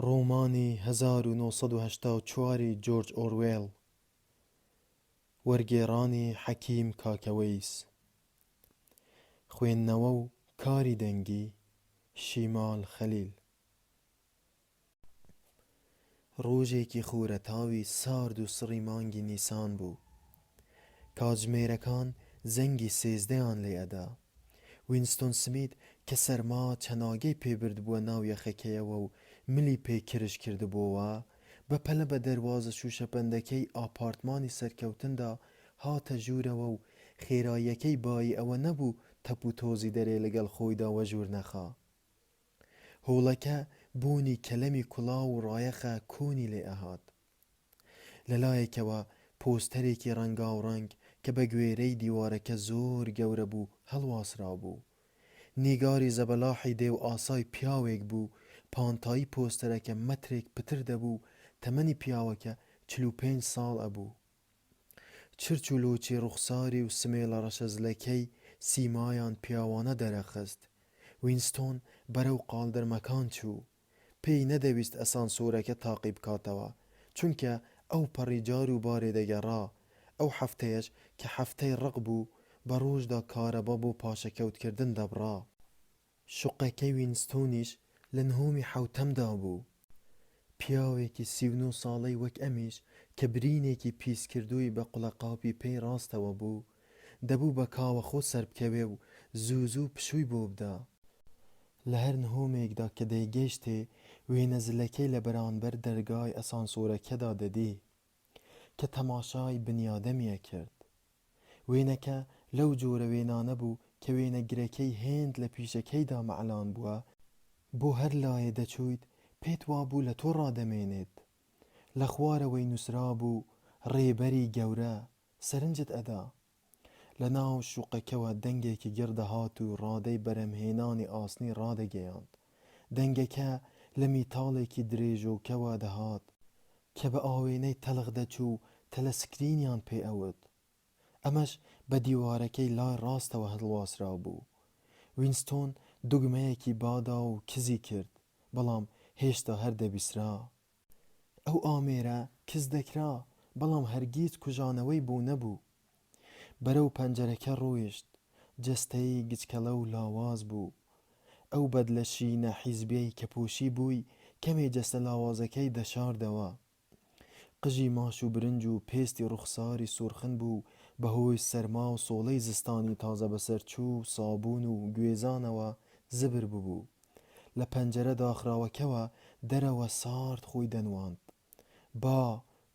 ڕۆمانی 1984 جۆرج ئۆروێڵ. وەرگێڕانی حەکیم کاکەوەیس. خوێندنەوە و کاری دەنگی شیمال خەلیل. ڕۆژێکی خورەتاوی سارد و سڕی مانگی نیسان بوو. کاتژمێرەکان زەنگی 13 لێ ئەدا. وینستۆن سمیت کە سەرما چەناگەی پێبرد بووە ناو یەخەکەیەوە و ملی پێ کرش کردبووەوە، بەپەلە بە دەروازە شوشەپەندەکەی ئاپارتمانی سەرکەوتندا هاتە ژوورەوە و خێراییەکەی بای ئەوە نەبوو تەپ و تۆزی دەرێ لەگەڵ خۆیدا وە ژوور نەخا. هۆڵەکە بوونی کەلەمی کوڵاو و ڕایەخە کۆنی لێ ئەهات. لەلایەکەوە پۆستەرێکی ڕەنگاوڕەنگ کە بە گوێرەی دیوارەکە زۆر گەورە بوو هەڵواسرا بوو. نیگاری زەبەلاحی دێ و ئاسای پیاوێک بوو. پانتایی پۆستەرەکە مەترێک پتر دەبوو. تەمەنی پیاوەکە 45 ساڵ ئەبوو. چرچ و لۆچی ڕوخساری و سمێڵە ڕەشەزلەکەی سیمایان پیاوانە دەرەخست. وینستۆن بەرەو قاڵدرمەکان چوو. پێی نەدەویست ئەسانسۆرەکە تاقی بکاتەوە، چونکە ئەو پەڕی جار و بارێ دەگەڕا. ئەو هەفتەیەش کە هەفتەی ڕق بوو، بە ڕۆژدا کارەبا بۆ پاشەکەوتکردن دەبڕا. شوقەکەی وینستۆنیش لە نهۆمی حەوتەمدا بوو. پیاوێکی 39 ساڵەی وەک ئەمیش کە برینێکی پیسکردووی بە قوڵەقاپی پێی ڕاستەوە بوو، دەبوو بە کاوەخۆ سەربکەوێ و زوو پشووی بۆ بدا. لە هەر نهۆمێکدا کە دەیگەیشتێ، وێنەزلەکەی لە بەرامبەر دەرگای ئەسانسۆرەکەدا دەدی کە تەماشای بنیادەمیە کرد. وێنەکە لەو جۆرە وێنانە بوو کە وێنەگرەکەی هێند لە پیشەکەیدا مەعلان بووە، بۆ هەر لایە دەچوویت پێت وابوو لە تۆ ڕادەمێنێت. لە خوارەوەی نووسرا بوو: ڕێبەری گەورە سەرنجت ئەدا. لە ناو شوقەکەوە دەنگێکی گردەهات و ڕادەی بەرەمهێنانی ئاسنی ڕادەگەیاند. دەنگەکە لە میتاڵێکی درێژۆکەوە دەهات کە بە ئاوێنەی تەلخ دەچوو تەلەسکرینیان پێ ئەوت. ئەمەش بە دیوارەکەی لای ڕاستەوە هەڵواسرا بوو. وینستۆن دوگمەیەکی بادا و کزی کرد، بەڵام هێشتا هەر دەبیسترا. ئەو ئامێرە کز دەکرا، بەڵام هەرگیز کوژانەوەی بۆ نەبوو. بەرەو پەنجەرەکە ڕۆیشت. جەستەی گچکەڵە و لاواز بوو. ئەو بەدلە شینە حیزبیەی کە پۆشی بووی کەمێ جەستە لاوازەکەی دەشاردەوە. قژی ماش و برنج و پێستی ڕوخساری سوورخن بوو بەهۆی سەرما و سۆڵەی زستانی تازە بەسەرچوو، سابوون و گوێزانەوە زبر بوو. لە پەنجەرە داخراوەکەوە دەرەوە سارد خۆی دەنواند. با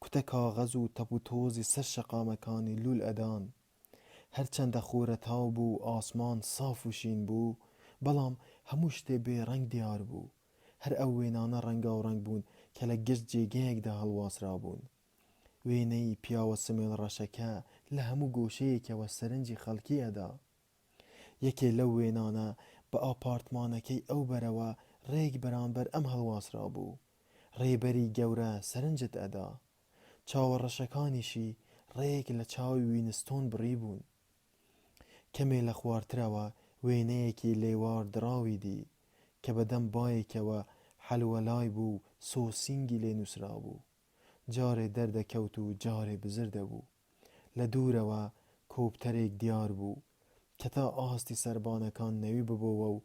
کوتە کاغەز و تەپ و تۆزی سەر شەقامەکانی لول ئەدان. هەرچەندە خۆرەتاو بوو، ئاسمان ساف و شین بوو، بەڵام هەموو شتێ بێڕەنگ دیار بوو. هەر ئەو وێنانە ڕەنگاوڕەنگ بوون کە لە گشت جێگەیەکدا هەڵواسرا بوون. وێنەی پیاوە سمێڵ ڕەشەکە لە هەموو گۆشەیەکەوە سەرنجی خەڵکی ئەدا. یەکێ لەو وێنانە بە ئاپارتمانەکەی ئەو بەرەوە ڕێک بەرامبەر ئەم هەڵواسرا بوو. ڕێبەری گەورە سەرنجت ئەدا. چاوەڕەشەکانیشی ڕێک لە چاوی وینستۆن بڕی بوون. کەمێ لە خوارترەوە وێنەیەکی لێوار دراوی دی کە بەدەم بایەکەوە حەلوەلای بوو، سۆسینگی لێ نووسرا بوو. جارێ دەردەکەوت و جارێ بزر بوو. لە دوورەوە کۆپتەرێک دیار بوو کە تا ئاستی سەربانەکان نەوی ببۆوە و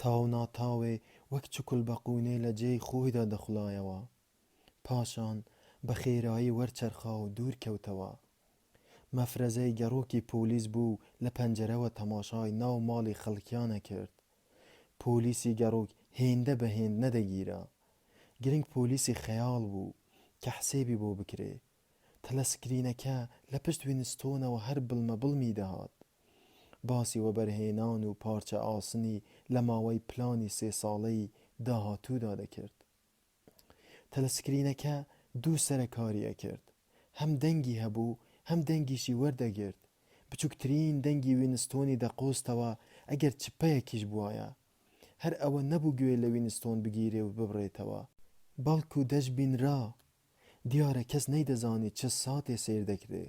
تاو ناتاوێ وەک چکل بەقوونێ لە جێی خۆیدا دەخولایەوە. پاشان بە خێرایی وەرچەرخا و دوور کەوتەوە. مەفرەزەی گەڕۆکی پۆلیس بوو لە پەنجەرەوە تەماشای ناو ماڵی خەڵکیانە کرد. پۆلیسی گەڕۆک هێندە بە هێند نەدەگیرا. گرنگ پۆلیسی خەیاڵ بوو کە حسێبی بۆ بکرێ. تەلەسکرینەکە لە پشت وینستۆنەوە هەر بڵمە بڵمی دەهات. باسی وەبەرهێنان و پارچە ئاسنی لە ماوەی پلانی 3 ساڵەی داهاتوودا دەکرد. تەلەسکرینەکە دوو سەرەکاریە کرد. هەم دەنگی هەبوو، هەم دەنگیشی وەردەگرت. بچووکترین دەنگی وینستۆنی دەقۆستەوە ئەگەر چپەیەکیش بوایە. هەر ئەوە نەبوو گوێ لە وینستۆن بگیرێ و ببڕێتەوە، بەڵکو دەشبینرا. دیارە کەس نەیدەزانێت چه ساتێ سیر دەکرێ،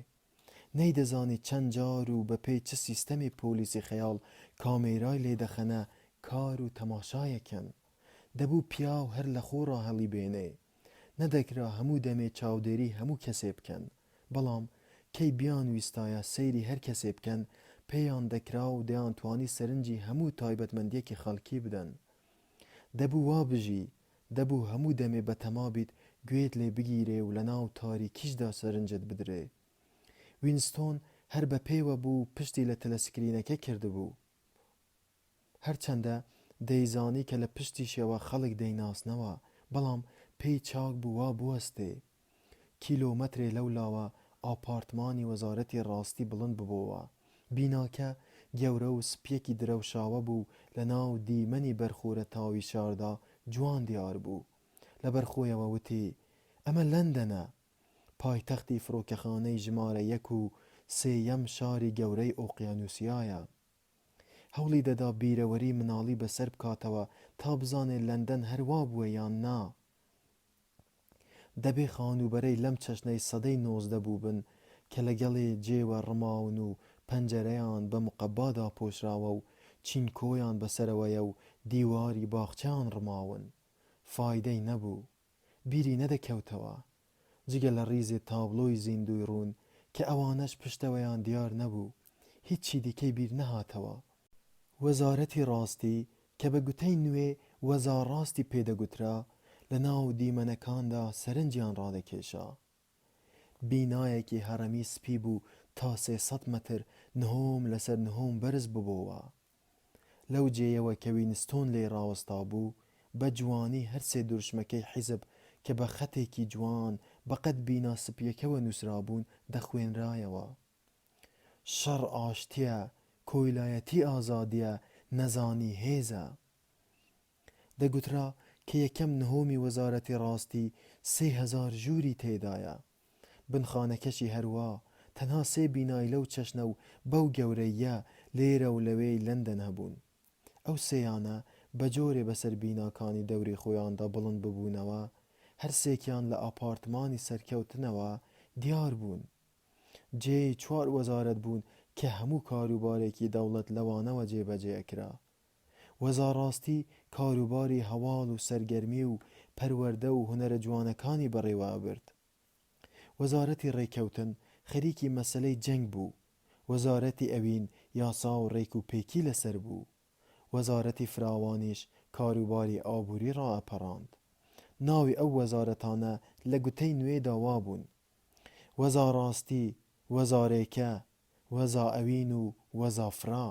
نەیدەزانێت چەند جار و بەپێی چ سیستەمی پۆلیسی خەیاڵ کامێرای لێدەخەنە کار و تەماشایەکەن. دەبوو پیاو هەر لە خۆڕا هەڵی بێنێ نەدەکرا هەموو دەمێ چاودێری هەموو کەسێ بکەن بەڵام کەی بیان ویستایە سەیری هەر کەسێ بکەن پێیان دەکرا و دەیانتوانی سەرنجی هەموو تایبەتمەندیەکی خەڵکی بدەن دەبوو وا بژی دەبوو هەموو دەمێ بەتەما بیت گوێت لێ بگیرێ و لە ناو تاریکیشدا سەرنجت بدرێ وینستۆن هەر بە پێوە بوو پشتی لە تەلەسکرینەکە کردبوو هەرچەندە دەیزانی کە لە پشتیشەوە خەڵک دەیناسنەوە بەڵام پێی چاک بوو وا بوەستێ کیلۆمەترێ لەولاوە ئاپارتمانی وەزارەتی ڕاستی بڵند ببووە بیناکە گەورە و سپیەکی درەوشاوە بوو لە ناو دیمەنی بەرخورە تاوی شاردا جوان دیار بوو لە بەرخۆیەوە وتی ئەمە لەندەنە پایتەختی فڕۆکەخانەی ژمارە 1 و 3 شاری گەورەی ئۆقیانوسیایە هەوڵی دەدا بیرەوەری مناڵی بەسەر بکاتەوە تا بزانێ لەندەن هەروا بووە یان نا دەبێ خانوبەرەی لەم چەشنەی سەدەی 19 بوو بن کە لەگەڵێ جێوە ڕماون و پەنجەرەیان بە موقەبادا پۆشراوە و چینکۆیان بەسەرەوەیە و دیواری باخچەیان ڕماون فایدەی نەبوو بیری نەدەکەوتەوە جگە لە ڕیزێ تابلۆی زیندوی ڕوون کە ئەوانەش پشتەوەیان دیار نەبوو هیچی دیکەی بیر نەهاتەوە وەزارەتی ڕاستی کە بە گوتەی نوێ وەزار ڕاستی پێدەگوترا لە ناو دیمەنەکاندا سەرنجیان ڕادەکێشا بینایەکی هەڕەمی سپی بوو تا 300 مەتر نهۆم لەسەر نهۆم بەرز ببووە لەو جێیەوە کە وینستۆن لێ ڕاوەستا بوو بە جوانی هەرسێ دوورشمەکەی حیزب کە بە خەتێکی جوان بەقەد بینا سپیەکەوە نووسرابوون دەخوێنرایەوە شەڕ ئاشتیە کۆیلایەتی ئازادیە نەزانی هێزە دەگوترا کە یەکەم نهۆمی وەزارەتی ڕاستی 3000 ژووری تێدایە بنخانەکەشی هەروە تەنها 3 بینای لەو چەشنە و بەو گەورەیە لێرە و لەوێی لەندەن هەبوون ئەو سێیانە بە جۆرێ بەسەر بیناکانی دەوری خۆیاندا بڵند ببوونەوە هەرسێکیان لە ئاپارتمانی سەرکەوتنەوە دیار بوون جێی 4 وەزارەت بوون کە هەموو کاروبارێکی دەوڵەت لەوانەوە جێبەجێ ئەکرا وەزارڕاستی کاروباری هەواڵ و سەرگەرمی و پەروەردە و هونەرە جوانەکانی بەڕێوە برد وەزارەتی ڕێکەوتن خەریکی مەسەلەی جەنگ بوو وەزارەتی ئەوین یاسا و ڕێک و پێکی لەسەر بوو وەزارەتی فراوانیش کاروباری ئابووری ڕائەپەڕاند ناوی ئەو وەزارەتانە لە گوتەی نوێدا وا بوون وەزارڕاستی وەزارێکە وەزا ئەوین و وەزافرا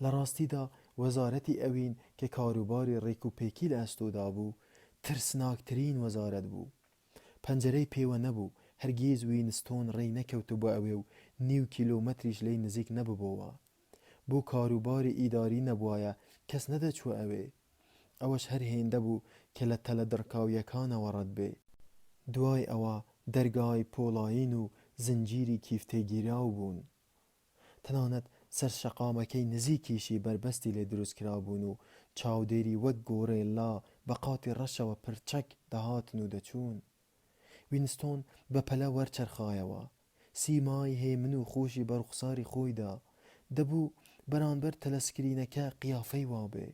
لە ڕاستیدا وەزارەتی ئەوین کە کاروباری ڕێک و پێکی لە ئەستۆدا بوو ترسناکترین وەزارەت بوو پەنجەرەی پێوە نەبوو هەرگیز وینستۆن ڕێی نەکەوتە بۆ ئەوێ و 9 کیلۆمەتریش لێی نزیک نەببەوە بۆ کاروباری ئیداری نەبوایە کەس نەدەچوە ئەوێ ئەوەش هەر هێندە بوو کە لە تەلە دڕکاویەکانەوە ڕەت بێ دوای ئەوە دەرگای پۆڵاین و زنجیری کیفتێگیراو بوون تەنانەت سەرشەقامەکەی نزیکیشی بربەستی لێ دروستکرا بوون و چاودێری وەک گۆڕێلا بە قاتی ڕەشەوە پرچەک دەهاتن و دەچوون وینستۆن بە پەلە وەرچەرخایەوە سیمای هێمن و خۆشی بەڕوخساری خۆیدا دەبوو بەرامبەر تەلەسکرینەکە قیافەی وابێ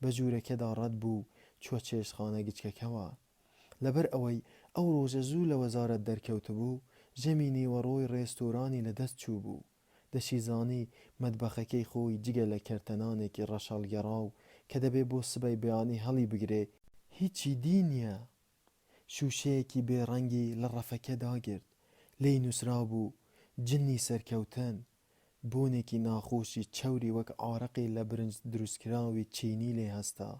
بە ژوورەکەدا ڕەت بوو چوە چێشتخانە گچکەکەوە لەبەر ئەوەی ئەو ڕۆژە زوو لە وەزارەت دەرکەوت بوو ژەمی نیوەڕۆی ڕێستۆرانی لەدەست چوو بوو دەشیزانی مەتبەخەکەی خۆی جگە لە کەرتەنانێکی ڕەشەڵگەڕاو کە دەبێ بۆ سبەی بەیانی هەڵی بگرێ هیچی دی نییە شوشەیەکی بێڕەنگی لە ڕەفەکە داگرت لێی نووسرا بوو جنی سەرکەوتن بۆنێکی ناخۆشی چەوری وەک ئارەقی لە برنج دروستکراوی چینی لێ هەستا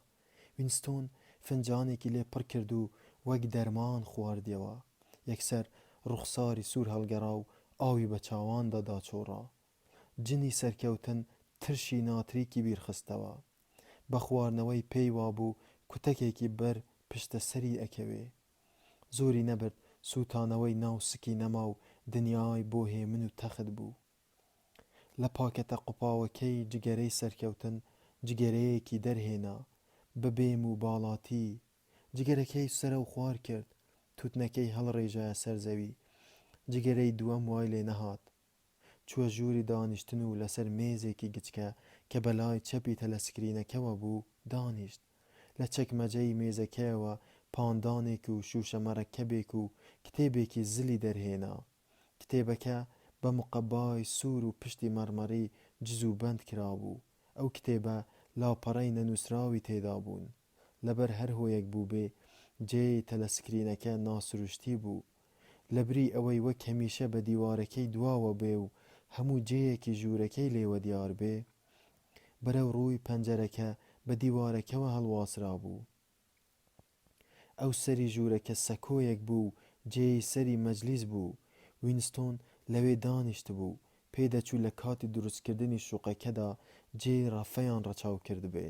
وینستۆن فنجانێکی لێ پڕ کرد و وەک دەرمان خواردیەوە یەکسەر ڕوخساری سوور هەڵگەڕا و ئاوی بە چاواندا داچۆڕا جنی سەرکەوتن ترشی ناتریکی بیرخستەوە بە خواردنەوەی پێی وابوو کوتەکێکی بەر پشتە سەری ئەکەوێ زۆری نەبرد سووتانەوەی ناو سکی نەما و دنیای بۆ هێمن و تەخت بوو لە پاکەتە قوپاوەکەی جگەرەی سەرکەوتن جگەرەیەکی دەرهێنا بە بێم و باڵاتی جگەرەکەی سەرە و خوار کرد تووتنەکەی هەڵڕێژایە سەر زەوی جگەرەی دووەم وای لێ نەهات چووە ژووری دانیشتن و لەسەر مێزێکی گچکە کە بەلای چەپی تەلەسکرینەکەوە بوو دانیشت. لە چەکمەجەی مێزەکەیەوە پاندانێک و شوشە مەرەکەبێک و کتێبێکی زلی دەرهێنا. کتێبەکە بە مقەبای سوور و پشتی مەرمەری جزوبەند کرابوو. ئەو کتێبە لاپەڕەی نەنووسراوی تێدا بوون. لەبەر هەر هۆیەک بوو بێ جێی تەلەسکرینەکە ناسروشتی بوو. لەبری ئەوەی وەک هەمیشە بە دیوارەکەی دواوە بێ و هەموو جێیەکی ژوورەکەی لێوە دیار بێ، بەرەو ڕووی پەنجەرەکە بە دیوارەکەوە هەڵواسرا بوو. ئەو سەری ژوورەکە سەکۆیەک بوو، جێی سەری مەجلیس بوو. وینستۆن لەوێ دانیشت بوو، پێدەچوو لە کاتی دروستکردنی شوقەکەدا جێی ڕەفەیان ڕەچاو کرد بێ.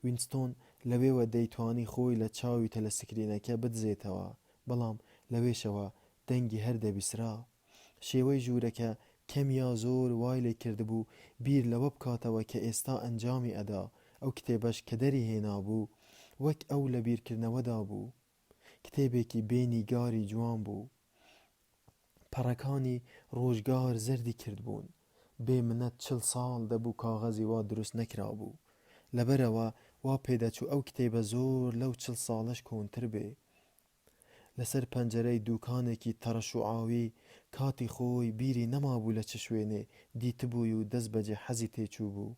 وینستۆن لەوێوە دەیتوانی خۆی لە چاوی تەلەسکرینەکە بدزێتەوە، بەڵام لەوێشەوە دەنگی هەردەبیسرا. شێوەی ژوورەکە کەمیا زۆر وای لێ کردبوو بیر لەوە بکاتەوە کە ئێستا ئەنجامی ئەدا. ئەو کتێبەش کە دەری هێنا بوو وەک ئەو لە بیرکردنەوەدا بوو. کتێبێکی بێنیگاری جوان بوو. پەڕەکانی ڕۆژگار زەردی کردبوون. بێمنەت 40 ساڵ دەبوو کاغەزی وا دروست نەکرا بوو. لەبەرەوە وا پێدەچوو ئەو کتێبە زۆر لەو 40 ساڵەش کۆنتر بێ. لەسەر پەنجەرەی دووکانێکی تەڕەش و ئاوی کاتی خۆی بیری نەمابوو لە چ شوێنێ دیتبووی و دەست بەجێ حەزی تێچوو بوو.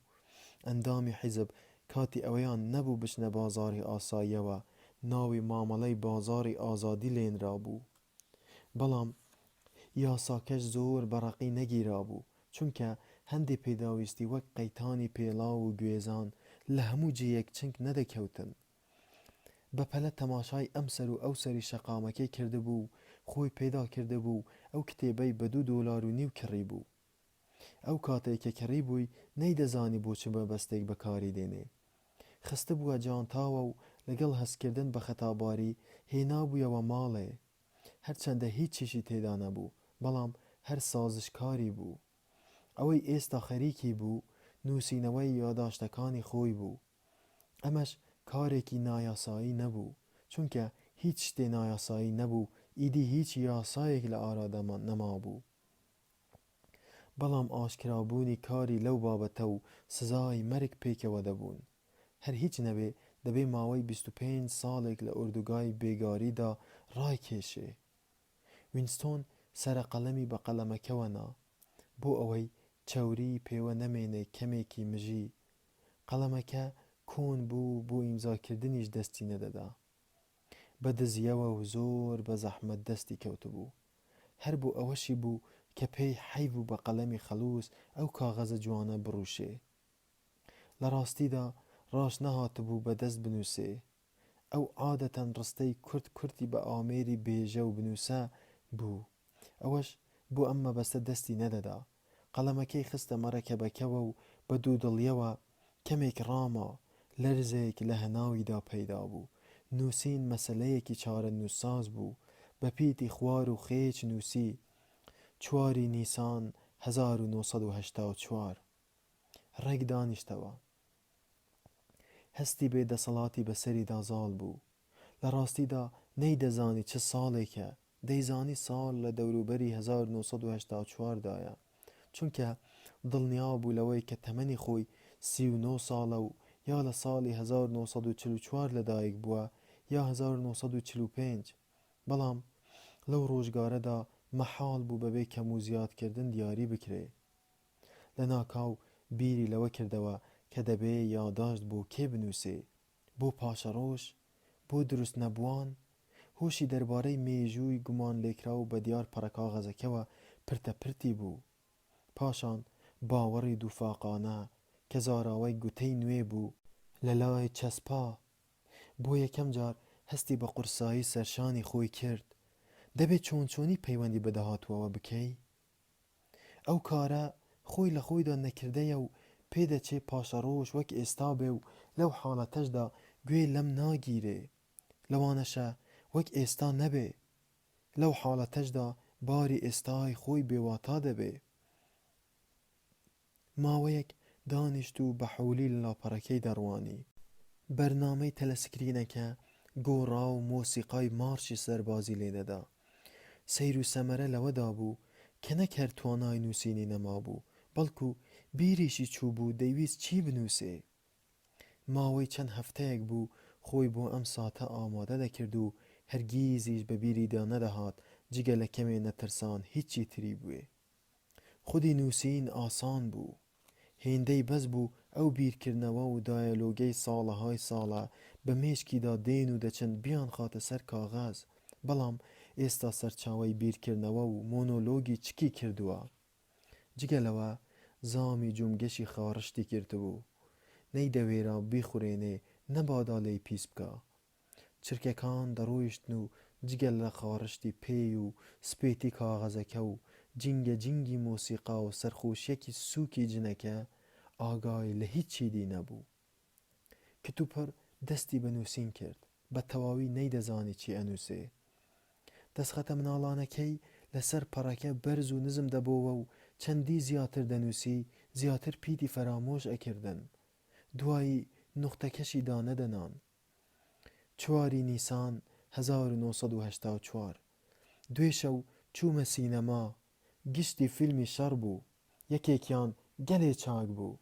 ئەندامی حیزب کاتی ئەوەیان نەبوو بچنە بازاری ئاساییەوە، ناوی مامەڵەی بازاری ئازادی لێنرا بوو. بەڵام یاساکەش زۆر بەڕەقی نەگیرا بوو، چونکە هەندێک پێداویستی وەک قەیتانی پێڵاو و گوێزان لە هەموو جێیەک چنگ نەدەکەوتن. بەپەلە تەماشای ئەم سەر و ئەو سەری شەقامەکەی کردبوو، خۆی پێدا کردبوو ئەو کتێبەی بە $2.5 کڕی بوو. ئەو کاتێک کە کڕی بووی نەیدەزانی بۆ چ بەبەستێک بەکاری دێنێ. خستە بووە جانتاوە و لەگەڵ هەستکردن بە خەتاباری هێنابوویەوە ماڵێ. هەرچەندە هیچیشی تێدا نەبوو، بەڵام هەر سازشکاری بوو. ئەوەی ئێستا خەریکی بوو نووسینەوەی یاداشتەکانی خۆی بوو. ئەمەش کارێکی نایاسایی نەبوو، چونکە هیچ شتێ نایاسایی نەبوو، ئیدی هیچ یاسایەک لە ئارادا نەمابوو. بەڵام ئاشکرابوونی کاری لەو بابەتە و سزای مەرگ پێکەوە دەبوون. هەر هیچ نەبێ دەبێ ماوەی 25 ساڵێک لە ئوردوگای بێگاریدا ڕایکێشێ. وینستۆن سەرقەڵەمی بە قەلەمەکەوە نا، بۆ ئەوەی چەوری پێوە نەمێنێ کەمێکی مژی. قەلەمەکە کۆن بوو، بۆ ئیمزاکردنیش دەستی نەدەدا. بە دزیەوە و زۆر بە زەحمەت دەستی کەوتبوو. هەر بۆ ئەوەشی بوو کە پێی حەیف بوو بە قەلەمی خەلووس ئەو کاغەزە جوانە بڕووشێ. لە ڕاستیدا ڕاش نەهاتبوو بە دەست بنووسێ. ئەو عادەتەن ڕستەی کورتی بە ئامێری بێژە و بنووسە بوو. ئەوەش بۆ ئەم مەبەستە دەستی نەدەدا. قەلەمەکەی خستە مەرەکەبەکەوە و بە دوودڵیەوە کەمێک ڕاما. لەرزێک لە هەناویدا پەیدا بوو. نووسین مەسەلەیەکی چارە نووساز بوو. بە پیتی خوار و خێچ نووسی 4 نیسان 1984. ڕێک دانیشتەوە. هەستی بێدەسەڵاتی بەسەریدا زاڵ بوو. لە ڕاستیدا نەیدەزانی چه ساڵێکە، دەیزانی ساڵ لە دەوروبەری 1984 دایە، چونکە دڵنیا بوو لەوەی کە تەمەنی خۆی 39 ساڵە و یا لە ساڵی 1944 لەدایک بووە یا 1945. بەڵام لەو ڕۆژگارەدا مەحاڵ بوو بەبێ کەم و زیادکردن دیاری بکرێ. لە ناکاو بیری لەوە کردەوە کە دەبێ یاداشت بۆ کێ بنووسێ، بۆ پاشەڕۆژ، بۆ دروست نەبووان. هۆشی دەربارەی مێژووی گومان لێکرا و بە دیار پەرەکاغەزەکەوە پرتەپرتی بوو. پاشان باوەڕی دووفاقانە کە زاراوەی گوتەی نوێ بوو لە لای چەسپا. بۆ یەکەم جار هەستی بە قورسایی سەرشانی خۆی کرد. دەبێت چۆنی پەیوەندی بە داهاتووەوە بکەی؟ ئەو کارە خۆی لە خۆیدا نەکردەیە و پێدەچێ پاشەڕۆژ وەک ئێستا بێ و لەو حاڵەتەشدا گوێ لەم ناگیرێ. لەوانەشە وەک ئێستا نەبێ، لەو حاڵەتەشدا باری ئێستای خۆی بێواتە دەبێ. ماوەیەک دانیشت و بە حولی لە لاپەڕەکەی دەڕوانی. بەرنامەی تەلەسکرینەکە گۆڕا و مۆسیقای مارشی سەربازی لێدەدا. سەیر و سەمەرە لەوەدا بوو کە نەک هەر توانای نووسینی نەما بوو، بەڵکو بیریشی چوو بوو دەیویست چی بنووسێ. ماوەی چەند هەفتەیەک بوو خۆی بۆ ئەم ساتە ئامادە دەکرد و هەرگیزیش بە بیریدا نەدەهات جگە لە کەمێ نەترسان هیچی تری بووێ. خودی نووسین ئاسان بوو. هێندەی بەس بوو ئەو بیرکردنەوە و دایەلۆگەی ساڵەهای ساڵە بە مێشکیدا دێن و دەچن بیان خاتە سەر کاغاز. بەڵام ئێستا سەرچاوەی بیرکردنەوە و مۆنۆلۆگی چکی کردووە. جگەلەوە زامی جومگەشی خاڕشتی کردبوو. نەیدەوێرا بیخورێنێ نەبادا لێی پیس بکە. چرکەکان دەڕۆیشتن و جگەل لە خاڕشتی پێی و سپێتی کاغەزەکە و جینگە جینگی مۆسیقا و سەرخۆشیەکی سووکی جنەکە ئاگای لە هیچی دی نەبوو. کتوپەر دەستی بە نووسین کرد. بە تەواوی نەیدەزانی چی ئەنووسێ. دەستخەتە مناڵانەکەی لەسەر پەڕەکە بەرز و نزم دەبۆوە و چەندی زیاتر دەنووسی زیاتر پیتی فەرامۆش ئەکردن. دوایی نوختەکەشی دانەدەنان. 4 نیسان 1984 دوێ شەو چوومە سینەما. گشتی فیلمی شەڕ بوو. یەکێکیان گەلێ چاک بوو.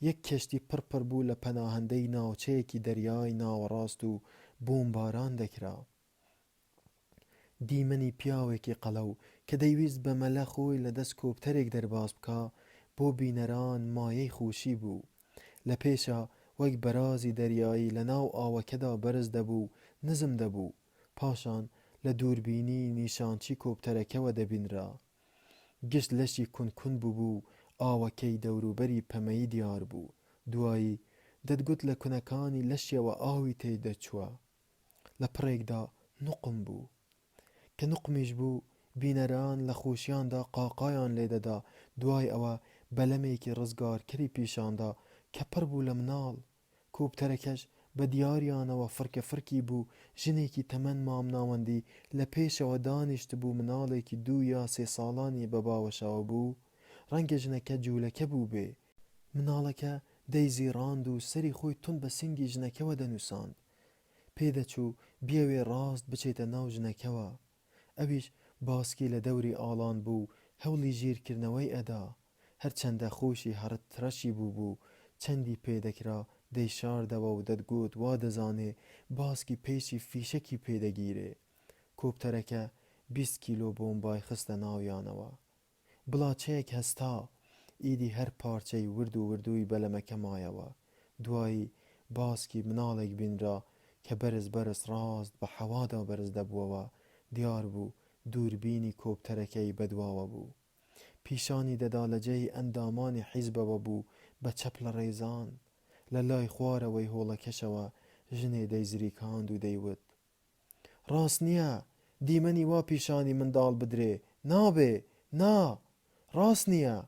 یەک کەشتی پڕپڕ بوو لە پەناهەندەی ناوچەیەکی دەریای ناوەڕاست و بۆمباران دەکرا. دیمەنی پیاوێکی قەڵەو کە دەیویست بە مەلە خۆی لە دەست کۆپتەرێک دەرباز بکە بۆ بینەران مایەی خۆشی بوو. لە پێشە وەک بەرازی دەریایی لە ناو ئاوەکەدا بەرز دەبوو نزم دەبوو. پاشان لە دووربینی نیشانچی کۆپتەرەکەوە دەبینرا. گشت لەشی کونکون بوو ئاوەکەی دەوروبەری پەمەیی دیار بوو. دوایی دەتگوت لە کونەکانی لەشیەوە ئاوی تێدەچووە. لە پڕێکدا نوقم بوو. کە نوقمیش بوو بینەران لە خۆشیاندا قاقایان لێدەدا. دوای ئەوە بەلەمێکی ڕزگارکەری پیشاندا کە پڕ بوو لە مناڵ. کۆپتەرەکەش بە دیاریانەوە فرکە فرکی بوو. ژنێکی تەمەن مامناوەندی لە پێشەوە دانیشت بوو. مناڵێکی 2 یا 3 ساڵانی بە باوەشەوە بوو. ڕەنگە ژنەکە جوولەکە بوو بێ. مناڵەکە دەیزیڕاند و سەری خۆی تون بە سنگی ژنەکەوە دەنووساند. پێدەچوو بیەوێ ڕاست بچێتە ناو ژنەکەوە. ئەویش باسکی لە دەوری ئاڵان بوو هەوڵی ژیرکردنەوەی ئەدا. هەرچەندە خۆشی هەرت ترەشی بوو چەندی پێدەکرا دەیشاردەوە و دەتگوت وا دەزانێ باسکی پێشی فیشەکی پێدەگیرێ. کۆپتەرەکە 20 کیلۆ بۆمبای خستە ناویانەوە. بڵاچەیەک هەستا. ئیدی هەر پارچەی ورد و وردووی بەلەمەکە مایەوە. دوایی باسکی مناڵێک بینرا کە بەرز ڕاست بە حەوادا بەرز دەبووەوە. دیار بوو دووربینی کۆپتەرەکەی بەدواوە بوو. پیشانی دەدا لە جێی ئەندامانی حیزبەوە بوو بە چەپ لە ڕێزان. لە لای خوارەوەی هۆڵەکەشەوە ژنێ دەیزریکاند و دەیوت: ڕاست نییە دیمەنی وا پیشانی منداڵ بدرێ. نابێ نا ڕاست نییە.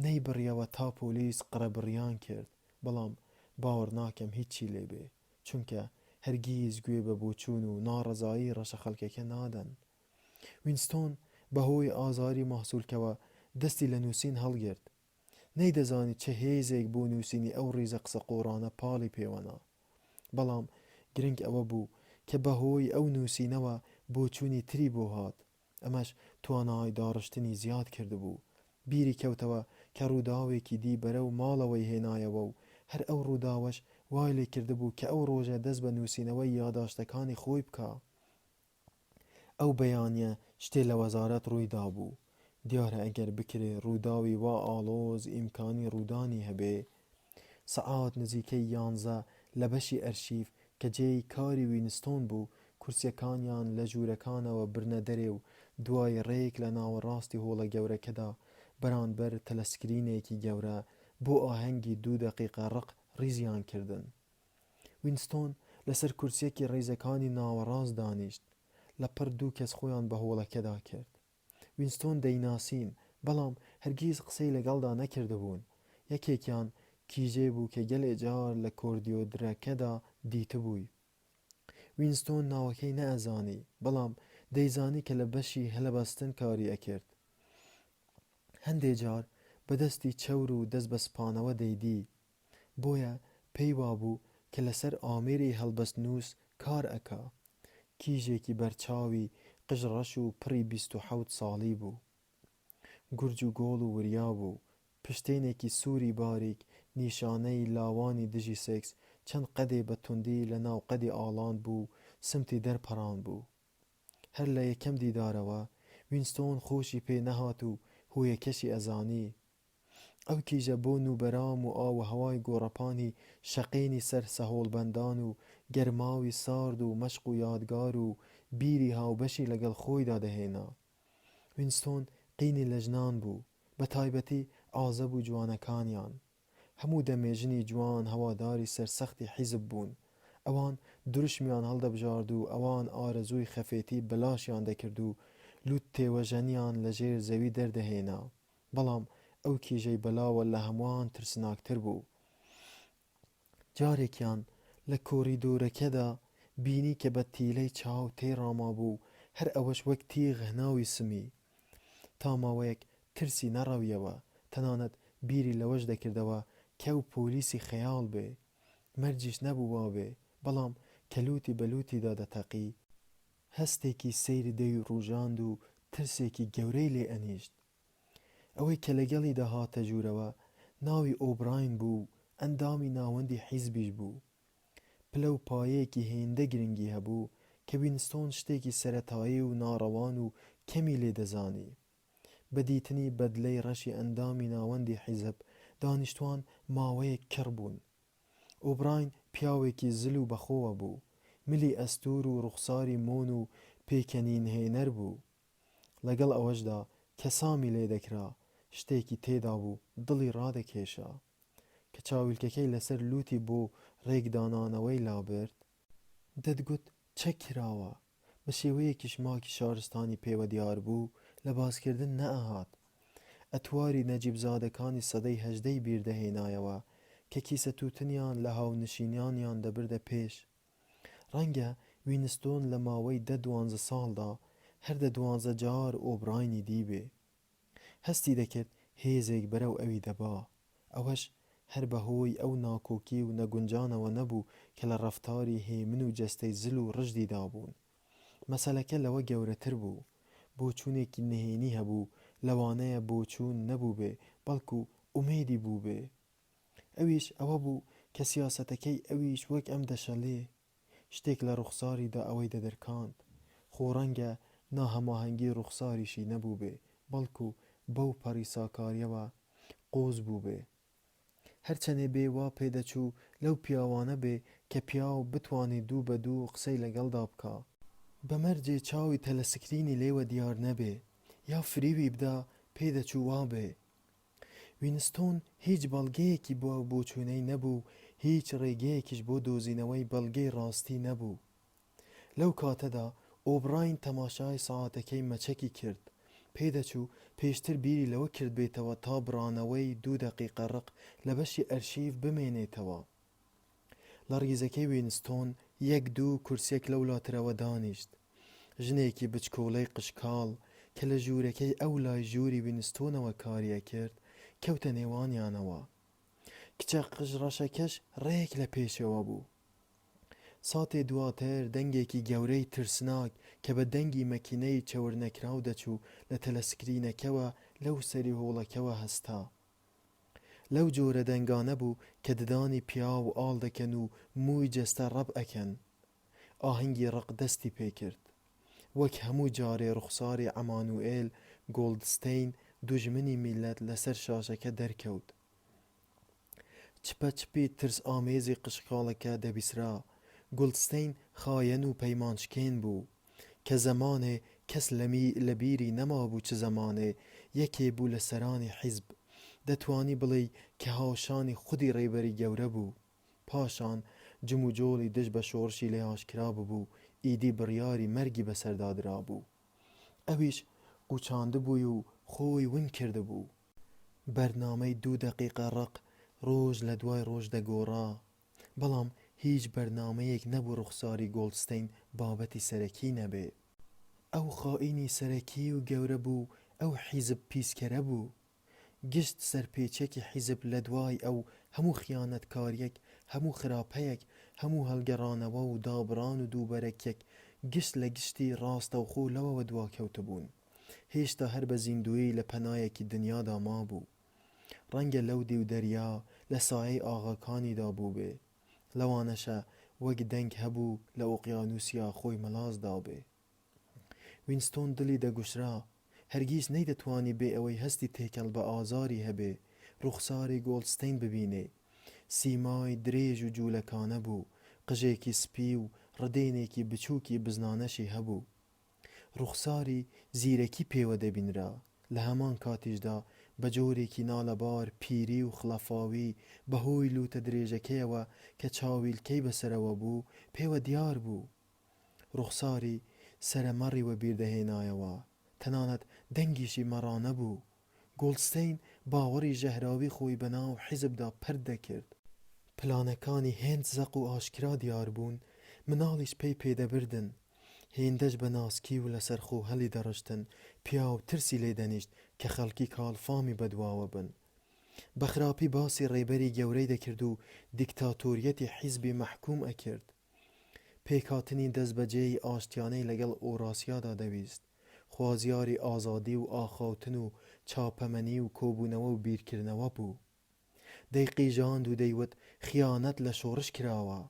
نەیبڕیەوە تا پۆلیس قرەبڕیان کرد. بەڵام باوەڕ ناکەم هیچی لێبێ چونکە هەرگیز گوێ بە بۆچوون و ناڕەزایی ڕەشە خەڵکەکە نادەن. وینستۆن بەهۆی ئازاری مەحسوولکەوە دەستی لە نووسین هەڵگرت. نەیدەزانی چه هێزێک بۆ نووسینی ئەو ڕیزە قسە قۆڕانە پاڵی پێوەنا. بەڵام گرنگ ئەوە بوو کە بەهۆی ئەو نووسینەوە بۆچوونی تری بۆ هات. ئەمەش توانای داڕشتنی زیاد کردبوو. بیری کەوتەوە کە ڕووداوێکی دی بەرەو ماڵەوەی هێنایەوە و هەر ئەو ڕووداوەش وای لێ کردبوو کە ئەو ڕۆژە دەست بە نووسینەوەی یاداشتەکانی خۆی بکە. ئەو بەیانیە شتێ لە وەزارەت ڕوویدا بوو. دیارە ئەگەر بکرێ ڕووداوی وا ئاڵۆز ئیمکانی ڕوودانی هەبێ. سەعات نزیکەی 11 لە بەشی ئەرشیف کە جێی کاری وینستۆن بوو کورسیەکانیان لە ژوورەکانەوە برنە دەرێ و دوای ڕێک لە ناوەڕاستی هۆڵە گەورەکەدا بەرامبەر تەلەسکرینێکی گەورە بۆ ئاهەنگی 2 دەقیقە ڕق ڕیزیان کردن. وینستۆن لەسەر کورسیەکی ڕێزەکانی ناوەڕاست دانیشت. لە پڕ 2 کەس خۆیان بە هۆڵەکەدا کرد. وینستۆن دەیناسین بەڵام هەرگیز قسەی لەگەڵدا نەکردبوون. یەکێکیان کیژێ بوو کە گەلێ جار لە کۆردیۆدرەکەدا دیتبووی. وینستۆن ناوەکەی نەئەزانی بەڵام دەیزانی کە لە بەشی هەلەبەستن کاری ئەکرد. هەندێ جار بەدەستی چەور و دەست بە سپانەوە دەیدی. بۆیە پێی وابوو کە لەسەر ئامێری هەڵبەست نووس کار ئەکا. کیژێکی بەرچاوی قژڕەش و پڕی 27 ساڵی بوو. گورج و گۆڵ و وریا بوو. پشتێنێکی سووری باریک نیشانەی لاوانی دژی سێکس چەند قەدێ بە توندی لە ناو قەدی ئاڵاند بوو سمتی دەرپەڕاند بوو. هەر لە یەکەم دیدارەوە وینستۆن خۆشی پێ نەهات و هۆیەکەشی ئەزانی. ئەو کیژە بۆ نوبەرام و ئاو هەوای گۆڕەپانی شەقێنی سەر سەهۆڵبەندان و گەرماوی سارد و مەشق و یادگار و بیری هاوبەشی لەگەڵ خۆیدا دەهێنا. وینستۆن قینی لە ژنان بوو، بە تایبەتی ئازەب و جوانەکانیان. هەموو دەمێژنی جوان هەواداری سەرسەختی حیزب بوون. ئەوان دروشمیان هەڵدەبژارد و ئەوان ئارەزووی خەفێتی بەلاشیان دەکرد و لوت تێوەژەنیان لە ژێر زەوی دەردەهێنا. بەڵام ئەو کیژەی بەلاوە لە هەمووان ترسناکتر بوو. جارێکیان لە کۆریدۆرەکەدا بینی کە بە تیلەی چاو تێڕاما بوو، هەر ئەوەش وەک تیغ هەناوی سمی. تا ماوەیەک ترسی نەڕەویەوە، تەنانەت بیری لەوەش دەکردەوە کە ئەو پۆلیسی خەیاڵ بێ. مەرجیش نەبوو وابێ، بەڵام کەلوتی بەلوتیدا دەتەقی، هەستێکی سەیری دەی ڕوژاند و ترسێکی گەورەی لێ ئەنیشت. ئەوەی کە لەگەڵی داهاتە ژوورەوە ناوی ئۆبراین بوو، ئەندامی ناوەندی حیزبیش بوو. پلە و پایەیەکی هێندە گرنگی هەبوو کە وینستۆن شتێکی سەرەتایی و ناڕەوان و کەمی لێ دەزانی. بە دیتنی بەدلەی ڕەشی ئەندامی ناوەندی حیزب دانیشتوان ماوەیەک کڕ بوون. ئۆبراین پیاوێکی زل و بەخۆوە بوو، ملی ئەستور و ڕوخساری مۆن و پێکەنینهێنەر بوو. لەگەڵ ئەوەشدا کە سامی لێ دەکرا شتێکی تێدا بوو دڵی ڕادەکێشا. کە چاویلکەکەی لەسەر لوتی بۆ ڕێکدانانەوەی لابرد، دەتگوت چەک کراوە. بە شێوەیەکیش ماکی شارستانی پێوە دیار بوو لە باسکردن نەئەهات. ئەتواری نەجیبزادەکانی سەدەی هەژدەی بیردەهێنایەوە کە کیسە تووتنیان لە هاونشینیانیان دەبردە پێش. ڕەنگە وینستۆن لە ماوەی 10-12 ساڵدا هەر 12 جار ئۆبراینی دیبێ. هەستی دەکرد هێزێک بەرەو ئەوی دەبا. ئەوەش هەر بەهۆی ئەو ناکۆکی و نەگونجانەوە نەبوو کە لە ڕەفتاری هێمن و جەستەی زل و ڕژدیدا بوون. مەسەلەکە لەوە گەورەتر بوو. بۆچوونێکی نهێنی هەبوو، لەوانەیە بۆچوون نەبوو بێ، بەڵکو ئومێدی بوو بێ. ئەویش ئەوە بوو کە سیاسەتەکەی ئەویش وەک ئەم دەشەلێ. شتێک لە ڕوخساریدا ئەوەی دەدەرکاند. خۆ ڕەنگە ناهەماهەنگی ڕوخساریشی نەبوو بێ، بەڵکو بەو پەڕیساکاریەوە قۆز بوو بێ. هەرچەنێ بێ وا پێدەچوو لەو پیاوانە بێ کە پیاو بتوانێت دوو بە دوو قسەی لەگەڵدا بکا. بەمەرجێ چاوی تەلەسکرینی لێوە دیار نەبێ، یا فریوی بدا پێدەچوو وابێ. وینستۆن هیچ بەڵگەیەکی بۆ ئەو بۆچوونەی نەبوو، هیچ ڕێگەیەکیش بۆ دۆزینەوەی بەڵگەی ڕاستی نەبوو. لەو کاتەدا ئۆبراین تەماشای ساعاتەکەی مەچەکی کرد. پێدەچوو پێشتر بیری لەوە کرد بێتەوە تا بڕانەوەی 2 دەقیقە ڕق لە بەشی ئەرشیڤ بمێنێتەوە. لە ڕیزەکەی وینستۆن 1-2 کورسێک لەولاترەوە دانیشت. ژنێکی بچکۆڵەی قشکاڵ کە لە ژوورەکەی ئەو لای ژووری وینستۆنەوە کاریە کرد کەوتە نێوانیانەوە. کچە قژڕەشەکەش ڕێک لە پێشەوە بوو. ساتێ دواتر دەنگێکی گەورەی ترسناک کە بە دەنگی مەکینەی چەورنەکراو دەچوو لە تەلەسکرینەکەوە لەو سەری هۆڵەکەوە هەستا. لەو جۆرە دەنگانە بوو کە ددانی پیا و ئاڵ دەکەن و مووی جەستە ڕەب ئەکەن. ئاهەنگی ڕق دەستی پێکرد. وەک هەموو جارێ ڕوخساری ئەمانوئێل گۆڵدستەین دوژمنی میلەت لەسەر شاشەکە دەرکەوت. چپە ترس ئامێزی قشقاڵەکە دەبیسرا. گۆڵدستەین خایەن و پەیمانشکێن بوو کە زەمانێ کەس لە بیری نەمابوو چ زەمانێ یەکێ بوو لە سەرانی حیزب. دەتوانی بڵێ کە هاوشانی خودی ڕێبەری گەورە بوو. پاشان جم و جۆڵی دژ بە شۆڕشی لێ ئاشکرا بوو، ئیدی بڕیاری مەرگی بەسەردادرا بوو. ئەویش قوچاندبووی و خۆی ون کردبوو. بەرنامەی 2 دەقیقە ڕق ڕۆژ لە دوای ڕۆژ دەگۆڕا، بەڵام هیچ بەرنامەیەک نەبوو ڕوخساری گۆڵدستەین بابەتی سەرەکی نەبێ. ئەو خائینی سەرەکی و گەورە بوو، ئەو حیزب پیسکەرە بوو. گشت سەرپێچێکی حیزب لە دوای ئەو هەموو خیانەتکاریەک، هەموو خراپەیەک، هەموو هەڵگەڕانەوە و دابڕان و دووبەرەکێک گشت لە گشتی ڕاستەوخۆ لەوەوە دواکەوتە بوون. هێشتا هەر بە زیندووی لە پەنایەکی دنیادا مابوو. ڕەنگە لەودی و دەریا لە سایەی ئاغاکانیدا بوو بێ، لەوانەشە وەک دەنگ هەبوو لە ئۆقیانوسیا خۆی مەلازدا بێ. وینستۆن دڵی دەگوشرا هەرگیز نەیدەتوانی بێ ئەوەی هەستی تێکەڵ بە ئازاری هەبێ ڕوخساری گۆڵدستەین ببینێ. سیمای درێژ و جوولەکانە بوو، قژێکی سپی و ڕدێنێکی بچووکی بزنانەشی هەبوو. ڕوخساری زیرەکی پێوە دەبینرا، لە هەمان کاتیشدا بە جۆرێکی نالەبار پیری و خلەفاوی بەهۆی لوتە درێژەکەیەوە کە چاویلکەی بەسەرەوە بوو پێوە دیار بوو. ڕوخساری سەرەمەڕیوە بیردەهێنایەوە، تەنانەت دەنگیشی مەڕانە بوو. گۆڵدستەین باوەڕی ژەهراوی خۆی بەناو حیزبدا پەرد دەکرد. پلانەکانی هێند زەق و ئاشکرا دیار بوون، مناڵیش پێی پێدەبردن. هێندەش بە ناسکی و لەسەر خۆ هەڵی دەڕشتن، پیا و ترسی لێدەنیشت کە خەڵکی کاڵفامی بەدواوە بن. بە خراپی باسی ڕێبەری گەورەی دەکرد و دیکتاتۆریەتی حیزبی مەحکوم ئەکرد. پێکهاتنی دەستبەجێی ئاشتیانەی لەگەڵ ئۆراسیادا دەویست، خوازیاری ئازادی و ئاخاوتن و چاپەمەنی و کۆبوونەوە و بیرکردنەوە بوو. دەیقیژاند و دەیوت خیانەت لە شۆڕش کراوە.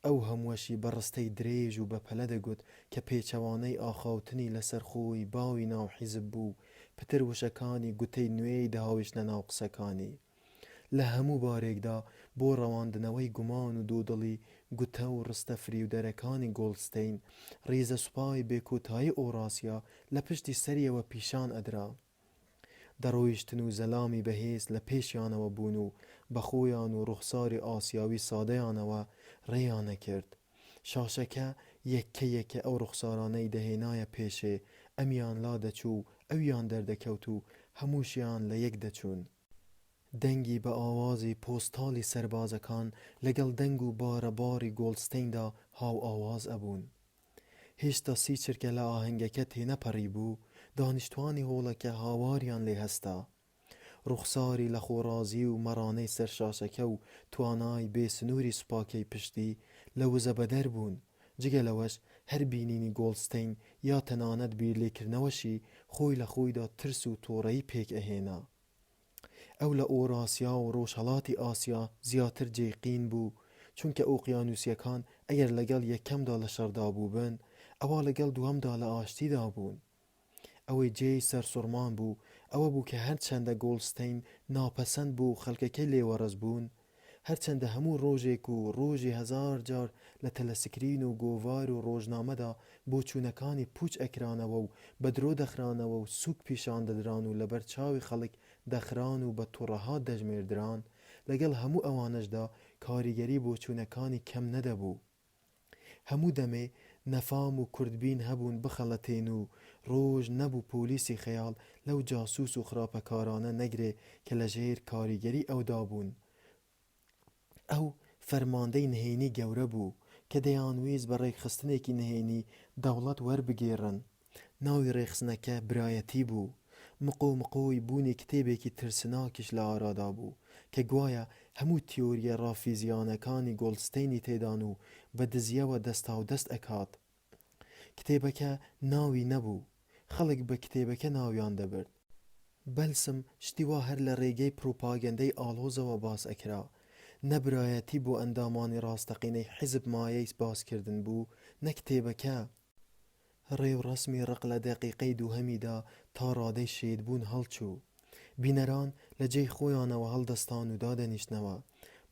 ئەو هەمووەشی بە ڕستەی درێژ و بەپەلە دەگوت کە پێچەوانەی ئاخاوتنی لەسەرخۆی باوی ناو حیزب بوو، پتر وشەکانی گوتەی نوێی داهاویشتە ناو قسەکانی. لە هەموو بارێکدا بۆ ڕەواندنەوەی گومان و دوودڵی گوتە و ڕستە فریودەرەکانی گۆڵدستەین، ڕیزە سوپای بێکۆتایی ئۆراسیا لە پشتی سەریەوە پیشان ئەدرا. دەڕۆیشتن و زەلامی بەهێز لە پێشیانەوە بوون و بە خۆیان و ڕوخساری ئاسیاوی سادەیانەوە ڕێیانە کرد. شاشەکە یەککە یەکە ئەو ڕوخسارانەی دەهێنایە پێشێ، ئەمیان لا دەچوو، ئەویان دەردەکەوت و هەمووشیان لە یەک دەچوون. دەنگی بە ئاوازی پۆستاڵی سەربازەکان لەگەڵ دەنگ و بارەباری گۆڵدستەیندا هاو ئاواز ئەبوون. هێشتا سی چرکە لە ئاهەنگەکە تێنەپەڕی بوو، دانیشتوانی هۆڵەکە هاواریان لێ هەستا. ڕوخساری لە خۆڕازی و مەڕانەی سەرشاشەکە و توانای بێسنووری سوپاکەی پشتی لە وزە بەدەر بوون. جگە لەوەش هەر بینینی گۆڵدستەین یا تەنانەت بیرلێکردنەوەشی خۆی لە خۆیدا ترس و تۆڕەیی پێک ئەهێنا. ئەو لە ئۆراسیا و ڕۆژهەڵاتی ئاسیا زیاتر جێقین بوو، چونکە ئۆقیانوسیەکان ئەگەر لەگەڵ یەکەمدا لە شەڕدا بووبن، ئەوە لەگەڵ دووەمدا لە ئاشتیدا بوون. ئەوەی جێی سەرسوڕمان بوو ئەوە بوو کە هەرچەندە گۆڵدستەین ناپەسەند بوو خەڵکەکەی لێوەڕەس بوون، هەرچەندە هەموو ڕۆژێک و ڕۆژی هەزار جار لە تەلەسکرین و گۆڤار و ڕۆژنامەدا بۆچوونەکانی پوچ ئەکرانەوە و بە درۆ دەخرانەوە و سوک پیشان دەدران و لەبەر چاوی خەڵک دەخران و بە تووڕەهات دەژمێردران، لەگەڵ هەموو ئەوانەشدا کاریگەری بۆچوونەکانی کەم نەدەبوو. هەموو دەمێ نەفام و کوردبین هەبوون بخەڵەتێن و ڕۆژ نەبوو پۆلیسی خەیاڵ لەو جاسوس و خراپەکارانە نەگرێ کە لە ژێر کاریگەری ئەودا بوون. ئەو فەرماندەی نهێنی گەورە بوو کە دەیانویست بە ڕێکخستنێکی نهێنی دەوڵەت وەربگێڕن. ناوی ڕێخستنەکە برایەتی بوو. مقۆی بوونی کتێبێکی ترسناکیش لە ئارادا بوو کە گوایە هەموو تیۆریە ڕافیزیانەکانی گۆڵدستەینی تێدان و بە دزیەوە دەستاودەست ئەکات. کتێبەکە ناوی نەبوو، خەڵک بە کتێبەکە ناویان دەبرد. بەلسم شتیوا هەر لە ڕێگەی پرۆپاگەندەی ئاڵۆزەوە باس ئەکرا. نەبرایەتی بۆ ئەندامانی ڕاستەقینەی حیزب مایەی باسکردن بوو، نە کتێبەکە. ڕێوڕەسمی ڕق لە دەقیقەی دووهەمیدا تا ڕادەی شێدبوون هەڵچوو. بینەران لە جێی خۆیانەوە هەڵدەستان و دادەنیشتنەوە.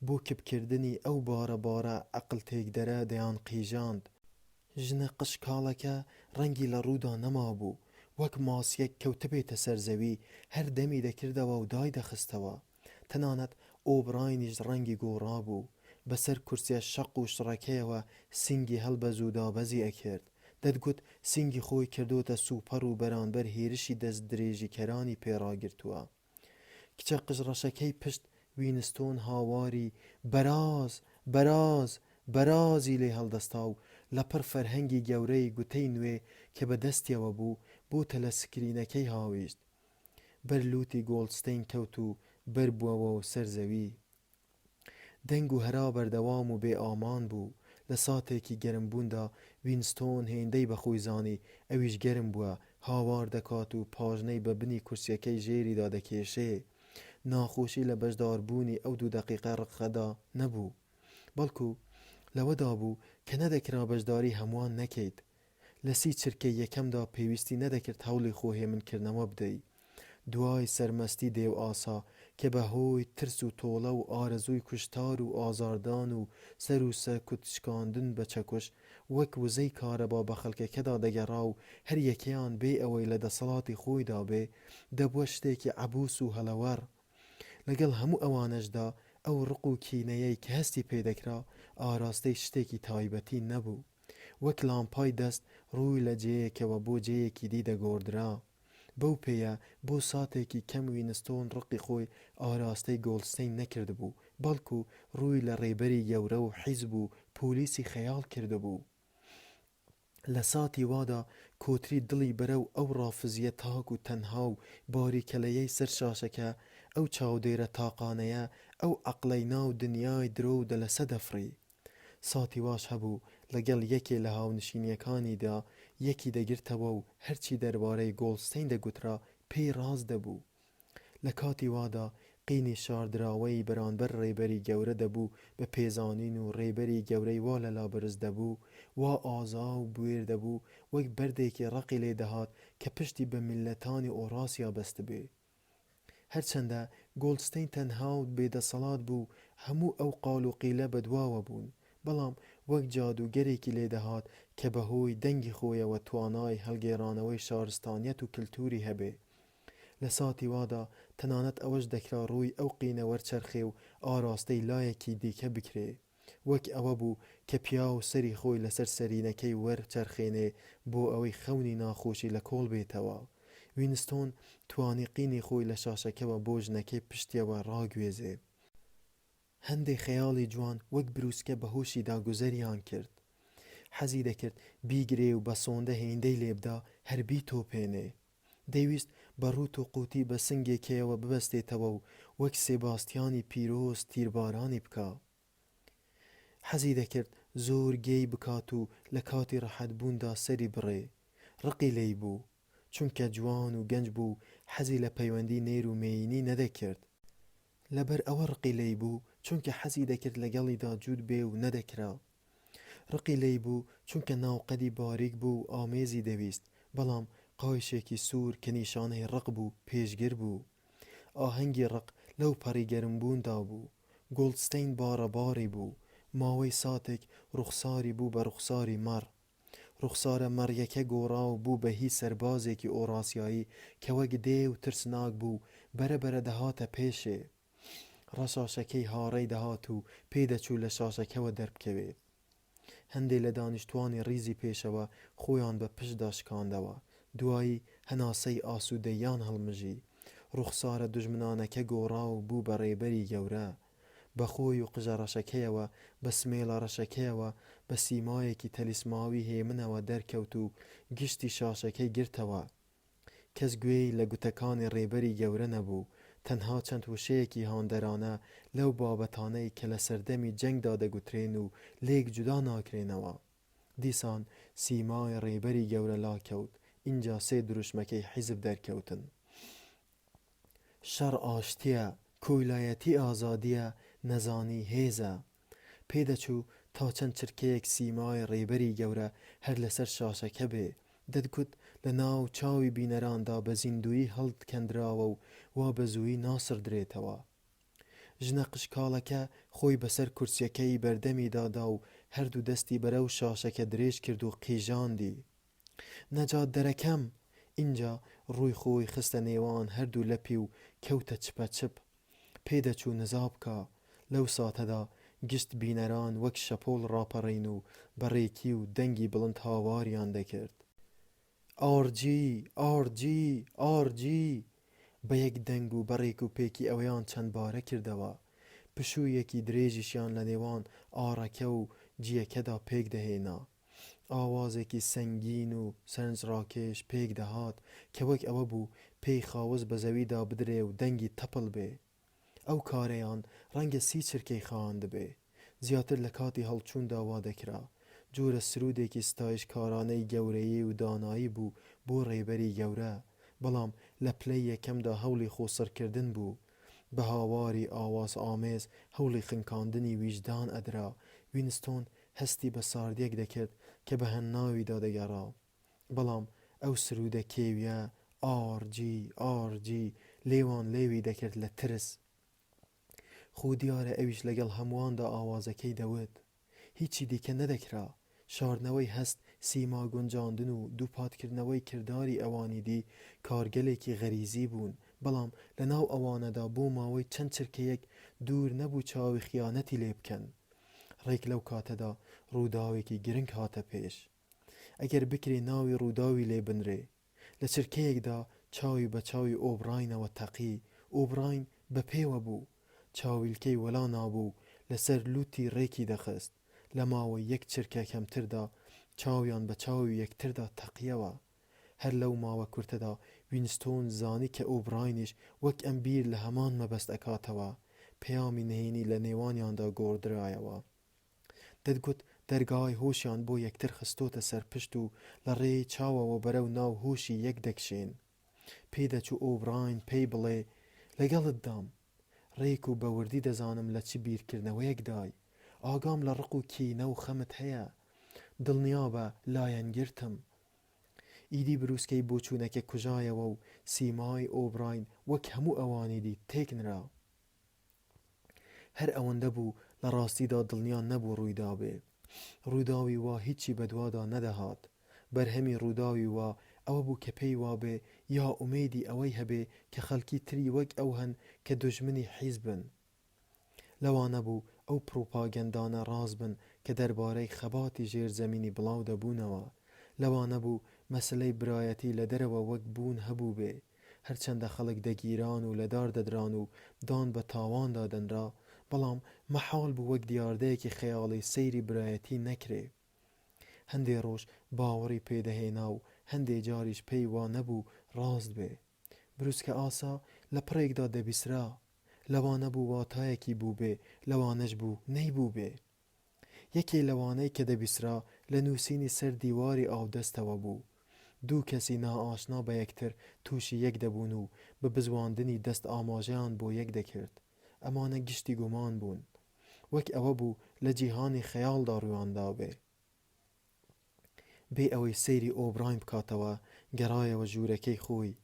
بۆ کپکردنی ئەو بارە عەقڵ تێکدەرە دەیان قیژاند. ژنە قشکاڵەکە ڕەنگی لە ڕوودا نەما بوو، وەک ماسیەک کەوتە بێتە سەرزەوی، هەر دەمی دەکردەوە و دای دەخستەوە. تەنانەت ئۆبراینیش ڕەنگی گۆڕا بوو، بەسەر کورسیە شەق و شڕەکەیەوە سینگی هەڵبەزوو دابەزی ئەکرد. دەتگوت سینگی خۆی کردوتە سوپەر و بەرامبەر هێرشی دەست درێژی کەرانی پێڕاگرتووە. کچە قژڕەشەکەی پشت وینستۆن هاواری بەرازی لێ هەڵدەستا و لەپڕ فەرهەنگی گەورەی گوتەی نوێ کە بەدەستیەوە بوو بۆ تەلەسکرینەکەی هاویست. بەرلوتی گۆڵدستەین کەوت و بەربووەوە و سەرزەوی. دەنگ و هەرا بەردەوام و بێ ئامان بوو. لە ساتێکی گەرمبووندا وینستۆن هێندەی بەخۆی زانی ئەویش گەرم بووە، هاوار دەکات و پاژنەی بە بنی کورسیەکەی ژێریدا دەکێشێ. ناخۆشی لە بەشداربوونی ئەو 2 دەقیقە ڕقەدا نەبوو، بەڵکو لەوەدا بوو کە نەدەکرا بەشداری هەمووان نەکەیت. لە سی چرکەی یەکەمدا پێویستی نەدەکرد هەوڵی خۆهێمنکردنەوە بدەیت. دوای سەرمەستی دێو ئاسا کە بەهۆی ترس و تۆڵە و ئارەزووی کوشتار و ئازاردان و سەر و سەرکوتشکاندن بە چەکوش وەک وزەی کارەبا بە خەڵکەکەدا دەگەڕا و هەر یەکەیان بێ ئەوەی لە دەسەڵاتی خۆیدا بێ دەبووە شتێکی عەبوس و هەلەوەر. لەگەڵ هەموو ئەوانەشدا ئەو ڕق و کینەیەی کە هەستی پێدەکرا ئاراستەی شتێکی تایبەتی نەبوو، وەک لامپای دەست ڕووی لە جێیەکەوە بۆ جێیەکی دی دەگۆڕدرا. بەو پێیە بۆ ساتێکی کەم وینستۆن ڕقی خۆی ئاراستەی گۆڵستەین نەکردبوو، بەڵکو ڕووی لە ڕێبەری گەورە و حیزب و پۆلیسی خەیاڵ کردبوو. لە ساتی وادا کۆتری دڵی بەرەو ئەو ڕافزیە تاک و تەنها و باریکەلەیەی سەر شاشەکە، ئەو چاودێرە تاقانەیە، ئەو عەقلەی ناو دنیای درۆ و دەلەسە دەفڕی. ساتی واش هەبوو لەگەڵ یەکێ لە هاونشینیەکانیدا یەکی دەگرتەوە و هەرچی دەربارەی گۆڵستەین دەگوترا پێی ڕاز دەبوو. لە کاتی وادا قینی شاردراوەی بەرامبەر ڕێبەری گەورە دەبوو بە پێزانین و ڕێبەری گەورەی وا لە لابرز دەبوو، وا ئازا و بوێر دەبوو وەک بەردێکی ڕقی لێدەهات کە پشتی بە میلەتانی ئۆڕاسیا بەست بێ. هەرچەندە گۆڵستەین تەنها و بێدەسەڵات بوو، هەموو ئەو قاڵ و قیلە بەدواوە بوون، بەڵام وەک جادوگەرێکی لێدەهات کە بەهۆی دەنگی خۆیەوە توانای هەڵگێڕانەوەی شارستانیەت و کللتوری هەبێ. لە ساتی وادا تەنانەت ئەوەش دەکرا ڕووی ئەو قینە وەرچەرخێ و ئاراستەی لایەکی دیکە بکرێ، وەک ئەوە بوو کە پیا و سەری خۆی لەسەر سەرینەکەی وەرچەرخێنێ بۆ ئەوەی خەونی ناخۆشی لە کۆڵ بێتەوە. وینستۆن توانی قینی خۆی لە شاشەکەوە بۆ ژنەکەی پشتیەوە ڕاگوێزێ. هەندێک خەیاڵی جوان وەک بروسکە بە هۆشیدا گوزەریان کرد. حەزی دەکرد بیگرێ و بە سۆندە هێندەی لێبدا هەر بیتۆپێنێ. دەیویست بە ڕوت و قوتی بە سنگێکەوە ببەستێتەوە و وەک سێباستیانی پیرۆز تیربارانی بکا. حەزی دەکرد زۆر گێی بکات و لە کاتی ڕەحەتبووندا سەری بڕێ. ڕقی لێی بوو، چونکە جوان و گەنج بوو، حەزی لە پەیوەندی نێر و مێینی نەدەکرد. لەبەر ئەوە ڕقی لێی بوو چونکە حەزی دەکرد لەگەڵیدا جوود بێ و نەدەکرا. ڕقی لێی بوو چونکە ناوقەدی باریک بوو و ئامێزی دەویست، بەڵام قایشێکی سوور کە نیشانەی ڕق بوو پێشگر بوو. ئاهەنگی ڕق لەو پەڕی گەرمبووندا بوو. گۆڵدستەین بارەباری بوو. ماوەی ساتێک ڕوخساری بوو بە ڕوخساری مەڕ. ڕوخسارە مەڕیەکە گۆڕاو بوو بە هی سەربازێکی ئۆڕاسیایی کە وەک دێ و ترسناک بوو بەرەبەرە دەهاتە پێشێ. ڕەشاشەکەی هاڕەی دەهات و پێدەچوو لە شاشەکەوە دەربکەوێ. هەندێک لە دانیشتوانی ڕیزی پێشەوە خۆیان بە پشتدا شکاندەوە، دوایی هەناسەی ئاسوودەیان هەڵمژی. ڕوخسارە دوژمنانەکە گۆڕاو بوو بە ڕێبەری گەورە. بە خۆی و قژە ڕەشەکەیەوە، بە سمێڵە ڕەشەکەیەوە، بە سیمایەکی تەلیسماوی هێمنەوە دەرکەوت و گشتی شاشەکەی گرتەوە. کەس گوێی لە گوتەکانی ڕێبەری گەورە نەبوو، تەنها چەند وشەیەکی هاندەرانە لەو بابەتانەی کە لە سەردەمی جەنگدا دەگوترێن و لێک جودا ناکرێنەوە. دیسان سیمای ڕێبەری گەورە لاکەوت، اینجا سێ دروشمەکەی حیزب دەرکەوتن. شەڕ ئاشتیە، کۆیلایەتی ئازادیە، نەزانی هێزە. پێدەچوو تا چەند چرکەیەک سیمای ڕێبەری گەورە هەر لەسەر شاشەکە بێ. دەتگوت لە ناو چاوی بینەراندا بە زیندویی هەڵکەندراوە و وا بە زوویی ناسڕدرێتەوە. ژنە قشکاڵەکە خۆی بەسەر کورسیەکەی بەردەمی دادا و هەردوو دەستی بەرەو شاشەکە درێژ کرد و قیژاندی. نەجات دەرەکەم! اینجا ڕووی خۆی خستە نێوان هەردوو لەپی و کەوتە چپە چپ. پێدەچوو نزا بکا. لەو ساتەدا گشت بینەران وەک شەپۆڵ ڕاپەڕین و بەڕێکی و دەنگی بڵند هاواریان دەکرد. ئارجی! ئارجی! ئارجی! بە یەک دەنگ و بەڕێک و پێکی ئەوەیان چەندبارە کردەوە. پشوویەکی درێژیشیان لە نێوان ئاڕەکە و جیەکەدا پێک دەهێنا. ئاوازێکی سەنگین و سەرنجڕاکێش پێک دەهات کە وەک ئەوە بوو پێی خاوەز بە زەویدا بدرێ و دەنگی تەپڵ بێ. ئەو کارەیان ڕەنگە 30 چرکەی خاوەند بێ. زیاتر لە کاتی هەڵچووندا وا دەکرا. جۆرە سرودێکی ستایشکارانەی گەورەیی و دانایی بوو بۆ ڕێبەری گەورە، بەڵام لە پلەی یەکەمدا هەوڵی خۆسەرکردن بوو. بە هاواری ئاواز ئامێز هەوڵی خنکاندنی ویژدان ئەدرا. وینستۆن هەستی بە ساردیەک دەکرد کە بە هەناویدا دەگەڕا، بەڵام ئەو سرودە کێویە ئارجی ئارجی لێوان لێوی دەکرد لە ترس. خۆ دیارە ئەویش لەگەڵ هەموواندا ئاوازەکەی دەوت. هیچی دیکە نەدەکرا. شاردنەوەی هەست، سیما گونجاندن و دووپاتکردنەوەی کردداری ئەوانی دی کارگەلێکی غەریزی بوون، بەڵام لە ناو ئەوانەدا بۆ ماوەی چەند چرکەیەک دوور نەبوو چاوی خیانەتی لێ بکەن. ڕێک لەو کاتەدا ڕووداوێکی گرنگ هاتە پێش. ئەگەر بکرێ ناوی ڕووداوی لێ بنرێ، لە چرکەیەکدا چاوی بە چاوی ئۆبراینەوە تەقی. ئۆبراین بە پێوە بوو، چاویلکەی وەلا نابوو، لەسەر لوتی ڕێکی دەخست. لە ماوەی یەک چرکە کەمتردا چاویان بە چاوی یەکتردا تەقیەوە. هەر لەو ماوە کورتەدا وینستۆن زانی کە ئۆبراینیش وەک ئەم بیر لە هەمان مەبەست ئەکاتەوە. پەیامی نهێنی لە نێوانیاندا گۆڕدرایەوە. دەتگوت دەرگای هۆشیان بۆ یەکتر خستۆتە سەر پشت و لە ڕێی چاوەوە بەرەو ناو هۆشی یەک دەکشێن. پێدەچوو ئۆبراین پێی بڵێ لەگەڵت دام، ڕێک و بەوردی دەزانم لە چ بیرکردنەوەیەکدای، ئاگام لە ڕق و کینە و خەمت هەیە، دڵنیابە لایەنگرتم. ئیدی بروسکەی بۆچوونەکە کوژایەوە و سیمای ئۆبراین وەک هەموو ئەوانی دی تێکنرا. هەر ئەوەندە بوو لە ڕاستیدا دڵنیان نەبوو ڕوویدا بێ. ڕووداوی وا هیچی بەدوادا نەدەهات. بەرهەمی ڕووداوی وا ئەوە بوو کە پێی وابێ یا ئومێدی ئەوەی هەبێ کە خەڵکی تری وەک ئەو هەن کە دوژمنی حیزبن. لەوانە بوو ئەو پڕۆپاگەندانە ڕاست بن کە دەربارەی خەباتی ژێرزەمینی بڵاو دەبوونەوە. لەوانە بوو مەسلەی برایەتی لە دەرەوە وەک بوون هەبوو بێ. هەرچەندە خەڵک دەگیران و لەدار دەدران و دان بە تاواندا دەنرا، بەڵام مەحاڵ بوو وەک دیاردەیەکی خەیاڵی سەیری برایەتی نەکرێ. هەندێ ڕۆژ باوەڕی پێدەهێنا و هەندێ جاریش پێی وا نەبوو ڕاست بێ. بروسکە ئاسا لە پڕێکدا دەبیسرا. لەوانە بوو واتایەکی بوو بێ، لەوانەش بوو نەیبوو بێ. یەکێ لەوانەی کە دەبیسرا لە نووسینی سەر دیواری ئاودەستەوە بوو. دوو کەسی نائاشنا بە یەکتر تووشی یەک دەبوون و بە بزواندنی دەست ئاماژەیان بۆ یەک دەکرد. ئەمانە گشتی گومان بوون، وەک ئەوە بوو لە جیهانی خەیاڵدا ڕوویاندا بێ. بێ ئەوەی سەیری ئۆبراین بکاتەوە، گەڕایەوە ژوورەکەی خۆی.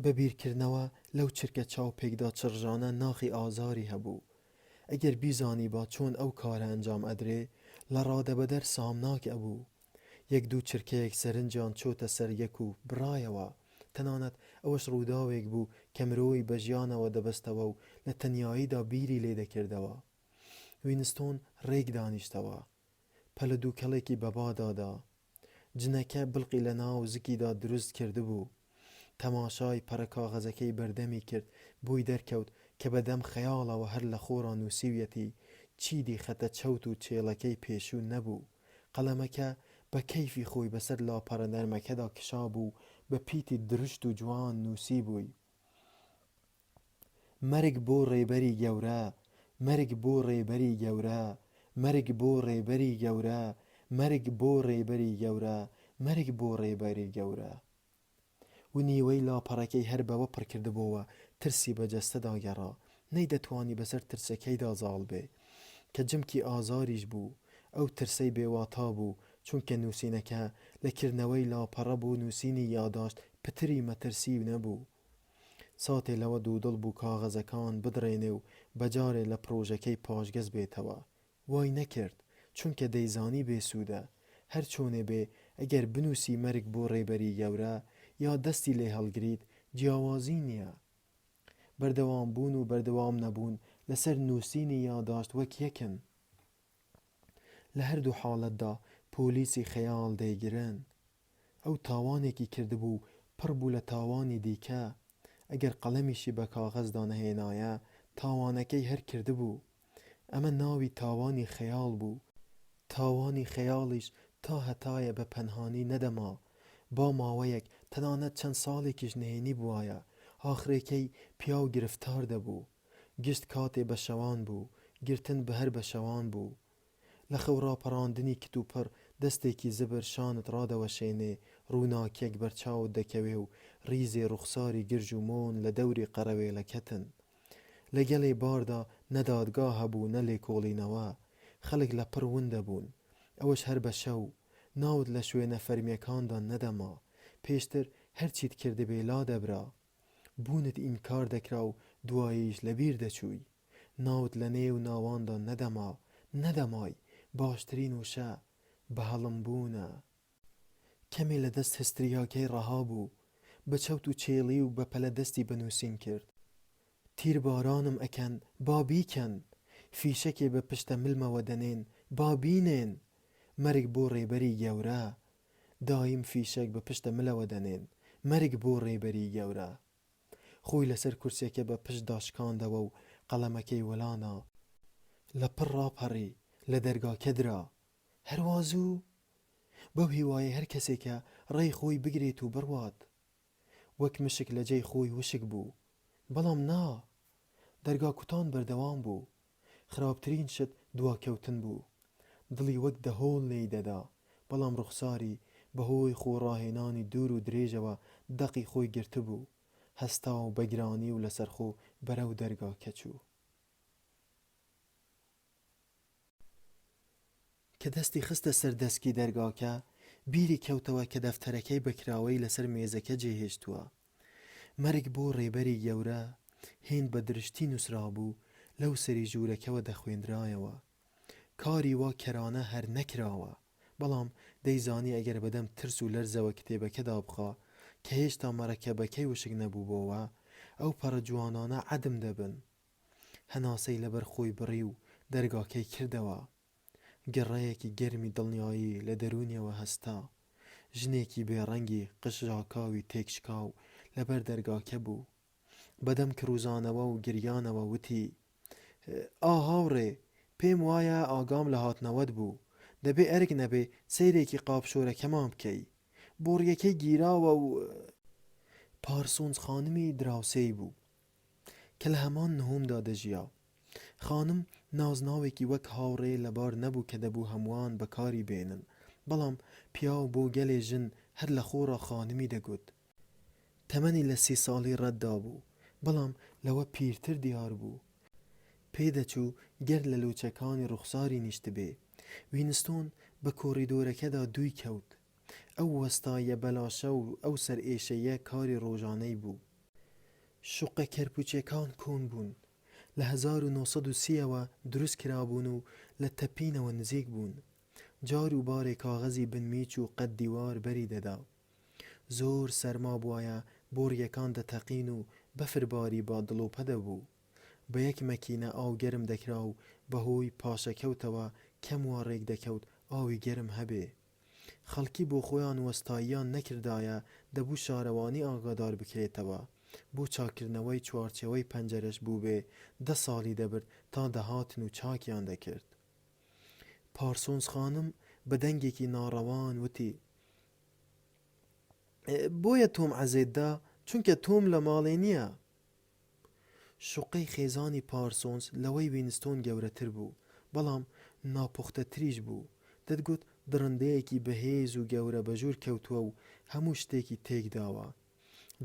بە بیرکردنەوە لەو چرکە چاوپێکدا چڕژانە ناخی ئازاری هەبوو. ئەگەر بیزانی با چۆن ئەو کارە ئەنجام ئەدرێ، لە ڕادەبەدەر سامناک ئەبوو. یەک دوو چرکەیەک سەرنجیان چۆتە سەر یەک و برایەوە. تەنانەت ئەوەش ڕووداوێک بوو کە مرۆی بە ژیانەوە دەبەستەوە و لە تەنیاییدا بیری لێ دەکردەوە. وینستۆن ڕێک دانیشتەوە. پەلە دووکەڵێکی بەبادادا. جنەکە بڵقی لە ناو زگیدا دروست کردبوو. تەماشای پەرەکاغەزەکەی بەردەمی کرد، بۆی دەرکەوت کە بەدەم خەیاڵەوە هەر لە خۆڕا نووسیویەتی چیدی خەتە چەوت و چێڵەکەی پێشوو نەبوو. قەلەمەکە بە کەیفی خۆی بەسەر لاپەرە نەرمەکەدا کشابوو، بە پیتی درشت و جوان نووسی بووی: مەرگ بۆ ڕێبەری گەورە، مەرگ بۆ ڕێبەری گەورە، مەرگ بۆ ڕێبەری گەورە، مەرگ بۆ ڕێبەری گەورە، مەرگ بۆ ڕێبەری گەورە. و نیوەی لاپەڕەکەی هەر بەوە پڕ کردبووە ترسی بەجەستەدا گەڕا. نەیدەتوانی بەسەر ترسەکەیدا زاڵ بێ کە جمکی ئازاریش بوو. ئەو ترسەی بێواتا بوو، چونکە نووسینەکە لە کردنەوەی لاپەڕە بۆ نووسینی یاداشت پتری مەترسی نەبوو. ساتێ لەوە دوودڵ بوو کاغەزەکان بدڕێنێ و بەجارێ لە پرۆژەکەی پاشگەز بێتەوە. وای نەکرد، چونکە دەیزانی بێسوودە. هەر چۆنێ بێ، ئەگەر بنووسی مەرگ بۆ ڕێبەری گەورە یا دەستی لێ هەڵگریت، جیاوازی نییە. بەردەوام بوون و بەردەوام نەبوون لەسەر نووسینی یاداشت وەک یەکن. لە هەردوو حاڵەتدا پۆلیسی خەیاڵ دەیگرن. ئەو تاوانێکی کردبوو پڕ بوو لە تاوانی دیکە. ئەگەر قەڵەمیشی بە کاغەزدا نەهێنایە، تاوانەکەی هەر کردبوو. ئەمە ناوی تاوانی خەیاڵ بوو. تاوانی خەیاڵیش تا هەتایە بە پەنهانی نەدەما. با ماوەیەک تەنانەت چەند ساڵێکیش نهێنی بووایە. ئاخرێکەی پیاو گرفتار دەبوو. گشت کاتێ بە شەوان بوو، گرتن بە هەر بە شەوان بوو. لە خەوڕاپەڕاندنی کتوپڕ دەستێکی زبر شانت ڕادەوەشێنێ، ڕووناکێک بەرچاوت دەکەوێ و ریزێ ڕوخساری گرژ و مۆن لە دەوری قەرەوێلەکەتن. لەگەڵی باردا نەدادگا هەبوو نە لێکۆڵینەوە، خەڵک لە پڕ ون دەبوون، ئەوەش هەر بە شەو، ناوت لە شوێنە فەرمیەکاندا نەدەما، پێشتر هەرچیت کردبێ لا دەبرا، بوونت ئینکار دەکرا و دواییش لەبیر دەچووی، ناوت لە نێو ناواندا نەدەما، نەدەمای، باشترین وشە بە هەڵمبوونە. کەمێ لە دەست هستریاکەی ڕەها بوو، بە چەوت و چێڵی و بە پەلە دەستی بنووسین کرد. تیر بارانم ئەکەن، با بیکەن، فیشەکێ بە پشتە ملمەوە دەنێن، با بینێن، مەرگ بۆ ڕێبەری گەورە، دایم فیشەک بە پشتە ملەوە دەنێن، مەرگ بۆ ڕێبەری گەورە. خۆی لەسەر کورسێکە بە پشت داشکاندەوە و قەڵەمەکەی وەلانا، لە پڕ ڕاپەڕی لە دەرگاکە درا، هەروازوو بەو هیوایە هەر کەسێکە ڕێی خۆی بگرێت و بڕوات، وەک مشک لە جێی خۆی وشک بوو، بەڵام نا، دەرگا کوتان بەردەوام بوو، خراپترین شت دواکەوتن بوو، دڵی وەک دەهۆڵ لێی دەدا، بەڵام ڕوخساری بەهۆی خۆڕاهێنانی دوور و درێژەوە دەقی خۆی گرتبوو، هەستا و بەگرانی و لەسەرخۆ بەرەو دەرگا کەچوو. کە دەستی خستە سەر دەسکی دەرگاکە، بیری کەوتەوە کە دەفتەرەکەی بەکراوەی لەسەر مێزەکە جێهێشتووە. مەرگ بۆ ڕێبەری گەورە هێند بە درشتی نووسرا بوو، لەو سەری ژوورەکەوە دەخوێندرایەوە. کاری وا کەرانە هەر نەکراوە، بەڵام دەیزانی ئەگەر بەدەم ترس و لەرزەوە کتێبەکەدا بخا کە هێشتا مەرەکەبەکەی وشک نەبوو بۆەوە، ئەو پەڕە جوانانە عەدم دەبن. هەناسەی لەبەر خۆی بڕی و دەرگاکەی کردەوە. گەڕەیەکی گەرمی دڵنیایی لە دەرونیەوە هەستا، ژنێکی بێڕەنگی قژاکاوی تێکشکاو لەبەر دەرگاکە بوو، بەدەم کروزانەوە و گریانەوە وتی: ئا هاوڕێ، پێم وایە ئاگام لە هاتنەوەت بوو، دەبێ ئەرک نەبێ سەیرێکی قاپشۆرەکەمان بکەی، بۆڕیەکەی گیراوە و پارسۆنز خانمی دراوسێی بوو کە لە هەمان نهۆمدا دەژیا. خانم نازناوێکی وەک هاوڕێ لەبار نەبوو کە دەبوو هەمووان بەکاری بێنن، بەڵام پیاو بۆ گەلێ ژن هەر لە خۆڕە خانمی دەگوت. تەمەنی لە 30 ساڵی ڕەتدا بوو، بەڵام لەوە پیرتر دیار بوو. پێدەچوو گەر لە لوچەکانی ڕوخساری نیشت بێ. وینستۆن بە کۆریدۆرەکەدا دووی کەوت. ئەو وەستایە بەلاشە و ئەو سەر ئێشەیە کاری ڕۆژانەی بوو. شوقە کەرپوچەکان کۆن بوون، لە 1930ەوە دروست کرابوون و لە تەپینەوە نزیک بوون. جار و بارێ کاغەزی بنمیچ و قەت دیوار بەری دەدا. زۆر سەرما بوایە بۆڕیەکان دەتەقین و بەفرباری با دڵۆپە دەبوو. بە یەک مەکینە ئاو گەرم دەکرا و بەهۆی پاشەکەوتەوە کەم وا ڕێک دەکەوت ئاوی گەرم هەبێ. خەڵکی بۆ خۆیان وەستاییان نەکردایە دەبوو شارەوانی ئاگادار بکرێتەوە. بۆ چاکردنەوەی چوارچێوەی پەنجەرەش بوو بێ 10 ساڵی دەبرد تا دەهاتن و چاکیان دەکرد. پارسۆنز خانم بە دەنگێکی ناڕەوان وتی: بۆیە تۆم عەزێتدا چونکە تۆم لە ماڵێ نییە. شوقەی خێزانی پارسۆنز لەوەی وینستۆن گەورەتر بوو، بەڵام ناپوختەتریش بوو. دەتگوت درڕندەیەکی بەهێز و گەورە بەژوور کەوتووە و هەموو شتێکی تێکداوە.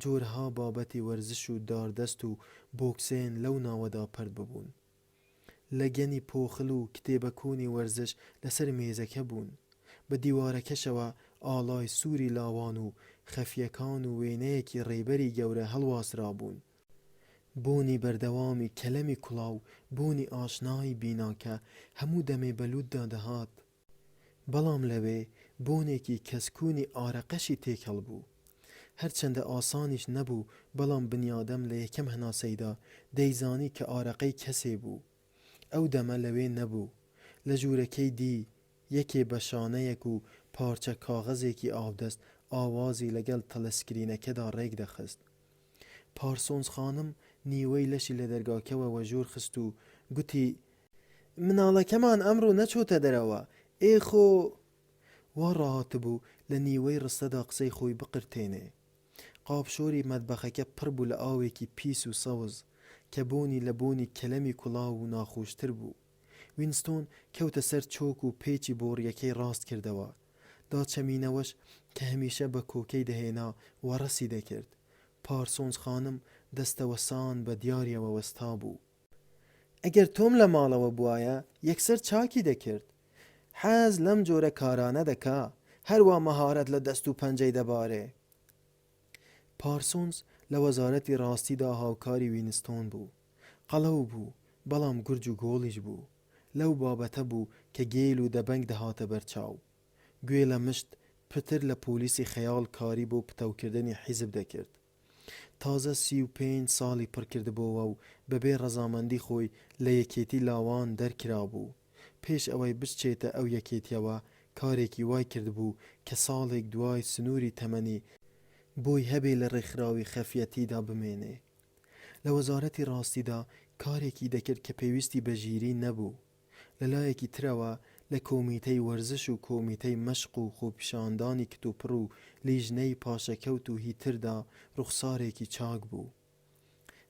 جۆرها بابەتی وەرزش و داردەست و بۆکسێن لەو ناوەدا پەرد ببوون. لە گەنی پۆخل و کتێبەکۆنی وەرزش لەسەر مێزەکە بوون. بە دیوارەکەشەوە ئاڵای سووری لاوان و خەفیەکان و وێنەیەکی ڕێبەری گەورە هەڵواسرا بوون. بۆنی بەردەوامی کەلەمی کوڵاو، بۆنی ئاشنای بیناکە هەموو دەمێ بەلووددا دەهات. بەڵام لەوێ بۆنێکی کەسکوونی ئارەقەشی تێکەڵ بوو. هەرچەندە ئاسانیش نەبوو، بەڵام بنیادەم لە یەکەم هەناسەیدا دەیزانی کە ئارەقەی کەسێ بوو. ئەو دەمە لەوێ نەبوو. لە ژوورەکەی دی یەکێ بە شانەیەک و پارچە کاغەزێکی ئاودەست ئاوازی لەگەڵ تەلەسکرینەکەدا ڕێک دەخست. پارسۆنز خانم نیوەی لەشی لە دەرگاکەوە وەژۆر خست و گوتی: مناڵەکەمان ئەمڕۆ نەچۆتە دەرەوە، ئێخۆ وا ڕاهاتبوو لە نیوەی ڕستەدا قسەی خۆی بقرتێنێ. قاپشۆری مەتبەخەکە پڕ بوو لە ئاوێکی پیس و سەوز کە بۆنی لە بۆنی کەلەمی کوڵاو و ناخۆشتر بوو. وینستۆن کەوتە سەر چۆک و پێچی بۆڕیەکەی ڕاست کردەوە. داچەمینەوەش کە هەمیشە بە کۆکەی دەهێنا وەڕەسی دەکرد. پارسۆنز خانم دەستەوەسان بە دیاریەوە وەستا بوو. ئەگەر تۆم لە ماڵەوە بوایە یەکسەر چاکی دەکرد. حەز لەم جۆرە کارانە دەکا، هەروە مەهارەت لە دەست و پەنجەی دەبارێ. پارسۆنز لە وەزارەتی ڕاستیدا هاوکاری وینستۆن بوو. قەڵەو بوو، بەڵام گورج و گۆڵیش بوو. لەو بابەتە بوو کە گێل و دەبەنگ دەهاتە بەرچاو. گوێ لە مشت پتر لە پۆلیسی خەیاڵ کاری بۆ پتەوکردنی حیزب دەکرد. تازە 35 ساڵی پڕکردبووە و بەبێ ڕەزامەندی خۆی لە یەکێتی لاوان دەرکرا بوو. پێش ئەوەی بچێتە ئەو یەکێتیەوە کارێکی وای کردبوو کە ساڵێک دوای سنووری تەمەنی بۆی هەبێ لە ڕێکخراوی خەفیەتیدا بمێنێ. لە وەزارەتی ڕاستیدا کارێکی دەکرد کە پێویستی بە ژیری نەبوو. لەلایەکی ترەوە لە کۆمیتەی وەرزش و کۆمیتەی مەشق و خۆپیشاندانی کتوپڕ و لیژنەی پاشەکەوت و هیتردا ڕوخسارێکی چاک بوو.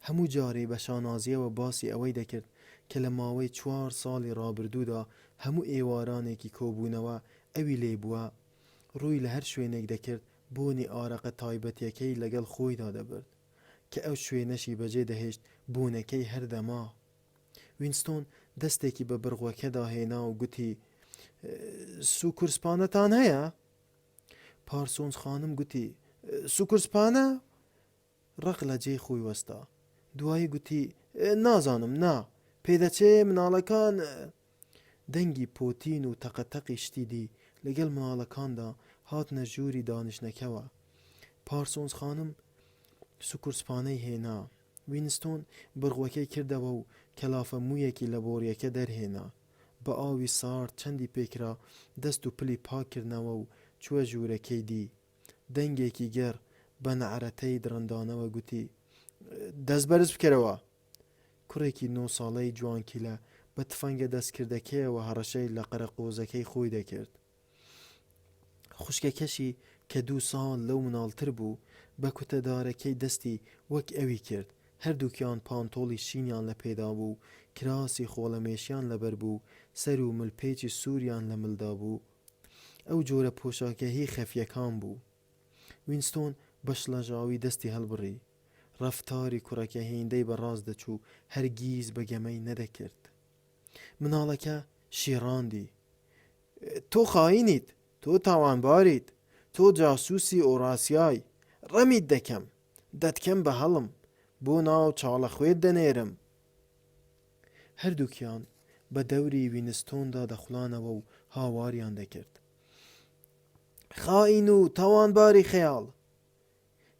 هەموو جارێ بە شانازیەوە باسی ئەوەی دەکرد کە لە ماوەی 4 ساڵی ڕابردوودا هەموو ئێوارانێکی کۆبوونەوە ئەوی لێبووە، ڕووی لە هەر شوێنێک دەکرد بۆنی ئارەقە تایبەتیەکەی لەگەڵ خۆیدا دەبرد کە ئەو شوێنەشی بەجێ دەهێشت بوونەکەی هەردەما. وینستۆن دەستێکی بە بڕغوەکەدا هێنا و گوتی: سوکورسپانەتان هەیە؟ پارسۆنز خانم گوتی: سوکورسپانە؟ ڕق لە جێی خۆی وەستا. دوایی گوتی: نازانم، نا، پێدەچێ مناڵەکان. دەنگی پۆتین و تەقەتەقی شتی دی لەگەڵ مناڵەکاندا هاتنە ژووری دانیشتنەکەوە. پارسۆنز خانم سوکورسپانەی هێنا. وینستۆن بڕغوەکەی کردەوە و کەلافە موویەکی لە بۆریەکە دەرهێنا. بە ئاوی سارد چەندی پێکرا، دەست و پلی پاکردنەوە و چووە ژوورەکەی دی. دەنگێکی گەر بە نەعرەتەی درەندانەوە گوتی: دەست بەرز بکەرەوە. کوڕێکی 9 ساڵەی جوانکیلە بە تفەنگە دەستکردەکەیەوە هەڕەشەی لە قەرەقۆزەکەی خۆی دەکرد. خوشکەکەشی کە 2 ساڵ لەو مناڵتر بوو بە کوتەدارەکەی دەستی وەک ئەوی کرد. هەردووکیان پانتۆڵی شینیان لە پێدا بوو، کراسی خۆڵەمێشیان لەبەر بوو، سەر و ملپێکی سووریان لە ملدا بوو. ئەو جۆرە پۆشاکە هی خەفیەکان بوو. وینستۆن بە شڵەژاوی دەستی هەڵبڕی. ڕەفتاری کوڕەکە هێندەی بەڕاست دەچوو، هەرگیز بەگەمەی نەدەکرد. مناڵەکە شیڕاندی: تۆ خاینیت، تۆ تاوانباریت، تۆ جاسووسی ئۆڕاسیای، ڕەمیت دەکەم، دەتکەم بە هەڵم، بۆ ناو چاڵە خوێت دەنێرم. هەردووکیان بە دەوری وینستۆندا دەخڵانەوە و هاواریان دەکرد: خائین و تاوانباری خەیاڵ.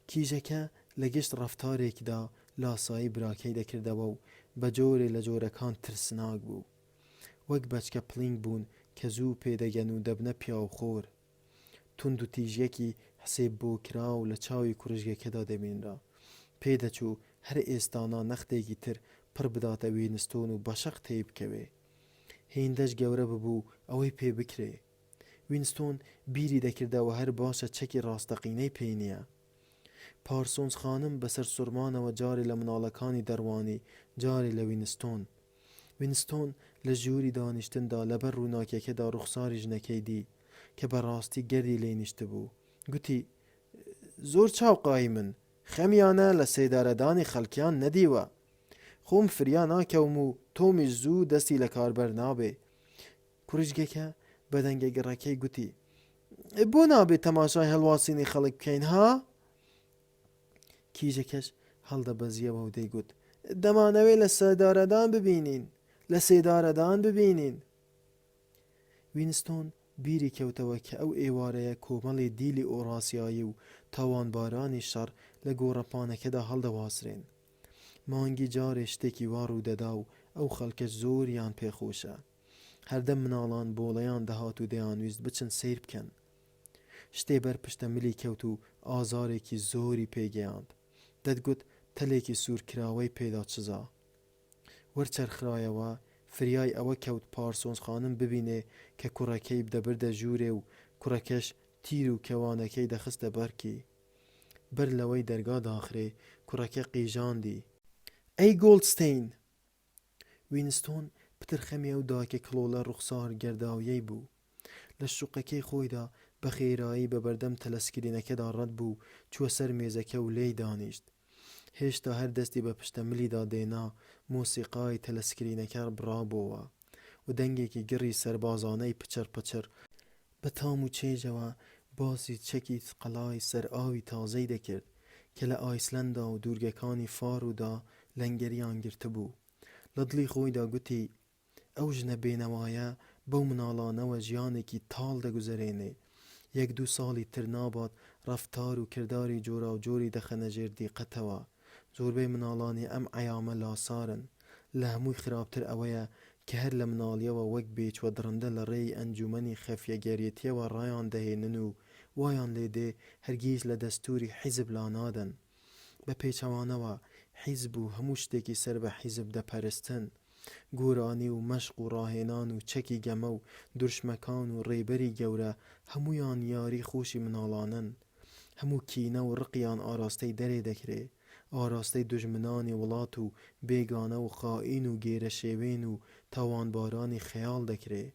کیژەکە لە گشت ڕەفتارێکدا لاسایی براکەی دەکردەوە و بە جۆرێ لە جۆرەکان ترسناک بوو. وەک بەچکە پڵینگ بوون کە زوو پێدەگەن و دەبنە پیاوخۆر. تند و تیژیەکی حسێب بۆ کرا و لە چاوی کوڕژگەکەدا دەبینرا. پێدەچوو هەر ئێستانا نەختێکی تر پڕ بداتە وینستۆن و بەشەق تێی بکەوێ. هێندەش گەورە ببوو ئەوەی پێ بکرێ. وینستۆن بیری دەکردەوە هەر باشە چەکی ڕاستەقینەی پێی نییە. پارسۆنز خانم بەسەر سوورمانەوە جارێ لە مناڵەکانی دەڕوانی، جارێ لە وینستۆن. وینستۆن لە ژووری دانیشتندا لەبەر ڕووناکیەکەدا ڕوخساری ژنەکەی دی کە بەڕاستی گەردی لێ نیشت بوو. گوتی: زۆر چاوقایی من، خەمیانە لە سێدارەدانی خەڵکیان نەدیوە. خۆم فریا ناکەوم و تۆمیش زوو دەستی لە کاربەر نابێ. کوڕژگەکە بە دەنگە گەڕەکەی گوتی: بۆ نابێت تەماشای هەڵواسینی خەڵک بکەین ها؟ کیژەکەش هەڵدەبەزیەوە و دەیگوت: دەمانەوێت لە سێدارەدان ببینین، لە سێدارەدان ببینین. وینستۆن بیری کەوتەوە کە ئەو ئێوارەیە کۆمەڵی دیلی ئۆڕاسیایی و تاوانبارانی شەڕ لە گۆڕەپانەکەدا هەڵدەواسرێن. مانگی جارێ شتێکی وا ڕوودەدا و ئەو خەڵکە زۆریان پێخۆشە. هەردەم مناڵان بۆڵەیان دەهات و دەیانویست بچن سیر بکەن. شتێ بەر پشتە ملی کەوت و ئازارێکی زۆری پێگەیاند. دەتگوت تەلێکی سوورکراوەی پێدا چزا. وەرچەرخرایەوە فریای ئەوە کەوت پارسۆنز خانم ببینێ کە کوڕەکەی دەبردە ژوورێ و کوڕەکەش تیر و کەوانەکەی دەخستە بەرکی. بەر لەوەی دەرگا داخرێ کوڕەکە قیژاندی: ئەی گۆڵدستەین! وینستۆن پترخەمی ئەو داکە کڵۆلە ڕوخسار گەرداویەی بوو. لە شوقەکەی خۆیدا بە خێرایی بە بەردەم تەلەسکرینەکەدا ڕەت بوو، چووە سەر مێزەکە و لێی دانیشت. هێشتا هەر دەستی بە پشتەملیدا دێنا مۆسیقای تەلەسکرینەکە بڕابۆوە و دەنگێکی گڕی سەربازانەی پچر پچر بە تام و چێژەوە باسی چەکی قەڵای سەر ئاوی تازەی دەکرد کە لە ئایسلەندا و دوورگەکانی فارودا لەنگەریان گرتبوو. لە دڵی خۆیدا گوتی ئەو ژنە بێنەوایە بەو مناڵانەوە ژیانێکی تاڵ دەگوزەرێنێ. 1-2 ساڵی تر نابات ڕەفتار و کرداری جۆرا و جۆری دەخەنە ژێر دیقەتەوە. زۆربەی مناڵانی ئەم عەیامە لاسارن. لە هەمووی خراپتر ئەوەیە کە هەر لە مناڵیەوە وەک بێچوە درڕندە لە ڕێی ئەنجومەنی خەفیەگەرێتیەوە ڕایان دەهێنن و وایان لێدێ هەرگیز لە دەستوری حیزب لا نادەن. بە پێچەوانەوە حیزب و هەموو شتێکی سەر بە حیزب دەپەرستن. گۆرانی و مەشق و ڕاهێنان و چەکی گەمە و دورشمەکان و ڕێبەری گەورە هەمویان یاری خۆشی مناڵانن. هەموو کینە و ڕقیان ئاراستەی دەرێ دەکرێ، ئاراستەی دوژمنانی وڵات و بێگانە و خائین و گێرە شێوێن و تاوانبارانی خەیاڵ دەکرێ.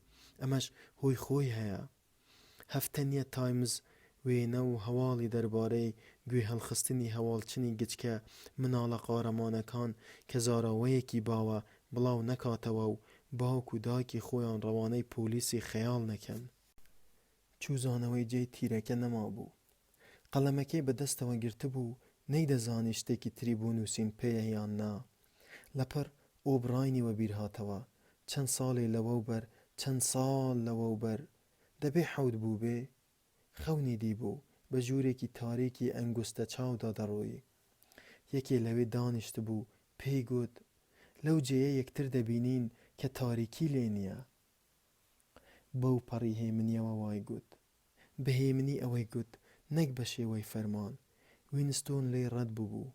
ئەمەش هۆی خۆی هەیە. هەفتەنیە تایمز وێنە و هەواڵی دەربارەی گوێ هەڵخستنی هەواڵچنی گچکە مناڵە قارەمانەکان کە زاراوەیەکی باوە بڵاو نەکاتەوە و باوک و دایکی خۆیان ڕەوانەی پۆلیسی خەیاڵ نەکەن. چوزانەوەی جێی تیرەکە نەمابوو. قەڵەمەکەی بەدەستەوە گرتبوو نەیدەزانی شتێکی تری بۆ نووسین پێیە یان نا. لەپەر ئۆبراینی وەبیر هاتەوە. چەند ساڵی لەوەوبەر، چەند ساڵ لەوەوبەر، دەبێ 7 بوو بێ. خەونی دیبوو بە ژوورێکی تاریکی ئەنگوستە چاودا دەڕۆی. یەکێ لەوێ دانیشت بوو پێی گوت لەو جێیە یەکتر دەبینین کە تاریکی لێ نییە. بەو پەڕی هێمنیەوە وای گوت. بە هێمنی ئەوەی گوت نەک بە شێوەی فەرمان. وینستۆن لێی ڕەت بوو.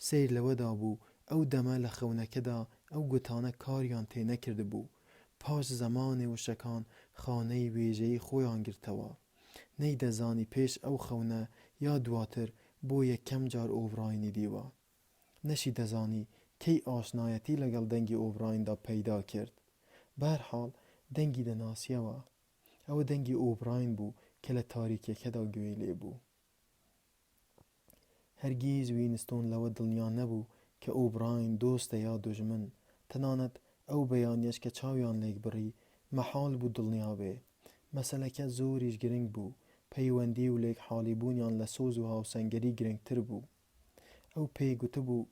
سیر لەوەدا بوو ئەو دەمە لە خەونەکەدا ئەو گوتانە کاریان تێ نەکرد بوو. پاش زەمانێ وشەکان خانەی وێژەی خۆیان گرتەوە. نەیدەزانی پێش ئەو خەونە یا دواتر بۆ یەکەم جار ئۆڤراینی دیوە. نەشی دەزانی کەی ئاشنایەتی لەگەڵ دەنگی ئۆڤرایندا پەیدا کرد. بەهەرحاڵ دەنگی دەناسیەوە. ئەوە دەنگی ئۆڤراین بوو کە لە تاریکیەکەدا گوێی لێبوو. هەرگیز وینستۆن لەوە دڵنیا نەبوو کە ئۆڤراین دۆستە یا دوژمن. تەنانەت ئەو بەیانیەش کە چاویان لێک بڕی مەحاڵ بوو دڵنیا بێ. مەسەلەکە زۆریش گرنگ بوو. پەیوەندی و لێک حاڵیبوونیان لە سۆز و هاوسەنگەری گرنگتر بوو. ئەو پێی گوتبوو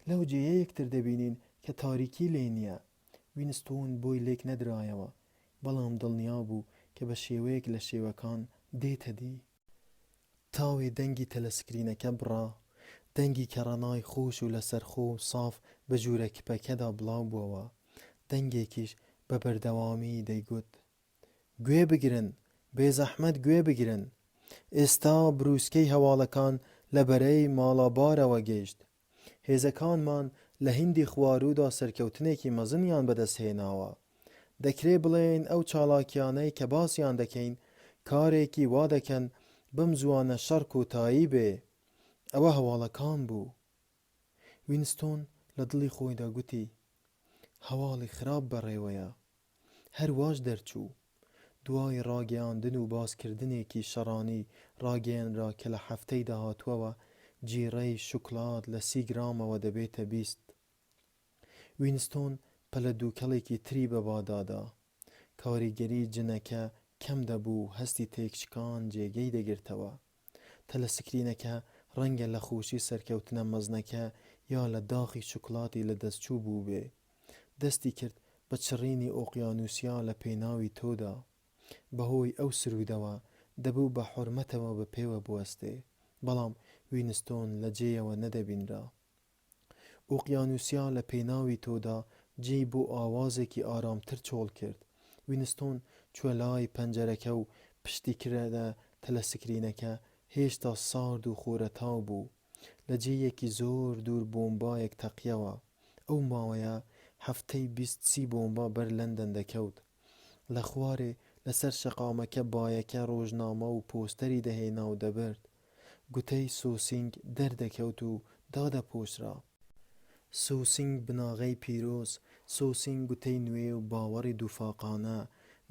لەو جێیە یەکتر دەبینین کە تاریکی لێ نییە. وینستۆن بۆی لێک نەدرایەوە، بەڵام دڵنیا بوو کە بە شێوەیەک لە شێوەکان دێتە دی. تاوێ دەنگی تەلەسکرینەکە بڕا. دەنگی کە ڕەنای خۆش و لەسەرخۆ و ساف بە ژوورە کپەکەدا بڵاو بووەوە. دەنگێکیش بە بەردەوامی دەیگوت گوێ بگرن، بێزەحمەت گوێ بگرن. ئێستا بروسکەی هەواڵەکان لە بەرەی ماڵابارەوە گەیشت. هێزەکانمان لە هیندی خواروودا سەرکەوتنێکی مەزنیان بەدەستهێناوە. دەکرێ بڵێن ئەو چالاکیانەی کە باسییان دەکەین کارێکی وا دەکەن بەم زوانە شەڕ کۆتایی بێ. ئەوە هەواڵەکان بوو. وینستۆن لە دڵی خۆیدا گوتی هەواڵی خراپ بەڕێوەیە. هەرواش دەرچوو. دوای ڕاگەیاندن و باسکردنێکی شەڕانی ڕاگەیەنرا کە لە هەفتەی داهاتووەوە جیڕەی شوکڵات لە 30 گرامەوە دەبێتە 20. وینستۆن پەلە دووکەڵێکی تری بەبادادا. کاریگەری جنەکە کەم دەبوو، هەستی تێکچکان جێگەی دەگرتەوە. تەلەسکرینەکە ڕەنگە لە خۆشی سەرکەوتنە مەزنەکە یا لە داخی شوکڵاتی لە دەستچوو بوو بێ. دەستی کرد بە چڕینی ئۆقیانوسیا لە پێناوی تۆدا. بەهۆی ئەو سرودەوە دەبوو بە حورمەتەوە بە پێوە بوەستێ، بەڵام وینستۆن لە جێیەوە نەدەبینرا. ئۆقیانوسیا لە پێناوی تۆدا جێی بۆ ئاوازێکی ئارامتر چۆڵ کرد. وینستۆن چوە لای پەنجەرەکە و پشتی کرێدە تەلەسکرینەکە هێشتا سارد و خۆرەتاو بوو. لە جێیەکی زۆر دوور بۆمبایەک تەقیەوە. ئەو ماوەیە هەفتەی 20 بۆمبا بەر لەندەن دەکەوت. لە خوارێ لەسەر شەقامەکە بایەکە ڕۆژنامە و پۆستەری دەهێنا و دەبرد. گوتەی سۆسینگ دەردەکەوت و دادەپۆشرا. سۆسینگ بناغەی پیرۆز، سۆسینگ گوتەی نوێ و باوەڕی دووفاقانە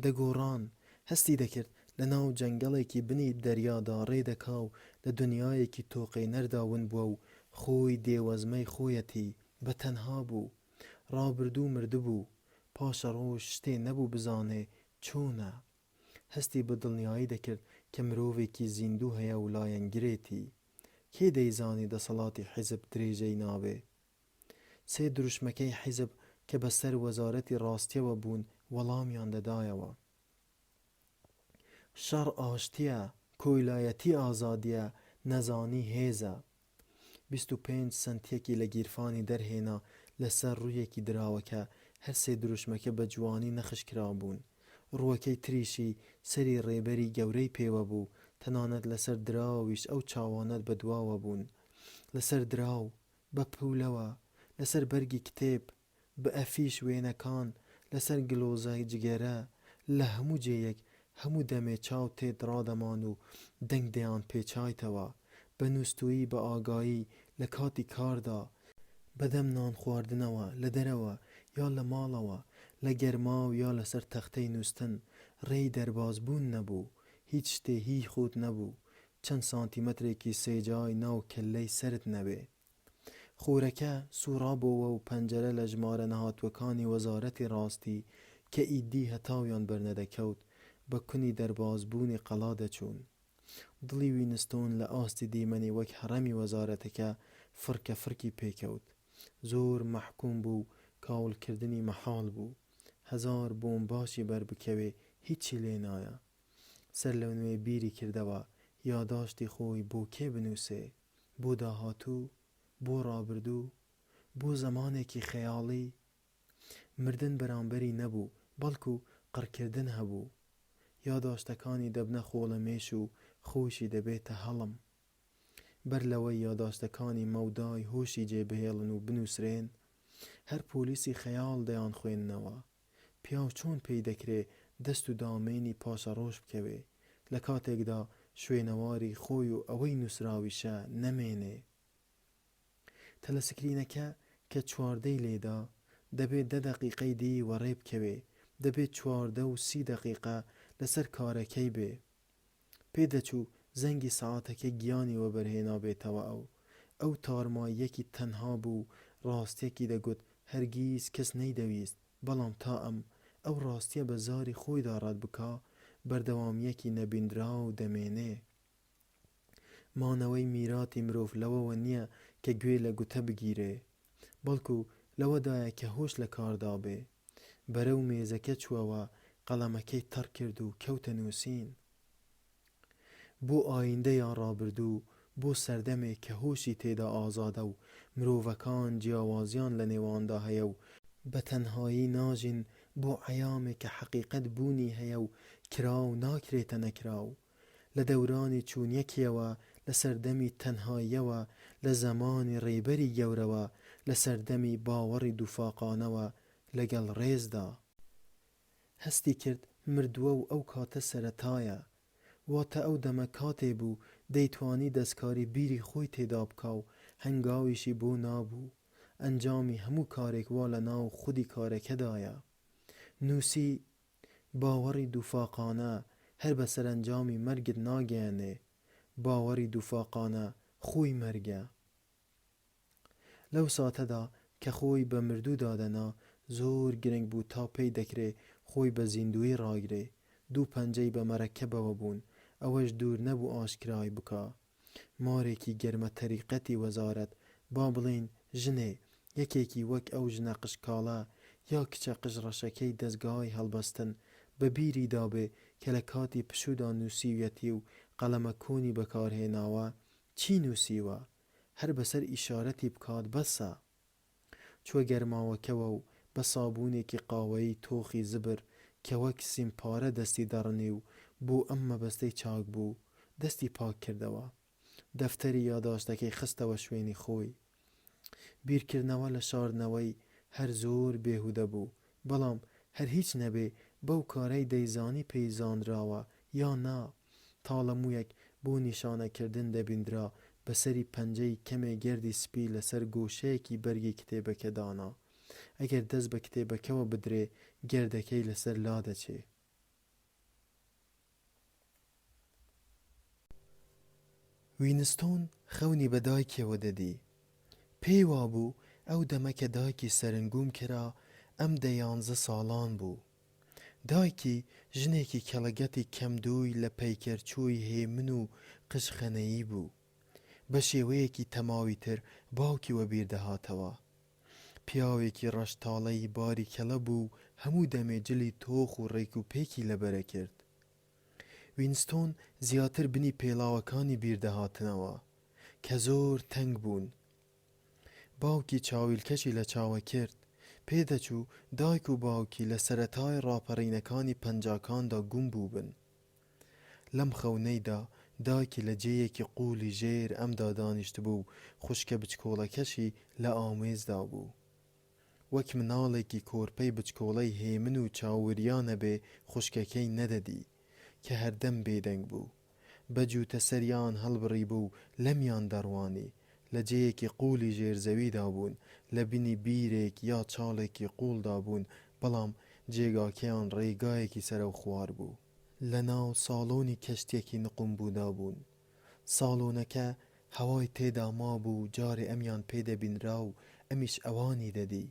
دەگۆڕان. هەستی دەکرد لە ناو جەنگەڵێکی بنی دەریادا ڕێدەکا و لە دنیایەکی تۆقەی نەرداون بووە و خۆی دێوەزمەی خۆیەتی بە تەنها بوو، ڕابردوو مردبوو، پاشە ڕۆژ شتێ نەبوو بزانێ چۆنە. هەستی بە دڵنیایی دەکرد کە مرۆڤێکی زیندوو هەیە و لایەنگرێتی. کێ دەیزانی دەسەڵاتی حیزب درێژەی نابێ؟ سێ دروشمەکەی حیزب کە بەسەر وەزارەتی ڕاستیەوە بوون وەڵامیان دەدایەوە. شەڕ ئاشتیە، کۆیلایەتی ئازادیە، نەزانی هێزە. 25 سنتیەکی لە گیرفانی دەرهێنا لەسەر ڕوویەکی دراوەکە. هەر سێ دروشمەکە بە جوانی نەخشکرا بوون. ڕووەکەی تریشی سەری ڕێبەری گەورەی پێوە بوو، تەنانەت لەسەر دراویش ئەو چاوانەت بەدواوە بوون. لەسەر دراو، بە پولەوە، لەسەر بەرگی کتێب، بە ئەفیش وێنەکان، لەسەر گلۆزای جگەرە، لە هەموو جێیەک هەموو دەمێ چاو تێت ڕادەمان و دەنگ دەیان پێچایتەوە. بە نووستویی بە ئاگایی لە کاتی کاردا، بەدەم نان خواردنەوە لە دەرەوە یا لە ماڵەوە، لە گەرما و یا لەسەر تەختەی نووستن. ڕێی دەربازبوون نەبوو، هیچ شتێ هی خۆت نەبوو، چەند سانتیمەترێکی سێجای ناو کەللەی سرت نەبێ. خۆرەکە سوورابەوە و پەنجەرە لە ژمارە نەهاتووەکانی وەزارەتی ڕاستی کە ئیدی هەتاویان بەرنەدەکەوت بە کونی دەربازبوونی قەڵا دەچوون. دڵی وینستۆن لە ئاستی دیمەنی وەک هەڕەمی وەزارەتەکە فرکە فرکی پێکەوت. زۆر مەحکوم بوو، کاولکردنی مەحاڵ بوو. هەزار بۆمباشی بەربکەوێ هیچی لێ نایە. سەر لە نوێ بیری کردەوە یاداشتی خۆی بۆ کێ بنووسێ؟ بۆ داهاتوو؟ بۆ ڕابردوو؟ بۆ زەمانێکی خەیاڵی؟ مردن بەرامبەری نەبوو، بەڵکو قڕکردن هەبوو. یاداشتەکانی دەبنە خۆڵەمێش و خۆشی دەبێتە هەڵم. بەر لەوەی یاداشتەکانی مەودای هۆشی جێبهێڵن و بنووسرێن، هەر پۆلیسی خەیاڵ دەیان خوێندنەوە. پیاو چۆن پێی دەکرێ دەست و دامێنی پاشە ڕۆژ بکەوێ لە کاتێکدا شوێنەواری خۆی و ئەوەی نووسراویشە نەمێنێ؟ تەلەسکرینەکە کە چواردەی لێدا دەبێت 10 دەقیقەی دی وەڕێ بکەوێ، دەبێت 14:30 دەقیقە لەسەر کارەکەی بێ. پێدەچوو زەنگی سەعاتەکە گیانی وەبەرهێنا بێتەوە. ئەو تارماییەکی تەنها بوو، ڕاستیەکی دەگوت هەرگیز کەس نەیدەویست، بەڵام تا ئەو ڕاستیە بە زاری خۆیدا ڕەت بکا، بەردەوامیەکی نەبیندراو دەمێنێ. مانەوەی میراتی مرۆڤ لەوەوە نییە کە گوێ لە گوتە بگیرێ، بەڵکو لەوەدایە کە هۆش لە کاردا بێ. بەرەو مێزەکە چووەوە، قەڵەمەکەی تەڕ کرد و کەوتە نووسین. بۆ ئایندە یان ڕابردوو، بۆ سەردەمێک کە هۆشی تێدا ئازادە و مرۆڤەکان جیاوازیان لە نێواندا هەیە و بە تەنهایی ناژین، بۆ عەیامێک کە حەقیقەت بوونی هەیە و کراو ناکرێتە نەکراو. لە دەورانی چوونیەکیەوە، لە سەردەمی تەنهاییەوە، لە زەمانی ڕێبەری گەورەوە، لە سەردەمی باوەڕی دووفاقانەوە لەگەڵ ڕێزدا. هەستی کرد مردووە و ئەو کاتە سەرەتایە. واتە ئەو دەمە کاتێ بوو دەیتوانی دەستکاری بیری خۆی تێدا بکا و هەنگاویشی بۆ نابوو. ئەنجامی هەموو کارێک وا لە ناو خودی کارەکەدایە. نووسی باوەڕی دووفاقانە هەر بە سەرنجامی مەرگت ناگەیەنێ. باوەڕی دووفاقانە خۆی مەرگە. لەو ساتەدا کە خۆی بە مردوو دادەنا، زۆر گرنگ بوو تا پێی دەکرێ خۆی بە زیندوی ڕاگرێ. دوو پەنجەی بە مەرەکەبەوە بوون، ئەوەش دوور نەبوو ئاشکرای بکا. مارێکی گەرمە تەریقەتی وەزارەت، با بڵێن ژنێ، یەکێکی وەک ئەو ژنە قشکاڵە یا کچە قژڕەشەکەی دەستگاهای هەڵبەستن، بە بیری دابێ کە لە کاتی پشوودا نووسیویەتی و قەلەمە کۆنی بەکارهێناوە چی نووسیوە، هەر بەسەر ئیشارەتی بکات بەسە. چوە گەرماوەکەوە و بە سابوونێکی قاوەیی تۆخی زبر کە وەک سیمپارە دەستی دەڕنی و بۆ ئەم مەبەستەی چاک بوو دەستی پاک کردەوە. دەفتەری یاداشتەکەی خستەوە شوێنی خۆی. بیرکردنەوە لە شاردنەوەی هەر زۆر بێهودە بوو، بەڵام هەر هیچ نەبێ بەو کارەی دەیزانی پێیزانراوە یا نا. تاڵەموویەک بۆ نیشانەکردن دەبیندرا بەسەری پەنجەی کەمێ گەردی سپی لەسەر گۆشەیەکی بەرگی کتێبەکە دانا. ئەگەر دەست بە کتێبەکەوە بدرێ، گەردەکەی لەسەر لادەچێ. وینستۆن خەونی بە دایکیەوە دەدی. پێی وابوو ئەو دەمەکە دایکی سەرنگوم کرا ئەم 11 ساڵان بوو. دایکی ژنێکی کەڵەگەتی کەمدووی لە پەیکەرچووی هێمن و قژخەنەیی بوو. بە شێوەیەکی تەماوی تر باوکی وەبیر دەهاتەوە. پیاوێکی ڕەشتاڵەی باریکەڵە بوو، هەموو دەمێ جلی تۆخ و ڕێک و پێکی لەبەرە کرد. وینستۆن زیاتر بنی پێڵاوەکانی بیردەهاتنەوە کە زۆر تەنگ بوون. باوکی چاویلکەشی لە چاوە کرد. پێدەچوو دایک و باوکی لە سەرەتای ڕاپەڕینەکانی پەنجاکاندا گوم بوو بن. لەم خەونەیدا دایکی لە جێیەکی قوولی ژێر ئەمدا دانیشت بوو، خوشکە بچکۆڵەکەشی لە ئامێزدا بوو. وەک مناڵێکی کۆرپەی بچکۆڵەی هێمن و چاوریانە بێ خوشکەکەی نەدەدی کە هەردەم بێدەنگ بوو. بە جووتە سەریان هەڵبڕی بوو لەمیان دەڕوانی. لە جێیەکی قوولی ژێرزەویدا بوون، لە بینی بیرێک یا چاڵێکی قوڵدا بوون، بەڵام جێگاکەیان ڕێگایەکی سەرەو خوار بوو. لە ناو ساڵۆنی کەشتێکی نقمبوودا بوون. ساڵۆنەکە هەوای تێدا مابوو، جارێ ئەمیان پێدەبینرا و ئەمیش ئەوانی دەدی.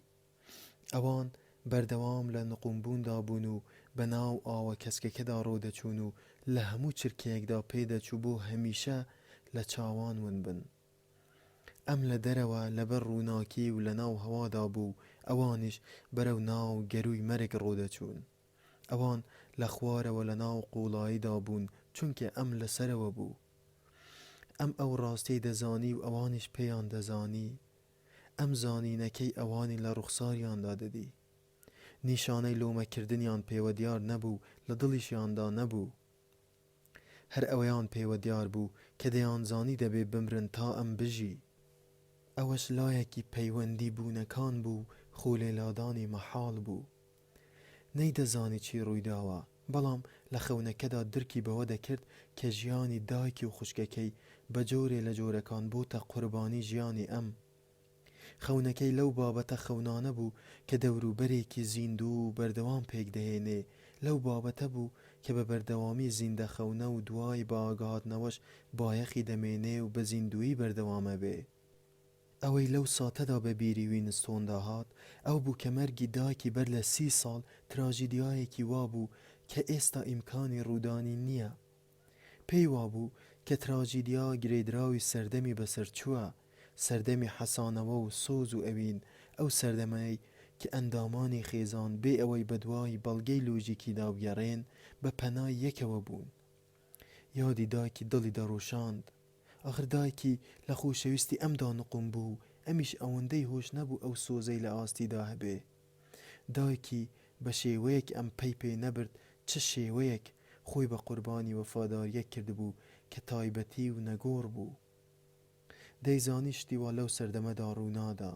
ئەوان بەردەوام لە نقمبووندا بوون و بە ناو ئاوە کەسکەکەدا ڕۆدەچوون و لە هەموو چرکەیەکدا پێدەچوو بۆ هەمیشە لە چاوان ون بن. ئەم لە دەرەوە لەبەر ڕووناکی و لە ناو هەوادا بوو، ئەوانیش بەرەو ناو گەروی مەرگ ڕۆدەچوون. ئەوان لە خوارەوە لە ناو قوڵاییدا بوون، چونکە ئەم لەسەرەوە بوو. ئەم ئەو ڕاستەی دەزانی و ئەوانیش پێیان دەزانی. ئەم زانینەکەی ئەوانی لە ڕوخساریاندا دەدی. نیشانەی لۆمەکردنیان پێوە دیار نەبوو، لە دڵیشیاندا نەبوو. هەر ئەوەیان پێوە دیار بوو کە دەیانزانی دەبێ بمرن تا ئەم بژی. ئەوەش لایەکی پەیوەندی بوونەکان بوو، خۆلێلادانی مەحاڵ بوو. نەیدەزانی چی ڕوویداوە، بەڵام لە خەونەکەدا درکی بەوە دەکرد کە ژیانی دایکی و خوشکەکەی بە جۆرێ لە جۆرەکان بۆتە قوربانی ژیانی ئەم. خەونەکەی لەو بابەتە خەونانە بوو کە دەوروبەرێکی زیندوو و بەردەوام پێک دەهێنێ. لەو بابەتە بوو کە بە بەردەوامی زیندە خەونە و دوای بە ئاگاهاتنەوەش بایەخی دەمێنێ و بە زیندویی بەردەوامە بێ. ئەوەی لەو ساتەدا بە بیری وینستۆندا هات ئەو بوو کە مەرگی دایکی بەر لە 30 ساڵ تراژیدیایەکی وابوو کە ئێستا ئیمکانی ڕوودانی نییە. پێی وابوو کە تراژیدیا گرێدراوی سەردەمی بەسەر چووە، سەردەمی حەسانەوە و سۆز و ئەوین، ئەو سەردەمەی کە ئەندامانی خێزان بێ ئەوەی بەدوای بەڵگەی لۆژیکیدا بگەڕێن بە پەنای یەکەوە بوون. یادی دایکی دڵی دەڕۆشاند. ئاخر دایکی لە خۆشەویستی ئەمدا نقم بوو، ئەمیش ئەوەندەی هۆش نەبوو ئەو سۆزەی لە ئاستیدا هەبێ. دایکی بە شێوەیەک ئەم پەی پێ نەبرد چ شێوەیەک خۆی بە قوربانی وەفاداریەک کردبوو کە تایبەتی و نەگۆڕ بوو. دەیزانی شتیوا لەو سەردەمەدا ڕوونادا.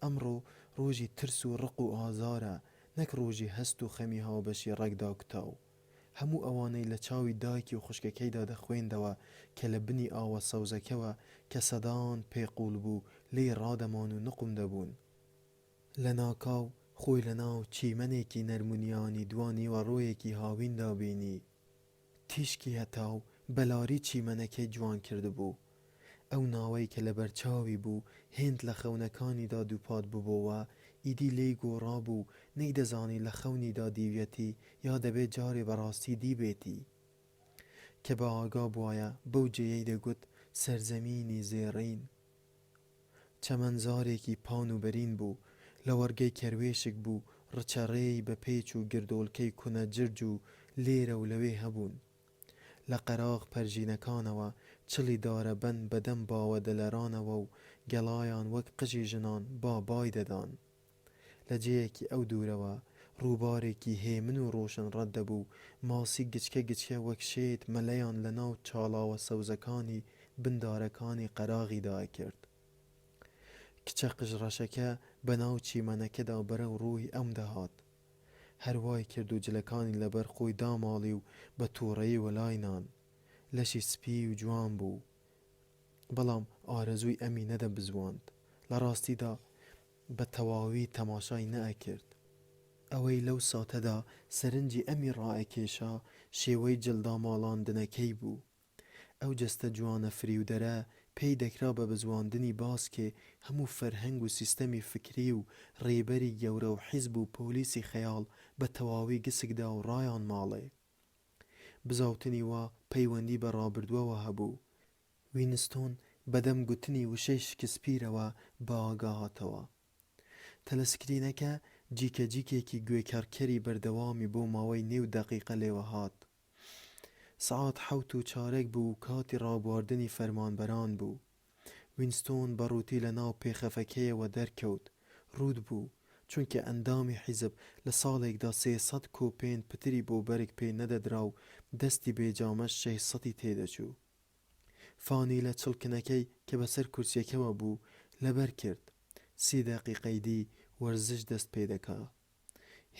ئەمڕۆ ڕۆژی ترس و ڕق و ئازارە، نەک ڕۆژی هەست و خەمی هاوبەشی ڕێکدا کوتاو. هەموو ئەوانەی لە چاوی دایکی و خوشکەکەیدا دەخوێندەوە کە لە بنی ئاوە سەوزەکەوە کە سەدان پێقوڵ بوو لێی ڕادەمان و نقم دەبوون. لە ناکاو خۆی لە ناو چیمەنێکی نەرمونیانی دوانیوە ڕۆیەکی هاویندا بینی. تیشکی هەتاو بەلاری چیمەنەکەی جوان کردبوو. ئەو ناوەی کە لە بەرچاوی بوو هێند لە خەونەکانیدا دووپات ببۆوە، ئیدی لێی گۆڕا بوو، نەیدەزانی لە خەونیدا دیوێتی یا دەبێت جارێ بەڕاستی دیبێتی. کە بە ئاگا بوایە بەو جێیەی دەگوت سەرزەمینی زێڕین. چەمەنزارێکی پان و بەرین بوو، لە وەرگەی کەروێشک بوو، ڕچەڕێی بە پێچ و گردۆلکەی کونە جرج و لێرە و لەوێ هەبوون. لە قەراغ پەرژینەکانەوە چڵی دارە بەن بەدەم باوە دەلەرانەوە و گەڵایان وەک قژی ژنان بابای دەدان. لە جێیەکی ئەو دوورەوە ڕووبارێکی هێمن و ڕۆشن ڕەت دەبوو، ماسی گچکە گچکە وەک شێت مەلەیان لە ناو چاڵاوە سەوزەکانی بندارەکانی قەراغیدا کرد. کچە قژڕەشەکە بە ناو چیمەنەکەدا بەرەو ڕووی ئەم دەهات. هەروای کرد و جلەکانی لەبەر خۆی داماڵی و بە تووڕەیی وەلاینان. لەشی سپی و جوان بوو، بەڵام ئارەزووی ئەمی نەدەبزواند. لە ڕاستیدا بە تەواوی تەماشای نەئەکرد. ئەوەی لەو ساتەدا سەرنجی ئەمی ڕائەکێشا شێوەی جلداماڵاندنەکەی بوو. ئەو جەستە جوانە فریودەرە پێی دەکرا بە بزواندنی باسکێ هەموو فەرهەنگ و سیستەمی فکری و ڕێبەری گەورە و حیزب و پۆلیسی خەیاڵ بە تەواوی گسکدا و ڕایان ماڵێ. بزاوتنی وا پەیوەندی بە ڕابردووەوە هەبوو. وینستۆن بەدەم گوتنی وشەی شکسپیرەوە بە ئاگاهاتەوە. تەلەسکرینەکە جیکە جیکێکی گوێکارکەری بەردەوامی بۆ ماوەی نێو دەقیقە لێوە هات. سعات 7:04 بوو و کاتی ڕابواردنی فەرمانبەران بوو. وینستۆن بەڕووتی لە ناو پێخەفەکەیەوە دەرکەوت. ڕوود بوو چونکە ئەندامی حیزب لە ساڵێکدا 300 کۆپێن پتری بۆ بەرگ پێ نەدەدرا و دەستی بێجامەش 600 تێدەچوو. فانی لە چڵکنەکەی کە بەسەر کورسیەکەوە بوو لەبەر کرد. 30 دەقیقەی دی وەرزش دەست پێ دەکا.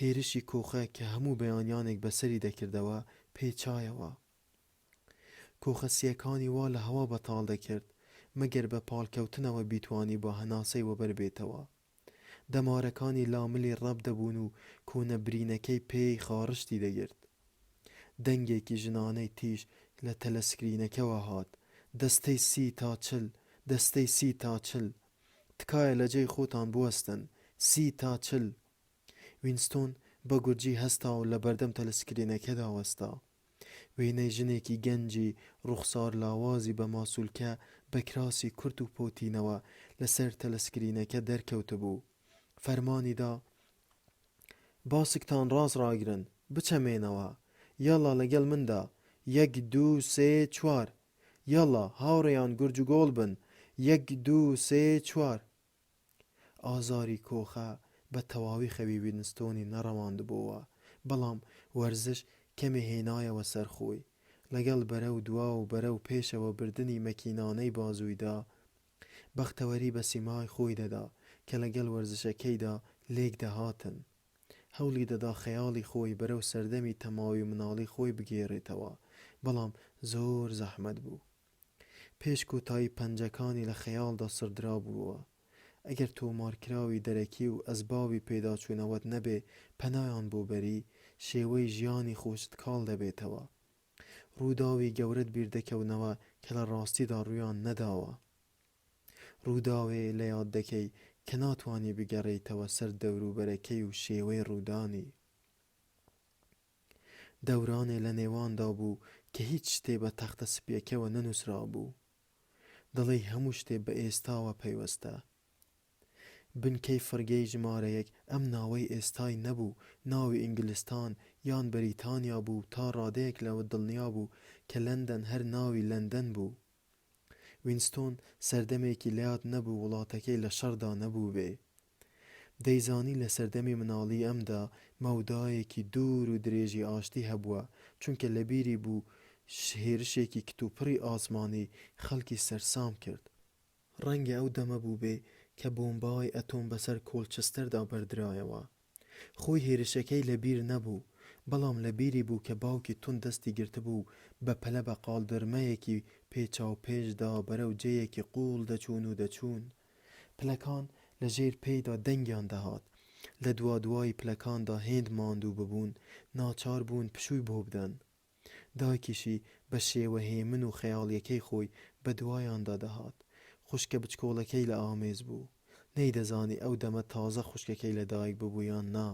هێرشی کۆخە کە هەموو بەیانیانێک بەسەری دەکردەوە پێچایەوە. کۆخەسیەکانی وا لە هەوا بەتاڵ دەکرد مەگەر بە پاڵکەوتنەوە بیتوانی بە هەناسەی وەبەربێتەوە. دەمارەکانی لاملی ڕەب دەبوون و کۆنەبرینەکەی پێی خاڕشتی دەگرت. دەنگێکی ژنانەی تیژ لە تەلەسکرینەکەوە هات. دەستەی 30 تا 40 دەستەی 30 تا 40 تکایە لە جێی خۆتان بوەستن 30 تا 40. وینستۆن بە گورجی هەستا و لە بەردەم تەلەسکرینەکەدا وەستا. وێنەی ژنێکی گەنجی ڕوخسار لاوازی بە ماسوولکە بە کراسی کورت و پۆتینەوە لەسەر تەلەسکرینەکە دەرکەوتە بوو. فەرمانیدا: باسکتان ڕاست ڕاگرن، بچەمێنەوە، یاڵا لەگەڵ مندا، 1 2 3 4 یاڵا هاوڕێیان گورج و گۆڵ بن، 1 2 3 4. ئازاری کۆخە بە تەواوی خەوی وینستۆنی نەڕەواندبووە، بەڵام وەرزش کەمێ هێنایەوە سەرخۆی. لەگەڵ بەرەو دوا و بەرەو پێشەوە بردنی مەکینانەی بازوویدا بەختەوەری بە سیمای خۆی دەدا کە لەگەڵ وەرزشەکەیدا لێک دەهاتن. هەوڵی دەدا خەیاڵی خۆی بەرەو سەردەمی تەماوی مناڵی خۆی بگێڕێتەوە، بەڵام زۆر زەحمەت بوو. پێش کۆتایی پەنجەکانی لە خەیاڵدا سردرا بووە. ئەگەر تۆمارکراوی دەرەکی و ئەسبابی پێداچوونەوەت نەبێ پەنایان بۆ بەری، شێوەی ژیانی خۆشت کاڵ دەبێتەوە. ڕووداوی گەورەت بیردەکەونەوە کە لە ڕاستیدا ڕوویان نەداوە. ڕووداوێ لە یاد دەکەی کە ناتوانی بگەڕێیتەوە سەر دەوروبەرەکەی و شێوەی ڕوودانی. دەورانێ لە نێواندا بوو کە هیچ شتێ بە تەختە سپیەکەوە نەنووسرا بوو. دڵی هەموو شتێ بە ئێستاوە پەیوەستە. بنکەی فڕگەی ژمارەیەک ئەم ناوەی ئێستای نەبوو، ناوی ئینگلستان یان بەریتانیا بوو تا ڕادەیەک لەوە دڵنیا بوو کە لەندەن هەر ناوی لەندەن بوو. وینستۆن سەردەمێکی لەیاد نەبوو وڵاتەکەی لە شەڕدا نەبوو بێ. دەیزانی لە سەردەمی مناڵی ئەمدا مەودایەکی دوور و درێژی ئاشتی هەبووە، چونکە لەبیری بوو هێرشێکی کتوپڕی ئاسمانی خەڵکی سەرسام کرد. ڕەنگە ئەو دەمە بوو بێ کە بۆمبای ئەتۆم بەسەر کۆلچستەردا بەردرایەوە. خۆی هێرشەکەی لەبیر نەبوو، بەڵام لەبیری بوو کە باوکی تون دەستی گرتبوو بە پەلە بە قاڵدرمەیەکی پێچاوپێشدا بەرەو جێیەکی قوڵ دەچوون و دەچوون. پلەکان لە ژێر پێیدا دەنگیان دەهات. لە دوای پلەکاندا هێند ماندوو ببوون، ناچار بوون پشووی بۆ بدەن. دایکیشی بە شێوە هێمن و خەیاڵیەکەی خۆی بە دوایاندا دەهات. خوشکە بچکۆڵەکەی لە ئامێز بوو. نەیدەزانی ئەو دەمە تازە خوشکەکەی لە دایک ببوو یان نا.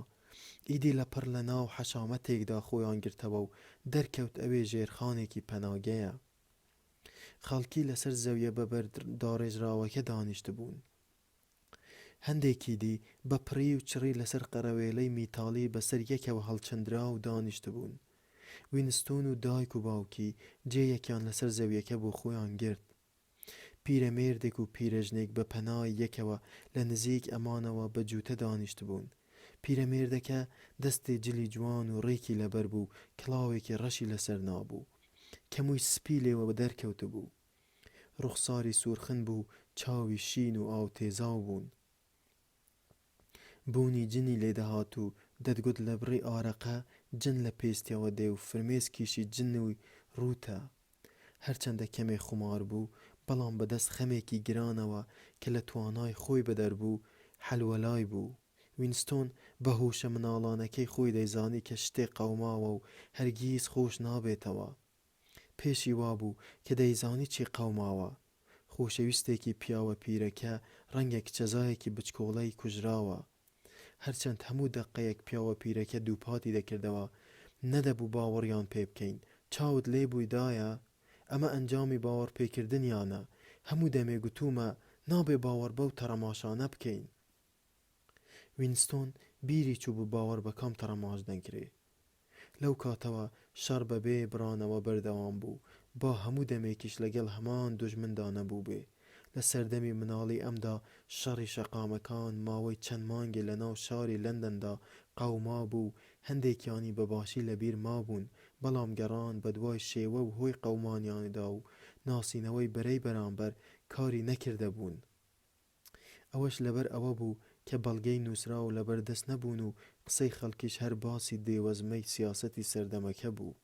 ئیدی لە پڕ لە ناو حەشامەتێکدا خۆیان گرتەوە و دەرکەوت ئەوێ ژێرخانێکی پەناگەیە. خەڵکی لەسەر زەویە بەبەر داڕێژراوەکە دانیشت بوون. هەندێکی دی بە پڕی و چڕی لەسەر قەرەوێلەی میتاڵی بەسەر یەکەوە هەڵچەندرا و دانیشت بوون. وینستۆن و دایک و باوکی جێیەکیان لەسەر زەویەکە بۆ خۆیان گرت. پیرەمێردێک و پیرەژنێک بە پەنای یەکەوە لە نزیک ئەمانەوە بە جووتە دانیشت بوون. پیرەمێردەکە دەستێ جلی جوان و ڕێکی لەبەر بوو، کڵاوێکی ڕەشی لەسەر نابوو. کەمووی سپی لێوە بە دەرکەوتە بوو. ڕوخساری سوورخن بوو، چاوی شین و ئاو تێزاو بوون. بوونی جنی لێدەهات و دەتگوت لە بڕی ئارەقە جن لە پێستیەوە دێ و فرمێسکیشی جنوی ڕووتە. هەرچەندە کەمێ خومار بوو، بەڵام بەدەست خەمێکی گرانەوە کە لە توانای خۆی بەدەربوو حەلوەلای بوو. وینستۆن بە هۆشە مناڵانەکەی خۆی دەیزانی کە شتێک قەوماوە و هەرگیز خۆش نابێتەوە. پێشی وابوو کە دەیزانی چی قەوماوە. خۆشەویستێکی پیاوە پیرەکە ڕەنگێک چەزایەکی بچکۆڵەی کوژراوە. هەرچەند هەموو دەقەیەک پیاوە پیرەکە دووپاتی دەکردەوە، نەدەبوو باوەڕیان پێ بکەین. چاوت لێ بوویدایە؟ ئەمە ئەنجامی باوەڕ پێکردنیانە. هەموو دەمێ گوتومە نابێ باوەڕ بەو تەڕەماشانە بکەین. وینستۆن بیری چوو بوو باوەڕ بە کام تەڕەماش دەنکرێ. لەو کاتەوە شەڕ بەبێ برانەوە بەردەوام بوو، با هەموو دەمێکیش لەگەڵ هەمان دوژمندا نەبوو بێ. لە سەردەمی مناڵی ئەمدا شەڕی شەقامەکان ماوەی چەند مانگێ لە ناو شاری لەندەندا قەوما بوو. هەندێکیانی بەباشی لەبیر مابوون، بەڵام گەڕان بە دوای شێوە و هۆی قەومانیاندا و ناسینەوەی بەرەی بەرامبەر کاری نەکردە بوون. ئەوەش لەبەر ئەوە بوو کە بەڵگەی نووسرا و لەبەر دەست نەبوون و قسەی خەڵکیش هەر باسی دێوەزمەی سیاسەتی سەردەمەکە بوو.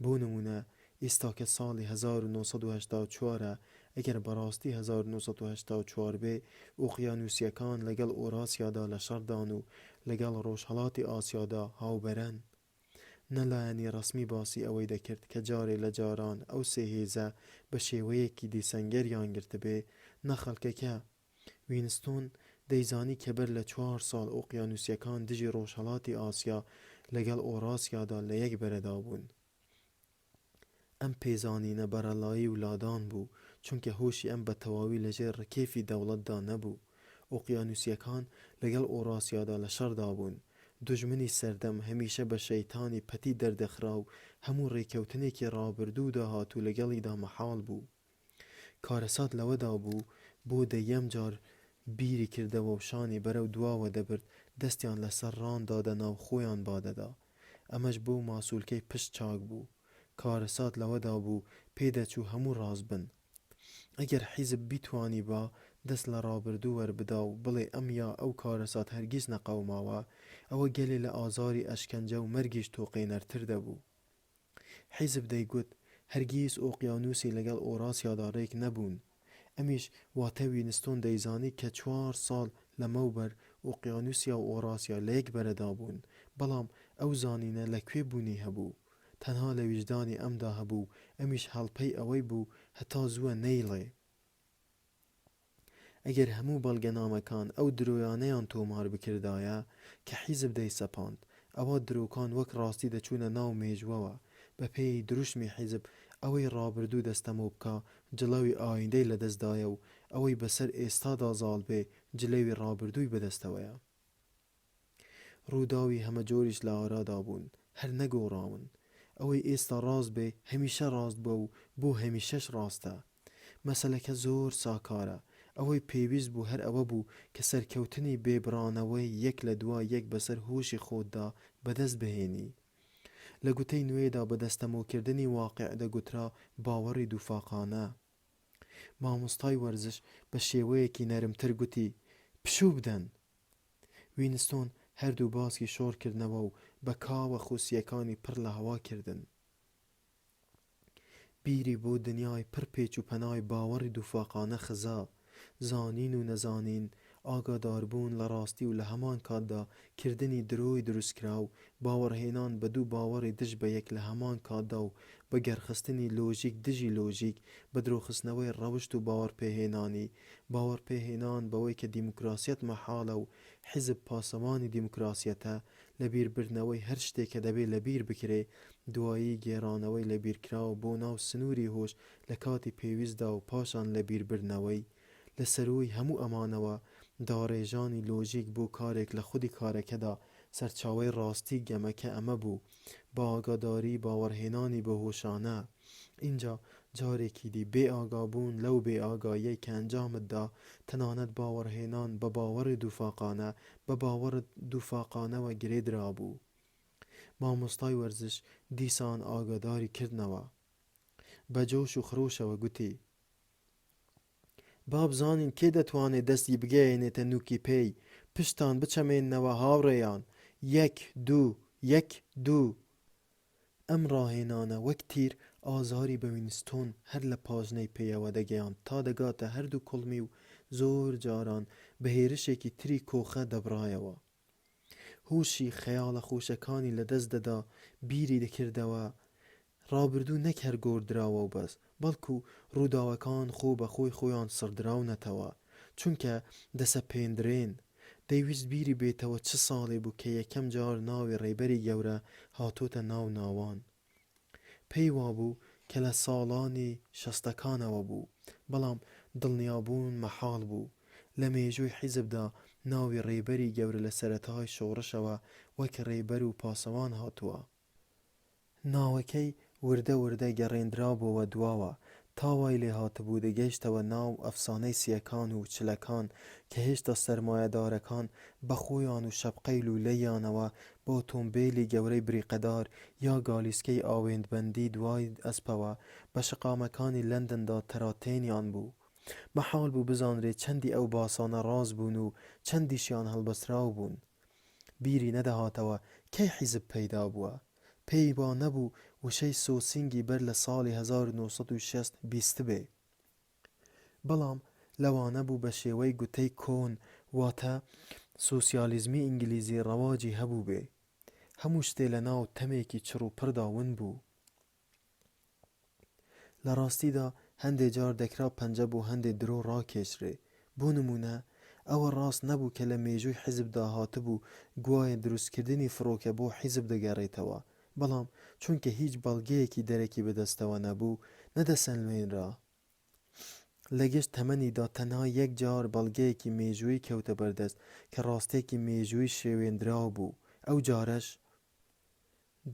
بۆ نمونە ئێستا کە ساڵی 1984ە، ئەگەر بەڕاستی 1984 بێ، ئۆقیانوسیەکان لەگەڵ ئۆراسیادا لە شەڕدان و لەگەڵ ڕۆژهەڵاتی ئاسیادا هاوبەرن. نەلایەنی ڕەسمی باسی ئەوەی دەکرد کە جارێ لە جاران ئەو سێ هێزە بە شێوەیەکی دیسەنگەریان گرتبێ، نەخەڵکەکە. وینستۆن دەیزانی کە بەر لە 4 ساڵ ئۆقیانوسیەکان دژی ڕۆژهەڵاتی ئاسیا لەگەڵ ئۆراسیادا لە یەک بەرەدا بوون. ئەم پێزانینە بەرەڵایی ولادان بوو، چونکە هۆشی ئەم بە تەواوی لەژێر ڕکێفی دەوڵەتدا نەبوو. ئۆقیانوسیەکان لەگەڵ ئۆراسیادا لە شەڕدا بوون. دوژمنی سەردەم هەمیشە بە شەیتانی پەتی دەردەخرا و هەموو ڕێکەوتنێکی ڕابردوو داهاتوو لەگەڵیدا مەحاڵ بوو. کارەسات لەوەدا بوو بۆ دەیەم جار بیری کردەوە و شانی بەرەو دواوە دەبرد، دەستیان لەسەر ڕاندادە ناو خۆیان بادەدا. ئەمەش بۆ ماسوولکەی پشت چاک بوو. کارەسات لەوەدا بوو پێدەچوو هەموو ڕاست بن. ئەگەر حیزب بیتوانی با دەست لە ڕابردوو وەربدا و بڵێ ئەم یا ئەو کارەسات هەرگیز نەقەوماوە، ئەوە گەلێ لە ئازاری ئەشکەنجە و مەرگیش تۆقینەرتر دەبوو. حیزب دەیگوت هەرگیز ئۆقیانوسی لەگەڵ ئۆراسیادا ڕێک نەبوون. ئەمیش واتە وینستۆن دەیزانی کە 4 ساڵ لەمەوبەر ئۆقیانوسیا و ئۆراسیا لە یەک بەرەدا بوون، بەڵام ئەو زانینە لەکوێ بوونی هەبوو؟ تەنها لە ویژدانی ئەمدا هەبوو. ئەمیش هەڵپەی ئەوەی بوو هەتا زووە نەیڵێ. ئەگەر هەموو بەڵگەنامەکان ئەو درۆیانەیان تۆمار بکردایە کە حیزب دەیسەپاند، ئەوە درۆکان وەک ڕاستی دەچوونە ناو مێژوەوە. بە پێی دروشمی حیزب ئەوەی ڕابردوو دەستەمۆ بکە جڵەوی ئایندەی لەدەستدایە و ئەوەی بەسەر ئێستادا زاڵ بێ جلەوی ڕابردووی بەدەستەوەیە. ڕووداوی هەمە جۆریش لە ئارادا بوون، هەر نەگۆڕاون. ئەوەی ئێستا ڕاست بێ هەمیشە ڕاست بووە و بۆ هەمیشەش ڕاستە. مەسەلەکە زۆر ساکارە. ئەوەی پێویست بوو هەر ئەوە بوو کە سەرکەوتنی بێبرانەوەی یەک لە دوای یەک بەسەر هۆشی خۆتدا بەدەست بهێنی. لە گوتەی نوێدا بەدەستەمۆکردنی واقع دەگوترا باوەڕی دووفاقانە. مامۆستای وەرزش بە شێوەیەکی نەرمتر گوتی پشوو بدەن. وینستۆن هەردوو باسی شۆڕکردنەوە و بە کاوە خوسیەکانی پڕ لە هەوا کردن. بیری بۆ دنیای پڕ پێچ و پەنای باوەڕی دووفاقانە خزا. زانین و نەزانین، ئاگاداربوون لە ڕاستی و لە هەمان کاتدا کردنی درۆی دروستکرا و باوەڕهێنان بە دوو باوەڕی دژ بە یەک لە هەمان کاتدا و بە گەرخستنی لۆژیک دژی لۆژیک، بە درۆخستنەوەی ڕەوشت و باوەڕپێهێنانی. باوەڕپێهێنان بەوەی کە دیموکراسیەت مەحاڵە و حیزب پاسەوانی دیموکراسیەتە، لەبیربردنەوەی هەر شتێکە دەبێت لەبیر بکرێ، دوایی گێڕانەوەی لەبیرکراوە بۆ ناو سنووری هۆش لە کاتی پێویستدا و پاشان لەبیربردنەوەی. لە سەرۆی هەموو ئەمانەوە داڕێژانی لۆژیک بۆ کارێک لە خودی کارەکەدا سەرچاوەی ڕاستی گەمەکە ئەمە بوو، با ئاگاداری باوەڕهێنانی بەهۆشانە. اینجا جارێکی دی بێ ئاگابوون لەو بێ ئاگاییەی کە ئەنجامتدا، تەنانەت باوەڕهێنان بە باوەڕی دووفاقانە بە باوەڕ دووفاقانەوە گرێدرا بوو. مامۆستای وەرزش دیسان ئاگاداری کردنەوە. بە جۆش و خرۆشەوە گوتی با بزانین کێ دەتوانێت دەستی بگەیەنێتە نووکی پێی. پشتان بچەمێننەوە هاوڕێیان. 1 2 1 2. ئەم ڕاهێنانە وەک تیر ئازاری بە وینستۆن هەر لە پاژنەی پێیەوە دەگەیاند تا دەگاتە هەردوو کوڵمی و زۆر جاران بە هێرشێکی تری کۆخە دەبڕایەوە. هۆشی خەیاڵە خۆشەکانی لە دەست دەدا، بیری دەکردەوە ڕابردوو نەک هەر گۆڕدراوە و بەس، بەڵکو ڕووداوەکان خۆ بە خۆیان سڕدراونەتەوە، چونکە دەسە پێندرێن. دەیویست بیری بێتەوە چ ساڵێ بوو کە یەکەم جار ناوی ڕێبەری گەورە هاتۆتە ناو ناوان. پێی وابوو کە لە ساڵانی شەستەکانەوە بوو، بەڵام دڵنیابوون مەحاڵ بوو. لە مێژووی حیزبدا ناوی ڕێبەری گەورە لە سەرەتای شۆڕشەوە وەک ڕێبەر و پاسەوان هاتووە. ناوەکەی وردە وردە گەڕێنراوەوە دواوە، تاوای لێ هاتبوو دەگەیشتەوە ناو ئەفسانەی سیەکان و چلەکان کە هێشتا سەرمایەدارەکان بە خۆیان و شەپقەی لولەیانەوە بۆ ئۆتۆمبیلی گەورەی بریقەدار یا گالیسکەی ئاوێندبەندی دوای ئەسپەوە بە شقامەکانی لەندەندا تەراتێنیان بوو. مەحاڵ بوو بزانرێ چەندی ئەو باسانە ڕاست بوون و چەندیشیان هەڵبەستراو بوون. بیری نەدەهاتەوە کەی حیزب پەیدا بووە. پێی با نەبوو وشەی سۆسینگی بەر لە ساڵی 1960 بیست بێ، بەڵام لەوانە بوو بە شێوەی گوتەی کۆن واتە سۆسیالیزمی ئینگلیزی ڕەواجی هەبوو بێ. هەموو شتێ لە ناو تەمێکی چڕ و پڕدا ون بوو. لە ڕاستیدا هەندێک جار دەکرا پەنجە بۆ هەندێک درۆ ڕاکێشرێ. بۆ نمونە ئەوە ڕاست نەبوو کە لە مێژووی حیزبدا هاتبوو گوایە دروستکردنی فڕۆکە بۆ حیزب دەگەڕێتەوە، بەڵام چونکە هیچ بەڵگەیەکی دەرەکی بەدەستەوە نەبوو نەدەسەلمێنرا. لە گشت تەمەنیدا تەنها یەک جار بەڵگەیەکی مێژووی کەوتە بەردەست کە ڕاستێکی مێژووی شێوێنراو بوو. ئەو جارەش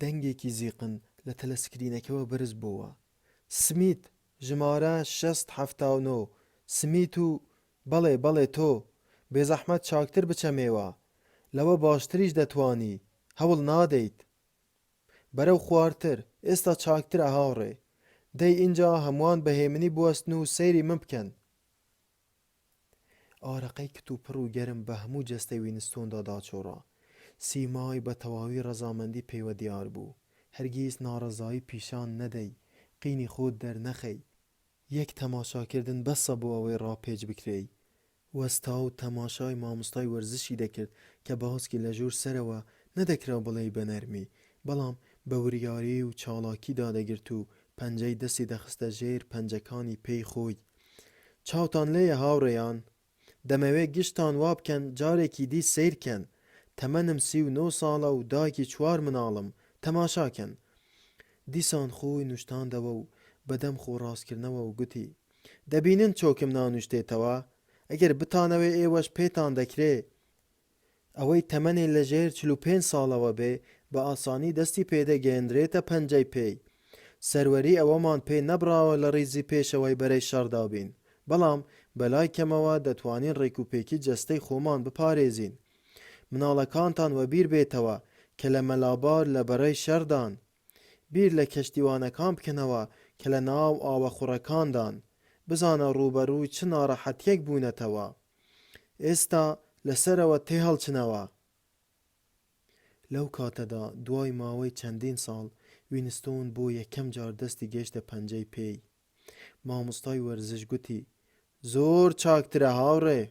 دەنگێکی زیقن لە تەلەسکرینەکەوە بەرز بووە: سمیت ژمارە 679 سمیت و بەڵێ بەڵێ تۆ بێزەحمەت چاکتر بچەمێوە، لەوە باشتریش دەتوانی، هەوڵ نادەیت، بەرەو خواردتر، ئێستا چاکترە هاوڕێ، دەی ئینجا هەمووان بەهێمنی بوەستن و سەیری من بکەن. ئارەقەی کت و پڕ و گەرم بە هەموو جەستەی وینستۆندا داچۆڕا. سیمای بە تەواوی ڕەزامەندی پێوە دیار بوو. هەرگیز ناڕەزایی پیشان نەدەی، قینی خۆت دەرنەخەی. یەک تەماشاکردن بەسە بۆ ئەوەی ڕاپێچ بکرێی. وەستا و تەماشای مامۆستای وەرزشی دەکرد کە باسکی لە ژوور سەرەوە نەدەکرا بڵێ بە نەرمی، بەڵام بە وریایی و چاڵاکیدا دەگرت و پەنجەی دەستی دەخستە ژێر پەنجەکانی پێی خۆی. چاوتان لێیە هاوڕێیان، دەمەوێت گشتان وا بکەن جارێکی دی سیرکەن، تەمەنم 39 ساڵە و دایکی 4 مناڵم، تەماشاکەن. دیسان خۆی نوشتاندەوە و بەدەم خۆڕاستکردنەوە و گوتی: دەبینن چۆکم نانوشتێتەوە، ئەگەر بتانەوێ ئێوەش پێتان دەکرێ. ئەوەی تەمەنێ لە ژێر 45 ساڵەوە بێ بە ئاسانی دەستی پێدەگەێنرێتە پەنجەی پێی. سەروەری ئەوەمان پێ نەبراوە لە ڕیزی پێشەوەی بەرەی شەڕدا بین، بەڵام بەلای کەمەوە دەتوانین ڕێکوپێکی جەستەی خۆمان بپارێزین. مناڵەکانتان وەبیر بێتەوە کە لە مەلابار لە بەرەی شەردان، بیر لە کەشتیوانەکان بکەنەوە کە لە ناو ئاوەخوڕەکاندان، بزانە ڕوبەڕووی چ ناڕەحەتیەک بوونەتەوە، ئێستا لەسەرەوە تێ هەڵچنەوە. لەو کاتەدا دوای ماوەی چەندین ساڵ وینستۆن بۆ یەکەم جار دەستی گەیشتە پەنجەی پێی. مامۆستای وەرزش گوتی: زۆر چاکترە هاوڕێ.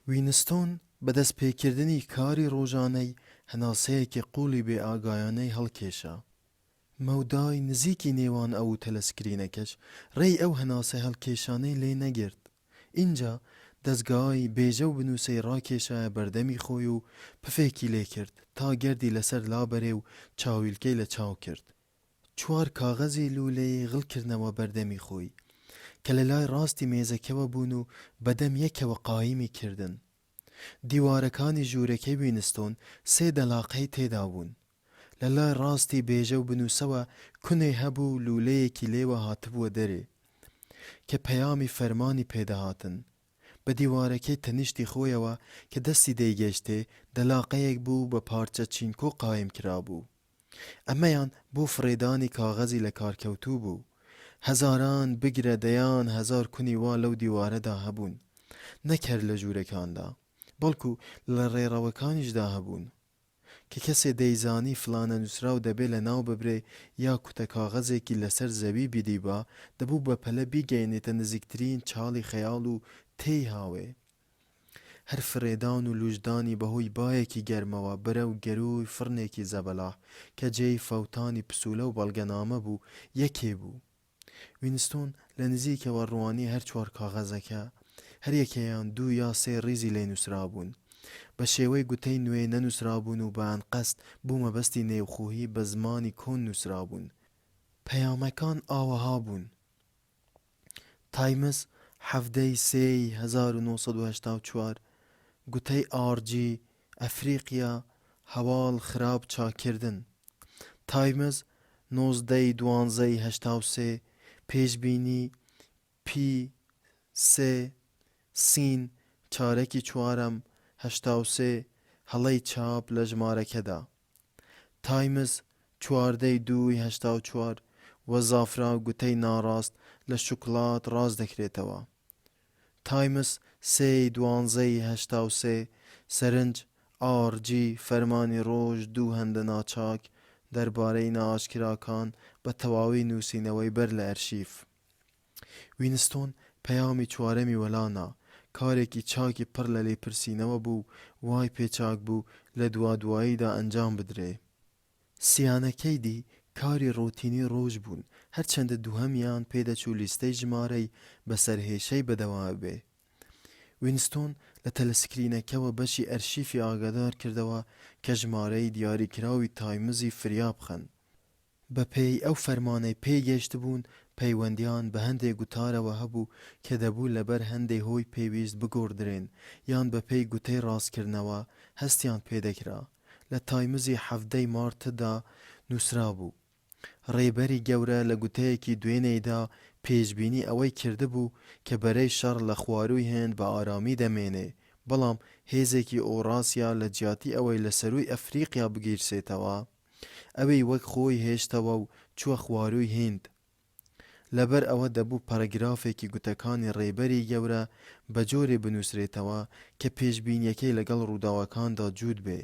وینستۆن بەدەست پێکردنی کاری ڕۆژانەی هەناسەیەکی قوڵی بێ ئاگایانەی هەڵکێشا. مەودای نزیکی نێوان ئەو تەلەسکرینەکەش ڕێی ئەو هەناسە هەڵکێشانەی لێ نەگرت. اینجا دەستگای بێژە و بنووسەی ڕاکێشایە بەردەمی خۆی و پفێکی لێ کرد تا گەردی لەسەر لابەرێ و چاویلکەی لە چاو کرد. 4 کاغەزی لولەیە غڵکردنەوە بەردەمی خۆی کە لە لای ڕاستی مێزەکەوە بوون و بەدەم یەکەوە قایمی کردن. دیوارەکانی ژوورەکەی وینستۆن 3 دەلاقەی تێدا بوون. لە لای ڕاستی بێژە و بنووسەوە کونێ هەبوو لولەیەکی لێوە هاتبووە دەرێ کە پەیامی فەرمانی پێدەهاتن. بە دیوارەکەی تەنیشتی خۆیەوە کە دەستی دەیگەشتێ دەلاقەیەک بوو بە پارچە چینکۆ قایم کرابوو. ئەمەیان بۆ فڕێدانی کاغەزی لە کارکەوتوو بوو. هەزاران بگرە دەیان هەزار کونی وا لەو دیوارەدا هەبوون، نەکەر لە ژوورەکاندا، بەڵکو لە ڕێڕەوەکانیشدا هەبوون کە کەسێ دەیزانی فلانە نووسراو دەبێ لە ناو ببرێ یا کوتە کاغەزێکی لەسەر زەوی بیدیبا دەبوو بە پەلە بیگەینێتە نزیکترین چاڵی خەیاڵ و تێی هاوێ. هەر فرێدان و لوژدانی بەهۆی بایەکی گەرمەوە بەرەو گەروی فڕنێکی زەبەلاح کە جێی فەوتانی پسوولە و بەڵگەنامە بوو یەکێ بوو. وینستۆن لە نزیکەوە ڕوانی هەر چوار کاغەزەکە هەر یەکەیان 2 یا 3 ڕیزی لێ نووسرابوون، بە شێوەی گوتەی نوێ نەنووسرابوون و بەیان قەست بوو مەبەستی نێوخۆیی بە زمانی کۆن نووسرابوون. پەیامەکان ئاوەها بوون: تایمز 17ی سێی 1984 گوتەی ئارجی ئەفریقیا هەواڵ خراپ چاکردن. تایمز 19ی دوانزەی 83 پێشبینی P3 سین چارەکی چوارەم 83 هەڵەی چاپ لە ژمارەکەدا. تایمز 14ی دووی 84 وەزافرا گوتەی ناڕاست لە شوکڵات ڕاست دەکرێتەوە. تایمز 3ی دوانزەی 83 سەرنج ئارجی فەرمانی ڕۆژ 2 هەندە ناچاک دەربارەی نائاشکراکان بە تەواوی نووسینەوەی بەر لە ئەرشیف. وینستۆن پەیامی چوارەمی وەلانا، کارێکی چاکی پڕ لە لێپرسینەوە بوو، وای پێچاک بوو لە دواییدا ئەنجام بدرێ. سیانەکەی دی کاری ڕۆتینی ڕۆژ بوون، هەرچەندە دووهەمیان پێدەچوو لیستەی ژمارەی بەسەرهێشەی بەدەوام بێ. وینستۆن لە تەلەسکرینەکەوە بەشی ئەرشیفی ئاگادار کردەوە کە ژمارەی دیاریکراوی تایمزی فریا بخەن. بە پێی ئەو فەرمانەی پێگەیشت بوون، پەیوەندیان بە هەندێک گوتارەوە هەبوو کە دەبوو لەبەر هەندێک هۆی پێویست بگۆڕدرێن یان بە پێی گوتەی ڕاستکردنەوە هەستیان پێدەکرا. لە تایمزی 17ی مارتدا نووسرا بوو: ڕێبەری گەورە لە گوتەیەکی دوێنێیدا پێشبینی ئەوەی کردبوو کە بەرەی شەڕ لە خوارووی هێند بە ئارامی دەمێنێ، بەڵام هێزێکی ئۆڕاسیا لە جیاتی ئەوەی لە سەرووی ئەفریقیا بگیرسێتەوە، ئەوەی وەک خۆی هێشتەوە و چووە خوارووی هێند. لەبەر ئەوە دەبوو پەرەگرافێکی گوتەکانی ڕێبەری گەورە بە جۆرێ بنووسرێتەوە کە پێشبینیەکەی لەگەڵ ڕووداوەکاندا جوود بێ.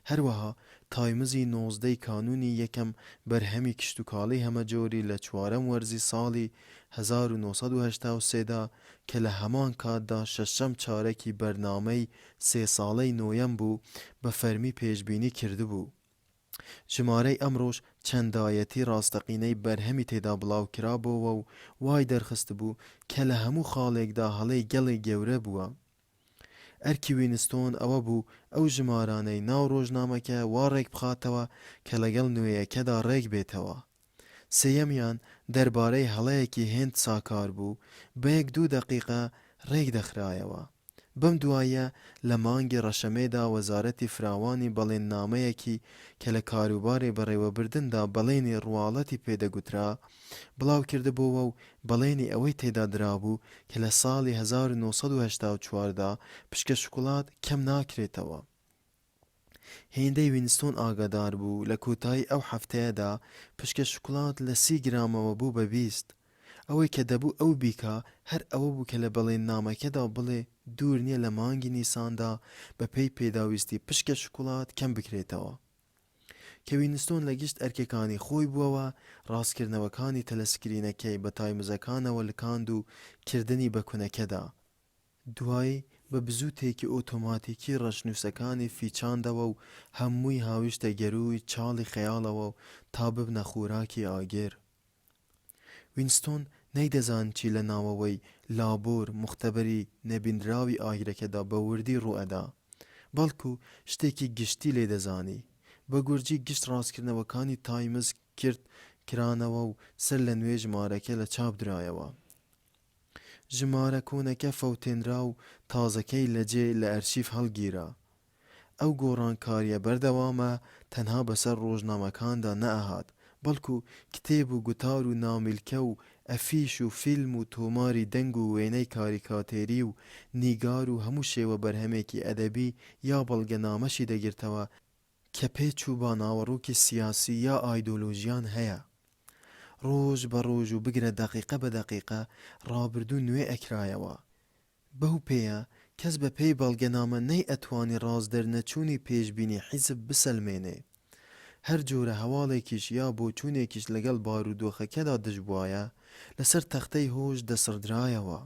هەروەها تایمزی 19ی کانونی یەکەم بەرهەمی کشتوکاڵی هەمەجۆری لە 4ەم وەرزی ساڵی 1983دا کە لە هەمان کاتدا 6ەم چارەکی بەرنامەی 3 ساڵەی نۆیەم بوو بە فەرمی پێشبینی کردبوو. ژمارەی ئەمڕۆژ چەندایەتی ڕاستەقینەی بەرهەمی تێدا بڵاو کرابەوە و وای دەرخست بوو کە لە هەموو خاڵێکدا هەڵەی گەڵی گەورە بووە. ئەرکی وینستۆن ئەوە بوو ئەو ژمارانەی ناو ڕۆژنامەکە وا ڕێک بخاتەوە کە لەگەڵ نوێیەکەدا ڕێک بێتەوە. سێیەمیان دەربارەی هەڵەیەکی هێند ساکار بوو، بە 1-2 دەقیقە ڕێک دەخرایەوە. بەم دوایە لە مانگی ڕەشەمێدا وەزارەتی فراوانی بەڵێننامەیەکی کە لە کاروباری بەڕێوەبردندا بەڵێنی ڕواڵەتی پێدەگوترا بڵاو کردبووە و بەڵێنی ئەوەی تێدا درابوو کە لە ساڵی 1984دا پشکە شوکڵات کەم ناکرێتەوە. هێندەی وینستۆن ئاگادار بوو لە کۆتایی ئەو هەفتەیەدا پشکە شوکڵات لە 30 گرامەوە بوو بە 20. ئەوەی کە دەبوو ئەو بیکە هەر ئەوە بوو کە لە بەڵێننامەکەدا بڵێ دوور نییە لە مانگی نیساندا بە پێی پێداویستی پشکە شوکڵات کەم بکرێتەوە. کە وینستۆن لە گشت ئەرکەکانی خۆی بووەوە، ڕاستکردنەوەکانی تەلەسکرینەکەی بە تایمزەکانەوە لکاند و کردنی بە کونەکەدا. دوایی بە بزوتێکی ئۆتۆماتیکی ڕەشنووسەکانی فیچاندەوە و هەمووی هاویشتە گەروی چاڵی خەیاڵەوە تا ببنە خوراکی ئاگێر. وینستۆن نەیدەزان چی لە ناوەوەی لابۆر مختەبەری نەبینراوی ئاگرەکەدا بە وردی ڕوئەدا، بەڵکو شتێکی گشتی لێدەزانی. بە گورجی گشت ڕاستکردنەوەکانی تایمز کرانەوە و سەر لە نوێ ژمارەکە لە چاپ درایەوە. ژمارە کۆنەکە فەوتێنرا و تازەکەی لەجێ لە ئەرشیف هەڵگیرا. ئەو گۆڕانکاریە بەردەوامە تەنها بەسەر ڕۆژنامەکاندا نەئەهات، بەڵکو کتێب و گوتار و نامیلکە و ئەفیش و فیلم و تۆماری دەنگ و وێنەی کاریکاتێری و نیگار و هەموو شێوە بەرهەمێکی ئەدەبی یا بەڵگەنامەشی دەگرتەوە کە پێچ و باناوەڕووکی سیاسی یا ئایدۆلۆژیان هەیە. ڕۆژ بە ڕۆژ و بگرە دەقیقە بە دەقیقە ڕابردوو نوێ ئەکرایەوە. بەو پێیە کەس بە پێی بەڵگەنامە نەی ئەتوانی ڕازدەرنەچوونی پێشبینی حیزب بسەلمێنێ. هەر جۆرە هەواڵێکیش یا بۆچوونێکیش لەگەڵ بارودۆخەکەدا دژبوایە لەسەر تەختەی هۆش دەسڕدرایەوە.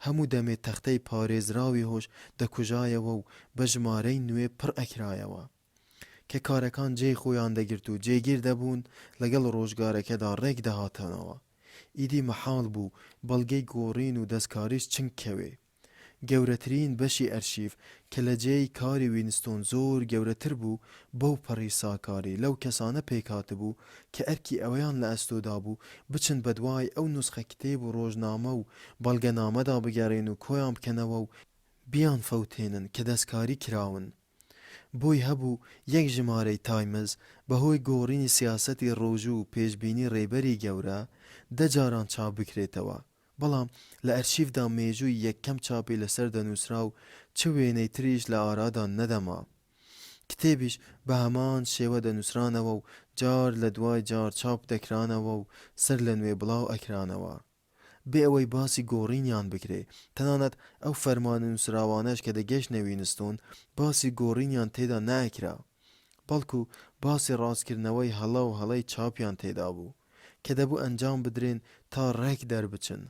هەموو دەمێ تەختەی پارێزراوی هۆش دەکوژایەوە و بە ژمارەی نوێ پڕ ئەکرایەوە کە کارەکان جێی خۆیان دەگرت و جێگیر دەبوون لەگەڵ ڕۆژگارەکەدا ڕێک دەهاتەنەوە. ئیدی مەحاڵ بوو بەڵگەی گۆڕین و دەستکاریش چنگکەوێ. گەورەترین بەشی ئەرشیف کە لە جێی کاری وینستۆن زۆر گەورەتر بوو بەو پەڕی ساکاری لەو کەسانە پێکات بوو کە ئەرکی ئەوەیان لە ئەستۆدا بوو بچن بەدوای ئەو نوسخە کتێب و ڕۆژنامە و بەڵگەنامەدا بگەڕێن و کۆیان بکەنەوە و بیان فەوتێنن کە دەستکاری کراون. بۆی هەبوو یەک ژمارەی تایمز بەهۆی گۆڕینی سیاسەتی ڕۆژوو و پێشبینی ڕێبەری گەورە 10 جاران چاپ بکرێتەوە، بەڵام لە ئەرشیفدا مێژووی یەکەم چاپی لەسەر دەنووسرا و چ وێنەی تریش لە ئارادا نەدەما. کتێبیش بە هەمان شێوە دەنووسرانەوە و جار لە دوای جار چاپ دەکرانەوە و سەر لە نوێ بڵاو ئەکرانەوە بێ ئەوەی باسی گۆڕینیان بکرێ. تەنانەت ئەو فەرمانە نووسراوانەش کە دەگەشتنە وینستۆن باسی گۆڕینیان تێدا نەئەکرا، بەڵکو باسی ڕاستکردنەوەی هەڵە و هەڵەی چاپیان تێدا بوو کە دەبوو ئەنجام بدرێن تا ڕێک دەربچن.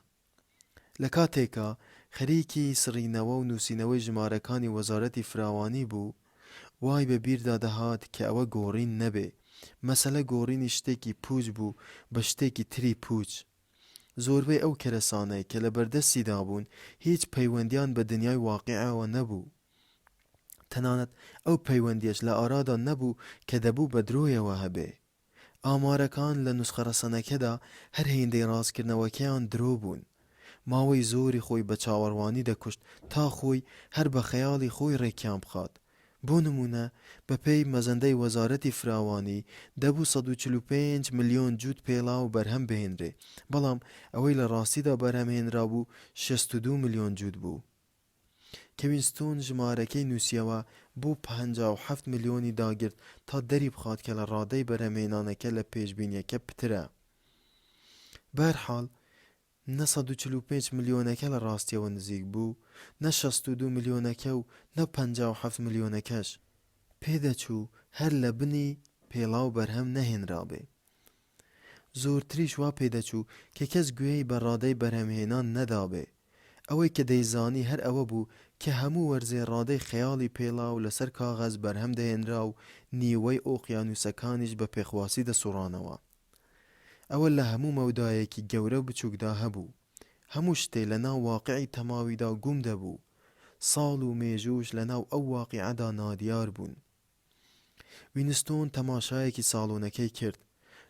لە کاتێکا خەریکی سڕینەوە و نووسینەوەی ژمارەکانی وەزارەتی فراوانی بوو، وای بە بیردا دەهات کە ئەوە گۆڕین نەبێ. مەسەلە گۆڕینی شتێکی پوچ بوو بە شتێکی تری پوچ. زۆربەی ئەو کەرەسانەی کە لە بەردەستیدا بوون هیچ پەیوەندیان بە دنیای واقعەوە نەبوو. تەنانەت ئەو پەیوەندیەش لە ئارادا نەبوو کە دەبوو بە درۆیەوە هەبێ. ئامارەکان لە نوسخە ڕەسەنەکەدا هەر هێندەی ڕاستکردنەوەکەیان درۆ بوون. ماوەی زۆری خۆی بە چاوەڕوانی دەکوشت تا خۆی هەر بە خەیاڵی خۆی ڕێکیان بخات. بۆ نمونە بەپێی مەزەندەی وەزارەتی فراوانی دەبوو 145 ملیۆن جووت پێڵاو بەرهەم بهێنرێ، بەڵام ئەوەی لە ڕاستیدا بەرهەمهێنرا بوو 62 ملیۆن جووت بوو. کە وینستۆن ژمارەکەی نووسیەوە بۆ 57 ملیۆنی داگرت تا دەری بخات کە لە ڕادەی بەرهەمهێنانەکە لە پێشبینیەکە پترە. بەرحاڵ نە 145 ملیۆنەکە لە ڕاستیەوە نزیک بوو، نە 62 ملیۆنەکە و نە 57 ملیۆنەکەش پێدەچوو هەر لە بنی پێڵاو بەرهەم نەهێنرابێ. زۆرتریش وا پێدەچوو کە کەس گوێی بە ڕادەی بەرهەمهێنان نەدابێ. ئەوەی کە دەیزانی هەر ئەوە بوو کە هەموو وەرزێ ڕادەی خەیاڵی پێڵاو لەسەر کاغەز بەرهەم دەهێنرا و نیوەی ئۆقیانوسەکانیش بە پێخواسی دەسوڕانەوە. ئەوە لە هەموو مەودایەکی گەورە و بچووکدا هەبوو. هەموو شتێ لە ناو واقعی تەماویدا گوم دەبوو. ساڵ و مێژوش لە ناو ئەو واقعەدا نادیار بوون. وینستۆن تەماشایەکی ساڵۆنەکەی کرد.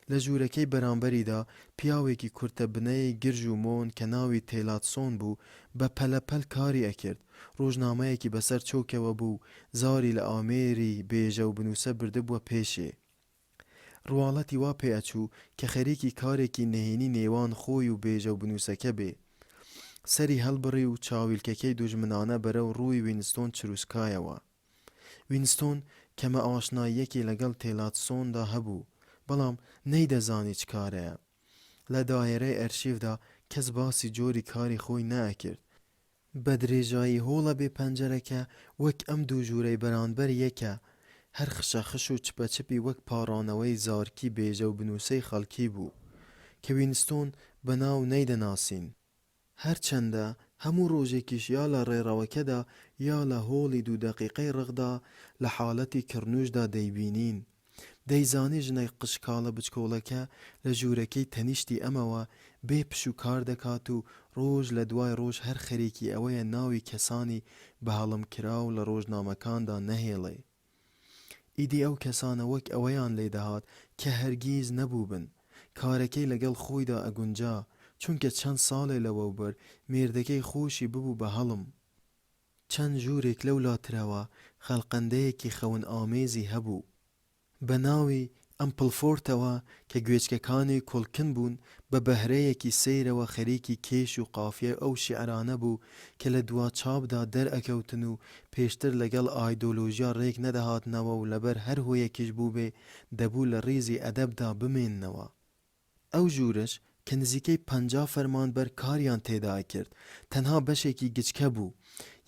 لە ژوورەکەی بەرامبەریدا پیاوێکی کورتە بنەی گرژ و مۆن کە ناوی تێلاتسۆن بوو بە پەلەپەل کاری ئەکرد. ڕۆژنامەیەکی بەسەر چۆکەوە بوو، زاری لە ئامێری بێژە و بنووسە بردبووە پێشێ. ڕواڵەتی وا پێ ئەچوو کە خەریکی کارێکی نهێنی نێوان خۆی و بێژە و بنووسەکە بێ. سەری هەڵبڕی و چاویلکەکەی دوژمنانە بەرەو ڕووی وینستۆن چروسکایەوە. وینستۆن کەمە ئاشناییەکی لەگەڵ تێلاتسۆندا هەبوو، بەڵام نەیدەزانی چ کارەیە. لە دایرەی ئەرشیفدا کەس باسی جۆری کاری خۆی نەئەکرد. بە درێژایی هۆڵە بێ پەنجەرەکە وەک ئەم دوو ژوورەی بەرامبەر یەکە، هەر خشەخش و چپەچپی وەک پاڕانەوەی زارکی بێژە و بنووسەی خەڵکی بوو کە وینستۆن بەناو نەیدەناسین. هەرچەندە هەموو ڕۆژێکیش یا لە ڕێڕەوەکەدا یا لە هۆڵی 2 دەقیقەی ڕقدا لە حاڵەتی کڕنوشدا دەیبینین. دەیزانی ژنەی قشکاڵە بچکۆڵەکە لە ژوورەکەی تەنیشتی ئەمەوە بێ پش و کار دەکات و ڕۆژ لە دوای ڕۆژ هەر خەریکی ئەوەیە ناوی کەسانی بە هەڵم کراو لە ڕۆژنامەکاندا نەهێڵێ. ئیدی ئەو کەسانە وەک ئەوەیان لێدەهات کە هەرگیز نەبوو بن. کارەکەی لەگەڵ خۆیدا ئەگونجا، چونکە چەند ساڵێ لەوەوبەر مێردەکەی خۆشی ببوو بە هەڵم. چەند ژوورێک لەولاترەوە خەڵقەندەیەکی خەون ئامێزی هەبوو بە ناوی ئەمپڵفۆرتەوە کە گوێچکەکانی کوڵکن بوون بە بەهرەیەکی سەیرەوە خەریکی کێش و قافیە ئەو شیعرانە بوو کە لە دوا چاپدا دەرئەکەوتن و پێشتر لەگەڵ ئایدۆلۆژیا ڕێک نەدەهاتنەوە و لەبەر هەر هۆیەکیش بوو بێ دەبوو لە ڕیزی ئەدەبدا بمێننەوە. ئەو ژوورش کە نزیکەی 50 فەرمانبەر کاریان تێدا کرد، تەنها بەشێکی گچکە بوو.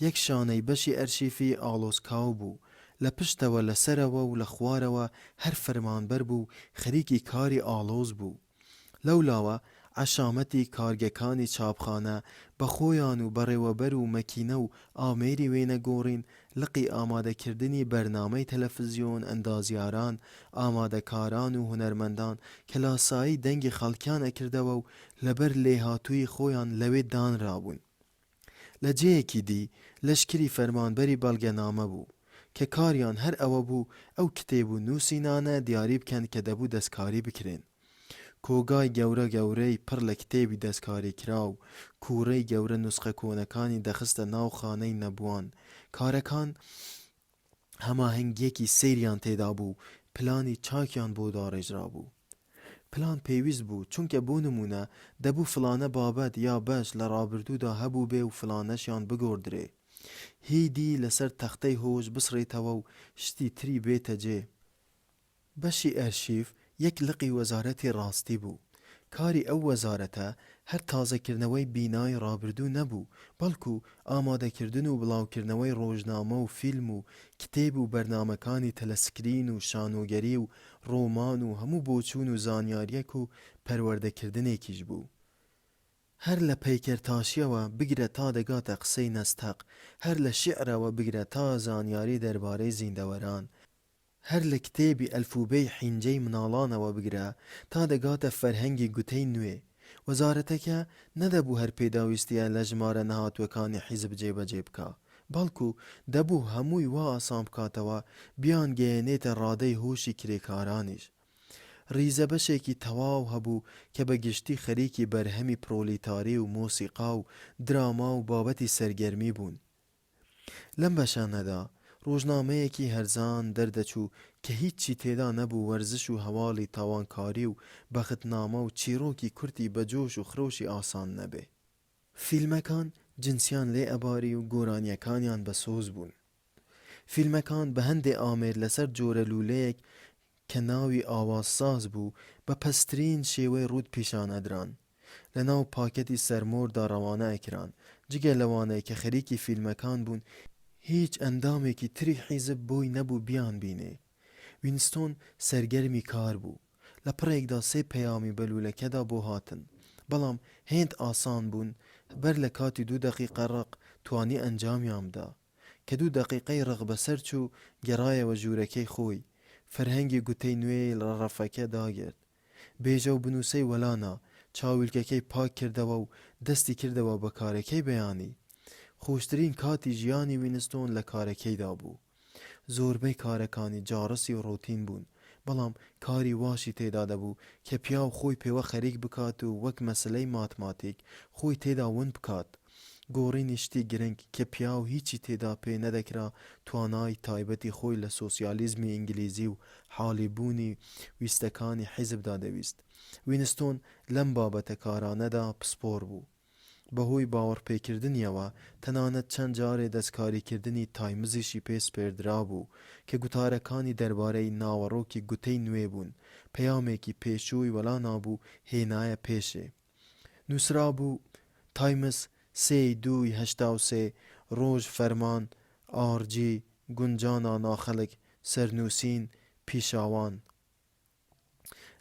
یەک شانەی بەشی ئەرشیفی ئاڵۆسکاو بوو. لە پشتەوە لە سەرەوە و لە خوارەوە هەر فەرمانبەر بوو خەریکی کاری ئاڵۆز بوو. لەولاوە عەشامەتی کارگەکانی چاپخانە بە خۆیان و بەڕێوەبەر و مەکینە و ئامێری وێنەگۆڕین، لقی ئامادەکردنی بەرنامەی تەلەڤیزیۆن، ئەندازیاران، ئامادەکاران و هونەرمەندان کە لاسایی دەنگی خەڵکیان ئەکردەوە و لەبەر لێهاتووی خۆیان لەوێ دانرابوون. لە جێیەکی دی لەشکری فەرمانبەری بەڵگەنامە بوو کە کاریان هەر ئەوە بوو ئەو کتێب و نووسینانە دیاری بکەن کە دەبوو دەستکاری بکرێن. کۆگای گەورەی پڕ لە کتێبی دەستکاری کرا و کوورەی گەورە نوسخە کۆنەکانی دەخستە ناو خانەی نەبووان. کارەکان هەماهەنگیەکی سەیریان تێدا بوو، پلانی چاکیان بۆ داڕێژرا بوو. پلان پێویست بوو، چونکە بۆ نمونە دەبوو فلانە بابەت یا بەش لە ڕابردوودا هەبوو بێ و فلانەشیان بگۆڕدرێ. هیدی لەسەر تەختەی هۆش بسڕێتەوە و شتی تری بێتە جێ. بەشی ئەرشیف یەک لقی وەزارەتی ڕاستی بوو. کاری ئەو وەزارەتە هەر تازەکردنەوەی بینای ڕابردوو نەبوو، بەڵکو ئامادەکردن و بڵاوکردنەوەی ڕۆژنامە و فیلم و کتێب و بەرنامەکانی تەلەسکرین و شانۆگەری و ڕۆمان و هەموو بۆچوون و زانیاریەک و پەروەردەکردنێکیش بوو. هەر لە پەیکەرتاشیەوە بگرە تا دەگاتە قسەی نەستەق، هەر لە شیعرەوە بگرە تا زانیاری دەربارەی زیندەوەران، هەر لە کتێبی ئەلفوبەی حینجەی مناڵانەوە بگرە تا دەگاتە فەرهەنگی گوتەی نوێ. وەزارەتەکە نەدەبوو هەر پێداویستیە لە ژمارە نەهاتوەکانی حیزب جێبەجێ بکە، بەڵکو دەبوو هەمووی وا ئاسان بکاتەوە بیان گەیەنێتە ڕادەی هۆشی کرێکارانیش. ریزە بەشێکی تەواو هەبوو کە بەگشتی خەریکی بەرهەمی پرۆلیتاری و مۆسیقا و دراما و بابەتی سەرگەرمی بوون. لەم بەشانەدا ڕۆژنامەیەکی هەرزان دەردەچوو کە هیچی تێدا نەبوو وەرزش و هەواڵی تاوانکاری و بەختنامە و چیرۆکی کورتی بەجۆش و خرۆشی ئاسان نەبێ. فیلمەکان جنسیان لێ ئەباری و گۆرانیەکانیان بەسۆز بوون. فیلمەکان بە هەندێ ئامێر لەسەر جۆرە لولەیەک کە ناوی ئاوازساز بوو بە پەسترین شێوەی ڕوود پیشان ئەدران، لە ناو پاکەتی سەرمۆردا ڕەوانە ئەکران. جگە لەوانەی کە خەریکی فیلمەکان بوون، هیچ ئەندامێکی تری حیزب بۆی نەبوو بیان بینێ. وینستۆن سەرگەرمی کار بوو. لە پڕێکدا 3 پەیامی بەلوولەکەدا بۆ هاتن، بەڵام هێند ئاسان بوون. بەر لە کاتی 2 دەقیقە ڕق توانی ئەنجامیان بدا، کە 2 دەقیقەی ڕق بەسەر چوو گەڕایەوە ژوورەکەی خۆی. فەرهەنگی گوتەی نوێ لە ڕەفەکە داگرت. بێژە و بنووسەی وەلانا چاویلکەکەی پاک کردەوە و دەستی کردەوە بە کارەکەی بەیانی. خۆشترین کاتی ژیانی وینستۆن لە کارەکەیدا بوو. زۆربەی کارەکانی جارسی و ڕۆتین بوون، بەڵام کاری واشی تێدا دەبوو کە پیاو خۆی پێوە خەریک بکات و وەک مەسلەی ماتماتیک خۆی تێدا ون بکات. گۆڕینی شتی گرنگ کە پیاو هیچی تێدا پێ نەدەکرا توانای تایبەتی خۆی لە سۆسیالیزمی ئینگلیزی و حالیبوونی ویستەکانی حیزبدا دەویست. وینستۆن لەم بابەتە کارانەدا پسپۆر بوو. بەهۆی باوەڕپێکردنیەوە تەنانەت چەند جارێ دەستکاریکردنی تایمزیشی پێ سپێردرا بوو کە گوتارەکانی دەربارەی ناوەڕۆکی گوتەی نوێ بوون. پەیامێکی پێشووی وەلانا بوو هێنایە پێشێ. نووسرا بوو تایمز 3/2/83 ڕۆژ فەرمان ئارجی گونجانا ناخەڵک سەرنووسین پیشاوان.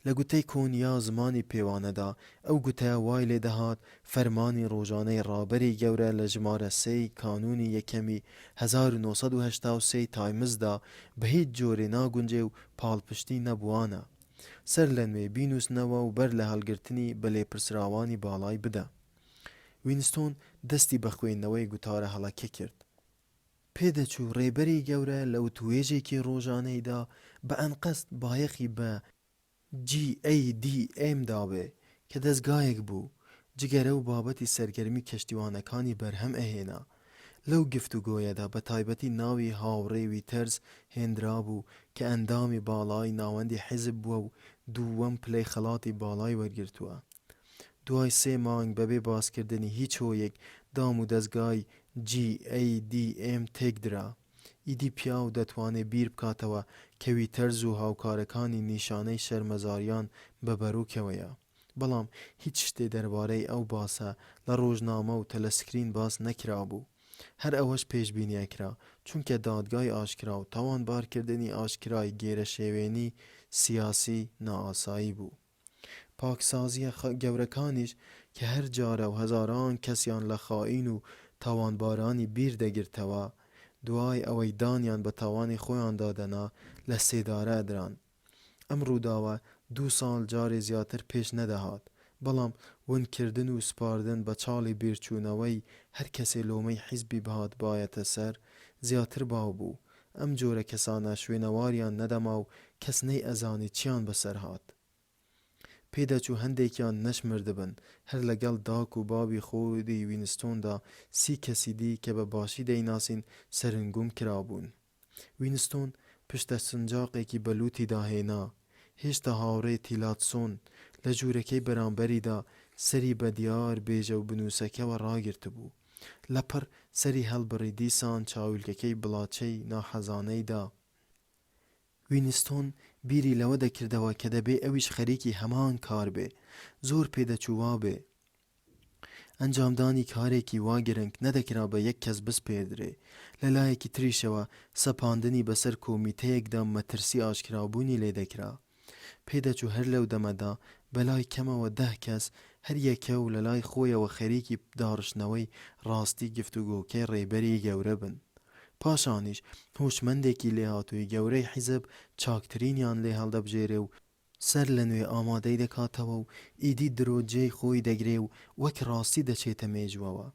لە گوتەی کۆنیا زمانی پێوانەدا ئەو گوتەیە وای لێدەهات فەرمانی ڕۆژانەی ڕابەری گەورە لە ژمارە 3 کانونی یەکەمی 1983 تایمزدا بە هیچ جۆرێ ناگونجێ و پاڵپشتی نەبووانە. سەر لە نوێ بینووسنەوە و بەر لە هەڵگرتنی بە لێپرسراوانی باڵای بدە. وینستۆن دەستی بە خوێندنەوەی گوتارە هەڵەکە کرد. پێدەچوو ڕێبەری گەورە لە وتوێژێکی ڕۆژانەیدا بە ئەنقەست بایەخی بە GADM دابێ کە دەستگایەک بوو جگەرە و بابەتی سەرگەرمی کەشتیوانەکانی بەرهەم ئەهێنا. لەو گفتوگۆیەدا بە تایبەتی ناوی هاوڕێ ویتەرز هێنرا بوو کە ئەندامی باڵای ناوەندی حیزب بووە و دووەم پلەی خەڵاتی باڵای وەرگرتووە. دوای 3 مانگ بەبێ باسکردنی هیچ هۆیەک دام و دەستگای GADM تێکدرا. ئیدی پیاو دەتوانێت بیر بکاتەوە کە ویتەرز و هاوکارەکانی نیشانەی شەرمەزاریان بە بەروکەوەیە، بەڵام هیچ شتێ دەربارەی ئەو باسە لە ڕۆژنامە و تەلەسکرین باس نەکرا بوو. هەر ئەوەش پێشبینیەکرا چونکە دادگای ئاشکرا و تاوانبارکردنی ئاشکرای گێرە شێوێنی سیاسی نائاسایی بوو. پاکسازیە گەورەکانیش کە هەر جارە و هەزاران کەسیان لە خائین و تاوانبارانی بیر دەگرتەوە دوای ئەوەی دانیان بە تاوانی خۆیان دادەنا لە سێدارە ئەدران. ئەم ڕووداوە 2 ساڵ جارێ زیاتر پێش نەدەهات، بەڵام ونکردن و سپاردن بە چاڵی بیرچوونەوەی هەر کەسێ لۆمەی حیزبی بەهات بایەتە سەر زیاتر باو بوو. ئەم جۆرە کەسانە شوێنەواریان نەدەما و کەس نەی ئەزانی چیان بەسەر هات. پێدەچوو هەندێکیان نەشمردبن، هەر لەگەڵ داک و بابی خۆی وینستۆندا 30 کەسی دی کە بە باشی دەیناسین سەرنگوم کرابوون. وینستۆن پشتە سنجاقێکی بەلوتی داهێنا، هێشتا هاوڕێ تیلاتسۆن لە ژوورەکەی بەرامبەریدا سەری بە دیار بێژە و بنووسەکەوە ڕاگرت بوو. لەپڕ سەری هەڵبڕی دیسان چاویلکەکەی بڵاچەی ناحەزانەیدا. وینستۆن بیری لەوە دەکردەوە کە دەبێ ئەویش خەریکی هەمان کار بێ، زۆر پێدەچووا بێ. ئەنجامدانی کارێکی وا گرنگ نەدەکرا بە یەک کەس بسپێدرێ. لە لایەکی تریشەوە سەپاندنی بەسەر کۆمیتەیەکدا مەترسی ئاشکرابوونی لێ دەکرا. پێدەچوو هەر لەو دەمەدا بەلای کەمەوە 10 کەس هەر یەکە و لە لای خۆیەوە خەریکی داڕشتنەوەی ڕاستی گفتوگۆکەی ڕێبەری گەورە بن. پاشانیش هۆشمەندێکی لێهاتووی گەورەی حیزب چاکترینیان لێ هەڵدەبژێرێ و سەر لە نوێ ئامادەی دەکاتەوە و ئیدی درۆجێی خۆی دەگرێ و وەک ڕاستی دەچێتە مێژوەوە.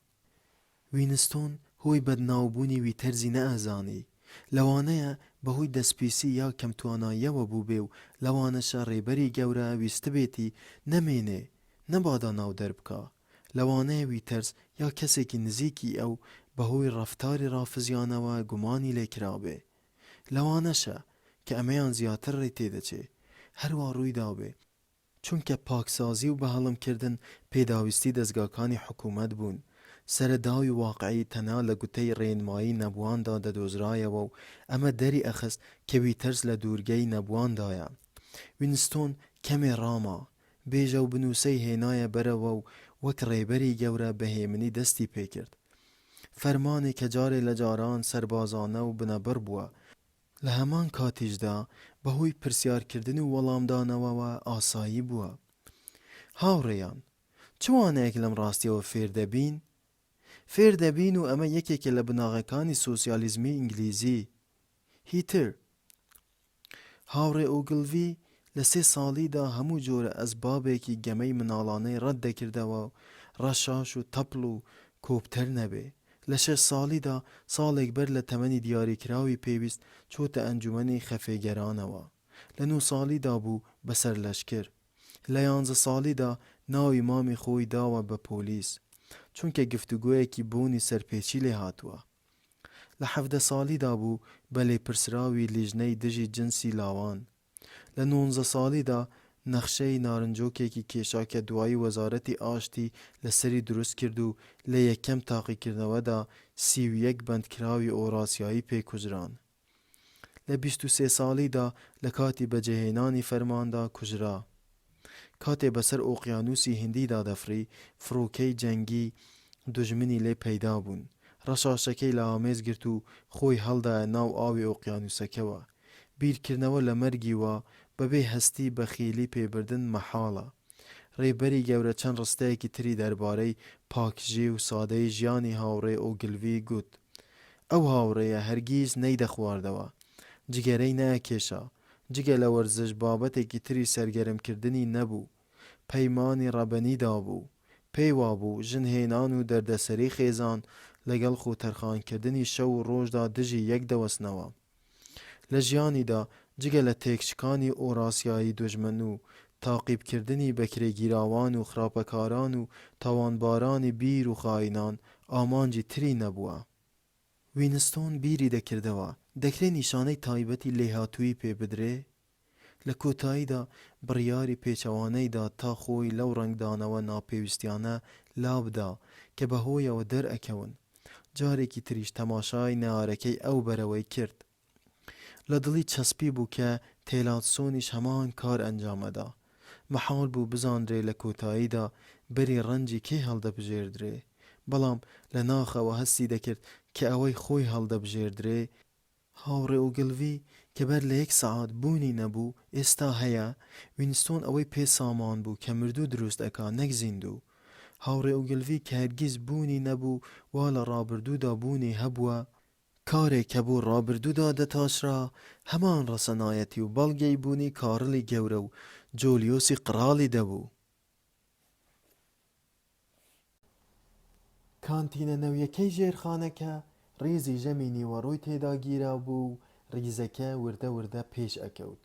وینستۆن هۆی بەدناوبوونی ویتەرزی نەئەزانی، لەوانەیە بەهۆی دەستپیسی یا کەمتواناییەوە بوو بێ و لەوانەشە ڕێبەری گەورە ویستبێتی نەمێنێ نەبادا ناو دەربکە. لەوانەیە ویتەرز یا کەسێکی نزیکی ئەو بەهۆی ڕەفتاری ڕافزیانەوە گومانی لێکرابێ. لەوانەشە کە ئەمەیان زیاتر ڕێ تێدەچێ هەروە ڕوویدا بێ، چونکە پاکسازی و بەهەڵمکردن پێداویستی دەستگاکانی حکوومەت بوون. سەرەداوی واقعی تەنها لە گوتەی ڕێنمایی نەبوواندا دەدۆزرایەوە و ئەمە دەری ئەخست کە ویتەرز لە دوورگەی نەبوواندایە. وینستۆن کەمێ ڕاما، بێژە و بنووسەی هێنایە بەرەوە و وەک ڕێبەری گەورە بەهێمنی دەستی پێکرد. فەرمانی کە جارێ لە جاران سەربازانە و بنەبڕ بووە. لە هەمان کاتیشدا بەهۆی پرسیارکردن و وەڵامدانەوەوە ئاسایی بووە. هاوڕێیان، چوانەیەک لەم ڕاستیەوە فێر دەبین؟ فێر دەبین و ئەمە یەکێکە لە بناغەکانی سۆسیالیزمی ئینگلیزی. هیتر هاوڕێ ئۆگلڤی لە 3 ساڵیدا هەموو جۆرە ئەسبابێکی گەمەی مناڵانەی ڕەت دەکردەوە و ڕەشاش و تەپڵ و کۆپتەر نەبێ. لە 6 ساڵیدا ساڵێک بەر لە تەمەنی دیاریکراوی پێویست چۆتە ئەنجومەنی خەفێگەرانەوە. لە 9 ساڵیدا بوو بەسەر لەشکر. لە 11 ساڵیدا ناوی مامی خۆی داوە بە پۆلیس، چونکە گفتوگۆیەکی بوونی سەرپێچی لێ هاتووە. لە 17 ساڵیدا بوو بە لێپرسراوی لیژنەی دژی جنسی لاوان. لە 19 ساڵیدا نەخشەی نارنجۆکێکی کێشا کە دوایی وەزارەتی ئاشتی لەسەری دروست کرد و لە یەکەم تاقیکردنەوەدا 31 بەندکراوی ئۆراسیایی پێکوژران. لە 23 ساڵیدا لە کاتی بەجێهێنانی فەرماندا کوژرا. کاتێ بەسەر ئۆقیانوسی هیندیدا دەفری، فڕۆکەی جەنگی دوژمنی لێ پەیدا بوون. ڕەشاشەکەی لە ئامێز گرت و خۆی هەڵدایە ناو ئاوی ئۆقیانوسەکەوە. بیرکردنەوە لە مەرگی وە بەبێ هەستی بەخیلی پێبردن مەحاڵە. ڕێبەری گەورە چەند ڕستەیەکی تری دەربارەی پاکژی و سادەی ژیانی هاوڕێ ئۆگلڤی گوت. ئەو هاوڕێیە هەرگیز نەیدەخواردەوە، جگەرەی نایەکێشا، جگە لە وەرزش بابەتێکی تری سەرگەرمکردنی نەبوو. پەیمانی ڕەبەنیدا بوو، پێی وابوو ژنهێنان و دەردەسەری خێزان لەگەڵ خۆتەرخانکردنی شەو و ڕۆژدا دژی یەک دەوەستنەوە. لە ژیانیدا جگە لە تێکچکانی ئۆراسیایی دوژمن و تاقیبکردنی بەکرێگیراوان و خراپەکاران و تاوانبارانی بیر و خاینان ئامانجی تری نەبووە. وینستۆن بیری دەکردەوە دەکرێت نیشانەی تایبەتی لێهاتووی پێ بدرێ. لە کۆتاییدا بڕیاری پێچەوانەیدا تا خۆی لەو ڕنگدانەوە ناپێویستیانە لابدا کە بەهۆیەوە دەرئەکەون. جارێکی تریش تەماشای نەهارەکەی ئەو بەرەوەی کرد. لە دڵی چەسپی بوو کە تێلاتسۆنیش هەمان کار ئەنجامەدا. مەحاڵ بوو بزانرێ لە کۆتاییدا بەری ڕەنجی کێ هەڵدەبژێردرێ، بەڵام لە ناخەوە هەستی دەکرد کە ئەوەی خۆی هەڵدەبژێردرێ. هاوڕێ ئۆگلڤی کە بەر لە 1 سەعات بوونی نەبوو ئێستا هەیە. وینستۆن ئەوەی پێ سامان بوو کە مردوو دروست ئەکا نەک زیندوو. هاوڕێ و گلڤی کە هەرگیز بوونی نەبوو وا لە ڕابردوودا بوونی هەبووە، کارێک کە بۆ ڕابردوودا دەتاشرا هەمان ڕەسەنایەتی و بەڵگەی بوونی کارڵی گەورە و جۆلیۆسی قراڵی دەبوو. کانتینە نەویەکەی ژێرخانەکە ڕیزی ژەمی نیوەڕۆی تێدا گیرا بوو و ڕیزەکە وردە وردە پێش ئەکەوت.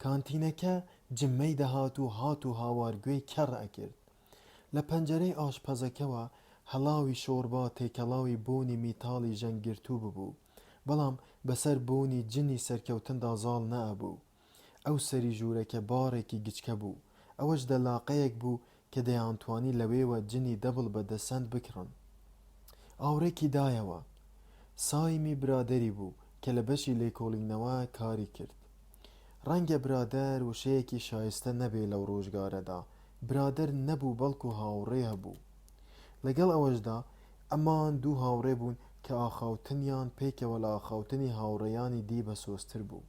کانتینەکە جممەی دەهات و هات و هاوارگوێی کەڕ ئەکرد. لە پەنجەرەی ئاشپەزەکەوە هەڵاوی شۆربا تێکەڵاوی بۆنی میتاڵی ژەنگرتوو ببوو، بەڵام بەسەر بۆنی جنی سەرکەوتندا زاڵ نەئەبوو. ئەو سەری ژوورەکە بارێکی گچکە بوو، ئەوەش دەلاقەیەک بوو کە دەیانتوانی لەوێوە جنی دەبڵ بەدەسەند بکڕن. ئاورێکی دایەوە. سایمی برادەری بوو کە لە بەشی لێکۆڵینەوە کاری کرد. ڕەنگە برادەر وشەیەکی شایستە نەبێ لەو ڕۆژگارەدا، برادەر نەبوو بەڵکو هاوڕێ هەبوو. لەگەڵ ئەوەشدا ئەمان دوو هاوڕێ بوون کە ئاخاوتنیان پێکەوە لە ئاخاوتنی هاوڕێیانی دی بەسۆزتر بوو.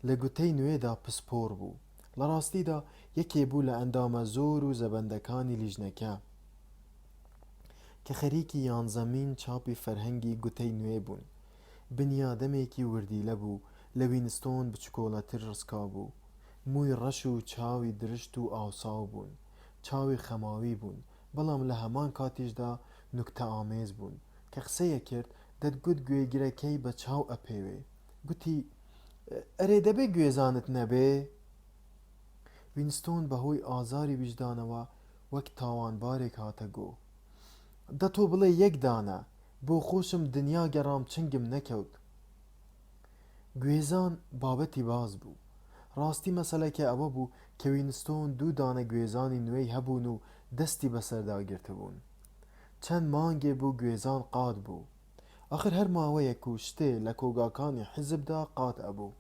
لە گوتەی نوێدا پسپۆر بوو، لە ڕاستیدا یەکێ بوو لە ئەندامە زۆر و زەبەندەکانی لیژنەکە کە خەریکی یانزەمین چاپی فەرهەنگی گوتەی نوێ بوون. بنیادەمێکی وردیلە بوو، لە وینستۆن بچکۆڵەتر ڕسکا بوو. مووی ڕەش و چاوی درشت و ئاوساو بوون، چاوی خەماوی بوون، بەڵام لە هەمان کاتیشدا نوکتە ئامێز بوون. کە قسەیە کرد دەتگوت گوێگرەکەی بە چاو ئەپێوێ. گوتی ئەرێ دەبێ گوێزانت نەبێ؟ وینستۆن بەهۆی ئازاری ویجدانەوە وەک تاوانبارێک هاتە گۆ. دەتۆ بڵێ یەک دانە بۆ خۆشم دنیا گەڕام چنگم نەکەوت. گوێزان بابەتی باز بوو. ڕاستی مەسەلەکە ئەوە بوو کە وینستۆن دوو دانە گوێزانی نوێی هەبوون و دەستی بەسەردا گرتبوون. چەند مانگێ بوو گوێزان قات بوو. ئاخر هەر ماوەیەک و شتێ لە کۆگاکانی حیزبدا قات ئەبوو.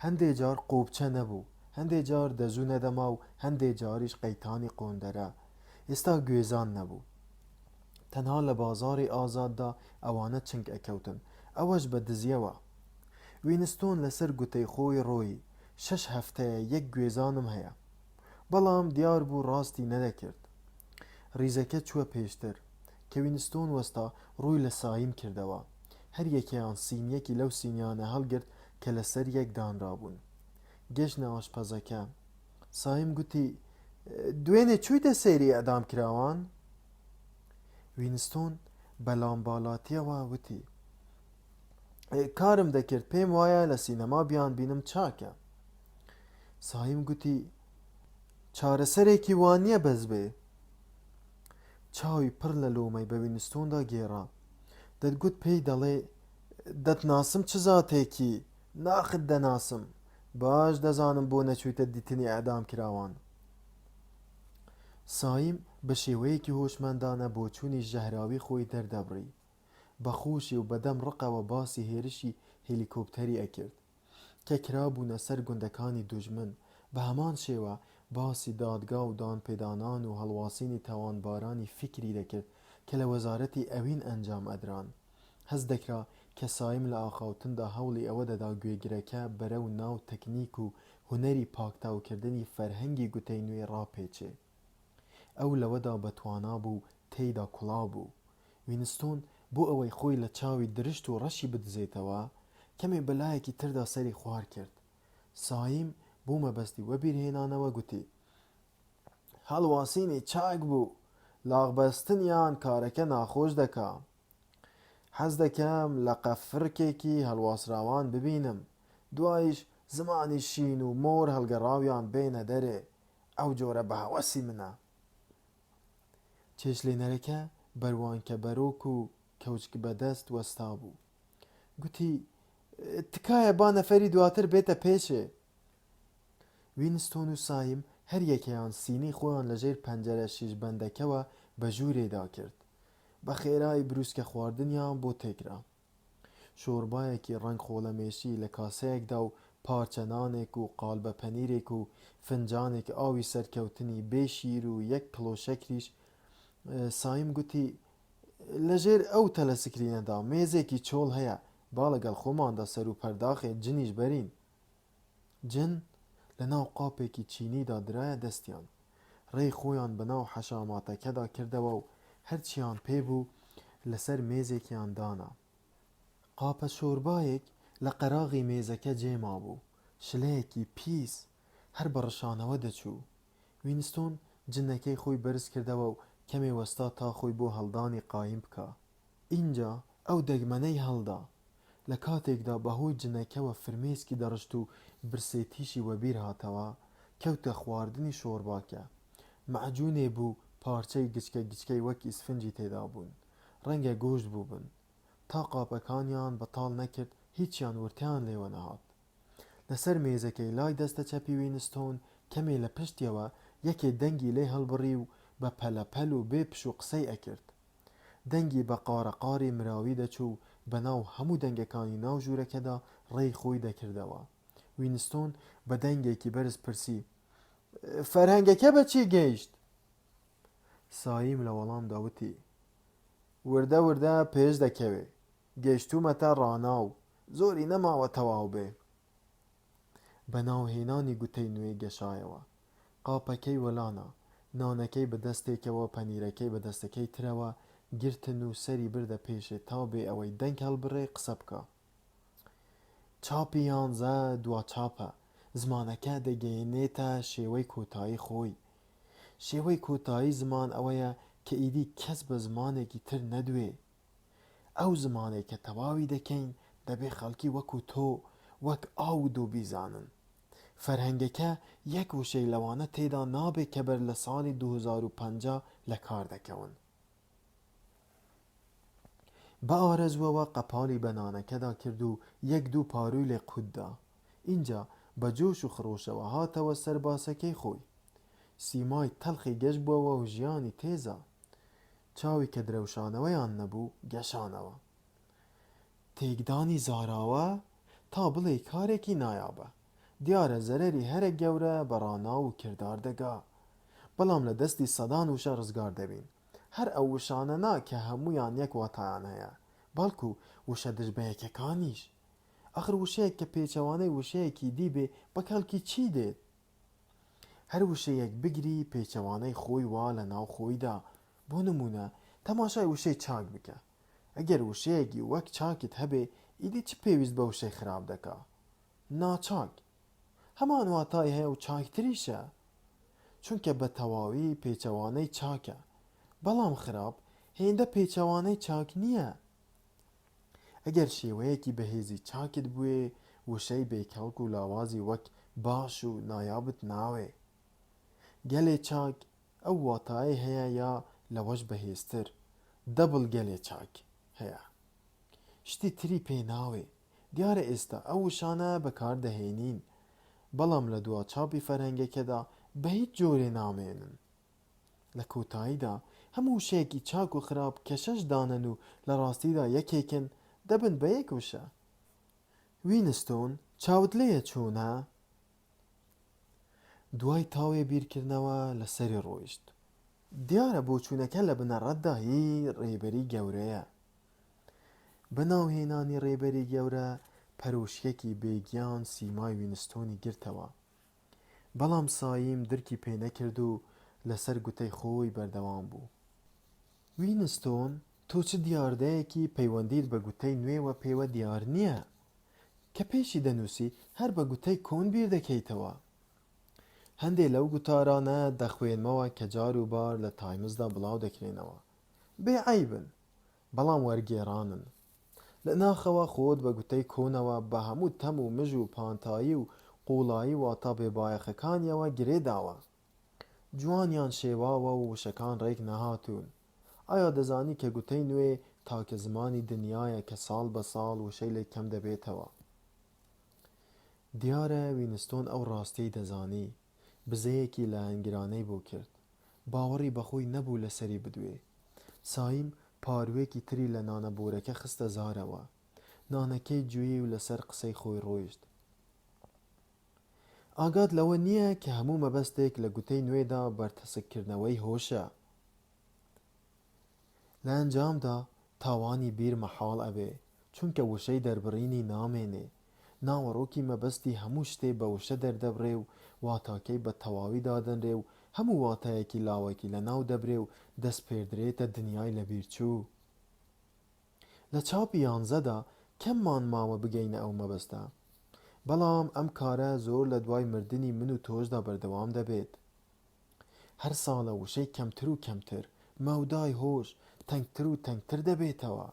هەندێ جار قۆبچە نەبوو، هەندێ جار دەزوو نەدەما و هەندێ جاریش قەیتانی قۆندەرە. ئێستا گوێزان نەبوو. تەنها لە بازاڕی ئازاددا ئەوانە چنگ ئەکەوتن، ئەوەش بە دزیەوە. وینستۆن لەسەر گوتەی خۆی ڕۆی 6 هەفتەیە یەک گوێزانم هەیە، بەڵام دیار بوو ڕاستی نەدەکرد. ڕیزەکە چووە پێشتر کە وینستۆن وەستا ڕووی لە سایم کردەوە. هەر یەکیان سینیەکی لەو سینیانە هەڵگرت کە لەسەر یەک دانرابوون. گەشتە ئاشپەزەکە. سایم گوتی دوێنێ چوویتە سەیری ئەدام کراوان؟ وینستۆن بەلام باڵاتیەوە وتی کارم دەکرد، پێم وایە لە سینەما بیان بینم چاکە. سایم گوتی چارەسەرێکی وان نییە بەس بێ. چاوی پڕ لە لۆمەی بە وینستۆندا گێڕا. دەتگوت پێی دەڵێ دەتناسم چ زاتێکی؟ ناخت دەناسم، باش دەزانم بۆ نەچوویتە دیتنی ئەدام کراوان. سایم بە شێوەیەکی هۆشمەندانە بۆ چوونی ژەهراوی خۆی دەردەبڕی. بەخۆشی و بەدەم ڕقەوە باسی هێرشی هێلیکۆپتەری ئەکرد کە کرابوونە سەر گوندەکانی دوژمن. بە هەمان شێوە باسی دادگا و دانپێدانان و هەڵواسینی تاوانبارانی فیکری دەکرد کە لە وەزارەتی ئەوین ئەنجام ئەدران. هەست دەکرا کە سایم لە ئاخاوتندا هەوڵی ئەوە دەدا گوێگرەکە بەرەو ناو تەکنیک و هونەری پاکتاوکردنی فەرهەنگی گوتەی نوێ ڕاپێچێ. ئەو لەوەدا بەتوانا بوو تێیدا کوڵاو بوو. وینستۆن بۆ ئەوەی خۆی لە چاوی درشت و ڕەشی بدزێتەوە کەمێ بەلایەکی تردا سەری خوار کرد. سایم بۆ مەبەستی وەبیرهێنانەوە گوتی هەڵواسینی چاک بوو، لاغبەستنیان کارەکە ناخۆش دەکا. حەز دەکەم لە قەفرکێکی هەڵواسراوان ببینم، دوایش زمانی شین و مۆر هەڵگەڕاویان بێنە دەرێ. ئەو جۆرە بە هەوەسی منە. چێشلێنەرەکە بەروانکە بەرۆک و کەوچک بەدەست وەستا بوو. گوتی تکایە با نەفەری دواتر بێتە پێشێ. وینستۆن و سایم هەر یەکەیان سینی خۆیان لەژێر پەنجەرە شیژبەندەکەوە بە ژوورێدا کرد. بە خێرای بروسکە خواردنیان بۆ تێکرا. شۆربایەکی ڕەنگ خۆڵەمێشی لە کاسەیەکدا و پارچە نانێک و قالبە پەنیرێک و فنجانێک ئاوی سەرکەوتنی بێشیر و یەک کڵۆشەکریش. سایم گوتی لەژێر ئەو تەلەسکرینەدا مێزێکی چۆڵ هەیە، با لەگەڵ خۆماندا سەر و پەرداخێ جنیش بەرین. جن لەناو قاپێکی چینیدا درایە دەستیان، ڕێی خۆیان بەناو حەشاماتەکەدا کردەوە و هەرچیان پێبوو لەسەر مێزێکیان دانا. قاپە شۆربایەک لە قەراغی مێزەکە جێما بوو، شلەیەکی پیس هەر بە ڕشانەوە دەچوو. وینستۆن جنەکەی خۆی بەرز کردەوە و کەمێ وەستا تا خۆی بۆ هەڵدانی قایم بکە. اینجا ئەو دەگمەنەی هەڵدا. لە کاتێکدا بەهۆی جنەکەوە فرمێسکی دەڕشت و برسێتیشی وەبیر هاتەوە، کەوتە خواردنی شۆرباکە. مەعجونێ بوو، پارچەی گچکە گچکەی وەک ئیسفنجی تێدا بوون، ڕەنگە گۆشت بووبن. تا قاپەکانیان بەتاڵ نەکرد هیچیان ورتیان لێوە نەهات. لەسەر مێزەکەی لای دەستە چەپی وینستۆن کەمێ لە پشتیەوە یەکێ دەنگی لێ هەڵبڕی و بە پەلەپەل و بێ پش و قسەی ئەکرد. دەنگی بە قارەقاری مراوی دەچوو بەناو هەموو دەنگەکانی ناو ژوورەکەدا ڕێی خۆی دەکردەوە. وینستۆن بە دەنگێکی بەرز پرسی: فەرهەنگەکە بە چی گەیشت؟ سایم لە وەڵام داوتی: وردە وردە پێش دەکەوێ، گەیشتومەتە ڕاناو، زۆری نەماوە تەواو بێ. بەناوهێنانی گوتەی نوێ گەشایەوە. قاپەکەی وەلانە، نانەکەی بە دەستێکەوە، پەنیرەکەی بە دەستەکەی ترەوە گرتن و سەری بردە پێشێ تا بێ ئەوەی دەنگ هەڵبڕێ قسە بکە. چاپی 11 دوا چاپە، زمانەکە دەگەیەنێتە شێوەی کۆتایی خۆی. شێوەی کۆتایی زمان ئەوەیە کە ئیدی کەس بە زمانێکی تر نەدوێ. ئەو زمانێک کە تەواوی دەکەین دەبێ خەڵکی وەکو تۆ وەک ئاو دۆ بیزانن. فەرهەنگەکە یەک وشەی لەوانە تێدا نابێت کە بەر لە ساڵی 2050 لە کار دەکەون. بە ئارەزووەوە قەپاڵی بە نانەکەدا کرد و یەک دوو پاروی لێ قوتدا. اینجا بە جۆش و خڕۆشەوە هاتەوە سەر باسەکەی خۆی. سیمای تەڵخی گەشت بووەوە و ژیانی تێزە. چاوی کە درەوشانەوەیان نەبوو گەشانەوە. تێکدانی زاراوە تا بڵێ کارێکی نایابە. دیارە زەرەری هەرە گەورە بە ڕاناو و کردار دەگا، بەڵام لە دەستی سەدان وشە ڕزگار دەبین. هەر ئەو وشانە نا کە هەمویان یەک واتایان هەیە، بەڵکو وشە دژبەیەکەکانیش. ئەخر وشەیەک کە پێچەوانەی وشەیەکی دیبێ بە کەڵکی چی دێت؟ هەر وشەیەک بگری پێچەوانەی خۆی وا لە ناو خۆیدا. بۆ نمونە تەماشای وشەی چاک بکە. ئەگەر وشەیەکی وەک چاکت هەبێ ئیدی چ پێویست بە وشەی خراپ دەکا؟ ناچاک. هەمان واتای هەیە و چاکتریشە، چونکە بە تەواوی پێچەوانەی چاکە، بەڵام خراپ هێندە پێچەوانەی چاک نییە. ئەگەر شێوەیەکی بەهێزی چاکت بووێ وشەی بێکەڵک و لاوازی وەک باش و نایابت ناوێ. گەلێ چاک ئەو واتایە هەیە یا لەوەش بەهێزتر دەبڵ گەلێ چاک هەیە، شتی تری پێ ناوێ. دیارە ئێستا ئەو وشانە بەکاردەهێنین، بەڵام لە دوا چاپی فەرهەنگەکەدا بە هیچ جۆرێ نامێنن. لە کۆتاییدا هەموو وشەیەکی چاک و خراپ کە 6 دانن و لە ڕاستیدا یەکێکن دەبن بە یەک وشە. وینستۆن چاوت لێیە چۆنە؟ دوای تاوێ بیرکردنەوە لەسەری ڕۆیشت. دیارە بۆچوونەکە لە بنەڕەتدا هی ڕێبەری گەورەیە. بەناوهێنانی ڕێبەری گەورە پەرۆشکێکی بێگیان سیمای وینستۆنی گرتەوە، بەڵام سایم درکی پێ نەکرد و لەسەر گوتەی خۆی بەردەوام بوو. وینستۆن تۆ چ دیاردەیەکی پەیوەندیت بە گوتەی نوێوە پێوە دیار نییە کە پێشی دەنووسی هەر بە گوتەی کۆن بیر دەکەیتەوە. هەندێ لەو گوتارانە دەخوێنمەوە کە جار و بار لە تایمزدا بڵاو دەکرێنەوە. بێعەیبن، بەڵام وەرگێڕانن. لە ناخەوە خۆت بە گوتەی کۆنەوە بە هەموو تەم و مژ و پانتایی و قوڵایی واتە بێبایەخەکانیەوە گرێداوە. جوانیان شێواوە و وشەکان ڕێک نەهاتوون. ئایا دەزانی کە گوتەی نوێ تاکە زمانی دنیایە کە ساڵ بە ساڵ وشەی لێ کەم دەبێتەوە؟ دیارە وینستۆن ئەو ڕاستیەی دەزانی. بزەیەکی لە هەنگرانەی بۆ کرد. باوەڕی بەخۆی نەبوو لەسەری بدوێ. سایم پاروێکی تری لە نانەبۆرەکە خستە زارەوە. نانەکەی گوێی و لەسەر قسەی خۆی ڕۆیشت. ئاگات لەوە نییە کە هەموو مەبەستێک لە گوتەی نوێدا بەرتەسکردنەوەی هۆشە. لە ئەنجامدا تاوانی بیر مەحاڵ ئەبێ چونکە وشەی دەربڕینی نامێنێ ناوەڕۆکی مەبەستی هەموو شتێ بە وشە دەردەبڕێ و واتاکەی بە تەواوی دادەنرێ و هەموو واتایەکی لاوەکی لە ناو دەبرێ و دەست پێدرێتە دنیای لەبیرچوو. لە چاپی 11دا کەممان ماوە بگەینە ئەو مەبەستە، بەڵام ئەم کارە زۆر لە دوای مردنی من و تۆشدا بەردەوام دەبێت. هەر ساڵە وشەی کەمتر و کەمتر مەودای هۆش تەنگتر و تەنگتر دەبێتەوە.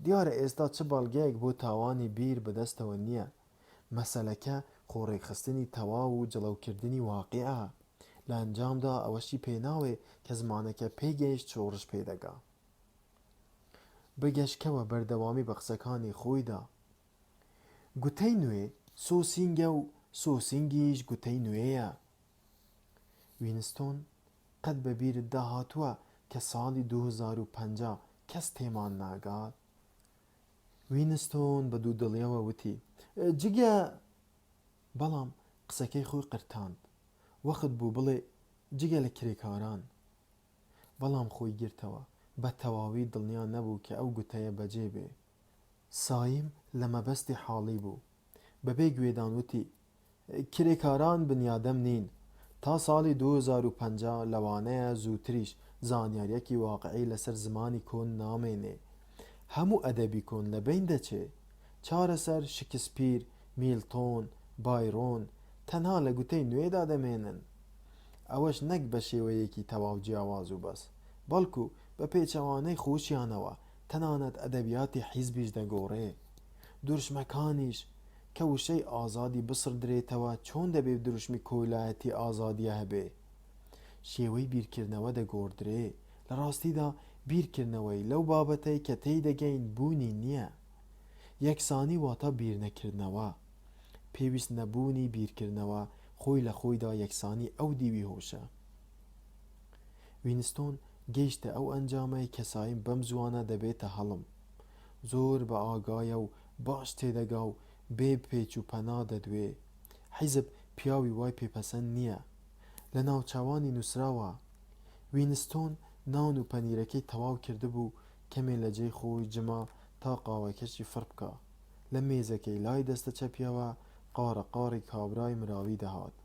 دیارە ئێستا چ بەڵگەیەک بۆ تاوانی بیر بەدەستەوە نییە، مەسەلەکە خۆڕێخستنی تەواو و جڵەوکردنی واقعە. لە ئەنجامدا ئەوەشی پێناوێ کە زمانەکە پێگەیشت چۆڕش پێدەگا. بگەشکەوە بەردەوامی بە قسەکانی خۆیدا. گوتەی نوێ سۆسینگە و سۆسینگیش گوتەی نوێیە. وینستۆن قەت بە بیرت داهاتووە کە ساڵی 2050 کەس تێمان ناگات؟ وینستۆن بە دوودڵیەوە وتی جگە، بەڵام قسەکەی خۆی قرتاند. وەخت بوو بڵێ جگە لە کرێکاران، بەڵام خۆی گرتەوە، بە تەواوی دڵنیا نەبوو کە ئەو گوتەیە بەجێ بێ. سایم لە مەبەستی حاڵی بوو، بەبێ گوێدان وتی کرێکاران بنیادەم نین، تا ساڵی 2050 لەوانەیە زووتریش زانیاریەکی واقعی لەسەر زمانی کۆن نامێنێ. هەموو ئەدەبی کۆن لە بین دەچێ، چارەسەر شکسپیر، میلتۆن، بایرۆن تەنها لە گوتەی نوێدا دەمێنن. ئەوەش نەک بە شێوەیەکی تەواو جیاواز و بەس، بەڵکو بە پێچەوانەی خۆشیانەوە تەنانەت ئەدەبیاتی حیزبیش دەگۆڕێ. دروشمەکانیش کە وشەی ئازادی بسڕدرێتەوە چۆن دەبێ دروشمی کۆلایەتی ئازادیە هەبێ. شێوەی بیرکردنەوە دەگۆڕدرێ، لە ڕاستیدا بیرکردنەوەی لەو بابەتەی کە تێی دەگەین بوونی نییە. یەکسانی واتە بیر نەکردنەوە، پێویست نەبوونی بیرکردنەوە خۆی لە خۆیدا یەکسانی ئەو دیوی هۆشە. وینستۆن گەیشتە ئەو ئەنجامەی کە سایم بەم زوانە دەبێتە هەڵم. زۆر بە ئاگایە و باش تێدەگا و بێ پێچ و پەنا دەدوێ. حیزب پیاوی وای پێپەسەند نییە. لە ناوچاوانی نووسراوە. وینستۆن نان و پەنیرەکەی تەواو کردبوو، کەمێ لە جێی خۆی جما تا قاوەکەشی فڕ بکە. لە مێزەکەی لای دەستە چەپیەوە قارە قاڕی کابرای مراوی دەهات.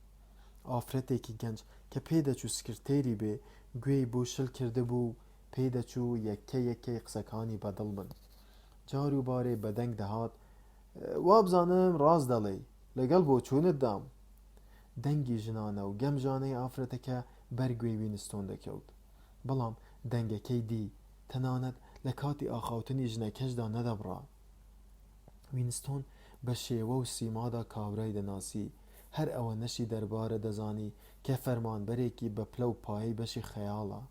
ئافرەتێکی گەنج کە پێدەچوو سکرتێری بێ گوێی بۆ شل کردبوو، پێدەچوو یەکە یەکەی قسەکانی بەدڵ بن. جار و بارێ بەدەنگ دەهات وابزانم ڕاست دەڵێ، لەگەڵ بۆ چوونت دام. دەنگی ژنانە و گەمژانەی ئافرەتەکە بەرگوێی وینستۆن دەکەوت، بەڵام دەنگەکەی دی تەنانەت لە کاتی ئاخاوتنی ژنەکەشدا نەدەبڕا. وینستۆن بە شێوە و سیمادا کابرای دەناسی، هەر ئەوە نەشی دەربارە دەزانی کە فەرمانبەرێکی بە پلە و پایەی بەشی خەیاڵە.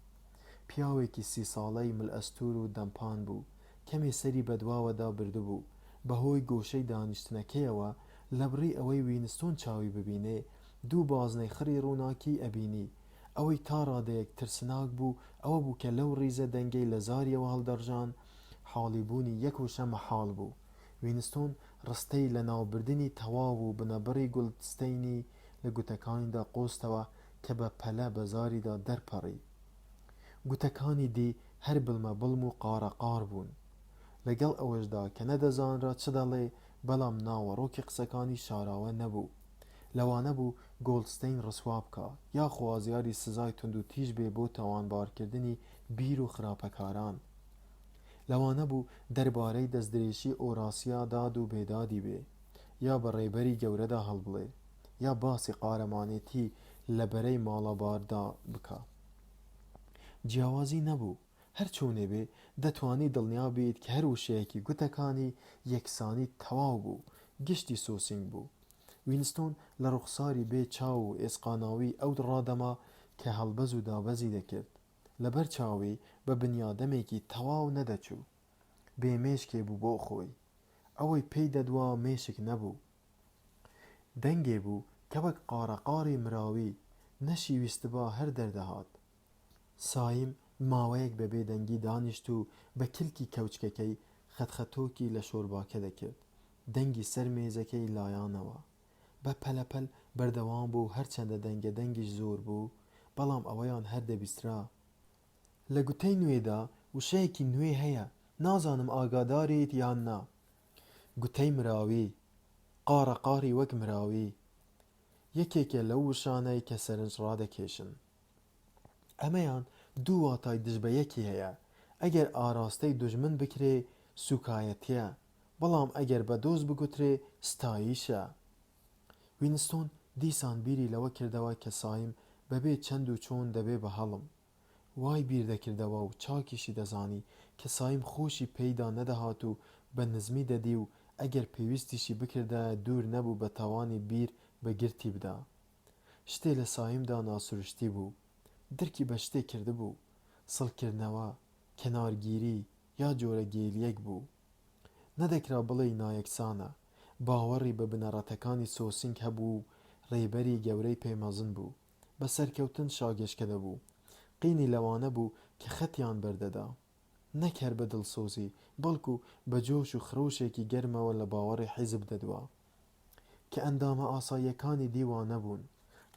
پیاوێکی 30 ساڵەی ملئەستور و دەمپان بوو، کەمێ سەری بەدواوەدا بردبوو. بەهۆی گۆشەی دانیشتنەکەیەوە لە بڕی ئەوەی وینستۆن چاوی ببینێ دوو بازنەی خڕی ڕووناکی ئەبینی. ئەوەی تا ڕادەیەک ترسناک بوو ئەوە بوو کە لەو ڕیزە دەنگەی لە زاریەوە هەڵدەڕژان حاڵی بوونی یەک وشە مەحاڵ بوو. وینستۆن ڕستەی لە ناوبردنی تەواو و بنەبڕی گولدستەینی لە گوتەکانیدا قۆستەوە کە بە پەلە بە زاریدا دەرپەڕی. گوتەکانی دی هەر بڵمە بڵم و قارە قار بوون. لەگەڵ ئەوەشدا کە نەدەزانرا چ دەڵێ، بەڵام ناوەڕۆکی قسەکانی شاراوە نەبوو. لەوانە بوو گۆڵدستەین ڕسوا بکە یا خوازیاری سزای تونند و تیژ بێ بۆ تاوانبارکردنی بیر و خراپەکاران. لەوانە بوو دەربارەی دەستدرێژی ئۆراسیا داد و بێدادی بێ، یا بە ڕێبەری گەورەدا هەڵبڵێ، یا باسی قارەمانێتی لە بەرەی ماڵەباردا بکە. جیاوازی نەبوو، هەر چۆنێ بێ دەتوانی دڵنیا بێت کە هەر وشەیەکی گوتەکانی یەکسانی تەواو بوو، گشتی سۆسینگ بوو. وینستۆن لە ڕوخساری بێ چاو و ئێسقاناوی ئەو ڕادەما کە هەڵبەز و دابەزی دەکرد. لەبەر چاوی بە بنیادەمێکی تەواو نەدەچوو، بێ مێشکێ بوو بۆ خۆی. ئەوەی پێی دەدوا مێشک نەبوو، دەنگێ بوو کە وەک قارەقاری مراوی نەشی ویستبا هەر دەردەهات. سایم ماوەیەک بە بێدەنگی دانیشت و بە کلکی کەوچکەکەی خەتخەتۆکی لە شۆرباکە دەکرد. دەنگی سەر مێزەکەی لایانەوە بە پەلەپەل بەردەوام بوو، هەرچەندە دەنگە دەنگیش زۆر بوو، بەڵام ئەوەیان هەر دەبیسترا. لە گوتەی نوێدا وشەیەکی نوێ هەیە، نازانم ئاگاداریت یان نا. گوتەی مراوی قارە قاری وەک مراوی یەکێکە لەو وشانەی کە سەرنج ڕادەکێشن. ئەمەیان دوو واتای دژ بە یەکی هەیە. ئەگەر ئاراستەی دوژمن بکرێ سوکایەتیە، بەڵام ئەگەر بە دۆست بگوترێ ستاییشە. وینستۆن دیسان بیری لەوە کردەوە کە سایم بەبێ چەند و چۆن دەبێ بە هەڵم. وای بیر دەکردەوە و چاکیشی دەزانی کە سایم خۆشی پێیدا نەدەهات و بە نزمی دەدی و ئەگەر پێویستیشی بکردە دوور نەبوو بە تاوانی بیر بەگرتی بدا. شتێ لە سایمدا ناسروشتی بوو، درکی بە شتێک کردبوو، سڵکردنەوە، کەنارگیری یا جۆرە گێلیەک بوو. نەدەکرا بڵێ نایەکسانە، باوەڕی بە بنەڕەتەکانی سۆسینگ هەبوو و ڕێبەری گەورەی پێمەزن بوو، بە سەرکەوتن شاگەشکە دەبوو. قینی لەوانە بوو کە خەتیان بەردەدا، نەک هەر بە دڵسۆزی بەڵکو بە جۆش و خرۆشێکی گەرمەوە لە باوەڕی حیزب دەدوا کە ئەندامە ئاساییەکانی دیوان نەبوون.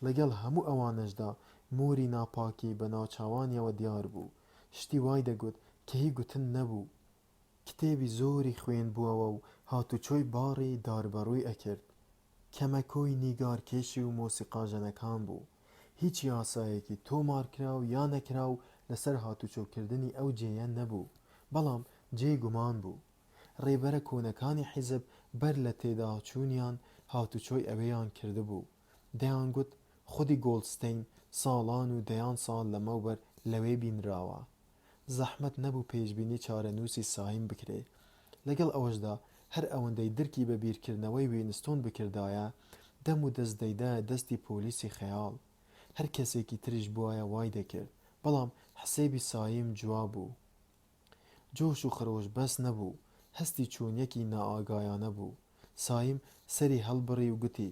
لەگەڵ هەموو ئەوانەشدا مۆری ناپاکی بە ناوچاوانیەوە دیار بوو. شتی وای دەگوت کە هی گوتن نەبوو. کتێبی زۆری خوێن بووەوە و هاتوچۆی باڕی داربەڕووی ئەکرد. کەمەکۆی نیگارکێشی و مۆسیقاژەنەکان بوو. هیچ یاسایەکی تۆمارکراو یا نەکراو لەسەر هاتوچۆکردنی ئەو جێیە نەبوو، بەڵام جێ گومان بوو. ڕێبەرە کۆنەکانی حیزب بەر لە تێداچوونیان هاتوچۆی ئەوەیان کردبوو. دەیانگوت خودی گۆڵدستەین ساڵان و دەیان ساڵ لەمەوبەر لەوێ بینراوە. زەحمەت نەبوو پێشبینی چارەنووسی سایم بکرێ. لەگەڵ ئەوەشدا هەر ئەوەندەی درکی بە بیرکردنەوەی وینستۆن بکردایە، دەم و دەست دەیدایە دەستی پۆلیسی خەیاڵ. هەر کەسێکی تریش بووایە وای دەکرد، بەڵام حسێبی سایم جوا بوو. جۆش و خرۆش بەس نەبوو، هەستی چوونیەکی نائاگایانە بوو. سایم سەری هەڵبڕی و گوتی: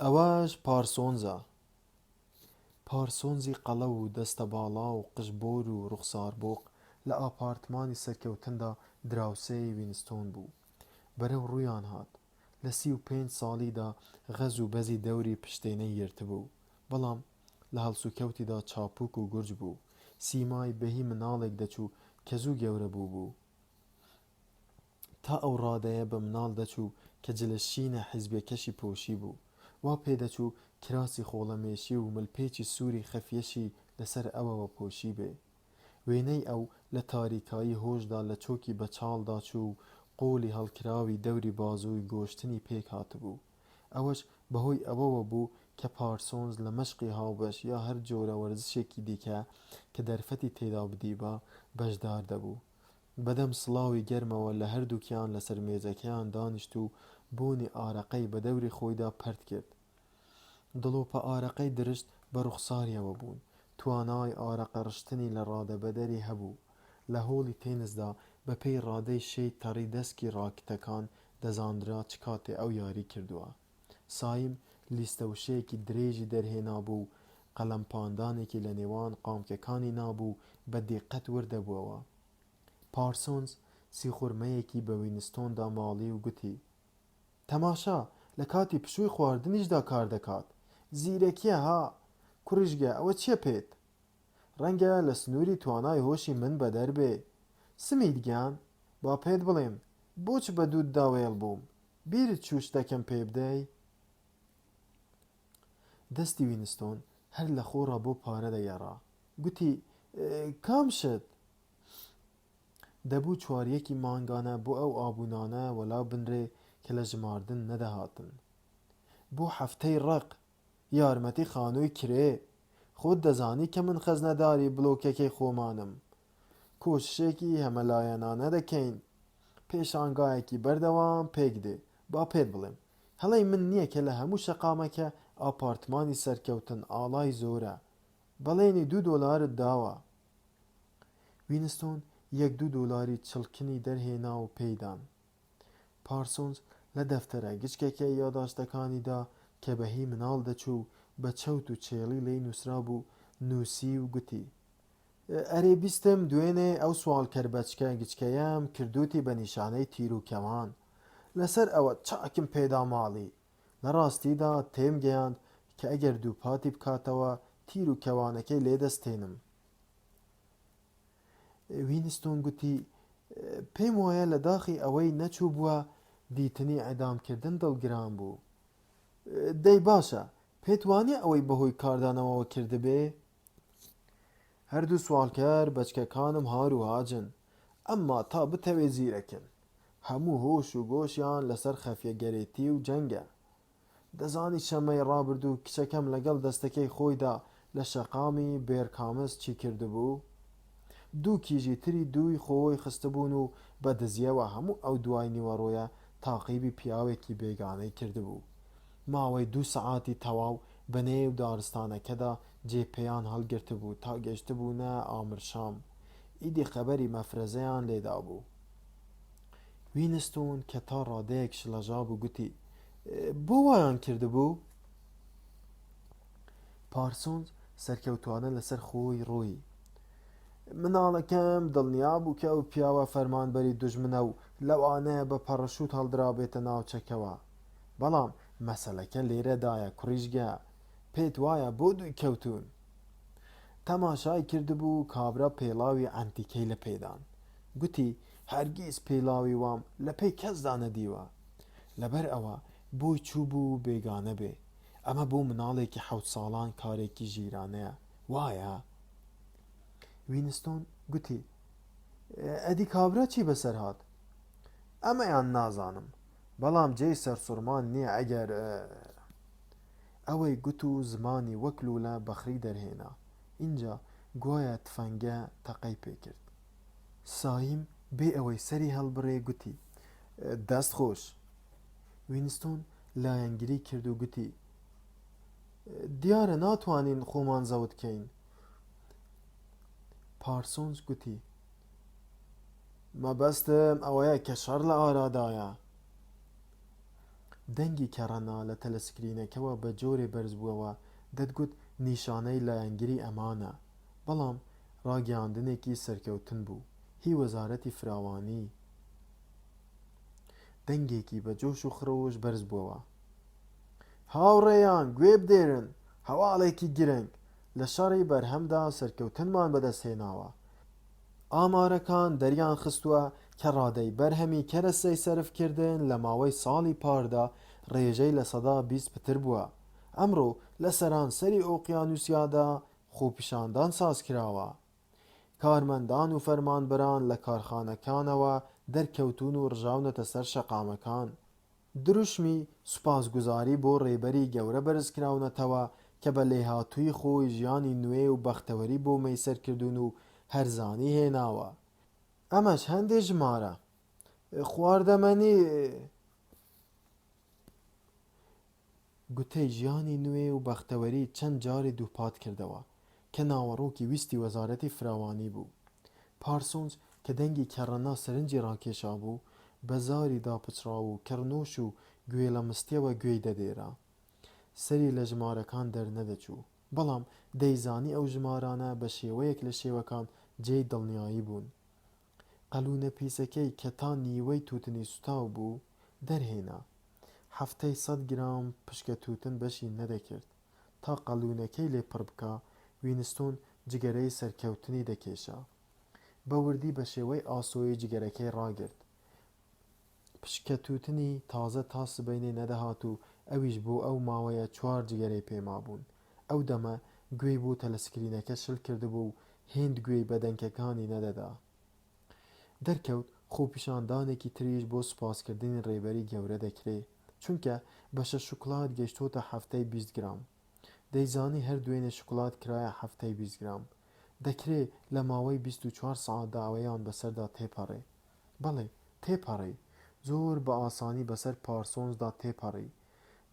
ئەوەش پارسۆنزە. پارسۆنزی قەڵە و دەستە باڵا و قژبۆر و ڕوخساربۆق لە ئاپارتمانی سەرکەوتندا دراوسێی وینستۆن بوو. بەرەو ڕوویان هات. لە 35 ساڵیدا غەز و بەزی دەوری پشتێنەی یرتبوو، بەڵام لە هەڵسوکەوتیدا چاپوک و گورج بوو. سیمای بەهی مناڵێک دەچوو کە زوو گەورە بوو. تا ئەو ڕادەیە بە مناڵ دەچوو کە جلەشینە حیزبێکەشی پۆشی بوو. وا پێدەچوو کراسی خۆڵەمێشی و ملپێکی سووری خەفیەشی لەسەر ئەوەوە پۆشی بێ. وێنەی ئەو لە تاریکایی هۆشدا لە چۆکی بەچاڵدا چوو و قۆلی هەڵکراوی دەوری بازووی گۆشتنی پێک هاتبوو. ئەوەش بەهۆی ئەوەوە بوو کە پارسۆنز لە مەشقی هاوبەش یا هەر جۆرە وەرزشێکی دیکە کە دەرفەتی تێدا بدیبا بەشدار دەبوو. بەدەم سڵاوی گەرمەوە لە هەردووکیان لەسەر مێزەکەیان دانیشت و بۆنی ئارەقەی بە دەوری خۆیدا پەرت کرد. دڵۆپە ئارەقەی درشت بە ڕوخساریەوە بوون. توانای ئارەقە ڕشتنی لە ڕادەبەدەری هەبوو. لە هۆڵی تێنسدا بەپێی ڕادەی شەی تەڕی دەسکی ڕاکتەکان دەزاندرا چ کاتێ ئەو یاری کردووە. سایم لیستە وشەیەکی درێژی دەرهێنا بوو، قەلەمپاندانێکی لە نێوان قامکەکانی نابوو بە دقت وردەبووەوە. پارسۆنز سیخورمەیەکی بە وینستۆندا ماڵی و گوتی: تەماشا لە کاتی پشووی خواردنیشدا کار دەکات. زیرەکیە ها، کوڕیژگە ئەوە چییە پێت؟ ڕەنگە لە سنووری توانای هۆشی من بەدەر بێ. سمید گیان، با پێت بڵێم بۆچ بە دوود داوێڵ بووم؟ بیرت چوو شتەکەم پێ بدەی؟ دەستی وینستۆن هەر لە خۆڕا بۆ پارە دەگەڕا. گوتی: کام شت؟ دەبوو چواریەکی مانگانە بۆ ئەو ئابوونانە وەلاو بنرێ کە لە ژماردن نەدەهاتن. بۆ هەفتەی ڕق یارمەتی خانووی کرێ. خۆت دەزانی کە من خەزنەداری بلۆکەکەی خۆمانم. کۆششێکی هەمەلایەنانە دەکەین. پێشانگایەکی بەردەوام پێک دێ. با پێت بڵێم هەڵەی من نییە کە لە هەموو شەقامەکە ئاپارتمانی سەرکەوتن ئاڵای زۆرە. بەڵێنی $2 داوە. وینستۆن $1-2 چڵکنی دەرهێنا و پێیدان. پارسۆنز لە دەفتەرە گچکەکەی یاداشتەکانیدا کە بەهی مناڵ دەچوو بە چەوت و چێڵی لێی نووسرا بوو نووسی و گوتی: ئەرێ بیستم دوێنێ ئەو سوالکەربەچکە گچکەیەم کردوتی بە نیشانەی تیر و کەمان. لەسەر ئەوە چاکم پێدا ماڵی. لە ڕاستیدا تێم گەیاند کە ئەگەر دووپاتی بکاتەوە تیر و کەوانەکەی لێدەستێنم. وینستۆن گوتی: پێم وایە لە داخی ئەوەی نەچوو بووە دیتنی ئەدامکردن دڵگران بوو. دەی باشە پێت وانییە ئەوەی بەهۆی کاردانەوەوە کردبێ؟ هەردوو سوالکەر بەچکەکانم هاروهاجن، ئەمما تا بتەوێ زیرەکن. هەموو هۆش و گۆشیان لەسەر خەفیەگەرێتی و جەنگە. دەزانی شەمەی ڕابردوو کچەکەم لەگەڵ دەستەکەی خۆیدا لە شەقامی بێرکامس چی کردبوو؟ دوو کیژی تری دووی خۆی خستبوون و بە دزیەوە هەموو ئەو دوای نیوەڕۆیە تاقیبی پیاوێکی بێگانەی کردبوو. ماوەی 2 سەعاتی تەواو بەنێو دارستانەکەدا جێپێیان هەڵگرتبوو تا گەشتبوونە ئامرشام. ئیدی خەبەری مەفرەزەیان لێدا بوو. وینستون کە تا ڕادەیەک شلەژا بوو گوتی: بۆ وایان کردبوو؟ پارسۆنز سەرکەوتوانە لەسەر خۆی ڕۆی. مناڵەکەم دڵنیا بوو کە ئەو پیاوە فەرمانبەری دوژمنە و لەوانەیە بە پەڕەشوت هەڵدرابێتە ناوچەکەوە. بەڵام مەسەلەکە لێرەدایە کوڕیژگە، پێت وایە بۆ دووی کەوتون. تەماشای کردبوو کابرا پێڵاوی ئەنتیکەی لە پێدان. گوتی: هەرگیز پێڵاوی وام لە پێی کەسدا نەدیوە. لەبەر ئەوە بۆی چوو بوو بێگانە بێ. ئەمە بۆ مناڵێکی 7 ساڵان کارێکی ژیرانەیە، وایە؟ وینستۆن گوتی: ئەدی کابرا چی بەسەر هات؟ ئەمەیان نازانم، بەڵام جێی سەرسوڕمان نییە ئەگەر ئەوەی گوت و زمانی وەک لوولە بەخری دەرهێنا. اینجا گوایە تفەنگە تەقەی پێکرد. سایم بێ ئەوەی سەری هەڵبڕێ گوتی: دەست خۆش. وینستۆن لایەنگری کرد و گوتی: دیارە ناتوانین خۆمان زەوت کەین. پارسۆنز گوتی: مەبەستم ئەوەیە کە شەڕ لە ئارادایە. دەنگی کەڕەنا لە تەلەسکرینەکەوە بە جۆرێ بەرز بووەوە دەتگوت نیشانەی لایەنگری ئەمانە، بەڵام ڕاگەیاندنێکی سەرکەوتن بوو. هی وەزارەتی فراوانی. دەنگێکی بە جۆش و خرۆش بەرز بووەوە: هاوڕێیان گوێ بدێرن، هەواڵێکی گرنگ لە شەڕی بەرهەمدا سەرکەوتنمان بەدەستهێناوە. ئامارەکان دەریان خستووە کە ڕادەی بەرهەمی کەرەسەی سەرفکردن لە ماوەی ساڵی پاردا ڕێژەی لە سەدا 20 پتر بووە. ئەمڕۆ لە سەرانسەری ئۆقیانوسیادا خۆپیشاندان ساز کراوە. کارمەندان و فەرمانبەران لە کارخانەکانەوە دەرکەوتون و ڕژاونەتە سەر شەقامەکان. دروشمی سوپاسگوزاری بۆ ڕێبەری گەورە بەرزکراونەتەوە کە بە لێهاتووی خۆی ژیانی نوێ و بەختەوەری بۆ مەیسەرکردون و هەرزانی هێناوە. ئەمەش هەندێک ژمارە. خواردەمەنی گوتەی ژیانی نوێ و بەختەوەری چەند جاری دووپات کردەوە کە ناوەڕۆکی ویستی وەزارەتی فراوانی بوو. پارسۆنز کە دەنگی کەڕەنا سەرنجی ڕاکێشا بوو بە زاری داپچرا و کەڕنۆش و گوێ لە مستیەوە گوێی دەدێرا. سەری لە ژمارەکان دەرنەدەچوو، بەڵام دەیزانی ئەو ژمارانە بە شێوەیەک لە شێوەکان جێی دڵنیایی بوون. قەلوونە پیسەکەی کە تا نیوەی تووتنی سوتاو بوو دەرهێنا. هەفتەی 100 گرام پشکە تووتن بەشی نەدەکرد. تا قەلوونەکەی لێ پڕ بکە، وینستۆن جگەرەی سەرکەوتنی دەکێشا. بە وردی بە شێوەی ئاسۆی جگەرەکەی ڕاگرت. پشکە تووتنی تازە تا سبەینێ نەدەهات و ئەویش بۆ ئەو ماوەیە 4 جگەرەی پێما بوون. ئەو دەمە گوێی بۆ تەلەسکرینەکە شل کردبوو و هێند گوێی بە دەنگەکانی نەدەدا. دەرکەوت خۆپیشاندانێکی تریش بۆ سوپاسکردنی ڕێبەری گەورە دەکرێ، چونکە بەشە شوکڵات گەیشتۆتە هەفتەی 20 گرام. دەیزانی هەر دوێنێ شوکڵات کرایە هەفتەی 20 گرام. دەکرێ لە ماوەی 24 سەعاتدا ئەوەیان بەسەردا تێپەڕێ. بەڵێ تێپەڕێ، زۆر بە ئاسانی بەسەر پارسۆنزدا تێپەڕی.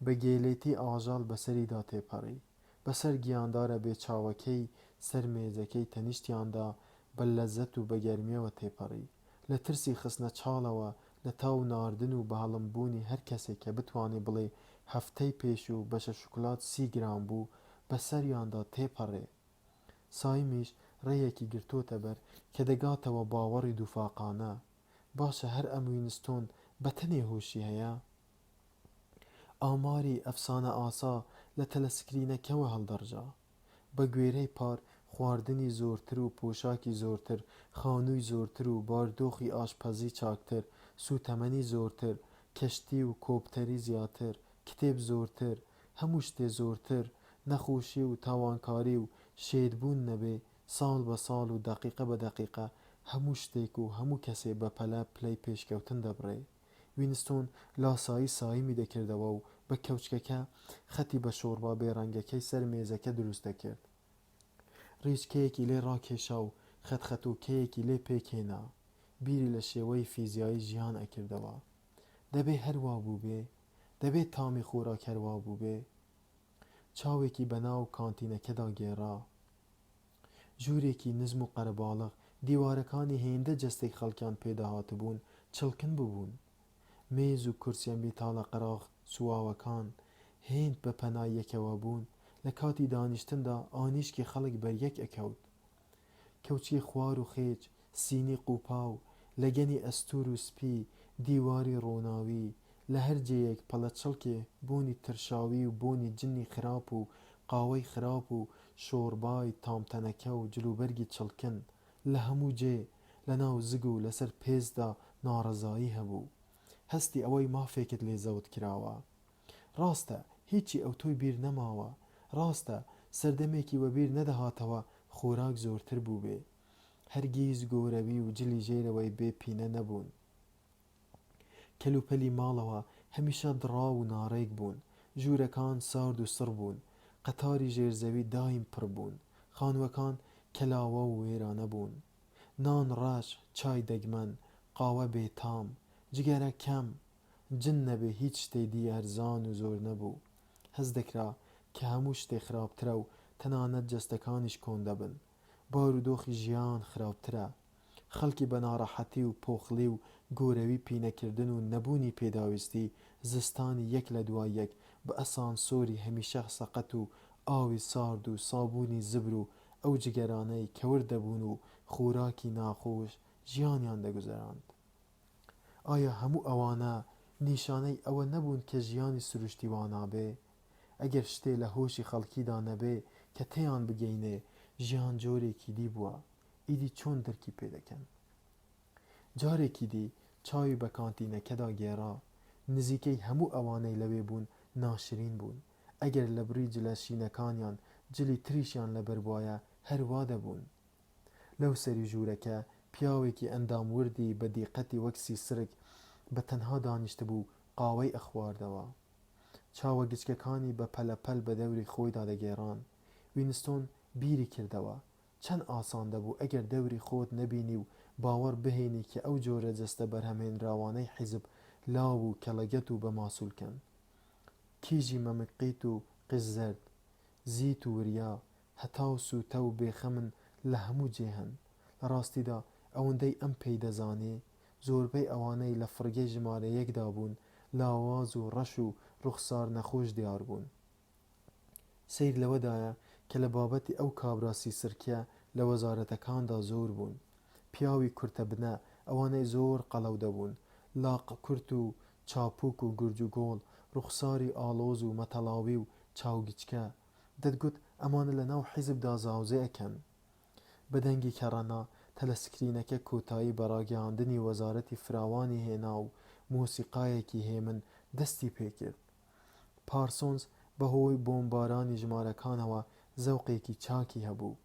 بە گێلێتی ئاژەڵ بەسەریدا تێپەڕی. بەسەر گیاندارە بێچاوەکەی سەر مێزەکەی تەنیشتیاندا بە لەزەت و بە گەرمیەوە تێپەڕی. لە ترسی خستنە چاڵەوە لە تاو ناردن و بە هەڵمبوونی هەر کەسێک کە بتوانێ بڵێ هەفتەی پێش و بەشە شوکڵات 30 گرام بوو بەسەریاندا تێپەڕێ. سایمیش ڕێیەکی گرتۆتە بەر کە دەگاتەوە باوەڕی دووفاقانە. باشە هەر ئەم وینستۆن بەتەنێ هۆشی هەیە؟ ئاماری ئەفسانە ئاسا لە تەلەسکرینەکەوە هەڵدەڕژا. بە گوێرەی پار خواردنی زۆرتر و پۆشاکی زۆرتر، خانووی زۆرتر و باردۆخی ئاشپەزی چاکتر، سوتەمەنی زۆرتر، کەشتی و کۆپتەری زیاتر، کتێب زۆرتر، هەموو شتێ زۆرتر، نەخۆشی و تاوانکاری و شێدبوون نەبێ، ساڵ بە ساڵ و دەقیقە بە دەقیقە هەموو شتێک و هەموو کەسێ بە پەلە پلەی پێشکەوتن دەبڕێ. وینستۆن لاسایی سایمی دەکردەوە و بە کەوچکەکە خەتی بە شۆڕوا بێڕەنگەکەی سەر مێزەکە دروست دەکرد. ڕیچکەیەکی لێ ڕاکێشا و خەتخەتۆکەیەکی لێ پێکێنا. بیری لە شێوەی فیزیایی ژیان ئەکردەوە. دەبێ هەروا بوو بێ، دەبێت تامی خۆراک هەروا بوو بێ. چاوێکی بەناو کانتینەکەدا گێڕا. ژوورێکی نزم و قەرەباڵغ، دیوارەکانی هێندە جەستەی خەڵکیان پێداهاتبوون چڵکن ببوون. مێز و کورسیە میتاڵە قەراغ سواوەکان هێند بە پەنای یەکەوە بوون. لە کاتی دانیشتندا ئانیشکی خەڵک بەریەک ئەکەوت. کەوچی خوار و خێج، سینی قوپاو، لەگەنی ئەستور و سپی، دیواری ڕۆناوی، لە هەر جێیەک پەڵە چڵکێ بۆنی ترشاوی و بۆنی جنی خراپ و قاوەی خراپ و شۆربای تامتەنەکە و جلوبەرگی چڵکن لە هەموو جێ لە ناو زگ و لەسەر پێزدا ناڕەزایی هەبوو. هەستی ئەوەی مافێکت لێ زەوت کراوە. ڕاستە هیچی ئەو تۆی بیر نەماوە. ڕاستە سەردەمێکی وەبیر نەدەهاتەوە خۆراک زۆرتر بوو بێ. هەرگیز گۆرەوی و جلی ژێرەوەی بێ پینە نەبوون. کەلوپەلی ماڵەوە هەمیشە دڕاو و ناڕێک بوون. ژوورەکان سارد و سڕ بوون. قەتاری ژێرزەوی دایم پڕ بوون. خانووەکان کەلاوە و وێرانە بوون. نان ڕەش، چای دەگمەن، قاوە بێتام، جگەرە کەم، جن نەبێ هیچ شتێ دی هەرزان و زۆر نەبوو. هەز دەکرا کە هەموو شتێ خراپترە و تەنانەت جەستەکانیش کۆن دەبن. بارودۆخی ژیان خراپترە. خەڵکی بە ناڕەحەتی و پۆخڵی و گۆرەوی پینەکردن و نەبوونی پێداویستی زستانی یەک لە دوای یەک بە ئەسانسۆری هەمیشە سەقەت و ئاوی سارد و سابوونی زبر و ئەو جگەرانەی کەورد دەبوون و خۆراکی ناخۆش ژیانیان دەگوزەراند. ئایا هەموو ئەوانە نیشانەی ئەوە نەبوون کە ژیانی سروشتیوانابێ؟ ئەگەر شتێ لە هۆشی خەڵکیدا نەبێ کە تێیان بگەینێ ژیان جۆرێکی دی بووە، ئیدی چۆن دەرکی پێدەکەن؟ جارێکی دی چاوی بە کانتینەکەدا گێڕا. نزیکەی هەموو ئەوانەی لەوێ بوون ناشرین بوون. ئەگەر لە بریج لە شینەکانیان جلی تریشیان لەبەر بوایە هەروا دەبوون. لەو سەری ژوورەکە پیاوێکی ئەندام وردی بە دیقەتی وەکسی سرک بە تەنها دانیشتە بوو قاوەی ئەخواردەوە. چاوە گچکەکانی بە پەلەپەل بە دەوری خۆیدا دەگێڕان. وینستۆن بیری کردەوە چەند ئاسان دەبوو ئەگەر دەوری خۆت نەبینی و باوەڕ بهێنی کە ئەو جۆرە جەستە بەرهەمهێنراوانەی حیزب لاو و کەڵەگەت و بەماسوولکەن. کیژی مەمقیت و قژزەرد، زیت و وریا، هەتا و سوتە و بێخەمن لە هەموو جێهن. لە ڕاستیدا ئەوەندەی ئەم پێی دەزانێ زۆربەی ئەوانەی لە فڕگەی ژمارە یەکدا بوون لاواز و ڕەش و ڕوخسار نەخۆش دیار بوون. سیر لەوەدایە کە لە بابەتی ئەو کابراسی سرکیە لە وەزارەتەکاندا زۆر بوون. پیاوی کورتە بنە ئەوانەی زۆر قەڵەو دەبوون، لاق کورت و چاپوک و گورج و گۆڵ، ڕوخساری ئالۆز و مەتەڵاوی و چاوگچکە، دەتگوت ئەمانە لە ناو حیزبدا زاوزێ ئەکەن. بەدەنگی کەڕەنا تەلەسکرینەکە کۆتایی بەڕاگەیاندنی وەزارەتی فراوانی هێنا و مۆسیقایەکی هێمن دەستی پێکرد. پارسۆنز بەهۆی بۆمبارانی ژمارەکانەوە زەوقێکی چاکی هەبوو.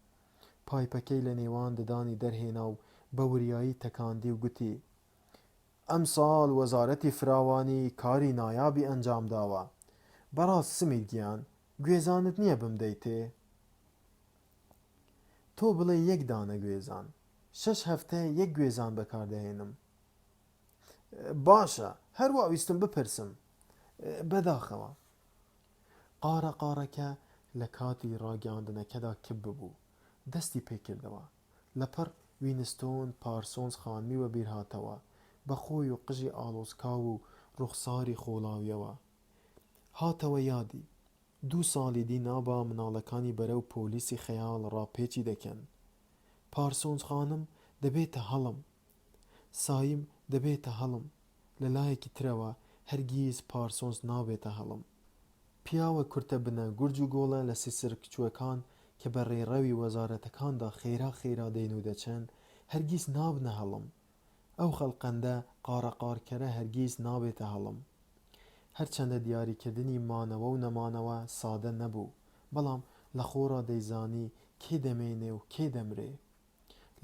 پایپەکەی لە نێوان ددانی دەرهێنا و بە وریایی تەکاندی و گوتی: ئەم ساڵ وەزارەتی فراوانی کاری نایابی ئەنجام داوە. بەڕاست سمید گیان، گوێزانت نییە بمدەیتێ؟ تۆ بڵێ یەک دانە گوێزان، 6 هەفتە یەک گوێزان بەکاردەهێنم. باشە، هەروە ویستم بپرسم. بەداخەوە قارە قارەکە لە کاتی ڕاگەاندنەکەدا کب ببوو. دەستی پێکردەوە. لەپڕ وینستۆن پارسۆنز خانمیوە بیرهاتەوە بە خۆی و قژی ئالۆزکاو و ڕوخساری خۆڵاویەوە. هاتەوە یادی 2 ساڵی دی نابا مناڵەکانی بەرەو پۆلیسی خەیاڵ ڕاپێچی دەکەن. پارسۆنز خانم دەبێتە هەڵم، سایم دەبێتە هەڵم. لە لایەکی ترەوە هەرگیز پارسۆنز نابێتە هەڵم. پیاوە کورتە بنە گورج و گۆڵە لە سیسر کچووەکان کە بە ڕێڕەوی وەزارەتەکاندا خێرا خێرا دەین و دەچەن هەرگیز نابنە هەڵم. ئەو خەڵقەندە قارەقارکەرە هەرگیز نابێتە هەڵم. هەرچەندە دیاریکردنی مانەوە و نەمانەوە سادە نەبوو، بەڵام لە خۆڕا دەیزانی کێ دەمێنێ و کێ دەمرێ.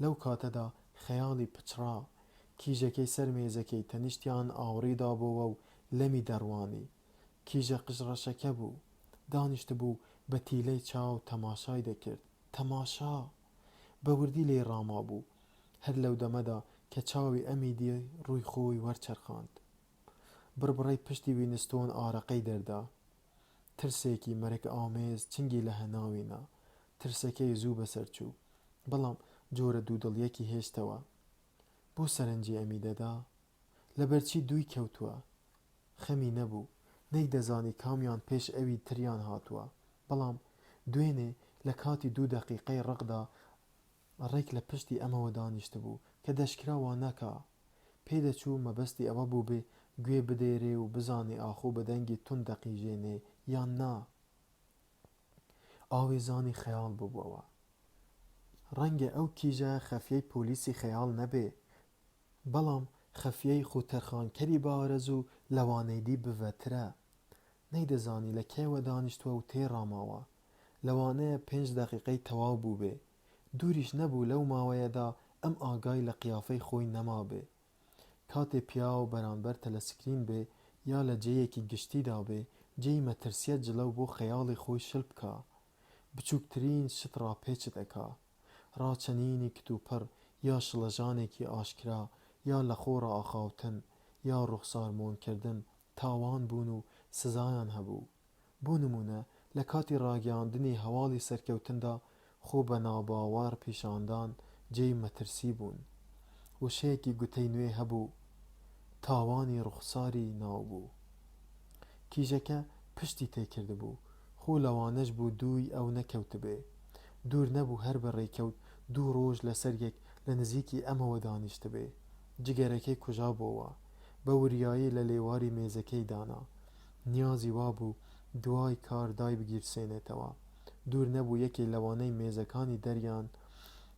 لەو کاتەدا خەیاڵی پچڕا، کیژەکەی سەر مێزەکەی تەنیشتیان ئاوڕێدا بووە و لەمی دەڕوانی. کیژە قژڕەشەکە بوو، دانیشت بوو بە تیلەی چاو تەماشای دەکرد. تەماشا بە وردی لێ ڕاما بوو. هەر لەو دەمەدا کە چاوی ئەمی دی ڕووی خۆی وەرچەرخاند. بربڕەی پشتی وینستۆن ئارەقەی دەردا. ترسێکی مەرگ ئامێز چنگی لە هەناوینا. ترسەکەی زوو بەسەر چوو، بەڵام جۆرە دوودڵیەکی هێشتەوە. بۆ سەرنجی ئەمی دەدا لەبەرچی دووی کەوتووە. خەمی نەبوو، نەیدەزانی کامیان پێش ئەوی تریان هاتووە، بەڵام دوێنێ لە کاتی 2 دەقیقەی ڕقدا ڕێک لە پشتی ئەمەوە دانیشت بوو کە دەشکراوە نەکا. پێدەچوو مەبەستی ئەوە بوو بێ گوێ بدێرێ و بزانێ ئاخۆ بەدەنگی تون دەقیژێنێ یان نا. ئاوێزانی خەیاڵ ببووەوە. ڕەنگە ئەو کیژە خەفیەی پۆلیسی خەیاڵ نەبێ، بەڵام خەفیەی خوتەرخانکەری بارەز و لەوانەی دی بڤەترە. نەیدەزانی لە کێوە دانیشتووە و تێڕاماوە. لەوانەیە 5 دەقیقەی تەواو بوو بێ. دووریش نەبوو لەو ماوەیەدا ئەم ئاگای لە قیافەی خۆی نەما بێ. کاتێ پیاو بەرامبەر تەلەسکرین بێ یا لە جێیەکی گشتیدا بێ، جێی مەترسیە جلەو بۆ خەیاڵی خۆی شل بکا. بچووکترین شت ڕاپێچت ئەکا. ڕاچەنینی کتوپڕ یا شڵەژانێکی ئاشکرا یا لە خۆڕە ئاخاوتن یا ڕوخسارمۆنکردن تاوان بوون و سزایان هەبوو. بۆ نمونە لە کاتی ڕاگەاندنی هەواڵی سەرکەوتندا خۆ بە ناباوەڕ پیشاندان جێی مەترسی بوون. وشەیەکی گوتەی نوێ هەبوو، تاوانی ڕوخساری ناو بوو. کیژەکە پشتی تێکرد بوو، خۆ لەوانەش بوو دووی ئەو نەکەوتبێ. دوور نەبوو هەر بەڕێکەوت 2 ڕۆژ لەسەر یەک لە نزیکی ئەمەوە دانیشت بێ. جگەرەکەی کوژا بووە، بە وریایی لە لێواری مێزەکەی دانا. نیازی وا بوو دوای کار دای بگیرسێنێتەوە. دوور نەبوو یەکێ لەوانەی مێزەکانی دەریان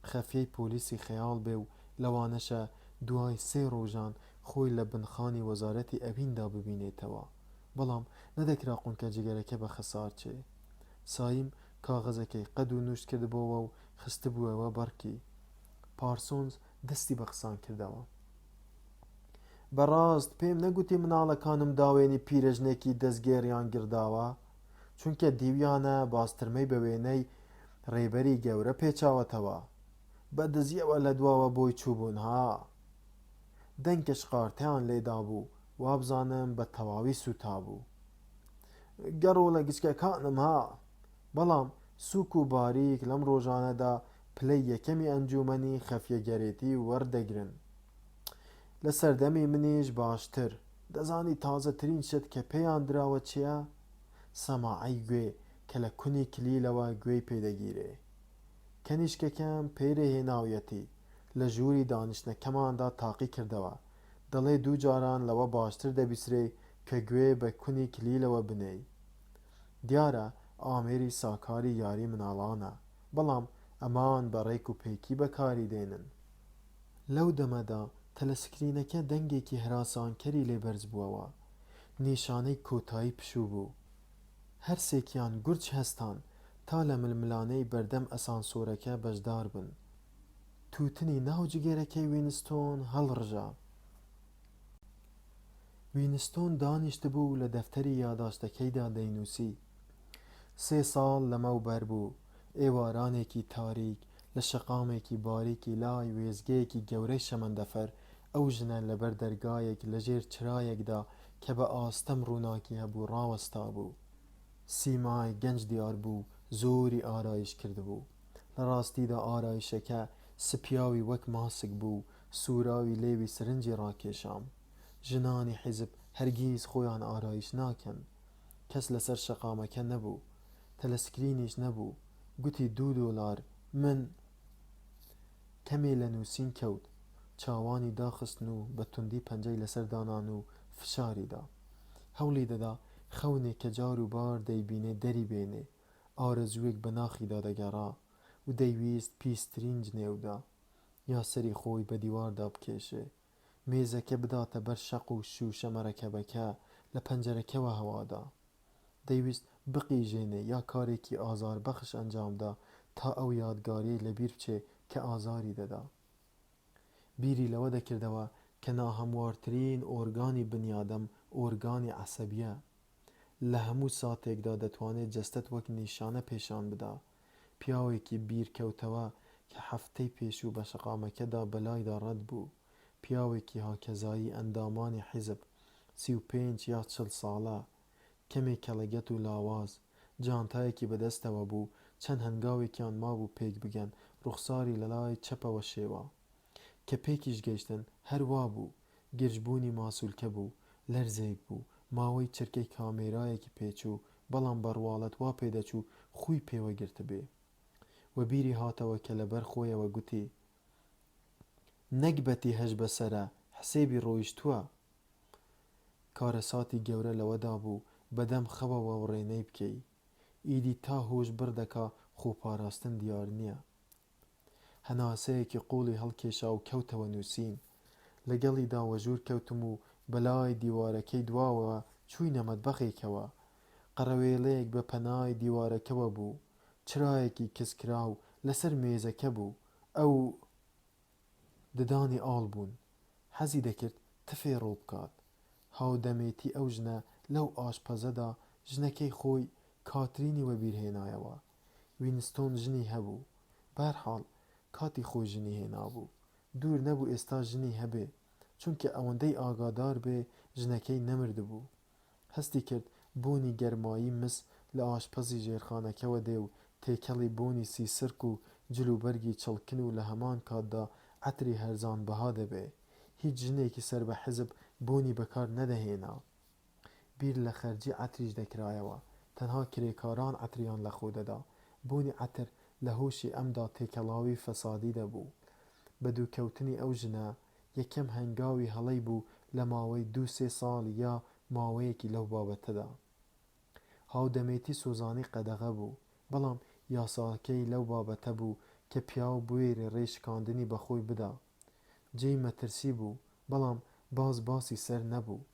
خەفیەی پۆلیسی خەیاڵ بێ و لەوانەشە دوای 3 ڕۆژان خۆی لە بنخانی وەزارەتی ئەویندا ببینێتەوە، بەڵام نەدەکرا قونکە جگەرەکە بە خەسار چێ. سایم کاغەزەکەی قەد و نوشت کردبەوە و خستبووەوە بەڕکی. پارسۆنز دەستی بە قسان کردەوە. بەڕاست پێم نەگوتی مناڵەکانم داوێنی پیرەژنێکی دەستگێڕیان گرداوە، چونکە دیویانە باسترمەی بە وێنەی ڕێبەری گەورە پێچاوەتەوە. بە دزیەوە لە دواوە بۆی چووبوون ها. دەنگش قارتیان لێدا بوو، وابزانم بە تەواوی سوتا بوو. گەڕۆ لە گچکەکانم ها. بەڵام سووک و باریک لەم ڕۆژانەدا پلەی یەکەمی ئەنجومەنی خەفیەگەرێتی وەردەگرن. لە سەردەمی منیش باشتر. دەزانی تازەترین شت کە پێیان دراوە چییە؟ سەماعەی گوێ کە لە کونی کلیلەوە گوێی پێدەگیرێ. کەنیشکەکەم پێرێ هێناویەتی لە ژووری دانیشتنەکەماندا تاقی کردەوە. دەڵێ 2 جاران لەوە باشتر دەبیسرێ کە گوێ بە کونی کلیلەوە بنێی. دیارە ئامێری ساکاری یاری مناڵانە، بەڵام ئەمان بە ڕێک و پێکی بەکاری دێنن. لەو دەمەدا تەلەسکرینەکە دەنگێکی هەراسانکەری لێبەرز بووەوە. نیشانەی کۆتایی پشوو بوو. هەرسێکیان گورج هەستان تا لە ململانەی بەردەم ئەسانسۆرەکە بەشدار بن. تووتنی ناو جگەرەکەی وینستۆن هەڵڕژا. وینستۆن دانیشت بوو لە دەفتەری یاداشتەکەیدا دەینووسی. 3 ساڵ لەمەوبەر بوو، ئێوارانێکی تاریک لە شەقامێکی باریکی لای وێزگەیەکی گەورەی شەمەندەفەر ئەو ژنە لەبەر دەرگایەک لەژێر چرایەکدا کە بە ئاستەم ڕووناکی هەبوو ڕاوەستا بوو. سیمای گەنج دیار بوو، زۆری ئارایش کردبوو. لە ڕاستیدا ئارایشەکە سپیاوی وەک ماسک بوو، سووراوی لێوی سرنجی ڕاکێشام. ژنانی حیزب هەرگیز خۆیان ئارایش ناکەن. کەس لەسەر شەقامەکە نەبوو، تەلەسکرینیش نەبوو. گوتی 2 دۆلار. من کەمێ لە نووسین کەوت، چاوانی داخستن و بە توندی پەنجەی لەسەر دانان و فشاریدا. هەوڵی دەدا خەونێک کە جار و بار دەیبینێ دەری بێنێ. ئارەزوویەک بە ناخیدا دەگەڕا و دەیویست پیسترین جنێودا یا سەری خۆی بە دیواردا بکێشێ. مێزەکە بداتە بەر شەق و شوشە مەرەکەبەکە لە پەنجەرەکەوە هەوادا. دەیویست بقیژێنێ یا کارێکی ئازاربەخش ئەنجامدا تا ئەو یادگاریەی لەبیر بچێ کە ئازاری دەدا. بیری لەوە دەکردەوە کە ناهەموارترین ئۆرگانی بنیادەم ئۆرگانی عەسەبیە. لە هەموو ساتێکدا دەتوانێت جەستەت وەک نیشانە پێشان بدا. پیاوێکی بیرکەوتەوە کە هەفتەی پێشوو بە شەقامەکەدا بەلایدا ڕەت بوو. پیاوێکی هاکەزایی ئەندامانی حیزب 35 یا 40 ساڵە، کەمێک کەڵەگەت و لاواز، جانتایەکی بەدەستەوە بوو، چەند هەنگاوێکیان مابوو پێک بگەن ڕوخساری لە لای چەپەوە شێوە. کە پێکیش گەیشتن هەروا بوو، گرژبوونی ماسوولکە بوو، لەرزێک بوو، ماوەی چرکەی کامێرایەکی پێچوو، بەڵام بەڕواڵەت وا پێدەچوو خوی پێوە گرت بێ. وە بیری هاتەوە کە لەبەر خۆیەوە گوتی: نەکبەتی هەش بەسەرە، حسێبی ڕۆیشتووە. کارەساتی گەورە لەوەدا بوو بەدەم خەوەوە ڕێنەی بکەی. ئیدی تا هۆش بردەکا خۆپاراستن دیار نییە. هەناسەیەکی قوڵی هەڵکێشا و کەوتەوە نووسین. لەگەڵی داوەژوور کەوتم و بەلای دیوارەکەی دواوە چووینە مەتبەخێکەوە. قەرەوێڵەیەک بە پەنای دیوارەکەوە بوو، چرایەکی کزکراو لەسەر مێزەکە بوو. ئەو ددانی ئاڵ بوون، حەزی دەکرد تفێ ڕوو بکات. هاودەمێتی ئەو ژنە لەو ئاشپەزەدا ژنەکەی خۆی کاترینی وەبیرهێنایەوە. وینستۆن ژنی هەبوو، بەهەرحاڵ کاتی خۆی ژنی هێنابوو. دوور نەبوو ئێستا ژنی هەبێ، چونکە ئەوەندەی ئاگادار بێ ژنەکەی نەمردبوو. هەستی کرد بۆنی گەرمایی مس لە ئاشپەزی ژێرخانەکەوە دێ و تێکەڵی بۆنی سیسرک و جلوبەرگی چڵکن و لە هەمان کاتدا عەتری هەرزان بەها دەبێ. هیچ ژنێکی سەر بە حیزب بۆنی بەکار نەدەهێنا. بیر لە خەرجی عەتریش دەکرایەوە، تەنها کرێکاران عەتریان لە خۆ دەدا. بۆنی عەتر لە هۆشی ئەمدا تێکەڵاوی فەسادی دەبوو. بە دووکەوتنی ئەو ژنە یەکەم هەنگاوی هەڵەی بوو لە ماوەی 2-3 ساڵ یا ماوەیەکی لەو بابەتەدا. هاودەمێتی سۆزانی قەدەغە بوو، بەڵام یاساکەی لەو بابەتە بوو کە پیاو بوێرێ ڕێشکاندنی بەخۆی بدا. جێی مەترسی بوو، بەڵام باسی سەر نەبوو.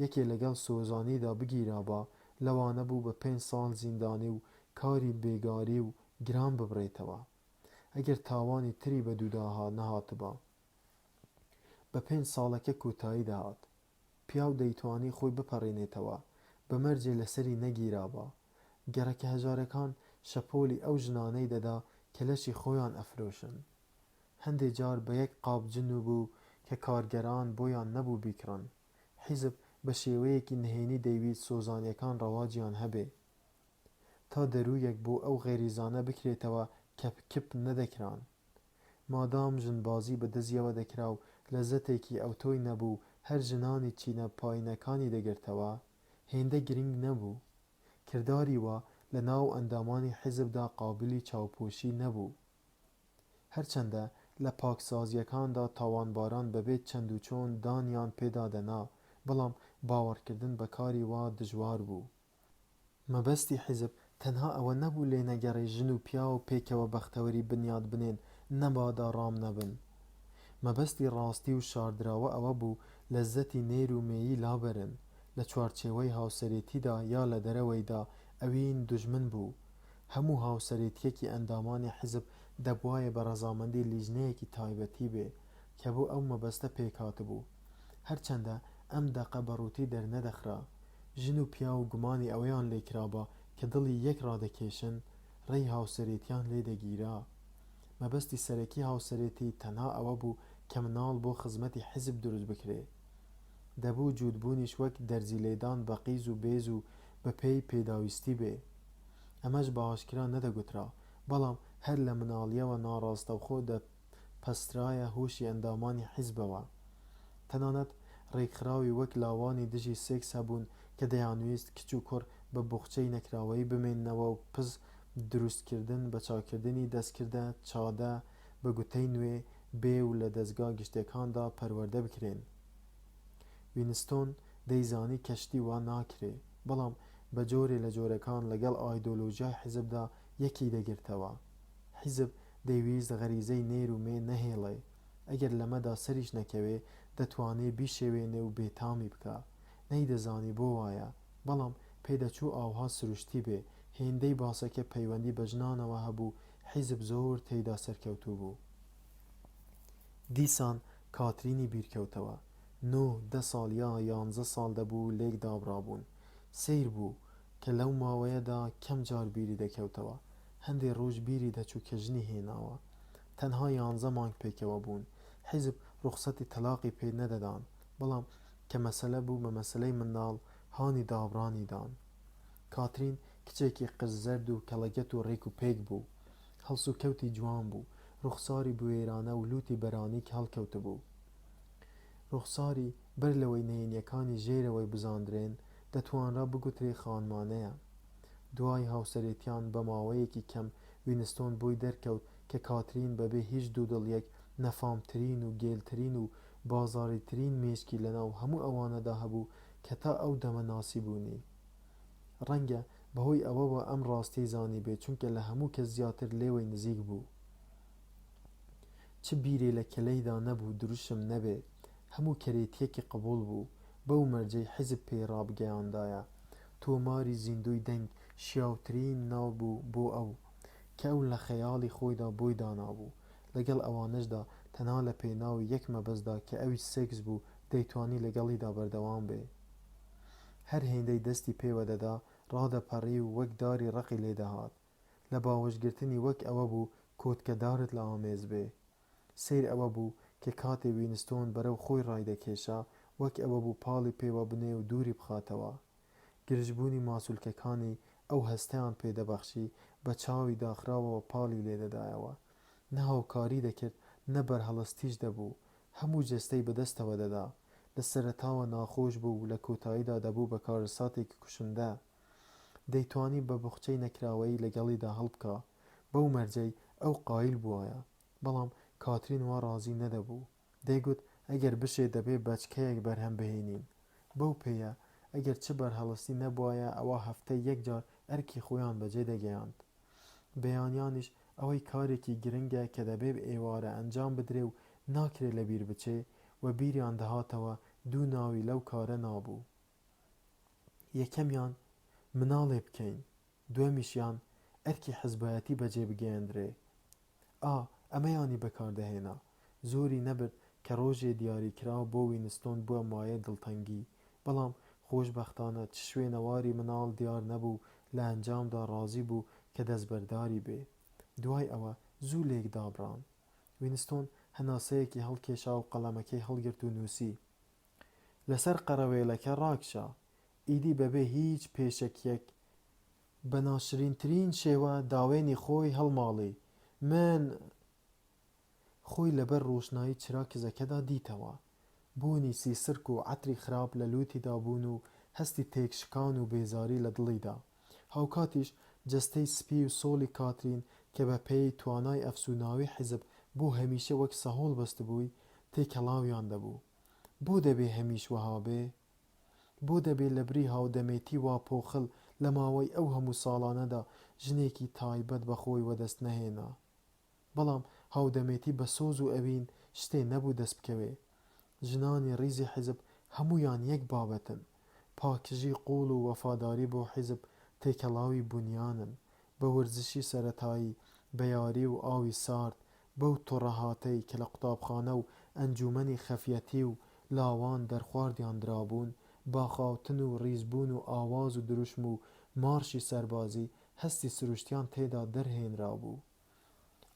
یەکێ لەگەڵ سۆزانیدا بگیرابا لەوانە بوو بە 5 ساڵ زیندانی و کاری بێگاری و گران ببڕێتەوە ئەگەر تاوانی تری بە دوودا نەهاتبا. بە 5 ساڵەکە کۆتایی دەهات. پیاو دەیتوانی خۆی بپەڕێنێتەوە، بەمەرجێ لەسەری نەگیرابا. گەڕەکە هەژارەکان شەپۆلی ئەو ژنانەی دەدا کە لەشی خۆیان ئەفرۆشن. هەندێک جار بە یەک قاپ جن بوو کە کارگەران بۆیان نەبوو بیکڕن. حیزب بە شێوەیەکی نهێنی دەیویست سۆزانیەکان ڕەواجیان هەبێ، تا دەرویەک بۆ ئەو غێریزانە بکرێتەوە کە کپ نەدەکران. مادام ژنبازی بە دزیەوە دەکرا و لەزەتێکی ئەوتۆی نەبوو هەر ژنانی چینە پایینەکانی دەگرتەوە، هێندە گرنگ نەبوو. کرداری وا لە ناو ئەندامانی حیزبدا قابلی چاوپۆشی نەبوو. هەرچەندە لە پاکسازیەکاندا تاوانباران بەبێت چەند و چۆن دانیان پێدادەنا، بەڵام باوەڕکردن بە کاری وا دژوار بوو. مەبەستی حیزب تەنها ئەوە نەبوو لێ نەگەڕێ ژن و پیا و پێکەوە بەختەوەری بنیاد بنێن نەبادا ڕام نەبن. مەبەستی ڕاستی و شاردراوە ئەوە بوو لەزەتی نێر و مێیی لابەرن. لە چوارچێوەی هاوسەرێتیدا یا لە دەرەوەیدا ئەوین دوژمن بوو. هەموو هاوسەرێتیەکی ئەندامانی حیزب دەبوایە بە ڕەزامەندی لیژنەیەکی تایبەتی بێ کە بۆ ئەو مەبەستە پێکهاتبوو. هەرچەندە ئەم دەقە بەڕووتی دەرنەدەخرا. ژن و پیا و گومانی ئەوەیان لێکرابە کە دڵی یەک ڕادەکێشن، ڕێی هاوسەرێتیان لێدەگیرا. مەبەستی سەرەکی هاوسەرێتی تەنها ئەوە بوو کە مناڵ بۆ خزمەتی حیزب دروست بکرێ. دەبوو جوودبوونیش وەک دەرزی لێدان بە قیز و بێز و بە پێی پێداویستی بێ. ئەمەش بە ئاشکرا نەدەگوترا، بەڵام هەر لە مناڵیەوە ناڕاستەوخۆ دەپەسترایە هۆشی ئەندامانی حیزبەوە. تەنانەت ڕێکخراوی وەک لاوانی دژی سێکس هەبوون کە دەیانویست کچ و کوڕ بە بوخچەی نەکراوەیی بمێننەوە و پز دروستکردن بە چاکردنی دەستکردە چادە بە گوتەی نوێ بێ و لە دەستگا گشتەکاندا پەروەردە بکرێن. وینستۆن دەیزانی کەشتی وا ناکرێ، بەڵام بە جۆرێ لە جۆرەکان لەگەڵ ئایدۆلۆژیای حیزبدا یەکی دەگرتەوە. حیزب دەیویست غەریزەی نێر و مێ نەهێڵێ، ئەگەر لەمەدا سەریش نەکەوێ دەتوانێت بیشێوێنێ و بێتامی بکە. نەیدەزانی بۆ وایە، بەڵام پێدەچوو ئاوها سروشتی بێ. هێندەی باسەکە پەیوەندی بە ژنانەوە هەبوو، حیزب زۆر تێیدا سەرکەوتوو بوو. دیسان کاترینی بیرکەوتەوە. 9 ساڵ یا 11 ساڵ دەبوو لێک دابڕابوون. سیر بوو کە لەو ماوەیەدا کەم جار بیری دەکەوتەوە. هەندێک ڕۆژ بیری دەچوو کە ژنی هێناوە. تەنها 11 مانگ پێکەوە بوون. حیزب ڕوخسەتی تەلاقی پێ نەدەدان، بەڵام کە مەسەلە بوو بە مەسەلەی منداڵ هانی دابڕانی دان. کاترین کچێکی قژزەرد و کەڵەگەت و ڕێک و پێک بوو. هەڵس و کەوتی جوان بوو. ڕوخساری بوێرانە و لوتی بەرانیک هەڵکەوتە بوو. ڕوخساری بەر لەوەی نهێنیەکانی ژێرەوەی بزاندرێن دەتوانرا بگوترێ خانمانەیە. دوای هاوسەرێتیان بە ماوەیەکی کەم وینستۆن بۆی دەرکەوت کە کاترین بەبێ هیچ دوودڵیەک نەفامترین و گێلترین و بازاڕیترین مێشکی لەناو هەموو ئەوانەدا هەبوو کە تا ئەو دەمە ناسی بوونی. ڕەنگە بەهۆی ئەوەوە ئەم ڕاستیی زانی بێت، چونکە لە هەموو کەس زیاتر لێوەی نزیک بوو. چ بیرێ لە کەلەیدا نەبوو دروشم نەبێ، هەموو کەرێتیەکی قبوڵ بوو. بەو مەرجەی حیزب پێی ڕابگەیاندایە. تۆماری زیندوی دەنگ شیاوترین ناو بوو بۆ ئەو کە ئەو لە خەیاڵی خۆیدا بۆی دانابوو. لەگەڵ ئەوانەشدا تەنها لە پێناوی یەک مەبەستدا کە ئەوی سێکس بوو دەیتوانی لەگەڵیدا بەردەوام بێ. هەر هێندەی دەستی پێوە دەدا ڕادەپەڕی و وەک داری ڕقی لێدەهات. لە باوەشگرتنی وەک ئەوە بوو کۆتکەدارت لە ئامێز بێ. سیر ئەوە بوو کە کاتێ وینستۆن بەرەو خۆی ڕایدەکێشا وەک ئەوە بوو پاڵی پێوە بنێ و دووری بخاتەوە. گرژبوونی ماسوولکەکانی ئەو هەستەیان پێدەبەخشی بە چاوی داخراوەوە پاڵی لێدەدایەوە. نە هاوکاری دەکرد نە بەرهەڵەستیش دەبوو، هەموو جەستەی بەدەستەوە دەدا. لە سەرەتاوە ناخۆش بوو و لە کۆتاییدا دەبوو بە کارەساتێکی کوشندە. دەیتوانی بە بوخچەی نەکراوەیی لەگەڵیدا هەڵبکا. بەو مەرجەی ئەو قایل بووایە، بەڵام کاترین وا ڕازی نەدەبوو. دەیگوت ئەگەر بشێ دەبێ بەچکەیەک بەرهەم بهێنین. بەو پێیە ئەگەر چ بەرهەڵەستی نەبوایە ئەوە هەفتەی یەکجار ئەرکی خۆیان بەجێ دەگەیاند. بەیانیانیش ئەوەی کارێکی گرنگە کە دەبێ ئێوارە ئەنجام بدرێ و ناکرێ لەبیر بچێ و بیریان دەهاتەوە دوو ناوی لەو کارە نابوو. یەکەمیان مناڵێ بکەین، دووەمیشیان ئەرکی حیزبایەتی بەجێ بگەیەندرێ. ئەمەیانی بەکاردەهێنا. زۆری نەبرد کە ڕۆژێ دیاریکراو بۆ وینستۆن بووە مایە دڵتەنگی، بەڵام خۆشبەختانە چ شوێنەواری مناڵ دیار نەبوو. لە ئەنجامدا ڕازی بوو کە دەستبەرداری بێ. دوای ئەوە زوو لێک دابڕان. وینستۆن هەناسەیەکی هەڵکێشا و قەڵەمەکەی هەڵگرت و نووسی: لەسەر قەرەوێلەکە ڕاکشە، ئیدی بەبێ هیچ پێشەکیەک بە ناشرینترین شێوە داوێنی خۆی هەڵماڵی. من خۆی لەبەر ڕۆشنایی چرا کزەکەدا دیتەوە. بوونی سیسرک و عەتری خراپ لە لوتیدا بوون و هەستی تێکشکان و بێزاری لە دڵیدا. هاوکاتیش جەستەی سپی و سۆڵی کاترین کە بە پێی توانای ئەفسوناوی حیزب بۆ هەمیشە وەک سەهۆڵ بەستبووی تێکەڵاویان دەبوو. بۆ دەبێ هەمیش وەها بێ؟ بۆ دەبێ لە بری هاودەمێتی وا پۆخڵ لە ماوەی ئەو هەموو ساڵانەدا ژنێکی تایبەت بە خۆی وەدەست نەهێنا؟ بەڵام هاودەمێتی بە سۆز و ئەوین شتێ نەبوو دەست بکەوێ. ژنانی ڕیزی حیزب هەمویان یەک بابەتن: پاکژی قوڵ و وەفاداری بۆ حیزب تێکەڵاوی بونیانن. بە ورزشی سەرەتایی، بە یاری و ئاوی سارد، بەو تووڕەهاتەی کە لە قوتابخانە و ئەنجومەنی خەفیەتی و لاوان دەرخواردیان درابوون، باخاوتن و ڕیزبوون و ئاواز و دروشم و مارشی سەربازی هەستی سروشتیان تێدا دەرهێنرا بوو.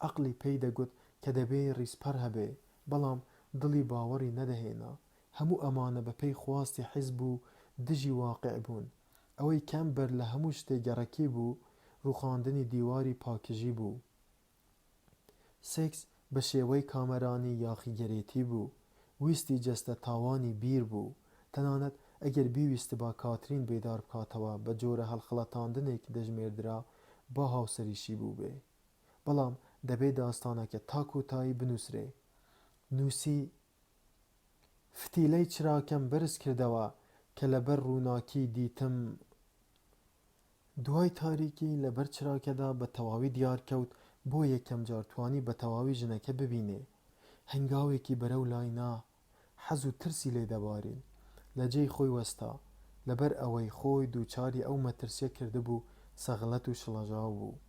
عەقڵی پێی دەگوت کە دەبێ ڕیزپەر هەبێ، بەڵام دڵی باوەڕی نەدەهێنا. هەموو ئەمانە بەپێی خواستی حیزب و دژی واقیع بوون. ئەوەی کەم بەر لە هەموو شتێ گەڕەکی بوو ڕووخاندنی دیواری پاکژی بوو. سێکس بە شێوەی کامەرانی یاخیگەرێتی بوو. ویستی جەستە تاوانی بیر بوو. تەنانەت ئەگەر بیویست با کاترین بێدار بکاتەوە بە جۆرە هەڵخەڵەتاندنێک دەژمێردرا با هاوسەریشی بوو بێ. بەڵام دەبێ داستانەکە تا کۆتایی بنووسرێ. نووسی: فتیلەی چراکەم بەرز کردەوە کە لەبەر ڕووناکی دیتم. دوای تاریکی لەبەر چراکەدا بە تەواوی دیار کەوت بۆ یەکەم جار توانی بە تەواوی ژنەکە ببینێ. هەنگاوێکی بەرەو لای نا حەز و ترسی لێ دەبارین لە جێی خۆی وەستا لەبەر ئەوەی خۆی دووچاری ئەو مەترسیە کردبوو سەغڵەت و شڵەژاو بوو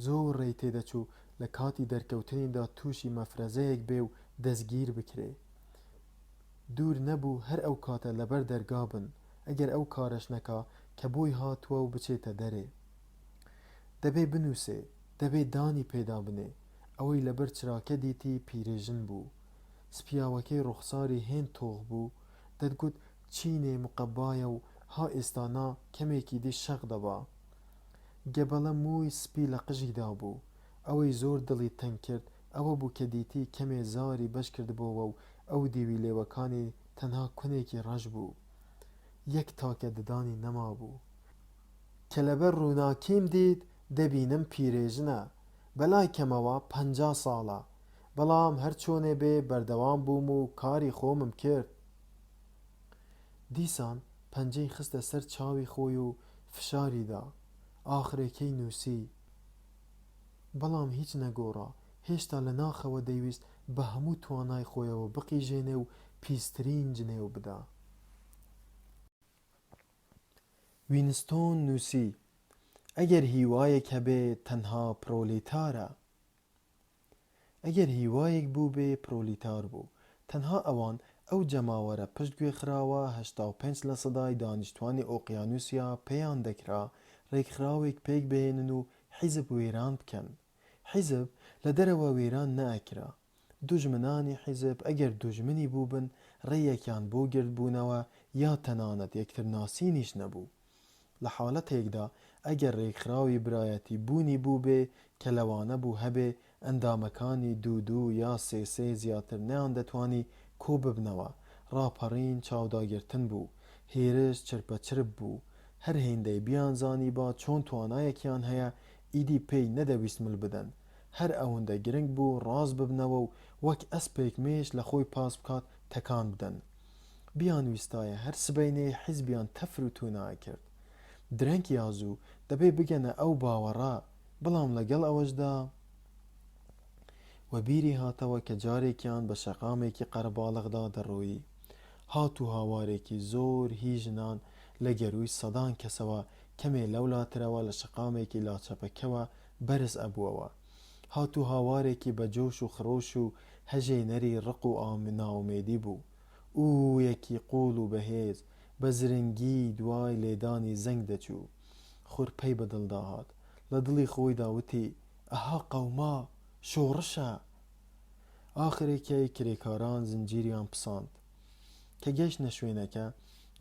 زۆر ڕێی تێدەچوو لە کاتی دەرکەوتنیدا تووشی مەفرەزەیەک بێ و دەستگیر بکرێ دوور نەبوو هەر ئەو کاتە لەبەر دەرگا بن ئەگەر ئەو کارەش نەکا کە بۆی هاتووە و بچێتە دەرێ دەبێ بنووسێ دەبێ دانی پێدا بنێ ئەوەی لەبەر چراکە دیتی پیرێژن بوو سپیاوەکەی ڕوخساری هێن تۆغ بوو دەتگوت چینێ مقەبایە و ها ئێستانا کەمێکی دی شەق دەبا گەبەڵە مووی سپی لە قژیدا بوو ئەوەی زۆر دڵی تەنگ کرد ئەوە بوو کە دیتی کەمێ زاری بەش کردبەوە و ئەو دیوی لێوەکانی تەنها کونێکی ڕەش بوو یەک تاکە ددانی نەما بوو کە لەبەر ڕووناکیم دیت دەبینم پیرێژنە بەلای کەمەوە 50 ساڵە بەڵام هەر چۆنێ بێ بەردەوام بووم و کاری خۆمم کرد دیسان پەنجەی خستە سەر چاوی خۆی و فشاریدا ئاخرێکەی نووسی بەڵام هیچ نەگۆڕا هێشتا لە ناخەوە دەیویست بە هەموو توانای خۆیەوە بقیژێنێ و پیسترین جنێو بدا وینستۆن نووسی ئەگەر هیوایەک هەبێ تەنها پرۆلیتارە ئەگەر هیوایەک بوو بێ پرۆلیتار بوو تەنها ئەوان ئەو جەماوەرە پشت گوێخراوە 85 لە سەدای دانیشتوانی ئۆقیانوسیا پێیان دەکرا ڕێکخراوێک پێک بهێنن و حیزب وێران بکەن حیزب لە دەرەوە وێران نائەکرا دوژمنانی حیزب ئەگەر دوژمنی بووبن ڕێیەکیان بۆ گردبوونەوە یا تەنانەت یەکتر ناسینیش نەبوو لە حاڵەتێکدا ئەگەر ڕێکخراوی برایەتی بوونی بوو بێ کە لەوانە بوو هەبێ ئەندامەکانی دوو یا سێ زیاتر نەیان دەتوانی کۆ ببنەوە ڕاپەڕین چاوداگرتن بوو هێرش چرپەچرپ بوو هەر هێندەی بیانزانی با چۆن توانایەکیان هەیە ئیدی پێی نەدەویست مل بدەن هەر ئەوەندە گرنگ بوو ڕاز ببنەوە و وەک ئەسپێک مێش لە خۆی پاس بکات تەکان بدەن بیانویستایە هەر سبەینێ حیزبیان تەفر و توونای کرد درەنگ یازوو دەبێ بگەنە ئەو باوەڕا بەڵام لەگەڵ ئەوەشدا وە بیری هاتەوە کە جارێکیان بە شەقامێکی قەرەباڵغدا دەڕۆیی هات و هاوارێکی زۆر هی ژنان لە گەروی سەدان کەسەوە کەمێ لەولاترەوە لە شەقامێکی لاچەپەکەوە بەرز ئەبووەوە هات و هاوارێکی بە جۆش و خرۆش و هەژێنەری ڕق و ناومێدی بوو ئوویەکی قوڵ و بەهێز بە زرنگی دوای لێدانی زەنگ دەچوو خورپەی بەدڵدا هات لە دڵی خۆی داوتی ئەها قەوما شۆڕشە ئاخرێکی کرێکاران زنجیریان پساند کە گەیشتە شوێنەکە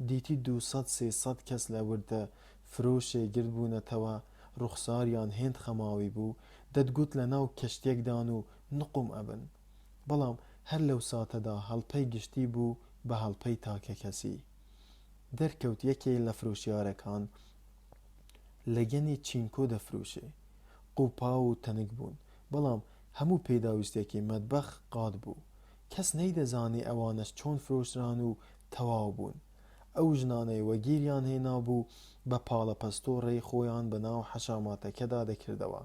دیتی 200-300 کەس لە وردە فرۆشێ گرد بوونەتەوە ڕوخساریان هێند خەماوی بوو دەتگوت لە ناو کەشتێکدان و نقم ئەبن بەڵام هەر لەو ساتەدا هەڵپەی گشتی بوو بە هەڵپەی تاکە کەسی دەرکەوت یەکێ لە فرۆشیارەکان لەگەنی چینکۆ دەفرۆشێ قوپا و تەنک بوون بەڵام هەموو پێداویستێکی مەتبەخ قات بوو کەس نەیدەزانی ئەوانش چۆن فرۆشران و تەواو بوون ئەو ژنانەی وەگیریان هێنا بوو بە پاڵە پەستۆڕەی خۆیان بەناو حەشاماتەکەدا دەکردەوە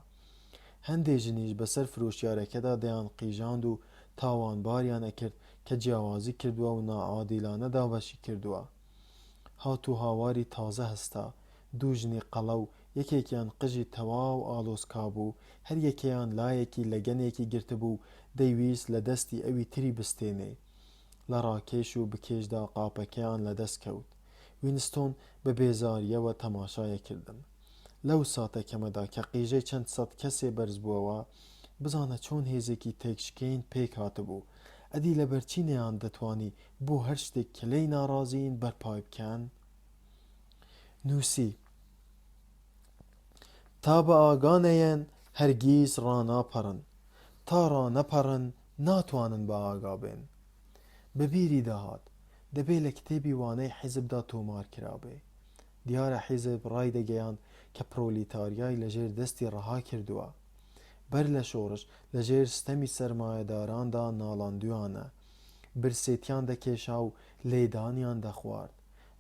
هەندێک ژنیش بەسەر فرۆشیارەکەدا دەیان قیژاند و تاوانباریان ئەکرد کە جیاوازی کردووە و نائادیلانە دابەشی کردووە هات و هاواری تازە هەستا دوو ژنی قەڵە و یەکێکیان قژی تەواو ئالۆسکا بوو هەر یەکەیان لایەکی لەگەنێکی گرتبوو دەیویست لە دەستی ئەوی تری بستێنێ لە ڕاکێش و بکێشدا قاپەکەیان لە دەست کەوت وینستۆن بە بێزاریەوە تەماشایە کردن لەو ساتە کەمەدا کە قیژەی چەند سەد کەسێ بەرز بووەوە بزانە چۆن هێزێکی تێکشکین پێک هاتبوو ئەدی لە بەرچینەیان دەتوانی بۆ هەر شتێک کە لێی ناڕازین بەرپای بکەن نووسی تا بە ئاگانەیەن هەرگیز ڕاناپەڕن تا ڕانەپەڕن ناتوانن بە ئاگا بێن بەبیری داهات دەبێ لە کتێبی وانەی حیزبدا تۆمار کرابێ دیارە حیزب ڕای دەگەیان کە پرۆلیتاریای لەژێر دەستی ڕەها کردووە بەر لە شۆڕش لەژێر ستەمی سەرمایەداراندا ناڵاندویانە برسێتیان دەکێشا و لێدانیان دەخوارد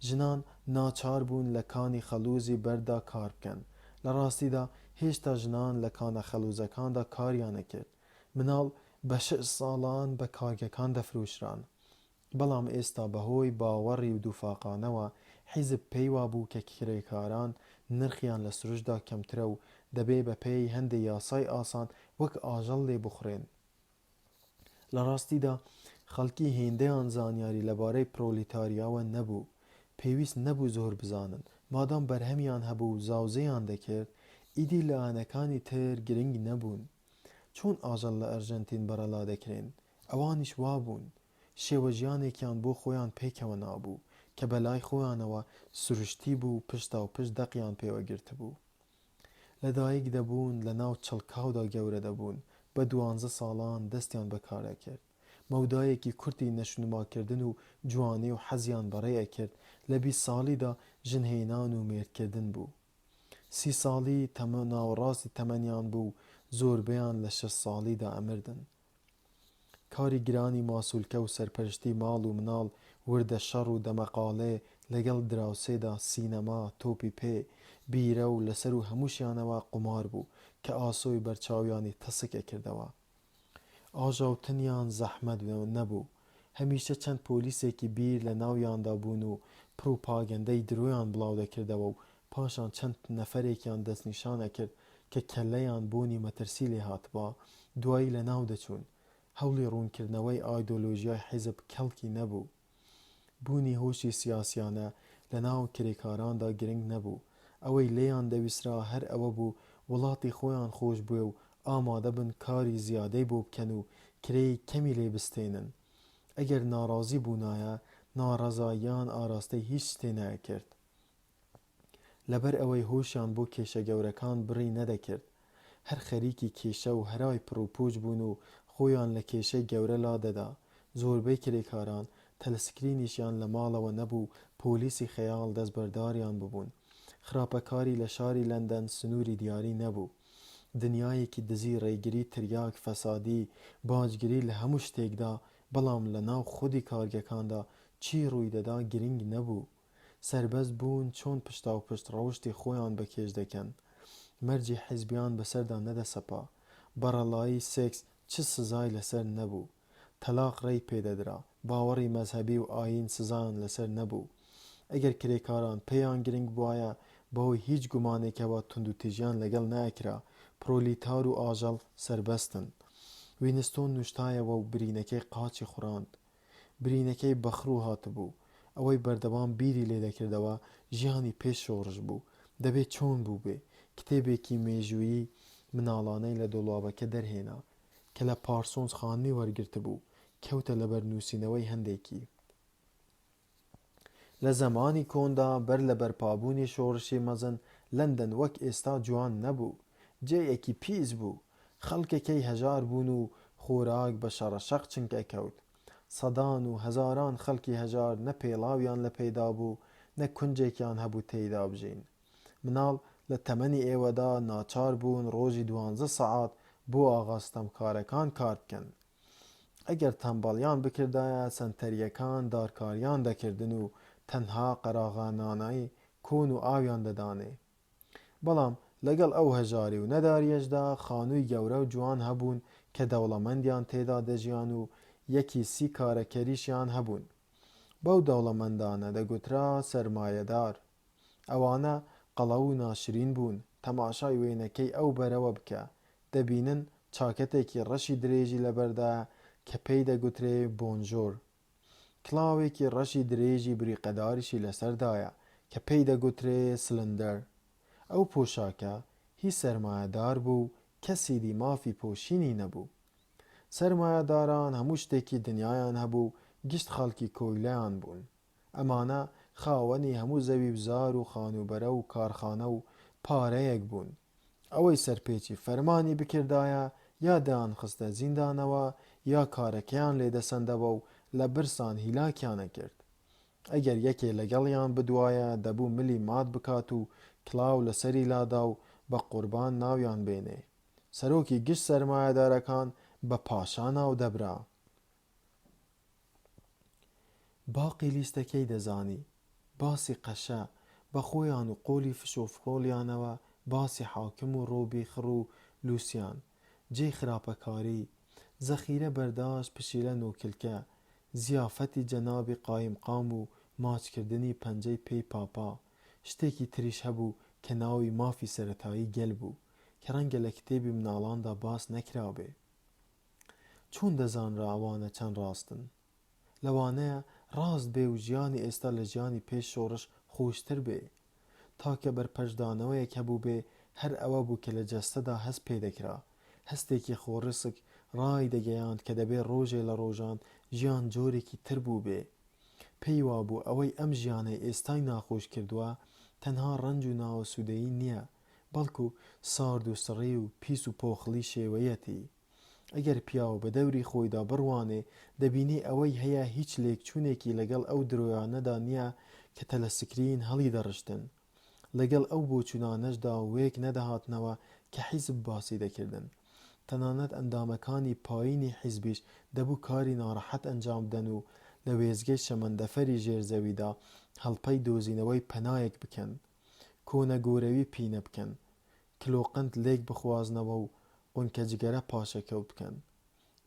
ژنان ناچار بوون لە کانی خەلووزی بەردا کار بکەن لە ڕاستیدا هێشتا ژنان لە کانە خەلووزەکاندا کاریان نەکرد مناڵ بە 6 ساڵان بە کارگەکان دەفرۆشران. بەڵام ئێستا بەهۆی باوەڕی و دووفاقانەوە حیزب پێی وابوو کە کرێکاران نرخیان لە سروشدا کەمترە و دەبێ بە پێی هەندێک یاسای ئاسان وەک ئاژەڵ لێ بخورێن. لە ڕاستیدا خەڵکی هێندەیان زانیاری لەبارەی پرۆلیتاریاوە نەبوو، پێویست نەبوو زۆر بزانن، مادام بەرهەمیان هەبوو زاوزەیان دەکرد، ئیدی لایەنەکانی تر گرنگ نەبوون. چۆن ئاژەڵ لە ئەرژەنتین بەرەلا دەکرێن؟ ئەوانیش وابوون، شێوە ژیانێکیان بۆ خۆیان پێکەوە نابوو کە بەلای خۆیانەوە سروشتی بوو، پشتا و پشت دەقیان پێوەگرت بوو. لەدایک دەبوون، لە ناو چڵکاودا گەورە دەبوون، بە 12 ساڵان دەستیان بەکارە کرد. مەودایەکی کورتی نەشونماکردن و جوانی و حەزیان بەڕێیە کرد، لە 20 ساڵیدا ژنهێنان و مێردکردن بوو. 30 ساڵی ناوەڕاستی تەمەنیان بوو، زۆربەیان لە 6 ساڵیدا ئەمردن. کاری گرانی ماسوولکە و سەرپەرشتی ماڵ و مناڵ، وردە شەڕ و دەمەقاڵێ، لەگەڵ دراوسێدا سینەما، تۆپی پێ، بیرە و لەسەر و هەمووشیانەوە قومار بوو کە ئاسۆی بەرچاویانی تەسکە کردەوە. ئاژاوتنیان زەحمەت نەبوو، هەمیشە چەند پۆلیسێکی بیر لە ناویاندا بوون و پروپاگەندەی درۆیان بڵاو دەکردەوە و پاشان چەند نەفەرێکیان دەستنیشانە کرد کە کەلەیان بۆنی مەترسی لێ هاتبا، دوایی لە ناو دەچوون. هەوڵی ڕوونکردنەوەی ئایدۆلۆژیای حیزب کەڵکی نەبوو. بوونی هۆشی سیاسیانە لە ناو کرێکاراندا گرنگ نەبوو، ئەوەی لێیان دەویسترا هەر ئەوە بوو وڵاتی خۆیان خۆش بووێ و ئامادە بن کاری زیادەی بۆ بکەن و کرێی کەمی لێ بستێنن. ئەگەر ناڕازی بوونایە، ناڕەزاییان ئاراستەی هیچ شتێ نەکرد، لەبەر ئەوەی هۆشیان بۆ کێشە گەورەکان بڕی نەدەکرد. هەر خەریکی کێشە و هەرای پرۆپۆچ بوون و خۆیان لە کێشەی گەورە لادەدا. زۆربەی کرێکاران تەلسکرینیشیان لە ماڵەوە نەبوو، پۆلیسی خەیاڵ دەستبەرداریان ببوون. خراپەکاری لە شاری لەندەن سنووری دیاری نەبوو. دنیایەکی دزی، ڕێگری، تریاک، فەسادی، باجگری لە هەموو شتێکدا، بەڵام لە ناو خودی کارگەکاندا چی ڕووی دەدا گرنگ نەبوو. سربەست بوون چۆن پشتا و پشت ڕەوشتی خۆیان بەکێش دەکەن. مەرجی حیزبیان بەسەردا نەدەسەپا. بەڕەڵایی سێکس چ سزای لەسەر نەبوو. تەلاق ڕێی پێدەدرا. باوەڕی مەزهەبی و ئاین سزایان لەسەر نەبوو. ئەگەر کرێکاران پێیان گرنگ بوایە، بەهۆی هیچ گومانێکەوە تند و تیژیان لەگەڵ ناکرا. پرۆلیتار و ئاژەڵ سربەستن. وینستۆن نوشتایەوە و برینەکەی قاچی خوڕاند. برینەکەی بەخڕوو هاتبوو. ئەوەی بەردەوام بیری لێ دەکردەوە ژیانی پێش شۆڕش بوو. دەبێت چۆن بوو بێ. کتێبێکی مێژوویی مناڵانەی لە دۆڵابەکە دەرهێنا کە لە پارسۆنز خانمی وەرگرت بوو، کەوتە لە بەرنووسینەوەی هەندێکی. لە زەمانی کۆندا بەر لە بەرپابوونی شۆڕشی مەزن، لەندەن وەک ئێستا جوان نەبوو، جێیەکی پیس بوو. خەڵکەکەی هەژار بوون و خۆراک بە شەڕەشەق چنکە کەوت. سەدان و هەزاران خەڵکی هەژار نە پێڵاویان لە پەیدا بوو، نە کونجێکیان هەبوو تێیدا بژین. مناڵ لە تەمەنی ئێوەدا ناچار بوون ڕۆژی 12 سەعات بۆ ئاغاستەمکارەکان کار بکەن. ئەگەر تەمبەڵیان بکردایە، سەنتەریەکان دارکاریان دەکردن و تەنها قەراغانانەی کۆن و ئاویان دەدانێ. بەڵام لەگەڵ ئەو هەژاری و نەداریەشدا خانووی گەورە و جوان هەبوون کە دەوڵەمەندیان تێدا دەژیان و 130 کارەکەریشیان هەبوون. بەو دەوڵەمەندانە دەگوترا سەرمایەدار. ئەوانە قەڵە و ناشرین بوون. تەماشای وێنەکەی ئەو بەرەوە بکە، دەبینن چاکەتێکی ڕەشی درێژی لەبەردایە کە پێی دەگوترێ بۆنژۆر. کڵاوێکی ڕەشی درێژی بریقەداریشی لەسەردایە کە پێی دەگوترێ سلندەر. ئەو پۆشاکە هی سەرمایەدار بوو، کەسیدی مافی پۆشینی نەبوو. سەرمایەداران هەموو شتێکی دنیایان هەبوو، گشت خەڵکی کۆیلەیان بوون. ئەمانە خاوەنی هەموو زەوی بزار و خانوبەرە و کارخانە و پارەیەک بوون. ئەوەی سەرپێچی فەرمانی بکردایە، یا دەیان خستە زیندانەوە، یا کارەکەیان لێدەسەندەوە و لە برسان هیلاکیانە کرد. ئەگەر یەکێ لەگەڵیان بدوایە، دەبوو ملی مات بکات و کڵاو لەسەری لادا و بە قوربان ناویان بێنێ. سەرۆکی گشت سەرمایەدارەکان بە پاشا ناو دەبرا. باقی لیستەکەی دەزانی. باسی قەشە بە خۆیان و قۆلی فشۆفخۆڵیانەوە، باسی حاکم و ڕۆبی خڕ و لووسیان، جێی خراپەکاری، زەخیرە بەرداشت پشیلە نوکلکە، زیافەتی جەنابی قایم قام و ماچکردنی پەنجەی پێی پاپا. شتێکی تریش هەبوو کە ناوی مافی سەرەتایی گەل بوو کە ڕەنگە لە کتێبی مناڵاندا باس نەکرابێ. چۆن دەزانرا ئەوانە چەند ڕاستن؟ لەوانەیە ڕاست بێ و ژیانی ئێستا لە ژیانی پێش شۆڕش خۆشتر بێ. تاکە بەرپەشدانەوەیەک هەبوو بێ، هەر ئەوە بوو کە لە جەستەدا هەست پێدەکرا، هەستێکی خۆڕسک ڕای دەگەیاند کە دەبێ ڕۆژێ لە ڕۆژان ژیان جۆرێکی تر بوو بێ. پێی وابوو ئەوەی ئەم ژیانەی ئێستای ناخۆش کردووە تەنها ڕەنج و ناوەسودەیی نییە، بەڵکو سارد و سڕی و پیس و پۆخڵی شێوەیەتی. ئەگەر پیاو بە دەوری خۆیدا بڕوانێ، دەبینی ئەوەی هەیە هیچ لێکچوونێکی لەگەڵ ئەو درۆیانەدا نییە کە تەلەسکرین هەڵی دەڕشتن. لەگەڵ ئەو بۆچوونانەشدا وێک نەدەهاتنەوە کە حیزب باسی دەکردن. تەنانەت ئەندامەکانی پایینی حیزبیش دەبوو کاری ناڕەحەت ئەنجام بدەن و لە وێزگەی شەمەندەفەری ژێرزەویدا هەڵپەی دۆزینەوەی پەنایەک بکەن، کۆنە گۆرەوی پینە بکەن، کلۆقند لێک بخوازنەوە و قونکەجگەرە پاشەکەوت بکەن.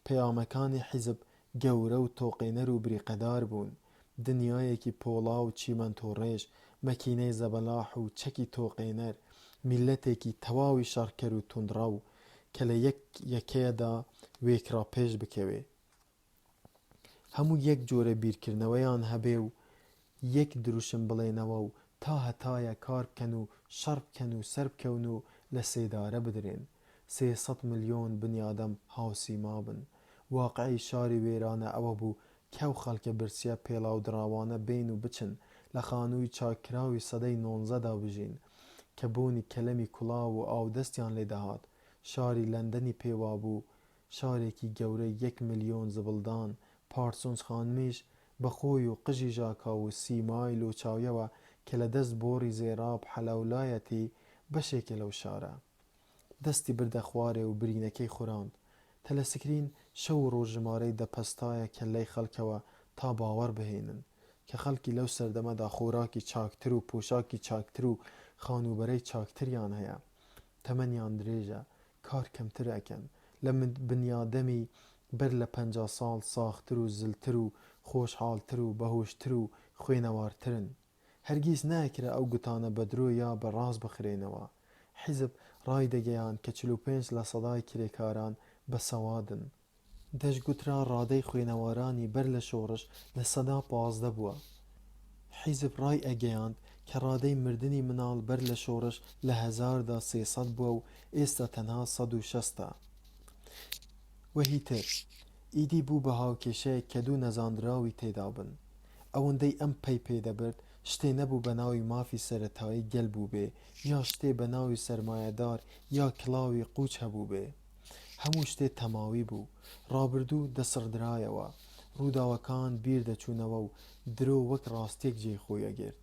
پەیامەکانی حیزب گەورە و تۆقێنەر و بریقەدار بوون. دنیایەکی پۆڵا و چیمەنتۆڕێژ، مەکینەی زەبەلاح و چەکی تۆقێنەر، میلەتێکی تەواوی شەڕکەر و توندڕەو کە لە یەکەیەدا وێکرا پێش بکەوێ. هەموو یەک جۆرە بیرکردنەوەیان هەبێ و یەک دروشم بڵێنەوە و تا هەتایە کار بکەن و شەڕ بکەن و سەر بکەون و لە سێدارە بدرێن. 300 ملیۆن بنیادەم هاوسیما بن. واقعی شاری وێرانە ئەوە بوو کەو خەڵکە برسیە پێڵاو دراوانە بین و بچن لە خانووی چاکراوی سەدەی 19دا بژین کە بۆنی کەلەمی کوڵاو و ئاودەستیان لێدەهات. شاری لەندەنی پێوا بوو، شارێکی گەورەی 1 ملیۆن زبڵدان. پارسۆنس خانمیش بە خۆی و قژی ژاکا و سیمای لۆچاویەوە کە لە دەست بۆڕی زێراب حەلەولایەتی بەشێکە لەو شارە. دەستی بردە خوارێ و برینەکەی خوراند. تەلەسکرین شەو و ڕۆژژمارەی دەپەستایە کەلەی خەڵکەوە تا باوەڕ بهێنن کە خەڵکی لەو سەردەمەدا خۆراکی چاکتر و پۆشاکی چاکتر و خانوبەرەی چاکتریان هەیە. تەمەنیان درێژە، کار کەمتر ئەکەن، لە بنیادەمی بەر لە 50 ساڵ ساختر و زلتر و خۆشحاڵتر و بەهۆشتر و خوێنەوارترن. هەرگیز ناکرا ئەو گوتانە بە درۆ یا بە ڕاست بخرێنەوە. حیزب ڕای دەگەیان کە 45 لە سەدای کرێکاران بەسەوادن. دەشگوترا ڕادەی خوێنەوارانی بەر لە شۆڕش لە سەدا 15 بووە. حیزب ڕای ئەگەیاند کە ڕادەی مردنی مناڵ بەر لە شۆڕش لە 1000دا 300 بووە و ئێستا تەنها 160. وەهی تر ئیدی بوو بە هاوکێشەیەک کە دوو نەزاندراوی تێدا بن. ئەوەندەی ئەم پەی پێدەبرد شتێ نەبوو بە ناوی مافی سەرەتایی گەل بوو بێ، یا شتێ بە ناوی سەرمایەدار یا کڵاوی قوچ هەبوو بێ. هەموو شتێ تەماوی بوو. ڕابردوو دەسڕدرایەوە، ڕووداوەکان بیر دەچوونەوە و درۆ وەک ڕاستیەک جێی خۆی ئەگرت.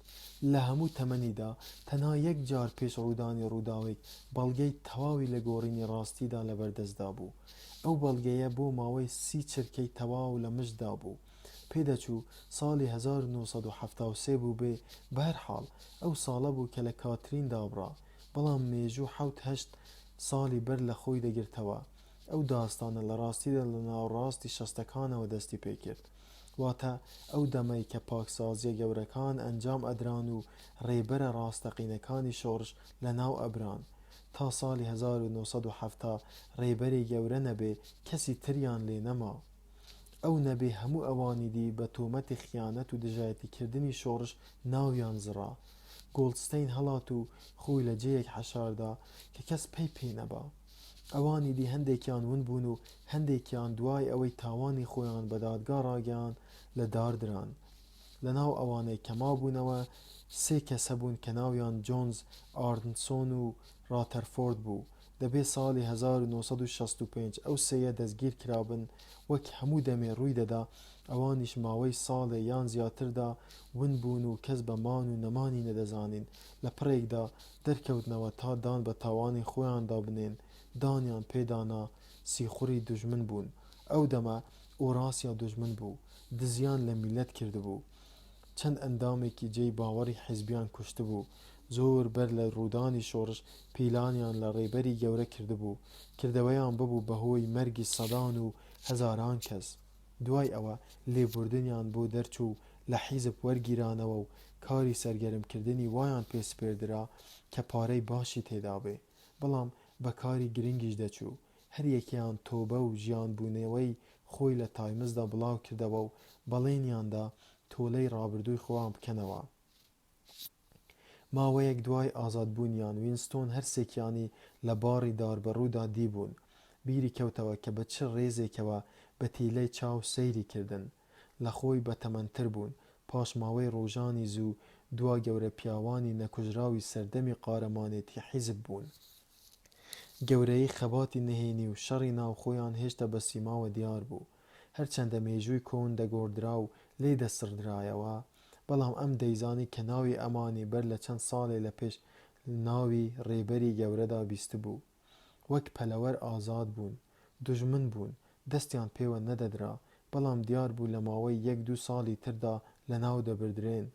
لە هەموو تەمەنیدا تەنها یەک جار پێش ڕوودانی ڕووداوێک بەڵگەی تەواوی لە گۆڕینی ڕاستیدا لەبەردەستدا بوو. ئەو بەڵگەیە بۆ ماوەی 30 چرکەی تەواو لە مشتدا بوو. پێدەچوو ساڵی 1973 بوو بێ. بەهەرحاڵ ئەو ساڵە بوو کە لە کاترین دابڕا، بەڵام مێژوو 7-8 ساڵی بەر لە خۆی دەگرتەوە. ئەو داستانە لە ڕاستیدا لە ناوڕاستی شەستەکانەوە دەستی پێکرد، واتە ئەو دەمەی کە پاکسازیە گەورەکان ئەنجام ئەدران و ڕێبەرە ڕاستەقینەکانی شۆڕش لە ناو ئەبران. تا ساڵی 1970 ڕێبەری گەورە نەبێ، کەسی تریان لێ نەما. ئەو نەبێ هەموو ئەوانی دی بە تۆمەتی خیانەت و دژایەتیکردنی شۆڕش ناویان زڕا. گۆڵدستەین هەڵات و خۆی لە جێیەک حەشاردا کە کەس پێی نەبا. ئەوانی دی هەندێکیان ون بوون و هەندێکیان دوای ئەوەی تاوانی خۆیان بە دادگا ڕاگەیان لە داردران. لە ناو ئەوانەی کەما بوونەوە 3 کەس هەبوون کە ناویان جۆنز ئاردنسۆن و راتەرفۆرد بوو. دەبێ ساڵی 1965 ئەو سێیە دەستگیر کرابن. وەک هەموو دەمێ ڕووی دەدا، ئەوانیش ماوەی ساڵێ یان زیاتردا ون بوون و کەس بە مان و نەمانی نەدەزانین. لە پڕێکدا دەرکەوتنەوە تا دان بە تاوانی خۆیاندا بنێن. دانیان پێدانا سیخوڕی دوژمن بوون. ئەو دەمە ئۆراسیا دوژمن بوو، دزیان لە میلەت کردبوو. چەند ئەندامێکی جێی باوەڕی حیزبیان کوشتبوو. زۆر بەر لە ڕوودانی شۆڕش پیلانیان لە ڕێبەری گەورە کردبوو، کردەوەیان ببوو بەهۆی مەرگی سەدان و هەزاران کەس. دوای ئەوە لێبوردنیان بۆ دەرچوو لە حیزب وەرگیرانەوە و کاری سەرگەرمکردنی وایان پێسپێردرا کە پارەی باشی تێدا بێ، بەڵام بە کاری گرنگیش دەچوو. هەر یەکیان تۆبە و ژیانبوونەوەی خۆی لە تایمزدا بڵاو کردەوە و بەڵێنیاندا تۆلەی ڕابردووی خۆیان بکەنەوە. ماوەیەک دوای ئازادبوونیان وینستۆن هەرسێکیانی لە باڕی داربەڕوودا دیبوون. بیری کەوتەوە کە بە چ ڕێزێکەوە بە تیلەی چاو سەیری کردن. لە خۆی بەتەمەنتر بوون پاش ماوەی ڕۆژانی زوو دوا گەورە پیاوانی نەکوژراوی سەردەمی قارەمانێتی حیزب بوون. گەورەی خەباتی نهێنی و شەڕی ناوخۆیان هێشتا بە سیماوە دیار بوو. هەرچەندە مێژووی کۆن دەگۆڕدرا و لێ دەسڕدرایەوە، بەڵام ئەم دەیزانی کە ناوی ئەمانی بەر لە چەند ساڵێ لە پێش ناوی ڕێبەری گەورەدا بیست بوو. وەک پەلەوەر ئازاد بوون، دوژمن بوون، دەستیان پێوە نەدەدرا، بەڵام دیار بوو لە ماوەی 1-2 ساڵی تردا لە ناو دەبردرێن.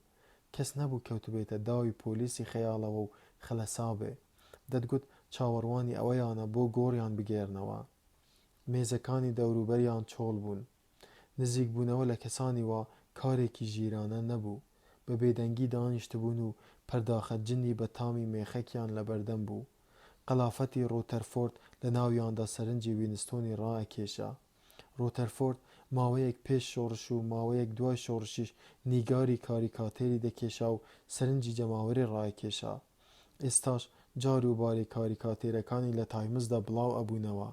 کەس نەبوو کەوتبێتە داوی پۆلیسی خەیاڵەوە و خەلەسا بێ. دەتگوت چاوەڕوانی ئەوەیانە بۆ گۆڕیان بگێڕنەوە. مێزەکانی دەوروبەریان چۆڵ بوون. نزیکبوونەوە لە کەسانی وا کارێکی ژیرانە نەبوو. بە بێدەنگی دانیشتبوون و پەرداخە جنی بە تامی مێخەکیان لەبەردەم بوو. قەلافەتی ڕۆتەرفۆرد لە ناویاندا سەرنجی وینستۆنی ڕائەکێشا. ڕۆتەرفۆرد ماوەیەک پێش شۆڕش و ماوەیەک دوای شۆڕشیش نیگاری کاریکاتێری دەکێشا و سەرنجی جەماوەری ڕائەکێشا. ئێستاش جاروبارەی کاریکاتێرەکانی لە تایمزدا بڵاو ئەبوونەوە.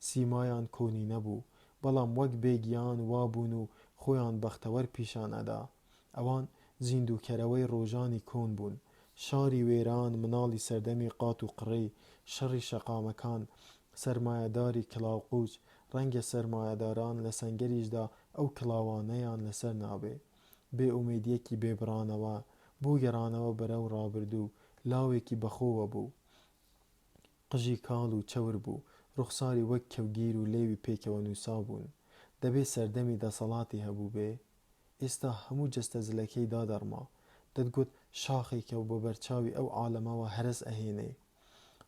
سیمایان کۆنی نەبوو، بەڵام وەک بێگیان وابوون و خۆیان بەختەوەر پیشان ئەدا. ئەوان زیندووکەرەوەی ڕۆژانی کۆن بوون، شاری وێران، مناڵی سەردەمی قات و قڕی، شەڕی شەقامەکان، سەرمایەداری کلااوقوچ. ڕەنگە سەرمایەداران لە سەنگەریشدا ئەو کلااوانەیان لەسەر نابێ. بێئومێدیەکی بێبڕانەوە بۆ گەڕانەوە بەرەو ڕابردوو لاوێکی بەخۆوە بوو. قژی کاڵ و چەور بوو، ڕوخساری وەک کەوگیر و لێوی پێکەوە نووسا بوون. دەبێ سەردەمی دەسەڵاتی هەبوو بێ. ئێستا هەموو جەستە زلەکەی دادەڕما. دەتگوت شاخێکە و بۆ بەرچاوی ئەو عالەمەوە هەرس ئەهێنێ.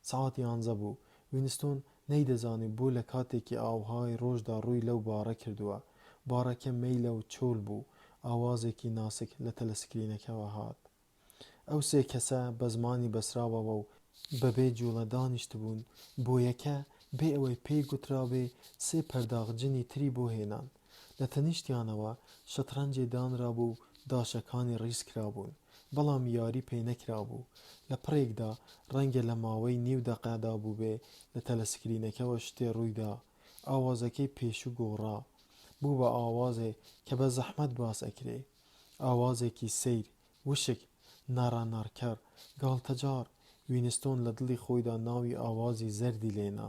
سەعات 11 بوو. وینستۆن نەیدەزانی بۆ لە کاتێکی ئاوهای ڕۆژدا ڕووی لەو باڕە کردووە. باڕەکە مەیلە و چۆل بوو. ئاوازێکی ناسک لە تەلەسکرینەکەوە هات. ئەو سێ کەسە بە زمانی بەسراوەوە و بەبێ جوڵە دانیشتبوون. بۆ یەکە بێ ئەوەی پێی گوترابێ سێ پەرداغ جنی تری بۆ هێنان. لە تەنیشتیانەوە شەترەنجێ دانرا بوو و داشەکانی ڕیز کرابوون، بەڵام یاری پێ نەکرابوو. لە پڕێکدا ڕەنگە لە ماوەی نیو دەقەدا بوو بێ لە تەلەسکرینەکەەوە شتێ ڕوویدا. ئاوازەکەی پێشوو گۆڕا بوو بە ئاوازێ کە بە زەحمەت باس ئەکرێ. ئاوازێکی سەیر، وشک، نارانارکەر، گاڵتەجار. وینستۆن لە دڵی خۆیدا ناوی ئاوازی زەردی لێنا.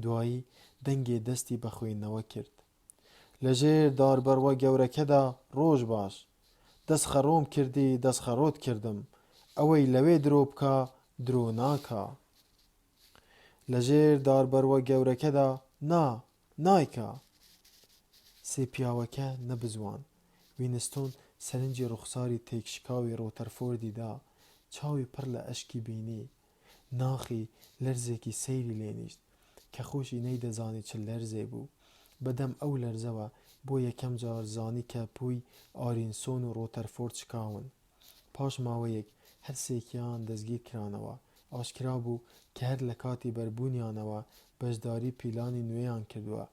دوایی دەنگێ دەستی بە خوێندنەوە کرد. لەژێر داربەروە گەورەکەدا ڕۆژ باش. دەست خەڕۆم کردی، دەست خەڕۆت کردم. ئەوەی لەوێ درۆ بکە درۆ ناکا. لەژێر داربەروە گەورەکەدا نایکا. سێ پیاوەکە نەبزوان. وینستۆن سەرنجی ڕوخساری تێکشکاوی ڕۆتەرفۆردی دا. چاوی پڕ لە ئەشکی بینی. ناخی لەرزێکی سەیری لێنیشت کە خۆشی نەیدەزانی چ لەرزێ بوو. بەدەم ئەو لەرزەوە بۆ یەکەم جار زانی کە پووی ئارینسۆن و ڕۆتەرفۆرد چکاون. پاش ماوەیەک هەرسێکیان دەستگیر کرانەوە. ئاشکرا بوو کە هەر لە کاتی بەربوونیانەوە بەشداری پیلانی نوێیان کردووە.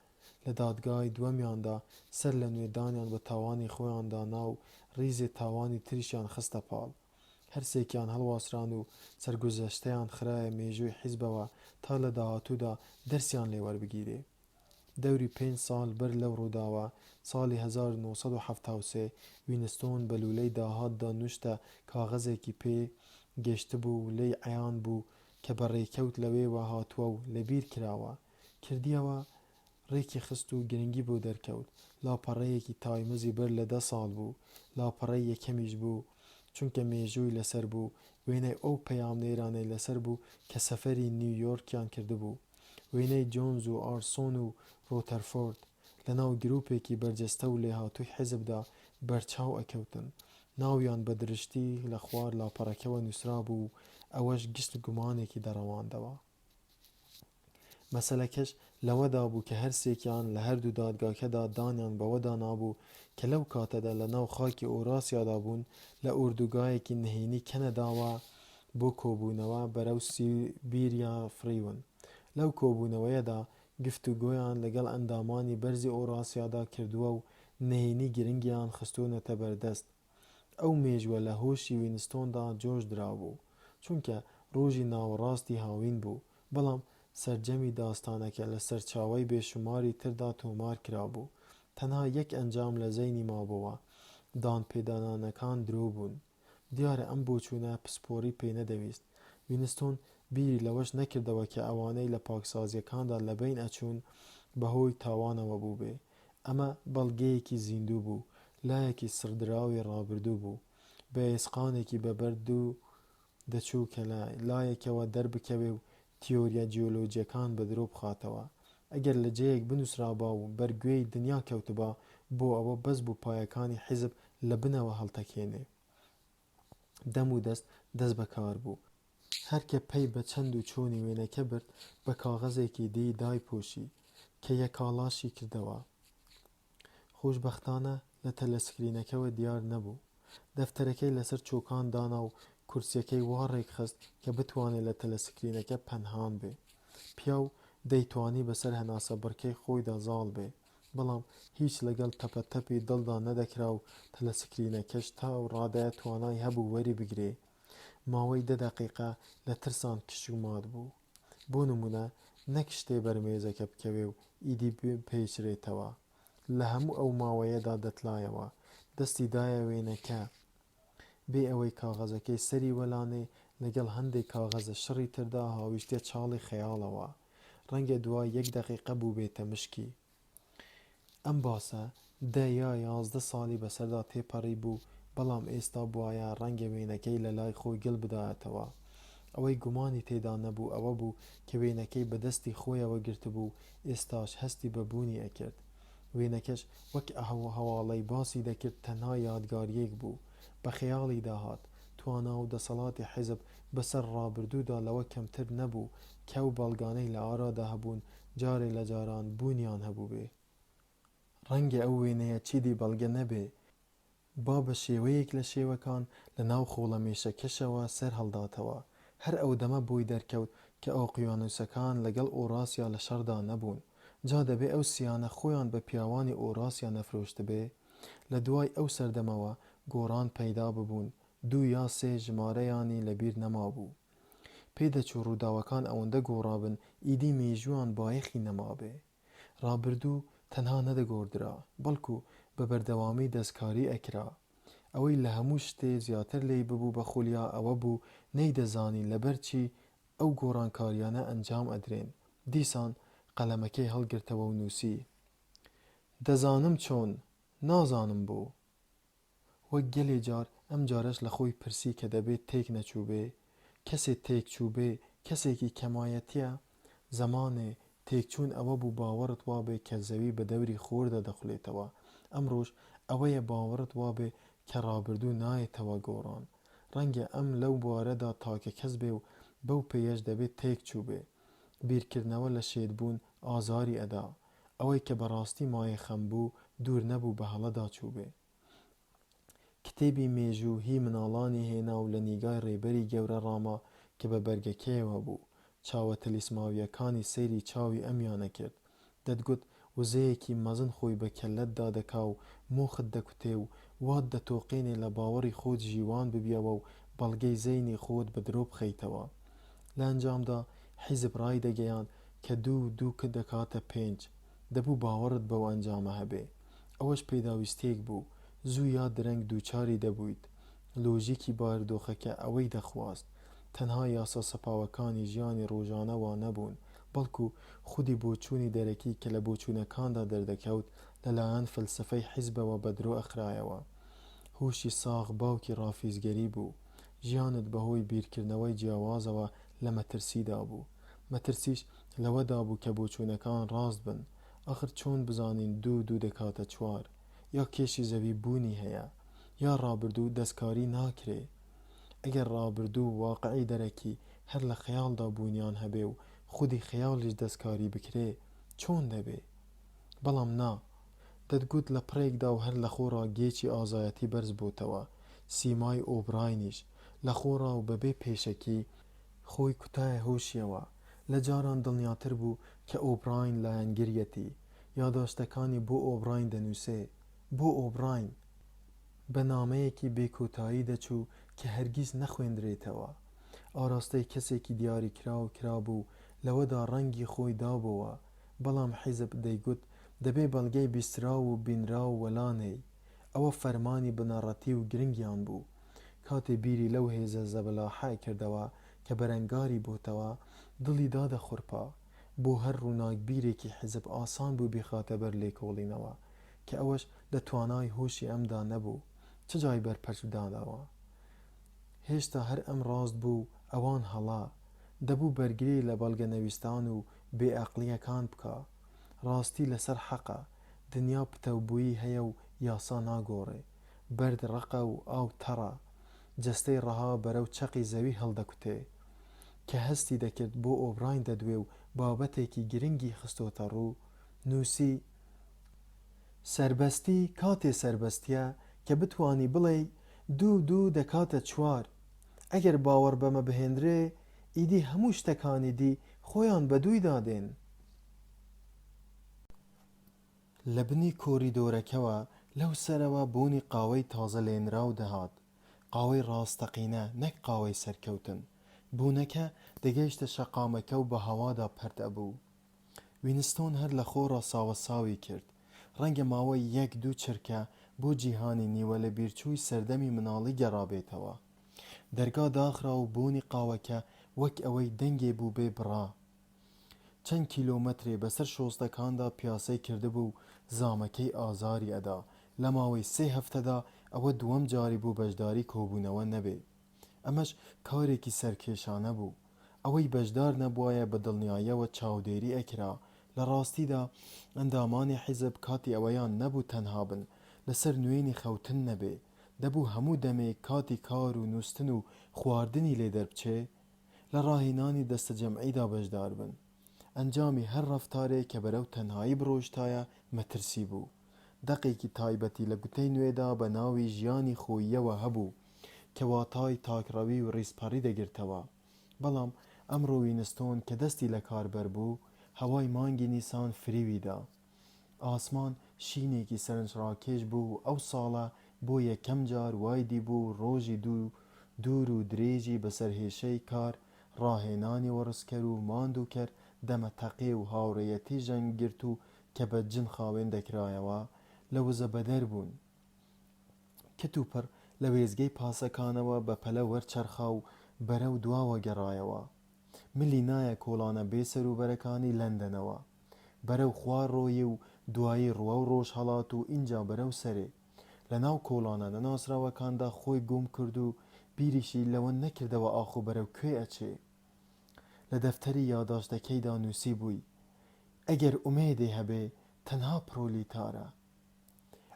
لە دادگای دووەمیاندا سەر لە نوێدانیان بە تاوانی خۆیان دانا و ڕیزێ تاوانی تریشیان خستە پاڵ. هەرسێکیان هەڵواسران و سەرگوزەشتەیان خرایە مێژووی حیزبەوە تا لە داهاتوودا دەرسیان لێوەربگیرێ. دەوری 5 ساڵ بەر لەو ڕووداوە ساڵی 1973 وینستۆن بە لولەی داهاتدا نوشتە کاغەزێکی پێ گەشتبوو و لێی عەیان بوو کە بە ڕێکەوت لەوێوە هاتووە و لەبیر کراوە. کردیەوە ڕێکی خست و گرنگی بۆ دەرکەوت. لاپەڕەیەکی تایمزی بەر لە 10 ساڵ بوو. لاپەڕەی یەکەمیش بوو چونکە مێژووی لەسەر بوو. وێنەی ئەو پەیامنێرانەی لەسەر بوو کە سەفەری نیویۆرکیان کردبوو. وێنەی جۆنز و ئارسۆن و ڕۆتەرفۆرد لەناو گروپێکی بەرجەستە و لێهاتووی حیزبدا بەرچاو ئەکەوتن. ناویان بە درشتی لە خوار لاپەڕەکەەوە نووسرا بوو، ئەوەش گشت گومانێکی دەڕەواندەوە. مەسەلەکەش لەوەدا بوو کە هەرسێکیان لە هەردوو دادگاکەدا دانیان بەوەدا نابوو کە لەو کاتەدا لە ناو خاکی ئەوراسیادا بوون لە ئوردوگایەکی نهێنی کەنەداوە بۆ کۆبوونەوە بەرەو سیبیریا فڕیون. لەو کۆبوونەوەیەدا گفتوگۆیان لەگەڵ ئەندامانی بەرزی ئەوراسیادا کردووە و نهێنی گرنگیان خستوونەتە بەردەست. ئەو مێژوە لە هۆشی وینستۆندا جۆش درابوو، چونکە ڕۆژی ناوەڕاستی هاوین بوو، بەڵام سەرجەمی داستانەکە لە سەرچاوەی بێشماری تردا تۆمار کرابوو. تەنها یەک ئەنجام لە زەینی مابووە، دانپێدانانەکان درۆ بوون. دیارە ئەم بۆچوونە پسپۆڕی پێ نەدەویست. وینستۆن بیری لەوەش نەکردەوە کە ئەوانەی لە پاکسازیەکاندا لەبین ئەچوون بەهۆی تاوانەوە بوو بێ. ئەمە بەڵگەیەکی زیندوو بوو، لایەکی سڕدراوی ڕابردوو بوو، بە ئێسقانێکی بەبەردوو دەچوو کە لە لایەکەوە دەربکەوێ و تیۆریە جیۆلۆجیەکان بە درۆ بخاتەوە. ئەگەر لە جەیەک بنووسرابا و بەرگوێی دنیا کەوتبا بۆ ئەوە بەس بوو پایەکانی حیزب لە بنەوە هەڵتەکێنێ. دەم و دەست بەکار بوو. هەرکە پەی بە چەند و چۆنی وێنەکە برد بە کاغەزێکی دی دایپۆشی کە یەکاڵاشی کردەوە. خۆشبەختانە لە تەلەسکرینەکەوە دیار نەبوو. دەفتەرەکەی لەسەر چۆکان دانا و کورسیەکەی وا ڕێکخست کە بتوانێت لە تەلەسکرینەکە پەنهان بێ. پیاو دەیتوانی بەسەر هەناسە بڕکەی خۆیدا زاڵ بێ، بەڵام هیچ لەگەڵ تەپەتەپی دڵدا نەدەکرا و تەلەسکرینەکەش تا و ڕادایە توانای هەبوو وەری بگرێ. ماوەی 10 دقیقە لە ترسان کشومات بوو. بۆ نمونە نەک شتێ بەرمێزەکە بکەوێ و ئیدی پێچرێتەوە. لە هەموو ئەو ماوەیەدا دەتلایەوە، دەستی دایە وێنەکە بێ ئەوەی کاغەزەکەی سەری وەلانێ لەگەڵ هەندێک کاغەزە شڕی تردا هاویشتە چاڵی خەیاڵەوە. ڕەنگە دوای 1 دقیقە بوو بێتە مشکی. ئەم باسە 10 یا 11 ساڵی بەسەردا تێپەڕی بوو، بەڵام ئێستا بوایە ڕەنگە وێنەکەی لە لای خۆی گڵ بدایەتەوە. ئەوەی گومانی تێدا نەبوو ئەوە بوو کە وێنەکەی بەدەستی خۆیەوە گرتبوو، ئێستاش هەستی بەبوونی ئەکرد. وێنەکەش وەک هەواڵەی باسی دەکرد تەنها یادگاریەک بوو. بە خەیاڵی داهات توانا و دەسەڵاتی حیزب بەسەر ڕابردوودا لەوە کەمتر نەبوو کە ئەو بەڵگانەی لە ئارادا هەبوون جارێ لە جاران بوونیان هەبوو بێ. ڕەنگە ئەو وێنەیە چیدی بەڵگە نەبێ، با بە شێوەیەک لە شێوەکان لە ناو خۆڵە مێشەکەشەوە سەر هەڵداتەوە. هەر ئەو دەمە بۆی دەرکەوت کە ئۆقیانوسەکان لەگەڵ ئۆراسیا لە شەڕدا نەبوون. جا دەبێ ئەو سیانە خۆیان بە پیاوانی ئۆراسیا نەفرۆشتە بێ. لە دوای ئەو سەردەمەوە گۆڕان پەیدا ببوون، 2 یا 3 ژمارەیانی لەبیر نەمابوو. پێدەچوو ڕووداوەکان ئەوەندە گۆڕابن ئیدی مێژووان بایەخی نەمابێ. ڕابردوو تەنها نەدەگۆڕدرا، بەڵکو بە بەردەوامی دەستکاری ئەکرا. ئەوەی لە هەموو شتێ زیاتر لێی ببوو بە خولیا ئەوە بوو نەیدەزانی لەبەرچی ئەو گۆڕانکاریانە ئەنجام ئەدرێن. دیسان قەلەمەکەی هەڵگرتەوە و نووسی: دەزانم چۆن، نازانم بۆ. وەک گەلێ جار ئەم جارەش لە خۆی پرسی کە دەبێت تێک نەچوو بێ. کەسێک تێک چوو بێ کەسێکی کەمایەتیە. زەمانێ تێکچوون ئەوە بوو باوەڕت وابێ کە زەوی بە دەوری خۆردا دەخولێتەوە. ئەمڕۆژ ئەوەیە باوەڕت وابێ کە ڕابردوو نایەتەوە گۆڕان. ڕەنگە ئەم لەو بوارەدا تاکە کەس بێ و بەو پێیەش دەبێت تێک چوو بێ. بیرکردنەوە لە شێدبوون ئازاری ئەدا. ئەوەی کە بەڕاستی مایە خەم بوو دوور نەبوو بە هەڵەدا چوو بێ. کتێبی مێژوو هی مناڵانی هێنا و لە نیگای ڕێبەری گەورە ڕاما کە بە بەرگەکەیەوە بوو. چاوە تەلیسماویەکانی سەیری چاوی ئەمیانە کرد. دەتگوت وزەیەکی مەزن خۆی بە کەللەتدا دەکا و مۆخت دەکوتێ و وات دەتۆقێنێ لە باوەڕی خۆت ژیوان ببیەوە و بەڵگەی زەینی خۆت بە درۆ بخەیتەوە. لە ئەنجامدا حیزب ڕای دەگەیان کە 2 دەکاتە 5. دەبوو باوەڕت بەو ئەنجامە هەبێ. ئەوەش پێداویستێک بوو. زوو یا درەنگ دووچاری دەبوویت. لۆژیکی باردۆخەکە ئەوەی دەخواست. تەنها یاسا سەپاوەکانی ژیانی ڕۆژانەوە نەبوون، بەڵکو خودی بۆچوونی دەرەکی کە لە بۆچوونەکاندا دەردەکەوت لەلایەن فەلسەفەی حیزبەوە بە درۆ ئەخرایەوە. هوشی ساغ باوکی ڕافیزگەری بوو. ژیانت بەهۆی بیرکردنەوەی جیاوازەوە لە مەترسیدا بوو. مەترسیش لەوەدا بوو کە بۆچوونەکان ڕاست بن. ئاخر چۆن بزانین 2 دەکاتە 4؟ یا کێشی زەوی بوونی هەیە، یا ڕابردوو دەستکاری ناکرێ. ئەگەر ڕابردوو واقعی دەرەکی هەر لە خەیاڵدا بوونیان هەبێ و خودی خەیاڵیش دەستکاری بکرێ چۆن دەبێ؟ بەڵام نا، دەتگوت لە پڕێکدا و هەر لە خۆڕا گێکی ئازایەتی بەرز بووتەوە. سیمای ئۆبراینیش لە خۆڕا و بەبێ پێشەکی خۆی کوتایە هۆشیەوە. لە جاران دڵنیاتر بوو کە ئۆبراین لایەنگریەتی. یاداشتەکانی بۆ ئۆبراین دەنووسێ. بۆ ئۆبراین بە نامەیەکی بێکۆتایی دەچوو کە هەرگیز نەخوێندرێتەوە. ئاراستەی کەسێکی دیاریکراو کرابوو لەوەدا ڕەنگی خۆی دابەوە. بەڵام حیزب دەیگوت دەبێ بەڵگەی بیستراو و بینرا و وەلانەی. ئەوە فەرمانی بنەڕەتی و گرنگیان بوو. کاتێ بیری لەو هێزە زەبەلاحای کردەوە کە بەرەنگاری بۆتەوە، دڵی دادە خوڕپا. بۆ هەر ڕووناکبیرێکی حیزب ئاسان بوو بیخاتە بەر لێکۆڵینەوە کە ئەوەش دەتوانای هۆشی ئەمدا نەبوو. چ جای بەرپەرچدانەوە؟ هێشتا هەر ئەم ڕاست بوو ئەوان هەڵا. دەبوو بەرگری لە بەڵگەنەویستان و بێئەقلیەکان بکە. ڕاستی لەسەر حەقە. دنیا پتەوبووی هەیە و یاسا ناگۆڕێ. بەرد ڕقە و ئاو تەڕە. جەستەی ڕەها بەرەو چەقی زەوی هەڵدەکوتێ. کە هەستی دەکرد بۆ ئۆبراین دەدوێ و بابەتێکی گرنگی خستۆتە ڕوو، نووسی: سەربەستی کاتێ سەربەستیە کە بتوانی بڵێ دوو دوو دەکاتە چوار. ئەگەر باوەڕ بەمە بهێنرێ، ئیدی هەموو شتەکانی دی خۆیان بە دووی دادێن. لە بنی کۆریدۆرەکەوە لەو سەرەوە بۆنی قاوەی تازە لێنراو دەهات. قاوەی ڕاستەقینە، نەک قاوەی سەرکەوتن. بوونەکە دەگەیشتە شەقامەکە و بە هەوادا پەرد ئەبوو. وینستۆن هەر لە خۆڕا ساوەساوی کرد. ڕەنگە ماوەی یەک دوو چرکە بۆ جیهانی نیوە لە بیرچووی سەردەمی مناڵی گەڕابێتەوە. دەرگا داخرا و بۆنی قاوەکە وەک ئەوەی دەنگێ بوو بێ بڕا. چەند کیلۆمەترێ بەسەر شۆستەکاندا پیاسەی کردبوو و زامەکەی ئازاری ئەدا. لە ماوەی 3 هەفتەدا ئەوە دووەم جاری بوو بەشداری کۆبوونەوە نەبێ. ئەمەش کارێکی سەرکێشانە بوو. ئەوەی بەشدار نەبوایە بە دڵنیاییەوە چاودێری ئەکرا. لە ڕاستیدا ئەندامانی حیزب کاتی ئەوەیان نەبوو تەنها بن لەسەر نوێنی خەوتن نەبێ. دەبوو هەموو دەمێک کاتی کار و نووستن و خواردنی لێ دەربچێ لە ڕاهێنانی دەستە جەمعیدا بەشدار بن. ئەنجامی هەر ڕەفتارێک کە بەرەو تەنهایی بڕۆشتایە مەترسی بوو. دەقێکی تایبەتی لە گوتەی نوێدا بە ناوی ژیانی خۆییەوە هەبوو کە واتای تاکڕەوی و ڕیسپەڕی دەگرتەوە. بەڵام ئەمڕۆ وینستۆن کە دەستی لە کاربەر بوو، هەوای مانگی نیسان فریویدا. ئاسمان شینێکی سەرنجڕاکێش بوو و ئەو ساڵە بۆ یەکەم جار وای دیبوو ڕۆژی دوور و درێژی بەسەر هێشەی کار، ڕاهێنانی وەڕسکەر و ماندووکەر دەمە تەقێ و هاوڕێیەتی ژەنگگرت و کە بە جن خاوێن دەکرایەوە لە وزە بەدەر بوون. کتوپڕ لە وێزگەی پاسەکانەوە بە پەلە وەرچەرخا و بەرەو دواوە گەڕایەوە. ملی نایە کۆڵانە بێسەروبەرەکانی لەندەنەوە. بەرەو خوار ڕۆیە و دوایی ڕوە و ڕۆژ هەڵات و ئینجا بەرەو سەرێ. لە ناو کۆڵانە نەناسراوەکاندا خۆی گوم کرد و بیریشی لەوە نەکردەوە ئاخۆ بەرەو کوێ ئەچێ. لە دەفتەری یاداشتەکەیدا نووسی بووی: ئەگەر ئومێدێ هەبێ تەنها پرۆلیتارە.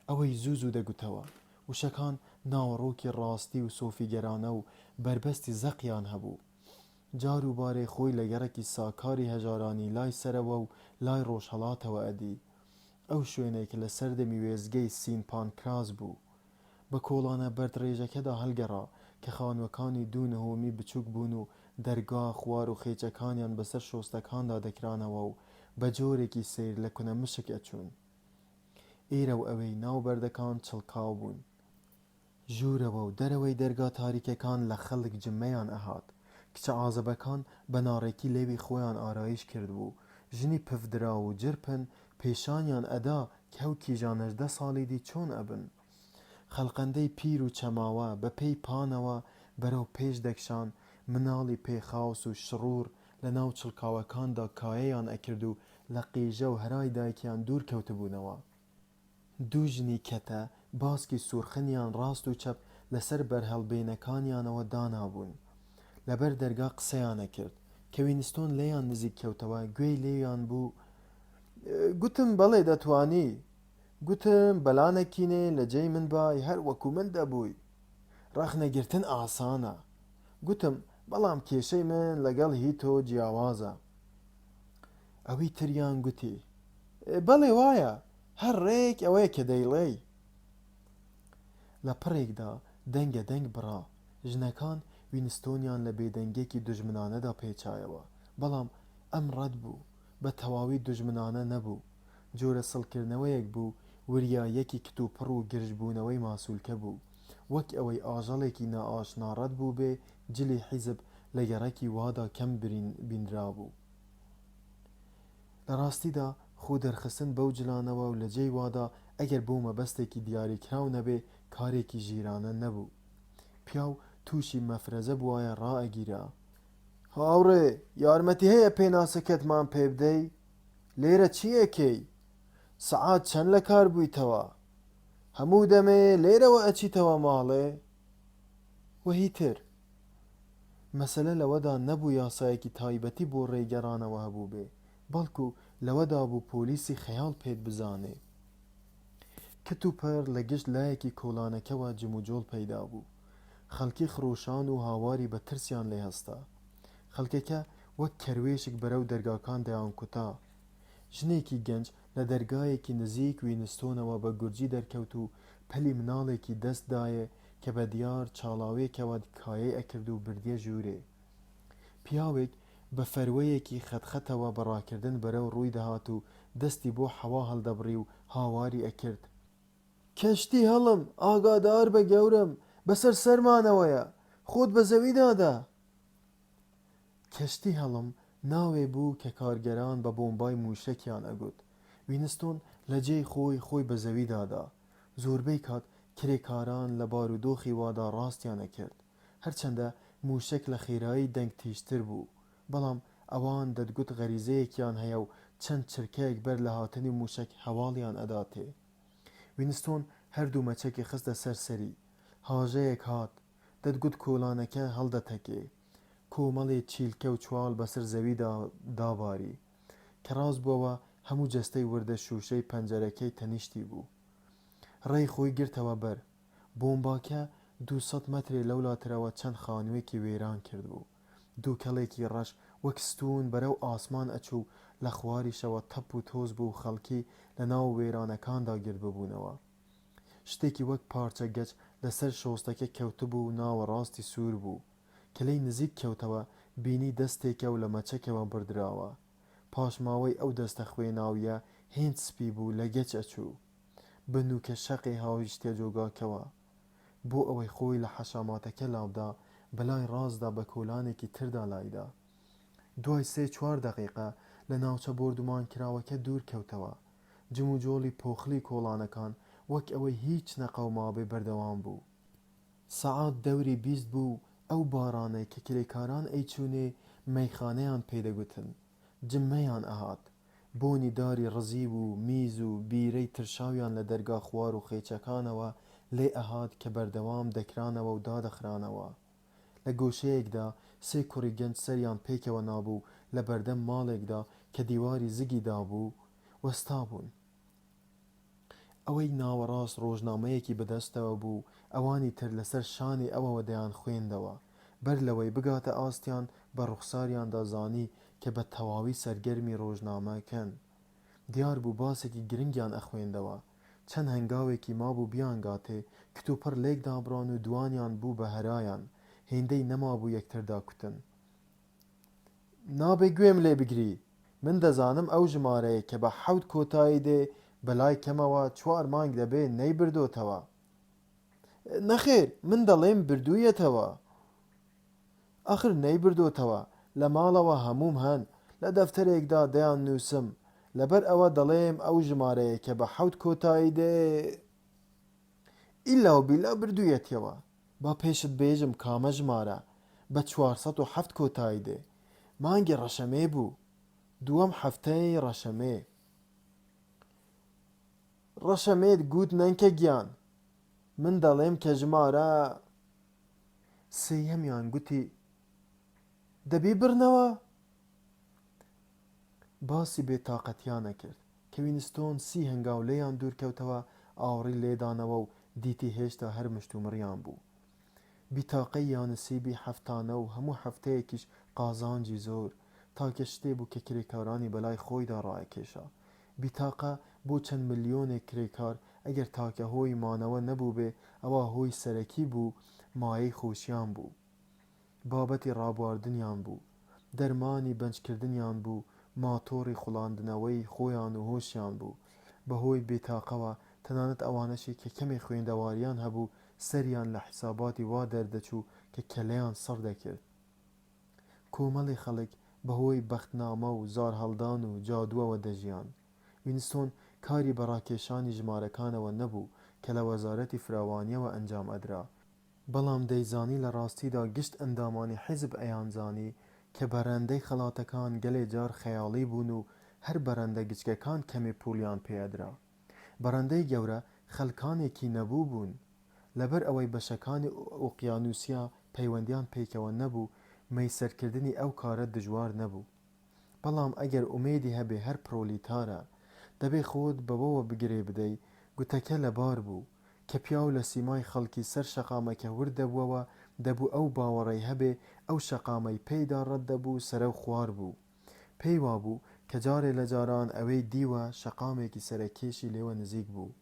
ئەوەی زوو دەگوتەوە. وشەکان ناوەڕۆکی ڕاستی و سۆفیگەرانە و بربەستی زەقیان هەبوو. جاروبارێ خۆی لە گەڕێکی ساکاری هەژارانی لای سەرەوە و لای ڕۆژهەڵاتەوە ئەدی. ئەو شوێنێک لە سەردەمی وێزگەی سین پانکراس بوو. بە کۆڵانە بەردڕێژەکەدا هەڵگەڕا کە خانووەکانی دوو نهۆمی بچووک بوون و دەرگا، خوار و خێچەکانیان بەسەر شۆستەکاندا دەکرانەوە و بە جۆرێکی سیر لە کونە مشک ئەچوون. ئێرە و ئەوەی ناو بەردەکان چڵکاو بوون. ژوورەوە و دەرەوەی دەرگا تاریکەکان لە خەڵک جمەیان ئەهات. کچە ئازەبەکان بە ناڕێکی لێوی خۆیان ئارایش کردبوو. ژنی پفدرا و جرپن پێشانیان ئەدا کە ئەو کیژە 18 ساڵی دی چۆن ئەبن. خەڵقەندەی پیر و چەماوە بە پێی پانەوە بەرەو پێش دەکشان. مناڵی پێخاوس و شڕور لە ناو چڵکاوەکاندا کایەیان ئەکرد و لە قیژە و هەرای دایکیان دوور کەوتبوونەوە. دوو ژنی کەتە باسکی سوورخنیان ڕاست و چەپ لەسەر بەرهەڵبێنەکانیانەوە دانابوون. لەبەر دەرگا قسەیانە کرد کە وینستۆن لێیان نزیک کەوتەوە. گوێی لێیان بوو. گوتم بەڵێ دەتوانی. گوتم بەلانێکینێ لە جێی من بای هەر وەکو من دەبووی. ڕەخنەگرتن ئاسانە. گوتم بەڵام کێشەی من لەگەڵ هی تۆ جیاوازە. ئەوی تریان گوتی بەڵێ وایە، هەر ڕێک ئەوەیە کە دەیڵێی. لە پڕێکدا دەنگە دەنگ بڕا. ژنەکان وینستۆنیان لە بێدەنگێکی دوژمنانەدا پێچایەوە، بەڵام ئەم ڕەت بوو، بە تەواوی دوژمنانە نەبوو. جۆرە سڵکردنەوەیەک بوو، وریایەکی کتوپڕ و گرژبوونەوەی ماسوولکە بوو، وەک ئەوەی ئاژەڵێکی نائاشنا ڕەت بوو بێ جلی حیزب لە گەڕەکی وادا کەم بینرا بوو. لە ڕاستیدا خۆ دەرخستن بەو جلانەوە و لە جێی وادا ئەگەر بۆ مەبەستێکی دیاریکراو نەبێ کارێکی ژیرانە نەبوو. پیاو تووشی مەفرەزە بووایە ڕائەگیرا. هاوڕێ، یارمەتی هەیە پێناسەکەتمان پێ بدەی؟ لێرە چیەکەی؟ سەعات چەند لە کار بوویتەوە؟ هەموو دەمێ لێرەوە ئەچیتەوە ماڵێ؟ وەهی تر. مەسەلە لەوەدا نەبوو یاسایەکی تایبەتی بۆ ڕێگەڕانەوە هەبوو بێ، بەڵکو لەوەدا بوو پۆلیسی خەیاڵ پێت بزانێ. کت و پەر لە گشت لایەکی کۆڵانەکەوە جم و جۆڵ پەیدا بوو. خەڵکی خڕۆشان و هاواری بە ترسیان لێ هەستا. خەڵکەکە وەک کەروێشک بەرەو دەرگاکان دەیان کوتا. ژنێکی گەنج لە دەرگایەکی نزیک وینستۆنەوە بە گورجی دەرکەوت و پەلی مناڵێکی دەستدایە کە بە دیار چاڵاوێکەوە کایەی ئەکرد و بردیە ژوورێ. پیاوێک بە فەروەیەکی خەتخەتەوە بەڕاکردن بەرەو ڕووی دەهات و دەستی بۆ حەوا هەڵدەبڕی و هاواری ئەکرد. کەشتی هەڵم، ئاگادار بە گەورم، بەسەر سەرمانەوەیە، خۆت بە زەوی دادا. کەشتی هەڵم ناوێ بوو کە کارگەران بە بۆمبای موشەکیان ئەگوت. وینستۆن لە جێی خۆی بە زەوی دادا. زۆربەی کات کرێکاران لە بارودۆخی وادا ڕاستیانە کرد، هەرچەندە موشەک لە خێرایی دەنگ تیژتر بوو، بەڵام ئەوان دەتگوت غەریزەیەکیان هەیە و چەند چرکەیەک بەر لە هاتنی موشەک هەواڵیان ئەداتێ. وینستۆن هەردوو مەچەکی خستە سەرسەری. هاژەیەک هات، دەتگوت کۆڵانەکە هەڵدەتەکێ. کۆمەڵێ چیلکە و چوال بەسەر زەوی داباری، کە ڕاست بووەوە هەموو جەستەی وردە شوشەی پەنجەرەکەی تەنیشتی بوو. ڕێی خۆی گرتەوە بەر. بۆمباکە 200 مەترێ لەولاترەوە چەند خانوویەکی وێران کرد بوو. دووکەڵێکی ڕەش وەک ستون بەرەو ئاسمان ئەچوو، لە خواریشەوە تەپ و تۆز بوو و خەڵکی لە ناو وێرانەکاندا گرد ببوونەوە. شتێکی وەک پارچە گەچ لەسەر شۆستەکە کەوتبوو و ناوە ڕاستی سوور بوو، کە لەی نزیک کەوتەوە بینی دەستێکە و لە مەچەکەوە بردراوە. پاشماوەی ئەو دەستە خوێناویە هێند سپی بوو لە گەچ ئەچوو. بنووکە شەقی هاویشتە جۆگاکەوە. بۆ ئەوەی خۆی لە حەشاماتەکە لابدا، بەلای ڕاستدا بە کۆلانێکی تردا لایدا. دوای 3-4 دەقیقە لە ناوچە بردومان کراوەکە دوور کەوتەوە. جم و جۆڵی پۆخلی کۆڵانەکان وەک ئەوەی هیچ نەقەومابێ بەردەوام بوو. سەعات دەوری 20 بوو. ئەو بارانەی کە کرێکاران ئەیچوونێ مەیخانەیان پێدەگوتن، جممەیان ئەهات. بۆنی داری ڕزی بوو، میز و بیرەی ترشاویان لە دەرگا خوار و خێچەکانەوە لێ ئەهات کە بەردەوام دەکرانەوە و دادەخرانەوە. لە گۆشەیەکدا 3 کوڕی گەنج سەریان پێکەوە نابوو لە بەردەم ماڵێکدا کە دیواری زگی دابوو، وەستا بوون. ئەوەی ناوەڕاست ڕۆژنامەیەکی بەدەستەوە بوو، ئەوانی تر لەسەر شانی ئەوەوە دەیان خوێندەوە، بەر لەوەی بگاتە ئاستیان بە ڕوخساریاندا زانی کە بە تەواوی سەرگەرمی ڕۆژنامەکەن. دیار بوو باسێکی گرنگیان ئەخوێندەوە. چەند هەنگاوێکی مابوو بیانگاتێ، کتوپڕ لێک دابڕان و دوانیان بوو بە هەرایان، هێندەی نەمابوو یەکتردا کوتن. نابێ گوێم لێ بگری، من دەزانم ئەو ژمارەیە کە بە 7 کۆتایی دێ بەلای کەمەوە 4 مانگ دەبێ نەیبردۆتەوە. نەخێر، من دەڵێم بردوویەتەوە. ئەخر نەیبردۆتەوە، لە ماڵەوە هەموم هەن، لە دەفتەرێکدا دەیان نووسم، لەبەر ئەوە دەڵێم ئەو ژمارەیە کە بە 7 کۆتایی دێ ئیلا و بیلا بردوویەتەوە. با پێشت بێژم کامە ژمارە بە 407 کۆتایی دێ. مانگی ڕەشەمێ بوو، دووەم هەفتەی ڕەشەمێ. ڕەشەمێت گوت نەنکە گیان، من دەڵێم کە ژمارە. سێیەمیان گوتی دەبی برنەوە؟ باسی بێتاقەتیانە کرد کە وینستۆن 30 هەنگاو لێیان دوورکەوتەوە ئاوڕی لێدانەوە و دیتی هێشتا هەر مشتومڕیان بوو. بیتاقەی یانسیبی هەفتانە و هەموو هەفتەیەکیش قازانجی زۆر تاکە شتێ بوو کە کرێکارانی بەلای خۆیدا ڕائەکێشا. بیتاقە بۆ چەند ملیۆنێک کرێکار ئەگەر تاکە هۆی مانەوە نەبوو بێ ئەوە هۆی سەرەکی بوو، مایەی خۆشیان بوو، بابەتی ڕابواردنیان بوو، دەرمانی بەنجکردنیان بوو، ماتۆڕی خوڵاندنەوەی خۆیان و هۆشیان بوو. بەهۆی بێتاقەوە تەنانەت ئەوانەشی کە کەمێک خوێندەواریان هەبوو سەریان لە حیساباتی وا دەردەچوو کە کەلەیان سەر دەکرد. کۆمەڵی خەڵک بەهۆی بەختنامە و زار هەڵدان و جادووەوە دەژیان. وینستۆن کاری بەڕاکێشانی ژمارەکانەوە نەبوو کە لە وەزارەتی فراوانیەوە ئەنجام ئەدرا، بەڵام دەیزانی لە ڕاستیدا گشت ئەندامانی حیزب ئەیانزانی کە بەرەندەی خەڵاتەکان گەلێ جار خەیاڵی بوون و هەر بەرەندە گچکەکان کەمێ پولیان پێدرا. بەرەندەی گەورە خەلکانێکی نەبوو بوون، لەبەر ئەوەی بەشەکانی ئۆقیانوسیا پەیوەندیان پێکەوە نەبوو، مەیسەرکردنی ئەو کارە دژوار نەبوو. بەڵام ئەگەر ئومێدی هەبێ هەر پرۆلیتارە دەبێ خۆت بەوەوە بگرێ بدەی گوتەکە لەبار بوو کە پیاو لە سیمای خەڵکی سەر شەقامەکە ورد دەبووەوە، دەبوو ئەو باوەڕەی هەبێ ئەو شەقامەی پێیدا ڕەت دەبوو سەرە و خوار بوو. پێی وابوو کە جارێ لە جاران ئەوەی دیوە شەقامێکی سەرەکێشی لێوە نزیک بوو.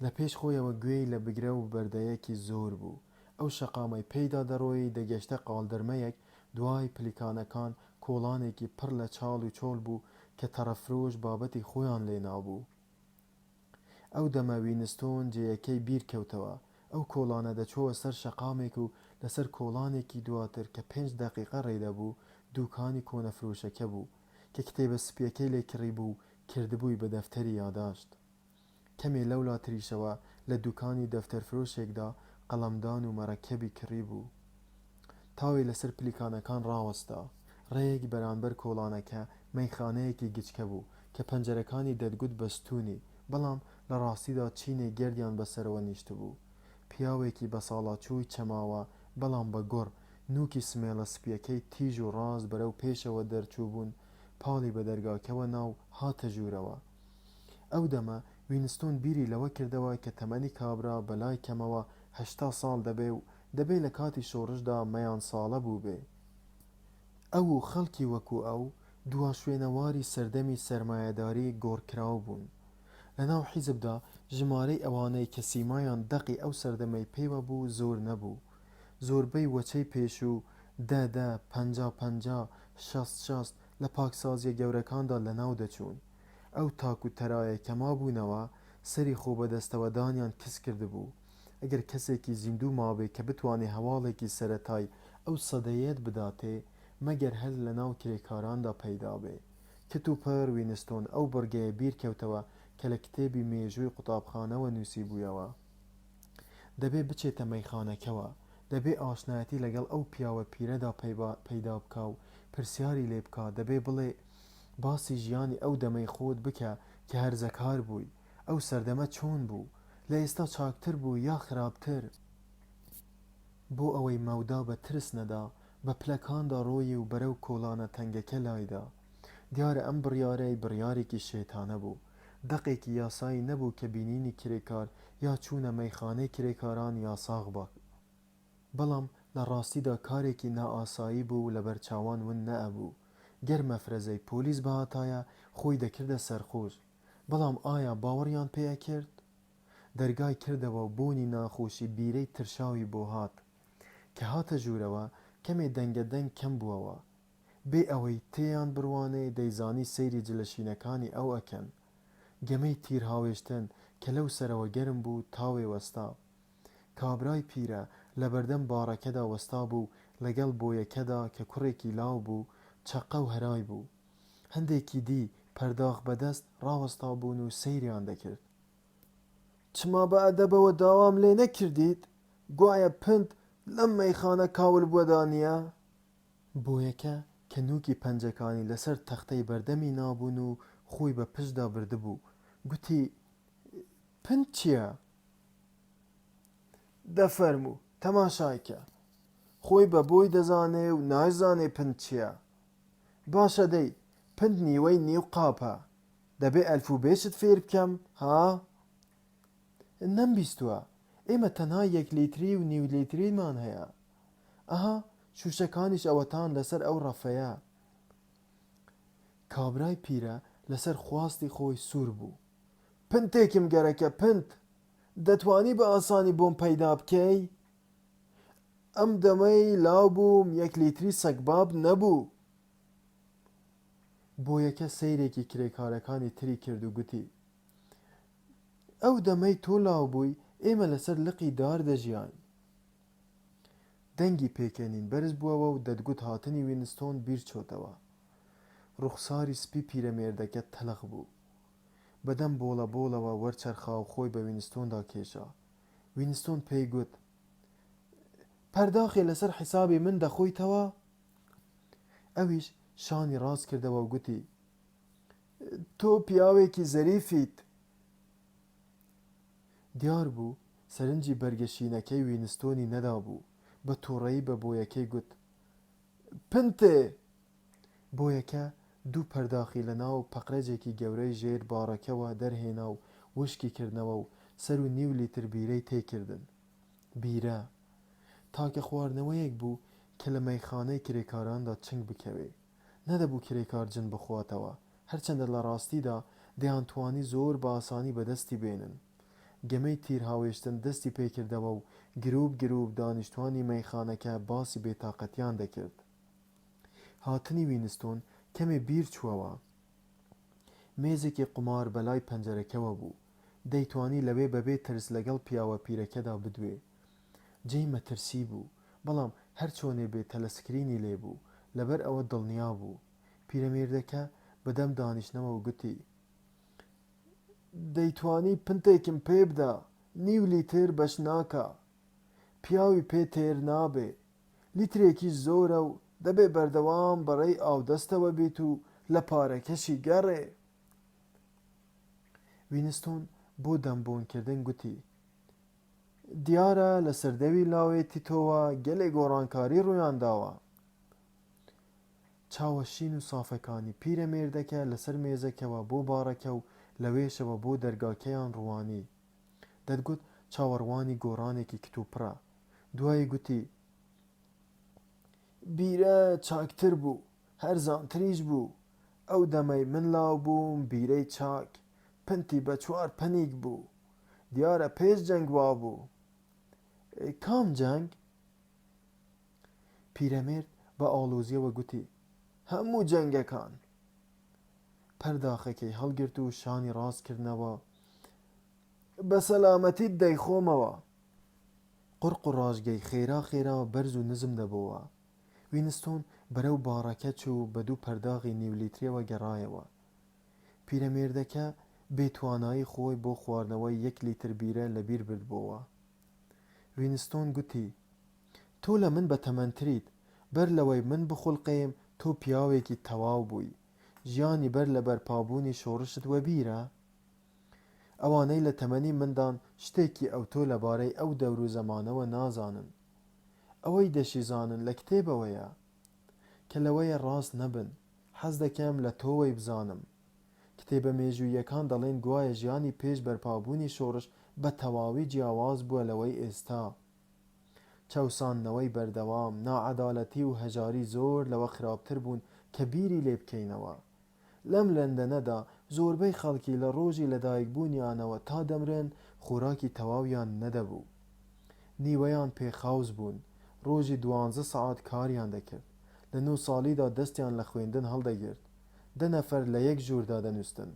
لە پێش خۆیەوە گوێی لە بگرە و بەردەیەکی زۆر بوو. ئەو شەقامەی پێیدا دەڕۆی دەگەشتە قاڵدرمەیەک، دوای پلیکانەکان کۆڵانێکی پڕ لە چاڵ و چۆل بوو کە تەرەفرۆش بابەتی خۆیان لێ نابوو. ئەو دەمە وینستۆن جێیەکەی بیر کەوتەوە. ئەو کۆڵانە دەچۆوە سەر شەقامێک و لەسەر کۆڵانێکی دواتر کە 5 دەقیقە ڕێدەبوو دووکانی کۆنەفرۆشەکە بوو کە کتێبە سپیەکەی لێ کڕی بوو کردبووی بە دەفتەری یاداشت. کەمێ لەولا تریشەوە لە دووکانی دەفتەرفرۆشێکدا قەڵەمدان و مەرەکەبی کڕی بوو. تاوی لەسەر پلیکانەکان ڕاوەستا. ڕێیەک بەرامبەر کۆڵانەکە مەیخانەیەکی گچکە بوو کە پەنجەرەکانی دەرگوت بەستوونی، بەڵام لە ڕاستیدا چینێ گەردیان بەسەرەوە نیشت بوو. پیاوێکی بە ساڵاچووی چەماوە بەڵام بە گۆڕ نوکی سمێڵە سپیەکەی تیژ و ڕاست بەرەو پێشەوە دەرچوو بوون، پاڵی بە دەرگاکەوە ناو هاتە ژوورەوە. ئەو دەمە وینستۆن بیری لەوە کردەوە کە تەمەنی کابرا بەلای کەمەوە 80 ساڵ دەبێ و دەبێ لە کاتی شۆڕشدا مەیان ساڵە بوو بێ. ئەو و خەڵکی وەکو ئەو دوا شوێنەواری سەردەمی سەرمایەداری گۆڕکراو بوون. لەناو حیزبدا ژمارەی ئەوانەی کە سیمایان دەقی ئەو سەردەمەی پێوە بوو زۆر نەبوو. زۆربەی وەچەی پێشوو 10 50 60 لە پاکسازیە گەورەکاندا لەناو دەچوون. ئەو تاک و تەرایە کە مابوونەوە سەری خۆ بەدەستەوەدانیان کەس کردبوو. ئەگەر کەسێکی زیندوو مابێ کە بتوانێ هەواڵێکی سەرەتای ئەو سەدەیەت بداتێ مەگەر هەر لە ناو کرێکاراندا پەیدا بێ. کتوپەر وینستۆن ئەو بڕگەیە بیر کەوتەوە کە لە کتێبی مێژووی قوتابخانەوە نووسی بوویەوە. دەبێ بچێتە مەیخانەکەوە، دەبێ ئاشنایەتی لەگەڵ ئەو پیاوە پیرەدا پەیدا بکا و پرسیاری لێ بکا، دەبێ بڵێ باسی ژیانی ئەو دەمەی خۆت بکە کە هەرزەکار بووی، ئەو سەردەمە چۆن بوو، لە ئێستا چاکتر بوو یا خراپتر. بۆ ئەوەی مەودا بە ترس نەدا بە پلەکاندا ڕۆی و بەرەو کۆڵانە تەنگەکە لایدا. دیارە ئەم بڕیارەی بڕیارێکی شێتانە بوو. دەقێکی یاسایی نەبوو کە بینینی کرێکار یا چوونە مەیخانەی کرێکاران یاساغ بە، بەڵام لە ڕاستیدا کارێکی نائاسایی بوو لە بەرچاوان ون نەئەبوو. گەر مەفرەزەی پۆلیس بەهاتایە خۆی دەکردە سەرخۆش، بەڵام ئایا باوەڕیان پێەکرد؟ دەرگای کردەوە و بۆنی ناخۆشی بیرەی ترشاوی بۆ هات کە هاتە ژوورەوە کەمێ دەنگەدەنگ کەم بووەوە. بێ ئەوەی تێیان بڕوانێ دەیزانی سەیری جلەشینەکانی ئەو ئەکەن. گەمەی تیر هاوێشتن کە لەو سەرەوە گەرم بوو تاوێ وەستا. کابرای پیرە لە بەردەم باڕەکەدا وەستا بوو لەگەڵ بۆیەکەدا کە کوڕێکی لاو بوو، چەقە و هەرای بوو. هەندێکی دی پەرداخ بەدەست ڕاوەستا بوون و سەیریان دەکرد. چما بە ئەدەبەوە داوام لێ نەکردیت؟ گوایە پند لەم مەیخانە کاول بووەدانیە؟ بۆیەکە کە نوکی پەنجەکانی لەسەر تەختەی بەردەمی نابوون و خۆی بە پشتدا بردبوو گوتی: پند چییە؟ دەفەرموو تەماشایکە، خۆی بە بۆی دەزانێ و نایزانێ پند چییە. باشە دەی پند نیوەی نیو قاپە. دەبێ ئەلفوبێشت فێر بکەم ها؟ نەمبیستووە ئێمە تەنها 1 لیتری و نیو لیتریمان هەیە. ئەها شوشەکانیش ئەوەتان لەسەر ئەو ڕەفەیە. کابرای پیرە لەسەر خواستی خۆی سوور بوو. پنتێکم گەرەکە پنت، دەتوانی بە ئاسانی بۆم پەیدا بکەی؟ ئەم دەمەی لاو بووم 1 لیتری سەگباب نەبوو. بۆ یەکە سەیرێکی کرێکارەکانی تری کرد و گوتی ئەو دەمەی تۆ لاو بووی ئێمە لەسەر لقی دار دەژیان. دەنگی پێکەنین بەرز بووەوە و دەتگوت هاتنی وینستۆن بیر چۆتەوە. ڕوخساری سپی پیرەمێردەکە تەلەخ بوو. بەدەم بۆڵە بۆڵەوە وەرچەرخا و خۆی بە وینستۆندا کێشا. وینستۆن پێی گوت پەرداخی لەسەر حیسابی من دەخۆیتەوە؟ ئەویش شانی ڕاست کردەوە و گوتی تۆ پیاوێکی زەریفیت. دیار بوو سەرنجی بەرگەشینەکەی وینستۆنی نەدا بوو. بە تووڕەیی بە بۆیەکەی گوت پنتێ. بۆیەکە دوو پەرداخی لە ناو پەقرەجێکی گەورەی ژێر باڕەکەوە دەرهێنا و وشکی کردنەوە و 1.5 لیتر بیرەی تێکردن. بیرە تاکە خواردنەوەیەک بوو کە لە مەیخانەی کرێکاراندا چنگ بکەوێ. نەدەبوو کرێکار جن بخواتەوە، هەرچەندە لە ڕاستیدا دەیانتوانی زۆر بە ئاسانی بەدەستی بێنن. گەمەی تیر هاوێشتن دەستی پێکردەوە و گروپ گروپ دانیشتوانی مەیخانەکە باسی بێتاقەتیان دەکرد. هاتنی وینستۆن کەمێ بیر چووەوە. مێزێکی قمار بەلای پەنجەرەکەوە بوو. دەیتوانی لەوێ بەبێ ترس لەگەڵ پیاوە پیرەکەدا بدوێ. جێی مەترسی بوو، بەڵام هەر چۆنێ بێت تەلەسکرینی لێبوو، لەبەر ئەوە دڵنیا بوو. پیرەمێردەکە بەدەم دانیشتنەوە و گوتی دەیتوانی پنتێکم پێ بدە، 1.5 لیتر بەش ناکە. پیاوی پێ تێر نابێ، لیترێکی زۆرە و دەبێ بەردەوام بەڕێی ئاودەستەوە بیت و لە پارەکەشی گەڕێ. وینستۆن بۆ دەمبۆنکردن گوتی دیارە لە سەردەوی لاوێتی تۆوە گەلێک گۆڕانکاری ڕوویان داوە. چاوە شین و سافەکانی پیرەمێردەکە لەسەر مێزەکەوە بۆ باڕەکە و لەوێشەوە بۆ دەرگاکەیان ڕوانی. دەتگوت چاوەڕوانی گۆڕانێکی کتوپڕە. دوایی گوتی بیرە چاکتر بوو، هەرزانتریش بوو. ئەو دەمەی من لاو بووم بیرەی چاک پنتی بە 4 پەنیک بوو. دیارە پێش جەنگ وا بوو. کام جەنگ؟ پیرەمێرد بە ئاڵۆزیەوە گوتی هەموو جەنگەکان. پەرداخەکەی هەڵگرت و شانی ڕاستکردنەوە بە سەلامەتیت دەیخۆمەوە. قورق و ڕاژگەی خێرا خێرا بەرز و نزم دەبەوە. وینستۆن بەرەو باڕەکە چوو بە دوو پەرداغی 1.5 لیتریەوە گەڕایەوە. پیرەمێردەکە بێتوانایی خۆی بۆ خواردنەوەی 1 لیتر بیرە لەبیر بردبووە. وینستۆن گوتی تۆ لە من بەتەمەنتریت، بەر لەوەی من بخوڵقێم تۆ پیاوێکی تەواو بووی. ژیانی بەر لە بەرپابوونی شۆڕشت وە بیرە؟ ئەوانەی لە تەمەنی مندان شتێکی ئەو تۆ لەبارەی ئەو دەور و زەمانەوە نازانن. ئەوەی دەشیزانن لە کتێبەوەیە کە لەوەیە ڕاست نەبن. حەز دەکەم لە تۆوەی بزانم. کتێبە مێژوویەکان دەڵێن گوایە ژیانی پێش بەرپابوونی شۆڕش بە تەواوی جیاواز بووە لەوەی ئێستا. چەوساننەوەی بەردەوام، نائەداڵەتی و هەژاری زۆر لەوە خراپتر بوون کە بیری لێ بکەینەوە. لەم لەندەنەدا زۆربەی خەڵکی لە ڕۆژی لەدایکبوونیانەوە تا دەمرن خۆراکی تەواویان نەدەبوو. نیوەیان پێخاوز بوون، ڕۆژی 12 سەعات کاریان دەکرد. لە 9 ساڵیدا دەستیان لە خوێندن هەڵدەگرت. 10 نەفەر لە یەک ژووردا دەنووستن.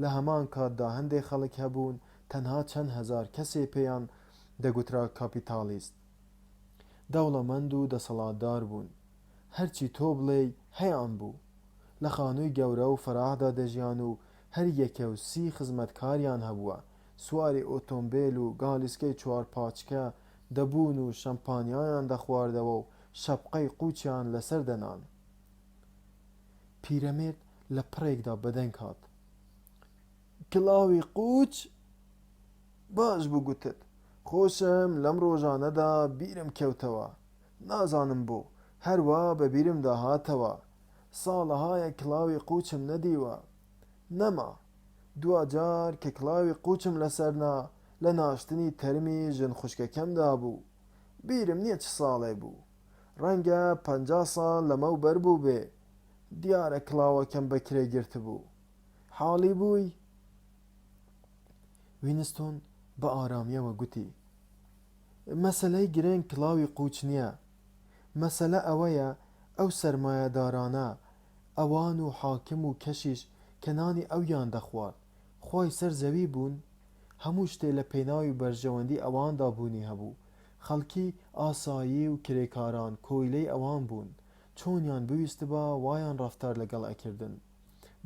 لە هەمان کاتدا هەندێک خەڵک هەبوون تەنها چەند هەزار کەسێ پێیان دەگوترا کاپیتالیست. دەوڵەمەند و دەسەڵاتدار بوون. هەرچی تۆ بڵێی هەیان بوو. لە خانووی گەورە و فەراحدا دەژیان و هەر یەکە و 30 خزمەتکاریان هەبووە. سواری ئۆتۆمبیل و گالیسکەی 4 پاچکە دەبوون و شەمپانیایان دەخواردەوە و شەپقەی قوچیان لەسەر دەنان. پیرەمێرد لە پڕێکدا بەدەنگ هات. کڵاوی قوچ؟ باش بوو گوتت. خۆشم لەم ڕۆژانەدا بیرم کەوتەوە. نازانم بۆ، هەروە بە بیرم داهاتەوە. ساڵەهایە کڵاوی قوچم نەدیوە. نەما دوا جار کە کڵاوی قوچم لەسەرنا لە ناشتنی تەرمی ژن خوشکەکەمدا بوو. بیرم نییە چ ساڵێ بوو، ڕەنگە 50 ساڵ لەمەوبەر بوو بێ. دیارە کڵاوەکەم بەکرێ گرت بوو. حاڵی بووی؟ وینستۆن بە ئارامیەوە گوتی: مەسەلەی گرنگ کڵاوی قوچ نییە. مەسەلە ئەوەیە ئەو سەرمایەدارانە، ئەوان و حاکم و کەشیش کە نانی ئەویان دەخوارد، خۆی سەر زەوی بوون، هەموو شتێ لە پێناوی بەرژەوەندی ئەواندا بوونی هەبوو. خەڵکی ئاسایی و کرێکاران کۆیلەی ئەوان بوون، چۆنیان بویست بە وایان ڕەفتار لەگەڵ ئەکردن.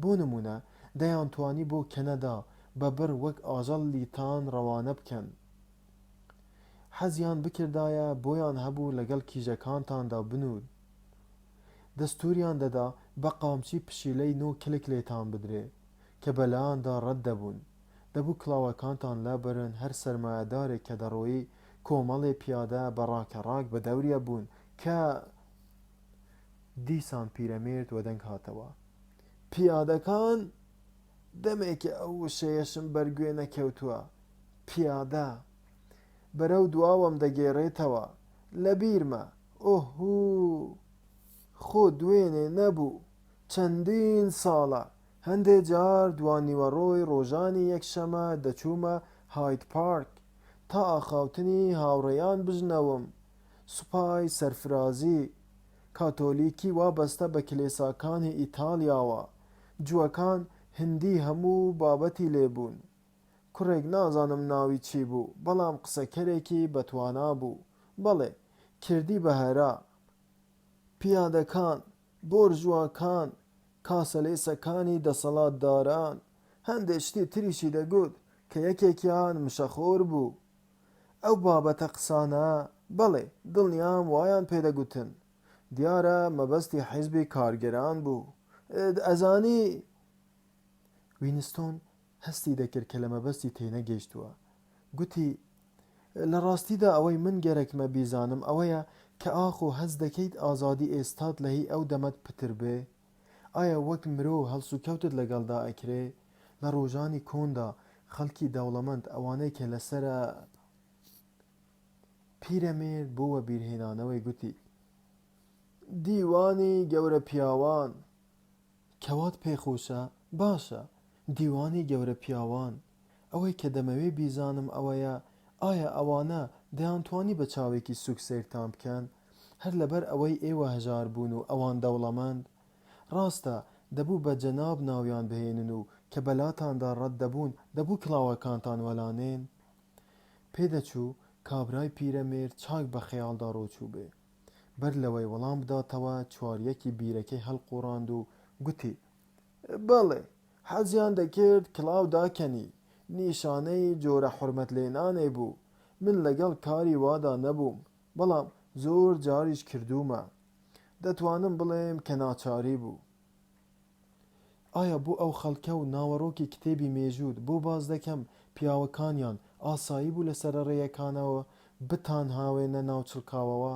بۆ نمونە دەیانتوانی بۆ کەنەدا بەبڕ وەک ئاژەڵی تان ڕەوانە بکەن. حەزیان بکردایە بۆیان هەبوو لەگەڵ کیژەکانتاندا بنوون. دەستوریان دەدا بە قامچی پشیلەی نۆ کلک لێتان بدرێ کە بەلایاندا ڕەت دەبوون. دەبوو کڵاوەکانتان لابرن هەر سەرمایەدارێک کە دەڕۆیی کۆمەڵێ پیادە بە ڕاکەڕاک بە دەوریە بوون کە دیسان پیرەمێرد وەدەنگ هاتەوە. پیادەکان؟ دەمێکی ئەو وشەیەشم بەرگوێ نەکەوتووە. پیادە بەرەو دواوەم دەگێڕێتەوە، لە بیرمە. ئۆهوو، خۆ دوێنێ نەبوو، چەندین ساڵە. هەندێ جار دوانیوەڕۆی ڕۆژانی یەکشەمە دەچوومە هاید پارک تا ئاخاوتنی هاوڕێیان بژنەوم. سوپای سەرفرازی کاتۆلیکی وابەستە بە کلێساکانی ئیتالیاوە. جووەکان هندی هەموو بابەتی لێبوون. کوڕێک نازانم ناوی چی بوو، بەڵام قسەکەرێکی بەتوانا بوو. بەڵێ، کردی بەهەرا. پیادەکان، بۆرژواکان، کاسەلێسەکانی دەسەڵاتداران، هەندێک شتی تریشی دەگوت کە یەکێکیان مشەخۆر بوو. ئەو بابەتە قسانە، بەڵێ، دڵنیام وایان پێدەگوتن. دیارە مەبەستی حیزبی کارگەران بوو. ئەزانی؟ وینستۆن هەستی دەکرد کە لە مەبەستی تێنەگەیشتووە. گوتی: لە ڕاستیدا ئەوەی من گەرەکمە بیزانم ئەوەیە کە ئاخۆ هەز دەکەیت ئازادی ئێستات لە هی ئەو دەمەت پتر بێ؟ ئایا وەک مرۆ هەڵسوکەوتت لەگەڵدا ئەکرێ؟ لە ڕۆژانی کۆندا خەڵکی دەوڵەمەند ئەوانەی کە لەسرە پیرەمێرد بۆوە بیرهێنانەوەی گوتی: دیوانی گەورە پیاوان. کەوات پێخۆشە؟ باشە، دیوانی گەورە پیاوان. ئەوەی کە دەمەوێ بیزانم ئەوەیە ئایا ئەوانە دەیانتوانی بە چاوێکی سوک سیرتان بکەن هەر لەبەر ئەوەی ئێوە هەژار بوون و ئەوان دەوڵەمەند؟ ڕاستە دەبوو بە جەناب ناویان بهێنن و کە بەلاتاندا ڕەت دەبوون دەبوو کڵاوەکانتان وەلانێن. پێدەچوو کابرای پیرەمێرد چاک بە خەیاڵدا ڕۆچوو بێ. بەر لەوەی وەڵام بداتەوە چواریەکی بیرەکەی هەڵقوڕاند و گوتی: بەڵێ، حەزیان دەکرد کڵاو داکەنی. نیشانەی جۆرە حورمەت لێنانێ بوو. من لەگەڵ کاری وادا نەبووم، بەڵام زۆر جاریش کردوومە. دەتوانم بڵێم کە ناچاری بوو. ئایا بۆ ئەو خەڵکە و ناوەڕۆکی کتێبی مێژوود بۆ باز دەکەم پیاوەکانیان ئاسایی بوو لە سەرەڕێیەکانەوە بتان هاوێنە ناو چڵکاوەوە؟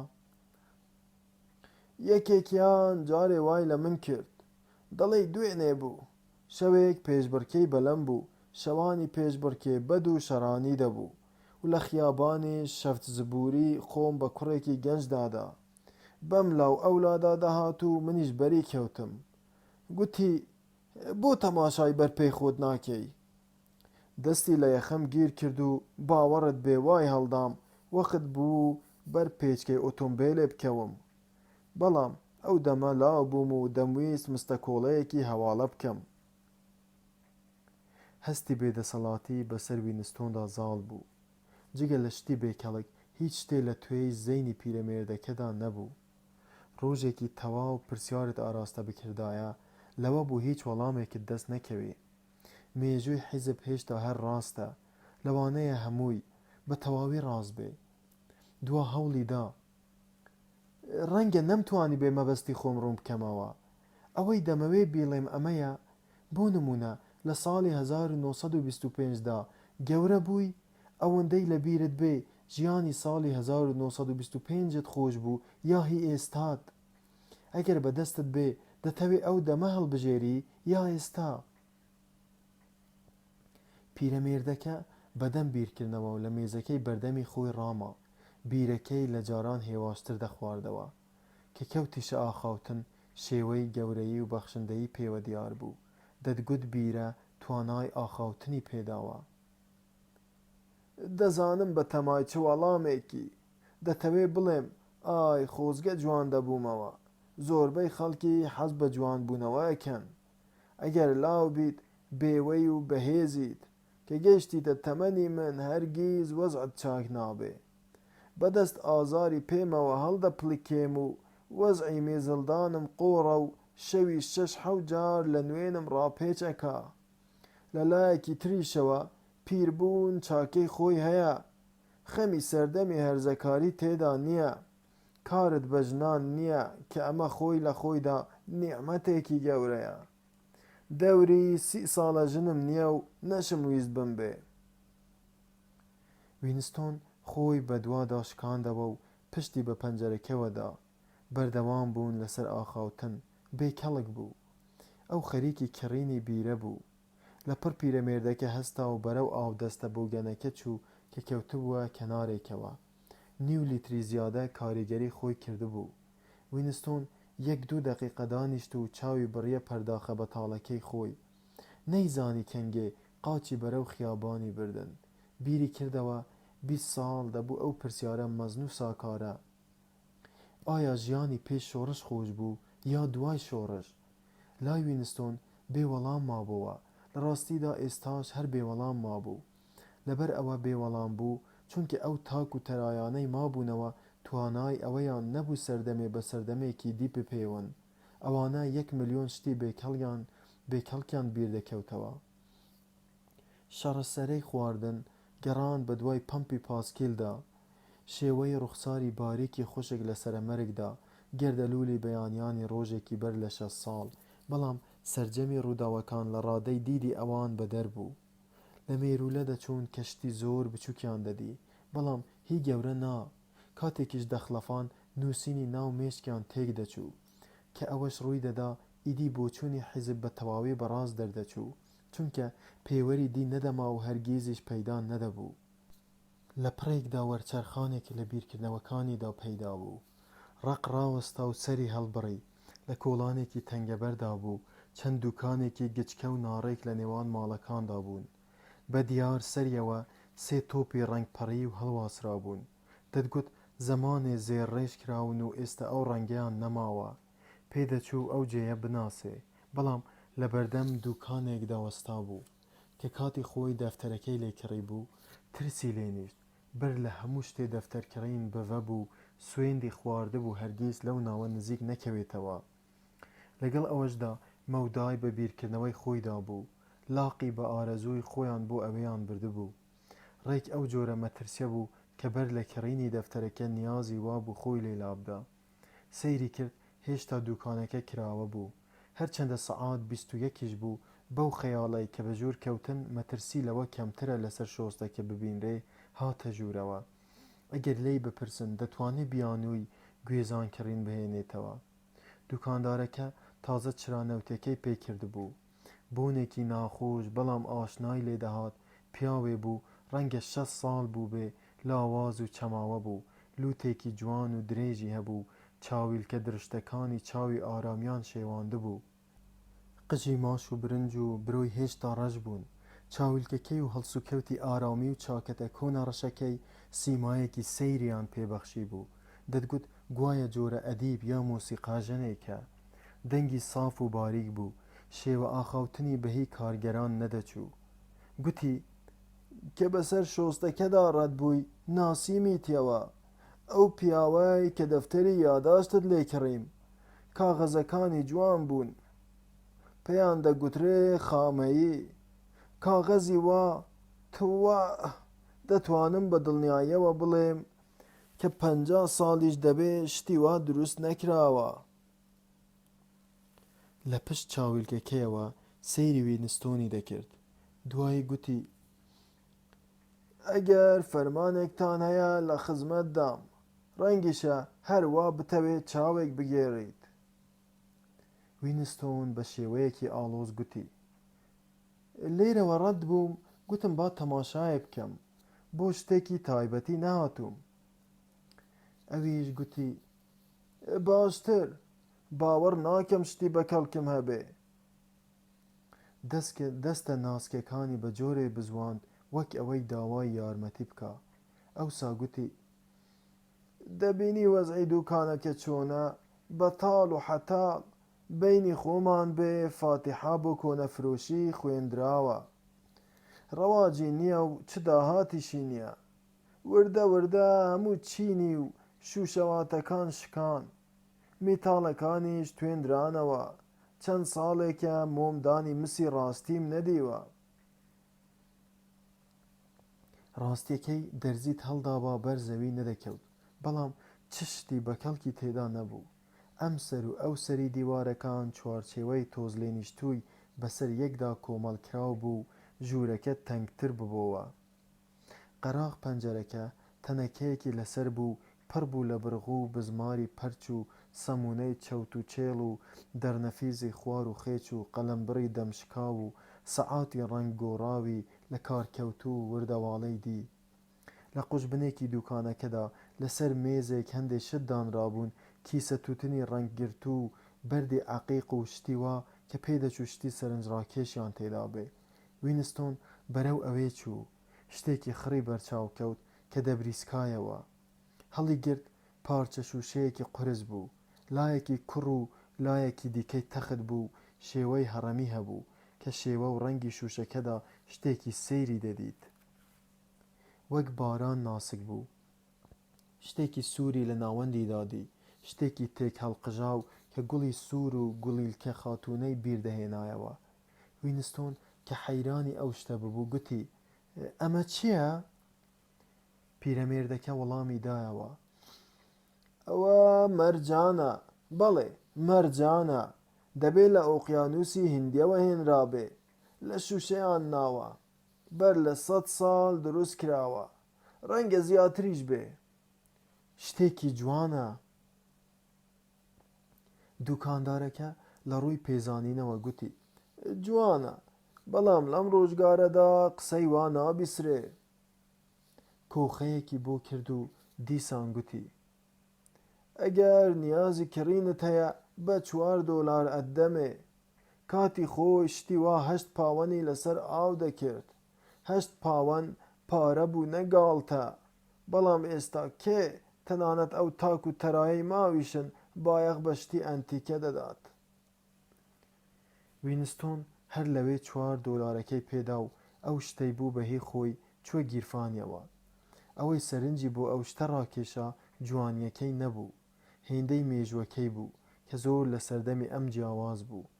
یەکێکیان جارێ وای لە من کرد، دەڵێ دوێنێ بوو. شەوێک پێشبڕکێی بەلەم بوو، شەوانی پێشبڕکێ بەد و شەڕانی دەبوو و لە خیابانی شەفت زبووری خۆم بە کوڕێکی گەنج دادا. بەم لاو ئەولادا دەهات و منیش بەری کەوتم. گوتی: بۆ تەماشای بەرپێی خۆت ناکەی؟ دەستی لە یەخەم گیر کرد و باوەڕت بێ وای هەڵدام وەخت بوو بەر پێچکەی ئۆتۆمبیلێ بکەوم. بەڵام ئەو دەمە لاو بووم و دەمویست مستەکۆڵەیەکی هەواڵە بکەم. هەستی بێدەسەڵاتی بەسەر وینستۆندا زاڵ بوو. جگە لە شتی بێکەڵک هیچ شتێ لە توێی زەینی پیرەمێردەکەدا نەبوو. ڕۆژێکی تەواو پرسیارت ئاراستە بکردایە لەوە بوو هیچ وەڵامێکت دەست نەکەوێ. مێژووی حیزب هێشتا هەر ڕاستە، لەوانەیە هەمووی بە تەواوی ڕاست بێ. دوا هەوڵی دا: ڕەنگە نەمتوانی بێ مەبەستی خۆم ڕوون بکەمەوە. ئەوەی دەمەوێ بیڵێم ئەمەیە، بۆ نمونە لە ساڵی 1925دا گەورە بووی، ئەوەندەی لە بیرت بێ ژیانی ساڵی 1925ت خۆش بوو یا هی ئێستات؟ ئەگەر بەدەستت بێ دەتەوێ ئەو دەمە هەڵبژێری یا ئێستا؟ پیرەمێردەکە بەدەم بیرکردنەوە و لە مێزەکەی بەردەمی خۆی ڕاما. بیرەکەی لە جاران هێواشتر دەخواردەوە کە کەوتیشە ئاخاوتن شێوەی گەورەیی و بەخشندەیی پێوە دیار بوو. دەتگوت بیرە توانای ئاخاوتنی پێداوە. دەزانم بە تەمای چ وەڵامێکی دەتەوێ بڵێم ئای خۆزگە جوان دەبوومەوە. زۆربەی خەڵکی حەز بە جوانبوونەوەیەکەن. ئەگەر لاو بیت بێوەی و بەهێزیت کە گەیشتیتە تەمەنی من هەرگیز وەزعت چاک نابێ. بەدەست ئازاری پێمەوە هەڵدەپڵکێم و وەزعی مێزلدانم قۆڕە و شەوی 6-7 جار لە نوێنم ڕاپێچەکا. لە لایەکی تریشەوە پیربوون چاکەی خۆی هەیە. خەمی سەردەمی هەرزەکاری تێدا نییە. کارت بە ژنان نییە کە ئەمە خۆی لە خۆیدا نیعمەتێکی گەورەیە. دەوری 30 ساڵە ژنم نییە و نەشم ویست بمبێ. وینستۆن خۆی بە دوادا شکاندەوە و پشتی بە پەنجەرەکەوەدا. بەردەوام بوون لەسەر ئاخاوتن. بێکەڵک بوو. ئەو خەریکی کڕینی بیرە بوو. لە پڕ پیرەمێردەکە هەستا و بەرەو ئاودەستە بۆگەنەکە چوو کە کەوتبووە کەنارێکەوە. نیو لیتری زیادە کاریگەری خۆی کردبوو. وینستۆن 1-2 دەقیقە دانیشت و چاوی بڕیە پەرداخە بەتاڵەکەی خۆی. نەیزانی کەنگێ قاچی بەرەو خیابانی بردن. بیری کردەوە 20 ساڵ دەبوو ئەو پرسیارە مەزن و ساکارە. ئایا ژیانی پێش شۆڕش خۆش بوو یا دوای شۆڕش؟ لای وینستۆن بێوەڵام مابووە. لە ڕاستیدا ئێستاش هەر بێوەڵام مابوو. لەبەر ئەوە بێوەڵام بوو چونکە ئەو تاک و تەرایانەی مابوونەوە توانای ئەوەیان نەبوو سەردەمێ بە سەردەمێکی دی بپێون. ئەوانە 1 ملیۆن شتی بێکەڵکیان بیر دەکەوتەوە. شەڕەسەرەی خواردن گەڕان بە دوای پەمپی پاسکیلدا. شێوەی ڕوخساری باریکی خوشک لە سەرەمەرگدا گەردەلوولی بەیانیانی ڕۆژێکی بەر لە 60 ساڵ. بەڵام سەرجەمی ڕووداوەکان لە ڕادەی دیدی ئەوان بەدەربوو. لە مێرولە دەچوون کەشتی زۆر بچووکیان دەدی. بەڵام هی گەورە نا. کاتێکیش دەخلەفان نووسینی ناو مێشکیان تێک دەچوو کە ئەوەش ڕووی دەدا ئیدی بۆچوونی حیزب بە تەواوی بەڕاست دەردەچوو چونکە پێوەری دی نەدەما و هەرگیزیش پەیدا نەدەبوو. لە پڕێکدا وەرچەرخانێک لە بیرکردنەوەکانیدا پەیدا بوو. ڕق ڕاوەستا و سەری هەڵبڕی. لە کۆڵانێکی تەنگەبەردا بوو. چەند دوکانێکی گچکە و ناڕێک لە نێوان ماڵەکاندا بوون. بە دیار سەریەوە 3 تۆپی ڕەنگپەڕی و هەڵواسرا بوون. دەتگوت زەمانێ زێڕێژ کراون و ئێستا ئەو ڕەنگەیان نەماوە. پێدەچوو ئەو جێیە بناسێ. بەڵام لە بەردەم دوکانێکدا وەستا بوو کە کاتی خۆی دەفتەرەکەی لێکڕی بوو. ترسی لێنیشت. بەر لە هەموو شتێ دەفتەرکڕین بەڤە بوو. سوێندی خواردە بوو هەرگیز لەو ناوە نزیک نەکەوێتەوە. لەگەڵ ئەوەشدا مەودای بە بیرکردنەوەی خۆیدا بوو. لاقی بە ئارەزووی خۆیان بۆ ئەوەیان بردبوو. ڕێک ئەو جۆرە مەترسیە بوو کە بەر لە کڕینی دەفتەرەکە نیازی وابوو خۆی لێلابدا. سەیری کرد هێشتا دوکانەکە کراوە بوو. هەرچەندە سەعات 21 بوو بەو خەیاڵی کە بە ژوور کەوتن مەترسی لەوە کەمترە لەسەر شۆستەکە ببینرێ هاتە ژوورەوە. ئەگەر لێی بپرسن دەتوانێت بیانووی گوێزانکڕین بهێنێتەوە. دوکاندارەکە تازە چرانەوتەکەی پێکرد بوو. بۆنێکی ناخۆش بەڵام ئاشنای لێدەهات. پیاوێ بوو ڕەنگە 60 ساڵ بوو بێ. لاواز و چەماوە بوو. لوتێکی جوان و درێژی هەبوو. چاویلکە درشتەکانی چاوی ئارامیان شێواندە بوو. قژی ماش و برنج و برۆی هێشتا ڕەش بوون. چاویلکەکەی و هەڵسوکەوتی ئارامی و چاکەتە کۆنە ڕەشەکەی سیمایەکی سەیریان پێبەخشی بوو. دەتگوت گوایە جۆرە ئەدیب یا مۆسیقاژنێکە. دەنگی ساف و باریک بوو. شێوە ئاخاوتنی بەهی کارگەران نەدەچوو. گوتی کە بەسەر شۆستەکەدا ڕەتبووی ناسیمیتیەوە. ئەو پیاوەی کە دەفتەری یاداشتت لێکڕیم. کاغەزەکانی جوان بوون. پێیان دەگوترێ خامەیی. کاغەزی وا تووە دەتوانم بە دڵنیاییەوە بڵێم کە 50 ساڵیش دەبێ شتی وا دروست نەکراوە. لە پشت چاویلکەکەیەوە سەیری وینستۆنی دەکرد. دوایی گوتی ئەگەر فەرمانێکتان هەیە لە خزمەتدام. ڕەنگیشە هەروە بتەوێت چاوێک بگێڕیت. وینستۆن بە شێوەیەکی ئاڵۆز گوتی لێرەوە ڕەت بووم گوتم با تەماشای بکەم بۆ شتێکی تایبەتی نهاتووم. ئەویش گوتی باشتر، باوەڕ ناکەم شتی بەکەڵکم هەبێ. دەستە ناسکەکانی بە جۆرێ بزواند وەک ئەوەی داوای یارمەتی بکە. ئەوسا گوتی دەبینی وەزعی دوکانەکە چۆنە، بەتاڵ و حەتاڵ، بەینی خۆمان بێ فاتیحا بۆ کۆنەفرۆشی خوێندراوە، ڕەواجی نییە و چ داهاتیشی نییە، وردە وردە هەموو چینی و شوشەواتەکان شکان، میتاڵەکانیش توێندرانەوە، چەند ساڵێکە مۆمدانی مسی ڕاستیم نەدیوە. ڕاستیەکەی دەرزیت هەڵدابا بەر زەوی نەدەکەوت، بەڵام چ شتی بەکەڵکی تێدا نەبوو. ئەم سەر و ئەو سەری دیوارەکان چوارچێوەی تۆزلێنیشتووی بەسەر یەکدا کۆمەڵکراو بوو، ژوورەکە تەنگتر ببۆوە. قەراغ پەنجەرەکە تەنەکەیەکی لەسەر بوو، پڕ بوو لە بڕغوو و بزماری پەرچ و سەمونەی چەوت و چێڵ و دەرنەفیزی خوار و خێچ و قەلەمبڕی دەمشکاو و سەعاتی ڕەنگ گۆڕاوی لە کارکەوتوو و وردەواڵەی دی. لە قوشبنێکی دوکانەکەدا لەسەر مێزێک هەندێک شت دانرابوون، کیسە تووتنی ڕەنگگرتوو و بەردی عەقیق و شتی وا کە پێدەچوو شتی سەرنجڕاکێشیان تێدا بێ. وینستۆن بەرەو ئەوێ چوو، شتێکی خڕی بەرچاو کەوت کە دەبریسکایەوە. هەڵی گرت، پارچە شوشەیەکی قورس بوو، لایەکی کوڕ و لایەکی دیکەی تەخت بوو، شێوەی هەڕەمی هەبوو کە شێوە و ڕەنگی شوشەکەدا شتێکی سەیری دەدیت. وەک باران ناسک بوو، شتێکی سووری لە ناوەندی دادی، شتێکی تێک هەڵقژاو کە گوڵی سوور و گوڵیلکە خاتوونەی بیردەهێنایەوە. وینستۆن کە حەیرانی ئەو شتە ببوو گوتی ئەمە چییە؟ پیرەمێردەکە وەڵامی دایەوە ئەوە مەرجانە، بەڵێ مەرجانە، دەبێت لە ئۆقیانوسی هیندیەوە هێنرابێ، لە شوشەیان ناوە، بەر لە 100 ساڵ دروست کراوە، ڕەنگە زیاتریش بێ، شتێکی جوانە. دوکاندارەکە لە ڕووی پێزانینەوە گوتی جوانە، بەڵام لەم ڕۆژگارەدا قسەی وا نابیسرێ. کۆخەیەکی بۆ کرد و دیسان گوتی ئەگەر نیازی کڕینت هەیە بە $4 ئەدەمێ. کاتی خۆی شتی وا 8 پاوەنی لەسەر ئاو دەکرد. 8 پاوەن پارە بوو نەگاڵتە، بەڵام ئێستا کێ تەنانەت ئەو تاک و تەرایەی ماویشن بایەخ بە شتی ئەنتیکە دەدات. وینستۆن هەر لەوێ $4ەکەی پێدا و ئەو شتەی بوو بەهێ خۆی چوە گیرفانیەوە. ئەوەی سەرنجی بۆ ئەو شتە ڕاکێشا جوانیەکەی نەبوو، هێندەی مێژوەکەی بوو کە زۆر لە سەردەمی ئەم جیاواز بوو.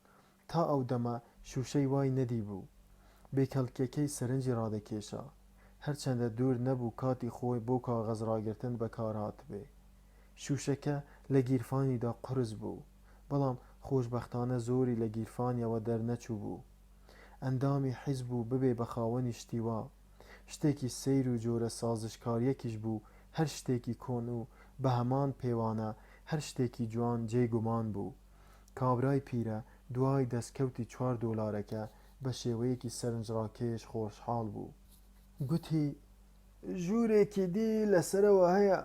تا ئەو دەمە شوشەی وای نەدی بوو. بێکەڵکیەکەی سەرنجی ڕادەکێشا، هەرچەندە دوور نەبوو کاتی خۆی بۆ کاغەز ڕاگرتن بەکارهات بێ. شوشەکە لە گیرفانیدا قورس بوو، بەڵام خۆشبەختانە زۆری لە گیرفانیەوە دەرنەچوو بوو. ئەندامی حیز بوو ببێ بە خاوەنی شتی وا، شتێکی سەیر و جۆرە سازشکاریەکیش بوو، هەر شتێکی کۆن و بە هەمان پێوانە هەر شتێکی جوان جێگومان بوو. کابرای پیرە دوای دەستکەوتی $4ەکە بە شێوەیەکی سەرنجڕاکێش خۆشحاڵ بوو. گوتی ژوورێکی دی لەسەرەوە هەیە،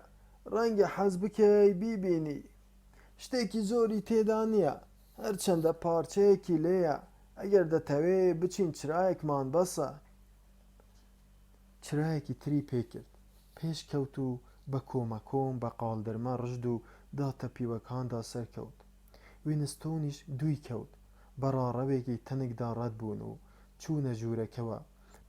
ڕەنگە حەز بکەی بیبینی، شتێکی زۆری تێدا نییە، هەرچەندە پارچەیەکی لێیە، ئەگەر دەتەوێ بچین چرایەکمان بەسە. چرایەکی تری پێکرد، پێش کەوت و بە کۆمەکۆم بە قاڵدرمە ڕژد و داتە پیوەکاندا سەرکەوت. وینستۆنیش دووی کەوت، بە ڕاڕەوێکی تەنکدا ڕەت بوون و چوونە ژوورەکەوە.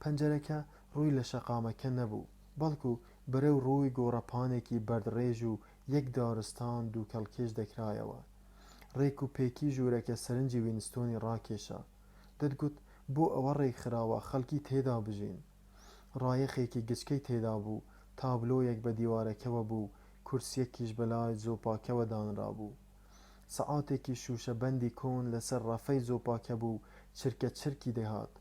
پەنجەرەکە ڕووی لە شەقامەکە نەبوو، بەڵکو بەرەو ڕووی گۆڕەپانێکی بەردڕێژ و یەک دارستان دووکەڵکێش دەکرایەوە. ڕێک و پێکی ژوورەکە سەرنجی وینستۆنی ڕاکێشا. دەتگوت بۆ ئەوە ڕێکخراوە خەڵکی تێدا بژین. ڕایەخێکی گچکەی تێدا بوو، تابلۆیەک بە دیوارەکەوە بوو، کورسیەکیش بەلای زۆپاکەوە دانرابوو. سەعاتێکی شوشە بەندی کۆن لەسەر ڕەفەی زۆپاکە بوو، چرکە چرکی دەهات.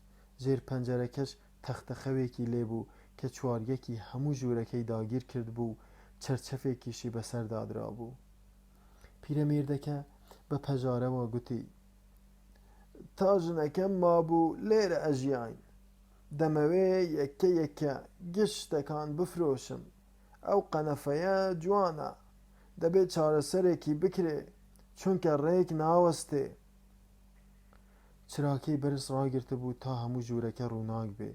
ژێر پەنجەرەکەش تەختەخەوێکی لێبوو کە چواریەکی هەموو ژوورەکەی داگیر کرد بوو، چەرچەفێکیشی بەسەردادرا بوو. پیرەمێردەکە بە پەژارەوە گوتی تا ژنەکەم مابوو لێرە ئەژیاین، دەمەوێ یەکە یەکە گشتەکان بفرۆشم. ئەو قەنەفەیە جوانە، دەبێت چارەسەرێکی بکرێ چونکە ڕێک ناوەستێ. چراکەی بەرز ڕاگرتە بوو تا هەموو ژوورەکە ڕووناک بێ.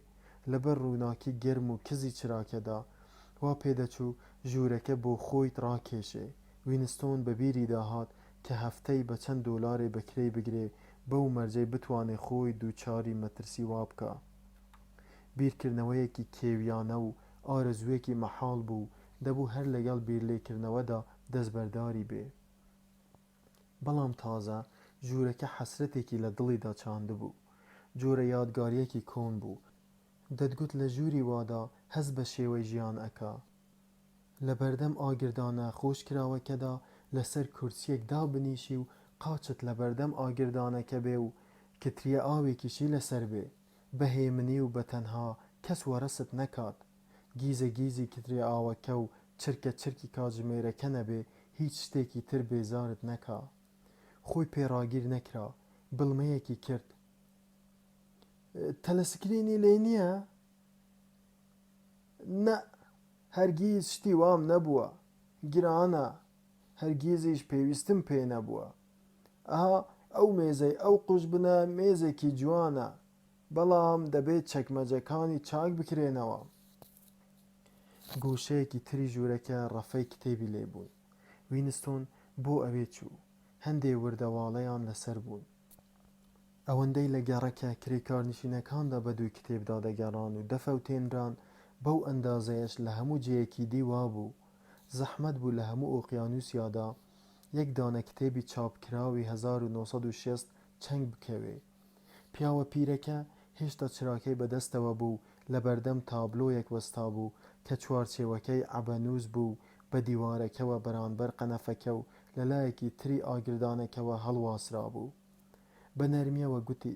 لەبەر ڕووناکی گەرم و کزی چراکەدا وا پێدەچوو ژوورەکە بۆ خۆی ڕاکێشێ. وینستۆن بە بیری داهات کە هەفتەی بە چەند دۆلارێ بەکرێ بگرێ بەو مەرجەی بتوانێ خۆی دووچاری مەترسی وا بکە. بیرکردنەوەیەکی کێویانە و ئارەزوویەکی مەحاڵ بوو، دەبوو هەر لەگەڵ بیرلێکردنەوەدا دەستبەرداری بێ. بەڵام تازە ژوورەکە حەسرەتێکی لە دڵیدا چاندبوو. جۆرە یادگاریەکی کۆن بوو. دەتگوت لە ژووری وادا هەست بە شێوەی ژیان ئەکا. لە بەردەم ئاگردانە خۆشکراوەکەدا لەسەر کورسیەک دابنیشی و قاچت لە بەردەم ئاگردانەکە بێ و کتریە ئاوێکیشی لەسەر بێ. بەهێمنی و بەتەنها کەس وەرەست نەکات. گیزە گیزی کتریە ئاوەکە و چرکە چرکی کاتژمێرەکە نەبێ هیچ شتێکی تر بێزارت نەکا. خۆی پێڕاگیر نەکرا، بڵمەیەکی کرد. تەلەسکرینی لێ نییە؟ نە، هەرگیز شتی وام نەبووە. گرانە، هەرگیزیش پێویستم پێ نەبووە. ئەها ئەو مێزەی ئەو قوش بنە مێزێکی جوانە، بەڵام دەبێت چەکمەجەکانی چاک بکرێنەوە. گۆشەیەکی تری ژوورەکە ڕەفەی کتێبی لێبوون. وینستۆن بۆ ئەوێ چوو. هەندێ وردەواڵەیان لەسەر بوون. ئەوەندەی لە گەڕەکە کرێکارنشینەکاندا بە دووی کتێبدا دەگەڕان و دەفەوتێنران، بەو ئەندازەیەش لە هەموو جێیەکی دی وابوو. زەحمەت بوو لە هەموو ئۆقیانوسیادا یەک دانە کتێبی چاپکراوی 1960 چەنگ بکەوێ. پیاوە پیرەکە هێشتا چراکەی بەدەستەوە بوو، لە بەردەم تابلۆیەک وەستا بوو کە چوارچێوەکەی عەبەنووس بوو بە دیوارەکەوە بەرامبەر قەنەفەکە و لەلایەکی تری ئاگردانێکەوە هەڵواسرا بوو. بە نەرمیەوە گوتی: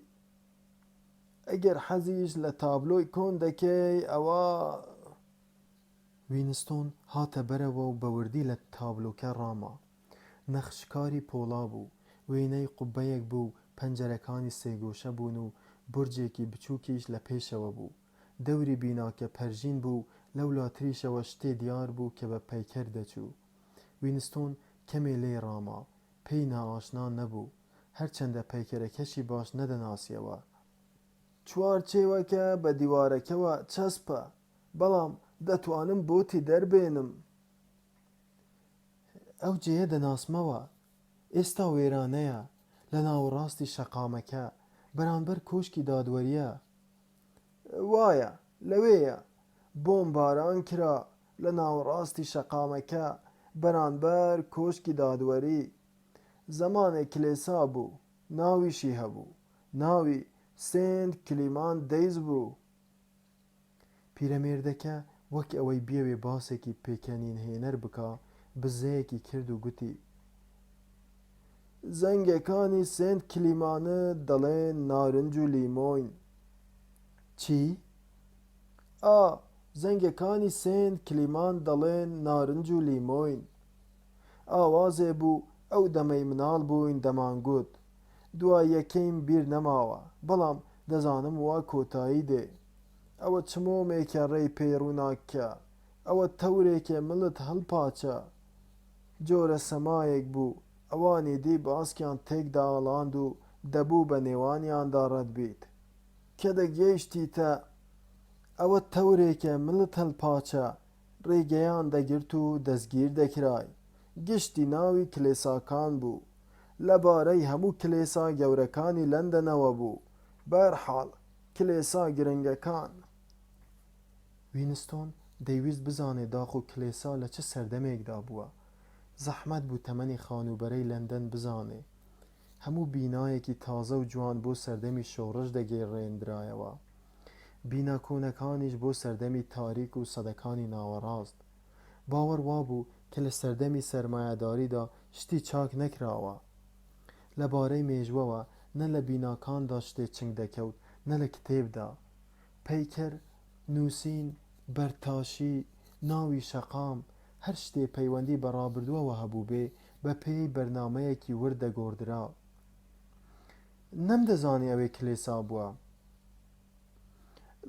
ئەگەر حەزیش لە تابلۆی کۆن دەکەی ئەوە. وینستۆن هاتە بەرەوە و بە وردی لە تابلۆکە ڕاما. نەخشکاری پۆڵا بوو، وێنەی قوبەیەک بوو، پەنجەرەکانی سێگۆشە بوون و بورجێکی بچووکیش لە پێشەوە بوو. دەوری بیناکە پەرژین بوو، لەولا تریشەوە شتێ دیار بوو کە بە پەیکەر دەچوو. وینستۆن کەمێ لێ ڕاما، پێی نائاشنا نەبوو، هەرچەندە پەیکەرەکەشی باش نەدەناسیەوە. چوارچێوەکە بە دیوارەکەوە چەسپە، بەڵام دەتوانم بۆتی دەربێنم. ئەو جێیە دەناسمەوە. ئێستا وێرانەیە لە ناوەڕاستی شەقامەکە بەرامبەر کۆشکی دادوەریە. وایە لەوەیە بۆمباران کرا لە ناوەڕاستی شەقامەکە بەرامبەر کۆشکی دادوەری. زەمانێک کلێسا بوو، ناویشی هەبوو، ناوی سێنت کلیمان دەیز بوو. پیرەمێردەکە وەک ئەوەی بیەوێ باسێکی پێکەنین هێنەر بکا، بزەیەکی کرد و گوتی: زەنگەکانی سێنت کلیمانە دەڵێن نارنج و لیمۆین. چی؟ زەنگەکانی سێنت کلیمان دەڵێن نارنج و لیمۆین. ئاوازێ بوو، ئەو دەمەی مناڵ بووین دەمانگوت. دوای یەکەیم بیر نەماوە، بەڵام دەزانم وا کۆتایی دێ. ئەوە چمۆمێکە ڕێی پێی ڕووناککە، ئەوە تەورێکە مڵت هەڵپاچە. جۆرە سەمایەک بوو، ئەوانی دی باسکیان تێکدا هەڵاند و دەبوو بە نێوانیاندا ڕەت بیت. کە دەگەیشتیتە ئەوە تەورێکە مڵت هەڵپاچە، ڕێگەیان دەگرت و دەستگیر دەکرای. گشتی ناوی کلێساکان بوو، لەبارەی هەموو کلێسا گەورەکانی لەندەنەوە بوو، بەرحاڵ کلێسا گرنگەکان. وینستۆن دەیویست بزانێ داخ و کلێسا لە چ سەردەمێکدا بووە. زەحمەت بوو تەمەنی خانوبەرەی لەندەن بزانێ. هەموو بینایەکی تازە و جوان بۆ سەردەمی شۆڕش دەگەڕێنرایەوە. بینا کۆنەکانیش بۆ سەردەمی تاریک و سەدەکانی ناوەڕاست. باوەڕ وابوو کە لە سەردەمی سەرمایەداریدا شتی چاک نەکراوە. لەبارەی مێژووەوە نە لە بیناکاندا شتێ چنگ دەکەوت، نە لە کتێبدا. پەیکەر، نووسین، بەرتاشی، ناوی شەقام، هەر شتێ پەیوەندی بە ڕابردووەوە هەبوو بێ بە پێی بەرنامەیەکی ورد دەگۆڕدرا. نەمدەزانی ئەوێ کلێسا بووە.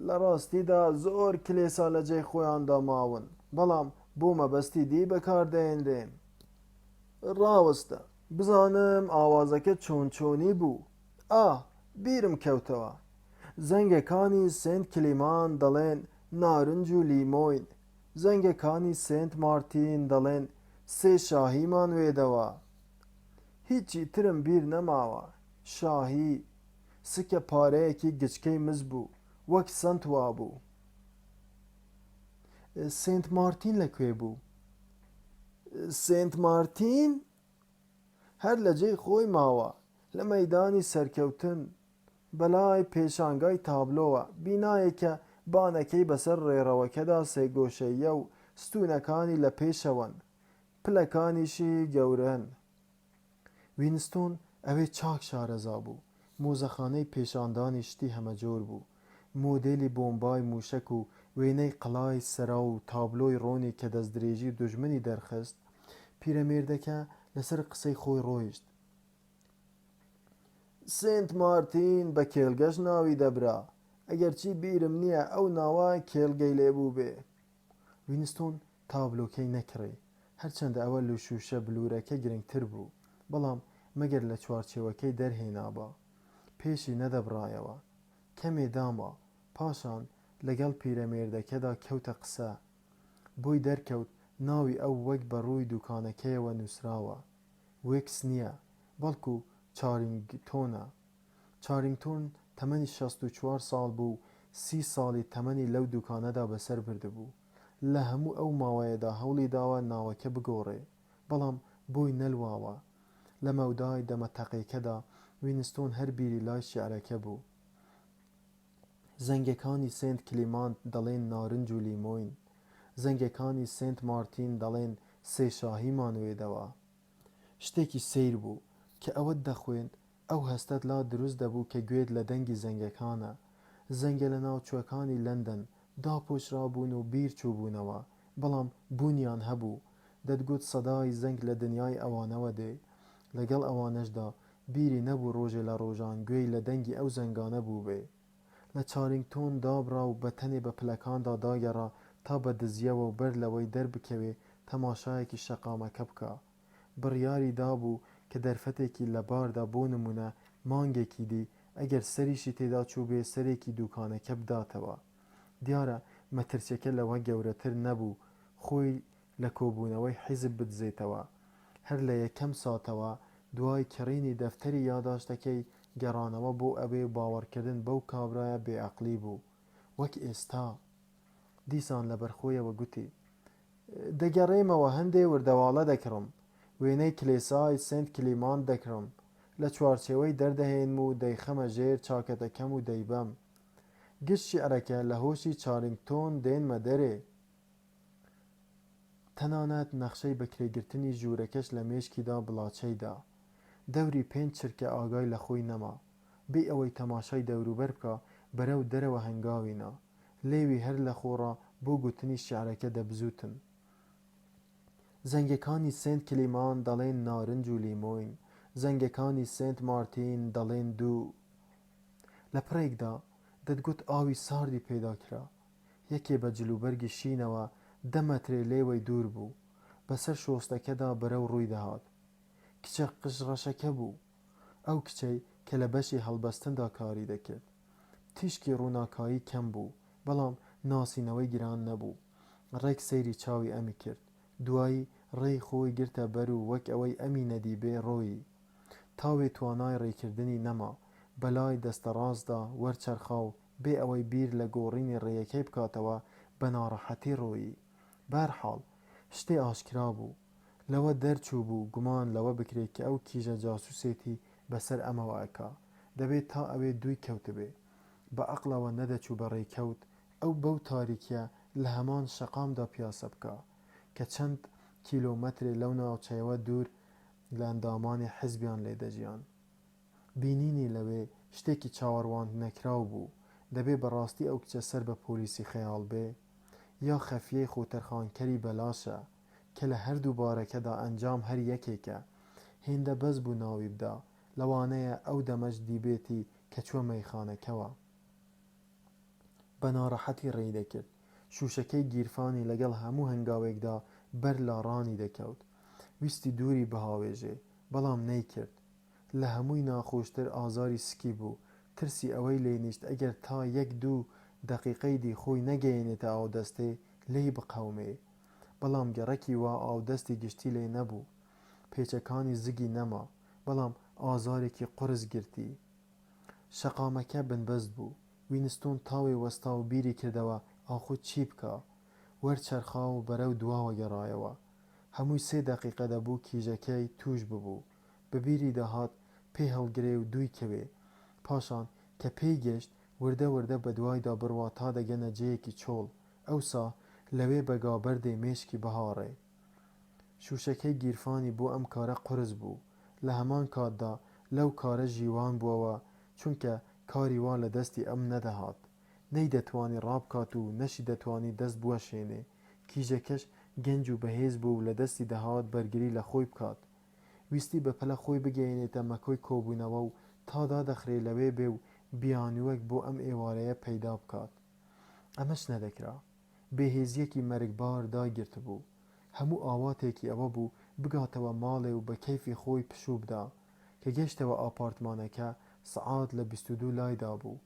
لە ڕاستیدا زۆر کلێسا لە جێی خۆیاندا ماون، بەڵام بۆ مەبەستی دی بەکاردەهێنرێن. ڕاوەستە بزانم ئاوازەکە چۆن چۆنی بوو. بیرم کەوتەوە. زەنگەکانی سنت کلیمان دەڵێن نارنج و لیمۆین. زەنگەکانی سنت مارتین دەڵێن سێ شاهیمان وێدەوە. هیچی ترم بیر نەماوە. شاهی سکە پارەیەکی گچکەی مز بوو، وەک سنت وا بوو. سنت مارتین لەکوێ بوو؟ سنت مارتین هەر لە جێی خۆی ماوە، لە مەیدانی سەرکەوتن بەلای پێشانگای تابلۆوە، بینایەکە بانەکەی بەسەر ڕێڕەوەکەدا سێگۆشەیە و ستونەکانی لە پێشەوەن، پلەکانیشی گەورەن. وینستۆن ئەوێ چاک شارەزا بوو. مۆزەخانەی پێشاندانی شتی هەمەجۆر بوو، مۆدێلی بۆمبای موشک و وێنەی قەڵای سەرا و تابلۆی ڕۆنی کە دەستدرێژی دوژمنی دەرخست. پیرەمێردەکە لەسەر قسەی خۆی ڕۆیشت. سنت مارتین بە کێڵگەش ناوی دەبرا، ئەگەرچی بیرم نییە ئەو ناوە کێڵگەی لێبوو بێ. وینستۆن تابلۆکەی نەکڕی، هەرچەندە ئەوە لە شوشە بلورەکە گرنگتر بوو، بەڵام مەگەر لە چوارچێوەکەی دەرهێنابە پێشی نەدەبڕایەوە. کەمێ داما، پاشان لەگەڵ پیرەمێردەکەدا کەوتە قسە. بۆی دەرکەوت ناوی ئەو وەک بە ڕووی دوکانەکەیەوە نووسراوە. وێکس نییە، بەڵکو چارینگتۆنە. چارینگتۆن تەمەنی 64 ساڵ بوو، 30 ساڵی تەمەنی لەو دوکانەدا بەسەر بردبوو. لە هەموو ئەو ماوەیەدا هەوڵی داوە ناوەکە بگۆڕێ، بەڵام بۆی نەلواوە. لە مەودای دەمەتەقەکەدا وینستۆن هەر بیری لای شیعرەکە بوو. زەنگەکانی سنت کلیمان دەڵێن نارنج و لیمۆین. زەنگەکانی سنت مارتین دەڵێن سێ شاهیمان وێدەوە. شتێکی سیر بوو کە ئەوەت دەخوێند، ئەو هەستەت لا دروست دەبوو کە گوێت لە دەنگی زەنگەکانە. زەنگە لە ناوچووەکانی لەندەن داپۆشرابوون و بیر چوو بوونەوە، بەڵام بوونیان هەبوو. دەتگوت سەدای زەنگ لە دنیای ئەوانەوە دێ. لەگەڵ ئەوانەشدا بیری نەبوو ڕۆژێ لە ڕۆژان گوێی لە دەنگی ئەو زەنگانە بوو بێ. لە چارینگتۆن دابڕا و بەتەنێ بە پلەکاندا داگەڕا تا بە دزیەوە و بەر لەوەی دەربکەوێ تەماشایەکی شەقامەکە بکە. بڕیاری دابوو کە دەرفەتێکی لە باردا بۆ نمونە مانگێکی دی ئەگەر سەریشی تێدا چوو بێ سەرێکی دوکانەکە بداتەوە. دیارە مەترسیەکە لەوە گەورەتر نەبوو خۆی لە کۆبوونەوەی حیزب بدزێتەوە. هەر لە یەکەم ساتەوە دوای کڕینی دەفتەری یاداشتەکەی گەڕانەوە بۆ ئەوێ باوەڕکردن بەو کابرایە بێعەقلی بوو، وەک ئێستا. دیسان لە بەرخۆیەوە گوتی: دەگەڕێمەوە هەندێ وردەواڵە دەکڕم، وێنەی کلێسای سنت کلیمان دەکڕم، لە چوارچێوەی دەردەهێنم و دەیخەمە ژێر چاکەتەکەم و دەیبەم. گشت شیعرەکە لە هۆشی چارینگتۆن دێنمە دەرێ. تەنانەت نەخشەی بەکرێگرتنی ژوورەکەش لە مێشکیدا بڵاچەیدا. دەوری 5 چرکە ئاگای لە خۆی نەما، بێ ئەوەی تەماشای دەوروبەر بکە بەرەو دەرەوە هەنگاوینا. لێوی هەر لە خۆڕا بۆ گوتنی شیعرەکە دەبزوتن. زەنگەکانی سنت کلیمان دەڵێن نارنج و لیمۆین. زەنگەکانی سنت مارتین دەڵێن دوو. لە پڕێکدا دەتگوت ئاوی ساردی پێداکرا. یەکێ بە جلوبەرگی شینەوە 10 مەترێ لێوەی دوور بوو، بەسەر شۆستەکەدا بەرەو ڕووی دەهات. کچە قژڕەشەکە بوو، ئەو کچەی کە لە بەشی هەڵبەستندا کاری دەکرد. تیشکی ڕووناکایی کەم بوو، بەڵام ناسینەوەی گران نەبوو. ڕێک سەیری چاوی ئەمی کرد، دوایی ڕێی خۆی گرتە بەر و وەک ئەوەی ئەمی نەدیبێ ڕۆیی. تاوێ توانای ڕێکردنی نەما، بەلای دەستە ڕاستدا وەرچەرخاو بێ ئەوەی بیر لە گۆڕینی ڕێیەکەی بکاتەوە بە ناڕەحەتی ڕۆیی. بەهەرحاڵ شتێ ئاشکرا بوو. لەوە دەرچوو بوو گومان لەوە بکرێت کە ئەو کیژە جاسووسێتی بەسەر ئەمەوە ئەکا. دەبێت تا ئەوێ دووی کەوتبێ. بە عەقڵەوە نەدەچوو بە ڕێکەوت ئەو بەو تاریکیە لە هەمان شەقامدا پیاسە بکە کە چەند کیلۆمەترێ لەو ناوچەیەوە دوور لە ئەندامانی حیزبیان لێدەژیان. بینینی لەوێ شتێکی چاوەڕوان نەکراو بوو. دەبێ بەڕاستی ئەو کچە سەر بە پۆلیسی خەیاڵ بێ، یا خەفیەی خۆتەرخانکەری بەلاشە کە لە هەردوو بارەکەدا ئەنجام هەر یەکێکە. هێندە بەس بوو ناوی بدا، لەوانەیە ئەو دەمەش دیبێتی کە چووە مەیخانەکەوە. بە ناڕەحەتی ڕێی دەکرد. شوشەکەی گیرفانی لەگەڵ هەموو هەنگاوێکدا بەر لە ڕانی دەکەوت. ویستی دووری بەهاوێژێ، بەڵام نەیکرد. لە هەمووی ناخۆشتر ئازاری سکی بوو، ترسی ئەوەی لێنیشت ئەگەر تا 1-2 دەقیقەی دی خۆی نەگەیەنێتە ئاودەستێ لێی بقەومێ. بەڵام گەڕەکی وا ئاودەستی گشتی لێ نەبوو. پێچەکانی زگی نەما، بەڵام ئازارێکی قورس گرتی. شەقامەکە بنبەست بوو. وینستۆن تاوێ وەستا و بیری کردەوە ئاخۆ چی بکە. وەرچەرخا و بەرەو دواوە گەڕایەوە. هەمووی 3 دەقیقە دەبوو کیژەکەی توش ببوو. بەبیری داهات پێ هەڵگرێ و دووی کەوێ. پاشان کە پێی گەشت وردە وردە بە دوایدا بڕوا تا دەگەنە جێیەکی چۆڵ. ئەوسا لەوێ بەگابەردێ مێشکی بەهاڕێ. شوشەکەی گیرفانی بۆ ئەم کارە قورس بوو. لە هەمان کاتدا لەو کارە ژیوان بووەوە، چونکە کاری وا لە دەستی ئەم نەدەهات. نەی دەتوانی ڕابکات و نەشی دەتوانی دەست بوەشێنێ. کیژەکەش گەنج و بەهێز بوو و لە دەستی دەهات بەرگری لە خۆی بکات. ویستی بەپەلە خۆی بگەێنێتە مەکۆی کۆبوونەوە و تا دادەخرێ لەوێ بێ و بیانوەک بۆ ئەم ئێوارەیە پەیدا بکات. ئەمەش نەدەکرا. بێهێزیەکی مەرگبار داگرت بوو. هەموو ئاواتێکی ئەوە بوو بگاتەوە ماڵێ و بە کەیفی خۆی پشوو بدا. کە گەشتەوە ئاپارتمانەکە سەعات لە 22 لایدا بوو.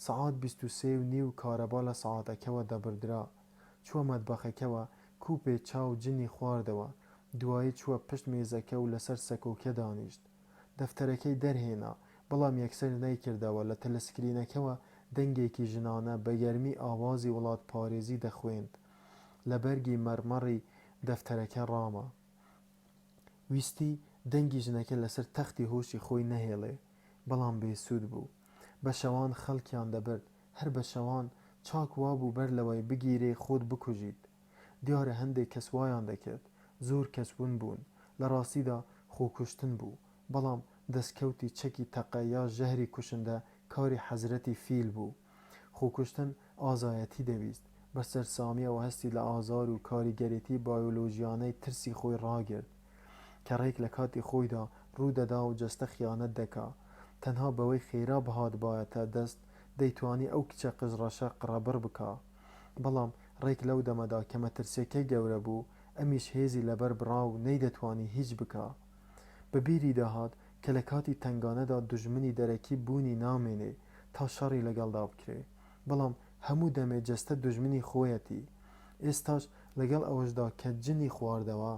سەعات 23:30 کارەبا لە سەعاتەکەوە دەبردرا. چووە مەتبەخەکەوە کووپێ چاو جنی خواردەوە. دوایی چووە پشت مێزەکە و لەسەر سەکۆکە دانیشت. دەفتەرەکەی دەرهێنا، بەڵام یەکسەر نەیکردەوە. لە تەلەسکرینەکەوە دەنگێکی ژنانە بە گەرمی ئاوازی وڵات پارێزی دەخوێند. لە بەرگی مەرمەڕی دەفتەرەکە ڕامە. ویستی دەنگی ژنەکە لەسەر تەختی هۆشی خۆی نەهێڵێ، بەڵام بێسوود بوو. بە شەوان خەڵکیان دەبرد، هەر بە شەوان چاک وابوو بەر لەوەی بگیرێ خۆت بکوژیت. دیارە هەندێک کەس وایان دەکرد. زۆر کەسبوون بوون. لە ڕاستیدا خۆکوشتن بوو، بەڵام دەستکەوتی چەکی تەقە یا ژەهری کوشندە کاری حەزرەتی فیل بوو. خۆکوشتن ئازایەتی دەویست. بە سەرسامیەوە هەستی لە ئازار و کاریگەرێتی بایۆلۆژیانەی ترسی خۆی ڕاگرت، کە ڕێک لە کاتی خۆیدا ڕوودەدا و جەستە خیانەت دەکا. تەنها بەوەی خێرا بەهات بایەتە دەست دەیتوانی ئەو کچە قژڕەشە قڕەبڕ بکا. بەڵام ڕێک لەو دەمەدا کە مەترسیەکەی گەورە بوو، ئەمیش هێزی لەبەر بڕا و نەیدەتوانی هیچ بکا. بەبیری داهات کە لە کاتی تنگانەدا دوژمنی دەرەکی بوونی نامێنێ تا شەڕی لەگەڵدا بکرێ. بەڵام هەموو دەمێ جەستە دوژمنی خۆیەتی. ئێستاش لەگەڵ ئەوەشدا کە جنی خواردەوە،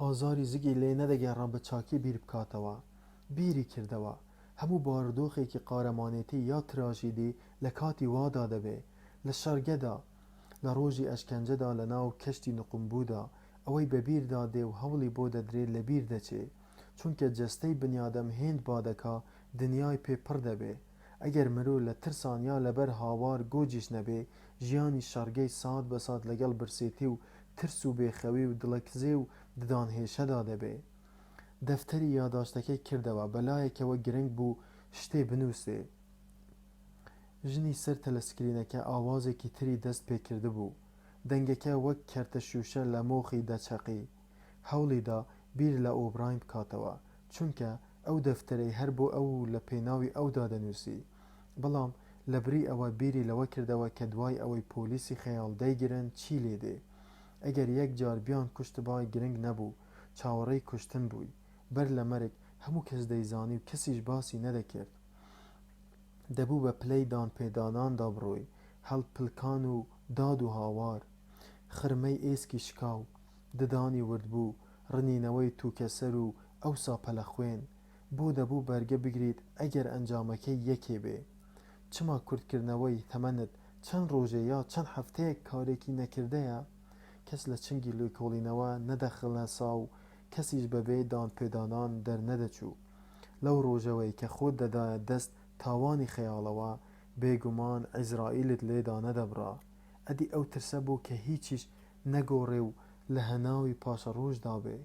ئازاری زگی لێ نەدەگەڕا بە چاکی بیر بکاتەوە. بیری کردەوە هەموو بارودۆخێکی قارەمانێتی یا تراژیدی لە کاتی وادا دەبێ. لە شەرگەدا، لە ڕۆژی ئەشکەنجەدا لە ناو کەشتی نقمبوودا ئەوەی بەبیردا دێ و هەوڵی بۆ دەدرێت لە بیر دەچێ. چونکە جەستەی بنیادەم هێند بادەکا دنیای پێپڕ دەبێ. ئەگەر مرۆ لە ترسان یا لەبەر هاوار گۆجیش نەبێ، ژیانی شەڕگەی سات بە سات لەگەڵ برسێتی و ترس و بێخەوی و دڵەکزێ و ددانهێشەدا دەبێ. دەفتەری یاداشتەکەی کردەوە بەلایەکەوە گرنگ بوو شتێ بنووسێ. ژنی سەر تەلەسکرینەکە ئاوازێکی تری دەست پێکرده بوو. دەنگەکە وەک کەرتە شوشە لە مۆخی دەچەقی. هەوڵیدا بیر لە ئۆبراین بکاتەوە، چونکە ئەو دەفتەرەی هەر بۆ ئەو لە پێناوی ئەودا دەنووسی. بەڵام لەبری ئەوە بیری لەوە کردەوە کە دوای ئەوەی پۆلیسی خەیاڵ دەیگرن چی لێدێ. ئەگەر یەک جار بیان کوشتبای گرنگ نەبوو، چاوەڕێی کوشتن بووی. بەر لە مەرگ هەموو کەس دەیزانی و کەسیش باسی نەدەکرد. دەبوو بە پلەی دانپێداناندا بڕۆی، هەڵپلکان و داد و هاوار، خرمەی ئێسکی شکاو، ددانی وردبوو، ڕنینەوەی تووکەسەر و ئەوسا پەلە خوێن. بۆ دەبوو بەرگە بگریت ئەگەر ئەنجامەکەی یەکێ بێ. چما کورتکردنەوەی تەمەنت چەند ڕۆژێ یا چەند هەفتەیەک کارێکی نەکردەیە؟ کەس لە چنگی لێکۆڵینەوە نەدەخڵە ساو، کەسیش بەبێ دانپێدانان دەرنەدەچوو. لەو ڕۆژەوەی کە خۆت دەدایە دەست تاوانی خەیاڵەوە، بێگومان عیزرائیلت لێدا نەدەبڕا. ئەدی ئەو ترسە بوو کە هیچیش نەگۆڕێ و لە هەناوی پاشە ڕۆژدا بێ.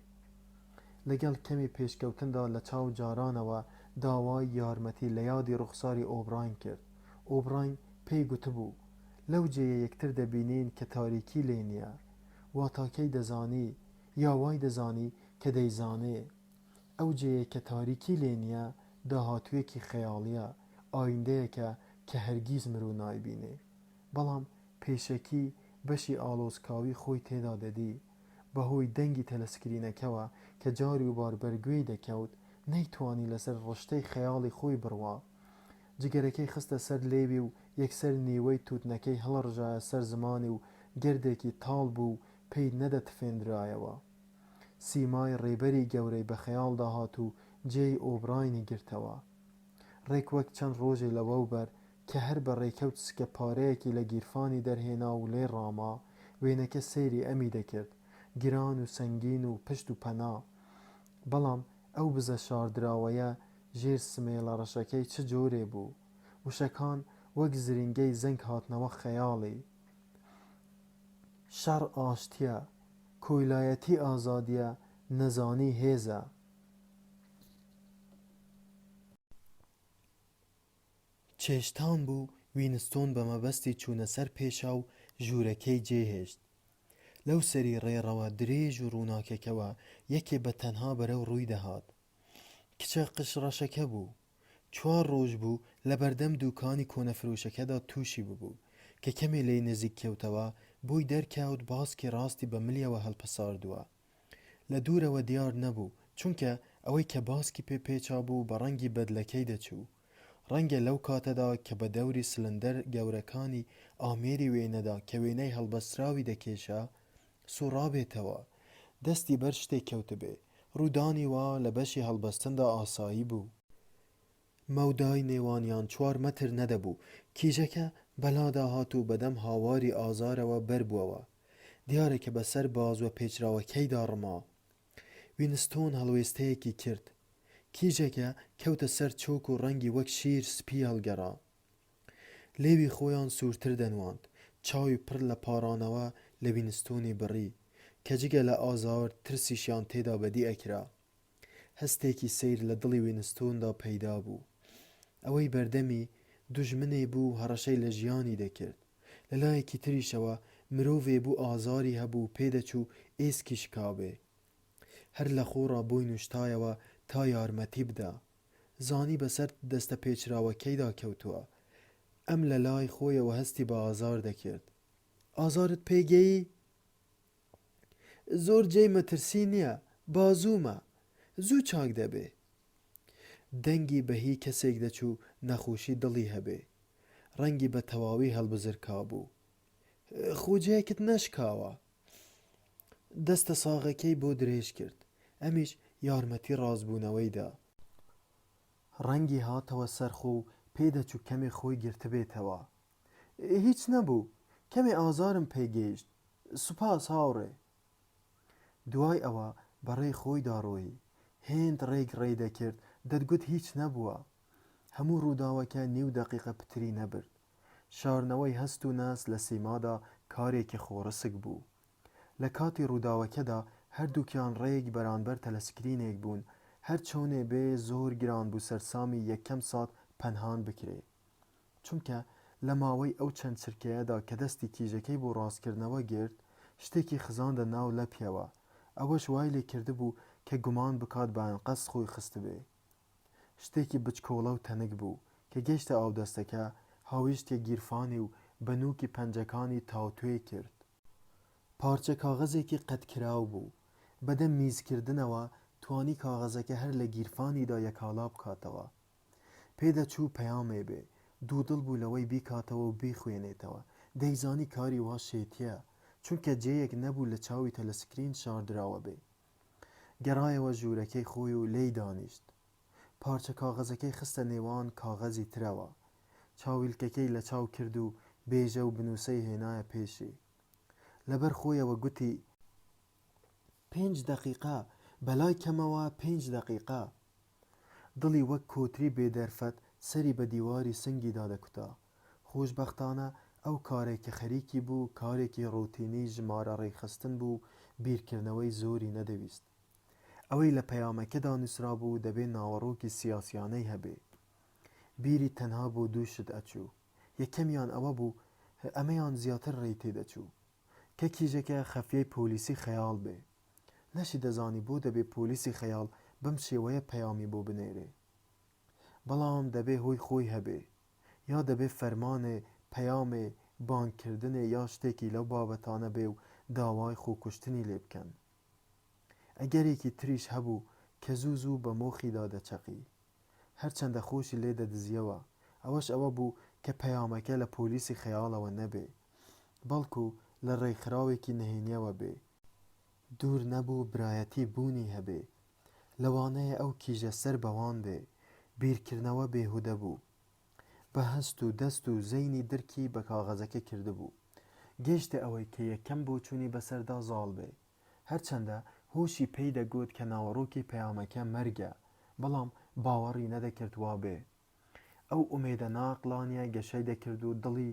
لەگەڵ کەمی پێشکەوتندا لە چاو جارانەوە داوای یارمەتی لە یادی ڕوخساری ئۆبراین کرد. ئۆبراین پێی گوتبوو لەو جێیە یەکتر دەبینین کە تاریکی لێ نییە. واتاکەی دەزانی یا وای دەزانی کە دەیزانێ. ئەو جێیە کە تاریکی لێ نییە داهاتوویەکی خەیاڵیە، ئایندەیەکە کە هەرگیز مرۆ نایبینێ. بەڵام پێشەکی بەشی ئالۆزکاوی خۆی تێدا دەدی بەهۆی دەنگی تەلەسکرینەکەوە کە جاری و باربەرگوێی دەکەوت نەیتوانی لەسەر ڕشتەی خەیاڵی خۆی بڕوا. جگەرەکەی خستە سەر لێوی و یەکسەر نیوەی تووتنەکەی هەڵڕژایە سەر زمانی و گردێکی تاڵ بوو پێی نەدەتفێنرایەوە. سیمای ڕێبەری گەورەی بە خەیاڵ داهات و جێی ئۆبراینی گرتەوە. ڕێک وەک چەند ڕۆژێ لەوەوبەر کە هەر بە ڕێکەوت سکە پارەیەکی لە گیرفانی دەرهێنا و لێ ڕاما، وێنەکە سەیری ئەمی دەکرد، گران و سەنگین و پشت و پەنا. بەڵام ئەو بزە شاردراوەیە ژێر سمێڵە ڕەشەکەی چ جۆرێ بوو؟ وشەکان وەک زرینگەی زەنگ هاتنەوە خەیاڵی. شەڕ ئاشتیە، کۆیلایەتی ئازادیە، نەزانی هێزە. چێشتان بوو وینستۆن بە مەبەستی چوونە سەر پێشا و ژوورەکەی جێهێشت. لەو سەری ڕێڕەوە درێژ و ڕووناکەکەوە یەکێ بە تەنها بەرەو ڕووی دەهات. کچە قشڕەشەکە بوو. 4 ڕۆژ بوو لە بەردەم دووکانی کۆنەفرۆشەکەدا تووشی ببوو کە کەمێ لێی نزیک کەوتەوە بۆی دەرکەوت باسکی ڕاستی بە ملیەوە هەڵپەساردووە. لە دوورەوە دیار نەبوو، چونکە ئەوەی کە باسکی پێچا بوو بە ڕەنگی بەدلەکەی دەچوو. ڕەنگە لەو کاتەدا کە بە دەوری سلندەر گەورەکانی ئامێری وێنەدا کە وێنەی هەڵبەستراوی دەکێشا سوڕابێتەوە، دەستی بەر شتێک کەوتبێ، ڕوودانی وا لە بەشی هەڵبەستندا ئاسایی بوو. مەودای نێوانیان 4 مەتر نەدەبوو. کیژەکە بەلادا هات و بەدەم هاواری ئازارەوە بەربووەوە، دیارێکە بەسەر بازوە پێچراوەکەیدا ڕما. وینستۆن هەڵوێستەیەکی کرد. کیژێکە کەوتە سەر چۆک و ڕەنگی وەک شیر سپی هەڵگەڕا. لێوی خۆیان سوورتر دەنواند، چاوی پڕ لە پارانەوە لە وینستۆنی بڕی کە جگە لە ئازار ترسیشیان تێدا بەدی ئەکرا. هەستێکی سەیر لە دڵی وینستۆندا پەیدا بوو. ئەوەی بەردەمی دوژمنێ بوو هەڕەشەی لە ژیانی دەکرد. لە لایەکی تریشەوە مرۆڤێ بوو ئازاری هەبوو پێدەچوو ئێسکیش کابێ. هەر لە خۆڕا بۆی نوشتایەوە تا یارمەتی بدە. زانی بەسەر دەستە پێچراوەکەیدا کەوتووە. ئەم لە لای خۆیەوە هەستی بە ئازار دەکرد. ئازارت پێگەی؟ زۆر جێی مەترسی نییە، بازوومە، زوو چاک دەبێ. دەنگی بەهی کەسێک دەچوو نەخۆشی دڵی هەبێ. ڕەنگی بە تەواوی هەڵبزرکا بوو. خۆجەیەکت نەشکاوە. دەستە ساغەکەی بۆ درێژ کرد. ئەمیش یارمەتی ڕازبوونەوەیدا. ڕەنگی هاتەوە سەرخۆ و پێدەچوو کەمێ خۆی گرتبێتەوە. هیچ نەبوو، کەمێ ئازارم پێگەیشت، سوپاس هاوڕێ. دوای ئەوە بەڕێ خۆی داڕۆی. هێند ڕێک ڕێدەکرد، دەتگوت هیچ نەبووە. هەموو ڕووداوەکە نیو دەقیقە پتری نەبرد. شارنەوەی هەست و ناس لە سیمادا کارێکی خۆڕسک بوو. لە کاتی ڕووداوەکەدا هەردووکیان ڕێک بەرامبەر تەلەسکرینێک بوون، هەر چۆنێ بێ زۆر گران بوو سەرسامی یەکەم سات پەنهان بکرێ. چونکە لە ماوەی ئەو چەند چرکەیەدا کە دەستی کیژەکەی بۆ ڕاستکردنەوە گرت، شتێکی خزاندە ناو لەپیەوە. ئەوەش وای لێ کردبوو کە گومان بکات بە ئەنقەس خۆی خستبێ. شتێکی بچکۆڵە و تەنک بوو کە گەیشتە ئاودەستەکە، هاویشتێک گیرفانی و بەنووکی پەنجەکانی تاوتوێ کرد. پارچە کاغەزێکی قەتکراو بوو. بەدەم میزکردنەوە توانی کاغەزەکە هەر لە گیرفانیدا یەکاڵا بکاتەوە. پێدەچوو پەیامێ بێ، دوودڵ بوو لەوەی بیکاتەوە و بیخوێنێتەوە. دەیزانی کاری وا شێتیە، چونکە جێیەک نەبوو لە چاوی تەلەسکرین شاردراوە بێ. گەڕایەوە ژوورەکەی خۆی و لێی دانیشت. پارچە کاغەزەکەی خستە نێوان کاغەزی ترەوە. چاویلکەکەی لە چاو کرد و بێژە و بنووسەی هێنایە پێشی. لەبەر خۆیەوە گوتی 5 دەقیقە، بەلای کەمەوە 5 دەقیقە. دڵی وەک کۆتری بێدەرفەت سەری بە دیواری سنگیدا دەکوتا. خۆشبەختانە ئەو کارێکە خەریکی بوو کارێکی ڕوتینی ژمارە ڕێخستن بوو، بیرکردنەوەی زۆری نەدەویست. ئەوەی لە پەیامەکەدا نووسرا بوو دەبێت ناوەڕۆکی سیاسیانەی هەبێ. بیری تەنها بۆ 2 شت ئەچوو. یەکەمیان ئەوە بوو ئەمەیان زیاتر ڕێی تێدەچوو کە کیژەکە خەفیەی پۆلیسی خەیاڵ بێ. نەشی دەزانی بۆ دەبێ پۆلیسی خەیاڵ بەم شێوەیە پەیامی بۆ بنێرێ. بەڵام دەبێ هۆی خۆی هەبێ، یا دەبێ فەرمانێ، پەیامێ، بانگکردنێ یا شتێکی لەو بابەتانە بێ و داوای خۆکوشتنی لێ بکەن. ئەگەرێکی تریش هەبوو کە زوو زوو بە مۆخیدا دەچەقی، هەرچەندە خۆشی لێ دەدزیەوە، ئەوەش ئەوە بوو کە پەیامەکە لە پۆلیسی خەیاڵەوە نەبێ، بەڵکو لە ڕێکخراوێکی نهێنیەوە بێ. دوور نەبوو برایەتی بوونی هەبێ، لەوانەیە ئەو کیژە سەر بەوان بێ، بیرکردنەوە بێهودە بوو، بە هەست و دەست و زەینی درکی بە کاغەزەکە کردبوو، گەیشتە ئەوەی کە یەکەم بۆ چوونی بەسەردا زاڵ بێ، هەرچەندە هۆشی پێی دەگوت کە ناوەڕۆکی پەیامەکە مەرگە، بەڵام باوەڕی نەدەکرد وا بێ. ئەو ئومێدە ناقلانیە گەشەی دەکرد و دڵی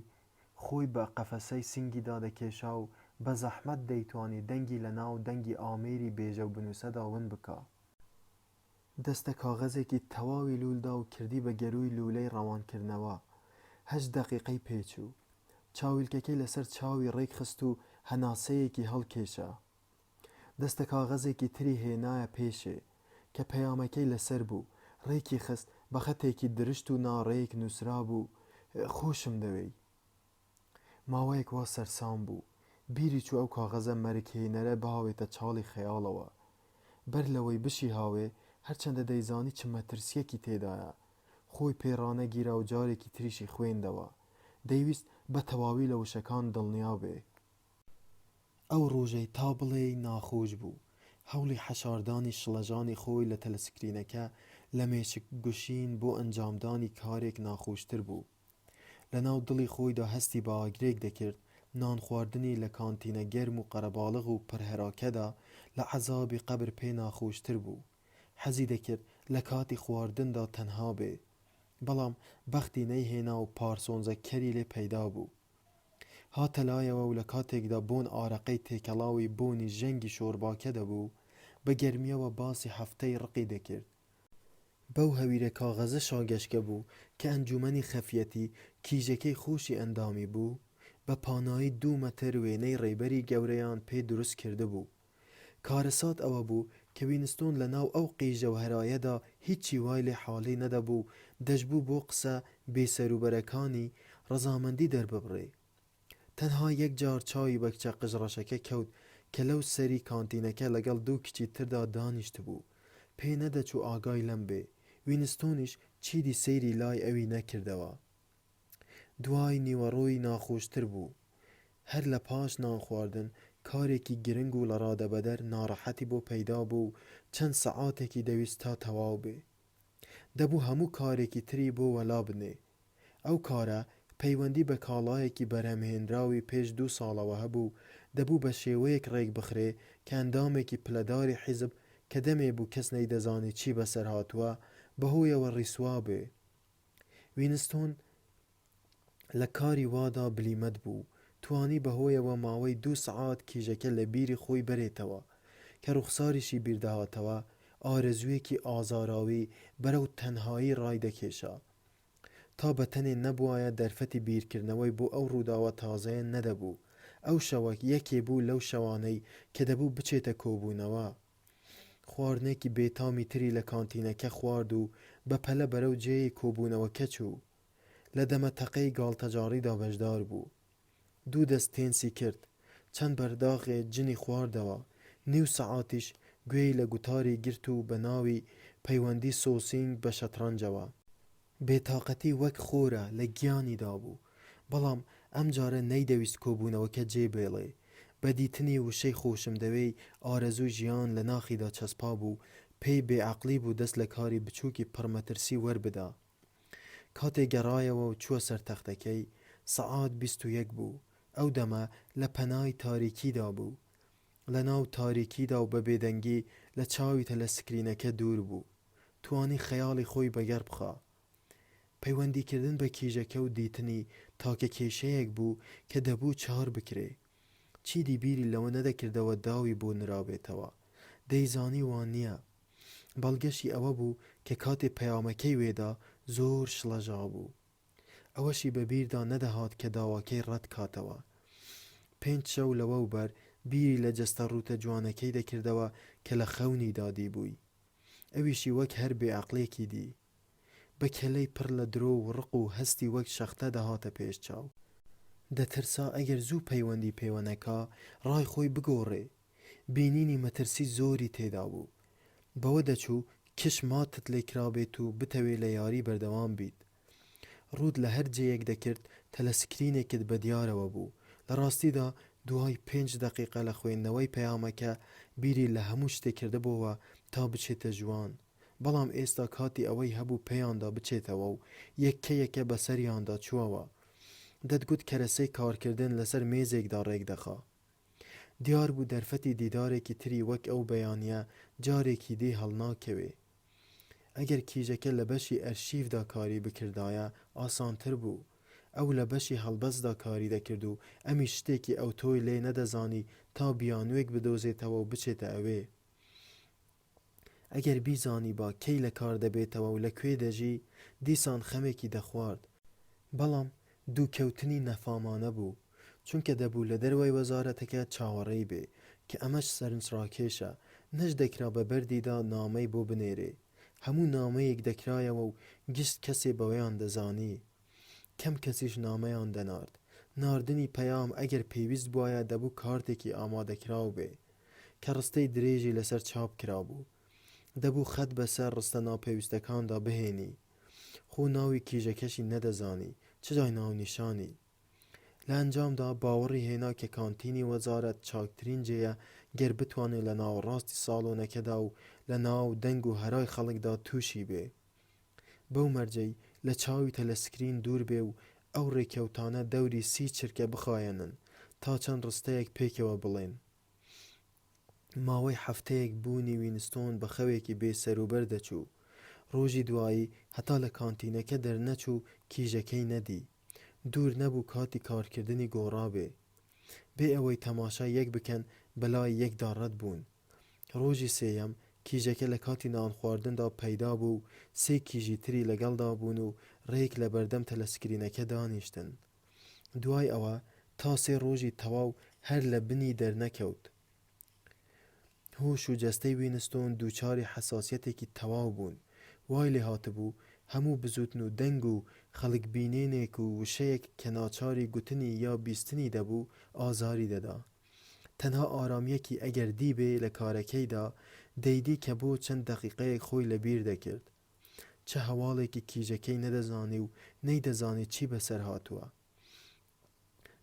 خۆی بە قەفەسەی سنگیدا دەکێشا و بە زەحمەت دەیتوانی دەنگی لە ناو دەنگی ئامێری بێژە و بنووسەدا ون بکا. دەستە کاغەزێکی تەواوی لولدا و کردی بە گەروی لولەی ڕەوانکردنەوە. 8 دەقیقەی پێچوو. چاویلکەکەی لەسەر چاوی ڕێک خست و هەناسەیەکی هەڵکێشا. دەستە کاغەزێکی تری هێنایە پێشێ کە پەیامەکەی لەسەر بوو، ڕێکی خست بە خەتێکی درشت و ناڕێیەک نووسرا بوو: خۆشم دەوێی. ماوەیەک وا سەرسام بوو، بیری چوو ئەو کاغەزە مەرگهێنەرە بهاوێتە چاڵی خەیاڵەوە. بەر لەوەی بشی هاوێ، هەرچەندە دەیزانی چ مەترسیەکی تێدایە، خۆی پێڕانەگیرا و جارێکی تریشی خوێندەوە. دەیویست بە تەواوی لە وشەکان دڵنیا بێ. ئەو ڕۆژەی تا بڵێ ناخۆش بوو، هەوڵی حەشاردانی شڵەژانی خۆی لە تەلەسکرینەکە لە مێشک گوشین بۆ ئەنجامدانی کارێک ناخۆشتر بوو. لە ناو دڵی خۆیدا هەستی بە ئاگرێک دەکرد نان خواردنی لە کانتینە گەرم و قەرەباڵغ و پڕهێراکەدا لە عەزابی قەبر پێ ناخۆشتر بوو. حەزی دەکرد لە کاتی خواردندا تەنها بێ، بەڵام بەختی نەیهێنا و پارسۆنزەکەری لێ پەیدا بوو. هاتە لایەوە و لە کاتێکدا بۆن ئارەقەی تێکەڵاوی بۆنی ژەنگی شۆرباکە دەبوو، بە گەرمیەوە باسی هەفتەی ڕقی دەکرد. بەو هەویرە کاغەزە شاگەشکە بوو کە ئەنجومەنی خەفیەتی کیژەکەی خۆشی ئەندامی بوو، بە پانایی 2 مەتر وێنەی ڕێبەری گەورەیان پێ دروست کرده بوو. کارەسات ئەوە بوو کە وینستۆن لە ناو ئەو قیژە و هەرایەدا هیچی وای لێ حاڵی نەدەبوو دەشبوو بۆ قسە بێسەروبەرەکانی ڕەزامەندی دەرببڕێ. تەنها یەک جار چاوی بە کچە قژڕەشەکە کەوت کە لەو سەری کانتینەکە لەگەڵ 2 کچی تردا دانیشت بوو. پێ نەدەچوو ئاگای لەم بێ، وینستۆنیش چیدی سەیری لای ئەوی نەکردەوە. دوای نیوەڕۆی ناخۆشتر بوو. هەر لە پاش نان خواردن کارێکی گرنگ و لە ڕادەبەدەر ناڕەحەتی بۆ پەیدا بوو و چەند سەعاتێکی دەویست تا تەواو بێ. دەبوو هەموو کارێکی تری بۆ وەلا بنێ. ئەو کارە پەیوەندی بە کاڵایەکی بەرهەمهێنراوی پێش 2 ساڵەوە هەبوو، دەبوو بە شێوەیەک ڕێک بخرێ کە ئەندامێکی پلەداری حیزب کە دەمێ بوو کەس نەیدەزانی چی بەسەر هاتووە بەهۆیەوە ڕیسوا بێ. وینستۆن لە کاری وادا بلیمەت بوو، توانی بەهۆیەوە ماوەی 2 سەعات کیژەکە لە بیری خۆی بەرێتەوە کە ڕوخساریشی بیردەهاتەوە، ئارەزوویەکی ئازاراوی بەرەو تەنهایی ڕای دەکێشا. تا بەتەنێ نەبوایە دەرفەتی بیرکردنەوەی بۆ ئەو ڕووداوە تازەیە نەدەبوو. ئەو شەوە یەکێ بوو لەو شەوانەی کە دەبوو بچێتە کۆبوونەوە. خواردنێکی بێتامی تری لە کانتینەکە خوارد و بەپەلە بەرەو جێی کۆبوونەوەکە چوو. لە دەمەتەقەی گاڵتەجاڕیدا بەشدار بوو. 2 دەست تێنسی کرد، چەند بەرداغێ جنی خواردەوە، 1/2 سەعاتیش گوێی لە گوتاری گرت و بە ناوی پەیوەندی سۆسینگ بە شەترەنجەوە. بێتاقەتی وەک خۆرە لە گیانیدا بوو، بەڵام ئەم جارە نەیدەویست کۆبوونەوەکە جێبێڵێ. بە دیتنی وشەی خۆشم دەوێی ئارەزوو ژیان لە ناخیدا چەسپا بوو، پێی بێعەقلی بوو دەست لە کاری بچووکی پڕمەترسی وەربدا. کاتێک گەڕایەوە و چووە سەر تەختەکەی، سەعات 21 بوو. ئەو دەمە لە پەنای تاریکیدا بوو، لە ناو تاریکیدا و بە بێدەنگی لە چاوی تەلەسکرینەکە دوور بوو. توانی خەیاڵی خۆی بەگەر بخا. پەیوەندیکردن بە کیژەکە و دیتنی تاکە کێشەیەک بوو کە دەبوو چار بکرێ. چیدی بیری لەوە نەدەکردەوە داوی بۆ نرابێتەوە. دەیزانی وان نییە. بەڵگەشی ئەوە بوو کە کاتێ پەیامەکەی وێدا زۆر شڵەژا بوو. ئەوەشی بەبیردا نەدەهات کە داواکەی ڕەت کاتەوە. 5 شەو لەوەوبەر بیری لە جەستە ڕوتە جوانەکەی دەکردەوە کە لە خەونی دادی بووی. ئەویشی وەک هەر بێعەقلێکی دی، بە کەلەی پڕ لە درۆ و ڕق و هەستی وەک شەختە دەهاتە پێش چاو. دەترسا ئەگەر زوو پەیوەندی پەیوەنەکە ڕای خۆی بگۆڕێ. بینینی مەترسی زۆری تێدا بوو. بەوە دەچوو کش ماتت لێ کرابێت و بتەوێ لە یاری بەردەوام بیت. ڕوود لە هەر جێیەک دەکرد تەلەسکرینێکت بە دیارەوە بوو. لە ڕاستیدا دوای 5 دقیقە لە خوێندنەوەی پەیامەکە بیری لە هەموو شتێک کردبووە تا بچێتە جوان. بەڵام ئێستا کاتی ئەوەی هەبوو پێیاندا بچێتەوە و یەکەیەکە بەسەریاندا چووەوە. دەتگوت کەرەسەی کارکردن لەسەر مێزێکدا ڕێک دەخا. دیار بوو دەرفەتی دیدارێکی تری وەک ئەو بەیانیە جارێکی دی هەڵناکەوێ. ئەگەر کیژەکە لە بەشی ئەرشیڤدا کاری بکردایە ئاسانتر بوو. ئەو لە بەشی هەڵبەستدا کاری دەکرد و ئەمی شتێکی ئەو تۆی لێ نەدەزانی تا بیانوێک بدۆزێتەوە و بچێتە ئەوێ. ئەگەر بیزانی با کەی لە کار دەبێتەوە و لەکوێ دەژی دیسان خەمێکی دەخوارد. بەڵام دووکەوتنی نەفامانە بوو، چونکە دەبوو لە دەروای وەزارەتەکە چاوەڕێی بێ کە ئەمەش سەرنجڕاکێشە. نەش دەکرا بە بەردیدا نامەی بۆ بنێرێ. هەموو نامەیەک دەکرایەوە و گشت کەسێ بەوەیان دەزانی. کەم کەسیش نامەیان دەنارد. ناردنی پەیام ئەگەر پێویست بووایە دەبوو کارتێکی ئامادەکراو بێ کە ڕستەی درێژی لەسەر چاپ کرابوو. دەبوو خەت بەسەر ڕستە ناپێویستەکاندا بهێنی. خۆ ناوی کیژەکەشی نەدەزانی، چ جای ناونیشانی. لە ئەنجامدا باوەڕی هێنا کە کانتینی وەزارەت چاکترین جێیە گەر بتوانێت لە ناوەڕاستی ساڵۆنەکەدا و لە ناو دەنگ و هەرای خەڵکدا تووشی بێ. بەو مەرجەی لە چاوی تەلەسکرین دوور بێ و ئەو ڕێکەوتانە دەوری 30 چرکە بخایەنن تا چەند ڕستەیەک پێکەوە بڵێن. ماوەی هەفتەیەک بوونی وینستۆن بە خەوێکی بێسەروبەر دەچوو. ڕۆژی دوایی هەتا لە کانتینەکە دەرنەچوو کیژەکەی نەدی. دوور نەبوو کاتی کارکردنی گۆڕابێ. بێ ئەوەی تەماشا یەک بکەن بەلای یەکدا ڕەت بوون. ڕۆژی سێیەم کیژەکە لە کاتی نان خواردندا پەیدا بوو و 3 کیژی تری لەگەڵدا بوون و ڕێک لە بەردەم تەلەسکرینەکە دانیشتن. دوای ئەوە تا 3 ڕۆژی تەواو هەر لە بنی دەرنەکەوت. هۆش و جەستەی وینستۆن دووچاری حەساسیەتێکی تەواو بوون. وای لێ هاتبوو هەموو بزوتن و دەنگ و خەڵک بینێنێک و وشەیەک کە ناچاری گوتنی یا بیستنی دەبوو ئازاری دەدا. تەنها ئارامیەکی ئەگەر دیبێ لە کارەکەیدا دەیدی کە بۆ چەند دەقیقەیەک خۆی لەبیر دەکرد. چه هەواڵێکی کیژەکەی نەدەزانی و نەیدەزانی چی بەسەر هاتووە.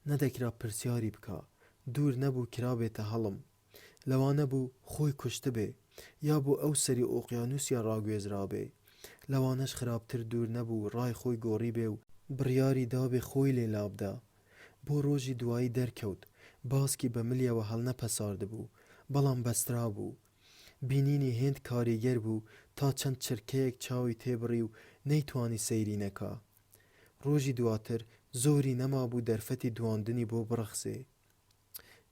نەدەکرا پرسیاری بکە. دوور نەبوو کرابێتە هەڵم. لەوانە بوو خۆی کوشتە بێ یا بۆ ئەو سەری ئۆقیانوسیا ڕاگوێزرا بێ. لەوانەش خراپتر دوور نەبوو ڕای خۆی گۆڕی بێ و بڕیاری دابێ خۆی لێ لابدا. بۆ ڕۆژی دوایی دەرکەوت. باسکی بە ملیەوە هەڵنەپەساردبوو، بەڵام بەسترا بوو. بینینی هێند کاریگەر بوو تا چەند چرکەیەک چاوی تێبڕی و نەیتوانی سەیری نەکا. ڕۆژی دواتر زۆری نەمابوو دەرفەتی دواندنی بۆ بڕەخسێ.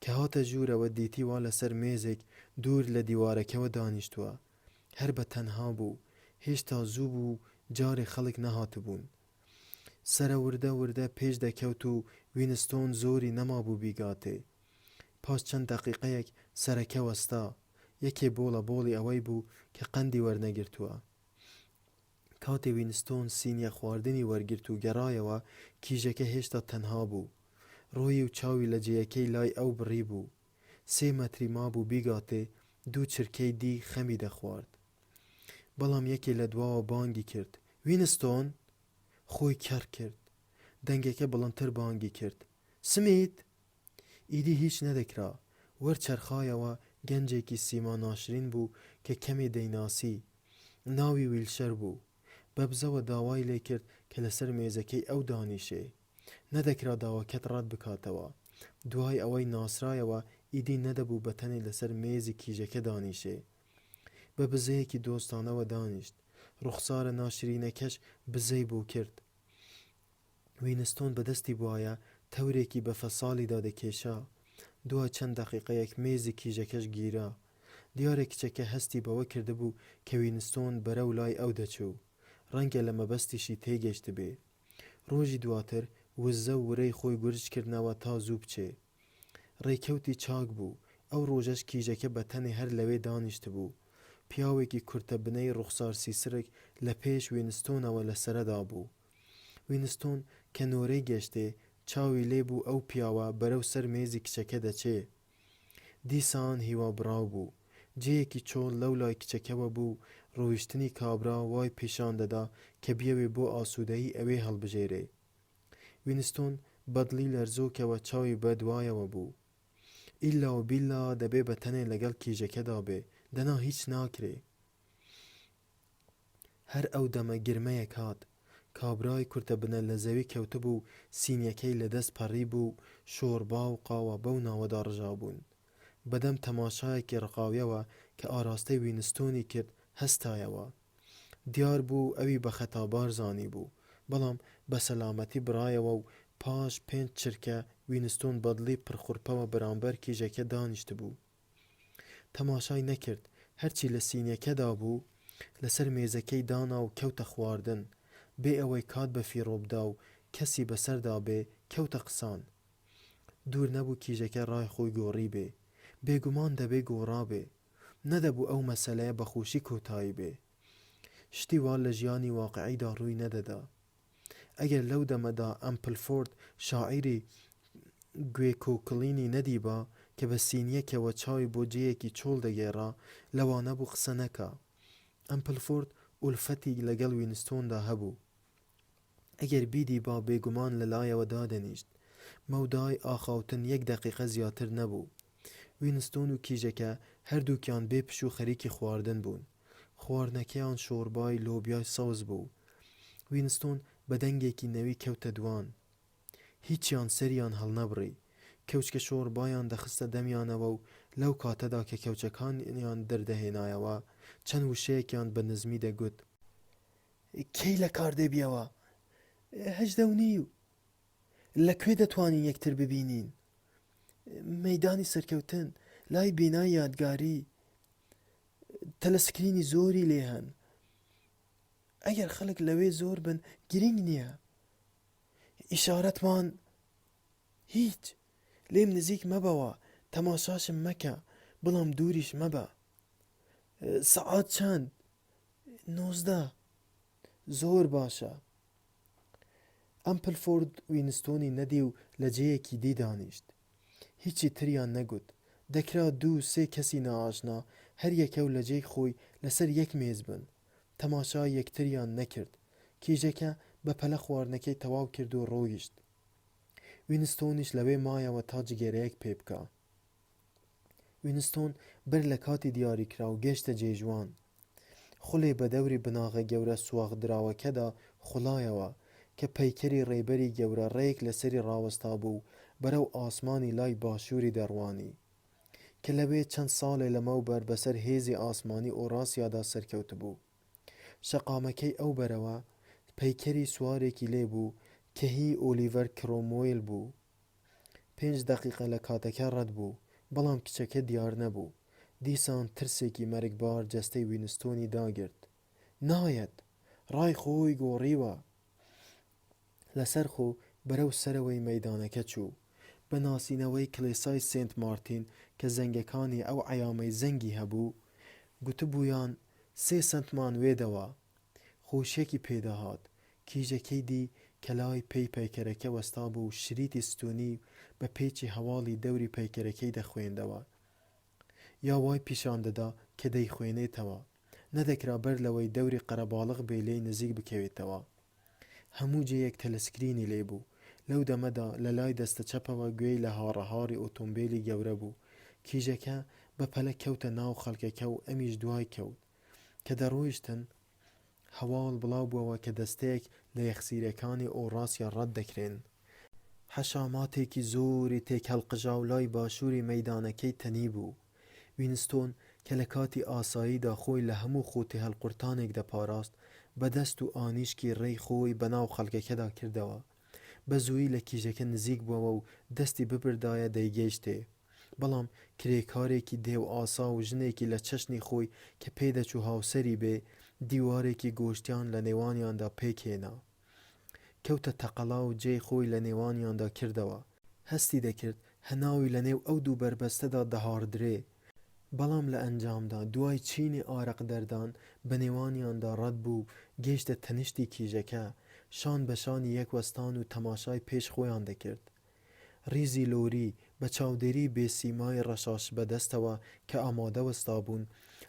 کە هاتە ژوورەوە دیتی وا لەسەر مێزێک دوور لە دیوارەکەوە دانیشتووە. هەر بە تەنها بوو. هێشتا زوو بوو جارێ خەڵک نەهاتبوون. سرە وردە وردە پێش دەکەوت و وینستۆن زۆری نەمابوو بیگاتێ. پاش چەند دەقیقەیەک سەرەکە وەستا. یەکێ بۆڵە بۆڵی ئەوەی بوو کە قەندی وەرنەگرتووە. کاتێ وینستۆن سینیە خواردنی وەرگرت و گەڕایەوە کیژەکە هێشتا تەنها بوو. ڕۆی و چاوی لە جێیەکەی لای ئەو بڕی بوو. 3 مەتری مابوو بیگاتێ 2 چرکەی دی خەمی دەخوارد. بەڵام یەکێ لە دواوە بانگی کرد. وینستۆن! خۆی کەڕ کرد. دەنگەکە بڵندتر بانگی کرد. سمیت! ئیدی هیچ نەدەکرا. وەرچەرخایەوە گەنجێکی سیما ناشرین بوو کە کەمێ دەیناسی. ناوی ویلشەر بوو. بەبزەوە داوای لێ کرد کە لەسەر مێزەکەی ئەو دانیشێ. نەدەکرا داواکەت ڕەت بکاتەوە. دوای ئەوەی ناسرایەوە ئیدی نەدەبوو بەتەنێ لەسەر مێزی کیژەکە دانیشێ. بە بزەیەکی دۆستانەوە دانیشت. ڕوخسارە ناشرینەکەش بزەی بۆ کرد. وینستۆن بەدەستی بوایە تەورێکی بە فەساڵیدا دەکێشا. دوای چەند دەقیقەیەک مێزی کیژەکەش گیرا. دیارە کچەکە هەستی بەوە کردبوو کە وینستۆن بەرەو لای ئەو دەچوو. ڕەنگە لە مەبەستیشی تێگەشت بێ. ڕۆژی دواتر وزە و ورەی خۆی گورج کردنەوە تا زوو بچێ. ڕێکەوتی چاک بوو. ئەو ڕۆژەش کیژەکە بەتەنێ هەر لەوێ دانیشت بوو. پیاوێکی کورتە بنەی ڕوخسار سیسرک لە پێش وینستۆنەوە لەسەرەدا بوو. وینستۆن کە نۆرەی گەشتێ چاوی لێبوو ئەو پیاوە بەرەو سەر مێزی کچەکە دەچێ. دیسان هیوا براو بوو. جەیەکی چۆڵ لەو لای کچەکەوە بوو. ڕۆیشتنی کابرا وای پیشان دەدا کە بیەوێ بۆ ئاسوودەیی ئەوێ هەڵبژێرێ. وینستۆن بەدڵی لەرزۆکەوە چاوی بەدوایەوە بوو. ئیلا و بیلا دەبێ بە تەنێ لەگەڵ کیژەکەدا بێ، دەنا هیچ ناکرێ. هەر ئەو دەمە گرمەیەک هات. کابرای کورتە بنە لە زەوی کەوتبوو، سینیەکەی لەدەست پەڕی بوو، شۆربا و قاوە بەو ناوەدا ڕژابوون. بەدەم تەماشایەکی ڕقاویەوە کە ئاراستەی وینستۆنی کرد هەستایەوە. دیار بوو ئەوی بە خەتابار زانی بوو، بەڵام بە سەلامەتی برایەوە و پاش 5 چرکە وینستۆن بەدڵی پرخورپەوە بەرامبەر کیژەکە دانیشت بوو. تەماشای نەکرد، هەرچی لە سینیەکەدا بوو لەسەر مێزەکەی دانا و کەوتە خواردن، بێ ئەوەی کات بە فیڕۆبدا و کەسی بەسەردا بێ کەوتە قسان. دوور نەبوو کیژەکە ڕای خۆی گۆڕی بێ، بێگومان دەبێ گۆڕا بێ، نەدەبوو ئەو مەسەلەیە بەخۆشی کۆتایی بێ. شتی وا لە ژیانی واقعیدا ڕووی نەدەدا. ئەگەر لەو دەمەدا ئەمپلفۆرد شاعیری گوێکۆکڵینی نەدیبا کە بە سینیەکەوە چاوی بۆ جەیەکی چۆڵ دەگێڕا، لەوانە بوو قسە نەکا. ئەمپلفۆرد ئولفەتی لەگەڵ وینستۆندا هەبوو. ئەگەر بیدی با بێگومان لەلایەوە دادەنیشت. مەودای ئاخاوتن 1 دەقیقە زیاتر نەبوو. وینستۆن و کیژەکە هەردووکیان بێ پش و خەریکی خواردن بوون. خواردنەکەیان شۆربای لۆبیای سەوز بوو. وینستۆن بە دەنگێکی نەوی کەوتە دوان. هیچیان سەریان هەڵنەبڕی. کەوچکە شۆربایان دەخستە دەمیانەوە و لەو کاتەدا کە کەوچەکانیان دەردەهێنایەوە چەند وشەیەکیان بە نزمی دەگوت: کەی لە کار دەبیەوە؟ 8:30. لەکوێ دەتوانین یەکتر ببینین؟ مەیدانی سەرکەوتن، لای بینای یادگاری. تەلەسکرینی زۆری لێ هەن. ئەگەر خەڵک لەوێ زۆر بن گرنگ نییە. ئیشارەتمان هیچ. لێم نزیک مەبەوە، تەماشاشم مەکە، بەڵام دووریش مەبە. سەعات چەند؟ 19. زۆر باشە. ئەمپلفۆرد وینستۆنی نەدی و لە جەیەکی دی دانیشت. هیچی تریان نەگوت. دەکرا 2-3 کەسی نائاشنا هەر یەکەو لە جێی خۆی لەسەر یەک مێز بن. تەماشای یەکتریان نەکرد. کیژەکە بە پەلە خواردنەکەی تەواو کرد و ڕۆیشت. وینستۆنیش لەوێ مایەوە تا جگەرەیەک پێ بکە. وینستۆن بەر لە کاتی دیاریکرا و گەشتە جێژوان. خولێ بە دەوری بناغە گەورە سواغ دراوەکەدا خوڵایەوە کە پەیکەری ڕێبەری گەورە ڕێک لەسەری ڕاوەستا بوو بەرەو ئاسمانی لای باشووری دەڕوانی کە لەوێ چەند ساڵێ لەمەوبەر بەسەر هێزی ئاسمانی ئۆراسیادا سەرکەوت بوو. شەقامەکەی ئەو بەرەوە پەیکەری سوارێکی لێ بوو کە هی ئۆلیڤەر کرۆمۆیل بوو. 5 دەقیقە لە کاتەکە ڕەت بوو، بەڵام کچەکە دیار نەبوو. دیسان ترسێکی مەرگبار جەستەی وینستۆنی داگرت. نایەت، ڕای خۆی گۆڕیوە. لەسەر خۆ بەرەو سەرەوەی مەیدانەکە چوو. بە ناسینەوەی کڵێسای سێنت مارتین کە زەنگەکانی ئەو عەیامەی زەنگی هەبوو، گوتبوویان 3 سنتمان وێدەوە. خۆشیەکی پێدەهات. کیژەکەی دی کە لای پێی پەیکەرەکە وەستا بوو و شریتی ستونی بە پێچی هەواڵی دەوری پەیکەرەکەی دەخوێندەوە، یا وای پیشان دەدا کە دەیخوێنێتەوە. نەدەکرا بەر لەوەی دەوری قەرەباڵغ بێ لێی نزیک بکەوێتەوە. هەموو جەیەک تەلەسکرینی لێبوو. لەو دەمەدا لە لای دەستە چەپەوە گوێی لە هاڕەهاڕی ئۆتۆمبیلی گەورە بوو. کیژەکە بە پەلە کەوتە ناو خەڵکەکە و ئەمیش دوای کەوت. کە دەڕۆیشتن هەواڵ بڵاو بووەوە کە دەستەیەک لە یەخسیرەکانی ئۆڕاسیا ڕەت دەکرێن. حەشاماتێکی زۆری تێک هەڵقژاو لای باشووری مەیدانەکەی تەنی بوو. وینستۆن کە لە کاتی ئاساییدا خۆی لە هەموو خۆتی هەڵقورتانێک دەپاراست، بە دەست و ئانیشکی ڕێی خۆی بەناو خەڵکەکەدا کردەوە. بە زووی لە کیژەکە نزیک بووەوە و دەستی ببردایە دەیگەیشتێ. بەڵام کرێکارێکی دێو ئاسا و ژنێکی لە چەشنی خۆی کە پێدەچوو هاوسەری بێ، دیوارێکی گۆشتیان لە نێوانیاندا پێکێنا. کەوتە تەقەڵا و جێی خۆی لە نێوانیاندا کردەوە. هەستی دەکرد هەناوی لە نێو ئەو دوو بربەستەدا دەهاردرێ. بەڵام لە ئەنجامدا دوای چینی ئارەق دەردان بە نێوانیاندا ڕەت بوو، گەیشتە تەنیشتی کیژەکە. شان بە شانی یەک وەستان و تەماشای پێش خۆیان دەکرد. ریزی لۆری بە چاودێری بێسیمای ڕەشاش بەدەستەوە کە ئامادە وەستا بوون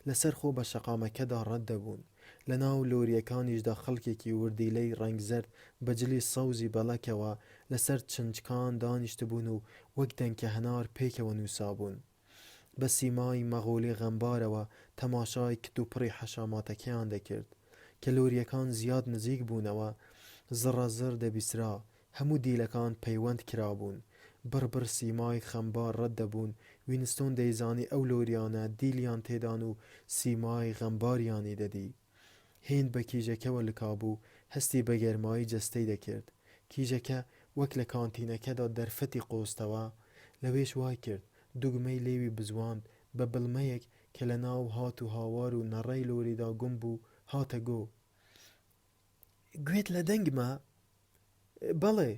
لەسەر خۆ بە شەقامەکەدا ڕەت دەبوون. لە ناو لۆریەکانیشدا خەڵکێکی وردیلەی ڕەنگزەرد بەجلی سەوزی بەڵەکەوە لەسەر چنجکان دانیشتبوون و وەک دەنکە هەنار پێکەوە نووسابوون. بە سیمای مەغۆلی غەمبارەوە تەماشای کتوپڕی حەشاماتەکەیان دەکرد کە لۆریەکان زیاد نزیک بوونەوە زڕەزڕ دەبیسرا، هەموو دیلەکان پەیوەند کرابوون، بڕبڕ سیمای خەمبار ڕەت دەبوون. وینستۆن دەیزانی ئەو لۆریانە دیلیان تێدان و سیمای غەمباریانی دەدی. هێند بە کیژەکەوە لکابوو، هەستی بە گەرمایی جەستەی دەکرد. کیژەکە وەک لە کانتینەکەدا دەرفەتی قۆستەوە، لەوێش وای کرد دوگمەی لێوی بزواند بە بڵمەیەک کە لە ناو هات و هاوار و نەڕەی لۆریدا گوم بوو هاتە گۆ. گوێت لە دەنگمە؟ بەڵێ.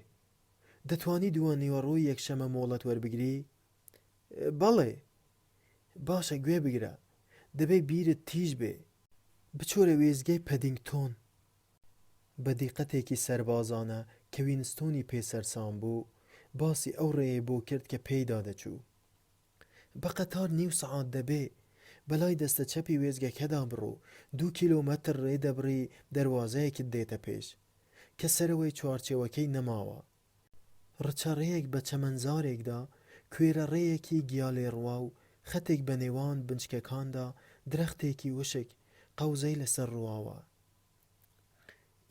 دەتوانی دووە نیوەڕۆی یەکشەمە مۆڵەت وەربگری؟ بەڵێ. باشە گوێ بگرە، دەبێ بیرت تیژ بێ. بچۆرە وێزگەی پەدینگتۆن. بە دیقەتێکی سەربازانە کە وینستۆنی پێسەرسان بوو باسی ئەو ڕێیە بۆ کرد کە پێیدا دەچوو. بە قەتار نیو سەعات دەبێ، بەلای دەستە چەپی وێزگەکەدا بڕۆ، 2 کیلۆمەتر ڕێ دەبڕی دەروازەیەکت دێتە پێش کە سەرەوەی چوارچێوەکەی نەماوە. ڕچەڕەیەک بە چەمەنزارێکدا کوێرە ڕێیەکی گیالێڕوا و خەتێک بە نێوان بنچکەکاندا درەختێکی وشک قەوزەی لەسەر ڕواوە.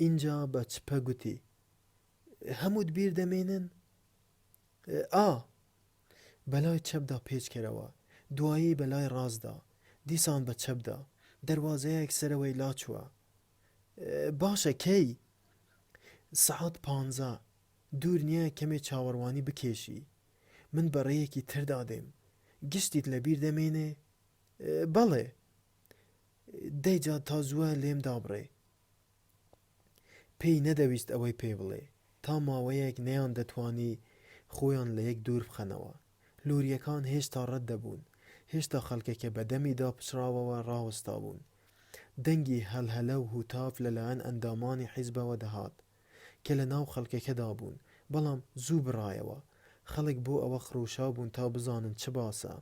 اینجا بە چپە گوتی: هەمووت بیر دەمێنن؟ بەلای چەپدا پێچکەرەوە، دوایی بەلای ڕاستدا، دیسان بە چەپدا، دەروازەیەک سەرەوەی لاچووە. باشە کەی؟ سەعات 15. دوور نییە کەمێ چاوەڕوانی بکێشی، من بە ڕێیەکی تردا دێم. گشتیت لە بیر دەمێنێ؟ بەڵێ. دەیجا تا زووە لێم دابڕێ. پێی نەدەویست ئەوەی پێ بڵێ، تا ماوەیەک نەیان دەتوانی خۆیان لە یەک دوور بخەنەوە. لۆریەکان هێشتا ڕەت دەبوون، هێشتا خەڵکێکە بە دەمیدا پشراوەوە ڕاوەستا بوون. دەنگی هەلهەلە و هوتاف لەلایەن ئەندامانی حیزبەوە دەهات کە لە ناو خەڵکەکەدا بوون، بەڵام زوو بڕایەوە. خەڵک بۆ ئەوە خڕوشا بوون تا بزانن چ باسە.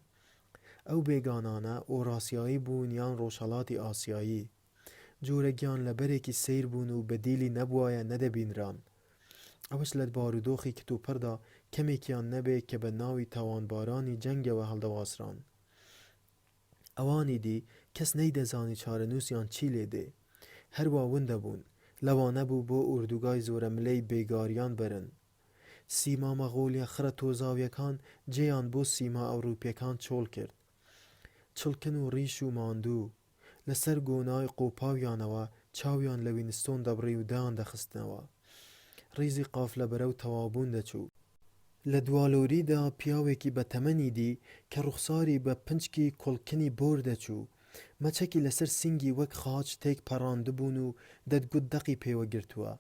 ئەو بێگانانە ئۆراسیایی بوون یان ڕۆژهەڵاتی ئاسیایی، جۆرە گیان لەبەرێکی سیر بوون و بەدیلی نەبوایە نەدەبینران. ئەوەش لە بارودۆخی کتوپڕدا کەمێکیان نەبێ کە بە ناوی تاوانبارانی جەنگەوە هەڵدەواسران. ئەوانی دی کەس نەیدەزانی چارەنووسیان چی لێدێ، هەروە وندە بوون، لەوانە بوو بۆ ئوردوگای زۆرە ملەی بێگاریان بەرن. سیما مەغۆلیە خرە تۆزاویەکان جێیان بۆ سیما ئەوروپیەکان چۆڵ کرد. چڵکن و ڕیش و ماندوو لەسەر گۆنای قۆپاویانەوە چاویان لە وینستۆن دەبڕی و دایان دەخستنەوە. ڕیزی قافلە بەرەو تەوابوون دەچوو. لە دوالۆریدا پیاوێکی بە تەمەنی دی کە ڕوخساری بە پنچکی کوڵکنی بۆر دەچوو، مەچەکی لەسەر سینگی وەک خاچ تێک پەڕاندبوون و دەتگوت دەقی پێوە گرتووە.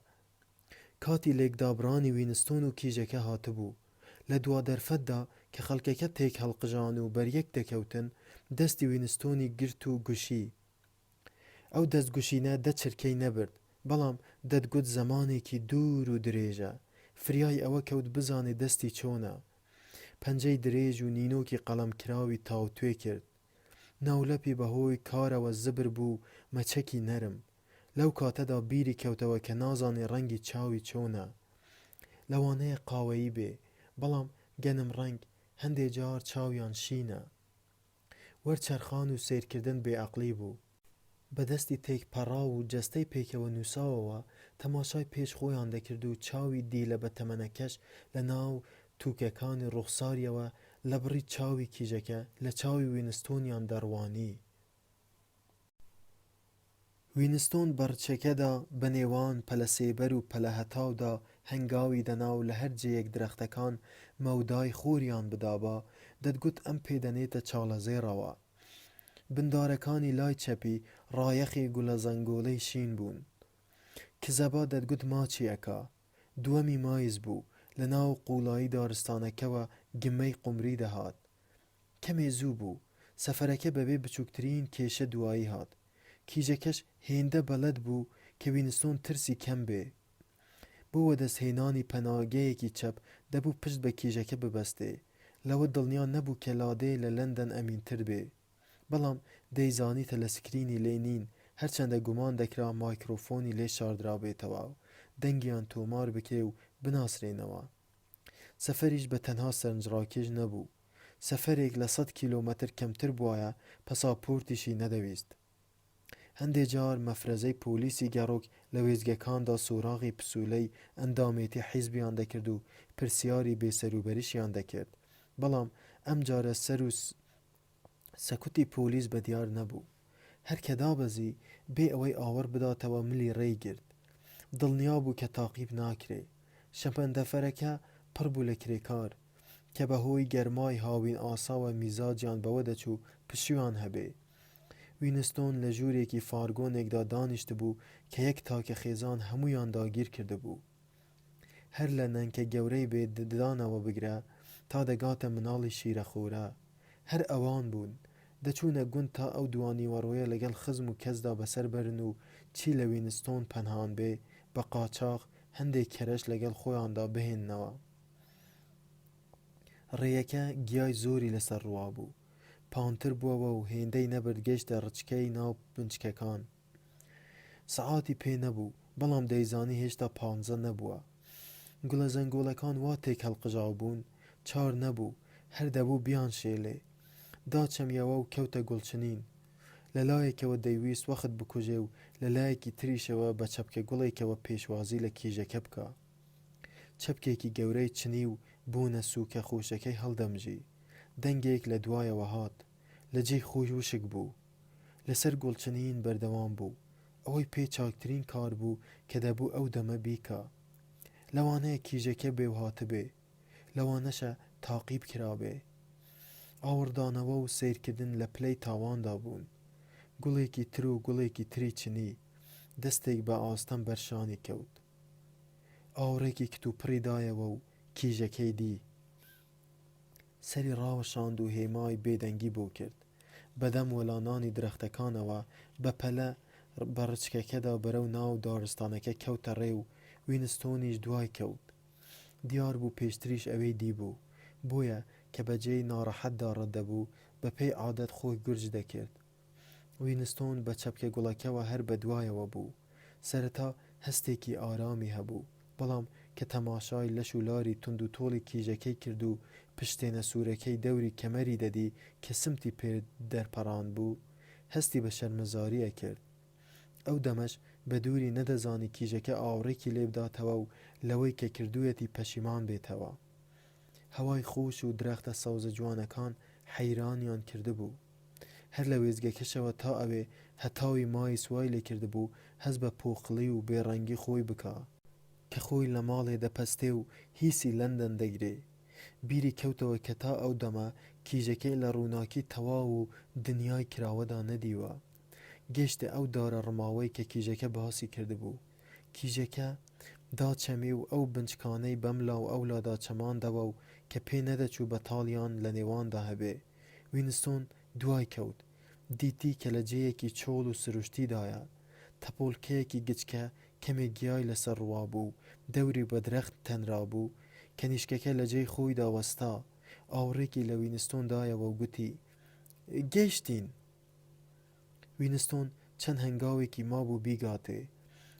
کاتی لێکدابڕانی وینستۆن و کیژەکە هاتبوو. لە دوا دەرفەتدا کە خەڵکەکە تێک هەڵقژان و بەریەک دەکەوتن، دەستی وینستۆنی گرت و گوشی. ئەو دەستگوشینە دەچرکەی نەبرد، بەڵام دەتگوت زەمانێکی دوور و درێژە. فریای ئەوە کەوت بزانێ دەستی چۆنە. پەنجەی درێژ و نینۆکی قەڵەمکراوی تاوتوێ کرد. ناولەپی بەهۆی کارەوە زبر بوو، مەچەکی نەرم. لەو کاتەدا بیری کەوتەوە کە نازانێ ڕەنگی چاوی چۆنە. لەوانەیە قاوەیی بێ، بەڵام گەنم ڕەنگ هەندێک جار چاویان شینە. وەرچەرخان و سیرکردن بێعەقلی بوو. بەدەستی تێک پەڕا و جەستەی پێکەوە نووساوەوە تەماشای پێش خۆیان دەکرد و چاوی دیلە بە تەمەنەکەش لە ناو تووکەکانی ڕوخساریەوە لە بڕی چاوی کیژەکە لە چاوی وینستۆنیان دەڕوانی. وینستۆن بەڕچەکەدا بە نێوان پەلە سێبەر و پەلە هەتاودا هەنگاوی دەناو لە هەر جێیەک درەختەکان مەودای خۆریان بدابا، دەتگوت ئەم پێدەنێتە چاڵەزێڕەوە. بندارەکانی لای چەپی ڕایەخی گولە زەنگۆڵەی شین بوون. کزەبا دەتگوت ماچی ئەکا. دووەمی مایز بوو، لە ناو قوڵایی دارستانەکەوە گمەی قومری دەهات. کەمێ زوو بوو، سەفەرەکە بەبێ بچووکترین کێشە دوایی هات. کیژەکەش هێندە بەلەد بوو کە وینستۆن ترسی کەم بێ. بۆ وەدەستهێنانی پەناگەیەکی چەپ دەبوو پشت بە کیژەکە ببەستێ، لەوە دڵنیا نەبوو کە لادێ لە لەندەن ئەمینتر بێ. بەڵام دەیزانیتە لە سکرینی لێ نین، هەرچەندە گومان دەکرا مایکرۆفۆنی لێ شاردرابێتەوە و دەنگیان تۆمار بکرێ و بناسرێنەوە. سەفەریش بە تەنها سەرنجڕاکێش نەبوو، سەفەرێک لە 100 کیلۆمەتر کەمتر بووایە پەساپۆرتیشی نەدەویست. هەندێک جار مەفرەزەی پۆلیسی گەڕۆک لە وێزگەکاندا سوراغی پسوولەی ئەندامێتی حیزبیان دەکرد و پرسیاری بێسەروبەریشیان دەکرد، بەڵام ئەم جارە سەر و سەکوتی پۆلیس بە دیار نەبوو. هەرکە دابەزی بێ ئەوەی ئاوەڕ بداتەوە ملی ڕێیگرت، دڵنیا بوو کە تاقیب ناکرێ. شەمەندەفەرەکە پڕ بوو لە کرێکار کە بەهۆی گەرمای هاوین ئاساوە میزاجیان بەوە دەچوو پشویان هەبێ. وینستۆن لە ژوورێکی فارگۆنێکدا دانیشت بوو کە یەک تاکە خێزان هەمویان داگیر کرده بوو. هەر لە نەنکە گەورەی بێ ددانەوە بگرە تا دەگاتە مناڵی شیرەخۆرە. هەر ئەوان بوون دەچوونە گوند تا ئەو دوانی وەڕۆیە لەگەڵ خزم و کەسدا بەسەر بەرن و چی لە وینستۆن پەنهان بێ بە قاچاق هەندێک کەرەش لەگەڵ خۆیاندا بهێننەوە. ڕێیەکە گیای زۆری لەسەر ڕوا بوو، پانتر بووەوە و هێندەی نەبرد گەیشتە ڕچکەی ناو بنچکەکان. سەعاتی پێ نەبوو، بەڵام دەیزانی هێشتا 15 نەبووە. گوڵە زەنگۆڵەکان وا تێک هەڵقژاو بوون، چار نەبوو، هەر دەبوو بیان شێلێ. داچەمیەوە و کەوتە گوڵچنین. لە لایەکەوە دەیویست وەخت بکوژێ و لە لایەکی تریشەوە بە چەپکە گوڵێکەوە پێشوازی لە کیژەکە بکە. چەپکێکی گەورەی چنی و بوونە سووکە خۆشەکەی هەڵدەمژی. دەنگێک لە دوایەوە هات، لە جێی خۆی وشک بوو. لەسەر گوڵچنین بەردەوام بوو، ئەوەی پێ چاکترین کار بوو کە دەبوو ئەو دەمە بیکە. لەوانەیە کیژەکە بێ و هاتبێ، لەوانەشە تاقیب کرابێ. ئاوردانەوە و سیرکردن لە پلەی تاواندا بوون. گوڵێکی تر و گوڵێکی تری چنی، دەستێک بە ئاستەم بەرشانی کەوت. ئاوڕێکی کتوپڕی دایەوە و کیژەکەی دی. سەری ڕاوەشاند و هێمای بێدەنگی بۆ کرد. بەدەم وەلانانی درەختەکانەوە بە پەلە بە ڕچکەکەدا بەرەو ناو دارستانەکە کەوتە ڕێ و وینستۆنیش دوای کەوت. دیار بوو پێشتریش ئەوەی دیبوو، بۆیە کە بەجێی ناڕەحەتدا ڕەدەبوو بە پێی عادەت خۆی گورج دەکرد. وینستۆن بە چەپکە گوڵەکەوە هەر بە دوایەوە بوو. سەرەتا هەستێکی ئارامی هەبوو، بەڵام کە تەماشای لەش و لاری تند و تۆڵی کیژەکەی کرد و پشتێنە سوورەکەی دەوری کەمەری دەدی کە سمتی پێ دەرپەڕاند بوو، هەستی بە شەرمەزاریە کرد. ئەو دەمەش بە دووری نەدەزانی کیژەکە ئاوڕێکی لێ بداتەوە و لەوەی کە کردوویەتی پەشیمان بێتەوە. هەوای خۆش و درەختە سەوزە جوانەکان حەیرانیان کردبوو. هەر لە وێزگەکەشەوە تا ئەوێ هەتاوی مای سوای لێ کردبوو هەست بە پۆقڵی و بێڕەنگی خۆی بکە کە خۆی لە ماڵێ دەپەستێ و هیسی لەندەن دەگرێ. بیری کەوتەوە کە تا ئەو دەمە کیژەکەی لە ڕووناکی تەواو و دنیای کراوەدا نەدیوە. گەشتە ئەو دارە ڕماوەی کە کیژەکە باسی کردبوو. کیژەکە داچەمی و ئەو بنچکانەی بەملا و ئەولادا چەماندەوە و کە پێ نەدەچوو بەتاڵیان لە نێواندا هەبێ. وینستۆن دوای کەوت، دیتی کە لە جێیەکی چۆڵ و سروشتیدایە. تەپۆڵکەیەکی گچکە کەمێک گیای لەسەر ڕوا بوو، دەوری بە درەخت تەنرا بوو. کەنیشکەکە لە جێی خۆیدا وەستا. ئاوڕێکی لە وینستۆن دایەوە و گوتی: گەیشتین. وینستۆن چەند هەنگاوێکی مابوو بیگاتێ.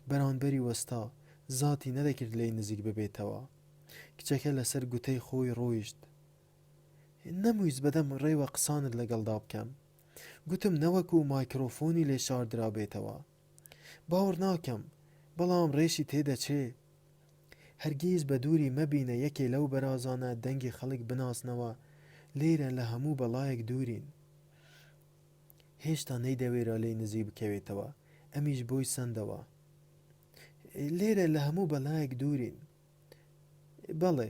بەرانبەری وەستا، زاتی نەدەکرد لێی نزیک ببێتەوە. کچەکە لەسەر گوتەی خۆی ڕۆیشت. نەمویست بەدەم ڕێوە قسانت لەگەڵدا بکەم. گوتم نەوەکو مایکرۆفۆنی لێ شاردرا بێتەوە. باوەڕ ناکەم، بەڵام ڕێشی تێدەچێ. هەرگیز بە دووری مەبینە یەکێ لەو بەرازانە دەنگی خەڵک بناسنەوە. لێرە لە هەموو بەڵایەک دوورین. هێشتا نەیدەوێرە لێی نزیک بکەوێتەوە، ئەمیش بۆی سندەوە. لێرە لە هەموو بەلایەک دوورین. بەڵێ،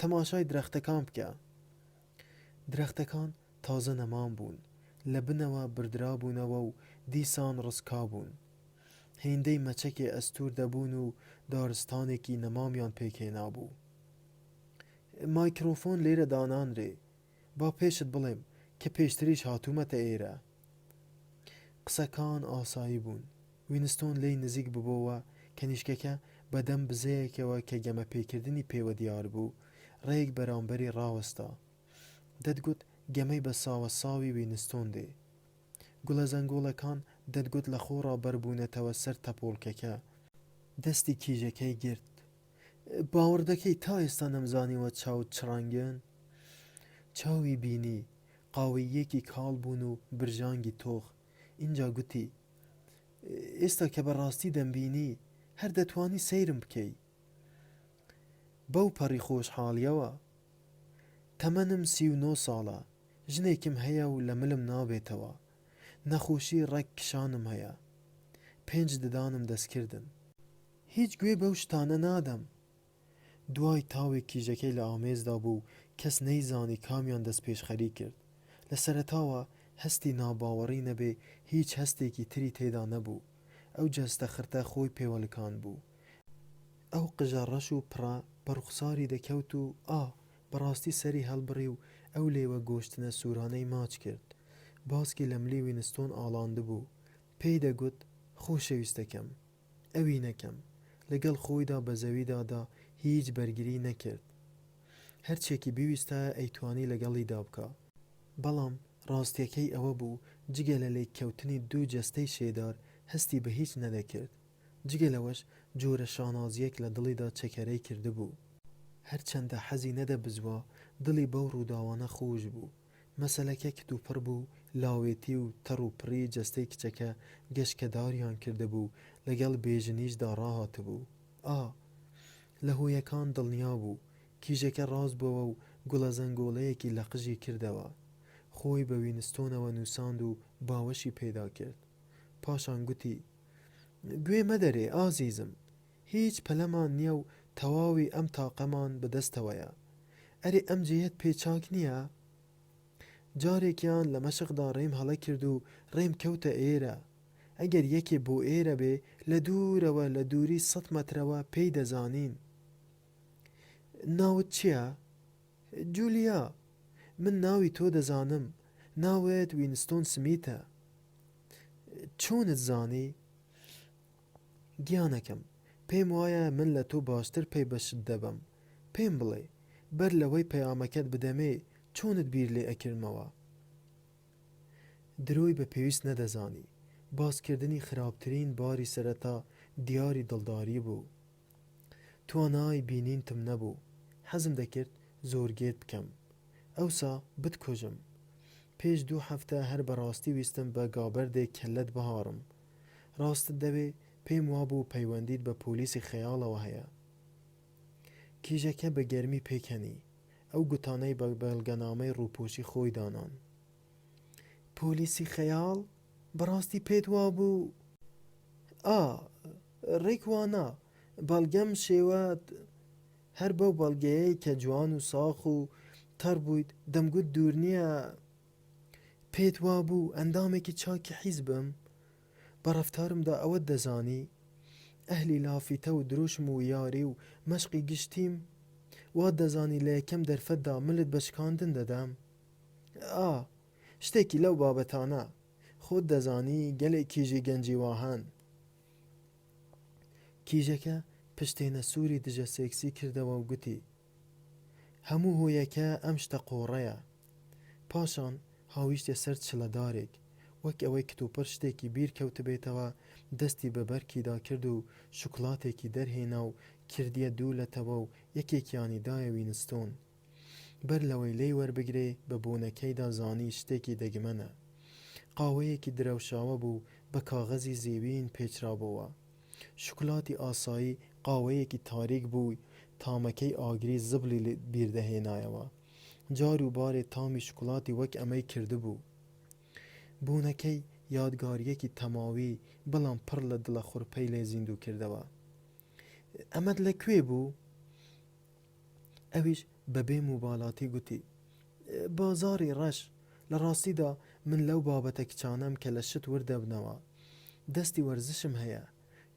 تەماشای درەختەکان بکە. درەختەکان تازە نەمان بوون، لە بنەوە بردرابوونەوە و دیسان ڕزکا بوون. هێندەی مەچەکێ ئەستور دەبوون و دارستانێکی نەمامیان پێکهێنا بوو. مایکرۆفۆن لێرە دانانرێ، با پێشت بڵێم کە پێشتریش هاتوومەتە ئێرە. قسەکان ئاسایی بوون. وینستۆن لێی نزیک ببەوە، کەنیشکەکە بەدەم بزەیەکەوە کە گەمە پێکردنی پێوە دیار بوو ڕێک بەرامبەری ڕاوەستا. دەتگوت گەمەی بە ساوە ساوی وینستۆن دێ. گوڵە زەنگۆڵەکان دەتگوت لە خۆڕا بەربوونەتەوە سەر تەپۆڵکەکە. دەستی کیژەکەی گرت. باوەڕ دەکەی تا ئێستا نەمزانیوە چاوت چڕەنگن؟ چاوی بینی، قاوەیەکی کاڵ بوون و برژانگی تۆخ. اینجا گوتی ئێستا کە بەڕاستی دەمبینی هەر دەتوانی سەیرم بکەی. بەو پەڕی خۆشحاڵیەوە تەمەنم 39 ساڵە، ژنێکم هەیە و لە ملم نابێتەوە، نەخۆشی ڕەک کشانم هەیە، 5 ددانم دەستکردن، هیچ گوێ بەو شتانە نادەم. دوای تاوێک کیژەکەی لە ئامێزدا بوو کەس نەیزانی کامیان دەست پێشخەری کرد. لە سەرەتاوە هەستی ناباوەڕی نەبێ هیچ هەستێکی تری تێدا نەبوو. ئەو جەستە خرتە خۆی پێوەلکان بوو. ئەو قژە ڕەش و پڕە بەڕوخساری دەکەوت و بەڕاستی سەری هەڵبڕی و ئەو لێوە گۆشتنە سوورانەی ماچ کرد. باسکی لە ملی وینستۆن ئاڵاندە بوو. پێی دەگوت خۆشەویستەکەم، ئەوی نەکەم. لەگەڵ خۆیدا بە زەویدادا هیچ بەرگری نەکرد. هەرچێکی بیویستە ئەیتوانی لەگەڵیدا بکە. بەڵام ڕاستیەکەی ئەوە بوو جگە لە لێککەوتنی دوو جەستەی شێدار هەستی بە هیچ نەدەکرد. جگە لەوەش جۆرە شانازیەک لە دڵیدا چەکەرەی کرده بوو. هەرچەندە حەزی نەدەبزوە دڵی بەو ڕووداوانە خۆش بوو. مەسەلەکە کتوپڕ بوو، لاوێتی و تەڕ و پڕی جەستەی کچەکە گەشکەداریان کرده بوو، لەگەڵ بێژنیشدا ڕاهاتە بوو. لە هۆیەکان دڵنیا بوو کیژەکە ڕاست بووە و گوڵە زەنگۆڵەیەکی لە قژی کردەوە. خۆی بە وینستۆنەوە نووساند و باوەشی پێدا کرد. پاشان گوتی گوێ مەدەرێ ئازیزم، هیچ پەلەمان نییە و تەواوی ئەم تاقەمان بەدەستەوەیە. ئەرێ ئەم جێیەت پێچاک نییە؟ جارێکیان لە مەشقدا ڕێم هەڵە کرد و ڕێم کەوتە ئێرە. ئەگەر یەکێ بۆ ئێرە بێ لە دوورەوە لە دووری 100 مەترەوە پێی دەزانین. ناوت چییە؟ جولیا. من ناوی تۆ دەزانم، ناوێت وینستۆن سمیتە. چۆنت زانی؟ گیانەکەم، پێم وایە من لە تۆ باشتر پێی بەشت دەبم. پێم بڵێ بەر لەوەی پەیامەکەت بدەمێ چۆنت بیر لێ ئەکردمەوە؟ درۆی بە پێویست نەدەزانی. باسکردنی خراپترین باری سەرەتا دیاری دڵداری بوو. توانای بینینتم نەبوو. حەزم دەکرد زۆرگێت بکەم، ئەوسا بتکۆژم. پێش 2 هەفتە هەر بەڕاستی ویستم بە گابەردێک کەللەت بهارم. ڕاستت دەوێ پێم وابوو پەیوەندیت بە پۆلیسی خەیاڵەوە هەیە. کیژەکە بە گەرمی پێکەنی. ئەو گوتانەی بە بەڵگەنامەی ڕووپۆشی خۆی دانان. پۆلیسی خەیاڵ؟ بەڕاستی پێت وابوو؟ ڕێکوانە بەڵگەم شێوەت هەر بەو بەڵگەیەی کە جوان و ساخ و تەڕ بوویت دەمگوت دوور نییە. پێت وابوو ئەندامێکی چاکی حیزبم؟ بە ڕەفتارمدا ئەوەت دەزانی ئەهلی لافیتە و دروشم و یاری و مەشقی گشتیم. وات دەزانی لە یەکەم دەرفەتدا ملت بە شکاندن دەدەم. شتێکی لەو بابەتانە خۆت دەزانی گەلێک کیژی گەنجی واهەن. کیژەکە پشتێنە سووری دژە سێکسی کردەوە و گوتی هەموو هۆیەکە ئەم شتە قۆڕەیە. پاشان هاویشتە سەر چلەدارێک، وەک ئەوەی کتوپڕ شتێکی بیر کەوت بێتەوە، دەستی بە بەرکیدا کرد و شوکڵاتێکی دەرهێنا و کردیە دوولەتەوە و یەکێکیانی دایە وینستۆن. بەر لەوەی لێی وەربگرێ بە بوونەکەیدا زانی شتێکی دەگمەنە. قاوەیەکی درەوشاوە بوو بە کاغەزی زیوین پێچرابەوە. شوکڵاتی ئاسایی قاوەیەکی تاریک بوو، تامەکەی ئاگری زبلی بیردەهێنایەوە. جار و بارێ تامی شوکڵاتی وەک ئەمەی کرده بوو. بوونەکەی یادگاریەکی تەماوی بەڵام پڕ لە دڵە خوڕپەی لێ زیندوو کردەوە. ئەمەد لەکوێ بوو؟ ئەویش بەبێ موباڵاتی گوتی بازاری ڕەش. لە ڕاستیدا من لەو بابەتە کچانەم کە لە شت وردەبنەوە. دەستی وەرزشم هەیە.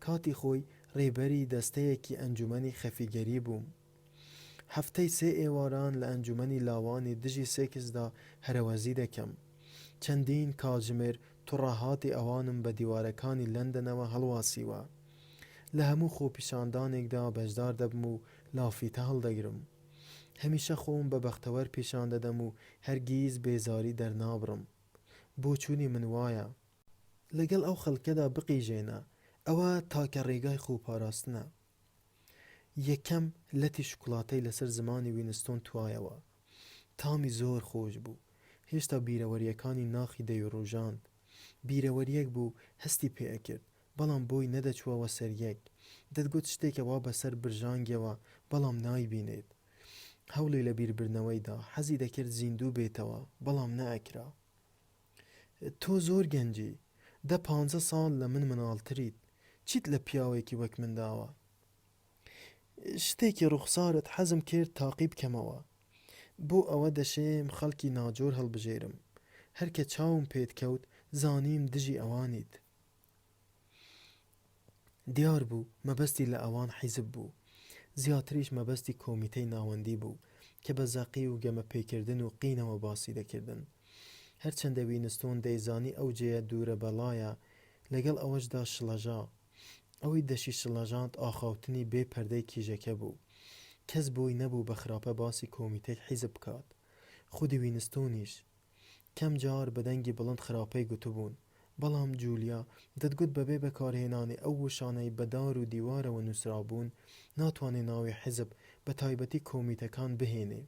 کاتی خۆی ڕێبەری دەستەیەکی ئەنجومەنی خەفیگەری بووم. هەفتەی 3 ئێواران لە ئەنجومەنی لاوانی دژی سێکسدا هەرەوەزی دەکەم. چەندین کاتژمێر تووڕەهاتی ئەوانم بە دیوارەکانی لەندەنەوە هەڵواسیوە. لە هەموو خۆپیشاندانێکدا بەشدار دەبم و لافیتە هەڵدەگرم. هەمیشە خۆم بە بەختەوەر پیشان دەدەم و هەرگیز بێزاری دەرنابڕم. بۆچوونی من وایە لەگەڵ ئەو خەڵکەدا بقیژێنە، ئەوە تاکە ڕێگای خۆپاراستنە. یەکەم لەتی شکڵاتەی لەسەر زمانی وینستۆن توایەوە. تامی زۆر خۆش بوو. هێشتا بیرەوەریەکانی ناخی دەیڕۆژاند. بیرەوەریەک بوو هەستی پێ ئەکرد، بەڵام بۆی نەدەچووەوە سەریەک. دەتگوت شتێکەوە بەسەر برژانگیەوە، بەڵام نایبینێت. هەوڵی لە بیربردنەوەیدا، حەزی دەکرد زیندوو بێتەوە، بەڵام نەئەکرا. تۆ زۆر گەنجی، 15 ساڵ لە من مناڵتریت، چیت لە پیاوێکی وەک من داوە؟ شتێکی ڕوخسارت حەزم کرد تاقی بکەمەوە. بۆ ئەوە دەشێم خەڵکی ناجۆر هەڵبژێرم. هەرکە چاوم پێت کەوت زانیم دژی ئەوانیت. دیار بوو مەبەستی لە ئەوان حیزب بوو. زیاتریش مەبەستی کۆمیتەی ناوەندی بوو کە بە زەقی و گەمە پێکردن و قینەوە باسی دەکردن. هەرچەندە وینستۆن دەیزانی ئەو جێیە دوورە بەڵایە، لەگەڵ ئەوەشدا شڵەژا. ئەوەی دەشی شڵەژاند ئاخاوتنی بێ پەردەی کیژەکە بوو. کەس بۆی نەبوو بە خراپە باسی کۆمیتەی حیزب بکات. خودی وینستۆنیش کەم جار بە دەنگی بڵند خراپەی گوتبوون، بەڵام جولیا دەتگوت بەبێ بەکارهێنانی ئەو وشانەی بەدار و دیوارەوە نووسرابوون ناتوانێ ناوی حیزب بە تایبەتی کۆمیتەکان بهێنێ.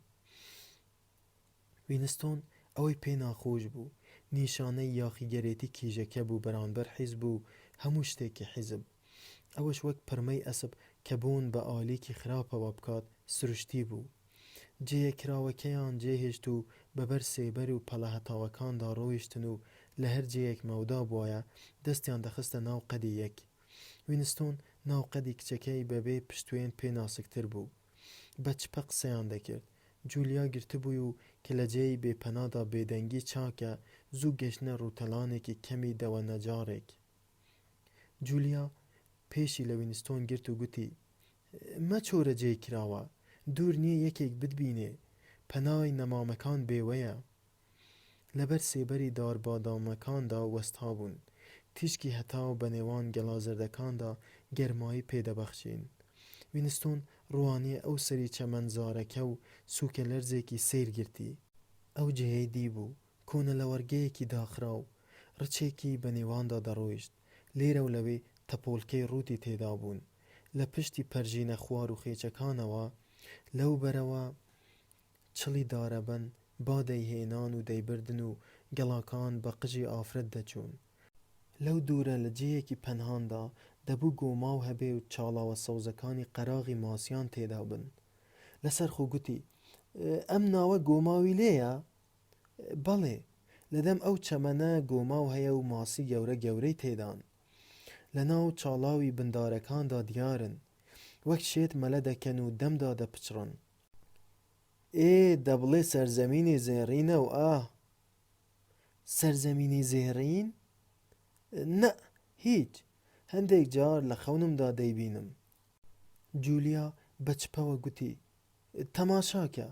وینستۆن ئەوەی پێ ناخۆش بوو نیشانەی یاخیگەرێتی کیژەکە بوو بەرامبەر حیزب و هەموو شتێکی حیزب. ئەوەش وەک پڕمەی ئەسب کە بوون بە ئالیکی خراپەوە بکات سروشتی بوو. جێیەکراوەکەیان جێهێشت و بەبەر سێبەر و پەلە هەتاوەکاندا ڕۆیشتن و لە هەر جێیەک مەودا بووایە دەستیان دەخستە ناو قەدی یەک. وینستۆن ناو قەدی کچەکەی بەبێ پشتوێن پێ ناسکتر بوو. بە چپە قسەیان دەکرد. جولیا گرتبووی و کە لە جێی بێپەنادا بێدەنگی چاکە زوو گەشتنە ڕووتەلانێکی کەمی دەوە نەجارێک. جولیا پێشی لە وینستۆن گرت و گوتی: مەچۆرە جێی کراوە، دوور نییە یەکێک بتبینێ، پەنای نەمامەکان بێوەیە. لەبەر سێبەری داربادامەکاندا وەستا بوون. تیشکی هەتاو بە نێوان گەڵازردەکاندا گەرمایی پێدەبەخشین. وینستۆن ڕوانیە ئەو سەری چەمەنزارەکە و سووکە لەرزێکی سیرگرتی. ئەو جێی دیبوو کۆنە لە وەرگەیەکی داخراو، ڕچێکی بە نێواندا دەڕۆیشت. لێرە و لەوێ تەپۆلکەی ڕووتی تێدا بوون. لە پشتی پەرژینە خوار و خێچەکانەوە لەو بەرەوە چڵی دارەبەن با دەیهێنان و دەیبردن و گەڵاکان بە قژی ئافرەت دەچوون. لەو دوورە لە جێیەکی پەنهاندا دەبوو گۆماو هەبێ و چاڵاوە سەوزەکانی قەراغی ماسیان تێدا بن. لەسەر خۆ گوتی: ئەم ناوە گۆماوی لێیە؟ بەڵێ، لەدەم ئەو چەمەنە گۆماو هەیە و ماسی گەورە گەورەی تێدان. لە ناو چاڵاوی بندارەکاندا دیارن، وەک شێت مەلە دەکەن و دەمدا دەپچڕن. دەبڵێ سەرزەمینی زێڕینە و سەرزەمینی زێڕین؟ نە، هیچ، هەندێک جار لە خەونمدا دەیبینم. جولیا بەچپەوە گوتی: تەماشاکە.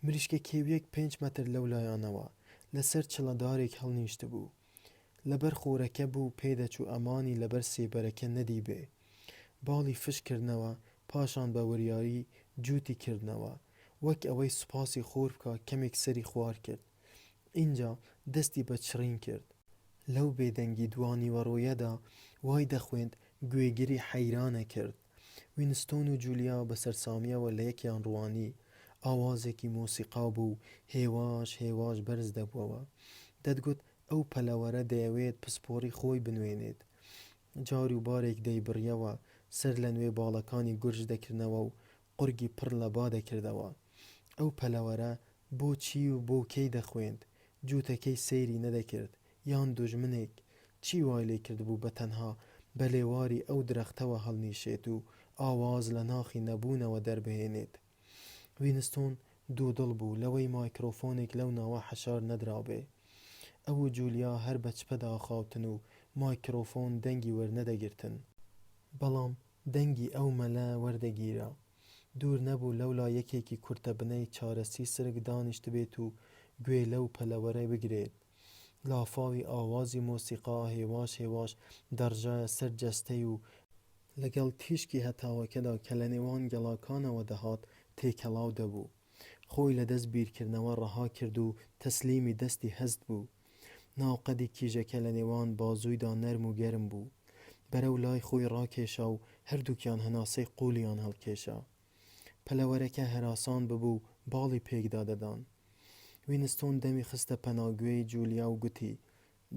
مریشکە کێویەک 5 مەتر لەو لایەنەوە لەسەر چڵەدارێک هەڵنیشت بوو. لەبەر خۆرەکە بوو پێدەچوو ئەمانی لەبەر سێبەرەکە نەدیبێ. باڵی فشکردنەوە، پاشان بە وریایی جووتی کردنەوە، وەک ئەوەی سوپاسی خۆر بکە کەمێک سەری خوار کرد. اینجا دەستی بە چڕین کرد. لەو بێدەنگی دوانی وەڕۆیەدا وای دەخوێند گوێگری حەیرانە کرد. وینستۆن و جولیا بەسەرسامیەوە لە یەکیان ڕوانی. ئاوازێکی مۆسیقا بوو هێواش هێواش بەرز دەبووەوە. دەتگوت ئەو پەلەوەرە دەیەوێت پسپۆڕی خۆی بنوێنێت. جار و بارێک دەیبڕیەوە، سەر لە نوێ باڵەکانی گورج دەکردنەوە و قورگی پڕ لە با دەکردەوە. ئەو پەلەوەرە بۆ چی و بۆ کەی دەخوێند؟ جووتەکەی سەیری نەدەکرد یان دوژمنێک؟ چی وای لێ کرد بوو بە تەنها بە لێواری ئەو درەختەوە هەڵنیشێت و ئاواز لە ناخی نەبوونەوە دەربهێنێت؟ وینستۆن دوودڵ بوو لەوەی مایکرۆفۆنێک لەو ناوە حەشار نەدرابێ. ئەو و جولیا هەر بە چپەدا خاوتن و مایکرۆفۆن دەنگی وەرنەدەگرتن. بەڵام دەنگی ئەو مەلە وەردەگیرە. دوور نەبوو لەولا یەکێکی کورتە بنەی چارەسی سرک دانیشت بێت و گوێ لەو پەلەوەرە بگرێت. لافاوی ئاوازی مۆسیقا هێواش هێواش دەڕژایە سەر جەستەی و لەگەڵ تیشکی هەتاوەکەدا کە لە نێوان گەڵاکانەوە دەهات تێکەڵاو دەبوو. خۆی لە دەست بیرکردنەوە ڕەها کرد و تەسلیمی دەستی هەست بوو. ناوقەدی کیژەکە لە نێوان بازوویدا نەرم و گەرم بوو. بەرەو لای خۆی ڕاکێشا و هەردووکیان هەناسەی قوولیان هەڵکێشا. پەلەوەرەکە هەراسان ببوو باڵی پێکدا دەدان. وینستۆن دەمی خستە پەناگوێی جولیا و گوتی: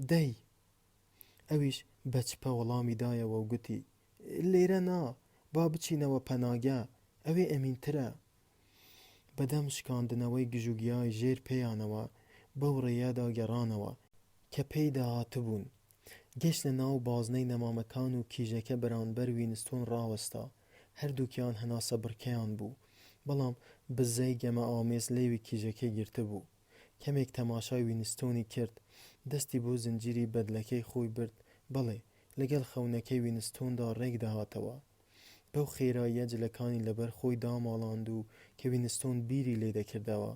دەی! ئەویش بەچپە وەڵامی دایەوە و گوتی: لێرە نا، با بچینەوە پەناگە، ئەوێ ئەمینترە. بەدەم شکاندنەوەی گژوگیای ژێر پێیانەوە بەو ڕێیەدا گەڕانەوە کە پێی داهاتبوون. گەشت لە ناو بازنەی نەمامەکان و کیژەکە بەرامبەر وینستۆن ڕاوەستا. هەردووکیان هەناسە بڕکەیان بوو، بەڵام بزەی گەمە ئامێز لێوی کیژەکەی گرتە بوو. کەمێک تەماشای وینستۆنی کرد، دەستی بۆ زنجیری بەدلەکەی خۆی برد. بەڵێ، لەگەڵ خەونەکەی وینستۆندا ڕێک داهاتەوە. بەو خێراییە جلەکانی لەبەر خۆی داماڵاند و کە وینستۆن بیری لێ دەکردەوە.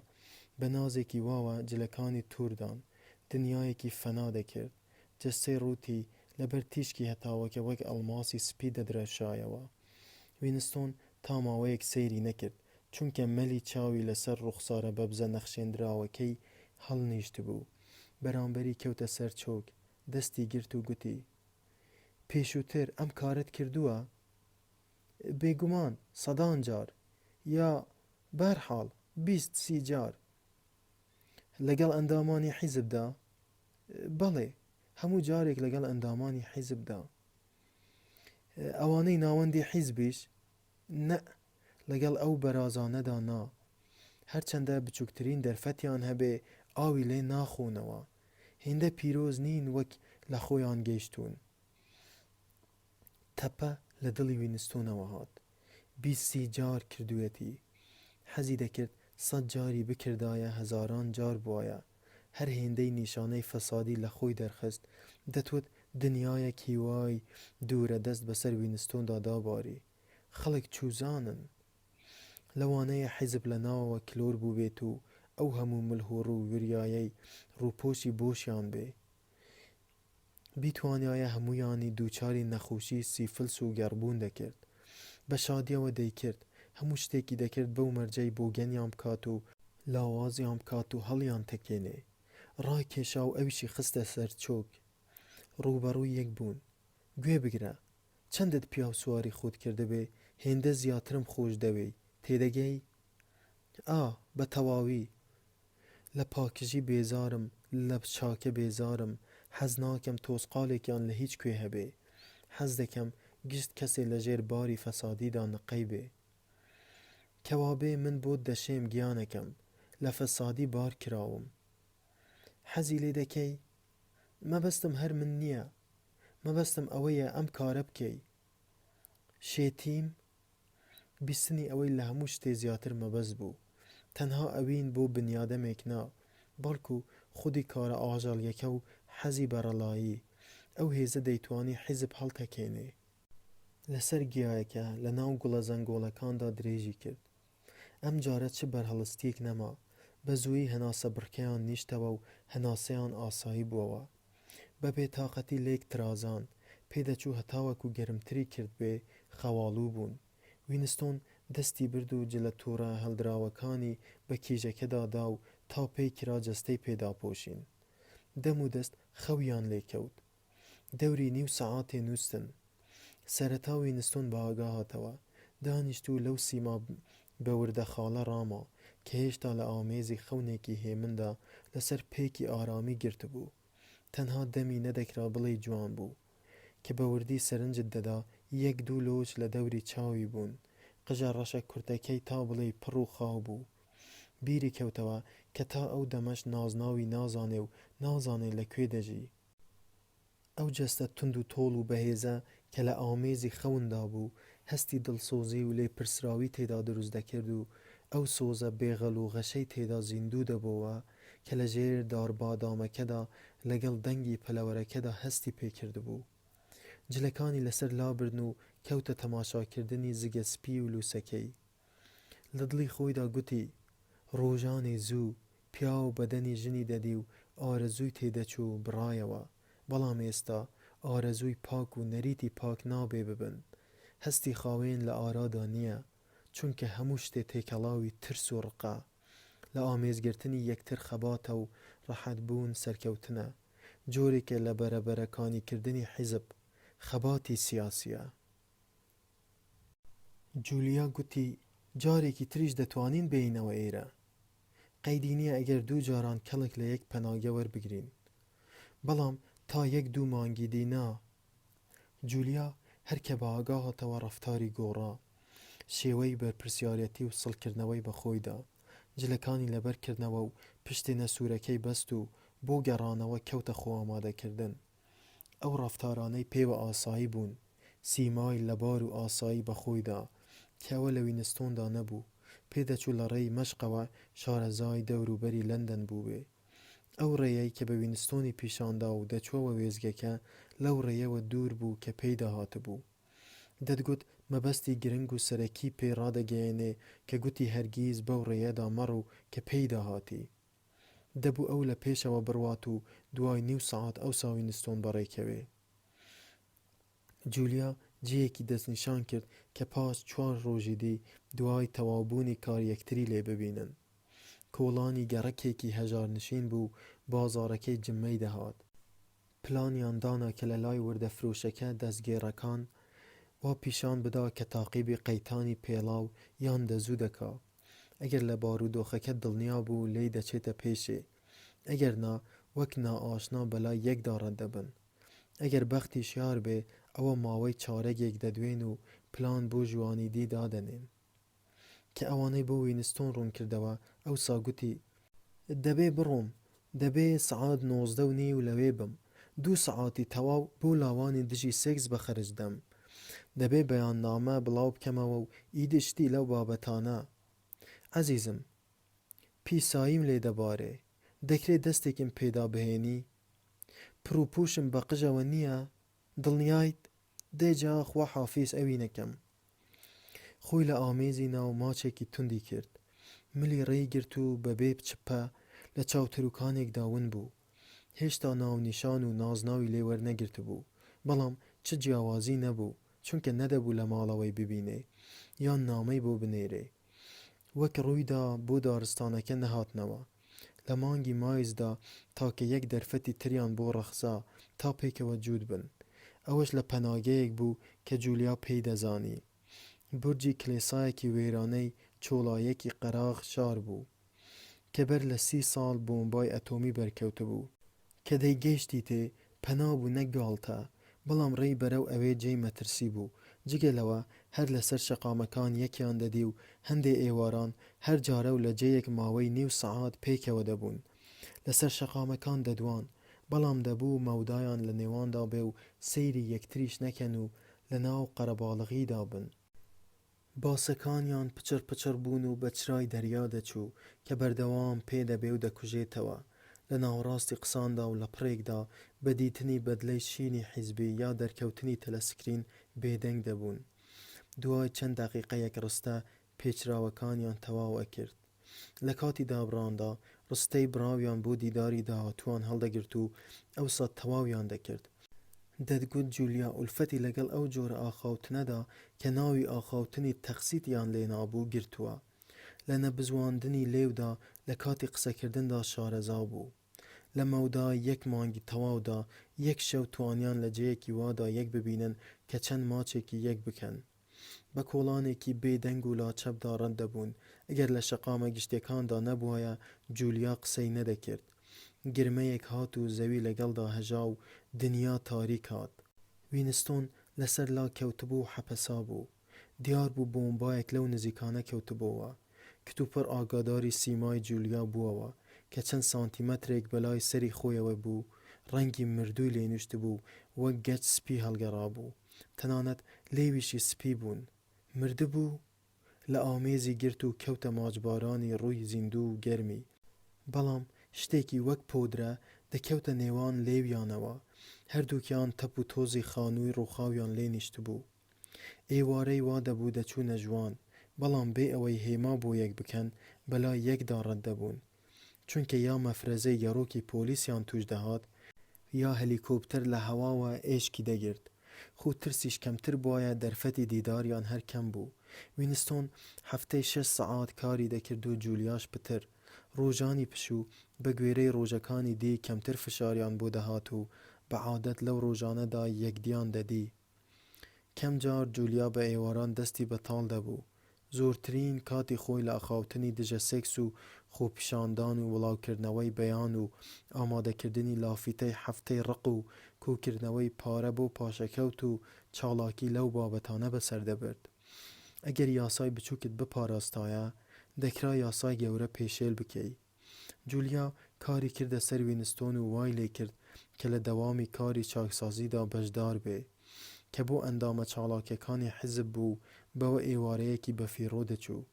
بە نازێکی واوە جلەکانی تووردان، دنیایەکی فەنا دەکرد. جەستەی ڕووتی لەبەر تیشکی هەتاوەکە وەک ئەڵماسی سپی دەدرەوشایەوە. وینستۆن تا ماوەیەک سەیری نەکرد، چونکە مەلی چاوی لەسەر ڕوخسارە بەبزە نەخشێنراوەکەی هەڵنیشت بوو. بەرامبەری کەوتە سەر چۆک، دەستی گرت و گوتی: پێشووتر ئەم کارت کردووە؟ بێگومان 100 جار، یا بەرحاڵ 20-30 جار. لەگەڵ ئەندامانی حیزبدا؟ بەڵێ، هەموو جارێک لەگەڵ ئەندامانی حیزبدا. ئەوانەی ناوەندی حیزبیش؟ نە، لەگەڵ ئەو بەرازانەدا نا. هەرچەندە بچووکترین دەرفەتیان هەبێ ئاوی لێ ناخۆنەوە. هێندە پیرۆز نین وەک لە خۆیان گەیشتوون. تەپە لە دڵی وینستۆنەوە هات. 20-30 جار کردوێتی. حەزی دەکرد 100 جاری بکردایە، هەزاران جار بووایە. هەر هێندەی نیشانەی فەسادی لە خۆی دەرخست، دەتوت دنیایەکی وای دوورە دەست بەسەر وینستۆندا داباری. خەڵک چوزانن. لەوانەیە حیزب لە ناوەوە کلۆر بوو بێت و ئەو هەموو ملهوڕ و وریایەی ڕووپۆشی بۆشیان بێ. بیتوانایە هەموویانی دووچاری نەخۆشی سیفلس و گەڕبوون دەکرد. بە شادیەوە دەیکرد هەموو شتێکی دەکرد بەو مەرجەی بۆگەنیان بکات و لاوازیان بکات و هەڵیان تەکێنێ. ڕای کێشا و ئەویشی خستە سەر چۆک. ڕووبەڕووی یەک بوون. گوێ بگرە، چەندت پیاو سواری خۆت کردبێ، هێندە زیاترم خۆش دەوێی، تێدەگەی؟ بە تەواوی. لە پاکژی بێزارم، لە چاکە بێزارم. حەز ناکەم تۆسقالێکیان لە هیچ کوێ هەبێ. حەز دەکەم گشت کەسێ لە ژێر باری فەسادیدا نقەی بێ. کەوابێ من بۆت دەشێم گیانەکەم، لە فەسادی بار کراوم. حەزی لێ دەکەی؟ مەبەستم هەر من نییە، مەبەستم ئەوەیە ئەم کارە بکەی. شێتیم؟ بیستنی ئەوەی لە هەموو شتێ زیاتر مەبەست بوو. تەنها ئەوین بۆ بنیادەمێک نا، بەڵکو خودی کارە ئاژەڵیەکە و حەزی بەرەڵایی. ئەو هێزە دەیتوانی حیزب هەڵتەکێنێ. لەسەر گیایەکە لە ناو گوڵە زەنگۆڵەکاندا درێژی کرد. ئەم جارە چ بەرهەڵستیەک نەما. بە زووی هەناسە بڕکەیان نیشتەوە و هەناسەیان ئاسایی بووەوە. بە بێتاقەتی لێک ترازان، پێدەچوو هەتاوەکو گەرمتری کرد بێ خەواڵوو بوون. وینستۆن دەستی برد و جلە تووڕە هەڵدراوەکانی بە کیژەکەدا دا و تا پێی کرا جەستەی پێداپۆشین. دەم و دەست خەویان لێکەوت. دەوری نیو سەعاتێ نووستن. سەرەتا وینستۆن بە ئاگا هاتەوە. دانیشتوو لەو سیما بە وردەخاڵە ڕاما کە هێشتا لە ئامێزی خەونێکی هێمندا لەسەر پێکی ئارامی گرتبوو. تەنها دەمی نەدەکرا بڵێ جوان بوو. کە بە وردی سەرنجت دەدا 1-2 لۆچ لە دەوری چاوی بوون. قژە ڕەشە کورتەکەی تا بڵێ پڕ و خاو بوو. بیری کەوتەوە کە تا ئەو دەمەش نازناوی نازانێ و نازانێ لەکوێ دەژی. ئەو جەستە تند و تۆڵ و بەهێزە کە لە ئامێزی خەوندا بوو، هەستی دڵسۆزی و لێپرسراوی تێدا دروست دەکرد و ئەو سۆزە بێغەل و غەشەی تێدا زیندوو دەبەوە کە لە ژێر داربادامەکەدا لەگەڵ دەنگی پەلەوەرەکەدا هەستی پێکرد بوو. جلەکانی لەسەر لابردن و کەوتە تەماشاکردنی زگە سپی و لووسەکەی. لە دڵی خۆیدا گوتی: ڕۆژانێ زوو پیا و بەدەنی ژنی دەدی و ئارەزووی تێدەچوو بڕایەوە، بەڵام ئێستا ئارەزووی پاک و نەریتی پاک نابێ ببن. هەستی خاوێن لە ئارادا نییە، چونکە هەموو شتێ تێکەڵاوی ترس و ڕقا. لە ئامێزگرتنی یەکتر خەباتە و ڕەحەتبوون سەرکەوتنە، جۆرێکە لە بەرەبەرەکانیکردنی حیزب، خەباتی سیاسیە. جولیا گوتی جارێکی تریش دەتوانین بێینەوە ئێرە. قەیدی نییە ئەگەر دوو جاران کەڵک لە یەک پەناگە وەربگرین، بەڵام تا یەک دوو مانگی دینا. جولیا هەرکە بە ئاگاهاتەوە ڕەفتاری گۆڕا، شێوەی بەرپرسیارەتی و سڵکردنەوەی بەخۆیدا، جلەکانی لەبەرکردنەوە و پشتێ نەسوورەکەی بەست و بۆ گەڕانەوە کەوتە خۆ ئامادەکردن. ئەو ڕەفتارانەی پێوە ئاسایی بوون، سیمای لەبار و ئاسایی بەخۆیدا کە ئەوە لە وینستۆندا نەبوو. پێدەچوو لە ڕێی مەشقەوە شارەزای دەوروبەری لەندەن بوو بێ. ئەو ڕێیەی کە بە وینستۆنی پیشاندا و دەچووەوە وێزگەکە لەو ڕێیەوە دوور بوو کە پێی داهاتبوو. دەتگوت مەبەستی گرنگ و سەرەکی پێ ڕادەگەیەنێ کە گوتی هەرگیز بەو ڕێیەدا مەڕوو کە پێی داهاتی. دەبوو ئەو لە پێشەوە بڕوات و دوای نیو سەعات ئەوسا وینستۆن بەڕێکەوێ. جولیا جێیەکی دەستنیشان کرد کە پاش 4 ڕۆژی دی دوای تەواوبوونی کار یەکتری لێ ببینن. کۆڵانی گەڕەکێکی هەژارنشین بوو، بازاڕەکەی جممەی دەهات. پلانیان دانا کە لە لای وردەفرۆشەکە دەستگێڕەکان وا پیشان بدا کە تاقیبی قەیتانی پێڵاو یان دەزوو دەکا. ئەگەر لە بارودۆخەکە دڵنیا بوو لێی دەچێتە پێشێ، ئەگەر نا وەک نائاشنا بەلای یەکدا ڕەندەبن. ئەگەر بەختی شیار بێ ئەوە ماوەی چارەگێک دەدوێن و پلان بۆ جوانی دی دادەنێن. کە ئەوانەی بۆ وینستۆن ڕوون کردەوە ئەوسا گوتی دەبێ بڕۆم، دەبێ سەعات 19:30 لەوێ بم، 2 سەعاتی تەواو بۆ لاوانی دژی سێکس بەخەرج دەم. دەبێ بەیاننامە بڵاو بکەمەوە و ئیدشتی لەو بابەتانە. عەزیزم، پیساییم لێ دەبارێ، دەکرێت دەستێکم پێدا بهێنی؟ پڕوپوشم بە قژەوە نییە؟ دڵنیایت؟ دێجا خوا حافیز ئەوی نەکەم. خۆی لە ئامێزی ناو ماچێکی توندی کرد، ملی ڕێیگرت و بەبێ چپە لە چاوتروکانێک داون بوو. هێشتا ناونیشان و نازناوی لێ وەرنەگرت بوو، بەڵام چ جیاوازی نەبوو، چونکە نەدەبوو لە ماڵەوەی ببینێ یان نامەی بۆ بنێرێ. وەک ڕوویدا بۆ دارستانەکە نەهاتنەوە. لە مانگی مایزدا تاکە یەک دەرفەتی تریان بۆ ڕەخسا تا پێکەوە جوود بن. ئەوەش لە پەناگەیەک بوو کە جولیا پێی دەزانی. بورجی کلێسایەکی وێرانەی چۆڵایەکی قەراغ شار بوو کە بەر لە 30 ساڵ بۆمبای ئەتۆمی بەرکەوتە بوو. کە دەیگەیشتی تێ پەنا بوو نەگاڵتە، بەڵام ڕێی بەرەو ئەوێ جێی مەترسی بوو. جگەلەوە هەر لەسەر شەقامەکان یەکیان دەدی و هەندێ ئێواران هەر جارە و لە جێیەک ماوەی نیو سەعات پێکەوە دەبوون. لەسەر شەقامەکان دەدوان، بەڵام دەبوو مەودایان لە نێواندا بێ و سەیری یەکتریش نەکەن و لە ناو قەرەباڵغیدا بن. باسەکانیان پچر پچر بوون و بە چرای دەریا دەچوو کە بەردەوام پێدەبێ و دەکوژێتەوە. لە ناوڕاستی قساندا و لە پڕێکدا بە دیتنی بەدلەی شینی حیزبی یا دەرکەوتنی تەلەسکرین بێدەنگ دەبوون. دوای چەند دەقیقەیەک ڕستە پێچراوەکانیان تەواو کرد. لە کاتی دابڕاندا ڕستەی براویان بۆ دیداری داهاتوان هەڵدەگرت و ئەوسا تەواویان دەکرد. دەتگوت جولیا ئولفەتی لەگەڵ ئەو جۆرە ئاخاوتنەدا کە ناوی ئاخاوتنی تەقسیتیان لێ نابوو گرتووە. لە نەبزواندنی لێودا لە کاتی قسەکردندا شارەزا بوو. لە مەودای یەک مانگی تەواودا یەک شەو توانیان لە جەیەکی وادا یەک ببینن کە چەند ماچێکی یەک بکەن. بە کۆڵانێکی بێدەنگ و لاچەبدا ڕەت دەبوون. ئەگەر لە شەقامە گشتەکاندا نەبووایە جولیا قسەی نەدەکرد. گرمەیەک هات و زەوی لەگەڵدا هەژا و دنیا تاریک هات. وینستۆن لەسەر لا کەوتبوو و حەپەسا بوو. دیار بوو بۆمبایەک لەو نزیکانە کەوتبووە. کتوپڕ ئاگاداری سیمای جولیا بووەوە کە چەند سانتیمەترێک بەلای سەری خۆیەوە بوو. ڕەنگی مردووی لێنوشت بوو، وەک گەچ سپی هەڵگەڕا بوو. تەنانەت لێویشی سپی بوون. مردبوو؟ لە ئامێزی گرت و کەوتە ماچبارانی ڕووی زیندوو و گەرمی. بەڵام شتێکی وەک پۆدرە دەکەوتە نێوان لێویانەوە. هەردووکیان تەپ و تۆزی خانووی ڕووخاویان لێ نیشت بوو. ئێوارەی وا دەبوو دەچوونە جوان، بەڵام بێ ئەوەی هێما بۆ یەک بکەن بەلای یەکدا ڕەت دەبوون، چونکە یا مەفرەزەی یەڕۆکی پۆلیسیان توش دەهات یا هەلیکۆپتەر لە هەواوە ئێشکی دەگرت. خۆ ترسیش کەمتر بووایە دەرفەتی دیداریان هەر کەم بوو. وینستۆن هەفتەی 6 سەعات کاری دەکرد و جولیاش پتر. ڕۆژانی پشوو بە گوێرەی ڕۆژەکانی دی کەمتر فشاریان بۆ دەهات و بە عادەت لەو ڕۆژانەدا یەکدیان دەدی. کەم جار جولیا بە ئێواران دەستی بەتاڵ دەبوو. زۆرترین کاتی خۆی لە ئەخاوتنی دژە سێکس و خۆپیشاندان و وڵاوکردنەوەی بەیان و ئامادەکردنی لافیتەی هەفتەی ڕق و کۆکردنەوەی پارە بۆ پاشەکەوت و چاڵاکی لەو بابەتانە بەسەردەبرد. ئەگەر یاسای بچووکت بپاراستایە دەکرا یاسای گەورە پێشێل بکەی. جولیا کاری کردە سەر وینستۆن و وای لێ کرد کە لە دەوامی کاری چاکسازیدا بەشدار بێ، کە بۆ ئەندامە چاڵاکیەکانی حیزب بوو بەوە ئێوارەیەکی بەفیڕۆ دەچوو.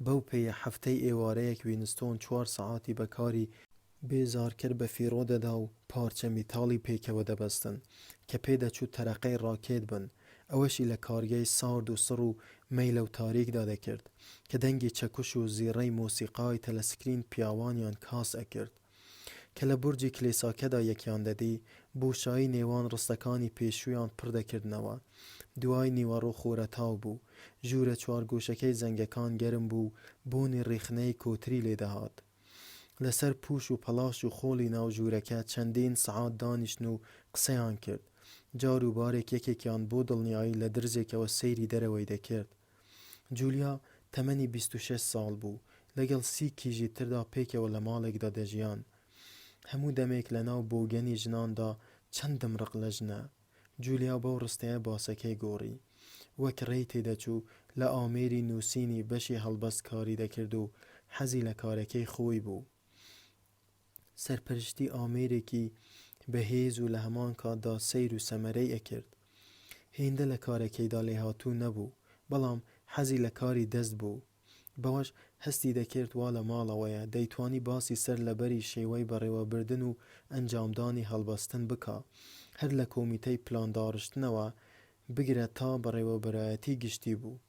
بەو پێیە هەفتەی ئێوارەیەک وینستۆن 4 سەعاتی بەکاری بێزارکرد بەفیڕۆ دەدا و پارچە میتاڵی پێکەوە دەبەستن کە پێدەچوو تەرەقەی ڕاکێت بن. ئەوەشی لە کارگەی سارد و سڕ و مەیلە و تاریکدا دەکرد کە دەنگی چەکوش و زیڕەی مۆسیقای تەلەسکرین پیاوانیان کاس ئەکرد کە لە بورجی کلێساکەدا یەکیان دەدی بۆشایی نێوان ڕستەکانی پێشوویان پڕ دەکردنەوە. دوای نیوەڕۆ خۆرەتاو بوو. ژوورە چوارگۆشەکەی زەنگەکان گەرم بوو، بۆنی ڕێخنەی کۆتری لێدەهات. لەسەر پوش و پەلاش و خۆڵی ناو ژوورەکە چەندین سەعات دانیشتن و قسەیان کرد. جار و بارێک یەکێکیان بۆ دڵنیایی لە درزێکەوە سەیری دەرەوەی دەکرد. جولیا تەمەنی 26 ساڵ بوو، لەگەڵ 30 کیژی تردا پێکەوە لە ماڵێکدا دەژیان. هەموو دەمێک لە ناو بۆگەنی ژناندا چەندم ڕق لە ژنە. جولیا بەو ڕستەیە باسەکەی گۆڕی. وەک ڕێی تێدەچوو لە ئامێری نووسینی بەشی هەڵبەست کاری دەکرد و حەزی لە کارەکەی خۆی بوو. سەرپەرشتی ئامێرێکی بەهێز و لە هەمان کاتدا سەیر و سەمەرەی ئەکرد. هێندە لە کارەکەیدا لێهاتوو نەبوو، بەڵام حەزی لە کاری دەست بوو. بەوەش هەستی دەکرد وا لە ماڵەوەیە دەیتوانی باسی سەر لەبەری شێوەی بەڕێوەبردن و ئەنجامدانی هەڵبەستن بکا، هەر لە کۆمیتەی پلانداڕشتنەوە بگرە تا بەڕێوەبەرایەتی گشتی بوو،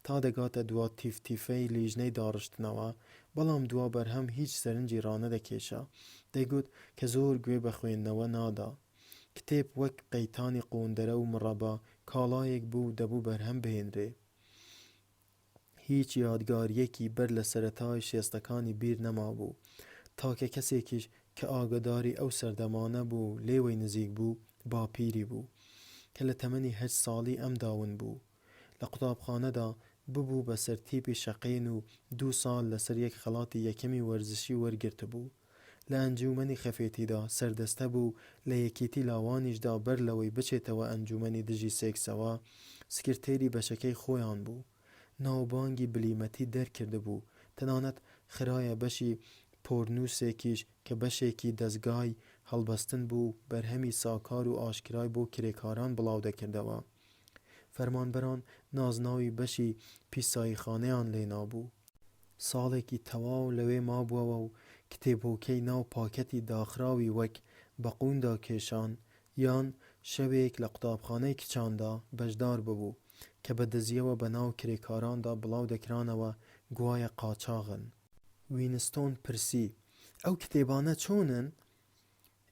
تا دەگاتە دوا تیفتیفەی لیژنەی داڕشتنەوە، بەڵام دوا بەرهەم هیچ سەرنجی ڕانەدەکێشا. دەیگوت کە زۆر گوێ بە خوێندنەوە نادا. کتێب وەک قەیتانی قۆندەرە و مڕەبا کاڵایەک بوو دەبوو بەرهەم بهێنرێ. هیچ یادگاریەکی بەر لە سەرەتای شێستەکانی بیر نەمابوو، تاکە کەسێکیش کە ئاگداری ئەو سەردەمانە بوو لێوەی نزیک بوو باپیری بوو کە لە تەمەنی 8 ساڵی ئەم داون بوو. لە قوتابخانەدا ببوو بە سەرتیپی شەقین و 2 ساڵ لەسەر یەک خەڵاتی یەکەمی وەرزشی وەرگرت بوو. لە ئەنجومەنی خەفێتیدا سەردەستە بوو، لە یەکێتی لاوانیشدا بەر لەوەی بچێتەوە ئەنجومەنی دژی سێکسەوە سکرتێری بەشەکەی خۆیان بوو. ناوبانگی بلیمەتی دەرکرده بوو، تەنانەت خرایە بەشی پۆرنووسێکیش کە بەشێکی دەستگای هەڵبەستن بوو بەرهەمی ساکار و ئاشکرای بۆ کرێکاران بڵاو دەکردەوە. فەرمانبەران نازناوی بەشی پیساییخانەیان لێنابوو. ساڵێکی تەواو لەوێ مابووەوە و کتێبۆکەی ناو پاکەتی داخراوی وەک بەقووندا کێشان یان شەوێک لە قوتابخانەی کچاندا بەشدار ببوو کە بە دزیەوە بە ناو کرێکاراندا بڵاو دەکرانەوە گوایە قاچاغن. وینستۆن پرسی ئەو کتێبانە چۆنن؟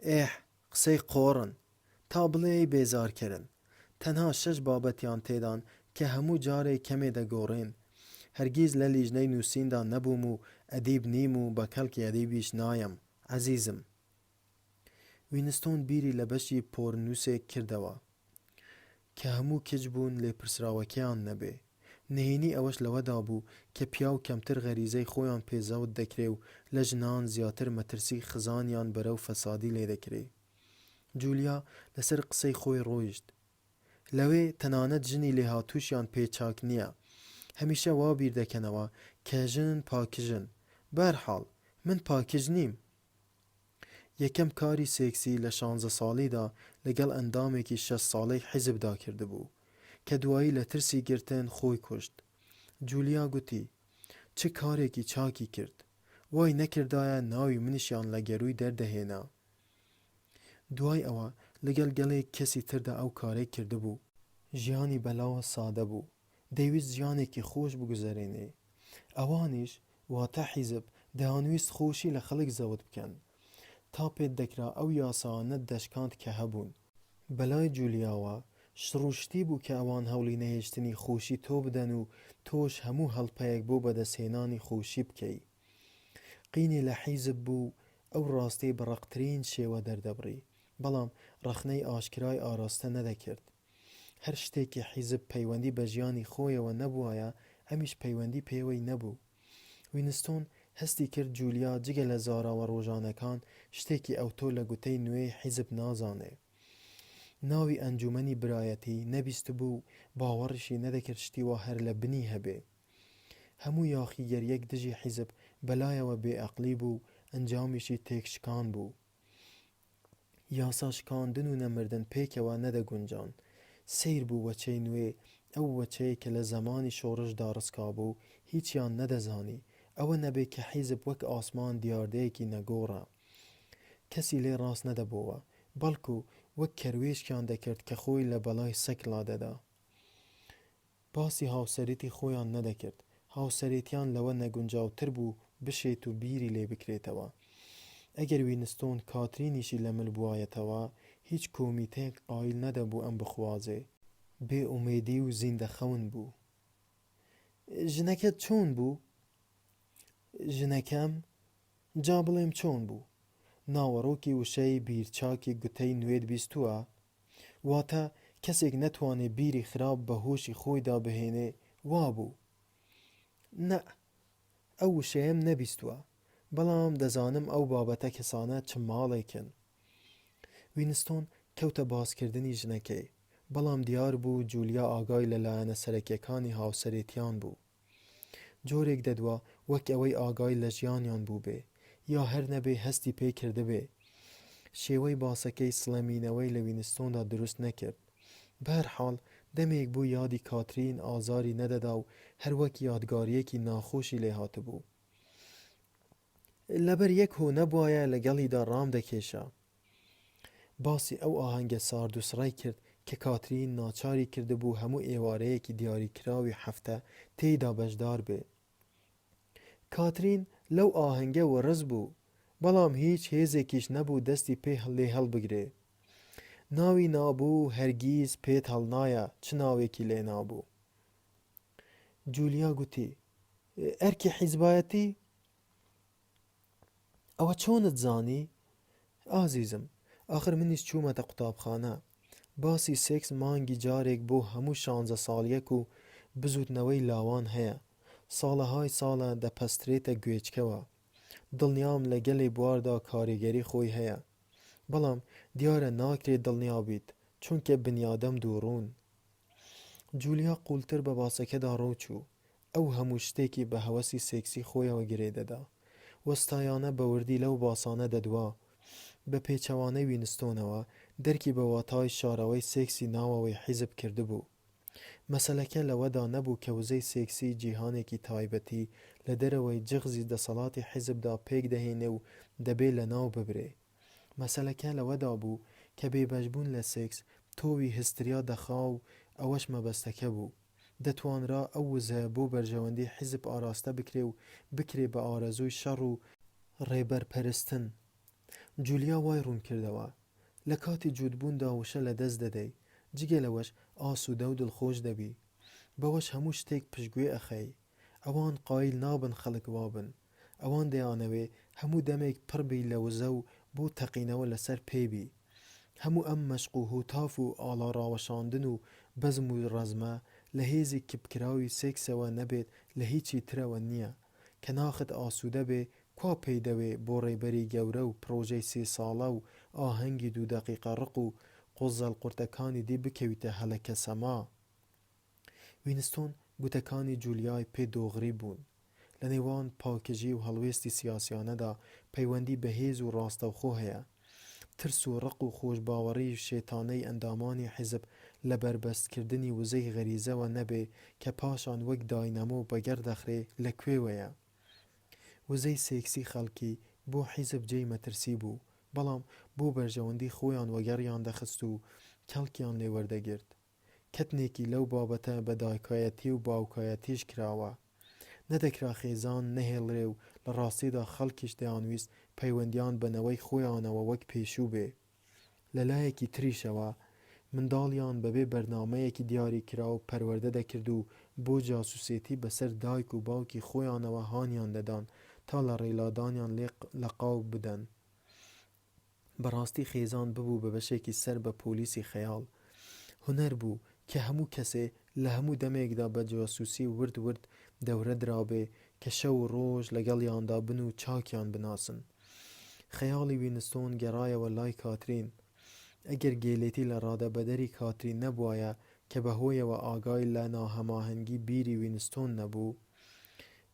ئێح قسەی قۆڕن، تا بڵێ بێزارکردن. تەنها 6 بابەتیان تێدان کە هەموو جارێک کەمێ دەگۆڕێن. هەرگیز لە لیژنەی نووسیندا نەبووم و ئەدیب نیم و بە کەڵکی ئەدیبیش نایم، عەزیزم. وینستۆن بیری لە بەشی پۆرنووسێک کردەوە کە هەموو کچ بوون لێپرسراوەکەیان نەبێ. نهێنی ئەوەش لەوەدا بوو کە پیاو کەمتر غەریزەی خۆیان پێزەوت دەکرێ و لە ژنان زیاتر مەترسی خزانیان بەرەو فەسادی لێ دەکرێ. جولیا لەسەر قسەی خۆی ڕۆیشت. لەوێ تەنانەت ژنی لێهاتووشیان پێچاک نییە، هەمیشە وا بیر دەکەنەوە کە ژن پاکژن. بەرحاڵ من پاکژ نیم. یەکەم کاری سێکسی لە 16 ساڵیدا لەگەڵ ئەندامێکی 6 ساڵەی حیزبدا کردبوو کە دوایی لە ترسی گرتن خۆی کوشت. جولیا گوتی چ کارێکی چاکی کرد، وای نەکردایە ناوی منیشیان لە گەروی دەردەهێنا. دوای ئەوە لەگەڵ گەڵێک کەسی تردا ئەو کارەی کردبوو. ژیانی بەلاوە سادە بوو، دەیویست ژیانێکی خۆش بگوزەرێنێ. ئەوانیش واتە حیزب دەیانویست خۆشی لە خەڵک زەوت بکەن. تا پێت دەکرا ئەو یاسانە دەشکاند کە هەبوون. بەلای جولیاوە شڕوشتی بوو کە ئەوان هەوڵی نەهێشتنی خۆشی تۆ بدەن و تۆش هەموو هەڵپەیەک بۆ بەدەستهێنانی خۆشی بکەی. قینی لە حیزب بوو ئەو ڕاستی بەڕقترین شێوە دەردەبڕی، بەڵام ڕەخنەی ئاشکرای ئاراستە نەدەکرد. هەر شتێکی حیزب پەیوەندی بە ژیانی خۆیەوە نەبووایە، ئەمیش پەیوەندی پێوەی نەبوو. وینستۆن هەستی کرد جولیا جگە لە زاراوە ڕۆژانەکان شتێکی ئەوتۆ لە گوتەی نوێی حیزب نازانێ. ناوی ئەنجومەنی برایەتی نەبیست بوو، باوەڕیشی نەدەکرد شتی وا هەر لە بنی هەبێ. هەموو یاخیگەریەک دژی حیزب بەلایەوە بێئەقلی بوو، ئەنجامیشی تێکشکان بوو. یاسا شکاندن و نەمردن پێکەوە نەدەگونجان. سیر بوو وەچەی نوێ، ئەو وەچەی کە لە زەمانی شۆڕشدا ڕسکا بوو، هیچیان نەدەزانی، ئەوە نەبێ کە حیزب وەک ئاسمان دیاردەیەکی نەگۆڕە، کەسی لێ ڕاست نەدەبووە، بەڵکو وەک کەروێشکیان دەکرد کە خۆی لە بەلای سەکلا دەدا. باسی هاوسەرێتی خۆیان نەدەکرد، هاوسەرێتیان لەوە نەگونجاوتر بوو بشێت و بیری لێ بکرێتەوە. ئەگەر وینستۆن کاترینیشی لە مل بوایەتەوە، هیچ کۆمیتەیەک قایل نەدەبوو ئەم بخوازێ. بێ ئومێدی و زیندەخەون بوو. ژنەکەت چۆن بوو؟ ژنەکەم؟ جا بڵێم چۆن بوو؟ ناوەڕۆکی وشەی بیرچاکی گوتەی نوێت بیستووە؟ واتە کەسێک نەتوانێ بیری خراپ بە هۆشی خۆیدا بهێنێ، وا بوو؟ نە، ئەو وشەیەم نەبیستووە، بەڵام دەزانم ئەو بابەتە کەسانە چ ماڵێکن. وینستۆن کەوتە باسکردنی ژنەکەی، بەڵام دیار بوو جولیا ئاگای لەلایەنە سەرەکیەکانی هاوسەرێتیان بوو. جۆرێک دەدوا وەک ئەوەی ئاگای لە ژیانیان بوو بێ، یا هەر نەبێ هەستی پێ کردبێ. شێوەی باسەکەی سڵەمینەوەی لە وینستۆندا دروست نەکرد. بەهەرحاڵ دەمێک بوو یادی کاترین ئازاری نەدەدا و هەر وەک یادگاریەکی ناخۆشی لێ هاتبوو. لەبەر یەک هۆ نەبوایە لەگەڵیدا ڕام دەکێشا. باسی ئەو ئاهەنگە سارد و سڕای کرد کە کاترین ناچاری کردبوو هەموو ئێوارەیەکی دیاریکراوی هەفتە تێیدا بەشدار بێ. کاترین لەو ئاهەنگە وەڕز بوو، بەڵام هیچ هێزێکیش نەبوو دەستی پێ لێ هەڵبگرێ. ناوی نابوو هەرگیز پێت هەڵنایە چ ناوێکی لێ نابوو. جولیا گوتی: ئەرکی حیزبایەتی؟ ئەوە چۆنت زانی؟ ئازیزم، ئاخر منیش چوومەتە قوتابخانە. باسی سێکس مانگی جارێک بۆ هەموو 16 ساڵیەک و بزوتنەوەی لاوان هەیە. ساڵەهای ساڵە دەپەسترێتە گوێچکەوە. دڵنیام لە گەلێ بواردا کاریگەری خۆی هەیە، بەڵام دیارە ناکرێت دڵنیا بیت، چونکە بنیادەم دووڕوون. جولیا قوڵتر بە باسەکەدا ڕۆچوو. ئەو هەموو شتێکی بە هەوەسی سێکسی خۆیەوە گرێدەدا. وەستایانە بە وردی لەو باسانە دەدوا. بە پێچەوانەی وینستۆنەوە دەرکی بە واتای شاراوەی سێکسی ناوەوەی حیزب کردبوو. مەسەلەکە لەوەدا نەبوو کە وزەی سێکسی جیهانێکی تایبەتی لە دەرەوەی جغزی دەسەڵاتی حیزبدا پێک دەهێنێ و دەبێ لە ناو ببرێ. مەسەلەکە لەوەدا بوو کە بێبەشبوون لە سێکس تۆوی هستریا دەخا و ئەوەش مەبەستەکە بوو. دەتوانرا ئەو وزە بۆ بەرژەوەندی حیزب ئاراستە بکرێ و بکرێ بە ئارەزووی شەڕ و ڕێبەرپەرستن. جولیا وای ڕوون کردەوە. لە کاتی جوودبووندا وشە لە دەست دەدەی، جگە لەوەش ئاسوودە و دڵخۆش دەبی. بەوەش هەموو شتێک پشتگوێ ئەخەی. ئەوان قایل نابن خەڵک وابن. ئەوان دەیانەوێ هەموو دەمێک پڕبی لە وزە و بۆ تەقینەوە لەسەر پێبی. هەموو ئەم مەشق و هوتاف و ئاڵا ڕاوەشاندن و بەزم و ڕەزمە لە هێزی کپکراوی سێکسەوە نەبێت، لە هیچی ترەوە نییە. کە ناخت ئاسوودە بێ، کوا پێی دەوێ بۆ ڕێبەری گەورە و پرۆژەی 3 ساڵە و ئاهەنگی 2 دەقیقە ڕق و قوزەڵ قورتەکانی دی بکەویتە هەلەکە سەما. وینستۆن گوتەکانی جولیای پێ دۆغری بوون. لە نێوان پاکژی و هەڵوێستی سیاسیانەدا پەیوەندی بەهێز و ڕاستەوخۆ هەیە. ترس و ڕق و خۆشباوەڕی شێتانەی ئەندامانی حیزب لە بەربەستکردنی وزەی غەریزەوە نەبێ کە پاشان وەک داینەمۆ بەگەردەخرێ لەکوێوەیە. وزەی سێکسی خەڵکی بۆ حیزب جێی مەترسی بوو، بەڵام بۆ بەرژەوەندی خۆیان وەگەڕیان دەخست و کەڵکیان لێوەردەگرت. کەتنێکی لەو بابەتە بە دایکایەتی و باوکایەتیش کراوە. نەدەکرا خێزان نەهێڵرێ و لە ڕاستیدا خەڵکیش دەیانویست پەیوەندیان بنەوەی خۆیانەوە وەک پێشوو بێ. لەلایەکی تریشەوە منداڵیان بەبێ بەرنامەیەکی دیاری کرا و پەروەردە دەکرد و بۆ جاسوسێتی بەسەر دایک و باوکی خۆیانەوە هانیان دەدان تا لە ڕێلادانیان لە قاو بدەن. بەڕاستی خێزان ببوو بە بەشێکی سەر بە پۆلیسی خەیاڵ. هونەر بوو کە هەموو کەسێ لە هەموو دەمێکدا بە جاسوسی ورد دەورە درابێ کە شەو و ڕۆژ لەگەڵیاندا بن و چاکیان بناسن. خەیاڵی وینستۆن گەڕایەوە لای کاترین. ئەگەر گێلێتی لە ڕادەبەدەری کاترین نەبوایە کە بەهۆیەوە ئاگای لە ناهەماهەنگی بیری وینستۆن نەبوو،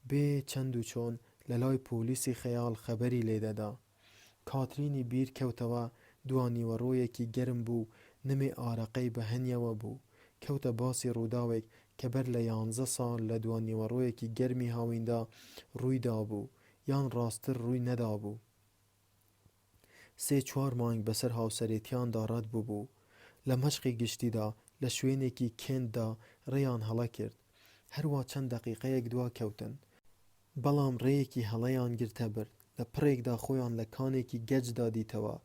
بێ چەند و چۆن لە لای پۆلیسی خەیاڵ خەبەری لێدەدا. کاترینی بیر کەوتەوە دوانیوەڕۆیەکی گەرم بوو، نمێ ئارەقەی بە هەنیەوە بوو. کەوتە باسی ڕووداوێک کە بەر لە 11 ساڵ لە دوانیوەڕۆیەکی گەرمی هاویندا ڕوویدا بوو، یان ڕاستتر ڕووی نەدا بوو. 3-4 مانگ بەسەر هاوسەرێتیاندا ڕەت بوو. لە مەشقی گشتیدا لە شوێنێکی کێنتدا ڕێیان هەڵە کرد. هەروە چەند دەقیقەیەک دوا کەوتن، بەڵام ڕێیەکی هەڵەیان گرتە برد. لە پڕێکدا خۆیان لە کانێکی گەجدا دیتەوە.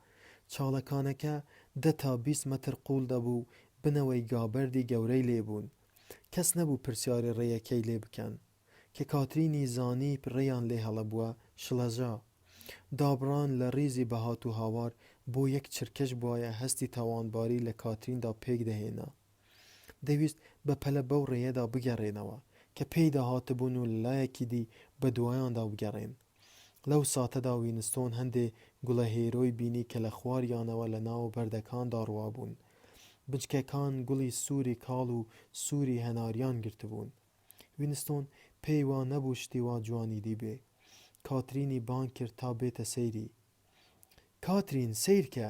چاڵەکانەکە 10 تا 20 مەتر قوڵ دەبوو، بنەوەی گابەردی گەورەی لێبوون. کەس نەبوو پرسیاری ڕێیەکەی لێ بکەن. کە کاترینی زانی ڕێیان لێ هەڵە بووە، شڵەژا. دابڕان لە ڕیزی بەهات و هاوار بۆ یەک چرکەش بووایە هەستی تاوانباری لە کاتریندا پێک دەهێنا. دەویست بە پەلە بەو ڕێیەدا بگەڕێنەوە کە پێی داهاتبوون و لەلایەکی دی بە دوایاندا بگەڕێن. لەو ساتەدا وینستۆن هەندێ گوڵە هێرۆی بینی کە لە خواریانەوە لە ناو بەردەکاندا ڕوابوون. بچکەکان گوڵی سووری کاڵ و سووری هەناریان گرتبوون. وینستۆن پێی وا نەبوو شتی وا جوانی دیبێ. کاترینی بان کرد تا بێتە سەیری. کاترین سیرکە،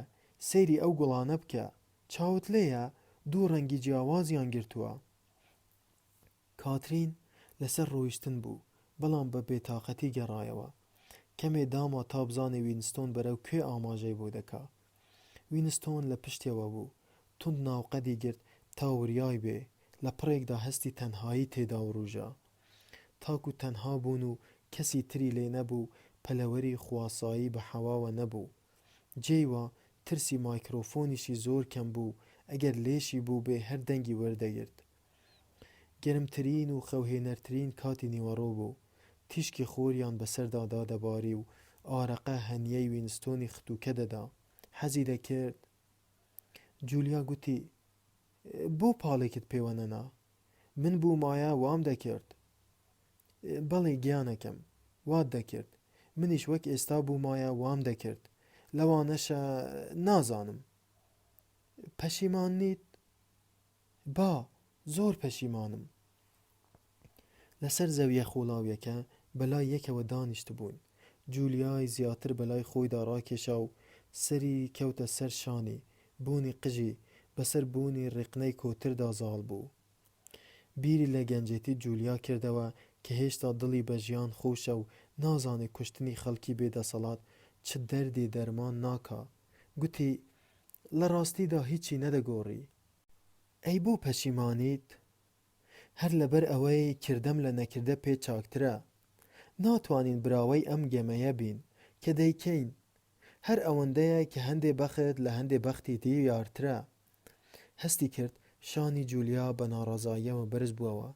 سەیری ئەو گوڵانە بکە، چاوت لێیە؟ دوو ڕەنگی جیاوازیان گرتووە. کاترین لەسەر ڕۆیشتن بوو، بەڵام بە بێتاقەتی گەڕایەوە. کەمێ داما تا بزانێ وینستۆن بەرەو کوێ ئاماژەی بۆ دەکا. وینستۆن لە پشتیەوە بوو، تند ناوقەدی گرت تا وریای بێ. لە پڕێکدا هەستی تەنهایی تێدا وڕوژە. تاکو تەنها بوون و کەسی تری لێ نەبوو، پەلەوەری خواسایی بە حەواوە نەبوو. جێیوە ترسی مایکرۆفۆنیشی زۆر کەم بوو، ئەگەر لێشی بوو بێ هەر دەنگی وەردەگرت. گەرمترین و خەوهێنەرترین کاتی نیوەڕۆ بوو. تیشکی خۆریان بەسەردا دادەباری و ئارەقە هەنیەی وینستۆنی ختوکە دەدا. حەزی دەکرد. جولیا گوتی: بۆ پاڵێکت پێوە نەنا؟ من بوومایە وام دەکرد. بەڵێ گیانەکەم، وات دەکرد. منیش وەک ئێستا بوومایە وام دەکرد. لەوانەشە نازانم. پەشیمان نیت؟ با، زۆر پەشیمانم. لەسەر زەویە خۆڵاویەکە بەلای یەکەوە دانیشت بوون. جولیای زیاتر بەلای خۆیدا ڕاکێشا و سەری کەوتە سەر شانی. بوونی قژی بەسەر بوونی ڕێقنەی کۆتردا زاڵ بوو. بیری لە گەنجێتی جولیا کردەوە کە هێشتا دڵی بە ژیان خۆشە و نازانێت کوشتنی خەڵکی بێدەسەڵات چ دەردی دەرمان ناکا. گوتی: لە ڕاستیدا هیچی نەدەگۆڕی. ئەی بۆ پەشیمانیت؟ هەر لەبەر ئەوەی کردەم لە نەکردە پێ چاکترە. ناتوانین براوەی ئەم گەمەیە بین کە دەیکەین. هەر ئەوەندەیە کە هەندێ بەخت لە هەندێ بەختی دی یارترە. هەستی کرد شانی جولیا بە ناڕازاییەوە بەرز بووەوە.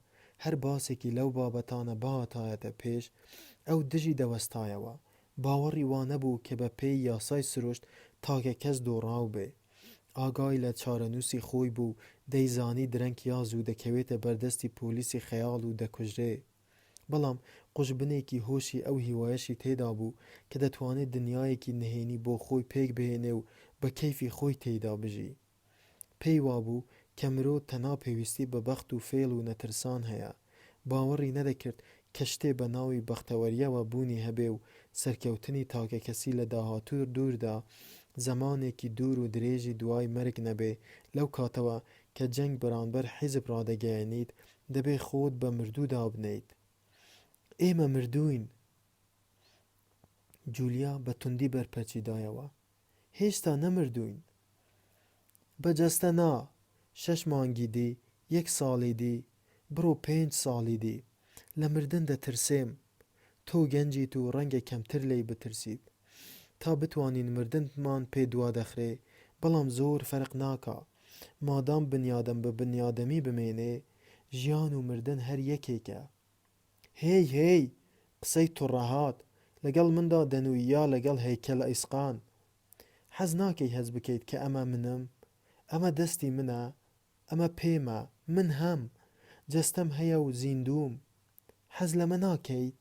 هەر باسێکی لەو بابەتانە باتایەتە پێش، ئەو دژی دەوەستایەوە. باوەڕی وا نەبوو کە بە پێی یاسای سروشت تاکە کەس دۆڕاو بێ. ئاگای لە چارەنووسی خۆی بوو، دەیزانی درەنگ یا زوو دەکەوێتە بەردەستی پۆلیسی خەیاڵ و دەکوژرێ. بەڵام قوژبنێکی هۆشی ئەو هیوایەشی تێدا بوو کە دەتوانێت دنیایەکی نهێنی بۆ خۆی پێک بهێنێ و بە کەیفی خۆی تێدا بژی. پێی وابوو کە مرۆ تەنها پێویستی بە بەخت و فێڵ و نەترسان هەیە. باوەڕی نەدەکرد کە شتێ بە ناوی بەختەوەریەوە بوونی هەبێ و سەرکەوتنی تاکە کەسی لە داهاتوو دووردا زەمانێکی دوور و درێژی دوای مەرگ نەبێ. لەو کاتەوە کە جەنگ بەرامبەر حیزب ڕادەگەیەنیت، دەبێ خۆت بە مردوودا بنیت. ئێمە مردووین. جولیا بە توندی بەرپەرچیدایەوە. هێشتا نەمردووین. بەجەستە نا. 6 مانگی دی، 1 ساڵی دی، بڕۆ 5 ساڵی دی. لە مردن دەترسێم. تۆ گەنجیت و ڕەنگە کەمتر لێی بترسیت. تا بتوانین مردنمان پێ دوا دەخرێ، بەڵام زۆر فەرق ناکا. مادام بنیادم بە بنیادەمی بمێنێ ژیان و مردن هەر یەکێکە. هێی قسەی توڕەهات لەگەڵ مندا دەنووی یا لەگەڵ هەیکەلە ئیسقان. حەز ناکەی هەز بکەیت کە ئەمە منم، ئەمە دەستی منە، ئەمە پێمە، من هەم جەستەم هەیە و زیندوم. حەز لەمە ناکەیت؟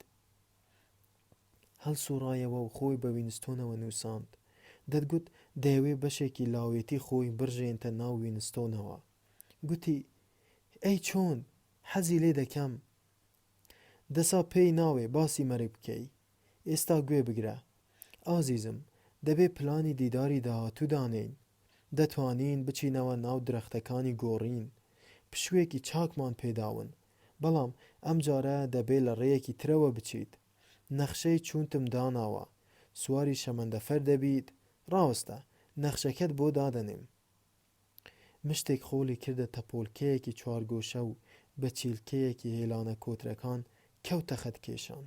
هەڵسوڕایەوە و خۆی بە وینستۆنەوە نووساند. دەتگوت دەیەوێ بەشێکی لاوێتی خۆی بڕژێنتە ناو وینستۆنەوە. گوتی ئەی چۆن؟ حەزی لێ دەکەم. دەسا پێی ناوێ باسی مەرگ بکەی. ئێستا گوێ بگرە ئازیزم، دەبێ پلانی دیداری داهاتوو دانین. دەتوانین بچینەوە ناو درەختەکانی گۆڕین. پشوێکی چاکمان پێداون، بەڵام ئەم جارە دەبێ لە ڕێیەکی ترەوە بچیت. نەخشەی چونتم داناوە، سواری شەمەندەفەر دەبیت. ڕاوەستە نەخشەکەت بۆ دادەنێم. مشتێک خۆلی کردە تەپۆلکەیەکی چوارگۆشە و بە چیلکەیەکی هێلانە کۆترەکان کەوتە خەتکێشان.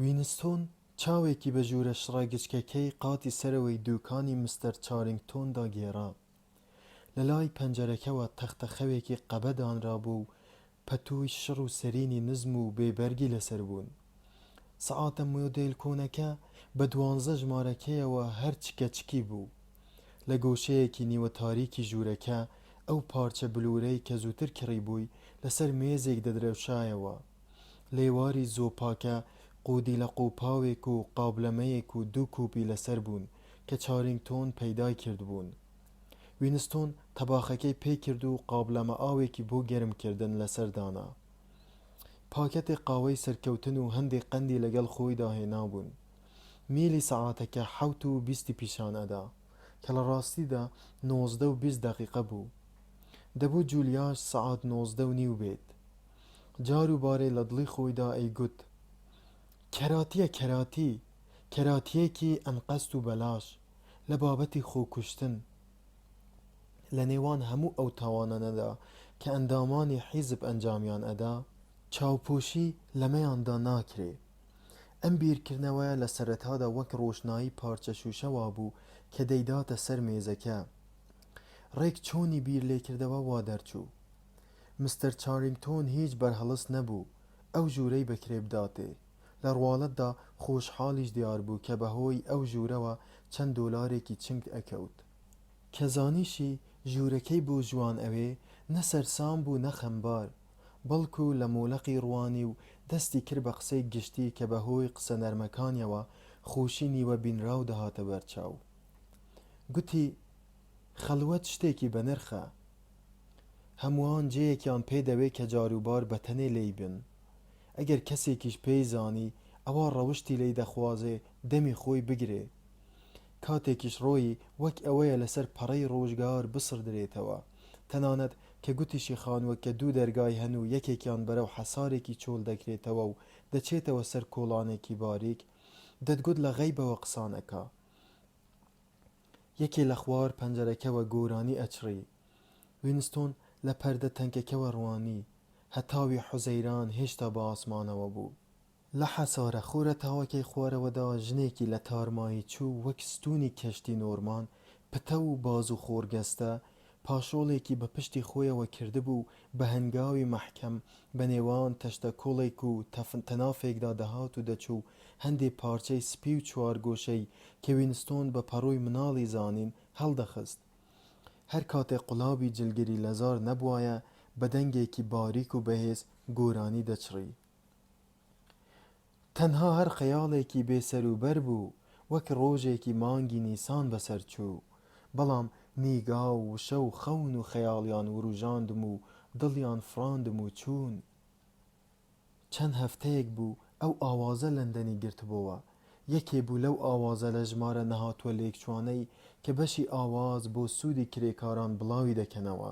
وینستۆن چاوێکی بە ژوورە شڕەگچکەکەی قاتی سەرەوەی دووکانی مستەر چارینگتۆندا گێڕا. لە لای پەنجەرەکەوە تەختەخەوێکی قەبەدانرا بوو و پەتووی شڕ و سەرینی نزم و بێبەرگی لەسەر بوون. سەعاتە مۆدێل کۆنەکە بە 12 ژمارەکەیەوە هەر چکەچکی بوو. لە گۆشەیەکی نیوە تاریکی ژوورەکە ئەو پارچە بلورەی کە زووتر کڕی بووی لەسەر مێزێک دەدرەوشایەوە. لێواری زۆپاکە قودی لە قوپاوێک و قابلەمەیەک و دوو کوپی لەسەر بوون کە چارینگتۆن پەیدای کردبوون. وینستۆن تەباخەکەی پێ کرد و قابلەمە ئاوێکی بۆ گەرمکردن لەسەر دانا. پاکەتێک قاوەی سەرکەوتن و هەندێک قەندی لەگەڵ خۆیدا هێنابوون. میلی سەعاتەکە 7:20 پیشان ئەدا کە لە ڕاستیدا 19:20 دەقیقە بوو. دەبوو جولیاش سەعات 19:30 بێت. جاروبارێ لە دڵی خۆیدا ئەیگوت کەراتیە کەراتیەکی ئەمقەست و بەلاش لە بابەتی خۆکوشتن. لە نێوان هەموو ئەو تاوانانەدا کە ئەندامانی حیزب ئەنجامیان ئەدا چاوپۆشی لەمەیاندا ناکرێ. ئەم بیرکردنەوەیە لە سەرەتادا وەک ڕۆشنایی پارچە شوشەوا بوو کە دەیداتە سەر مێزەکە. ڕێک چۆنی بیر لێکردەوە وا دەرچوو. مستەر چارینگتۆن هیچ بەرهەڵس نەبوو ئەو ژوورەی بەکرێ بداتێ. لە ڕواڵەتدا خۆشحاڵیش دیار بوو کە بەهۆی ئەو ژوورەوە چەند دۆلارێکی چنگ ئەکەوت. کە زانیشی ژوورەکەی بۆ جوان ئەوێ نە سەرسام بوو نە خەمبار، بەڵکو لە مۆلەقی ڕوانی و دەستی کرد بە قسەی گشتی کە بەهۆی قسە نەرمەکانیەوە خۆشی نیوە بینراو دەهاتە بەرچاو. گوتی خەڵوەت شتێکی بەنرخە. هەمووان جێیەکیان پێ دەوێت کە جاروبار بەتەنێ لێی بن. ئەگەر کەسێکیش پێی زانی ئەوە ڕەوشتی لی دەخوازێ دەمی خۆی بگرێ. کاتێکیش ڕۆیی وەک ئەوەیە لەسەر پەڕەی ڕۆژگار بسڕدرێتەوە. تەنانەت کە گوتیشی خانووە کە دوو دەرگای هەن و یەکێکیان بەرەو حەسارێکی چۆل دەکرێتەوە و دەچێتەوە سەر کۆڵانێکی باریک، دەتگوت لە غەیبەوە قسانەکە. یەکێ لە خوار پەنجەرەکەوە گۆرانی ئەچڕی. وینستۆن لە پەردە تەنکەکەوە ڕوانی. هەتاوی حوزەیران هێشتا بە ئاسمانەوە بوو. لە حەسارە خۆرە تاوەکەی خوارەوەدا ژنێکی لە تارمایی چوو وەک ستونی کەشتی نۆرمان پتە و باز و خۆرگەستە پاشۆڵێکی بە پشتی خۆیەوە کردبوو بە هەنگاوی مەحکەم بە نێوان تەشتە کۆڵێک و تەنافێکدا دەهات و دەچوو هەندێک پارچەی سپی و چوارگۆشەی کە وینستۆن بە پەڕۆی مناڵی زانین هەڵدەخست. هەر کاتێک قوڵابی جلگری لەزار نەبوایە بە دەنگێکی باریک و بەهێز گۆرانی دەچڕی. تەنها هەر خەیاڵێکی بێسەر و بەر بوو وەک ڕۆژێکی مانگی نیسان بەسەر چوو. بەڵام نیگا و وشە و خەون و خەیاڵیان وروژاندم و دڵیان فراندم و چوون. چەند هەفتەیەک بوو ئەو ئاوازە لەندەنی گرتبووە. یەکێ بوو لەو ئاوازە لە ژمارە نەهاتووە لێکچوانەی کە بەشی ئاواز بۆ سوودی کرێکاران بڵاوی دەکەنەوە.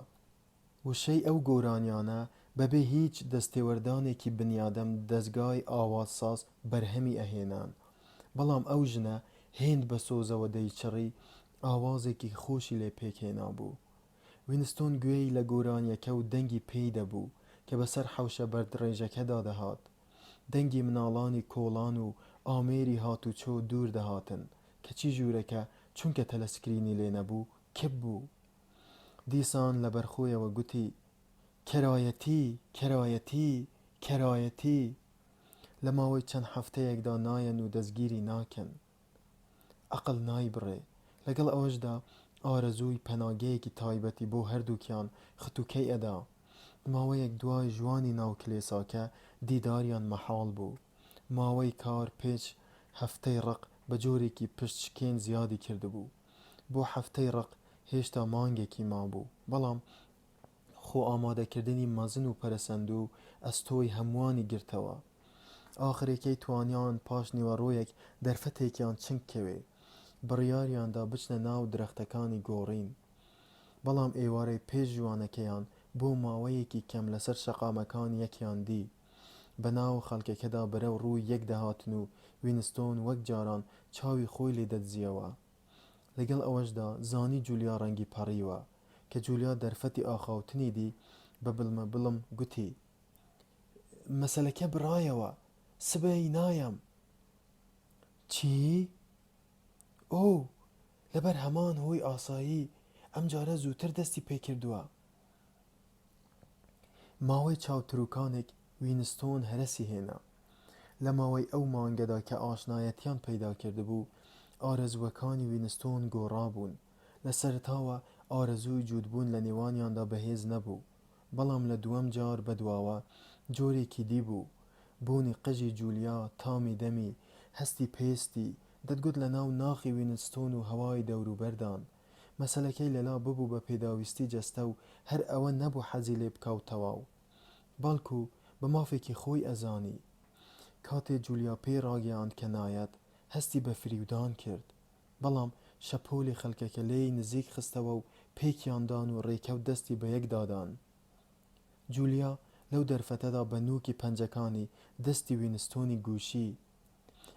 وشەی ئەو گۆرانیانە بەبێ هیچ دەستێوەردانێکی بنیادەم دەستگای ئاوازساز بەرهەمی ئەهێنان. بەڵام ئەو ژنە هێند بە سۆزەوە دەیچڕی ئاوازێکی خۆشی لێ پێکهێنا بوو. وینستۆن گوێی لە گۆرانیەکە و دەنگی پێی دەبوو کە بەسەر حەوشە بەردڕێژەکەدا دەهات. دەنگی مناڵانی کۆڵان و ئامێری هاتوچۆ دوور دەهاتن کەچی ژوورەکە چونکە تەلەسکرینی لێ نەبوو کەب بوو. دیسان لە بەرخۆیەوە گوتی کەرایەتی کەرایەتی کەرایەتی. لە ماوەی چەند هەفتەیەکدا نایەن و دەستگیری ناکەن. عەقڵ نایبڕێ. لەگەڵ ئەوەشدا ئارەزووی پەناگەیەکی تایبەتی بۆ هەردووکیان ختوکەی ئەدا. ماوەیەک دوای ژوانی ناو کلێساکە دیداریان مەحاڵ بوو. ماوەی کار پێچ هەفتەی ڕق بە جۆرێکی پشتشکێن زیادی کردبوو. بۆ هەفتەی ڕق هێشتا مانگێکی مابوو، بەڵام خۆ ئامادەکردنی مەزن و پەرەسەند و ئەستۆی هەمووانی گرتەوە. ئاخرێکەی توانیان پاش نیوەڕۆیەک دەرفەتێکیان چنگ کەوێ. بڕیاریاندا بچنە ناو درەختەکانی گۆڕین. بەڵام ئێوارەی پێش ژوانەکەیان بۆ ماوەیەکی کەم لەسەر شەقامەکان یەکیان دی. بەناو خەڵکەکەدا بەرەو ڕووی یەک دەهاتن و وینستۆن وەک جاران چاوی خۆی لێ دەدزیەوە. لەگەڵ ئەوەشدا زانی جولیا ڕەنگی پەڕیوە کە جولیا دەرفەتی ئاخاوتنی دی. بە بڵمە بڵم گوتی مەسەلەکە بڕایەوە، سبەی نایەم. چی؟ ئۆ لەبەر هەمان هۆی ئاسایی ئەم جارە زووتر دەستی پێکردووە. ماوەی چاوتروکانێک وینستۆن هەرەسی هێنا. لە ماوەی ئەو مانگەدا کە ئاشنایەتیان پەیدا کردبوو ئارەزوەکانی وینستۆن گۆڕابوون. لە سەرتاوە ئارەزووی جوودبوون لە نێوانیاندا بەهێز نەبوو، بەڵام لە دووەم جار بەدواوە جۆرێکی دی بوو. بوونی قژی جولیا تامی دەمی هەستی پێستی دەتگوت لە ناو ناخی وینستۆن و هەوای دەوروبەردان. مەسەلەکەی لەلا ببوو بە پێداویستی جەستە و هەر ئەوە نەبوو حەزی لێ بکەوت تەواو، بەڵکو بە مافێکی خۆی ئەزانی. کاتێ جولیا پێی ڕاگەیاند کە نایەت هەستی بە فریودان کرد، بەڵام شەپۆلی خەڵکەکە لێی نزیک خستەوە و پێکیاندان و ڕێکەوت دەستی بە یەک دادان. جولیا لەو دەرفەتەدا بە نووکی پەنجەکانی دەستی وینستۆنی گوشی.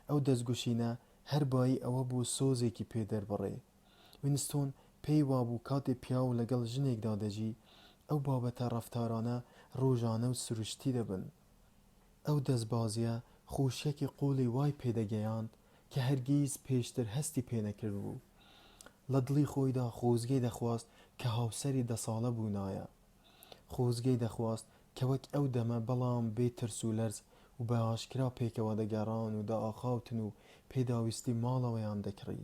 ئەو دەستگوشینە هەر بایی ئەوە بوو سۆزێکی پێدەربڕێ. وینستۆن پێی وابوو کاتێ پیاو لەگەڵ ژنێکدا دەژی ئەو بابەتە ڕەفتارانە ڕۆژانە و سروشتی دەبن. ئەو دەستبازیە خوشیەکی قوڵی وای پێدەگەیاند کە هەرگیز پێشتر هەستی پێ نەکردبوو. لە دڵی خۆیدا خۆزگەی دەخواست کە هاوسەری 10 ساڵە بوونایە. خۆزگەی دەخواست کە وەک ئەو دەمە بەڵام بێ ترس و لەرز و بە ئاشکرا پێکەوە دەگەڕان و دائاخاوتن و پێداویستی ماڵەوەیان دەکڕی.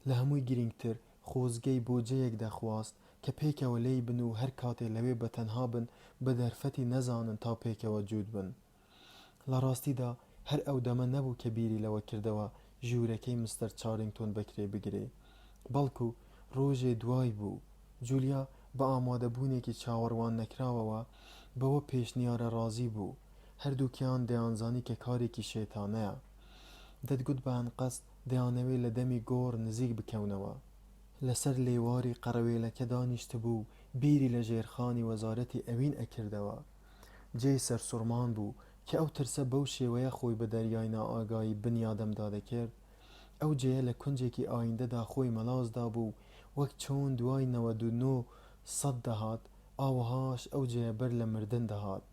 لە هەمووی گرنگتر خۆزگەی بۆ جەیەک دەخواست کە پێکەوە لێی بن و هەر کاتێ لەوێ بەتەنها بن بە دەرفەتی نەزانن تا پێکەوە جوود بن. لە ڕاستیدا هەر ئەو دەمە نەبوو کە بیری لەوە کردەوە ژوورەکەی مستەر چارینگتۆن بەکرێ بگرێ، بەڵکو ڕۆژێ دوای بوو. جولیا بە ئامادەبوونێکی چاوەڕوان نەکراوەوە بەوە پێشنیارە ڕازی بوو. هەردووکیان دەیانزانی کە کارێکی شێتانەیە. دەتگوت بە ئەنقەست دەیانەوێت لە دەمی گۆڕ نزیک بکەونەوە. لەسەر لێواری قەرەوێلەکە دانیشتبوو بیری لە ژێرخانی وەزارەتی ئەوین ئەکردەوە. جێی سەرسوڕمان بوو کە ئەو ترسە بەو شێوەیە خۆی بە دەریای نائاگایی بنیادەمدا دەکرد. ئەو جێیە لە کونجێکی ئایندەدا خۆی مەلازدا بوو وەک چۆن دوای 99 دەهات ئاوەهاش ئەو جێیە بەر لە مردن دەهات.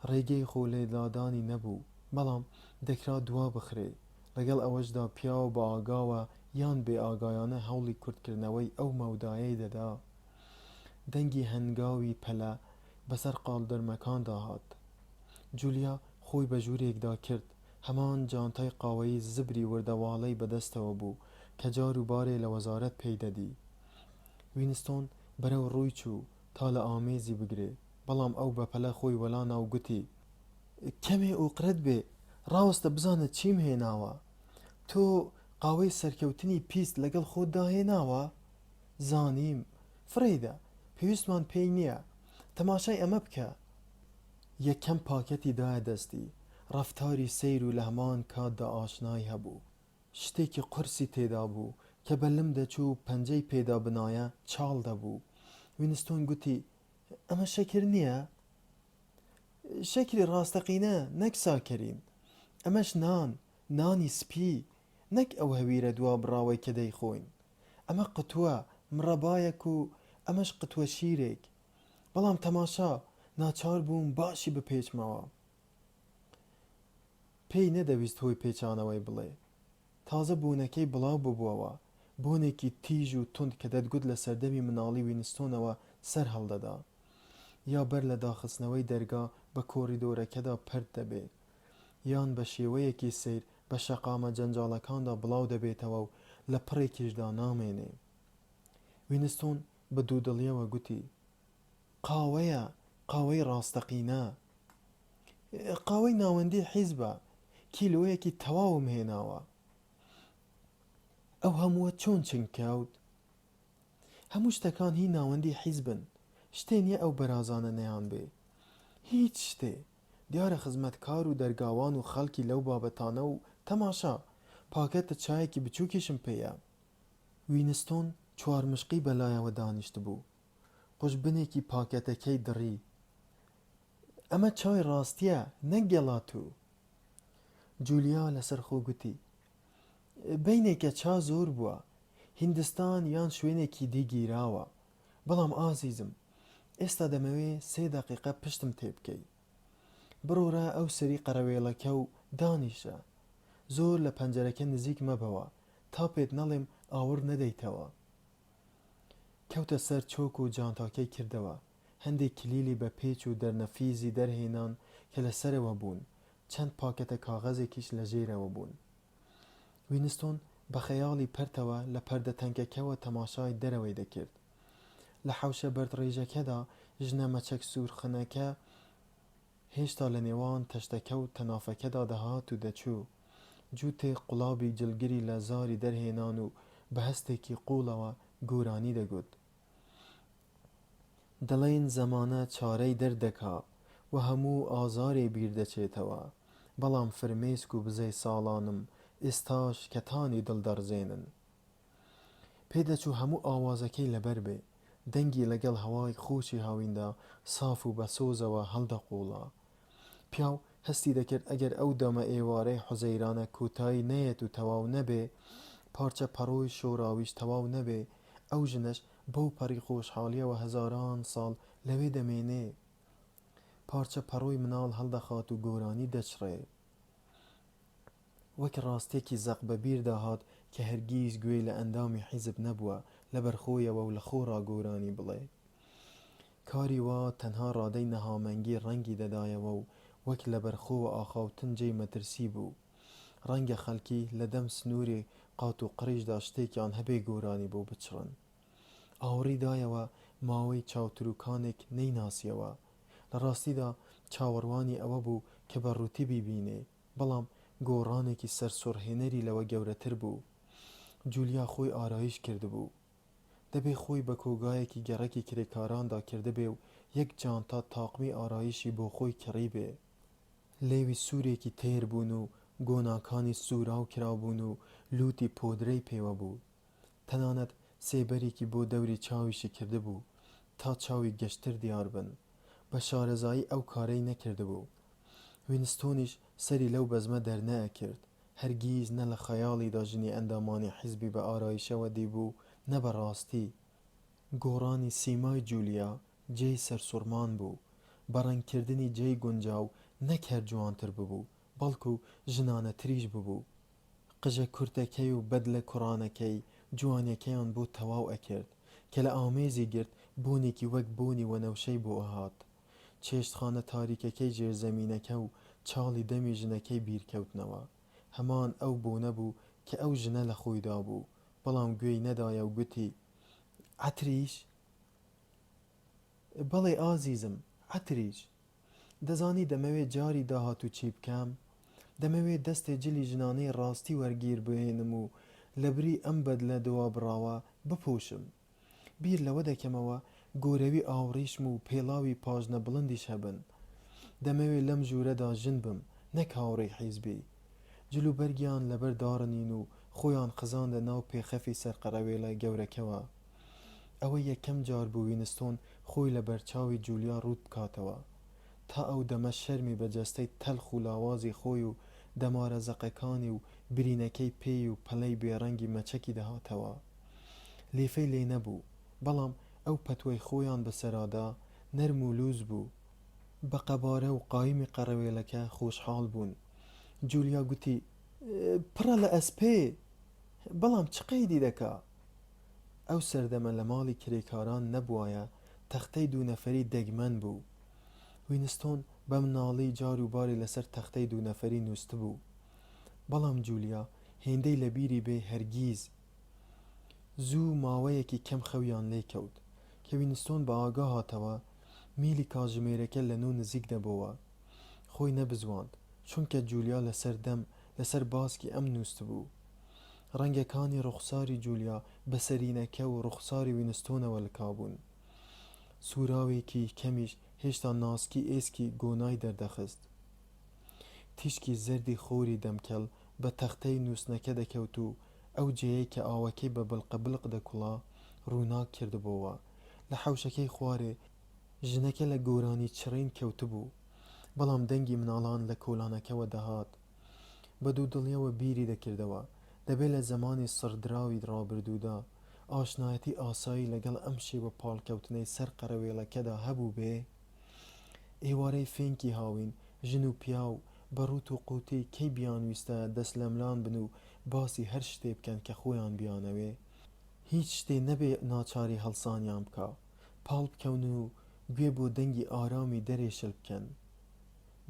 ڕێگەی خۆ لێدادانی نەبوو، بەڵام دەکرا دوا بخرێ. لەگەڵ ئەوەشدا پیاو بە ئاگاوە یان بێ ئاگایانە هەوڵی کورتکردنەوەی ئەو مەودایەی دەدا. دەنگی هەنگاوی پەلە بەسەر قاڵدرمەکاندا هات. جولیا خۆی بە ژوورێکدا کرد. هەمان جانتای قاوەیی زبری وردەواڵەی بەدەستەوە بوو کە جار و بارێ لە وەزارەت پێی دەدی. وینستۆن بەرەو ڕووی چوو تا لە ئامێزی بگرێ، بەڵام ئەو بەپەلە خۆی وەلانا و گوتی کەمێ ئوقرەت بێ، ڕاوەستە بزانت چیم هێناوە. تۆ قاوەی سەرکەوتنی پیست لەگەڵ خۆتدا هێناوە؟ زانیم، فرەیدە، پێویستمان پێی نییە، تەماشای ئەمە بکە. یەکەم پاکەتی دایە دەستی. ڕەفتاری سەیر و لە هەمان کاتدا ئاشنای هەبوو. شتێکی قورسی تێدا بوو کە بەلم دەچوو و پەنجەی پێدا بنایە چاڵ دەبوو. وینستۆن گوتی ئەمە شەکر نییە؟ شەکری ڕاستەقینە نەک ساکەرین. ئەمەش نانی سپی، نەک ئەو هەویرە دوا بڕاوەی کە دەیخۆین. ئەمە قوتووە مرەبایەک و ئەمەش قوتووە شیرێک. بەڵام تەماشا ناچار بووم باشی بپێچمەوە. پێی نەدەویست هۆی پێچانەوەی بڵێ. تازە بوونەکەی بڵاو ببووەوە بۆنێکی تیژ و تند کە دەتگوت لە سەردەمی مناڵی وینستۆنەوە سەر هەڵدەدا، یا بەر لە داخستنەوەی دەرگا بە کۆریدۆرەکەدا پەرد دەبێت، یان بە شێوەیەکی سیر بە شەقامە جەنجاڵەکاندا بڵاو دەبێتەوە و لە پڕێکیشدا نامێنێ. وینستۆن بە دوودڵیەوە گوتی: قاوەیە، قاوەی ڕاستەقینە، قاوەی ناوەندی حیزبە، کیلۆیەکی تەواوم هێناوە. ئەو هەمووە چۆن چنکەوت؟ هەموو شتەکان هی ناوەندی حیزبن، شتێ نییە ئەو بەرازانە نەیان بێ، هیچ شتێ. دیارە خزمەتکار و دەرگاوان و خەڵکی لەو بابەتانە و تەماشا، پاکەتە چایەکی بچووکیشم پێیە. وینستۆن چوارمشقی بەلایەوە دانیشت بوو، قوشبنێکی پاکەتەکەی دڕی. ئەمە چای ڕاستیە، نەک گەڵاتوو. جولیا لەسەر خۆ گوتی: بینێکە چا زۆر بووە، هیندستان یان شوێنێکی دیگیراوە. بەڵام ئازیزم، ئێستا دەمەوێ 3 دەقیقە پشتم تێ بکەی. بڕۆرە ئەو سەری قەرەوێڵەکە و دانیشە. زۆر لە پەنجەرەکە نزیک مەبەوە تا پێت نەڵێم ئاور نەدەیتەوە. کەوتە سەر چۆک و جانتاکەی کردەوە. هەندێک کلیلی بە پێچ و دەرنەفیزی دەرهێنان کە لەسەرەوە بوون، چەند پاکەتە کاغەزێکیش لە ژێرەوە بوون. وینستۆن بە خەیاڵی پەرتەوە لە پەردە تەنکەکەوە تەماشای دەرەوەی دەکرد. لە حەوشە بەردڕێژەکەدا ژنە مەچەک سوورخنەکە هێشتا لە نێوان تەشتەکە و تەنافەکەدا دەهات و دەچوو. جووتێ قوڵابی جلگری لە زاری دەرهێنان و بە هەستێکی قوڵەوە گۆرانی دەگوت: دەڵێن زەمانە چارەی دەردەکا و هەموو ئازارێ بیر دەچێتەوە، بەڵام فرمێسک و بزەی ساڵانم ئێستاش کەتانی دڵ دەڕزێنن. پێدەچوو هەموو ئاوازەکەی لەبەر بێ، دەنگی لەگەڵ هەوای خۆشی هاویندا ساف و بەسۆزەوە هەڵدەقوڵا. پیاو هەستی دەکرد ئەگەر ئەو دەمە ئێوارەی حوزەیرانە کۆتایی نەیەت و تەواو نەبێ، پارچە پەڕۆی شۆراویش تەواو نەبێ، ئەو ژنەش بەو پەڕی خۆشحاڵیەوە هەزاران ساڵ لەوێ دەمێنێ. پارچە پەڕۆی مناڵ هەڵدەخات و گۆرانی دەچڕێ. وەک ڕاستێکی زەق بەبیر داهات کە هەرگیز گوێی لە ئەندامی حیزب نەبووە لەبەر خۆیەوە و لە خۆڕا گۆرانی بڵێ. کاری وا تەنها ڕادەی نەهامەنگی ڕەنگی دەدایەوە و وەک لەبەرخۆوە ئاخاوتن جێی مەترسی بوو. ڕەنگە خەڵکی لە دەم سنووری قات و قڕیشدا شتێکیان هەبێ گۆرانی بۆ بچڕن. ئاوەڕی دایەوە ماوەی چاوتروکانێک نەیناسیەوە. لە ڕاستیدا چاوەڕوانی ئەوە بوو کە بەڕووتی بیبینێ، بەڵام گۆڕانێکی سەرسوڕهێنەری لەوە گەورەتر بوو. جولیا خۆی ئارایش کردبوو. دەبێ خۆی بە کۆگایەکی گەڕەکی کرێکاراندا کردبێ و یەک جانتا تاقمی ئارایشی بۆ خۆی کڕی بێ. لێوی سوورێکی تێر بوون و گۆناکانی سووراو کرابوون و لوتی پۆدرەی پێوە بوو. تەنانەت سێبەرێکی بۆ دەوری چاویشی کردبوو تا چاوی گەشتر دیار بن. بە شارەزایی ئەو کارەی نەکردبوو. وینستۆنیش سەری لەو بەزمە دەرنەئەکرد. هەرگیز نە لە خەیاڵیدا ژنی ئەندامانی حیزبی بە ئارایشەوە دیبوو، نە بەڕاستی. گۆڕانی سیمای جولیا جێی سەرسوڕمان بوو. بەڕەنگکردنی جێی گونجاو نەک هەر جوانتر ببوو، بەڵکو ژنانەتریش ببوو. قژە کورتەکەی و بەد لە کوڕانەکەی جوانیەکەیان بۆ تەواو ئەکرد کە لە ئامێزی گرت بۆنێکی وەک بۆنی وەنەوشەی بۆ ئەهات. چێشتخانە تاریکەکەی ژێرزەمینەکە و چاڵی دەمی ژنەکەی بیرکەوتنەوە. هەمان ئەو بۆنە بوو کە ئەو ژنە لە خۆیدا بوو، بەڵام گوێی نەدایە و گوتی: عەتریش؟ بەڵێ ئازیزم، عەتریش. دەزانی دەمەوێت جاری داهاتوو چی بکەم؟ دەمەوێت دەستێ جلی ژنانەی ڕاستی وەرگیر بهێنم و لەبری ئەم بەد لە دوا بڕاوە بپۆشم. بیر لەوە دەکەمەوە گۆرەوی ئاوڕیشم و پێڵاوی پاژنە بڵندیش هەبن. دەمەوێت لەم ژوورەدا ژن بم، نەک هاوڕێی حیزبی. جلوبەرگیان لەبەر داڕنین و خۆیان خزاندە ناو پێخەفی سەرقەرەوێڵە گەورەکەوە. ئەوە یەکەم جار بوو وینستۆن خۆی لە بەرچاوی جولیا ڕوود بکاتەوە. تا ئەو دەمە شەرمی بەجەستەی تەلخ و لاوازی خۆی و دەمارە زەقەکانی و برینەکەی پێی و پەلەی بێڕەنگی مەچەکی دەهاتەوە. لێفەی لێ نەبوو، بەڵام ئەو پەتوەی خۆیان بەسەرادا نەرم و لووز بوو. بە قەبارە و قایمی قەرەوێڵەکە خۆشحاڵ بوون. جولیا گوتی: پڕە لە ئەسپێ، بەڵام چ قەیدی دەکا؟ ئەو سەردەمە لە ماڵی کرێکاران نەبوایە تەختەی دوو نەفەری دەگمەن بوو. وینستۆن بە مناڵی جار و باری لەسەر تەختەی دوو نەفەری نووست بوو. بەڵام جولیا هێندەی لە بیری بێ هەرگیز. زوو ماوەیەکی کەم خەویان لێ کەوت کە وینستۆن بە ئاگا هاتەوە میلی کاتژمێرەکە لە نوو نزیک دەبەوە. خۆی نەبزواند چونکە جولیا لەسەر باسکی ئەم نووست بوو. ڕەنگەکانی ڕوخساری جولیا بە سەرینەکە و ڕوخساری وینستۆنەوە لکابوون. سوراوێکی کەمیش هێشتا ناسکی ئێسکی گۆنای دەردەخست. تیشکی زەردی خۆری دەمکەل بە تەختەی نووسنەکە دەکەوت و ئەو جێیەی کە ئاوەکەی بە بڵقە دەکوڵا ڕووناک کردبەوە. لە حەوشەکەی خوارێ ژنەکە لە گۆرانی چڕین کەوتبوو، بەڵام دەنگی مناڵان لە کۆلانەکەوە دەهات. بە دوودڵیەوە بیری دەکردەوە دەبێت لە زمانی سڕدراوی ڕابردوودا ئاشنایەتی ئاسایی لەگەڵ ئەم شێوە پاڵکەوتنەی سەر قەرەوێڵەکەدا هەبوو بێ. ئێوارەی فێنکی هاوین ژن و پیا و بەڕوت و قوتی کەی بیانویستە دەست لە ملان بن و باسی هەر شتێ بکەن کە خۆیان بیانەوێ. هیچ شتێ نەبێ ناچاری هەڵسانیان بکە، پاڵ بکەون و گوێ بۆ دەنگی ئارامی دەرێشل بکەن.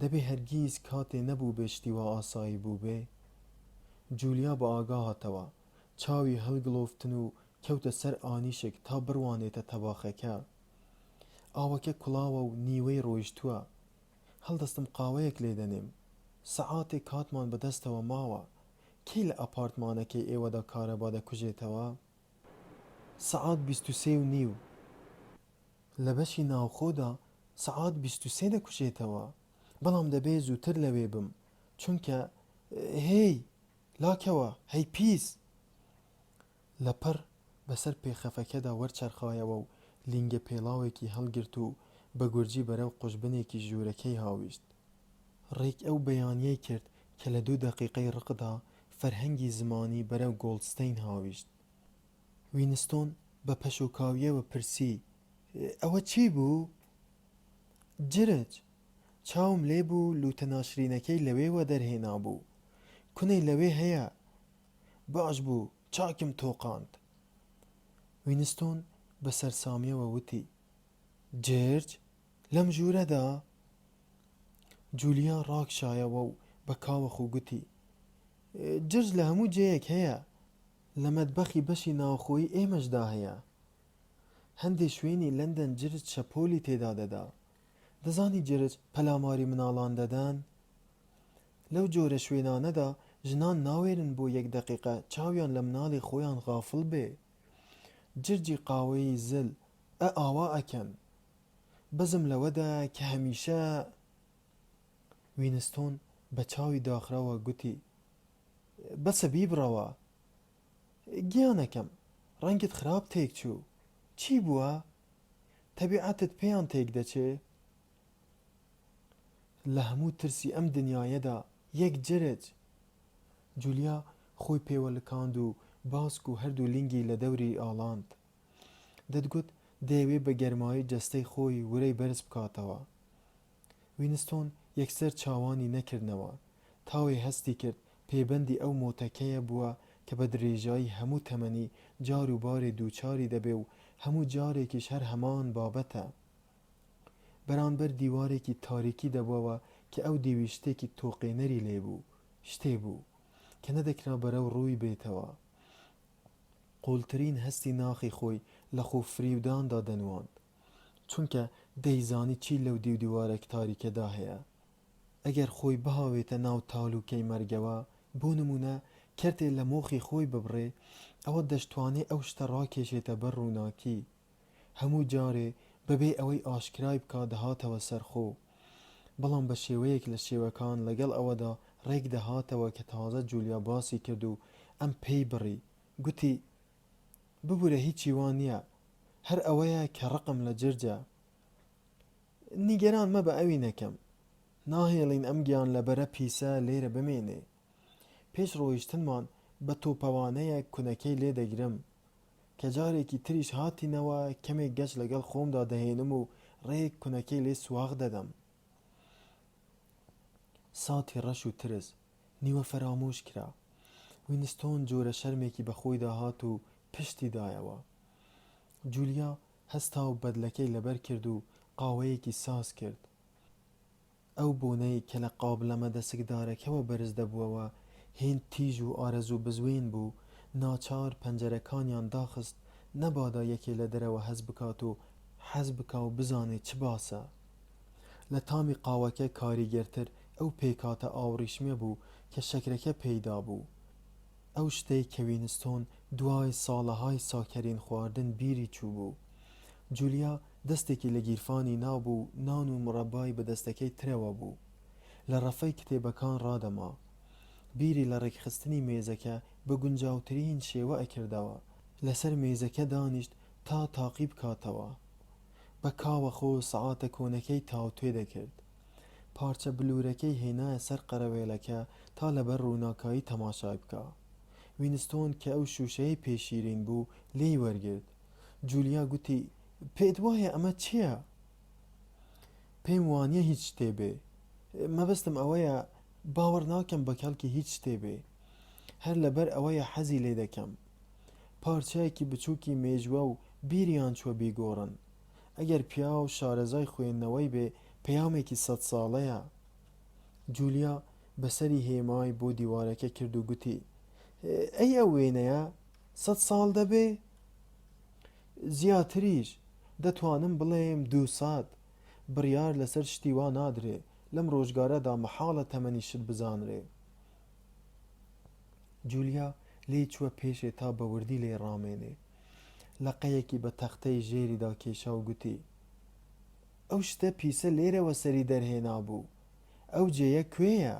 دەبێ هەرگیز کاتێ نەبوو بێشتی وا ئاسایی بوو بێ. جولیا بە ئاگا هاتەوە، چاوی هەڵگڵۆفتن و کەوتە سەر ئانیشێک تا بڕوانێتە تەباخەکە. ئاوەکە کوڵاوە و نیوەی ڕۆیشتووە. هەڵدەستم قاوەیەک لێ دەنێم. سەعاتێک کاتمان بەدەستەوە ماوە. کەی لە ئەپارتمانەکەی ئێوەدا کارەبا دەکوژێتەوە؟ سەعات 23:30. لە بەشی ناوخۆدا سەعات 23 دەکوژێتەوە، بەڵام دەبێ زووتر لەوێ بم چونکە هێی لاکەوە هەی پیس. لەپەر بەسەر پێخەفەکەدا وەرچەرخایەوە و لینگە پێڵاوێکی هەڵگرت و بە گورجی بەرەو قوشبنێکی ژوورەکەی هاویشت. ڕێک ئەو بەیانیەی کرد کە لە 2 دەقیقەی ڕقدا فەرهەنگی زمانی بەرەو گۆڵدستەین هاویشت. وینستۆن بە پەشۆکاویەوە پرسی: ئەوە چی بوو؟ جرج، چاوم لێ بوو لوتە ناشرینەکەی لەوێوە دەرهێنا بوو. کونەی لەوێ هەیە؟ باش بوو، چاکم تۆقاند. وینستۆن بە سەرسامیەوە وتی: جرج لەم ژوورەدا؟ جولیا ڕاکشایەوە و بە کاوەخ و گوتی: جرج لە هەموو جەیەک هەیە، لە مەتبەخی بەشی ناوخۆیی ئێمەشدا هەیە. هەندێک شوێنی لەندەن جرج شەپۆلی تێدا دەدا. دەزانی جرج پەلاماری مناڵان دەدەن؟ لەو جۆرە شوێنانەدا ژنان ناوێرن بۆ 1 دەقیقە چاویان لە مناڵی خۆیان غافڵ بێ. جرجی قاوەی زل ئاوا ئەکەن. بەزم لەوەدا کە هەمیشە. وینستۆن بە چاوی داخراوە گوتی: بەسە بیبڕەوە. گیانەکەم، ڕەنگت خراپ تێک چوو. چی بووە؟ تەبیعەتت پێیان تێک دەچێ؟ لە هەموو ترسی ئەم دنیایەدا یەک جرج. جولیا خۆی پێوەلکاند و باسک و هەردوو لینگی لە دەوری ئاڵاند. دەتگوت دەیەوێ بە گەرمایی جەستەی خۆی ورەی بەرز بکاتەوە. وینستۆن یەکسەر چاوانی نەکردنەوە. تاوێ هەستی کرد پێبەندی ئەو مۆتەکەیە بووە کە بە درێژایی هەموو تەمەنی جار و بارێ دووچاری دەبێ و هەموو جارێکیش هەر هەمان بابەتە. بەرامبەر دیوارێکی تاریکی دەبووەوە کە ئەو دیوی شتێکی تۆقێنەری لێبوو، شتێ بوو کە نەدەکرا بەرەو ڕووی بێتەوە. قوڵترین هەستی ناخی خۆی لە خۆفریوداندا دەنواند، چونکە دەیزانی چی لەو دیوارێک تاریکەدا هەیە. ئەگەر خۆی بهاوێتە ناو تاڵوکەی مەرگەوە، بۆ نمونە کەرتێ لە مۆخی خۆی ببڕێ، ئەوە دەشتوانێ ئەو شتە ڕاکێشێتە بەر ڕووناکی. هەموو جارێ بەبێ ئەوەی ئاشکرای بکا دەهاتەوە سەرخۆ. بەڵام بە شێوەیەک لە شێوەکان لەگەڵ ئەوەدا ڕێک دەهاتەوە کە تازە جولیا باسی کرد و ئەم پێی بڕی. گوتی: ببوورە هیچی وان نییە، هەر ئەوەیە کە ڕقم لە جرجە. نیگەران مەبە ئەوی نەکەم. ناهێڵین ئەم گیان لەبەرە پیسە لێرە بمێنێ. پێش ڕۆیشتنمان بە تۆپەوانەیە کونەکەی لێ دەگرم کە جارێکی تریش هاتینەوە کەمێک گەشت لەگەڵ خۆمدا دەهێنم و ڕێک کونەکەی لێ سواغ دەدەم. ساتی ڕەش و ترس نیوە فەرامۆش کرا. وینستۆن جۆرە شەرمێکی بەخۆی داهات و پشتی دایەوە. جولیا هەستا و بەدلەکەی لەبەر کرد و قاوەیەکی ساز کرد. ئەو بۆنەی کە لە قابلەمە دەسکدارەکەەوە بەرز دەبووەوە هێند تیژ و ئارەزوو بزوێن بوو. ناچار پەنجەرەکانیان داخست نەبادا یەکێ لە دەرەوە هەز بکات و حەز بکا و بزانێت چ باسە. لە تامی قاوەکە کاریگەرتر ئەو پێکاتە ئاوڕیشمە بوو کە شەکرەکە پەیدا بوو. ئەو شتەی کە وینستۆن دوای ساڵەهای ساکەرین خواردن بیری چوو بوو. جولیا دەستێکی لە گیرفانی نابوو، نان و مڕەبای بە دەستەکەی ترەوە بوو. لە ڕەفەی کتێبەکان ڕادەما. بیری لە ڕێکخستنی مێزەکە بە گونجاوترین شێوە ئەکردەوە. لەسەر مێزەکە دانیشت تا تاقی بکاتەوە. بە کاوە خۆ سەعاتە کۆنەکەی تاوتوێ دەکرد. پارچە بلوورەکەی هێنایە سەر قەرەوێلەکە تا لەبەر ڕووناکایی تەماشای بکە. وینستۆن کە ئەو شوشەیە پێشیرین بوو لێی وەرگرت. جولیا گوتی: پێت وایە ئەمە چییە؟ پێم وانییە هیچ شتێ بێ. مەبەستم ئەوەیە باوەڕ ناکەم بە کەڵکی هیچ شتێ بێ. هەر لەبەر ئەوەیە حەزی لێ دەکەم. پارچەیەکی بچووکی مێژوە و بیریان چوە بیگۆڕن. ئەگەر پیا و شارەزای خوێندنەوەی بێ پەیامێکی 100 ساڵەیە. جولیا بەسەری هێمای بۆ دیوارەکە کرد و گوتی: ئەی ئەو وێنەیە 100 ساڵ دەبێ؟ زیاتریش دەتوانم بڵێم 200. بڕیار لەسەر شتی وا نادرێ، لەم ڕۆژگارەدا مەحاڵە تەمەنی شت بزانرێ. جولیا لێی چووە پێشێ تا بە وردی لێ ڕامێنێ. لەقەیەکی بە تەختەی ژێریدا کێشا و گوتی: ئەو شتە پیسە لێرەوە سەری دەرهێنا بوو. ئەو جێیە کوێیە؟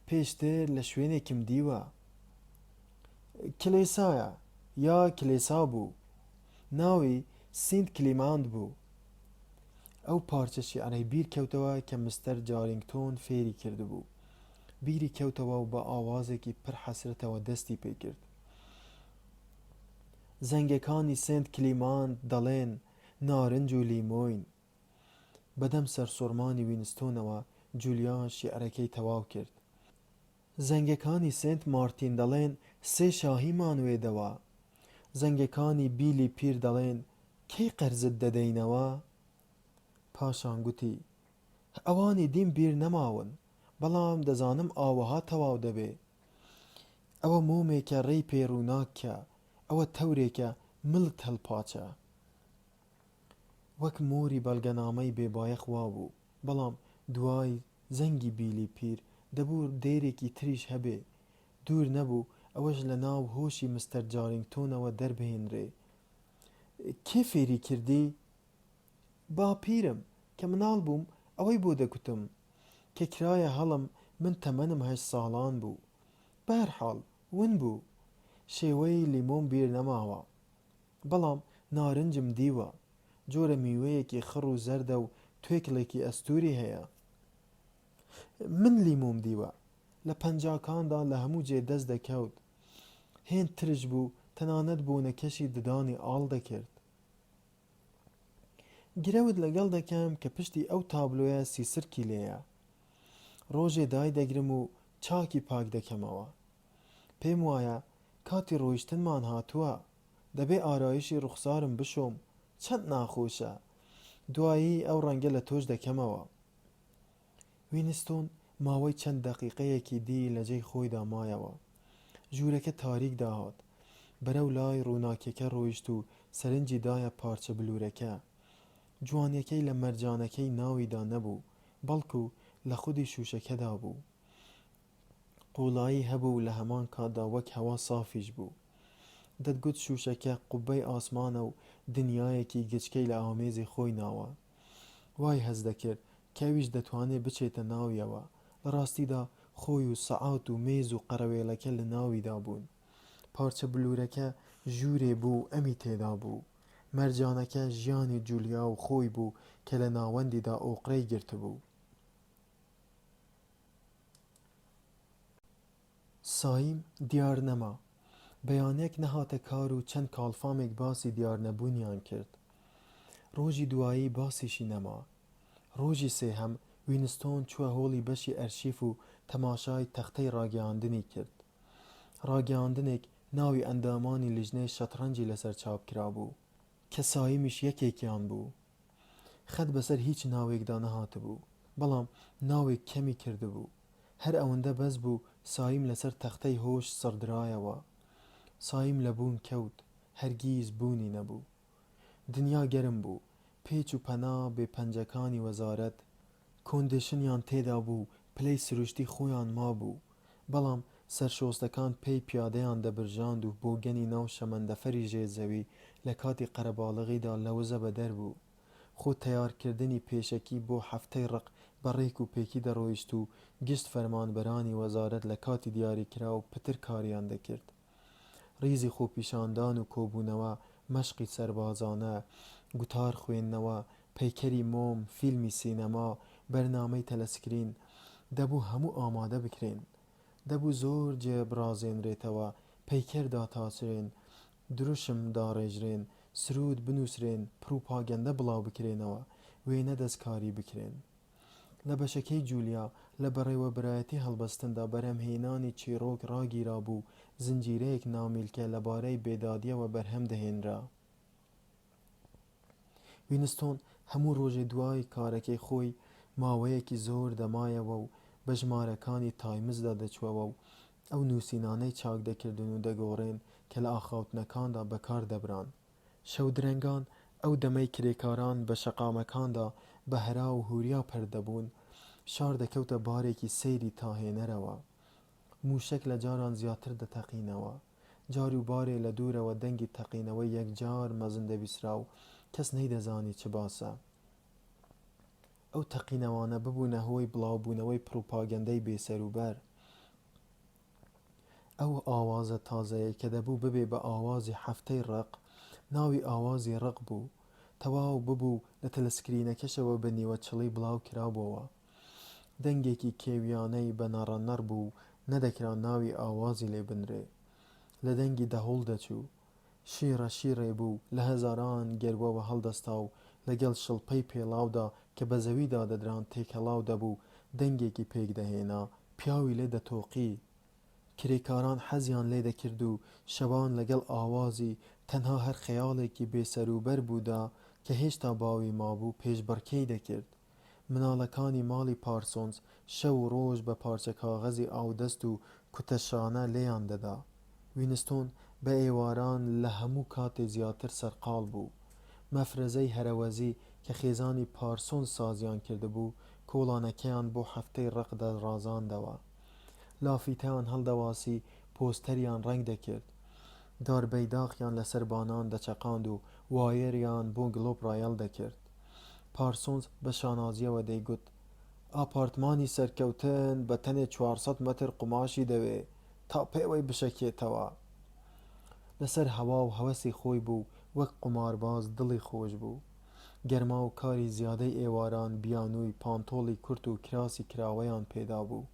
پێشتر لە شوێنێکم دیوە. کلێسایە یا کلێسا بوو. ناوی سینت کلیماند بوو. ئەو پارچە شیعرەی بیر کەوتەوە کە مستەر جارینگتۆن فێری کردبوو. بیری کەوتەوە و بە ئاوازێکی پڕ حەسرەتەوە دەستی پێکرد: زەنگەکانی سنت کلیماند دەڵێن نارنج و لیمۆین. بەدەم سەرسوڕمانی وینستۆنەوە جولیا شیعرەکەی تەواو کرد. زەنگەکانی سنت مارتین دەڵێن 3 شاهیمان وێدەوە. زەنگەکانی بیلی پیر دەڵێن کەی قەرزت دەدەینەوە؟ پاشان گوتی: ئەوانی دیم بیر نەماون، بەڵام دەزانم ئاوەها تەواو دەبێ. ئەوە مۆمێکە ڕێی پێڕووناکە، ئەوە تەورێکە ملت هەڵپاچە. وەک مۆری بەڵگەنامەی بێبایەخ وا بوو، بەڵام دوای زەنگی بیلی پیر دەبوو دێرێکی تریش هەبێ. دوور نەبوو ئەوەش لە ناو هۆشی مستەر جارینگتۆنەوە دەربهێنرێ. کێ فێری کردی؟ باپیرم کە مناڵ بووم ئەوەی بۆ دەکوتم کە کرایە هەڵم من تەمەنم 8 ساڵان بوو. بەهەرحاڵ ون بوو. شێوەی لیمۆن بیر نەماوە، بەڵام نارنجم دیوە. جۆرە میوەیەکی خڕ و زەردە و توێکڵێکی ئەستووری هەیە. من لیمۆم دیوە. لە پەنجاکاندا لە هەموو جێ دەست دەکەوت. هێند ترش بوو، تەنانەت بۆنەکەشی ددانی ئاڵ دەکرد. گرەوت لەگەڵ دەکەم کە پشتی ئەو تابلۆیە سیسرکی لێیە. ڕۆژێ دای دەگرم و چاکی پاک دەکەمەوە. پێم وایە کاتی ڕۆیشتنمان هاتووە. دەبێ ئارایشی ڕوخسارم بشۆم. چەند ناخۆشە. دوایی ئەو ڕەنگە لە تۆش دەکەمەوە. وینستۆن ماوەی چەند دەقیقەیەکی دی لە جێی خۆیدا مایەوە. ژوورەکە تاریک داهات. بەرەو لای ڕووناکەکە ڕۆیشت و سەرنجی دایە پارچە بلوورەکە. جوانیەکەی لە مەرجانەکەی ناویدا نەبوو، بەڵکو لە خودی شوشەکەدا بوو. قوڵایی هەبوو لە هەمان کاتدا وەک هەوا سافیش بوو. دەتگوت شوشەکە قوبەی ئاسمانە و دنیایەکی گچکەی لە ئامێزی خۆی ناوە. وای هەز دەکرد کەویش دەتوانێت بچێتە ناویەوە. لە ڕاستیدا خۆی و سەعات و مێز و قەرەوێڵەکە لە ناویدا بوون. پارچە بلوورەکە ژوورێ بوو ئەمی تێدا بوو. مەرجانەکە ژیانی جولیا و خۆی بوو کە لە ناوەندیدا ئۆقرەی گرتبوو. سایم دیار نەما. بەیانێک نەهاتە کار و چەند کاڵفامێک باسی دیار نەبوونیان کرد. ڕۆژی دوایی باسیشی نەما. ڕۆژی سێهەم وینستۆن چووە هۆڵی بەشی ئەرشیف و تەماشای تەختەی ڕاگەیاندنی کرد. ڕاگەیاندنێک ناوی ئەندامانی لیژنەی شەترەنجی لەسەر چاپ کرابوو کە سایمیش یەکێکیان بوو. خەت بەسەر هیچ ناوێکدا نەهاتبوو، بەڵام ناوێک کەمی کردبوو. هەر ئەوەندە بەس بوو سایم لەسەر تەختەی هۆش سڕدرایەوە. سایم لە بوون کەوت، هەرگیز بوونی نەبوو. دنیا گەرم بوو، پێچ و پەنا بێپەنجەکانی وەزارەت کۆندیشنیان تێدا بوو، پلەی سروشتی خۆیان مابوو، بەڵام سەرشۆستەکان پێی پیادەیان دەبرژاند و بۆگەنی ناو شەمەندەفەری ژێرزەوی لە کاتی قەرەباڵغیدا لەوزە بەدەر بوو. خۆ تەیارکردنی پێشەکی بۆ هەفتەی ڕق بەڕێک و پێکی دەڕۆیشت و گشت فەرمانبەرانی وەزارەت لە کاتی دیاریکرا و پتر کاریان دەکرد. ڕیزی خۆپیشاندان و کۆبوونەوە، مەشقی سەربازانە، گوتار خوێندنەوە، پەیکەری مۆم، فیلمی سینەما، بەرنامەی تەلەسکرین دەبوو هەموو ئامادە بکرێن. دەبوو زۆر جێبرازێنرێتەوە، پەیکەر داتاچرێن، دروشم داڕێژرێن، سرود بنووسرێن، پروپاگەندە بڵاو بکرێنەوە، وێنە دەستکاری بکرێن. لە بەشەکەی جوولیا لە بەڕێوەبرایەتی هەڵبەستندا بەرهەمهێنانی چیرۆک ڕاگیرا بوو، زنجیرەیەک نامیلکە لەبارەی بێدادیەوە بەرهەم دەهێنرا. وینستۆن هەموو ڕۆژێ دوای کارەکەی خۆی ماوەیەکی زۆر دەمایەوە و بە ژمارەکانی تایمزدا دەچووەوە و ئەو نووسینانەی چاک دەکردن و دەگۆڕێن کە لە ئاخاوتنەکاندا بەکار دەبران. شەودرەنگان ئەو دەمەی کرێکاران بە شەقامەکاندا بە هەرا و هوریا پەردەبوون، شار دەکەوتە بارێکی سەیری تاهێنەرەوە. موشک لە جاران زیاتر دەتەقینەوە، جار و بارێ لە دوورەوە دەنگی تەقینەوەی یەکجار مەزن دەبیسرا و کەس نەیدەزانی چ باسە. ئەو تەقینەوانە ببوونە هۆی بڵاوبوونەوەی پروپاگەندەی بێسەروبەر. ئەو ئاوازە تازەیە کە دەبوو ببێ بە ئاوازی هەفتەی ڕق، ناوی ئاوازی ڕق بوو. تەواو ببوو لە تەلەسکرینەکەشەوە بە نیوەچڵی بڵاو کرابووەوە. دەنگێکی کێویانەی بە نەڕەنەڕ بوو، نەدەکرا ناوی ئاوازی لێ بنرێ. لە دەنگی دەهۆڵ دەچوو، شیڕە شیڕێ بوو، لە هەزاران گەروەوە هەڵدەستا و لەگەڵ شڵپەی پێڵاودا کە بە زەویدا دەدران تێکەڵاو دەبوو، دەنگێکی پێک دەهێنا، پیاوی لێ دەتۆقی. کرێکاران حەزیان لێ دەکرد و شەوان لەگەڵ ئاوازی تەنها هەر خەیاڵێکی بێسەروبەر بوودا کە هێشتا باوی مابوو پێشبڕکێی دەکرد. مناڵەکانی ماڵی پارسۆنز شەو و ڕۆژ بە پارچە کاغەزی ئاودەست و کوتەشانە لێیان دەدا. وینستۆن بە ئێواران لە هەموو کاتێ زیاتر سەرقاڵ بوو. مەفرەزەی هەرەوەزی کە خێزانی پارسۆنز سازیان کردبوو، کۆڵانەکەیان بۆ هەفتەی ڕق دەڕازاندەوە. لافیتەیان هەڵدەواسی، پۆستەریان ڕەنگ دەکرد، داربەیداخیان لەسەر بانان دەچەقاند و وایەریان بۆ گلۆب ڕایەڵ دەکرد. پارسۆنز بە شانازیەوە دەیگوت: ئاپارتمانی سەرکەوتن بە تەنێ 400 مەتر قوماشی دەوێ تا پێوەی بشەکێتەوە. لەسەر هەوا و هەوەسی خۆی بوو، وەک قومارباز دڵی خۆش بوو. گەرما و کاری زیادەی ئێواران بیانووی پانتۆڵی کورت و کراسی کراوەیان پێدا بوو.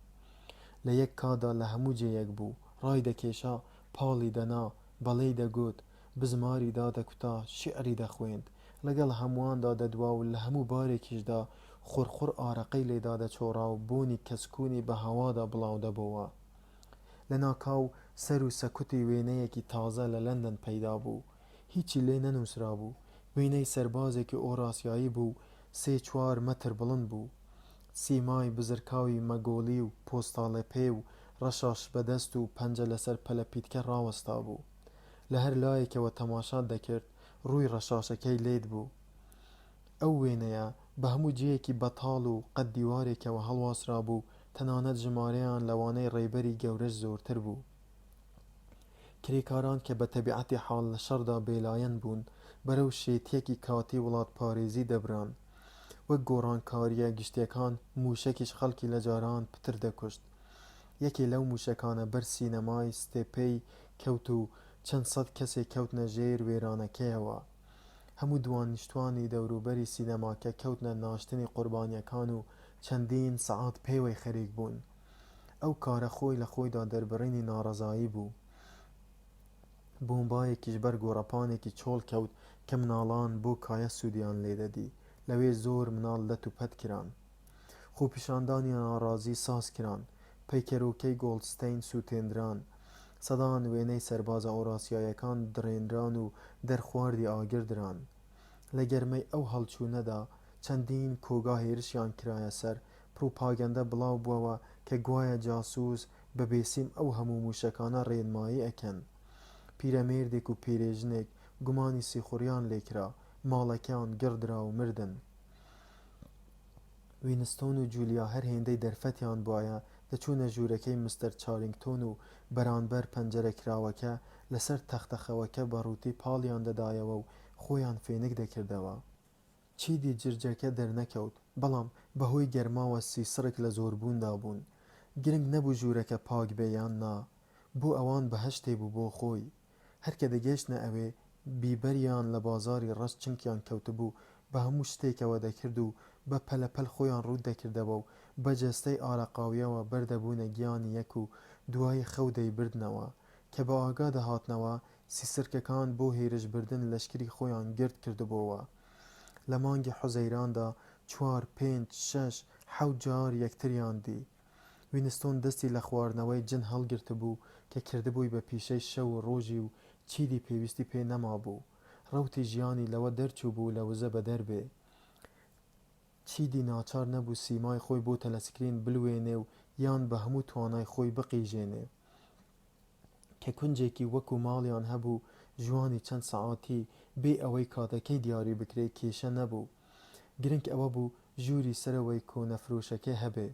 لە یەک کادا لە هەموو جێیەک بوو، ڕای دەکێشا، پاڵی دەنا، بەڵێی دەگوت، بزماری دادەکوتا، شیعری دەخوێند، لەگەڵ هەموواندا دەدوا و لە هەموو بارێکیشدا خوڕخوڕ ئارەقەی لێدا دەچۆڕا و بۆنی کەسکوونی بە هەوادا بڵاو دەبەوە. لە ناکاو سەر و سەکوتی وێنەیەکی تازە لە لەندەن پەیدا بوو، هیچی لێ نەنووسرا بوو. وێنەی سەربازێکی ئۆڕاسیایی بوو، 3-4 مەتر بڵند بوو، سیمای بزرکاوی مەگۆلی و پۆستاڵەپێ و ڕەشاش بەدەست و پەنجە لەسەر پەلەپیتکە ڕاوەستا بوو. لە هەر لایەکەوە تەماشات دەکرد، ڕووی ڕەشاشەکەی لێت بوو. ئەو وێنەیە بە هەموو جێیەکی بەتاڵ و قەت دیوارێکەوە هەڵواسرا بوو، تەنانەت ژمارەیان لەوانەی ڕێبەری گەورەش زۆرتر بوو. کرێکاران کە بە تەبیعەتی حاڵ لە شەڕدا بێلایەن بوون، بەرەو شێتیەکی کاتی وڵاتپارێزی دەبران. وەک گۆڕانکاریە گشتیەکان، موشەکیش خەڵکی لە جاران پتر دەکوشت. یەکێ لەو موشەکانە بەر سینەمای ستێپەی کەوت و چەند سەد کەسێک کەوتنە ژێر وێرانەکەیەوە. هەموو دوانیشتوانی دەوروبەری سینەماکە کەوتنە ناشتنی قوربانیەکان و چەندین سەعات پێوەی خەریک بوون. ئەو کارە خۆی لە خۆیدا دەربڕینی ناڕەزایی بوو. بۆمبایەکیش بەر گۆڕەپانێکی چۆڵ کەوت کە مناڵان بۆ کایە سوودیان لێدەدی. لەوێ زۆر مناڵ لەت و پەت کران. خۆپیشاندانی ناڕازی ساز کران، پەیکەرۆکەی گۆڵدستەین سووتێنران، سەدان وێنەی سەربازە ئەوڕاسیایەکان دڕێنران و دەرخواردی ئاگردران. لە گەرمەی ئەو هەڵچوونەدا چەندین کۆگا هێرشیان کرایە سەر، پروپاگەندە بڵاو بووەوە کە گوایە جاسووس بە بێسیم ئەو هەموو موشەکانە ڕێنمایی ئەکەن. پیرەمێردێک و پیرێژنێک گومانی سیخوڕیان لێکرا، ماڵەکەیان گڕدرا و مردن. وینستۆن و جولیا هەر هێندەی دەرفەتیان بواە دەچوونە ژوورەکەی مستەر چارینگتۆن و بەرامبەر پەنجەرەکراوەکە لەسەر تەختەخەوەکە بەڕووتی پاڵیان دەدایەوە و خۆیان فێنک دەکردەوە. چیدی جرجەکە دەرنەکەوت، بەڵام بەهۆی گەرماوە سیسڕک لە زۆربووندا بوون. گرنگ نەبوو ژوورەکە پاک بێ یان نا، بۆ ئەوان بەهەشتێ بوو بۆ خۆی. هەرکە دەگەیشتنە ئەوێ بیبەریان لە بازاری ڕەش چنکیان کەوتبوو، بە هەموو شتێکەوە دەکرد و بە پەلەپەل خۆیان ڕوود دەکردەوە و بە جەستەی ئارەقاویەوە بەردەبوونە گیانی یەک و دوای خەو دەیبردنەوە کە بە ئاگا دەهاتنەوە سیسرکەکان بۆ هێرشبردن لەشکری خۆیان گرد کردبووە. لە مانگی حوزەیراندا 4 5 6 7 جار یەکتریان دی. وینستۆن دەستی لە خواردنەوەی جن هەڵگرت بوو کە کردبووی بە پیشەی شەو و ڕۆژی و چیدی پێویستی پێ نەمابوو. ڕەوتی ژیانی لەوە دەرچوو بوو لە وزە بە دەربێ. چیدی ناچار نەبوو سیمای خۆی بۆ تەلەسکرین بلوێنێ و یان بە هەموو توانای خۆی بقیژێنێ. کە کونجێکی وەکو ماڵیان هەبوو ژوانی چەند سەعاتی بێ ئەوەی کاتەکەی دیاری بکرێ کێشە نەبوو. گرنگ ئەوە بوو ژووری سەرەوەی کۆنەفرۆشەکە هەبێ.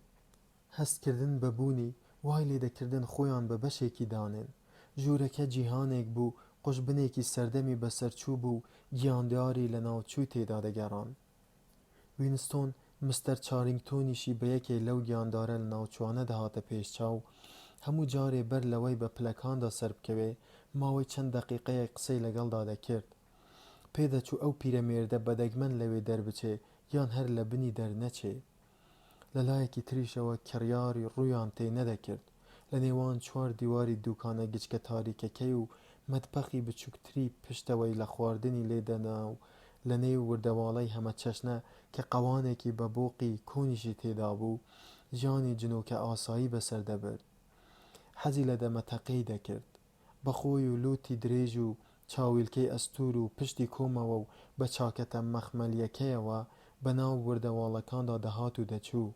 هەستکردن بە بوونی وای لێدەکردن خۆیان بە بەشێکی دانێن. ژوورەکە جیهانێک بوو، قوشبنێکی سەردەمی بەسەرچوو بوو، گیانداری لە ناوچووی تێدا دەگەڕان. وینستۆن مستەر چارینگتۆنیشی بە یەکێ لەو گیاندارە لە ناوچوانە دەهاتە پێشچاو. هەموو جارێ بەر لەوەی بە پلەکاندا سەر بکەوێ ماوەی چەند دەقیقەیەک قسەی لەگەڵدا دەکرد. پێدەچوو ئەو پیرەمێردە بەدەگمەن لەوێ دەربچێ یان هەر لە بنی دەرنەچێ. لەلایەکی تریشەوە کڕیاری ڕوویان تێ نەدەکرد. لە نێوان 4 دیواری دوکانە گچکە تاریکەکەی و مەتبەخی بچووکتری پشتەوەی لە خواردنی لێدەنا و لە نێو وردەواڵەی هەمە چەشنە کە قەوانێکی بە بۆقی کۆنیشی تێدا بوو، ژیانی جنۆکە ئاسایی بەسەر دەبرد. حەزی لە دەمەتەقەی دەکرد، بەخۆی و لوتی درێژ و چاویلکەی ئەستور و پشتی کۆمەوە و بە چاکەتە مەخمەلیەکەیەوە بەناو وردەواڵەکاندا دەهات و دەچوو.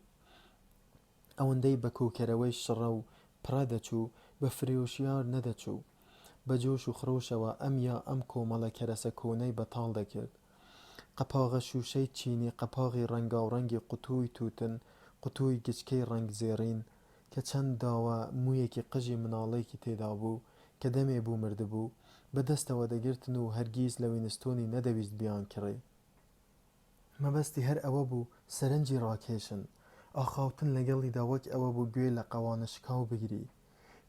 ئەوەندەی بە کۆکەرەوەی شڕە و پڕە دەچوو، بە فرۆشیار نەدەچوو. بە جۆش و خرۆشەوە ئەم یا ئەم کۆمەڵە کەرەسە کۆنەی بەتاڵ دەکرد. قەپاغە شوشەی چینی، قەپاغی ڕەنگاوڕەنگی قوتووی تووتن، قوتووی گچکەی ڕەنگ زێڕین کە چەند داوە موویەکی قژی مناڵەیەکی تێدا بوو کە دەمێ بوو مردبوو، بەدەستەوە دەگرتن و هەرگیز لە وینستۆنی نەدەویست بیان کڕێ. مەبەستی هەر ئەوە بوو سەرنجی ڕاکێشن. ئاخاوتن لەگەڵیدا وەک ئەوە بوو گوێ لە قەوانە شکاو بگری.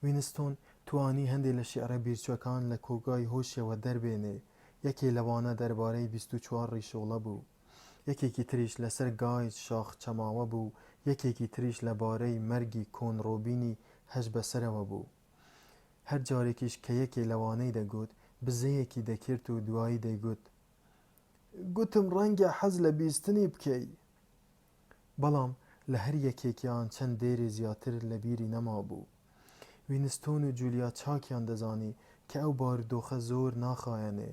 وینستۆن توانی هەندێک لە شیعرە بیرچوەکان لە کۆگای هۆشیەوە دەربێنێ. یەکێ لەوانە دەربارەی 24 ڕیشۆڵە بوو، یەکێکی تریش لەسەر گای شاخ چەماوە بوو، یەکێکی تریش لەبارەی مەرگی کۆنڕۆبینی هەش بەسەرەوە بوو. هەر جارێکیش کە یەکێ لەوانەی دەگوت بزەیەکی دەکرد و دوایی دەیگوت گوتم ڕەنگە حەز لە بیستنی بکەی. بەڵام لە هەر یەکێکیان چەند دێرێ زیاتر لە بیری نەما بوو. وینستۆن و جولیا چاکیان دەزانی کە ئەو بارودۆخە زۆر ناخایەنێ.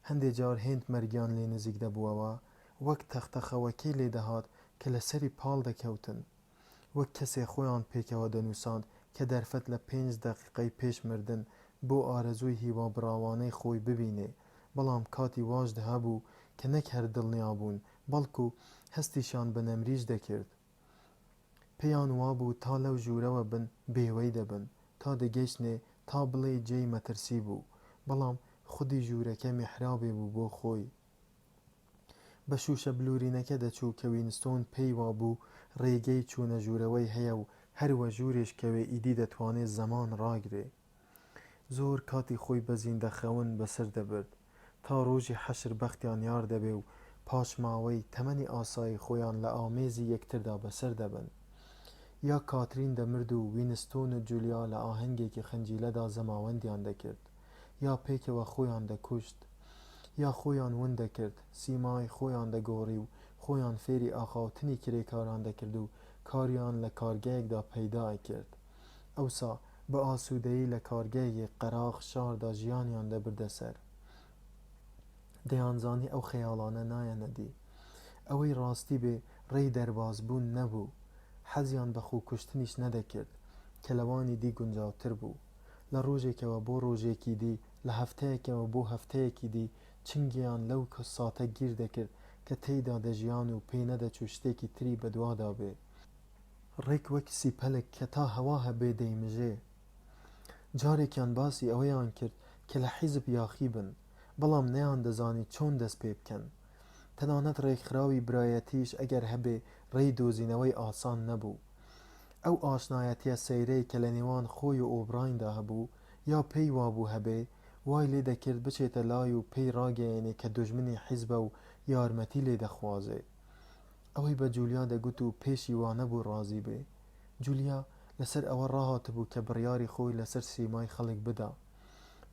هەندێک جار هێند مەرگیان لێ نزیک دەبووەوە، وەک تەختەخەوەکەی لێدەهات کە لەسەری پاڵ دەکەوتن، وەک کەسێ خۆیان پێکەوە دەنووساند کە دەرفەت لە 5 دەقیقەی پێش مردن بۆ ئارەزووی هیوابراوانەی خۆی ببینێ. بەڵام کاتی واش دەهابوو کە نەک هەر دڵنیا بوون، بەڵکو هەستیشان بە نەمریش دەکرد. پێیان وابوو تا لەو ژوورەوە بن بێوەی دەبن، تا دەگەیشتنێ تا بڵێ جێی مەترسی بوو. بەڵام خودی ژوورەکە میحرابێ بوو بۆ خۆی. بە شوشە بلورینەکە دەچوو کە وینستۆن پێی وابوو ڕێگەی چوونە ژوورەوەی هەیە و هەروە ژوورێش کەوێ ئیدی دەتوانێت زەمان ڕاگرێ. زۆر کاتی خۆی بە زیندەخەون بەسەر دەبرد تا ڕۆژی حەشر بەختیان یار دەبێ و پاش ماوەی تەمەنی ئاسایی خۆیان لە ئامێزی یەکتردا بەسەر دەبن. یا کاترین دەمرد و وینستۆن و جولیا لە ئاهەنگێکی خەنجیلەدا زەماوەندیان دەکرد، یا پێکەوە خۆیان دەکوشت، یا خۆیان ون دەکرد، سیمای خۆیان دەگۆڕی و خۆیان فێری ئاخاوتنی کرێکاران دەکرد و کاریان لە کارگەیەکدا پەیدا ئەکرد. ئەوسا بە ئاسوودەیی لە کارگەیەکی قەراغ شاردا ژیانیان دەبردە سەر. دەیانزانی ئەو خەیاڵانە نایەنە دی. ئەوەی ڕاستی بێ ڕێی دەربازبوون نەبوو. حەزیان بە خۆکوشتنیش نەدەکرد کە لەوانی دی گونجاوتر بوو. لە ڕۆژێکەوە بۆ ڕۆژێکی دی، لە هەفتەیەکەوە بۆ هەفتەیەکی دی چنگیان لەو ساتە گیر دەکرد کە تێیدا دەژیان و پێی نەدەچوو شتێکی تری بەدوادا بێ. ڕێک وەک سیپەلک کە تا هەوا هەبێ دەیمژێ. جارێکیان باسی ئەوەیان کرد کە لە حیزب یاخی بن، بەڵام نەیان دەزانی چۆن دەست پێ بکەن. تەنانەت ڕێکخراوی برایەتیش ئەگەر هەبێ ڕێی دۆزینەوەی ئاسان نەبوو. ئەو ئاشنایەتیە سەیرەی کە لە نێوان خۆی و ئۆبرایندا هەبوو یا پێی وابوو هەبێ، وای لێ دەکرد بچێتە لای و پێی ڕاگەیەنێ کە دوژمنی حیزبە و یارمەتی لێ دەخوازێ. ئەوەی بە جولیا دەگوت و پێشی وانەبوو ڕازی بێ. جولیا لەسەر ئەوە ڕاهاتبوو کە بڕیاری خۆی لەسەر سیمای خەڵک بدا.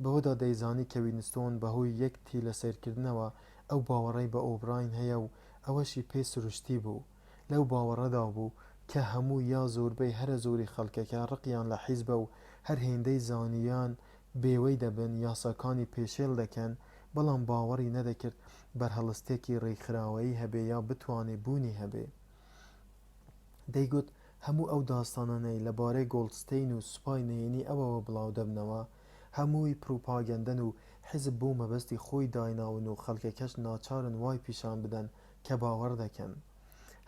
بەوەدا دەیزانی کە وینستۆن بەهۆی یەک تی لە سیرکردنەوە ئەو باوەڕەی بە ئۆبراین هەیە و ئەوەشی پێ سروشتی بوو. لەو باوەڕەدا بوو کە هەموو یا زۆربەی هەرە زۆری خەڵکەکە ڕقیان لە حیزبە و هەر هێندەی زانیان بێوەی دەبن، یاساکانی پێشێل دەکەن، بەڵام باوەڕی نەدەکرد بەرهەڵستێکی ڕێکخراوەیی هەبێ یا بتوانێ بوونی هەبێ. دەیگوت هەموو ئەو داستانانەی لەبارەی گۆڵدستەین و سوپای نهێنی ئەوەوە بڵاو دەبنەوە، هەمووی پروپاگەندەن و حیزب بوو مەبەستی خۆی دایناون و خەڵکەکەش ناچارن وای پیشان بدەن کە باوەڕ دەکەن.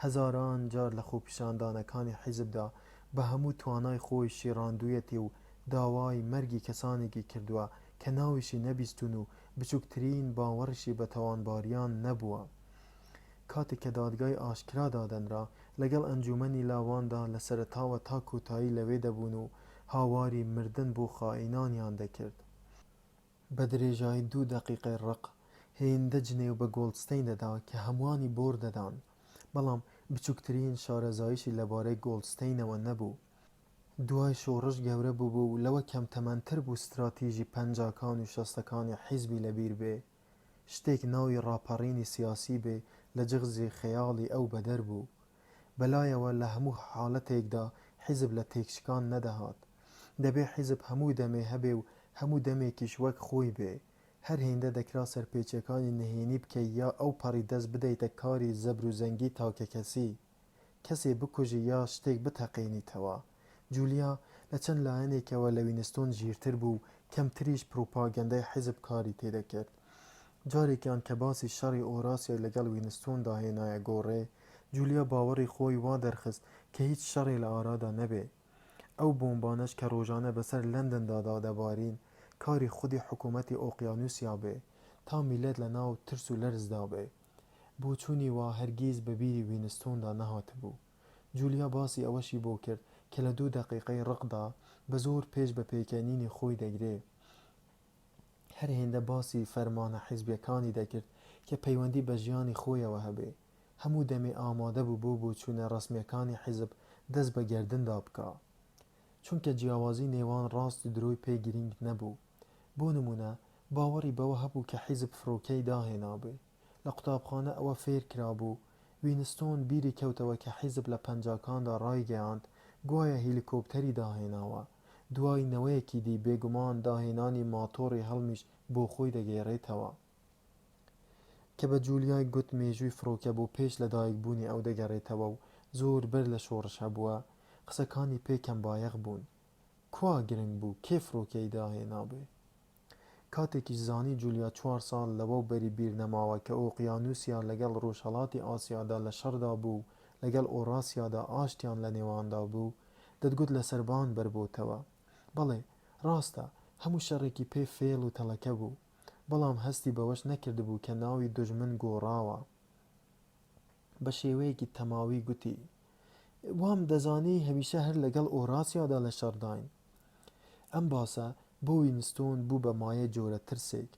هەزاران جار لە خۆپیشاندانەکانی حیزبدا بە هەموو توانای خۆی شیڕاندوویەتی و داوای مەرگی کەسانێکی کردووە کە ناویشی نەبیستون و بچووکترین باوەڕشی بە تەوانباریان نەبووە. کاتێک کە دادگای ئاشکرا دادەنرا، لەگەڵ ئەنجومەنی لاواندا لە سەرەتاوە تا کۆتایی لەوێ دەبوون و هاواری مردن بۆ خائینانیان دەکرد. بە درێژایی 2 دەقیقەی ڕق هێندە جنێو بە گۆڵدستەین دەدا کە هەمووانی بۆر دەدان، بەڵام بچووکترین شارەزاییشی لەبارەی گۆڵدستەینەوە نەبوو. دوای شۆڕش گەورە بوو و لەوە کەم تەمەنتر بوو ستراتیژی پەنجاکان و شەستەکانی حیزبی لەبیر بێ. شتێک ناوی ڕاپەڕینی سیاسی بێ لە جغزی خەیاڵی ئەو بەدەر بوو. بەلایەوە لە هەموو حاڵەتێکدا حیزب لە تێکشکان نەدەهات. دەبێ حیزب هەموو دەمێ هەبێ و هەموو دەمێکیش وەک خۆی بێ. هەر هێندە دەکرا سەرپێچەکانی نهێنی بکەی یا ئەو پەڕی دەست بدەیتە کاری زەبر و زەنگی تاکەکەسی، کەسێ بکوژی یا شتێک بتەقێنیتەوە. جولیا لە چەند لایەنێکەوە لە وینستۆن ژیرتر بوو، کەمتریش پروپاگەندەی حیزب کاری تێدەکرد. جارێکیان کە باسی شەڕی ئۆراسیای لەگەڵ وینستۆندا هێنایە گۆڕێ، جولیا باوەڕی خۆی وا دەرخست کە هیچ شەڕی لە ئارادا نەبێ. ئەو بۆمبانەش کە ڕۆژانە بەسەر لەندەندا دەبارین کاری خودی حکوومەتی ئۆقیانوسیا بێ تا میلەت لە ناو ترس و لەرزدا بێ. بۆچوونی وا هەرگیز بەبیری وینستۆندا نەهاتبوو. جولیا باسی ئەوەشی بۆ کرد کە لە 2 دەقیقەی ڕقدا بە زۆر پێش بە پێکەنینی خۆی دەگرێ. هەر هێندە باسی فەرمانە حیزبیەکانی دەکرد کە پەیوەندی بە ژیانی خۆیەوە هەبێ. هەموو دەمێ ئامادە بوو بۆ بۆچوونە ڕەسمیەکانی حیزب دەست بە گەردندا بکا، چونکە جیاوازی نێوان ڕاست و درۆی پێ گرنگ نەبوو. بۆ نمونە باوەڕی بەوە هەبوو کە حیزب فڕۆکەی داهێنابێ. لە قوتابخانە ئەوە فێر کرابوو. وینستۆن بیری کەوتەوە کە حیزب لە پەنجاکاندا ڕایگەیاند گوایە هیلیکۆپتەری داهێناوە. دوای نەوەیەکی دی بێگومان داهێنانی ماتۆڕی هەڵمیش بۆ خۆی دەگێڕێتەوە. کە بە جولیای گوت مێژووی فڕۆکە بۆ پێش لەدایکبوونی ئەو دەگەڕێتەوە و زۆر بەر لە شۆڕش هەبووە، قسەکانی پێکەم بایەخ بوون. کوا گرنگ بوو کێ فڕۆکەی داهێنابێ؟ کاتێکیش زانی جولیا 4 ساڵ لەوە بەری بیر نەماوە کە ئۆقیانوسیا لەگەڵ ڕۆژهەڵاتی ئاسیادا لە شەڕدا بوو، لەگەڵ ئۆراسیادا ئاشتیان لە نێواندا بوو، دەتگوت لە سەربان بەربۆتەوە. بەڵێ ڕاستە هەموو شەڕێکی پێ فێڵ و تەڵەکە بوو، بەڵام هەستی بەوەش نەکردبوو کە ناوی دوژمن گۆڕاوە. بە شێوەیەکی تەماوی گوتی وام دەزانی هەمیشە هەر لەگەڵ ئۆراسیادا لە شەڕداین. ئەم باسە بۆ وینستۆن بوو بە مایە جۆرە ترسێک.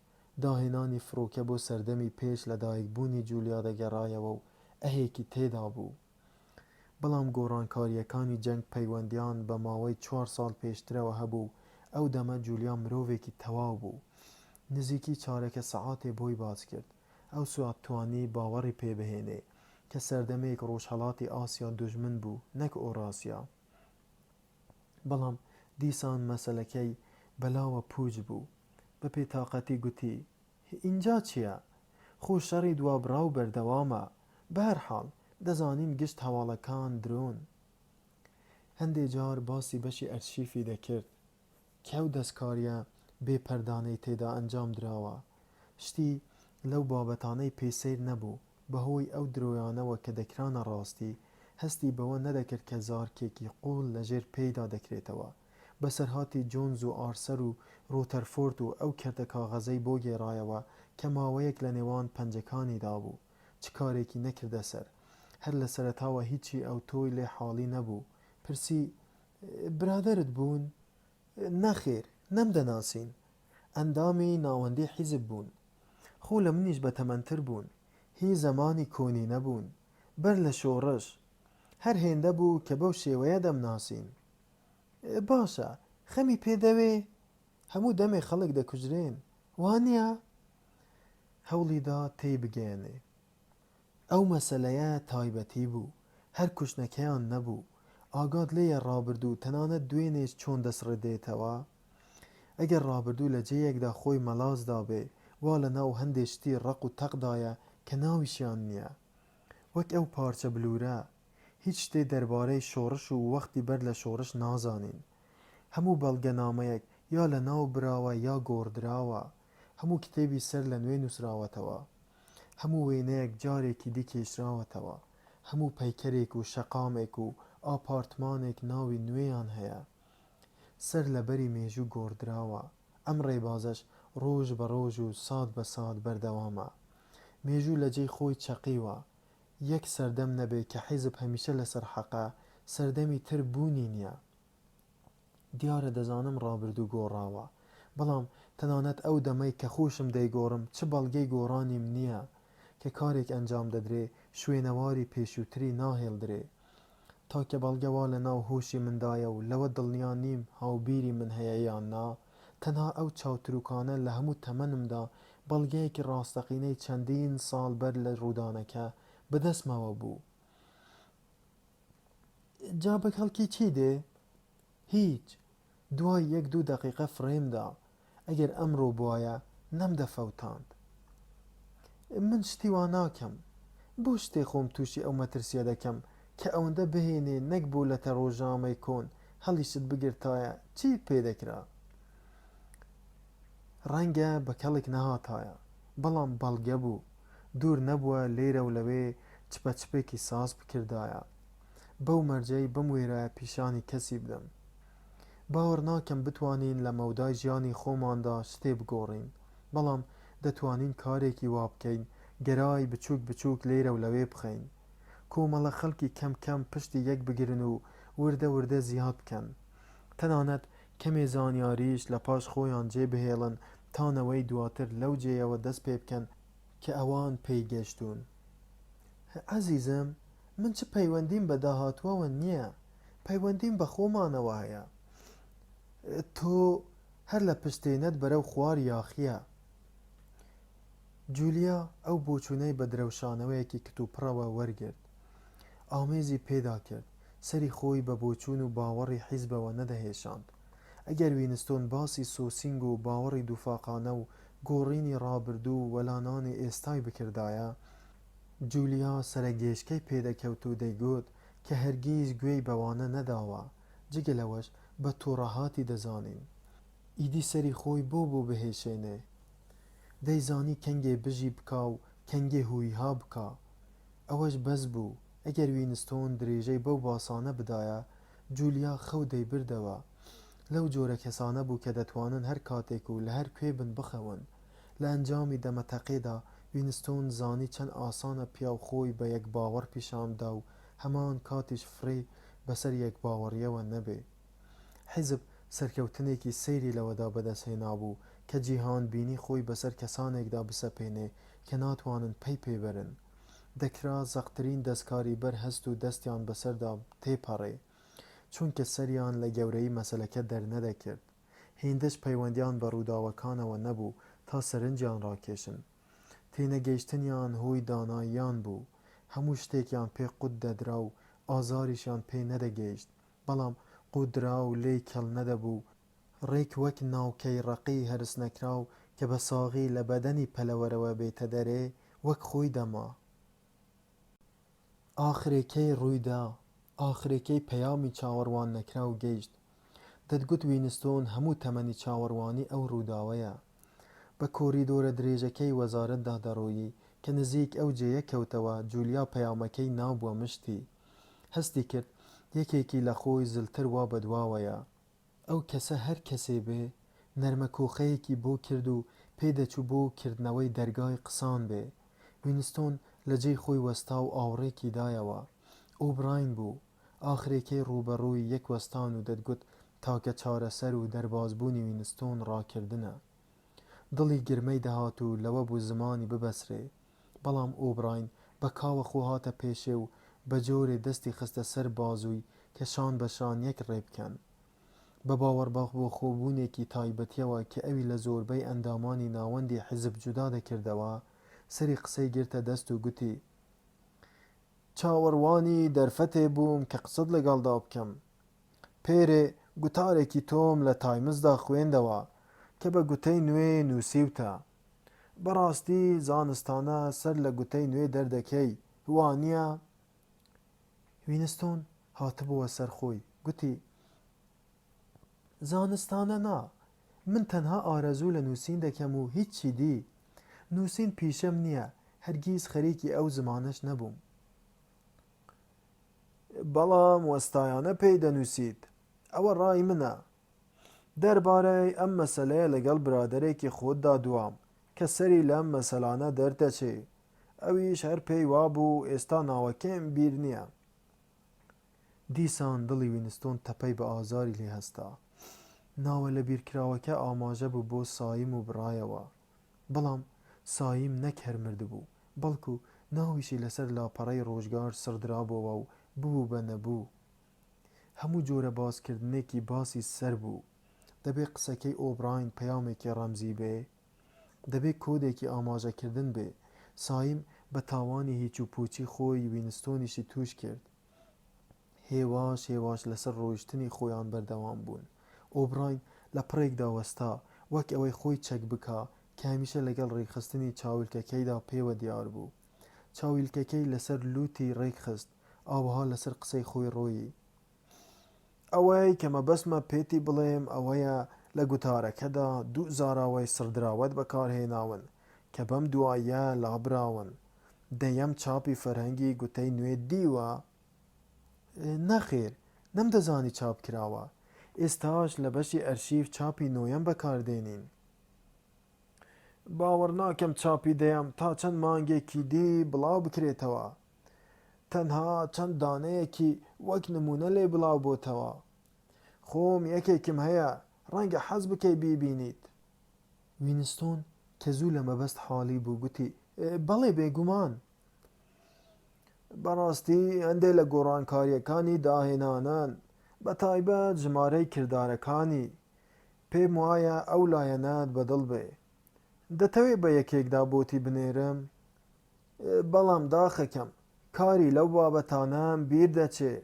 داهێنانی فڕۆکە بۆ سەردەمی پێش لەدایکبوونی جولیا دەگەڕایەوە و ئەهێکی تێدا بوو. بەڵام گۆڕانکاریەکانی جەنگ پەیوەندیان بە ماوەی 4 ساڵ پێشترەوە هەبوو. ئەو دەمە جولیا مرۆڤێکی تەواو بوو. نزیکی چارەکە سەعاتێ بۆی باز کرد. ئەو سوات توانی باوەڕی پێبهێنێ کە سەردەمەیەک ڕۆژهەڵاتی ئاسیا دوژمن بوو، نەک ئۆراسیا. بەڵام دیسان مەسەلەکەی بەلاوە پووچ بوو. بە پێتاقەتی گوتی: ئینجا چییە؟ خۆ شەڕی دوابڕاو بەردەوامە. بەهەرحاڵ دەزانین گشت هەواڵەکان درۆن. هەندێک جار باسی بەشی ئەرشیفی دەکرد کە ئەو دەستکاریە بێپەردانەی تێدا ئەنجام دراوە. شتی لەو بابەتانەی پێسەیر نەبوو بەهۆی ئەو درۆیانەوە کە دەکرانە ڕاستی هەستی بەوە نەدەکرد کە زارکێکی قوڵ لەژێر پێیدا دەکرێتەوە. بەسەرهاتی جۆنز و ئارسەر و ڕۆتەرفۆرد و ئەو کەرتە کاغەزەی بۆ گێڕایەوە کە ماوەیەک لە نێوان پەنجەکانیدا بوو. چ کارێکی نەکردە سەر. هەر لە سەرەتاوە هیچی ئەو تۆی لێ حاڵی نەبوو. پرسی: برادرت بوون؟ نەخێر، نەمدەناسین. ئەندامی ناوەندی حیزب بوون. خۆ لە منیش بەتەمەنتر بوون. هی زەمانی کۆنی نەبوون. بەر لە شۆڕش هەر هێندە بوو کە بەو شێوەیە دەمناسین. باشە، خەمی پێدەوێ؟ هەموو دەمێ خەڵک دەکوژرێن، وانییە؟ هەوڵیدا تێی بگەێنێ. ئەو مەسەلەیە تایبەتی بوو. هەر کوشنەکەیان نەبوو. ئاگات لێیە ڕابردوو تەنانەت دوێنێش چۆن دەسڕێدێتەوە. ئەگەر ڕابردوو لە جێیەکدا خۆی مەلازدا بێ وا لە ناو هەندێک شتی ڕق و تەقدایە کە ناویشیان نییە. وەک ئەو پارچە بلورە. هیچ شتێ دەربارەی شۆڕش و وەختی بەر لە شۆڕش نازانین. هەموو بەڵگەنامەیەک یا لە ناو براوە یا گۆڕدراوە. هەموو کتێبی سەر لە نوێ نووسراوەتەوە. هەموو وێنەیەک جارێکی دی کێشراوەتەوە. هەموو پەیکەرێک و شەقامێک و ئاپارتمانێک ناوی نوێیان هەیە. سەر لەبەری مێژوو گۆڕدراوە. ئەم ڕێبازەش ڕۆژ بە ڕۆژ و سات بە سات بەردەوامە. مێژوو لە جێی خۆی چەقیوە. یەک سەردەم نەبێ کە حیزب هەمیشە لەسەر حەقە، سەردەمی تر بوونی نییە. دیارە دەزانم ڕابردوو گۆڕاوە، بەڵام تەنانەت ئەو دەمەی کە خۆشم دەیگۆڕم چ بەڵگەی گۆڕانیم نییە کە کارێک ئەنجام دەدرێ شوێنەواری پێشووتری ناهێڵدرێ. تاکە بەڵگەوا لە ناو هۆشی مندایە و لەوە دڵنیا نیم هاوبیری من هەیە یان نا، تەنها ئەو چاوتروکانە لە هەموو تەمەنمدا بەڵگەیەکی ڕاستەقینەی چەندین ساڵ بەر لە ڕوودانەکە بەدەستمەوە بوو. جا بە خەڵکی چی دێ؟ هیچ. دوای 1-2 دەقیقە فرێمدا. ئەگەر ئەمڕۆ بوایە نەمدەفەوتاند. من شتی وا ناکەم. بۆ شتێ خۆم تووشی ئەو مەترسیە دەکەم کە ئەوەندە بهێنێ نەک بوو لە تەڕۆژامەی کۆن هەڵیشت بگرتایە چیت پێدەکرا؟ ڕەنگە بە کەڵک نەهاتایە، بەڵام بەڵگە بوو. دوور نەبووە لێرە و لەوێ چپەچپێکی ساز بکردایە. بەو مەرجەی بم وێرایە پیشانی کەسی بدەم. باوەڕ ناکەم بتوانین لە مەودای ژیانی خۆماندا شتێ بگۆڕین، بەڵام دەتوانین کارێکی وا بکەین گەرای بچووک بچووک لێرە و لەوێ بخەین. کۆمەڵە خەڵکی کەم کەم پشتی یەک بگرن و وردە وردە زیاد بکەن. تەنانەت کەمێ زانیاریش لە پاش خۆیان جێبهێڵن تانەوەی دواتر لەو جێیەوە دەست پێ بکەن کە ئەوان پێی گەشتوون. عەزیزم، من چ پەیوەندیم بە داهاتووەوە نییە، پەیوەندیم بە خۆمانەوە هەیە. تۆ هەر لە پشتێنەت بەرەو خوار یاخیە. جولیا ئەو بۆچوونەی بە درەوشانەوەیەکی کتوپڕەوە وەرگرت. ئامێزی پێدا کرد. سەری خۆی بە بۆچوون و باوەڕی حیزبەوە نەدەهێشاند. ئەگەر وینستۆن باسی سۆسینگ و باوەڕی دووفاقانە و گۆڕینی ڕابردوو و وەلانانی ئێستای بکردایە، جولیا سەرەگێشکەی پێدەکەوت و دەیگوت کە هەرگیز گوێی بەوانە نەداوە، جگە لەوەش بە تووڕەهاتی دەزانین. ئیدی سەری خۆی بۆ بهێشێنێ. دەیزانی کەنگێ بژی بکا و کەنگێ هویها بکا. ئەوەش بەس بوو. ئەگەر وینستۆن درێژەی بەو باسانە بدایە، جولیا خەو دەیبردەوە. لەو جۆرە کەسانە بوو کە دەتوانن هەر کاتێک و لە هەر کوێ بن بخەون. لە ئەنجامی دەمەتەقێدا وینستۆن زانی چەند ئاسانە پیاو خۆی بە یەک باوەڕ پیشاندا و هەمان کاتیش فڕێ بەسەر یەک باوەڕیەوە نەبێ. حیزب سەرکەوتنێکی سەیری لەوەدا بەدەستهێنا بوو کە جیهان بینی خۆی بەسەر کەسانێکدا بسەپێنێ کە ناتوانن پێی پێبەرن. دەکرا زەقترین دەستکاری بەر هەست و دەستیان بەسەردا تێپەڕێ، چونکە سەریان لە گەورەی مەسەلەکە دەرنەدەکرد. هێندەش پەیوەندیان بە ڕووداوەکانەوە نەبوو تا سەرنجیان ڕاکێشن. تێنەگەیشتنیان هۆی داناییان بوو. هەموو شتێکیان پێ قوت دەدرا و ئازاریشیان پێ نەدەگەیشت، بەڵام قودرا و لێی کەڵ نەدەبوو ڕێک وەک ناوکەی ڕەقی هەرس نەکراو کە بە ساغی لە بەدەنی پەلەوەرەوە بێتە دەرێ وەک خۆی دەما. ئاخرێکەی ڕوویدا، ئاخرێکەی پەیامی چاوەڕوان نەکراو گەیشت. دەتگوت وینستۆن هەموو تەمەنی چاوەڕوانی ئەو ڕووداوەیە. بە کۆریدۆرە درێژەکەی وەزارەتدا دەڕۆیی کە نزیک ئەو جێیە کەوتەوە. جولیا پەیامەکەی ناوبووە مشتی. هەستی کرد یەکێکی لە خۆی زلتر وا بەدواوەیە. ئەو کەسە هەر کەسێ بێ نەرمە کۆخەیەکی بۆ کرد و پێدەچوو بۆ کردنەوەی دەرگای قسان بێ. وینستۆن لە جێی خۆی وەستا و ئاوڕێکی دایەوە. ئۆبراین بوو. ئاخرێکەی ڕووبەڕووی یەک وەستان و دەتگوت تاکە چارەسەر و دەربازبوونی وینستۆن ڕاکردنە. دڵی گرمەی دەهات و لەوە بوو زمانی ببەسرێ. بەڵام ئۆبراین بە کاوە خۆ هاتە پێشێ و بە جۆرێ دەستی خستە سەر بازووی کە شان بە شان یەک ڕێ بکەن. بە باوەڕبەخ بۆ خۆبوونێکی تایبەتیەوە کە ئەوی لە زۆربەی ئەندامانی ناوەندی حیزب جودا دەکردەوە سەری قسەی گرتە دەست و گوتی چاوەڕوانی دەرفەتێ بووم کە قسەت لەگەڵدا بکەم. پێرێ گوتارێکی تۆم لە تایمزدا خوێندەوە کە بە گوتەی نوێ نووسیوتە. بەڕاستی زانستانە سەر لە گوتەی نوێ دەردەکەی وانییە؟ وینستۆن هاتبووە سەر خۆی گوتی زانستانە نا، من تەنها ئارەزوو لە نووسین دەکەم و هیچی دی. نووسین پیشەم نییە، هەرگیز خەریکی ئەو زمانەش نەبووم. بەڵام وەستایانە پێی دەنووسیت، ئەوە ڕای منە. دەربارەی ئەم مەسەلەیە لەگەڵ برادەرێکی خۆتدا دوام کە سەری لەم مەسەلانە دەردەچێ. ئەویش هەر پێی وابوو ئێستا ناوەکەم بیر نییە. دیسان دڵی وینستۆن تەپەی بە ئازاری لێ هەستا. ناوە لە بیرکراوەکە ئاماژە بوو بۆ سایم و بڕایەوە. بەڵام سایم نەک هەرمرد بوو، بەڵکو ناویشی لەسەر لاپەڕەی ڕۆژگار سڕدرابەوە و بوو بە نەبوو. هەموو جۆرە باسکردنێکی باسی سەر بوو. دەبێ قسەکەی ئۆبراین پەیامێکی ڕەمزی بێ، دەبێ کۆدێکی ئاماژەکردن بێ. سایم بە تاوانی هیچ و پوچی خۆی وینستۆنیشی توش کرد. هێواش هێواش لەسەر ڕۆیشتنی خۆیان بەردەوام بوون. ئۆبراین لە پڕێکدا وەستا وەک ئەوەی خۆی چەک بکا کە هەمیشە لەگەڵ ڕێکخستنی چاویلکەکەیدا پێوە دیار بوو. چاویلکەکەی لەسەر لوتی ڕێکخست، ئاوەها لەسەر قسەی خۆی ڕۆیی. ئەوەی کە مەبەستمە پێتی بڵێم ئەوەیە لە گوتارەکەدا دوو زاراوەی سڕدراوەت بەکارهێناون کە بەم دواییە لابراون. دەیەم چاپی فەرهەنگی گوتەی نوێ دیوە؟ نەخێر، نەمدەزانی چاپ کراوە. ئێستاش لە بەشی ئەرشیف چاپی نۆیەم بەکاردێنین. باوەڕ ناکەم چاپی دەیەم تا چەند مانگێکی دی بڵاو بکرێتەوە. تەنها چەند دانەیەکی وەک نمونە لێ بڵاو بۆتەوە. خۆم یەکێکم هەیە، ڕەنگە حەز بکەی بیبینیت. وینستۆن کە زوو لە مەبەست حاڵی بوو گوتی بەڵێ بێگومان. بەڕاستی هەندێک لە گۆڕانکاریەکانی داهێنانن، بە تایبەت ژمارەی کردارەکانی. پێم وایە ئەو لایەنەت بەدڵ بێ. دەتەوێت بە یەکێکدا بۆتی بنێرم؟ بەڵام داخەکەم کاری لەو بابەتانەم بیر دەچێ.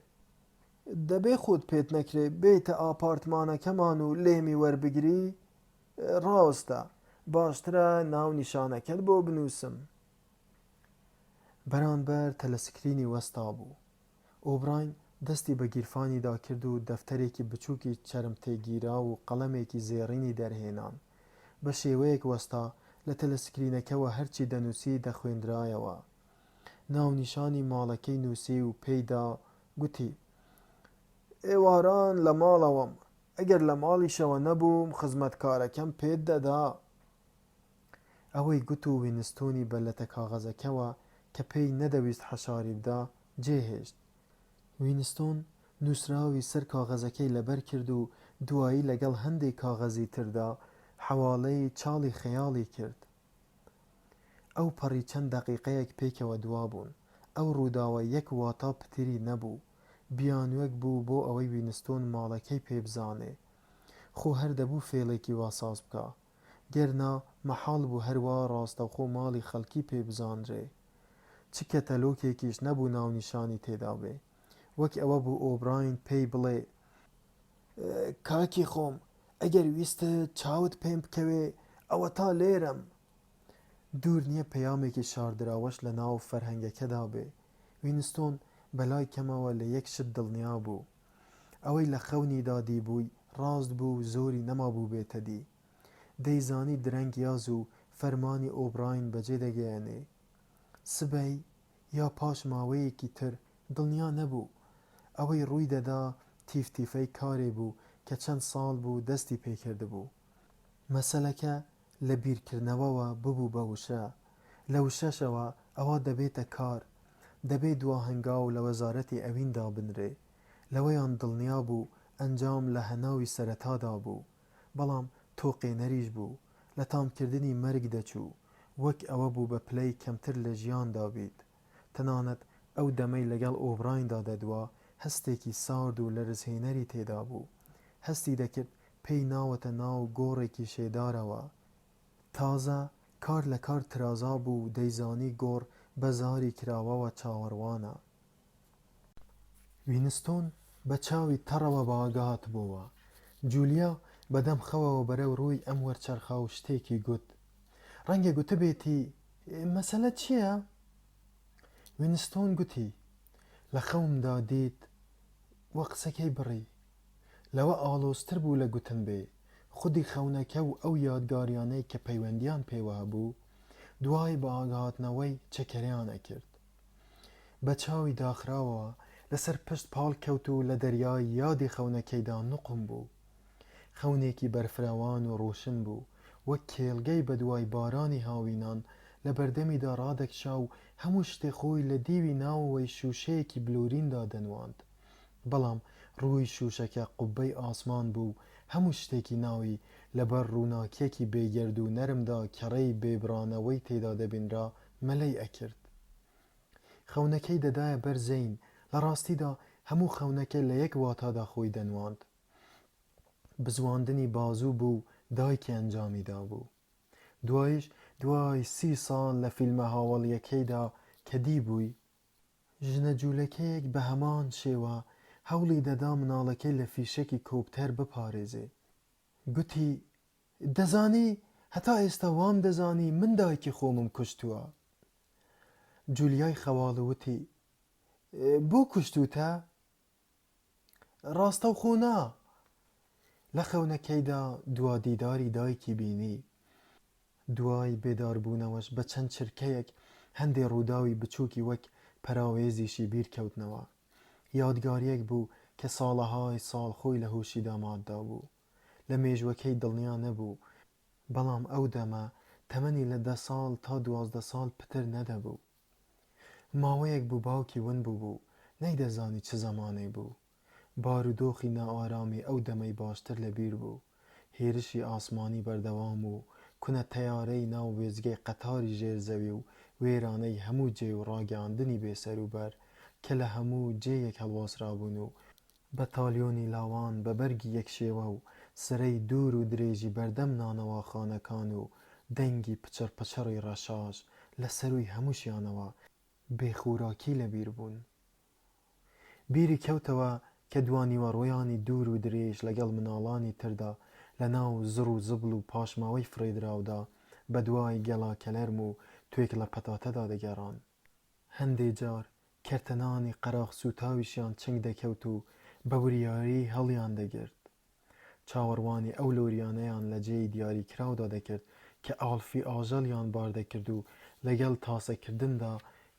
دەبێ خۆت پێت نەکرێ بێتە ئاپارتمانەکەمان و لێمی وەربگری؟ ڕاستە، باشترە ناو نیشانەکەت بۆ بنووسم. بەرامبەر تەلەسکرینی وەستا بوو. ئۆبراین دەستی بە گیرفانیدا کرد و دەفتەرێکی بچووکی چەرم تێگیرا و قەڵەمێکی زێڕینی دەرهێنان. بە شێوەیەک وەستا لە تەلەسکرینەکەوە هەرچی دەنووسی دەخوێندرایەوە. ناونیشانی ماڵەکەی نووسی و پێیدا گوتی ئێواران لە ماڵەوەم، ئەگەر لە ماڵیشەوە نەبووم خزمەتکارەکەم پێت دەدا. ئەوەی گوت و وینستۆنی بەلەتە کاغەزەکەوە کە پێی نەدەویست حەشاری بدا جێهێشت. وینستۆن نووسراوی سەر کاغەزەکەی لەبەر کرد و دوایی لەگەڵ هەندێک کاغەزی تردا حەواڵەی چاڵی خەیاڵی کرد. ئەو پەڕی چەند دەقیقەیەک پێکەوە دوا بوون. ئەو ڕووداوە یەک واتە پتری نەبوو. بیانوەک بوو بۆ ئەوەی وینستۆن ماڵەکەی پێبزانێ. خۆ هەر دەبوو فێڵێکی واساز بکە، گەرنا مەحاڵ بوو هەروە ڕاستەوخۆ ماڵی خەڵکی پێبزانرێ. چ کەتەلۆکێکیش نەبوو ناونیشانی تێدا بێ. وەک ئەوە بوو ئۆبراین پێی بڵێ کاکی خۆم ئەگەر ویستە چاوت پێم بکەوێ ئەوە تا لێرم. دوور نییە پەیامێکی شاردراوەش لە ناو فەرهەنگەکەدا بێ. وینستۆن بەلای کەمەوە لە یەک شت دڵنیا بوو، ئەوەی لە خەونی دادی بووی ڕاست بوو، زۆری نەمابوو بێتە دی. دەیزانی درەنگ یاز و فەرمانی ئۆبراین بەجێ دەگەیەنێ. سبەی یا پاش ماوەیەکی تر دڵنیا نەبوو. ئەوەی ڕووی دەدا تیفتیفەی کارێ بوو کە چەند ساڵ بوو دەستی پێکرد بوو. مەسەلەکە لە بیرکردنەوەوە ببوو بە وشە. لە وشەشەوە ئەوە دەبێتە کار، دەبێت دواهەنگاو لە وەزارەتی ئەویندا بنرێ. لەوەیان دڵنیا بوو ئەنجام لە هەناوی سەرەتادا بوو، بەڵام تۆقێنەریش بوو، لە تامکردنی مەرگ دەچوو. وەک ئەوە بوو بە پلەی کەمتر لە ژیاندا بیت. تەنانەت ئەو دەمەی لەگەڵ ئۆبرایندا دەدوا هەستێکی سارد و لەرزهێنەری تێدا بوو. هەستی دەکرد پێی ناوەتە ناو گۆڕێکی شێدارەوە. تازە کار لە کار ترازا بوو و دەیزانی گۆڕ بەزاری کراوەوە چاوەڕوانە. وینستۆن بە چاوی تەڕەوە باگات بووە. جولیا بەدەم خەوەوە بەرەو ڕووی ئەم وەرچەرخا و شتێکی گوت. ڕەنگە گوتبێتی مەسەلە چییە؟ وینستۆن گوتی لە خەومدا دیت وە قسەکەی بڕی. لەوە ئاڵۆزتر بوو لە گوتن بێ. خودی خەونەکە و ئەو یادگاریانەی کە پەیوەندیان پێوە بوو دوای بە ئاگاتنەوەی چەکەریان ئەکرد. بە چاوی داخراوەوە لەسەر پشت پاڵ کەوت و لە دەریای یادی خەونەکەیدا نوقم بوو. خەونێکی بەرفراوان و ڕوشن بوو، وەک کێڵگەی بە دوای بارانی هاوینان لە بەردەمیدا ڕادەکشا و هەموو شتێ خۆی لە دیوی ناوەوەی شوشەیەکی بلوریندا دەنواند. بەڵام ڕووی شوشەکە قوبەی ئاسمان بوو، هەموو شتێکی ناوی لەبەر ڕووناکیەکی بێگەرد و نەرمدا کەڕەی بێبرانەوەی تێدا دەبینرا مەلەی ئەکرد. خەونەکەی دەدایە بەر زەین، لە ڕاستیدا هەموو خەونەکە لە یەک واتادا خۆی دەنواند. بزواندنی بازوو بوو دایکی ئەنجامیدا بوو. دوایش دوای 30 ساڵ لە فیلمە هاوڵیەکەیدا کە دیبووی، ژنە جوولەکەیەک بە هەمان شێوە هەوڵی دەدا مناڵەکەی لە فیشەکی کۆپتەر بپارێزێ. گوتی دەزانی هەتا ئێستا وام دەزانی من دایکی خۆمم کوشتووە. جولیای خەواڵوتی بۆ کوشتوتە؟ ڕاستە و خۆنا. لە خەونەکەیدا دوادیداری دایکی بینی. دوای بێداربوونەوەش بە چەند چرکەیەک هەندێ ڕووداوی بچووکی وەک پەراوێزیشی بیرکەوتنەوە. یادگاریەک بوو کە ساڵەهای ساڵ خۆی لە هوشی داماددا بوو. لە مێژوەکەی دڵنیا نەبوو، بەڵام ئەو دەمە تەمەنی لە 10 ساڵ تا 12 ساڵ پتر نەدەبوو. ماوەیەک بوو باوکی ون بوو، نەیدەزانی چ زەمانەی بوو. بارودۆخی نائارامی ئەو دەمەی باشتر لەبیر بوو. هێرشی ئاسمانی بەردەوام و کونە تەیارەی ناو وێزگەی قەتاری ژێرزەوی و وێرانەی هەموو جێ و ڕاگەاندنی بێسەروبەر کە لە هەموو جێیەک هەڵواسرابوون و بەتالیۆنی لاوان بە بەرگی یەکشێوە و سرەی دوور و درێژی بەردەم نانەواخانەکان و دەنگی پچڕ پچڕی ڕەشاش لە سەروی هەمووشیانەوە بێخوراکی لەبیر بوون. بیری کەوتەوە کە دوانیوەڕۆیانی دوور و درێژ لەگەڵ مناڵانی تردا لە ناو زڕ و زبڵ و پاشماوەی فرێدراودا بە دوای گەڵا کەلەرم و توێک لە پەتاتەدا دەگەڕان. هەندێ جار کەرتەنانی قەراغ سوتاویشیان چنگ دەکەوت و بە وریایی هەڵیان دەگرت. چاوەڕوانی ئەو لۆریانەیان لە جێی دیاریکراودا دەکرد کە ئاڵفی ئاژەڵیان بار دەکرد و لەگەڵ تاسەکردندا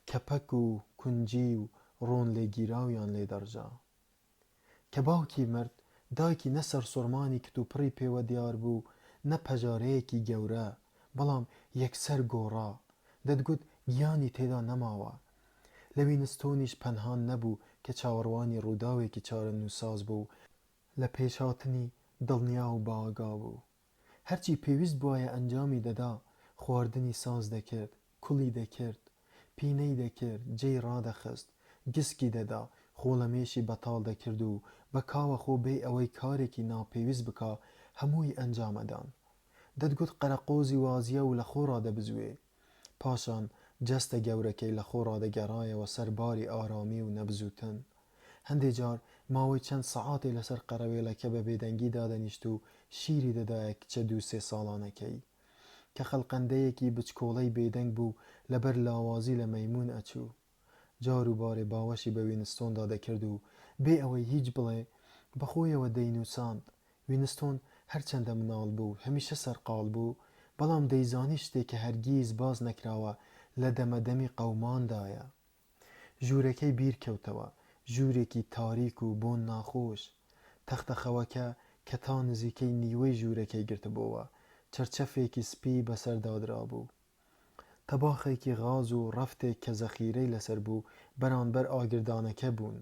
کەپەک و کونجی و ڕۆن لێگیراویان لێدەڕژا. کە باوکی مرد، دایکی نە سەرسوڕمانی کتوپڕی پێوە دیار بوو، نە پەژارەیەکی گەورە، بەڵام یەکسەر گۆڕا. دەتگوت گیانی تێدا نەماوە. لە وینستۆنیش پەنهان نەبوو کە چاوەڕوانی ڕووداوێکی چارە نووساز بوو، لە پێشهاتنی دڵنیا و باوەگا بوو. هەرچی پێویست بووایە ئەنجامی دەدا، خواردنی ساز دەکرد، کوڵی دەکرد، پینەی دەکرد، جێی ڕادەخست، گسکی دەدا، خۆڵەمێشی بەتاڵ دەکرد و بە کاوە خۆ بێ ئەوەی کارێکی ناپێویست بکا هەمووی ئەنجامەدان. دەتگوت قەرەقۆزی وازیە و لە خۆڕا دەبزوێ. پاشان جەستە گەورەکەی لە خۆڕا دەگەڕایەوە سەر باری ئارامی و نەبزوتن. هەندێ جار ماوەی چەند سەعاتێ لەسەر قەرەوێلەکە بە بێدەنگی دادەنیشت و شیری دەدایە کچە 2-3 ساڵانەکەی کە خەڵقەندەیەکی بچکۆڵەی بێدەنگ بوو لەبەر لاوازی لە مەیمون ئەچوو. جار و بارێ باوەشی بە وینستۆندا دەکرد و بێ ئەوەی هیچ بڵێ بەخۆیەوە دەینووساند. وینستۆن هەرچەندە مناڵ بوو هەمیشە سەرقاڵ بوو، بەڵام دەیزانی شتێکە هەرگیز باز نەکراوە لە دەمەدەمی قەوماندایە. ژوورەکەی بیر کەوتەوە، ژوورێکی تاریک و بۆن ناخۆش. تەختەخەوەکە کە تا نزیکەی نیوەی ژوورەکەی گرتبووە، چەرچەفێکی سپی بەسەردادرا بوو. تەباخێکی غاز و ڕەفتێک کە زەخیرەی لەسەر بوو بەرامبەر ئاگردانەکە بوون.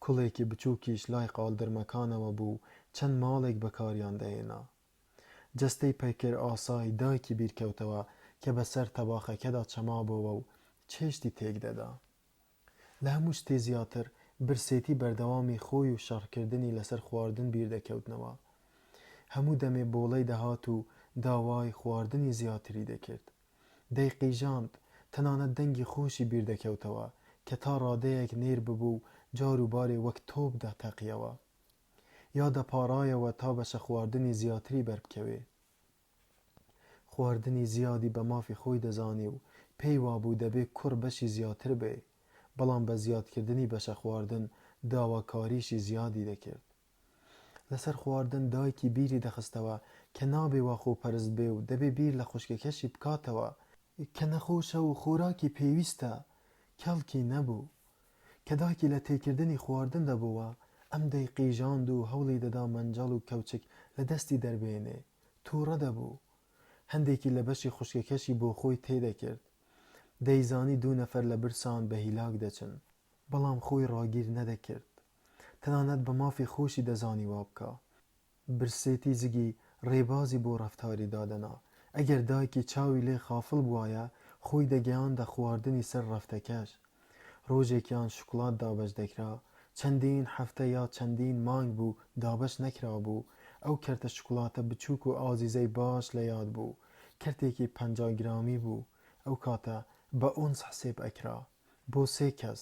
کوڵێکی بچووکیش لای قاڵدرمەکانەوە بوو چەند ماڵێک بەکاریان دەهێنا. جەستەی پەیکر ئاسای دایکی بیرکەوتەوە کە بەسەر تەباخەکەدا چەمابەوە و چێشتی تێکدەدا. لە هەموو شتێ زیاتر برسێتی بەردەوامی خۆی و شەڕکردنی لەسەر خواردن بیردەکەوتنەوە. هەموو دەمێ بۆڵەی دەهات و داوای خواردنی زیاتری دەکرد. دەیقیژاند، تەنانەت دەنگی خۆشی بیردەکەوتەوە کە تا ڕادەیەک نێر ببوو جار و بارێ وەک تۆپ دەتەقیەوە یا دەپارایەوە تا بەشە خواردنی زیاتری بەربکەوێ. خواردنی زیادی بە مافی خۆی دەزانی و پێی وابوو دەبێ کوڕ بەشی زیاتر بێ، بەڵام بە زیادکردنی بەشە خواردن داواکاریشی زیادی دەکرد. لەسەر خواردن دایکی بیری دەخستەوە کە نابێ وا خۆپەرست بێ و دەبێ بیر لە خوشکەکەشی بکاتەوە کە نەخۆشە و خۆراکی پێویستە. کەڵکی نەبوو. کە دایکی لە تێکردنی خواردن دەبووە، ئەم دەیقیژاند و هەوڵی دەدا مەنجەڵ و کەوچک لە دەستی دەربێنێ. تووڕە دەبوو. هەندێکی لە بەشی خوشکەکەشی بۆ خۆی تێدەکرد. دەیزانی 2 نەفەر لە برسان بە هیلاک دەچن، بەڵام خۆی ڕاگیر نەدەکرد. تەنانەت بە مافی خۆشی دەزانی وا بکە. برسێتی زگی ڕێبازی بۆ ڕەفتاری دادەنا. ئەگەر دایکی چاوی لێ خافڵ بوایە، خۆی دەگەیاندە خواردنی سەر ڕەفتەکەش. ڕۆژێکیان شکڵات دابەش دەکرا، چەندین هەفتە یا چەندین مانگ بوو دابەش نەکرا بوو. ئەو کەرتە شکڵاتە بچووک و ئازیزەی باش لە یاد بوو. کەرتێکی 50 گرامی بوو. ئەو کاتە بە ئۆنس حسێب ئەکرا بۆ 3 کەس.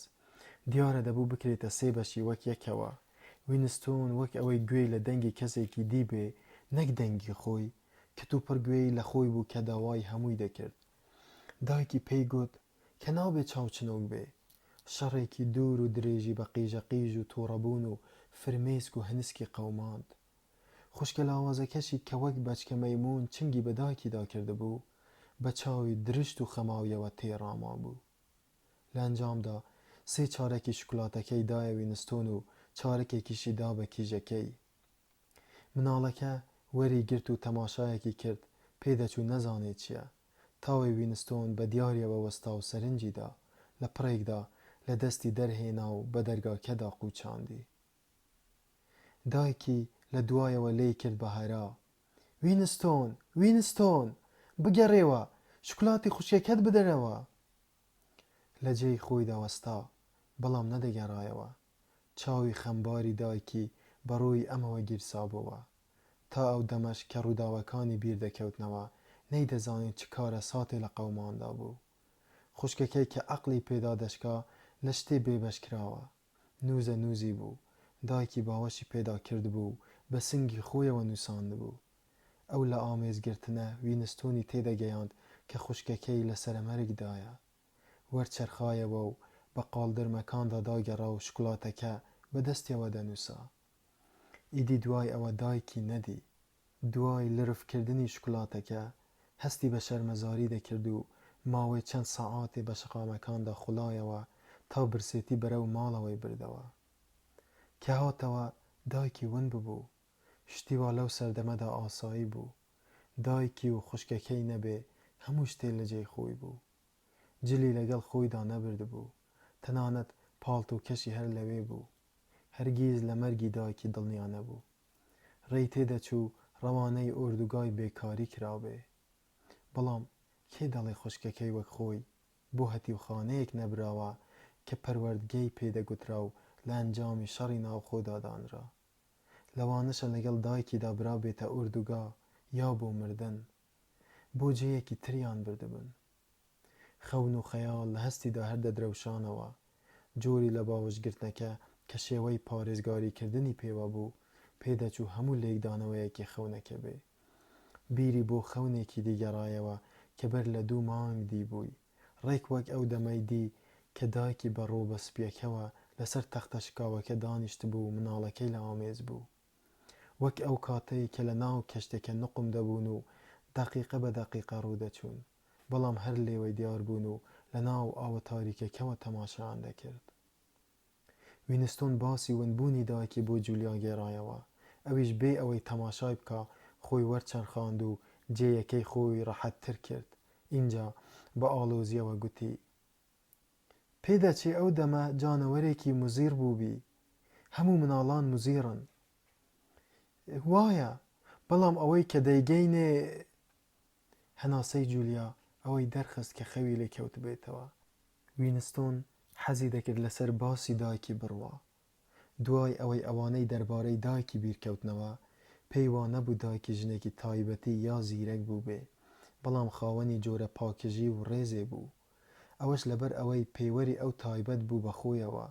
دیارە دەبوو بکرێتە 3 بەشی وەک یەکەوە. وینستۆن وەک ئەوەی گوێی لە دەنگی کەسێکی دیبێ، نەک دەنگی خۆی، کە تووپڕ گوێی لە خۆی بوو کە داوای هەمووی دەکرد. دایکی پێی گوت کە نابێت چاوچنۆک بێ. شەڕێکی دوور و درێژی بە قیژەقیژ و تووڕەبوون و فرمێسک و هەنسکی قەوماند. خوشکە لاوازەکەشی کە وەک بەچکە مەیمون چنگی بە دایکیدا کرده بوو، بە چاوی درشت و خەماویەوە تێڕاما بوو. لە ئەنجامدا 3 چارەکی شکڵاتەکەی دایە وینستۆن و چارەکێکیشی دا بە کیژەکەی. مناڵەکە وەری گرت و تەماشایەکی کرد، پێدەچوو نەزانێت چییە. تاوی وینستۆن بە دیارەوە وەستا و سەرنجیدا لە پڕێکدا لە دەستی دەرهێنا و بە دەرگاکەدا قوچاندی. دایکی لە دوایەوە لێی کرد بە هەرا: وینستۆن، وینستۆن، بگەڕێوە، شکڵاتی خوشکەکەت بدەرەوە. لە جێی خۆی داوەستا، بەڵام نەدەگەڕایەوە. چاوی خەمباری دایکی بەڕووی ئەمەوە گیرسا بووە. تا ئەو دەمەش کە ڕووداوەکانی بیردەکەوتنەوە، نەیدەزانێت چ کارە ساتێ لە قەوماندا بوو. خوشکەکەی کە عەقڵی پێدا دەشکا لە شتێ بێبەش کراوە. نووزە نووزی بوو. دایکی باوەشی پێدا کرد بوو بە سنگی خۆیەوە نووساند بوو. ئەو لە ئامێزگرتنە وینستۆنی تێدەگەیاند کە خوشکەکەی لە سەرمەرگدایە. وەرچەرخایەوە و بە قاڵدرمەکاندا داگەڕا و شکڵاتەکە بە دەستیەوە دەنووسا. ئیدی دوای ئەوە دایکی نەدی. دوای لرفکردنی شکڵاتەکە هەستی بە شەرمەزاری دەکرد و ماوەی چەند سەعاتێ بە شەقامەکاندا خوڵایەوە تا برسێتی بەرەو ماڵەوەی بردەوە. کە هاتەوە دایکی ون ببوو. شتی وا لەو سەردەمەدا ئاسایی بوو. دایکی و خوشکەکەی نەبێ هەموو شتێ لە جێی خۆی بوو. جلی لەگەڵ خۆیدا نەبرد بوو. تەنانەت پاڵتۆکەشی هەر لەوێ بوو. هەرگیز لە مەرگی دایکی دڵنیا نەبوو. ڕێی تێدەچوو ڕەوانەی ئوردوگای بێکاری کرابێ. بەڵام کێ دەڵێ خوشکەکەی وەک خۆی بۆ هەتیوخانەیەک نەبراوە کە پەروەردگەی پێدەگوترا و لە ئەنجامی شەڕی ناوخۆدا دانرا. لەوانەشە لەگەڵ دایکیدا برابێتە ئوردوگا یا بۆ مردن، بۆ جێیەکی تریان بردبن. خەون و خەیاڵ لە هەستیدا هەر دەدرەوشانەوە. جۆری لە باوەشگرتنەکە کە شێوەی پارێزگاریکردنی پێوە بوو پێدەچوو هەموو لێکدانەوەیەکی خەونەکە بێ. بیری بۆ خەونێکی دیگەڕایەوە کە بەر لە 2 مانگ دی بووی، ڕێک وەک ئەو دەمەی دی کە دایکی بەڕۆ بە سپیەکەوە لەسەر تەختە شکاوەکە دانیشت بوو و مناڵەکەی لە ئامێز بوو، وەک ئەو کاتەی کە لە ناو کەشتێکە نقم دەبوون و دەقیقە بە دەقیقە ڕوودەچوون، بەڵام هەر لێوەی دیار بوون و لە ناو ئاوە تاریکەکەوە تەماشایان دەکرد. وینستۆن باسی وندبوونی دایکی بۆ جولیا گێڕایەوە، ئەویش بێ ئەوەی تەماشای بکە خۆی وەرچەرخاند و جێیەکەی خۆی ڕەحەتتر کرد. اینجا بە ئاڵۆزیەوە گوتی: پێدەچێ ئەو دەمە جانەوەرێکی موزیر بووبی، هەموو مناڵان موزیرن. وایە، بەڵام ئەوەی کە دەیگەینێ. هەناسەی جولیا ئەوەی دەرخست کە خەوی لێکەوت بێتەوە. وینستۆن حەزی دەکرد لەسەر باسی دایکی بڕوا. دوای ئەوەی ئەوانەی دەربارەی دایکی بیرکەوتنەوە، پێی وا نەبوو دایکی ژنێکی تایبەتی یا زیرەک بوو بێ، بەڵام خاوەنی جۆرە پاکژی و ڕێزێ بوو. ئەوەش لەبەر ئەوەی پەیوەری ئەو تایبەت بوو بە خۆیەوە،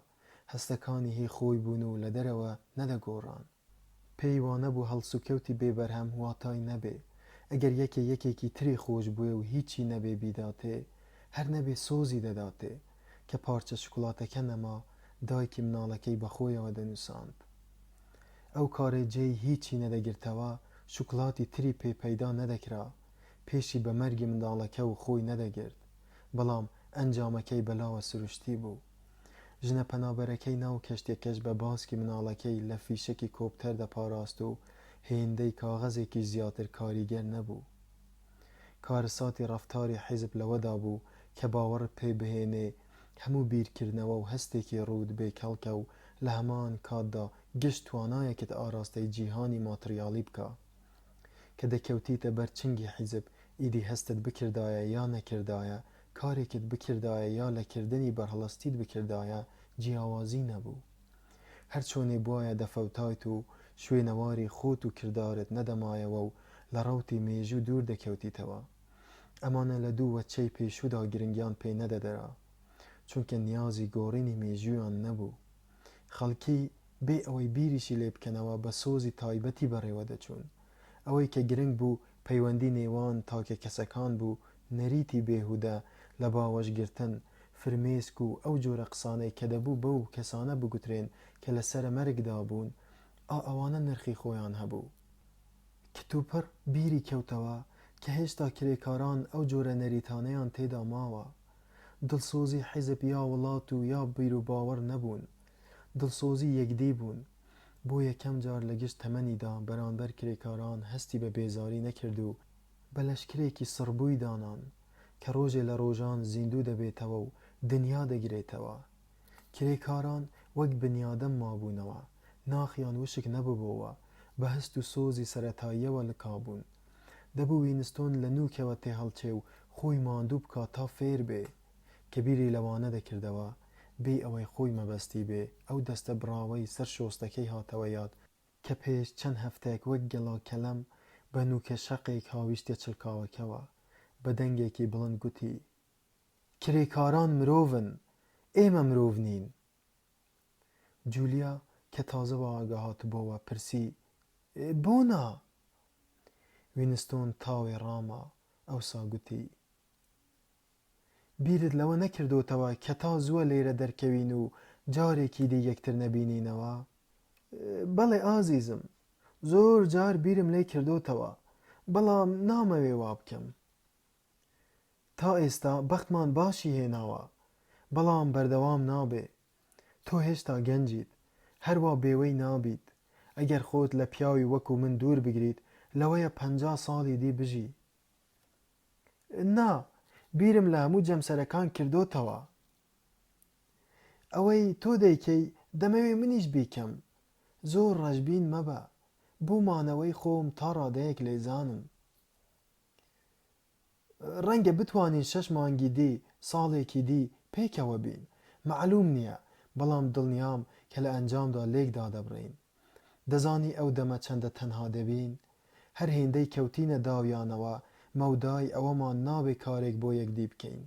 هەستەکانی هی خۆی بوون و لە دەرەوە نەدەگۆڕان. پێی وا نەبوو هەڵسوکەوتی بێبەرهەم واتای نەبێ، ئەگەر یەکێکی تری خۆش بووێ و هیچی نەبێ بیداتێ، هەر نەبێ سۆزی دەداتێ، کە پارچە شکڵاتەکە نەما دایکی مناڵەکەی بەخۆیەوە دەنووساند. ئەو کارێ جێی هیچی نەدەگرتەوە، شکڵاتی تری پێ پەیدا نەدەکرا، پێشی بە مەرگی منداڵەکە و خۆی نەدەگرت، بەڵام ئەنجامەکەی بەلاوە سروشتی بوو. ژنە پەنابەرەکەی ناو کەشتێکەش بە باسکی مناڵەکەی لە فیشەکی کۆپتەر دەپاراست و هێندەی کاغەزێکی زیاتر کاریگەر نەبوو. کارەساتی ڕەفتاری حیزب لەوەدا بوو کە باوەڕ پێ بهێنێ هەموو بیرکردنەوە و هەستێکی ڕوود بێ کەڵکە و لە هەمان کاتدا گشت توانایەکت ئاراستەی جیهانی ماتریالی بکە، کە دەکەوتیتە بەر چنگی حیزب ئیدی هەستت بکردایە یا نەکردایە، کارێکت بکردایە یا لە کردنی بەرهەڵەستیت بکردایە، جیاوازی نەبوو. هەر چۆنێ بواە دەفەوتایت و شوێنەواری خۆت و کردارت نەدەمایەوە و لە ڕەوتی مێژوو دوور دەکەوتیتەوە. ئەمانە لە 2 وەچەی پێشوودا گرنگیان پێ نەدەدەرا، چونکە نیازی گۆڕینی مێژوویان نەبوو. خەڵکی بێ ئەوەی بیریشی لێ بکەنەوە بە سۆزی تایبەتی بەڕێوە دەچوون. ئەوەی کە گرنگ بوو پەیوەندی نێوان تاکە کەسەکان بوو، نەریتی بێهودە لە باوەشگرتن، فرمێسک و ئەو جۆرە قسانەی کە دەبوو بەو کەسانە بگوترێن کە لە سەرە مەرگدا بوون، ئەوانە نرخی خۆیان هەبوو. کتوپڕ بیری کەوتەوە کە هێشتا کرێکاران ئەو جۆرە نەریتانەیان تێدا ماوە. دڵسۆزی حیزب یا وڵات و یا بیر و باوەڕ نەبوون، دڵسۆزی یەکدی بوون. بۆ یەکەم جار لە گشت تەمەنیدا بەرامبەر کرێکاران هەستی بە بێزاری نەکرد و بە لەشکرێکی سڕبووی دانان کە ڕۆژێ لە ڕۆژان زیندوو دەبێتەوە و دنیا دەگرێتەوە. کرێکاران وەک بنیادەم مابوونەوە، ناخیان وشک نەبووبەوە، بە هەست و سۆزی سەرەتاییەوە لکابوون. دەبوو وینستۆن لە نوکەوە تێ هەڵچێ و خۆی ماندوو بکە تا فێر بێ، کە بیری لەوانە دەکردەوە بێ ئەوەی خۆی مەبەستی بێ. ئەو دەستە براوەی سەر شۆستەکەی هاتەوە یاد کە پێش چەند هەفتەیەک وەک گەڵا کەلەم بە نوکە شەقێک هاویشتە چرکاوەکەوە، بە دەنگێکی بڵند گوتی: کرێکاران مرۆڤن، ئێمە مرۆڤ نین. جولیا کە تازە بە ئاگاهات بۆەوە پرسی: بۆنا؟ وینستۆن تاوێ ڕاما، ئەوسا گوتی: بیرت لەوە نەکردوتەوە کە تا زووە لێرە دەرکەوین و جارێکی دی یەکتر نەبینینەوە؟ بەڵێ ئازیزم، زۆر جار بیرم لێ کردوتەوە، بەڵام نامەوێ وا بکەم. تا ئێستا بەختمان باشی هێناوە، بەڵام بەردەوام نابێ. تۆ هێشتا گەنجیت، هەروە بێوەی نابیت. ئەگەر خۆت لە پیاوی وەکو من دوور بگریت، لەوەیە 50 ساڵی دی بژی. نا، بیرم لە هەموو جەمسەرەکان کردوتەوە. ئەوەی تۆ دەیکەی دەمەوێ منیش بیکەم. زۆر ڕەشبین مەبە، بۆ مانەوەی خۆم تا ڕادەیەک لێزانم. ڕەنگە بتوانین 6 مانگی دی، ساڵێکی دی پێکەوە بین، معلوم نییە، بەڵام دڵنیام کە لە ئەنجامدا لێکدا دەبڕین. دەزانی ئەو دەمە چەندە تەنها دەبین؟ هەر هێندەی کەوتینە داویانەوە، مەودای ئەوەمان نابێ کارێک بۆ یەکدی بکەین.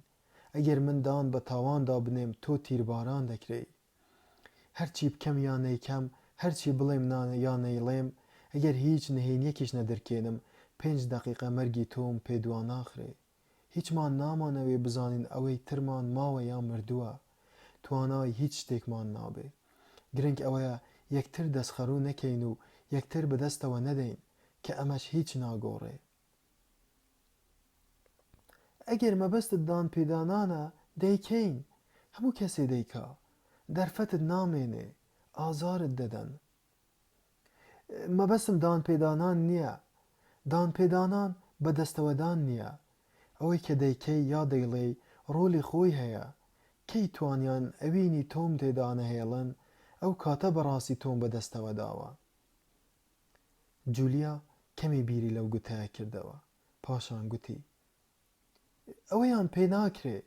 ئەگەر من دان بە تاواندا بنێم، تۆ تیرباران دەکرێی. هەرچی بکەم یان نەیکەم، هەرچی بڵێم یان نەیڵێم، ئەگەر هیچ نهێنیەکیش نەدەرکێنم 5 دقیقە مەرگی تۆم پێ دوا ناخرێ. هیچمان نامانەوێ بزانین ئەوەی ترمان ماوە یان مردووە. توانای هیچ شتێکمان نابێ. گرنگ ئەوەیە یەکتر دەستخەڕوو نەکەین و یەکتر بەدەستەوە نەدەین کە ئەمەش هیچ ناگۆڕێ. ئەگەر مەبەستت دان پێدانانە دەیکەین، هەموو کەسێ دەیکا، دەرفەتت نامێنێ، ئازارت دەدەن. مەبەستم دان پێدانان نییە. دان پێدانان بەدەستەوەدان نییە. ئەوەی کە دەیکەی یا دەیڵێ ڕۆلی خۆی هەیە. کەی توانیان ئەوینی تۆم تێدانەهێڵن، ئەو کاتە بەڕاستی تۆم بەدەستەوە داوە. جولیا کەمی بیری لەو گوتەیە کردەوە، پاشان گوتی ئەوەیان پێ ناکرێ،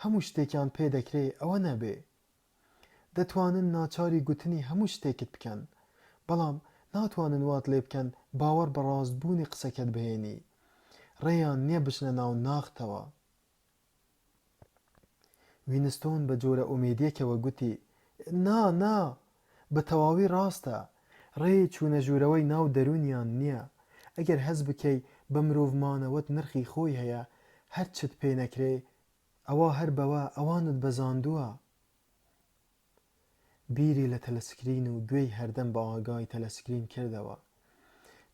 هەموو شتێکیان پێ دەکرێ ئەوە نەبێ. دەتوانن ناچاری گوتنی هەموو شتێکت بکەن، بەڵام ناتوانن وات لێ بکەن باوەڕ بە ڕاستبوونی قسەکەت بهێنی. ڕێیان نییە بچنە ناو ناختەوە. وینستۆن بە جۆرە ئومێدیەکەوە گوتی نا، بە تەواوی ڕاستە. ڕێی چوونە ژوورەوەی ناو دەرونیان نییە. ئەگەر هەز بکەی بە مرۆڤمانەوەت نرخی خۆی هەیە، هەر چت پێ نەکرێ ئەوە هەر بەوە ئەوانت بەزاندووە. بیری لە تەلەسکرین و گوێی هەردەم بە ئاگای تەلەسکرین کردەوە.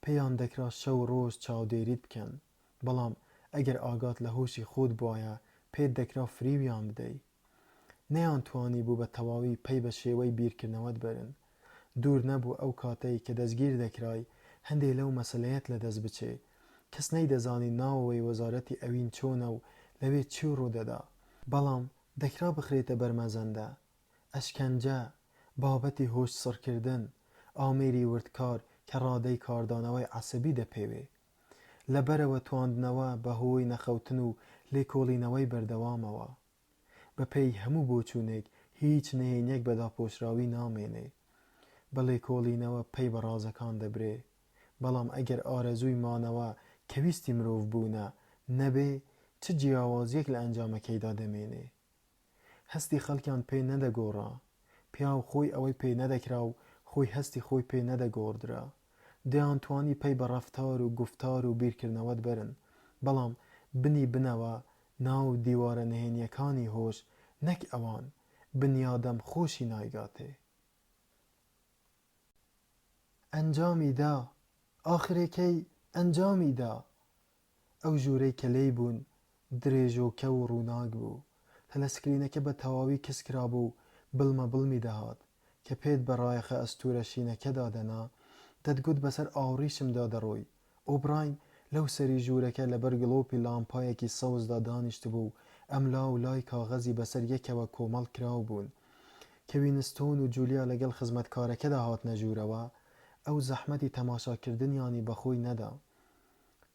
پێیان دەکرا شەو ڕۆژ چاودێریت بکەن، بەڵام ئەگەر ئاگات لە هۆشی خۆت بوایە پێت دەکرا فریویان بدەی. نەیانتوانی بوو بە تەواوی پەی بە شێوەی بیرکردنەوەت بەرن. دوور نەبوو ئەو کاتەی کە دەستگیر دەکرای هەندێک لەو مەسەلەیەت لە دەست بچێ، کەس نەیدەزانی ناوەوەی وەزارەتی ئەوین چۆنە و لەوێ چی ڕوودەدا، بەڵام دەکرا بخرێتە بەرمەزەندە، ئەشکەنجە، بابەتی هۆش سڕکردن، ئامێری وردکار کە ڕادەی کاردانەوەی عەسەبی دەپێوێ. لەبەرەوە تواندنەوە بەهۆی نەخەوتن و لێکۆڵینەوەی بەردەوامەوە. بەپێی هەموو بۆچوونێک هیچ نهێنیەک بە داپۆشراوی نامێنێ. بە لێکۆڵینەوە پەی بە ڕازەکان دەبرێ، بەڵام ئەگەر ئارەزووی مانەوە کە ویستی مرۆڤ بوونە نەبێ، چ جیاوازیەک لە ئەنجامەکەیدا دەمێنێ. هەستی خەڵکیان پێ نەدەگۆڕا، پیاو خۆی ئەوەی پێ نەدەکرا و خۆی هەستی خۆی پێ نەدەگۆڕدرا. دەیانتوانی پەی بە ڕەفتار و گوفتار و بیرکردنەوەت بەرن، بەڵام بنی بنەوە ناو دیوارە نهێنیەکانی هۆش، نەک ئەوان بنیادەم خۆشی نایگاتێ. ئەنجامی دا، ئاخرێکەی ئەنجامی دا. ئەو ژوورەی کە لێی بوون درێژۆکە و ڕووناک بوو. تەلەسکرینەکە بە تەواوی کەس کرابوو و بڵمە بڵمی دەهات کە پێت بە ڕایەخە ئەستورە شینەکەدا دەنا، دەتگوت بەسەر ئاوڕیشمدا دەڕۆی. ئۆبراین لەو سەری ژوورەکە لەبەر گڵۆپی لامپایەکی سەوزدا دانیشت بوو. ئەم لا و لای کاغەزی بەسەر یەکەوە کۆمەڵ کراو بوون. کە وینستۆن و جولیا لەگەڵ خزمەتکارەکەدا هاتنە ژوورەوە، ئەو زەحمەتی تەماشاکردنیانی بەخۆی نەدا.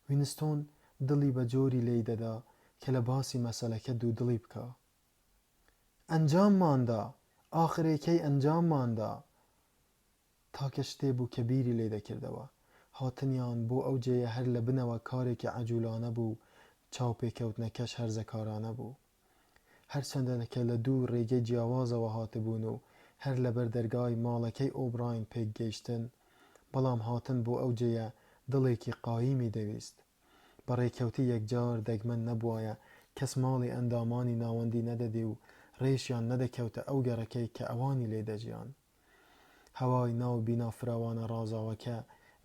وینستۆن دڵی بە جۆری لێی دەدا کە لە باسی مەسەلەکە دوودڵی بکە. ئەنجامماندا، ئاخرێکەی ئەنجامماندا. تاکە شتێ بوو کە بیری لێ دەکردەوە. هاتنیان بۆ ئەو جێیە هەر لە بنەوە کارێکی عەجوولانە بوو، چاوپێکەوتنەکەش هەرزەکارانە بوو. هەرچەندە کە لە دوو ڕێگەی جیاوازەوە هاتبوون و هەر لەبەر دەرگای ماڵەکەی ئۆبراین پێک گەیشتن، بەڵام هاتن بۆ ئەو جێیە دڵێکی قایمی دەویست. بە ڕێکەوتی یەکجار دەگمەن نەبوایە کەس ماڵی ئەندامانی ناوەندی نەدەدی و ڕێژیان نەدەکەوتە ئەو گەڕەکەی کە ئەوانی لێدەژیان. هەوای ناو بینا فراوانە ڕازاوەکە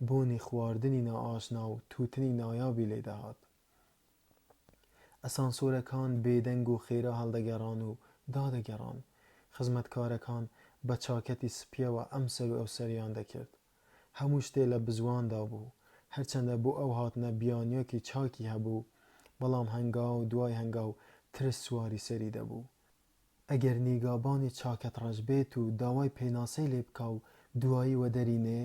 بۆنی خواردنی نائاشنا و تووتنی نایابی لێدەهات. ئەسانسۆرەکان بێدەنگ و خێرا هەڵدەگەڕان و دادەگەڕان. خزمەتکارەکان بە چاکەتی سپیەوە ئەم سەر و ئەو سەریان دەکرد. هەموو شتێ لە بزواندا بوو، هەرچەندە بۆ ئەو هاتنە بیانیۆکی چاکی هەبوو، بەڵام هەنگاو دوای هەنگاو ترس سواری سەری دەبوو. ئەگەر نیگابانی چاکەت ڕەش بێت و داوای پێناسەی لێ بکا و دوایی وەدەرینێ،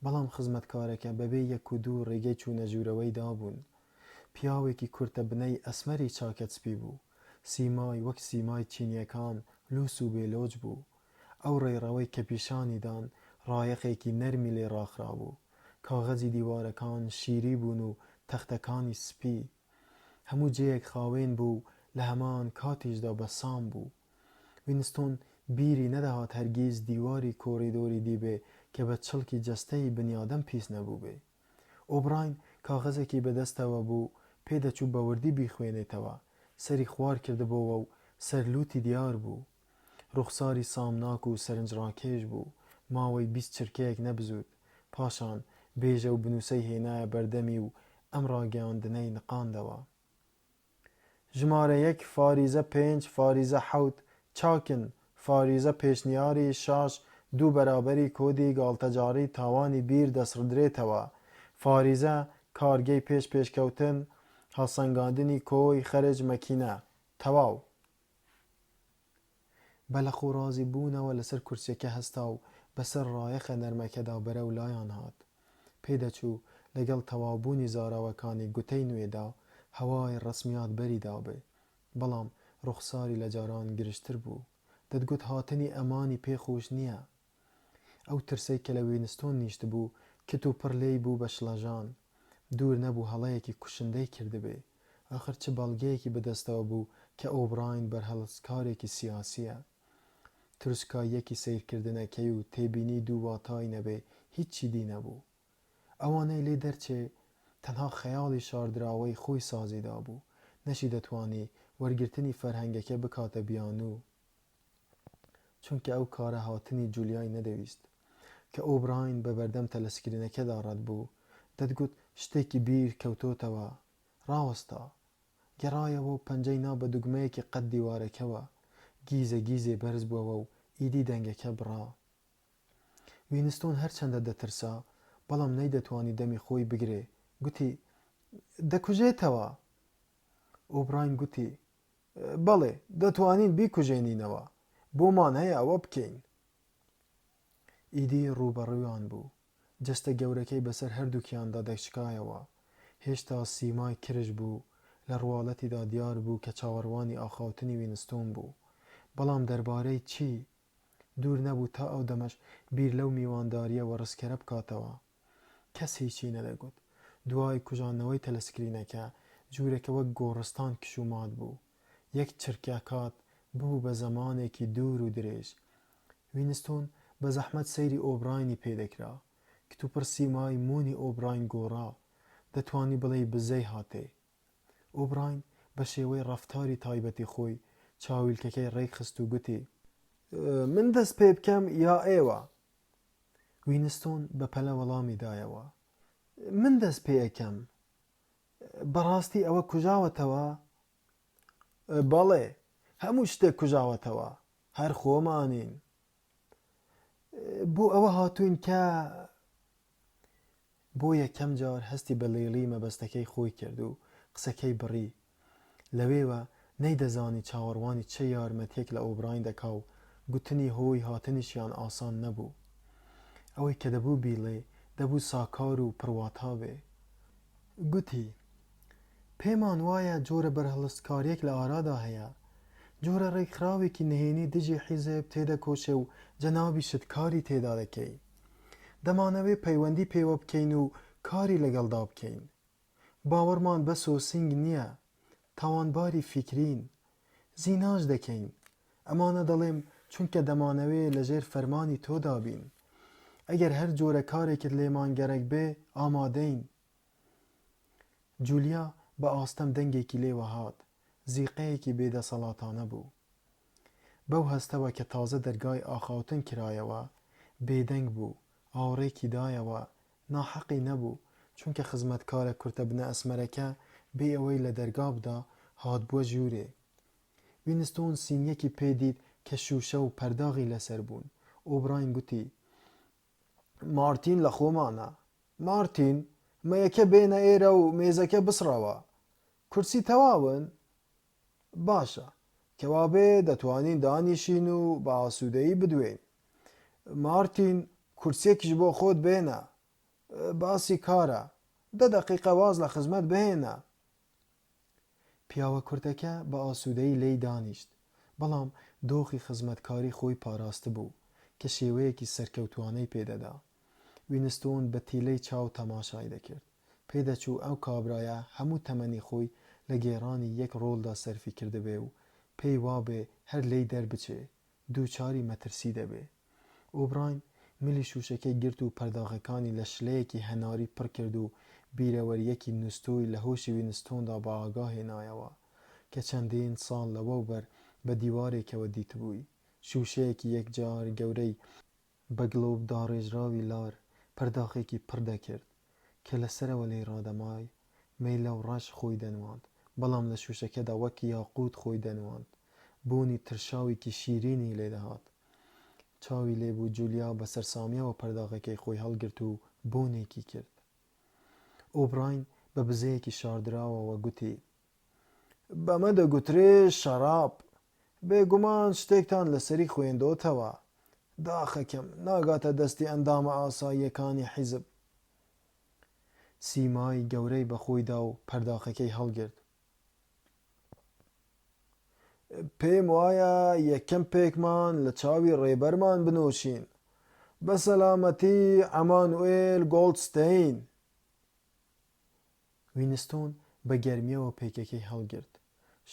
بەڵام خزمەتکارەکە بەبێ یەک و دوو ڕێگەی چوونە ژوورەوەی دابوون. پیاوێکی کورتە بنەی ئەسمەری چاکەت سپی بوو، سیمای وەک سیمای چینیەکان لووس و بێلۆج بوو. ئەو ڕێڕەوەی کە پیشانی دان ڕایەقێکی نەرمی لێ ڕاخرا بوو. کاغەزی دیوارەکان شیری بوون و تەختەکانی سپی. هەموو جێیەک خاوێن بوو لە هەمان کاتیشدا بە سام بوو. وینستۆن بیری نەدەهات هەرگیز دیواری کۆریدۆری دیبێ کە بە چڵکی جەستەی بنیادەم پیس نەبوو بێ. ئۆبراین کاغەزێکی بەدەستەوە بوو، پێدەچوو بە وردی بیخوێنێتەوە. سەری خوار کردبەوە و سەرلوتی دیار بوو. ڕوخساری سامناک و سەرنجڕاکێش بوو. ماوەی 20 چرکەیەک نەبزوود. پاشان بێژە و بنووسەی هێنایە بەردەمی و ئەم ڕاگەیاندنەی نقاندەوە. ژمارە 1 فاریزە 5 فاریزە 7 چاکن فاریزە پێشنیاری 6 دوو بەرابەری کۆدی گاڵتەجاری تاوانی بیر دەسڕدرێتەوە. فاریزە کارگەی پێشکەوتن هەڵسەنگاندنی کۆی خەرج مەکینە. تەواو. بە لە خۆڕازی بوونەوە لەسەر کورسیەکە هەستا و بەسەر ڕایەخە نەرمەکەدا بەرەو لایان هات. پێدەچوو لەگەڵ تەواوبوونی زاراوەکانی گوتەی نوێدا هەوای ڕسمیات بەریدا بێ. بەڵام ڕوخساری لە جاران گرشتر بوو. دەتگوت هاتنی ئەمانی پێخۆش نییە. ئەو ترسەی کە لە وینستۆن نیشت بوو کت و پڕ لێی بوو بە شڵەژان. دوور نەبوو هەڵەیەکی کوشندەی کردبێ. ئاخر چ بەڵگەیەکی بەدەستەوە بوو کە ئۆبراین بەرهەڵسکارێکی سیاسیە. تروسکاییەکی سیرکردنەکەی و تێبینی دوو واتای نەبێ هیچی دی نەبوو. ئەوانەی لێ دەرچێ تەنها خەیاڵی شاردراوەی خۆی سازیدا بوو. نەشی دەتوانی وەرگرتنی فەرهەنگەکە بکاتە بیانوو. چونکە ئەو کارە هاتنی جولیای نەدەویست کە ئۆبراین بە بەردەم تەلەسکرینەکەدا ڕەت بوو. دەتگوت شتێکی بیر کەوتۆتەوە. ڕاوەستا. گەڕایەوە و پەنجەی نا بە دوگمەیەکی قەت دیوارەکەوە. گیزە گیزێ بەرز بووەوە و ئیدی دەنگەکە بڕا. وینستۆن هەرچەندە دەترسا بەڵام نەیدەتوانی دەمی خۆی بگرێ. گوتی دەکوژێتەوە. ئۆبراین گوتی بەڵێ دەتوانین بیکوژێنینەوە. بۆمان هەیە ئەوە بکەین. ئیدی ڕوبەڕوویان بوو. جەستە گەورەکەی بەسەر هەردووکیاندا دەشکایەوە. هێشتا سیمای کرش بوو. لە ڕواڵەتیدا دیار بوو کە چاوەڕوانی ئاخاوتنی وینستۆن بوو. بەڵام دەربارەی چی؟ دوور نەبوو تا ئەو دەمەش بیر لەو میوانداریەوە ڕزکەرە بکاتەوە. کەس هیچی نەدەگوت. دوای کوژانەوەی تەلەسکرینەکە جوورێکە وەک گۆڕستان کشومات بوو. یەک چرکەکات بوو بە زەمانێکی دوور و درێژ. وینستۆن بە زەحمەت سەیری ئۆبراینی پێدەکرا. کتوپڕ سیمای مونی ئۆبراین گۆڕا. دەتوانی بڵێ بزەی هاتێ. ئۆبراین بە شێوەی ڕەفتاری تایبەتی خۆی چاویلکەکەی ڕێک خست و گوتی من دەست پێ بکەم یا ئێوە؟ وینستۆن بە پەلە وەڵامی دایەوە. من دەست پێ ئەەکەم. بەڕاستی ئەوە کوژاوەتەوە؟ بەڵێ هەموو شتێک کوژاوەتەوە. هەر خۆمانین. بۆ ئەوە هاتوین کە بۆ یەکەم جار هەستی بە لێڵی مەبەستەکەی خۆی کرد و قسەکەی بڕی. لەوێوە نەیدەزانی چاوەڕوانی چه یارمەتێک لە ئۆبراین دەکا و گوتنی هۆی هاتنیشیان ئاسان نەبوو. ئەوەی کە دەبوو بیڵێ دەبوو ساکار و پڕواتا بێ. گوتی پێمان وایە جۆرە بەرهەڵستکاریەک لە ئارادا هەیە. جۆرە ڕێکخراوێکی نهێنی دژی حیزب تێدەکۆشێ و جەنابی شتکاری تێدا دەکەی. دەمانەوێ پەیوەندی پێوە بکەین و کاری لەگەڵدا بکەین. باوەڕمان بەس و سنگ نییە. تاوانباری فیکرین. زیناش دەکەین. ئەمانە دەڵێم چونکە دەمانەوێ لەژێر فەرمانی تۆدا بین. ئەگەر هەر جۆرە کارێکت لێمان گەرەک بێ ئامادەین. جولیا بە ئاستەم دەنگێکی لێوە هات. زیقەیەکی بێدەسەڵاتانە بوو. بەو هەستەوە کە تازە دەرگای ئاخاوتن کرایەوە بێدەنگ بوو. ئاوڕێکی دایەوە. ناحەقی نەبوو چونکە خزمەتکارە کورتە بنە ئەسمەرەکە بێ ئەوەی لە دەرگا بدا هات بووە ژوورێ. وینستۆن سینیەکی پێدید کە شوشە و پەرداغی لەسەر بوون. ئۆبراین گوتی مارتین لە خۆمانە. مارتین مەیەکە بێنە ئێرە و مێزەکە بسڕەوە. کورسی تەواون؟ باشە کەوابێ دەتوانین دانیشین و بە ئاسوودەیی بدوێن. مارتین کورسێکیش بۆ خۆت بێنە. باسی کارە. 10 دەقیقە واز لە خزمەت بهێنە. پیاوە کورتەکە بە ئاسوودەیی لێی دانیشت. بەڵام دۆخی خزمەتکاری خۆی پاراستە بوو کە شێوەیەکی سەرکەوتوانەی پێدەدا. وینستۆن بە تیلەی چاو تەماشای دەکرد. پێدەچوو ئەو کابرایە هەموو تەمەنی خۆی لە گێڕانی یەک ڕۆڵدا سەرفی کردبێ و پێی وابێ هەر لێی دەربچێ. دووچاری مەترسی دەبێ. ئۆبراین ملی شوشەکەی گرت و پەرداخەکانی لە شلەیەکی هەناری پڕ کرد و بیرەوەریەکی نوستۆی لە هۆشی وینستۆندا بە ئاگا هێنایەوە کە چەندین ساڵ لەوەوبەر بە دیوارێکەوە دیتبووی. شوشەیەکی یەکجار گەورەی بە گڵۆب داڕێژراوی لار پەرداخێکی پڕ دەکرد کە لەسەرەوە لێی ڕادەمای مەیلە و ڕەش خۆی دەنواند، بەڵام لە شوشەکەدا وەک یاقووت خۆی دەنواند. بۆنی ترشاوێکی شیرینی لێدەهات. چاوی لێبوو جولیا بە سەرسامیەوە پەرداخەکەی خۆی هەڵگرت و بۆنێکی کرد. ئۆبراین بە بزەیەکی شاردراوەوە گوتی: بەمە دەگوترێ شەراب. بێگومان شتێکتان لەسەری خوێندۆتەوە. داخەکەم ناگاتە دەستی ئەندامە ئاساییەکانی حیزب. سیمای گەورەی بەخۆیدا و پەرداخەکەی هەڵگرت. پێم وایە یەکەم پێکمان لە چاوی ڕێبەرمان بنووشین. بە سەلامەتی ئەمانوئێل گۆڵدستەین. وینستۆن بە گەرمیەوە پێکەکەی هەڵگرت.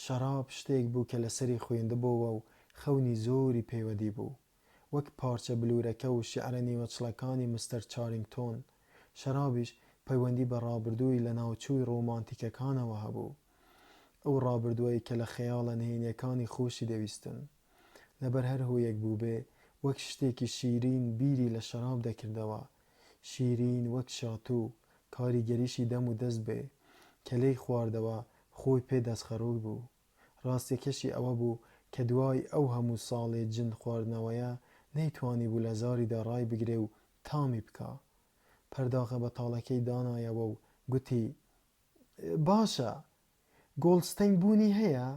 شەراب شتێک بوو کە لەسەری خوێندبووە و خەونی زۆری پەیوەدی بوو. وەک پارچە بلورەکە و شیعرە نیمەچڵەکانی مستەر چارینگتۆن، شەرابیش پەیوەندی بە ڕابردووی لە ناوچووی ڕۆمانتیکەکانەوە هەبوو. ئەو ڕابردووەی کە لە خەیاڵە نهێنیەکانی خۆشی دەویستن. لەبەر هەر هۆیەک بوو بێ وەک شتێکی شیرین بیری لە شەراب دەکردەوە. شیرین وەک شاتوو، کاریگەریشی دەم و دەست بێ کە لێی خواردەوە خۆی پێ دەستخەڕۆک بوو. ڕاستیەکەشی ئەوە بوو کە دوای ئەو هەموو ساڵێ جند خواردنەوەیە نەیتوانی بوو لە زاریدا ڕای بگرێ و تامی بکا. پەرداخە بەتاڵەکەی دانایەوە و گوتی: باشە، گۆڵدستەین بوونی هەیە؟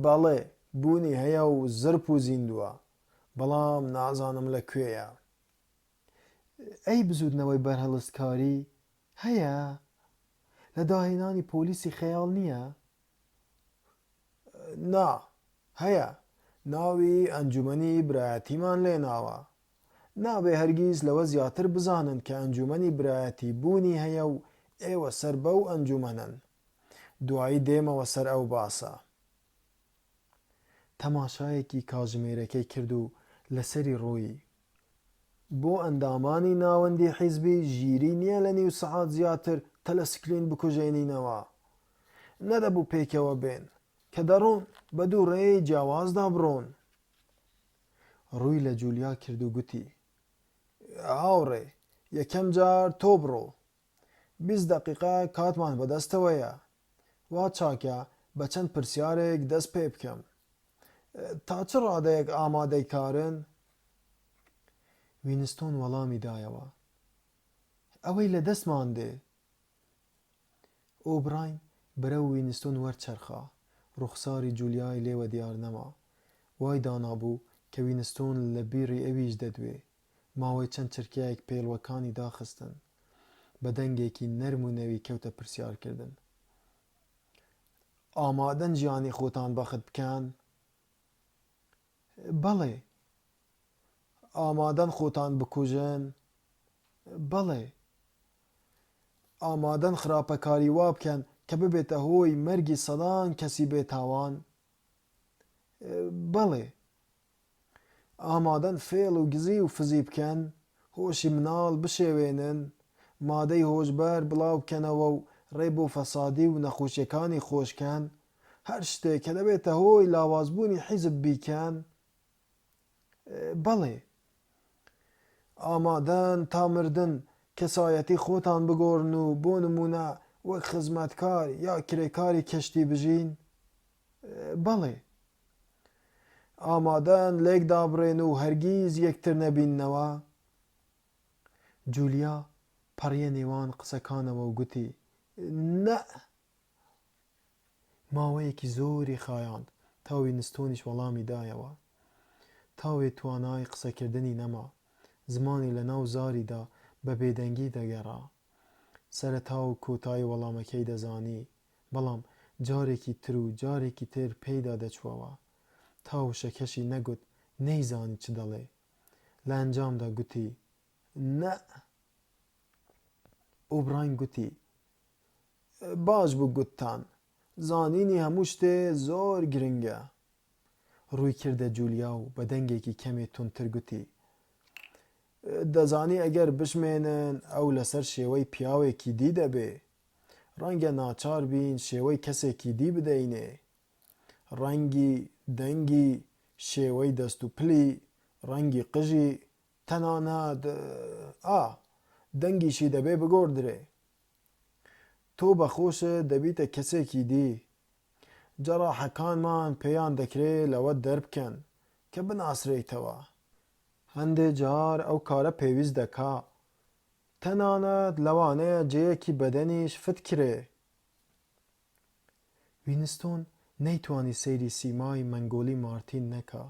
بەڵێ، بوونی هەیە و زرپ و زیندووە، بەڵام نازانم لەکوێیە. ئەی بزوودنەوەی بەرهەڵستکاری هەیە؟ لە داهێنانی پۆلیسی خەیاڵ نییە؟ نا، هەیە. ناوی ئەنجومەنی برایەتیمان لێناوە. نابێ هەرگیز لەوە زیاتر بزانن کە ئەنجومەنی برایەتی بوونی هەیە و ئێوە سەر بەو ئەنجومەنن. دوایی دێمەوە سەر ئەو باسە. تەماشایەکی کاتژمێرەکەی کرد و لەسەری ڕۆیی. بۆ ئەندامانی ناوەندی حیزبی ژیری نییە لە نیو سەعات زیاتر تەلەسکرین بکوژێنینەوە. نەدەبوو پێکەوە بێن کە دەڕۆن بە دوو ڕێی جیاوازدا بڕۆن. ڕووی لە جولیا کرد و گوتی: هاوڕێ، یەکەم جار تۆ بڕۆ. 20 دەقیقە کاتمان بەدەستەوەیە. وا چاکە بە چەند پرسیارێک دەست پێ بکەم. تا چ ڕادەیەک ئامادەی کارن؟ وینستۆن وەڵامی دایەوە: ئەوەی لە دەستمان دێ. ئۆبراین بەرەو وینستۆن وەرچەرخا. ڕوخساری جولیای لێوە دیار نەما. وای دانابوو کە وینستۆن لە بیری ئەویش دەدوێ. ماوەی چەند چرکەیەک پێڵوەکانی داخستن. بە دەنگێکی نەرم و نەوی کەوتە پرسیارکردن: ئامادەن ژیانی خۆتان بەخت بکەن؟ بەڵێ. ئامادەن خۆتان بکوژن؟ بەڵێ. ئامادەن خراپەکاری وا بکەن کە ببێتە هۆی مەرگی سەدان کەسی بێتاوان؟ بەڵێ. ئامادەن فێڵ و گزی و فزی بکەن، هۆشی مناڵ بشێوێنن، مادەی هۆشبەر بڵاو بکەنەوە و ڕێ بۆ فەسادی و نەخۆشیەکانی خۆشکەن، هەر شتێک کە دەبێتە هۆی لاوازبوونی حیزب بیکەن؟ بەڵێ. ئامادەن تا مردن کەسایەتی خۆتان بگۆڕن و بۆ نمونە وەک خزمەتکار یا کرێکاری کەشتی بژین؟ بەڵێ. ئامادەن لێک دابڕێن و هەرگیز یەکتر نەبیننەوە؟ جولیا پەڕیە نێوان قسەکانەوە و گوتی: نە. ماوەیەکی زۆری خایاند تا وینستۆنیش وەڵامی دایەوە. تاوێ توانای قسەکردنی نەما. زمانی لە ناو زاریدا بە بێدەنگی دەگەڕا. سەرەتا و کۆتایی وەڵامەکەی دەزانی، بەڵام جارێکی تر و جارێکی تر پێیدا دەچووەوە. تا وشەکەشی نەگوت نەیزانی چ دەڵێ. لە ئەنجامدا گوتی: نە. ئۆبراین گوتی: باش بوو گوتتان. زانینی هەموو شتێ زۆر گرنگە. ڕووی کردە جولیا و بە دەنگێکی کەمێ تونتر گوتی: دەزانی ئەگەر بشمێنن ئەو لەسەر شێوەی پیاوێکی دی دەبێ. ڕەنگە ناچار بین شێوەی کەسێکی دی بدەینێ. ڕەنگی دەنگی، شێوەی دەست و پلی، ڕەنگی قژی، تەنانەت دەنگیشی دەبێ بگۆڕدرێ. تۆ بەخۆشت دەبیتە کەسێکی دی. جەراحەکانمان پێیان دەکرێت لەوە دەربکەن کە بناسرێیتەوە. هەندێک جار ئەو کارە پێویست دەکا. تەنانەت لەوانەیە جێیەکی بەدەنیش فت کرێ. وینستۆن نەیتوانی سەیری سیمای مەنگۆلی مارتین نەکا.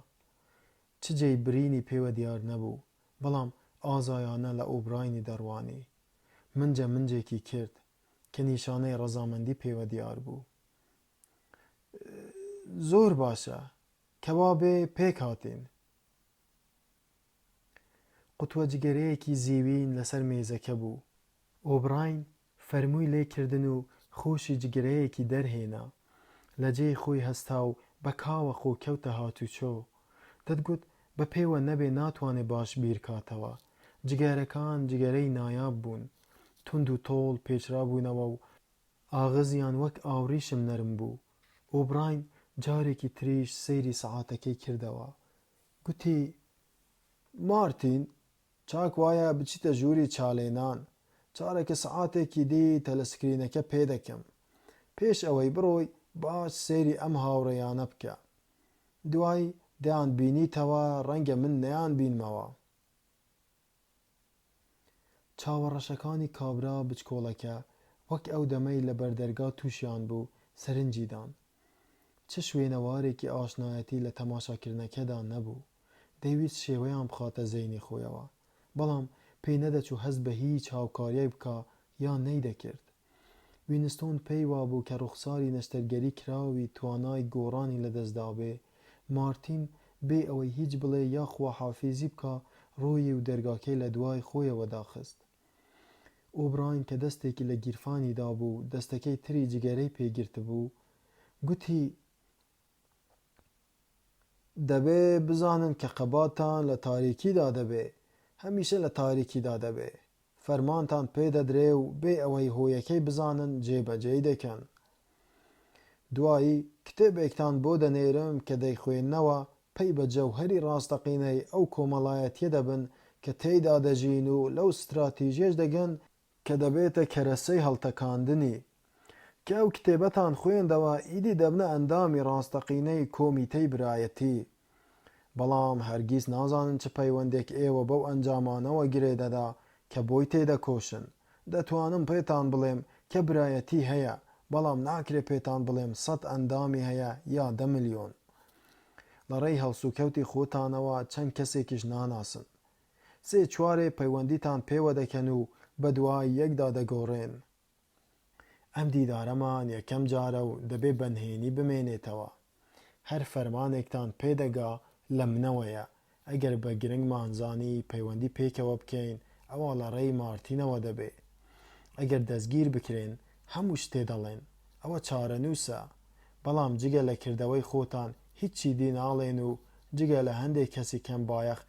چ جێی برینی پێوە دیار نەبوو، بەڵام ئازایانە لە ئۆبراینی دەڕوانی. منجێکی کرد کە نیشانەی ڕەزامەندی پێوە دیار بوو. زۆر باشە، کەوابێ پێک هاتین. قوتوە جگەرەیەکی زیوین لەسەر مێزەکە بوو. ئۆبراین فەرمووی لێکردن و خۆشی جگەرەیەکی دەرهێنا. لە جێی خۆی هەستا و بە کاوە خۆکەوتە هاتوچۆ. دەتگوت بە پێوە نەبێ ناتوانێ باش بیرکاتەوە. جگەرەکان جگەرەی نایاب بوون، تند و تۆڵ پێچرا بوونەوە و ئاغزیان وەک ئاوریشم نەرم بوو. ئۆبراین جارێکی تریش سەیری سەعاتەکەی کردەوە. گوتی: مارتین، چاک وایە بچیتە ژووری چالێنان. چارەکە سەعاتێکی دی تەلەسکرینەکە پێ دەکەم. پێش ئەوەی بڕۆی باش سەیری ئەم هاوڕێیانە بکە. دوایی دەیان بینیتەوە، ڕەنگە من نەیان بینمەوە. چاوەڕەشەکانی کابرا بچکۆڵەکە وەک ئەو دەمەی لە بەردەرگا تووشیان بوو سەرنجیدان. چ شوێنەوارێکی ئاشنایەتی لە تەماشاکردنەکەدا نەبوو. دەیویست شێوەیان بخاتە زەینی خۆیەوە، بەڵام پێی نەدەچوو هەست بە هیچ هاوکاریەک بکە یان نەیدەکرد. وینستۆن پێی وابوو کە ڕوخساری نەشتەرگەری کراوی توانای گۆڕانی لەدەستدا بێ. مارتین بێ ئەوەی هیچ بڵێ یا خواحافیزی بکە ڕۆیی و دەرگاکەی لە دوای خۆیەوە داخست. ئۆبراین کە دەستێکی لە گیرفانیدا بوو، دەستەکەی تری جگەرەی پێگرت بوو، گوتی: دەبێ بزانن کە قەباتان لە تاریکیدا دەبێ، هەمیشە لە تاریکیدا دەبێ. فەرمانتان پێدەدرێ و بێ ئەوەی هۆیەکەی بزانن جێبەجێی دەکەن. دوایی کتێبێکتان بۆ دەنێرم کە دەیخوێننەوە پەی بە جەوهەری ڕاستەقینەی ئەو کۆمەڵایەتیە دەبن کە تێیدا دەژین و لەو ستراتیژیەش دەگەن کە دەبێتە کەرەسەی هەڵتەکاندنی. کە ئەو کتێبەتان خوێندەوە ئیدی دەبنە ئەندامی ڕاستەقینەی کۆمیتەی برایەتی. بەڵام هەرگیز نازانن چ پەیوەندێک ئێوە بەو ئەنجامانەوە گرێ دەدا کە بۆی تێدەکۆشن. دەتوانم پێتان بڵێم کە برایەتی هەیە، بەڵام ناکرێت پێتان بڵێم 100 ئەندامی هەیە یا 10 ملیۆن. لەڕێی هەڵسوکەوتی خۆتانەوە چەند کەسێکیش ناناسن. 3-4 پەیوەندیتان پێوە دەکەن و بە دوای یەکدا دەگۆڕێن. ئەم دیدارەمان یەکەم جارە و دەبێ بەنهێنی بمێنێتەوە. هەر فەرمانێکتان پێدەگا لە منەوەیە. ئەگەر بە گرنگمان زانی پەیوەندی پێکەوە بکەین، ئەوە لە ڕێی مارتینەوە دەبێ. ئەگەر دەستگیر بکرێن هەموو شتێ دەڵێن ئەوە چارەنووسە، بەڵام جگە لە کردەوەی خۆتان هیچی دی ناڵێن و جگە لە هەندێک کەسی کەم بایەخ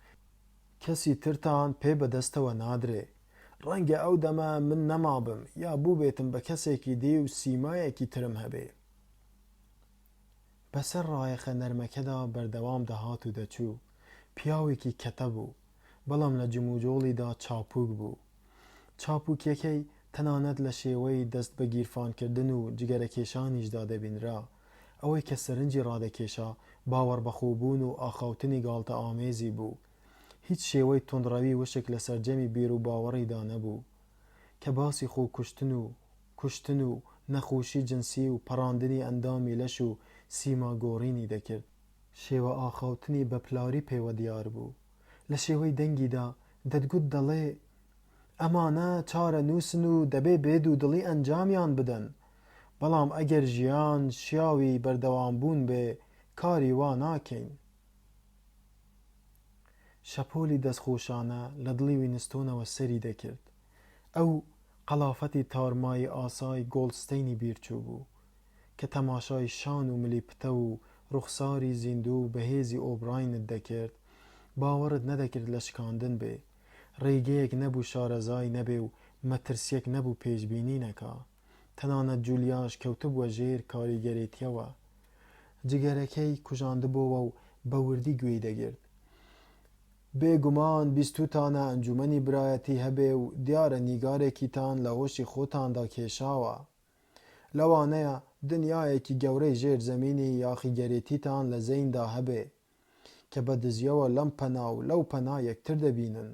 کەسی ترتان پێ بەدەستەوە نادرێ. ڕەنگە ئەو دەمە من نەمابم یا بوو بێتم بە کەسێکی دی و سیمایەکی ترم هەبێ. بەسەر ڕایەخە نەرمەکەدا بەردەوام دەهات و دەچوو. پیاوێکی کەتە بوو، بەڵام لە جموجۆڵیدا چاپوک بوو. چاپوکیەکەی تەنانەت لە شێوەی دەست بە گیرفانکردن و جگەرەکێشانیشدا دەبینرا. ئەوەی کە سەرنجی ڕادەکێشا باوەڕ بەخۆبوون و ئاخاوتنی گاڵتە ئامێزی بوو. هیچ شێوەی تۆندڕەوی وشک لە سەرجەمی بیر و باوەڕیدا نەبوو. کە باسی کوشتن و نەخۆشی جنسی و پەڕاندنی ئەندامی لەش و سیماگۆڕینی دەکرد. شێوە ئاخاوتنی بەپلاری پێوە دیار بوو. لە شێوەی دەنگیدا دەتگوت دەڵێ: ئەمانە چارە نووسن و دەبێ بێد و دڵی ئەنجامیان بدەن، بەڵام ئەگەر ژیان شیاوی بەردەوامبوون بێ کاری وا ناکەین. شەپۆلی دەستخۆشانە لە دڵی وینستۆنەوە سەری دەکرد. ئەو قەلافەتی تارمای ئاسای گۆڵدستەینی بیرچوو بوو کە تەماشای شان و ملی پتە و ڕوخساری زیندوو بەهێزی ئۆبراینت دەکرد باوەڕت نەدەکرد لە شکاندن بێ ڕێگەیەک نەبوو شارەزای نەبێ و مەترسیەک نەبوو پێشبینی نەکا تەنانەت جولیاش کەوتبووە ژێر کاریگەرێتیەوە جگەرەکەی کوژاندبۆوە و بە وردی گوێی دەگرت بێگومان 22تانە ئەنجومەنی برایەتی هەبێ و دیارە نیگارێکیتان لە هۆشی خۆتاندا کێشاوە لەوانەیە دنیایەکی گەورەی ژێر زەمینی یاخیگەرێتیتان لە زەیندا هەبێ کە بە دزیەوە لەم پەنا و لەو پەنا یەکتر دەبینن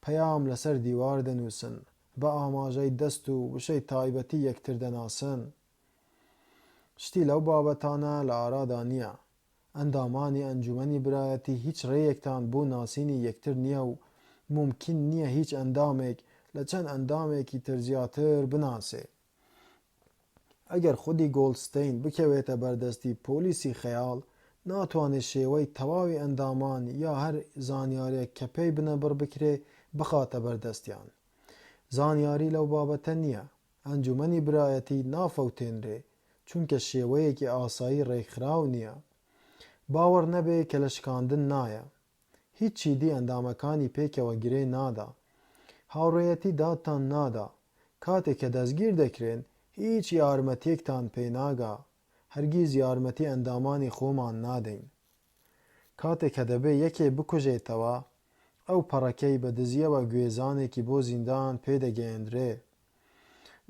پەیام لەسەر دیوار دەنووسن بە ئاماژەی دەست و وشەی تایبەتی یەکتر دەناسن شتی لەو بابەتانە لە ئارادا نییە ئەندامانی ئەنجومەنی برایەتی هیچ ڕێیەکتان بۆ ناسینی یەکتر نییە و مومکین نییە هیچ ئەندامێک لە چەند ئەندامێکی تر زیاتر بناسێ ئەگەر خودی گۆڵدستەین بکەوێتە بەردەستی پۆلیسی خەیاڵ ناتوانێت شێوەی تەواوی ئەندامان یا هەر زانیاریەک کە پێی بنەبڕ بکرێ بخاتە بەردەستیان زانیاری لەو بابەتە نییە ئەنجومەنی برایەتی نافەوتێنرێ چونکە شێوەیەکی ئاسایی ڕێکخراو نییە باوەڕ نەبێ کە لە شکاندن نایە هیچ چیدی ئەندامەکانی پێکەوە گرێ نادا هاوڕێیەتی دادتان نادا کاتێک کە دەستگیر دەکرێن هیچ یارمەتیەکتان پێ ناگا هەرگیز یارمەتی ئەندامانی خۆمان نادەین کاتێک کە دەبێ یەکێ بکوژێتەوە ئەو پەڕەکەی بە دزیەوە گوێزانێکی بۆ زیندان پێدەگەیەندرێ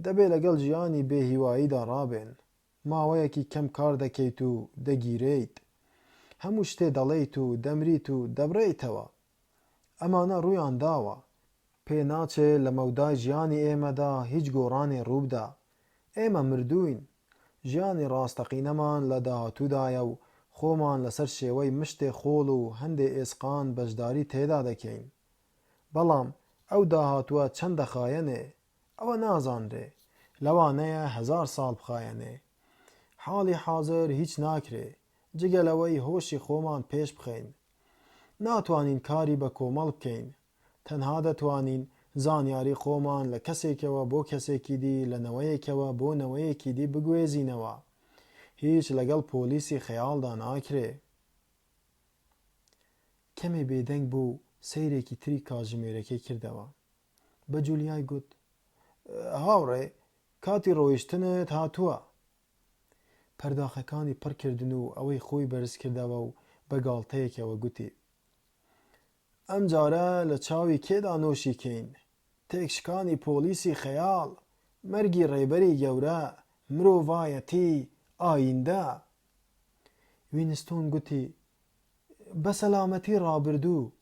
دەبێ لەگەڵ ژیانی بێهیواییدا ڕابێن ماوەیەکی کەم کار دەکەیت و دەگیرێیت هەموو شتێ دەڵێیت و دەمریت و دەبڕێیتەوە ئەمانە ڕوویان داوە پێ ناچێ لە مەودای ژیانی ئێمەدا هیچ گۆڕانێ ڕووبدا ئێمە مردووین ژیانی ڕاستەقینەمان لە داهاتوودایە و خۆمان لەسەر شێوەی مشتێ خۆڵ و هەندێ ئێسقان بەشداری تێدا دەکەین بەڵام ئەو داهاتووە چەندە خایەنێ ئەوە نازانرێ لەوانەیە 1000 ساڵ بخایەنێ حاڵی حازر هیچ ناکرێ جگەلەوەی هۆشی خۆمان پێش بخەین ناتوانین کاری بە کۆمەڵ بکەین تەنها دەتوانین زانیاری خۆمان لە کەسێکەوە بۆ کەسێکی دی لە نەوەیەکەوە بۆ نەوەیەکی دی بگوێزینەوە هیچ لەگەڵ پۆلیسی خەیاڵدا ناکرێ کەمێ بێدەنگ بوو سەیرێکی تری کاتژمێرەکەی کردەوە بە جولیای گوت هاوڕێ کاتی ڕۆیشتنت هاتووە پەرداخەکانی پڕکردن و ئەوەی خۆی بەرز کردەوە و بە گاڵتەیەکەوە گوتی ئەم جارە لە چاوی کێدا نۆشیکەین تێکشکانی پۆلیسی خەیاڵ مەرگی ڕێبەری گەورە مرۆڤایەتی ئایندە وینستۆن گوتی بە سەلامەتی ڕابردوو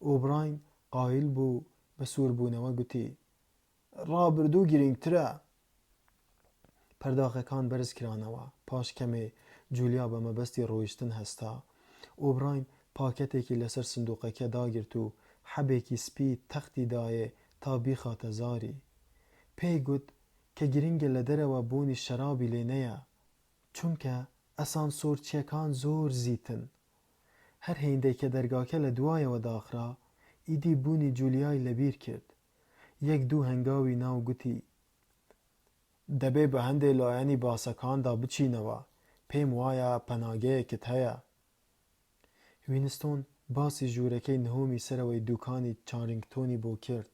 ئۆبراین قایل بوو بە سووربوونەوە گوتی ڕابردوو گرنگترە پەرداخەکان بەرز کرانەوە پاش کەمێ جولیا بە مەبەستی ڕۆیشتن هەستا ئۆبراین پاکەتێکی لەسەر سندوقەکە داگرت و حەبێکی سپی تەختی دایێ تا بیخاتە زاری پێی گوت کە گرنگە لە دەرەوە بوونی شەرابی لێ نەیە چونکە ئەسانسۆرچیەکان زۆر زیتن هەر هێندەی کە دەرگاکە لە دوایەوە داخرا ئیدی بوونی جولیای لەبیر کرد یەک دوو هەنگاوی ناو گوتی دەبێ بە هەندێک لایەنی باسەکاندا بچینەوە پێم وایە پەناگەیەکت هەیە وینستۆن باسی ژوورەکەی نهۆمی سەرەوەی دوکانی چارینگتۆنی بۆ کرد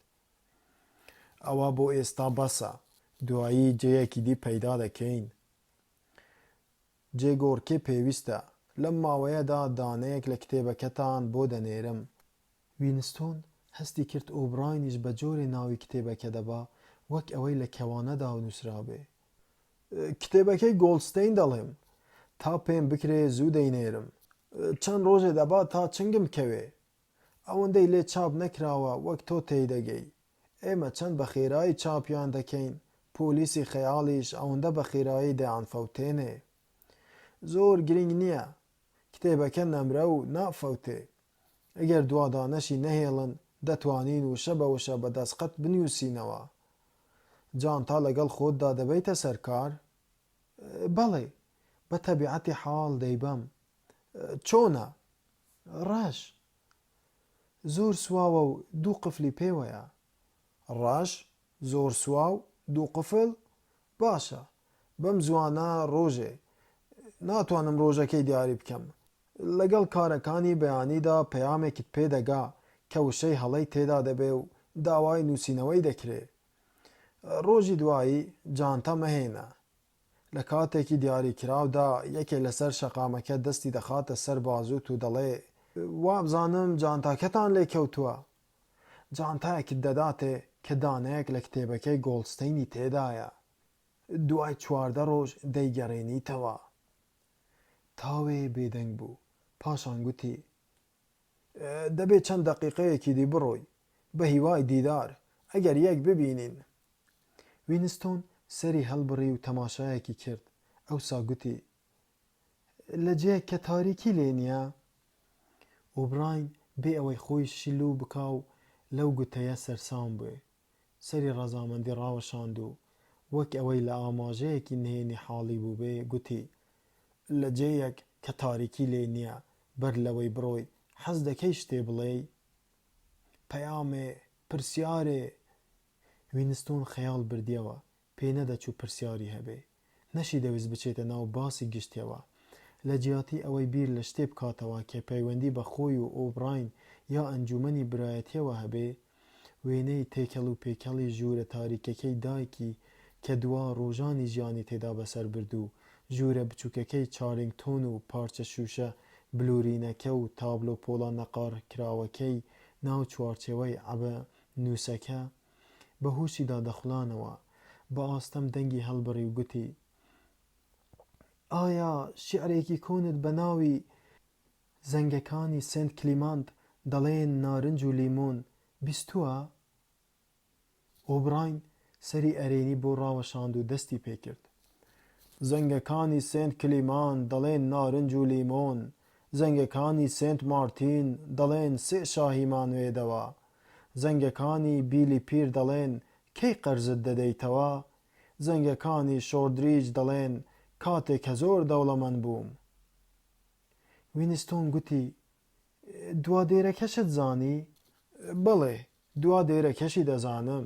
ئەوە بۆ ئێستا بەسە دوایی جێیەکی دی پەیدا دەکەین جێگۆڕکێ پێویستە لەم ماوەیەدا دانەیەک لە کتێبەکەتان بۆ دەنێرم وینستۆن هەستی کرد ئۆبراینیش بە جۆرێ ناوی کتێبەکە دەبا وەک ئەوەی لە کەوانەدا نووسرابێ کتێبەکەی گۆڵدستەین دەڵێم تا پێم بکرێ زوو دەینێرم چەند ڕۆژێ دەبا تا چنگم کەوێ ئەوەندەی لێ چاپ نەکراوە وەک تۆ تێیدەگەی ئێمە چەند بە خێرایی چاپیان دەکەین پۆلیسی خەیاڵیش ئەوەندە بە خێرایی دەیانفەوتێنێ زۆر گرنگ نییە کتێبەکە نەمرە و نافەوتێ ئەگەر دوادانەشی نەهێڵن دەتوانین وشە بە وشە بە دەستقەت بنووسینەوە جانتا لەگەڵ خۆتدا دەبەیتە سەرکار بەڵێ بە تەبیعەتی حاڵ دەیبەم چۆنە ڕەش زۆر سواوە و دوو قفلی پێوەیە ڕەش زۆر سواو دوو قفل باشە بەم زوانە ڕۆژێ ناتوانم ڕۆژەکەی دیاری بکەم. لەگەڵ کارەکانی بەیانیدا پەیامێکت پێدەگا کە وشەی هەڵەی تێدا دەبێ و داوای نووسینەوەی دەکرێت. ڕۆژی دوایی جانتە مەهێنە. لە کاتێکی دیاریکراودا یەکێ لەسەر شەقامەکە دەستی دەخاتە سەر بازوت و دەڵێ وابزانم جانتاکەتان لێکەوتووە. جانتایەکت دەداتێ کە دانەیەک لە کتێبەکەی گۆڵستەینی تێدایە. دوای 14 ڕۆژ دەیگەڕێنیتەوە. تاوێ بێدەنگ بوو. پاشان گوتی دەبێت چەند دەقیقەیەکی دی بڕۆی بە هیوای دیدار ئەگەر یەک ببینین. وینستۆن سەری هەڵبڕی و تەماشایەکی کرد. ئەوسا گوتی لە جێیەک کە تاریکی لێ نییە. ئۆبراین بێ ئەوەی خۆی شیلو بکا و لەو گوتەیە سەرسام بووێ سەری ڕەزامەندی ڕاوەشاند و وەک ئەوەی لە ئاماژەیەکی نهێنی حاڵی بوو بێ گوتی لە جێیەک کە تاریکی لێ نییە بەر لەوەی بڕۆی حەز دەکەی شتێ بڵێی؟ پەیامێ پرسیارێ. وینستۆن خەیاڵ بردیەوە پێ نەدەچوو پرسیاری هەبێ. نەشی دەویست بچێتە ناو باسی گشتیەوە لە جیاتی ئەوەی بیر لە شتێ بکاتەوە کە پەیوەندی بە خۆی و ئۆبراین یا ئەنجومەنی برایەتیەوە هەبێ. وێنەی تێکەڵ و پێکەڵی ژوورە تاریکەکەی دایکی کە دوا ڕۆژانی ژیانی تێدا بەسەر برد و ژوورە بچووکەکەی چارینگتۆن و پارچە شوشە بلورینەکە و تابلۆ پۆڵە نەقارکراوەکەی ناو چوارچێوەی عەبە نووسەکە بە هوشیدا دەخولانەوە. بە ئاستەم دەنگی هەڵبڕی و گوتی ئایا شیعرێکی کۆنت بە ناوی زەنگەکانی سێنت کلیماند دەڵێن نارنج و لیمۆن بیستووە؟ ئۆبراین سەری ئەرێنی بۆ ڕاوەشاند و دەستی پێکرد. زەنگەکانی سێنت کلیمان دەڵێن نارنج و لیمۆن. زەنگەکانی سێنت مارتین دەڵێن سێ شاهیمان وێدەوە. زەنگەکانی بیلی پیر دەڵێن کەی قەرزت دەدەیتەوە. زەنگەکانی شۆردریج دەڵێن کاتێک کە زۆر دەوڵەمەند بووم. وینستۆن گوتی دوادێرەکەشت زانی؟ بەڵێ دوادێرەکەشی دەزانم.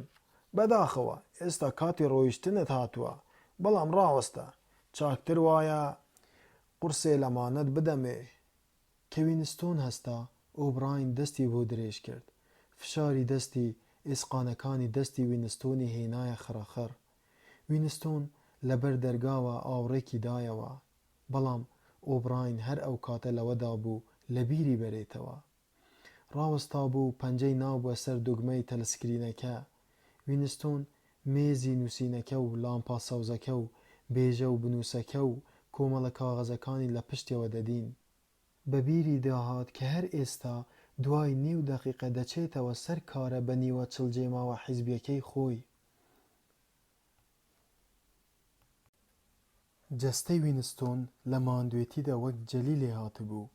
بەداخەوە ئێستا کاتی ڕۆیشتنت هاتووە بەڵام ڕاوەستە چاکتر وایە قورسێ لەمانەت بدەمێ. کە وینستۆن هەستا ئۆبراین دەستی بۆ درێژ کرد. فشاری دەستی ئێسقانەکانی دەستی وینستۆنی هێنایە خڕەخڕ. وینستۆن لەبەر دەرگاوە ئاوڕێکی دایەوە بەڵام ئۆبراین هەر ئەو کاتە لەوەدا بوو لە بیری بەرێتەوە. ڕاوەستا بوو و پەنجەی ناو بووە سەر دوگمەی تەلەسکرینەکە. وینستۆن مێزی نووسینەکە و لامپا سەوزەکە و بێژە و بنووسەکە و کۆمەڵە کاغەزەکانی لە پشتیەوە دەدین. بە بیری داهات کە هەر ئێستا دوای نیو دەقیقە دەچێتەوە سەر کارە بە نیوە چڵجێماوە حیزبیەکەی خۆی. جەستەی وینستۆن لە ماندوێتیدا وەک جەلی لێ هاتبوو.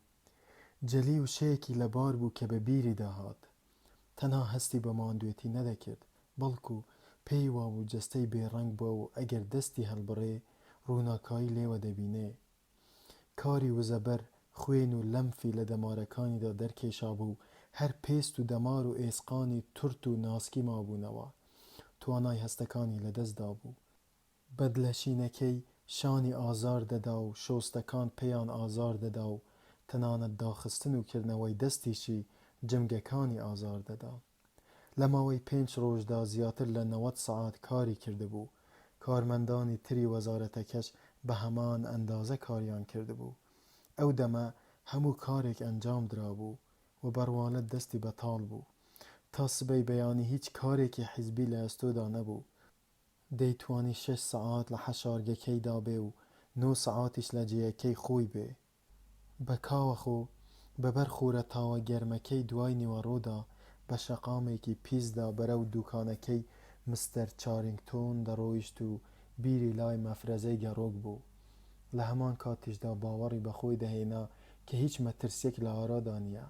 جەلی وشەیەکی لەبار بوو کە بە بیری داهات. تەنها هەستی بە ماندوێتی نەدەکرد بەڵکو پێی وابوو جەستەی بێڕەنگ بووە و ئەگەر دەستی هەڵبڕێ ڕووناکایی لێوە دەبینێ. کاری وزەبەر خوێن و لەمفی لە دەمارەکانیدا دەرکێشا بوو هەر پێست و دەمار و ئێسقانی تورت و ناسکی مابوونەوە. توانای هەستەکانی لەدەستدا بوو. بەدلەشینەکەی شانی ئازار دەدا و شۆستەکان پێیان ئازار دەدا و تەنانەت داخستن و کردنەوەی دەستیشی جمگەکانی ئازار دەدا. لە ماوەی 5 ڕۆژدا زیاتر لە 90 سەعات کاری کردبوو. کارمەندانی تری وەزارەتەکەش بە هەمان ئەندازە کاریان کردبوو. ئەو دەمە هەموو کارێک ئەنجام درابوو و بەڕوالەت دەستی بەتاڵ بوو. تا سبەی بەیانی هیچ کارێکی حیزبی لە ئەستۆدا نەبوو. دەیتوانی 6 سەعات لە حەشارگەکەیدا بێ و 9 سەعاتیش لە جێیەکەی خۆی بێ. بە کاوەخۆ بەبەر خورە تاوە گەرمەکەی دوای نیوەڕۆدا بە شەقامێکی پیسدا بەرەو دوکانەکەی مستەر چارینگتۆن دەڕۆیشت و بیری لای مەفرەزەی گەڕۆک بوو. لە هەمان کاتیشدا باوەڕی بەخۆی دەهێنا کە هیچ مەترسیەک لە ئارادا نییە.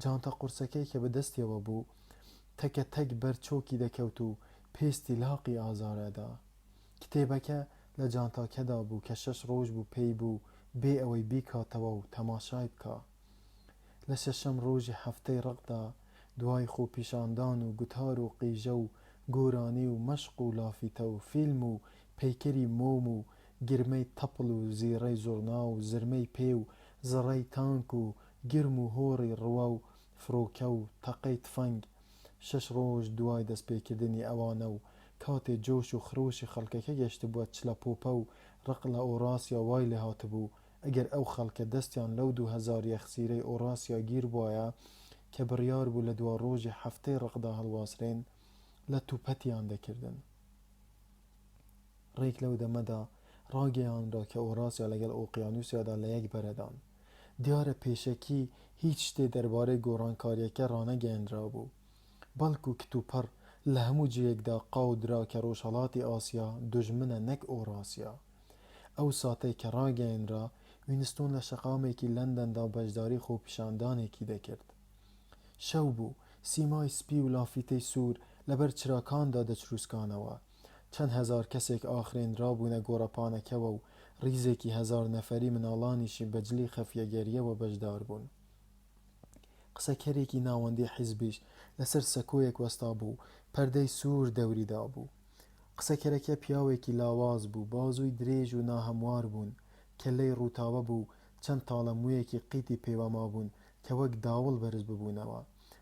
جانتە قورسەکەی کە بەدەستیەوە بوو تەکە تەک بەر چۆکی دەکەوت و پێستی لاقی ئازارەدا. کتێبەکە لە جانتاکەدا بوو کە 6 ڕۆژ بوو پێی بوو بێ ئەوەی بیکاتەوە و تەماشای بکە. لە 6ەم ڕۆژی هەفتەی ڕقدا دوای خۆپیشاندان و گوتار و قیژە و گۆرانی و مەشق و لافیتە و فیلم و پەیکەری مۆم و گرمەی تەپڵ و زیڕەی زوڕنا و زرمەی پێ و زڕەی تانک و گرم و هۆڕی ڕوە و فرۆکە و تەقەی تفەنگ. 6 ڕۆژ دوای دەستپێکردنی ئەوانە و کاتێ جۆش و خرۆشی خەڵکەکە گەشت بووە چلە پۆپە و ڕق لە ئۆڕاسیا وای لێ هاتبوو ئەگەر ئەو خەڵکە دەستیان لەو 2000 یەخسیرەی ئۆڕاسیا گیر بووایە کە بڕیار بوو لە دوا ڕۆژی هەفتەی ڕقدا هەڵواسرێن لە توپەتیان دەکردن. ڕێک لەو دەمەدا ڕاگەیاندرا کە ئۆڕاسیا لەگەڵ ئۆقیانوسیادا لە یەک بەرەدان. دیارە پێشەکی هیچ شتێ دەربارەی گۆڕانکاریەکە ڕانەگەیەندرا بوو، بەڵکو کتوپەڕ لە هەموو جێیەکدا قاودرا کە ڕۆژهەڵاتی ئاسیا دوژمنە نەک ئۆڕاسیا. ئەو ساتەی کە ڕاگەیەندرا وینستۆن لە شەقامێکی لەندەندا بەشداری خۆپیشاندانێکی دەکرد. شەو بوو، سیمای سپی و لافیتەی سوور لەبەر چراکاندا دەچرووسکانەوە. چەند هەزار کەسێک ئاخرێنرا بوونە گۆڕەپانەکەوە و ریزێکی 1000 نەفەری مناڵانیشی بەجلی خەفیەگەریەوە بەشدار بوون. قسەکەرێکی ناوەندی حیزبیش لەسەر سەکۆیەک وەستا بوو، پەردەی سوور دەوریدا بوو. قسەکەرەکە پیاوێکی لاواز بوو، بازووی درێژ و ناهەموار بوون، کەلەی ڕووتاوە بوو، چەند تاڵەموویەکی قیتی پێوەما بوون کە وەک داوڵ بەرز ببوونەوە.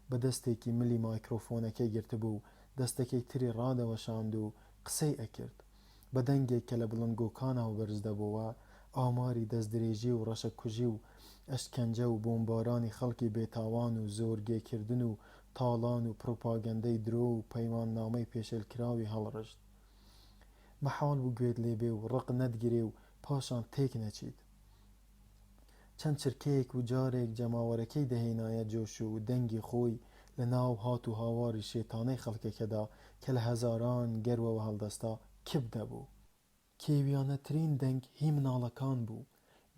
بە دەستێکی ملی مایکرۆفۆنەکەی گرتبوو، دەستەکەی تری ڕادەوەشاند و قسەی ئەکرد. بە دەنگێک کە لە بڵندگۆکانەوە بەرز دەبووە، ئاماری دەستدرێژی و ڕەشەکوژی و ئەشکەنجە و بۆمبارانی خەڵکی بێتاوان و زۆرگێکردن و تاڵان و پرۆپاگەندەی درۆ و پەیماننامەی پێشێلکراوی هەڵڕشت. مەحاڵ بوو گوێت لێبێ و ڕق نەتگرێ و پاشان تێک نەچیت. چەند چرکەیەک و جارێک جەماوەرەکەی دەهێنایە جۆش و دەنگی خۆی لە ناو هات و هاواری شێتانەی خەڵکەکەدا کە لە هەزاران گەروەوە هەڵدەستا کپ دەبوو. کێویانەترین دەنگ هی مناڵەکان بوو.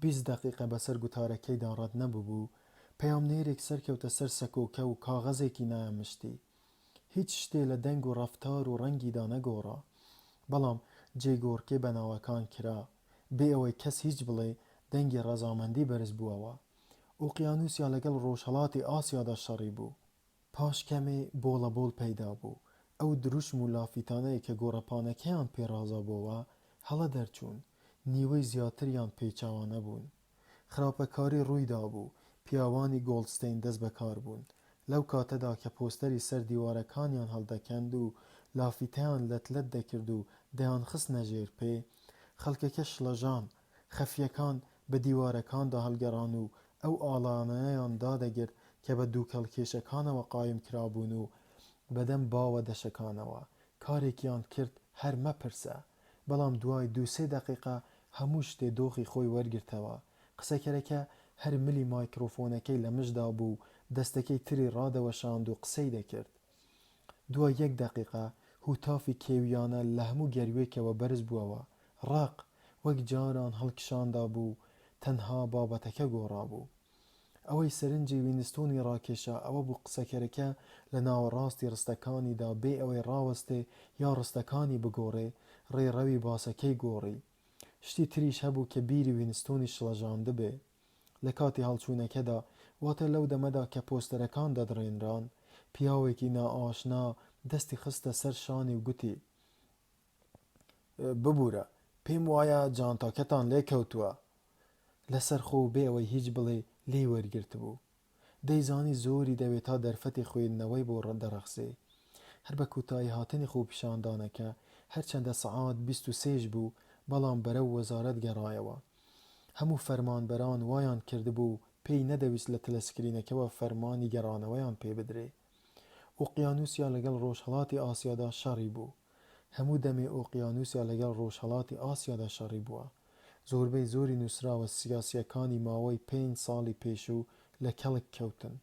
20 دەقیقە بەسەر گوتارەکەیدا ڕەت نەبوو، پەیامنێرێک سەرکەوتە سەر سەکۆکە و کاغەزێکی نایەمشتی. هیچ شتێ لە دەنگ و ڕەفتار و ڕەنگیدا نەگۆڕا، بەڵام جێگۆڕکێ بەناوەکان کرا بێ ئەوەی کەس هیچ بڵێ دەنگی ڕەزامەندی بەرز بووەوە. ئۆقیانوسیا لەگەڵ ڕۆژهەڵاتی ئاسیادا شەڕی بوو. پاش کەمێ بۆڵەبۆڵ پەیدا بوو. ئەو دروشم و لافیتانەیە کە گۆڕەپانەکەیان پێڕازا بووەوە هەڵە دەرچوون، نیوەی زیاتریان پێچاوانە بوون. خراپەکاری ڕوویدا بوو، پیاوانی گۆڵدستەین دەست بەکار بوون. لەو کاتەدا کە پۆستەری سەر دیوارەکانیان هەڵدەکەند و لافیتەیان لەتلەت دەکرد و دەیان خستنە ژێر پێ، خەڵکەکە شڵەژان خەفیەکان بە دیوارەکاندا هەڵگەڕان و ئەو ئاڵانەیان دادەگرت کە بە دووکەڵکێشەکانەوە قایم کرابوون و بەدەم باوە دەشەکانەوە. کارێکیان کرد هەر مەپرسە، بەڵام دوای 2-3 دەقیقە هەموو شتێ دۆخی خۆی وەرگرتەوە. قسەکەرەکە هەر ملی مایکرۆفۆنەکەی لە مژدا بوو، دەستەکەی تری ڕادەوەشاند و قسەی دەکرد. دوای 1 دەقیقە هوتافی کێویانە لە هەموو گەروێکەوە بەرز بووەوە. ڕاق وەک جاران هەڵکشاندا بوو، تەنها بابەتەکە گۆڕا بوو. ئەوەی سەرنجی وینستۆنی ڕاکێشا ئەوە بوو قسەکەرەکە لە ناوەڕاستی ڕستەکانیدا بێ ئەوەی ڕاوەستێ یا ڕستەکانی بگۆڕێ ڕێڕەوی باسەکەی گۆڕی. شتی تریش هەبوو کە بیری وینستۆنی شڵەژاند بێ. لە کاتی هەڵچوونەکەدا، واتە لەو دەمەدا کە پۆستەرەکان دەدڕێنران، پیاوێکی نائاشنا دەستی خستە سەر شانی و گوتی: ببوورە، پێم وایە جانتاکەتان لێکەوتووە. لەسەر خۆ بێ ئەوەی هیچ بڵێ لێی وەرگرت بوو. دەیزانی زۆری دەوێت تا دەرفەتی خوێندنەوەی بۆ ڕەدەرەخسێ. هەر بە کوتایی هاتنی خۆپیشاندانەکە هەرچەندە سەعات 23 بوو، بەڵام بەرەو وەزارەت گەڕایەوە. هەموو فەرمانبەران وایان کردبوو پێی نەدەویست لە تەلەسکرینەکەوە فەرمانی گەڕانەوەیان پێ بدرێ. ئۆقیانوسیا لەگەڵ ڕۆژهەڵاتی ئاسیادا شەڕی بوو. هەموو دەمێ ئۆقیانوسیا لەگەڵ ڕۆژهەڵاتی ئاسیادا شەڕی بووە. زۆربەی زۆری نووسراوە سیاسیەکانی ماوەی 5 ساڵی پێشوو لە کەڵک کەوتن.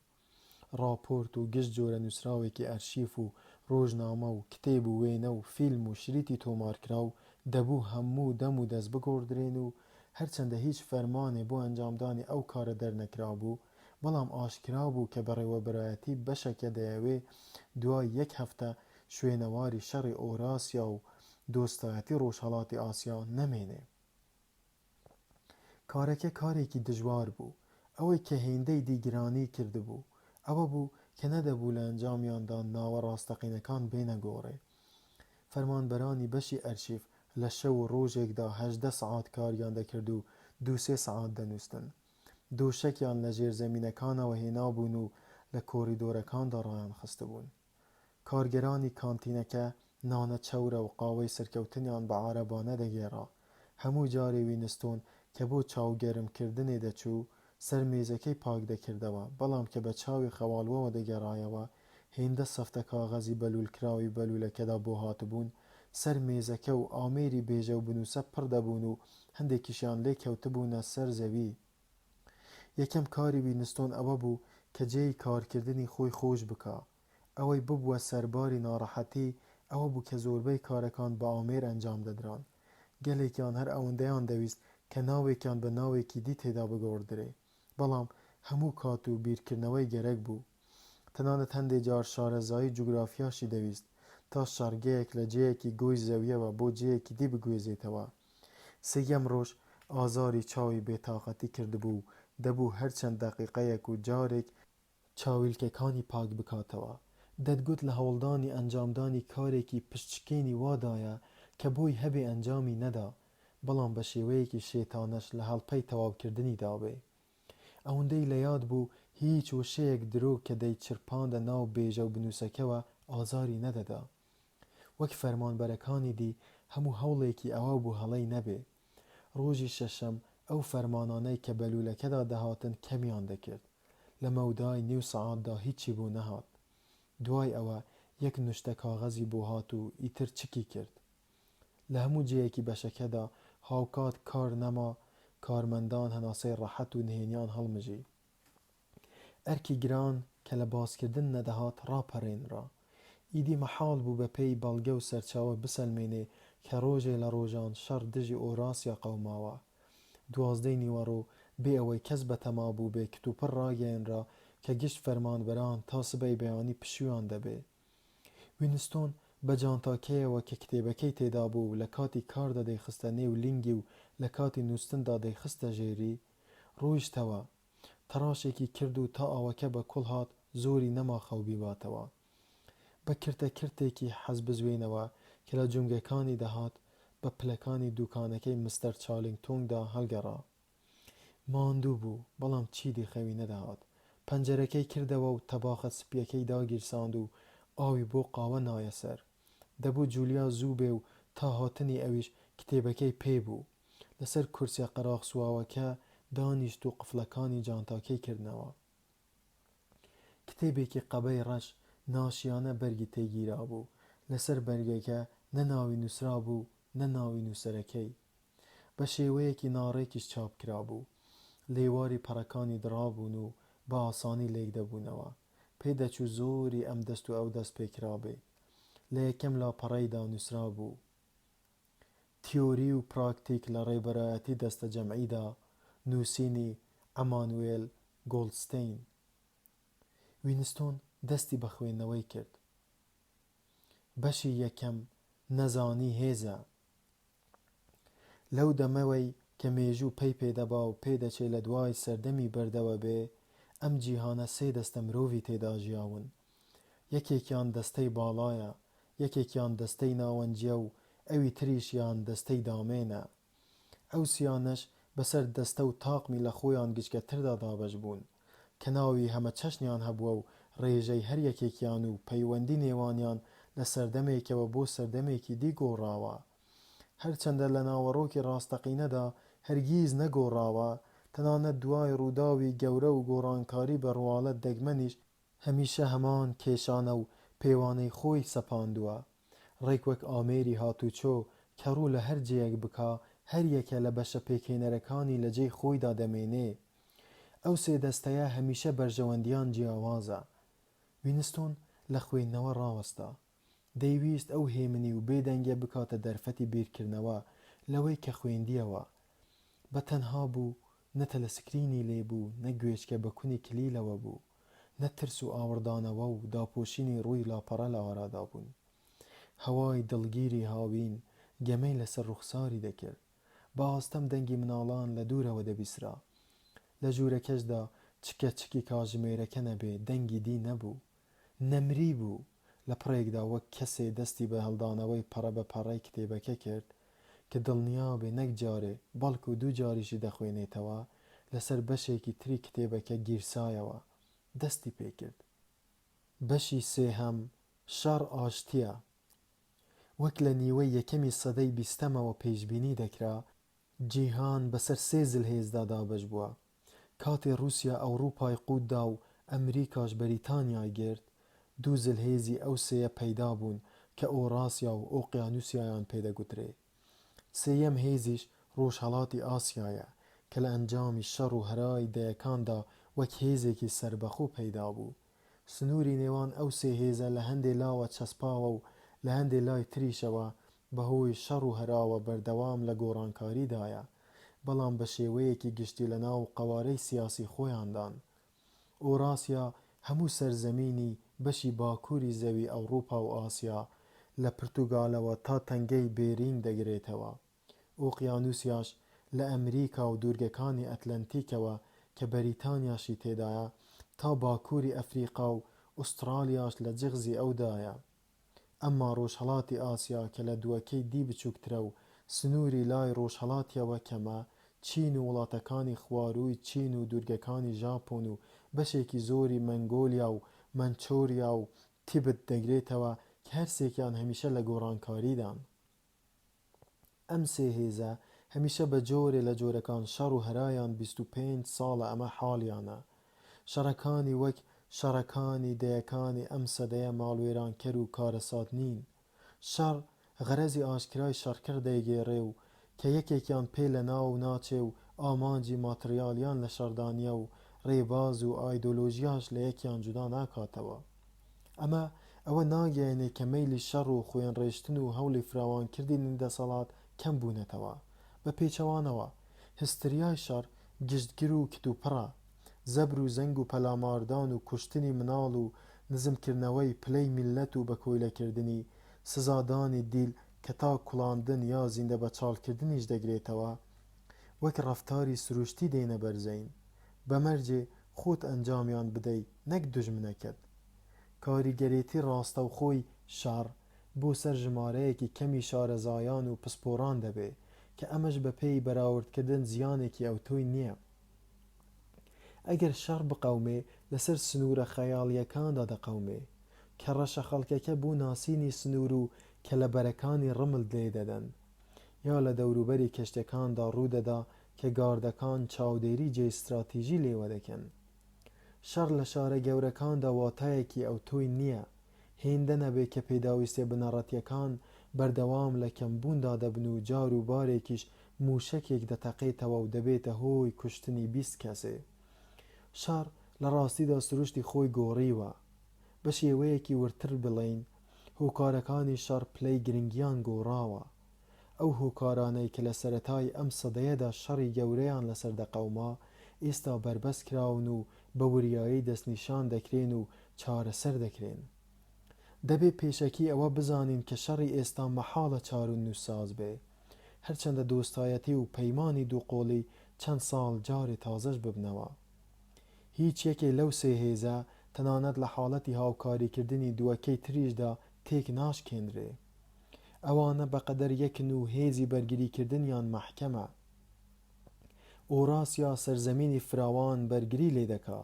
راپۆرت و گشت جۆرە نووسراوێکی ئەرشیف و ڕۆژنامە و کتێب و وێنە و فیلم و شریتی تۆمارکراو دەبوو هەموو دەم و دەست بگۆڕدرێن و هەرچەندە هیچ فەرمانێ بۆ ئەنجامدانی ئەو کارە دەرنەکرا بوو، بەڵام ئاشکرا بوو کە بەڕێوەبەرایەتی بەشێکە دەیەوێ دوای 1 هەفتە شوێنەواری شەڕی ئۆراسیا و دۆستایەتی ڕۆژهەڵاتی ئاسیا نەمێنێ. کارەکە کارێکی دژوار بوو. ئەوەی کە هێندەی دیگرانی کردبوو ئەوە بوو کە نەدەبوو لە ئەنجامیاندا ناوە ڕاستەقینەکان بێنە گۆڕێ. فەرمانبەرانی بەشی ئەرشیف لە شەو و ڕۆژێکدا 18 سەعات کاریان دەکرد و 2-3 سەعات دەنووستن. دۆشەکیان لە ژێرزەمینەکانەوە هێنابوون و لە کۆریدۆرەکاندا ڕایان خستبوون. کارگەرانی کانتینەکە نانە چەورە و قاوەی سەرکەوتنیان بە عارەبانە دەگێڕا. هەموو جارێ وینستۆن کە بۆ چاوگەرمکردنێ دەچوو سەر مێزەکەی پاک دەکردەوە، بەڵام کە بە چاوی خەواڵوەوە دەگەڕایەوە هێندە سەفتە کاغەزی بەلولکراوی بەلولەکەدا بۆ هاتبوون سەر مێزەکە و ئامێری بێژە و بنووسە پڕ دەبوون و هەندێکیشیان لێ کەوتبوونە سەر زەوی. یەکەم کاری وینستۆن ئەوە بوو کە جێی کارکردنی خۆی خۆش بکا. ئەوەی ببووە سەرباری ناڕەحەتی ئەوە بوو کە زۆربەی کارەکان بە ئامێر ئەنجام دەدران. گەلێکیان هەر ئەوەندەیان دەویست کە ناوێکیان بە ناوێکی دی تێدا بگۆڕدرێ، بەڵام هەموو کات و بیرکردنەوەی گەرەک بوو. تەنانەت هەندێک جار شارەزایی جوگرافیاشی دەویست تا شارگەیەک لە جێیەکی گۆی زەویەوە بۆ جێیەکی دی بگوێزێتەوە. سێیەم ڕۆژ ئازاری چاوی بێتاقەتی کردبوو و دەبوو هەرچەند دەقیقەیەک و جارێک چاویلکەکانی پاک بکاتەوە. دەتگوت لە هەوڵدانی ئەنجامدانی کارێکی پشتچکێنی وادایە کە بۆی هەبێ ئەنجامی نەدا، بەڵام بە شێوەیەکی شێتانەش لە هەڵپەی تەواوکردنی دابێ. ئەوەندەی لە یاد بوو هیچ وشەیەک درۆ کە دەیچرپاندە ناو بێژە و بنووسەکەوە ئازاری نەدەدا. وەک فەرمانبەرەکانی دی هەموو هەوڵێکی ئەوە بوو هەڵەی نەبێ. ڕۆژی شەشەم ئەو فەرمانانەی کە بەلولەکەدا دەهاتن کەمیان دەکرد. لە مەودای نیو سەعاتدا هیچی بۆ نەهات. دوای ئەوە یەک نوشتە کاغەزی بۆ هات و ئیتر چکی کرد. لە هەموو جەیەکی بەشەکەدا هاوکات کار نەما، کارمەندان هەناسەی ڕەحەت و نهێنیان هەڵمژی. ئەرکی گران کە لە باسکردن نەدەهات ڕاپەڕێنرا. ئیدی مەحاڵ بوو بە پێی بەڵگە و سەرچاوە بسەلمێنێ کە ڕۆژێ لە ڕۆژان شەڕ دژی ئۆراسیا قەوماوە. 12 نیوەڕۆ بێ ئەوەی کەس بەتەما بوو بێ کتوپڕ ڕاگەیەنرا کە گشت فەرمانبەران تا سبەی بەیانی پشویان دەبێ. وینستۆن بە جانتاکەیەوە کە کتێبەکەی تێدا بوو لە کاتی کاردا دەیخستە نێو لینگی و لە کاتی نووسندا دەیخستە ژێری، ڕۆیشتەوە. تەڕاشێکی کرد و تا ئەوەکە بە کوڵ هات زۆری نەما خەو بیباتەوە. بە کرتەکرتێکی حەز بزوێنەوە کە لە جونگەکانی دەهات بە پلەکانی دوکانەکەی مستەر چارلینگتۆندا هەڵگەڕا. ماندوو بوو، بەڵام چیدی خەوی نەدەهات. پەنجەرەکەی کردەوە و تەباخە سپیەکەی داگیرساند و ئاوی بۆ قاوە نایە سەر. دەبوو جولیا زوو بێ و تا هاتنی ئەویش کتێبەکەی پێ بوو. لەسەر کورسێ قەراغ سواوەکە دانیشت و قفلەکانی جانتاکەی کردنەوە. کتێبێکی قەبەی ڕەش ناشیانە بەرگی تێگیرا بوو. لەسەر بەرگەکە نە ناوی نووسرا بوو نە ناوی نووسەرەکەی. بە شێوەیەکی ناڕێکیش چاپ کرا بوو. لێواری پەڕەکانی درابوون و بە ئاسانی لێک دەبوونەوە. پێدەچوو زۆری ئەم دەست و ئەو دەست پێکرابێ. لە یەکەم لاپەڕەیدا نووسرا بوو: تیۆری و پراکتیک لە ڕێبەرایەتی دەستە جەمعیدا، نووسینی ئەمانوێل گۆڵدستەین. وینستۆن دەستی بە خوێندنەوەی کرد. بەشی یەکەم: نەزانی هێزە. لەو دەمەوەی کە مێژوو پێی پێدەبا و پێدەچێت لە دوای سەردەمی بەردەوە بێ، ئەم جیهانە سێ دەستە مرۆڤی تێدا ژیاون. یەکێکیان دەستەی باڵایە، یەکێکیان دەستەی ناوەنجیە و ئەوی تریشیان دەستەی دامێنە. ئەو سیانەش بەسەر دەستە و تاقمی لە خۆیان گچکەتردا دابەش بوون کە ناوی هەمە چەشنیان هەبووە و ڕێژەی هەر یەکێکیان و پەیوەندی نێوانیان لە سەردەمێکەوە بۆ سەردەمێکی دی گۆڕاوە. هەرچەندە لە ناوەڕۆکی ڕاستەقینەدا هەرگیز نەگۆڕاوە، تەنانەت دوای ڕووداوی گەورە و گۆڕانکاری بە ڕواڵەت دەگمەنیش هەمیشە هەمان کێشانە و پێوانەی خۆی سەپاندووە. ڕێک وەک ئامێری هاتوچۆ کە ڕوو لە هەر جێیەک بکا هەر یەکە لە بەشە پێکهێنەرەکانی لە جێی خۆیدا دەمێنێ. ئەو سێ دەستەیە هەمیشە بەرژەوەندیان جیاوازە. وینستۆن لە خوێندنەوە ڕاوەستا. دەیویست ئەو هێمنی و بێدەنگە بکاتە دەرفەتی بیرکردنەوە لەوەی کە خوێندیەوە. بە تەنها بوو، نە تەلەسکرینی لێبوو، نە گوێچکە بە کونی کلیلەوە بوو، نە ترس و ئاوردانەوە و داپۆشینی ڕووی لاپەڕە لە ئارادا بوون. هەوای دڵگیری هاوین گەمەی لەسەر ڕوخساری دەکرد. بە ئاستەم دەنگی مناڵان لە دوورەوە دەبیسرا. لە ژوورەکەشدا چکە چکی کاتژمێرەکە نەبێ دەنگی دی نەبوو. نەمری بوو. لە پڕێکدا وەک کەسێ دەستی بە هەڵدانەوەی پەڕە بە پەڕەی کتێبەکە کرد. کە دڵنیابێ نەک جارێ بەڵکو دوو جاریشی دەخوێنێتەوە لەسەر بەشێکی تری کتێبەکە گیرسایەوە دەستی پێکرد. بەشی سێهەم شەڕ ئاشتیە. وەک لە نیوەی یەکەمی سەدەی بیستەمەوە پێشبینی دەکرا، جیهان بەسەر 3 زلهێزدا دابەش بووە. کاتێ رووسیا ئەوروپای قوتدا و ئەمریکاش بەریتانیای گرت، 2 زلهێزی ئەو سێیە پەیدا بوون کە ئۆڕاسیا و ئۆقیانوسیایان پێدەگوترێ. سێیەم هێزیش ڕۆژهەڵاتی ئاسیایە کە لە ئەنجامی شەڕ و هەرای دەیەکاندا وەک هێزێکی سەربەخۆ پەیدا بوو. سنووری نێوان ئەو سێ هێزە لە هەندێ لاوە چەسپاوە و لە هەندێ لای تریشەوە بەهۆی شەڕ و هەراوە بەردەوام لە گۆڕانکاریدایە، بەڵام بە شێوەیەکی گشتی لە ناو قەوارەی سیاسی خۆیاندان. ئۆڕاسیا هەموو سەرزەمینی بەشی باکووری زەوی ئەوروپا و ئاسیا لە پرتوگالەوە تا تەنگەی بێرین دەگرێتەوە. ئۆقیانوسیاش لە ئەمریکا و دوورگەکانی ئەتلەنتیکەوە کە بەریتانیاشی تێدایە تا باکووری ئەفریقا و ئوسترالیاش لە جغزی ئەودایە. ئەمما ڕۆژهەڵاتی ئاسیا کە لە دووەکەی دی بچووکترە و سنووری لای ڕۆژهەڵاتیەوە کەمە، چین و وڵاتەکانی خوارووی چین و دوورگەکانی ژاپۆن و بەشێکی زۆری مەنگۆلیا و مەنچۆریا و تیبت دەگرێتەوە کە هەرسێکیان هەمیشە لە گۆڕانکاریدان. ئەم سێ هێزە هەمیشە بە جۆرێ لە جۆرەکان شەڕ و هەرایان 25 ساڵە ئەمە حاڵیانە. شەڕەکانی وەک شەڕەکانی دەیەکانی ئەم سەدەیە ماڵوێرانکەر و کارەسات نین. شەڕ غەرەزی ئاشکرای شەڕکەر دەیگێڕێ و کە یەکێکیان پێ لە ناو ناچێ و ئامانجی ماتریالیان لە شەردانیە و ڕێباز و ئایدۆلۆژیاش لە یەکیان جودا ناکاتەوە. ئەوە ناگەیەنێ کە مەیلی شەڕ و خوێن ڕێشتن و هەوڵی فراوانکردی نندەسەڵات کەم بوونەتەوە. بە پێچەوانەوە هستریای شەڕ گشتگر و کتوپڕە، زەبر و زەنگ و پەلاماردان و کوشتنی مناڵ و نزمکردنەوەی پلەی میلەت و بە کۆیلەکردنی سزادانی دیل کە تا کوڵاندن یا زیندە بە چاڵکردنیش دەگرێتەوە، وەک ڕەفتاری سروشتی دێنە بەرزەین. بەمەرجێ خۆت ئەنجامیان بدەی نەک دوژمنەکەت. کاریگەرێتی ڕاستەوخۆی شەڕ بۆ سەر ژمارەیەکی کەمی شارەزایان و پسپۆڕان دەبێ کە ئەمەش بە پێی بەراوردکردن زیانێکی ئەوتۆی نییە. ئەگەر شەڕ بقەومێ لەسەر سنوورە خەیاڵیەکاندا دەقەومێ کە ڕەشە خەڵکەکە بۆ ناسینی سنوور و کەلەبەرەکانی ڕمل لێدەدەن، یا لە دەوروبەری کەشتەکاندا ڕوودەدا کە گاردەکان چاودێری جێستراتیژی لێوە دەکەن. شەڕ لە شارە گەورەکاندا واتایەکی ئەوتۆی نییە، هێندە نەبێ کە پێداویستێ بنەڕەتیەکان بەردەوام لە کەمبووندا دەبن و جار و بارێکیش موشەکێک دەتەقێتەوە و دەبێتە هۆی کوشتنی 20 کەسێ. شەڕ لە ڕاستیدا سروشتی خۆی گۆڕیوە. بە شێوەیەکی ورتر بڵێین، هۆکارەکانی شەڕ پلەی گرنگیان گۆڕاوە. ئەو هۆکارانەی کە لە سەرەتای ئەم سەدەیەدا شەڕی گەورەیان لەسەر دەقەوما، ئێستا بربەست کراون و بە وریایی دەستنیشان دەکرێن و چارەسەر دەکرێن. دەبێت پێشەکی ئەوە بزانین کە شەڕی ئێستا مەحاڵە چار و نووساز بێ، هەرچەندە دۆستایەتی و پەیمانی دووقۆڵی چەند ساڵ جارێ تازەش ببنەوە. هیچ یەکێ لەو سێ هێزە تەنانەت لە حاڵەتی هاوکاریکردنی دووەکەی تریشدا تێک ناشکێنرێ. ئەوانە بەقەدەر یەکن و هێزی بەرگریکردنیان مەحکەمە. ئۆڕاسیا سەرزەمینی فراوان بەرگری لێ دەکا.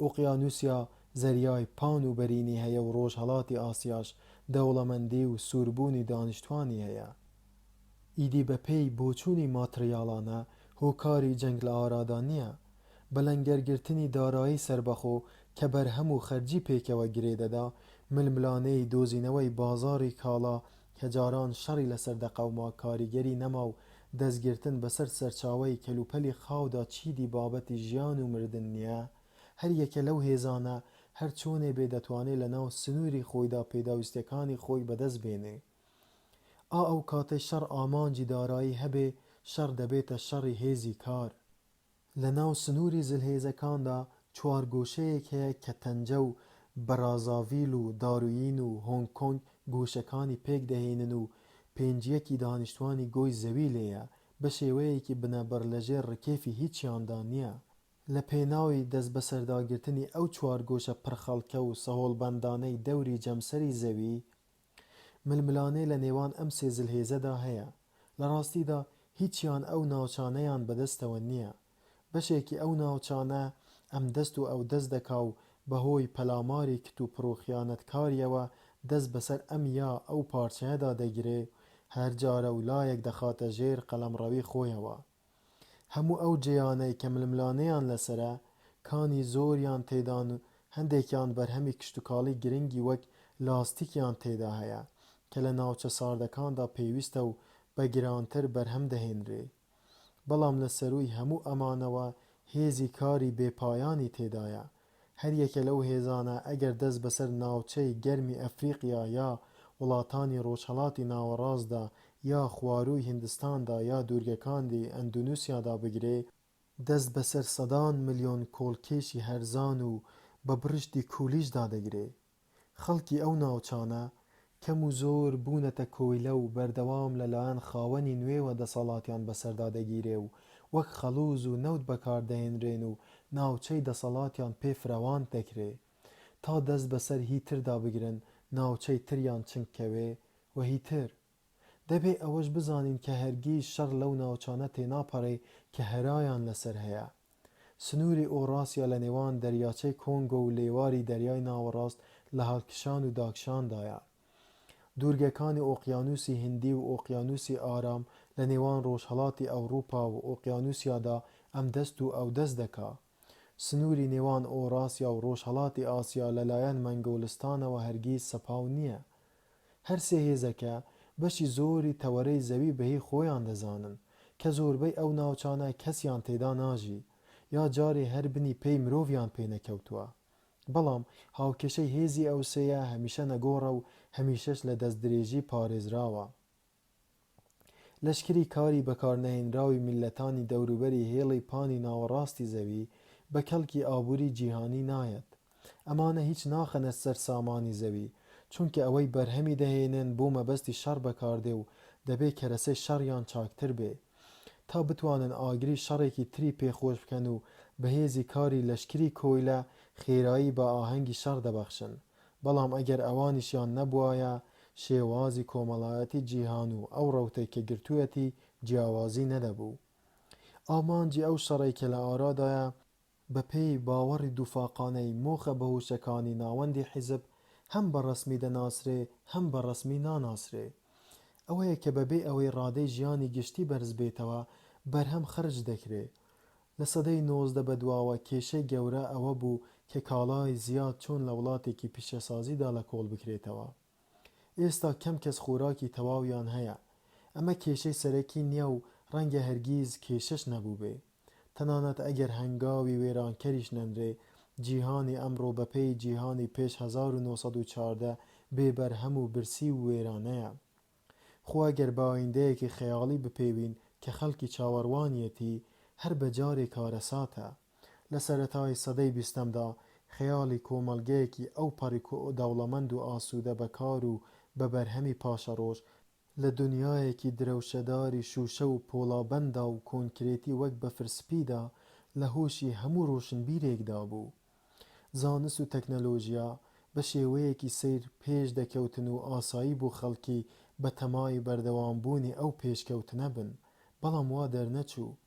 ئۆقیانوسیا زەریای پان و بەرینی هەیە و ڕۆژهەڵاتی ئاسیاش دەوڵەمەندی و سووربوونی دانیشتوانی هەیە. ئیدی بەپێی بۆچوونی ماتریاڵانە هۆکاری جەنگ لە ئارادا نییە، بە لەنگەرگرتنی دارایی سەربەخۆ کە بەرهەم و خەرجی پێکەوە گرێدەدا، ململانەی دۆزینەوەی بازاری کاڵا کە جاران شەڕی لەسەر دەقەوما کاریگەری نەما و دەستگرتن بەسەر سەرچاوەی کەلوپەلی خاودا چیدی بابەتی ژیان و مردن نییە. هەر یەکە لەو هێزانە هەر چۆنێ بێ دەتوانێت لە ناو سنووری خۆیدا پێداویستەکانی خۆی بەدەست بێنێ. ئەو کاتەی شەڕ ئامانجی دارایی هەبێ، شەڕ دەبێتە شەڕی هێزی کار. لە ناو سنووری زلهێزەکاندا چوارگۆشەیەک هەیە کە تەنجە و بەرازاڤیل و داروین و هۆنگ کۆنگ گۆشەکانی پێک دەهێنن و پێنجیەکی دانیشتوانی گۆی زەوی لێیە، بە شێوەیەکی بنەبەر لەژێر ڕکێفی هیچیاندا نییە. لە پێناوی دەست بەسەرداگرتنی ئەو چوارگۆشە پڕخەڵکە و سەهۆڵبەندانەی دەوری جەمسەری زەوی، ململانەی لە نێوان ئەم سێ زلهێزەدا هەیە. لە ڕاستیدا هیچیان ئەو ناوچانەیان بەدەستەوە نییە. بەشێکی ئەو ناوچانە ئەم دەست و ئەو دەست دەکا و بەهۆی پەلاماری کت و پرۆخیانەتکاریەوە دەست بەسەر ئەم یا ئەو پارچەیەدا دەگرێ، هەر جارە و لایەک دەخاتە ژێر قەلەمڕەوی خۆیەوە. هەموو ئەو جێیانەی کە ململانەیان لەسرە کانی زۆریان تێدان و هەندێکیان بەرهەمی کشتتوکاڵی گرنگی وەک لاستیکیان تێدا هەیە کە لە ناوچە ساردەکاندا پێویستە و بە گرانتر بەرهەم دەهێنرێ. بەڵام لە سەرووی هەموو ئەمانەوە هێزی کاری بێپایانی تێدایە. هەر یەکە لەو هێزانە ئەگەر دەست بەسەر ناوچەی گەرمی ئەفریقیا یا وڵاتانی ڕۆژهەڵاتی ناوەڕاستدا یا خوارووی هیندستاندا یا دوورگەکانی ئەندونوسیادا بگرێ، دەست بەسەر سەدان ملیۆن کۆڵکێشی هەرزان و بە برشتی کولیشدا دەگرێ. خەڵکی ئەو ناوچانە کەم و زۆر بوونەتە کۆیلە و بەردەوام لەلایەن خاوەنی نوێوە دەسەڵاتیان بەسەردا دەگیرێ و وەک خەڵوز و نەوت بەکاردەهێنرێن و ناوچەی دەسەڵاتیان پێ فراوان دەکرێ تا دەست بەسەر هیتردا بگرن، ناوچەی تریان چنگکەوێ و هیتر. دەبێ ئەوەش بزانین کە هەرگیز شەڕ لەو ناوچانە تێناپەڕێ کە هەرایان لەسەر هەیە. سنووری ئۆڕاسیا لە نێوان دەریاچەی کۆنگۆ و لێواری دەریای ناوەڕاست لە هەڵکشان و داکشاندایە. دوورگەکانی ئۆقیانوسی هیندی و ئۆقیانوسی ئارام لە نێوان ڕۆژهەڵاتی ئەوروپا و ئۆقیانوسیادا ئەم دەست و ئەو دەست دەکا. سنووری نێوان ئۆڕاسیا و ڕۆژهەڵاتی ئاسیا لەلایەن مەنگۆلستانەوە هەرگیز سەپاو نییە. هەر سێ هێزەکە بەشی زۆری تەوەرەی زەوی بەهی خۆیان دەزانن کە زۆربەی ئەو ناوچانە کەسیان تێدا ناژی یا جارێ هەر بنی پێی مرۆڤیان پێ نەکەوتووە. بەڵام هاوکێشەی هێزی ئەو سێیە هەمیشە نەگۆڕە و هەمیشەش لە دەست درێژی پارێزراوە. لەشکری کاری بەکارنەهێنراوی میلەتانی دەوروبەری هێڵی پانی ناوەڕاستی زەوی بە کەڵکی ئابووری جیهانی نایەت. ئەمانە هیچ ناخەنە سەر سامانی زەوی، چونکە ئەوەی بەرهەمی دەهێنن بۆ مەبەستی شەڕ بەکاردێ و دەبێت کەرەسەی شەڕیان چاکتر بێ تا بتوانن ئاگری شەڕێکی تری پێخۆش بکەن و بەهێزی کاری لەشکری کۆیلە خێرایی بە ئاهەنگی شەڕ دەبەخشن. بەڵام ئەگەر ئەوانیشیان نەبوایە، شێوازی کۆمەڵایەتی جیهان و ئەو ڕەوتەی کە گرتووەتی جیاوازی نەدەبوو. ئامانجی ئەو شەڕێک کە لە ئارادایە بە پێی باوەڕی دووفاقانەی مۆخە بەهوشەکانی ناوەندی حیزب هەم بە ڕەسمی دەناسرێ هەم بە ڕەسمی ناناسرێ. ئەوەیە کە بەبێ ئەوەی ڕادەی ژیانی گشتی بەرز بێتەوە بەرهەم خرج دەکرێ. لە سەدەی 19 بەدواوە کێشەی گەورە ئەوە بوو کە کاڵای زیاد چۆن لە وڵاتێکی پیشەسازیدا لە کۆڵ بکرێتەوە. ئێستا کەم کەس خۆراکی تەواویان هەیە. ئەمە کێشەی سەرەکی نییە و ڕەنگە هەرگیز کێشەش نەبوو بێ. تەنانەت ئەگەر هەنگاوی وێرانکەریش نەنرێ، جیهانی ئەمڕۆ بەپێی جیهانی پێش 1914 بێبەرهەم و برسی و وێرانەیە. خوا ئەگەر باوەیندەیەکی خەیاڵی بپێوین کە خەڵکی چاوەڕوانیەتی هەر بەجارێ کارەساتە. لە سەرەتای سەدەی 20دا خەیاڵی کۆمەڵگەیەکی ئەو پەڕی دەوڵەمەند و ئاسوودە بەکار و بە بەرهەمی پاشەڕۆژ لە دنیایەکی درەوشەداری شوشە و پۆڵابەندا و کۆنکرێتی وەک بەفرسپیدا لە هۆشی هەموو ڕۆشنبیرێکدا بوو. زانست و تەکنەلۆژیا بە شێوەیەکی سیر پێش دەکەوتن و ئاسایی بۆ خەڵکی بە تەمای بەردەوامبوونی ئەو پێشکەوتنە بن. بەڵام وا دەرنەچوو.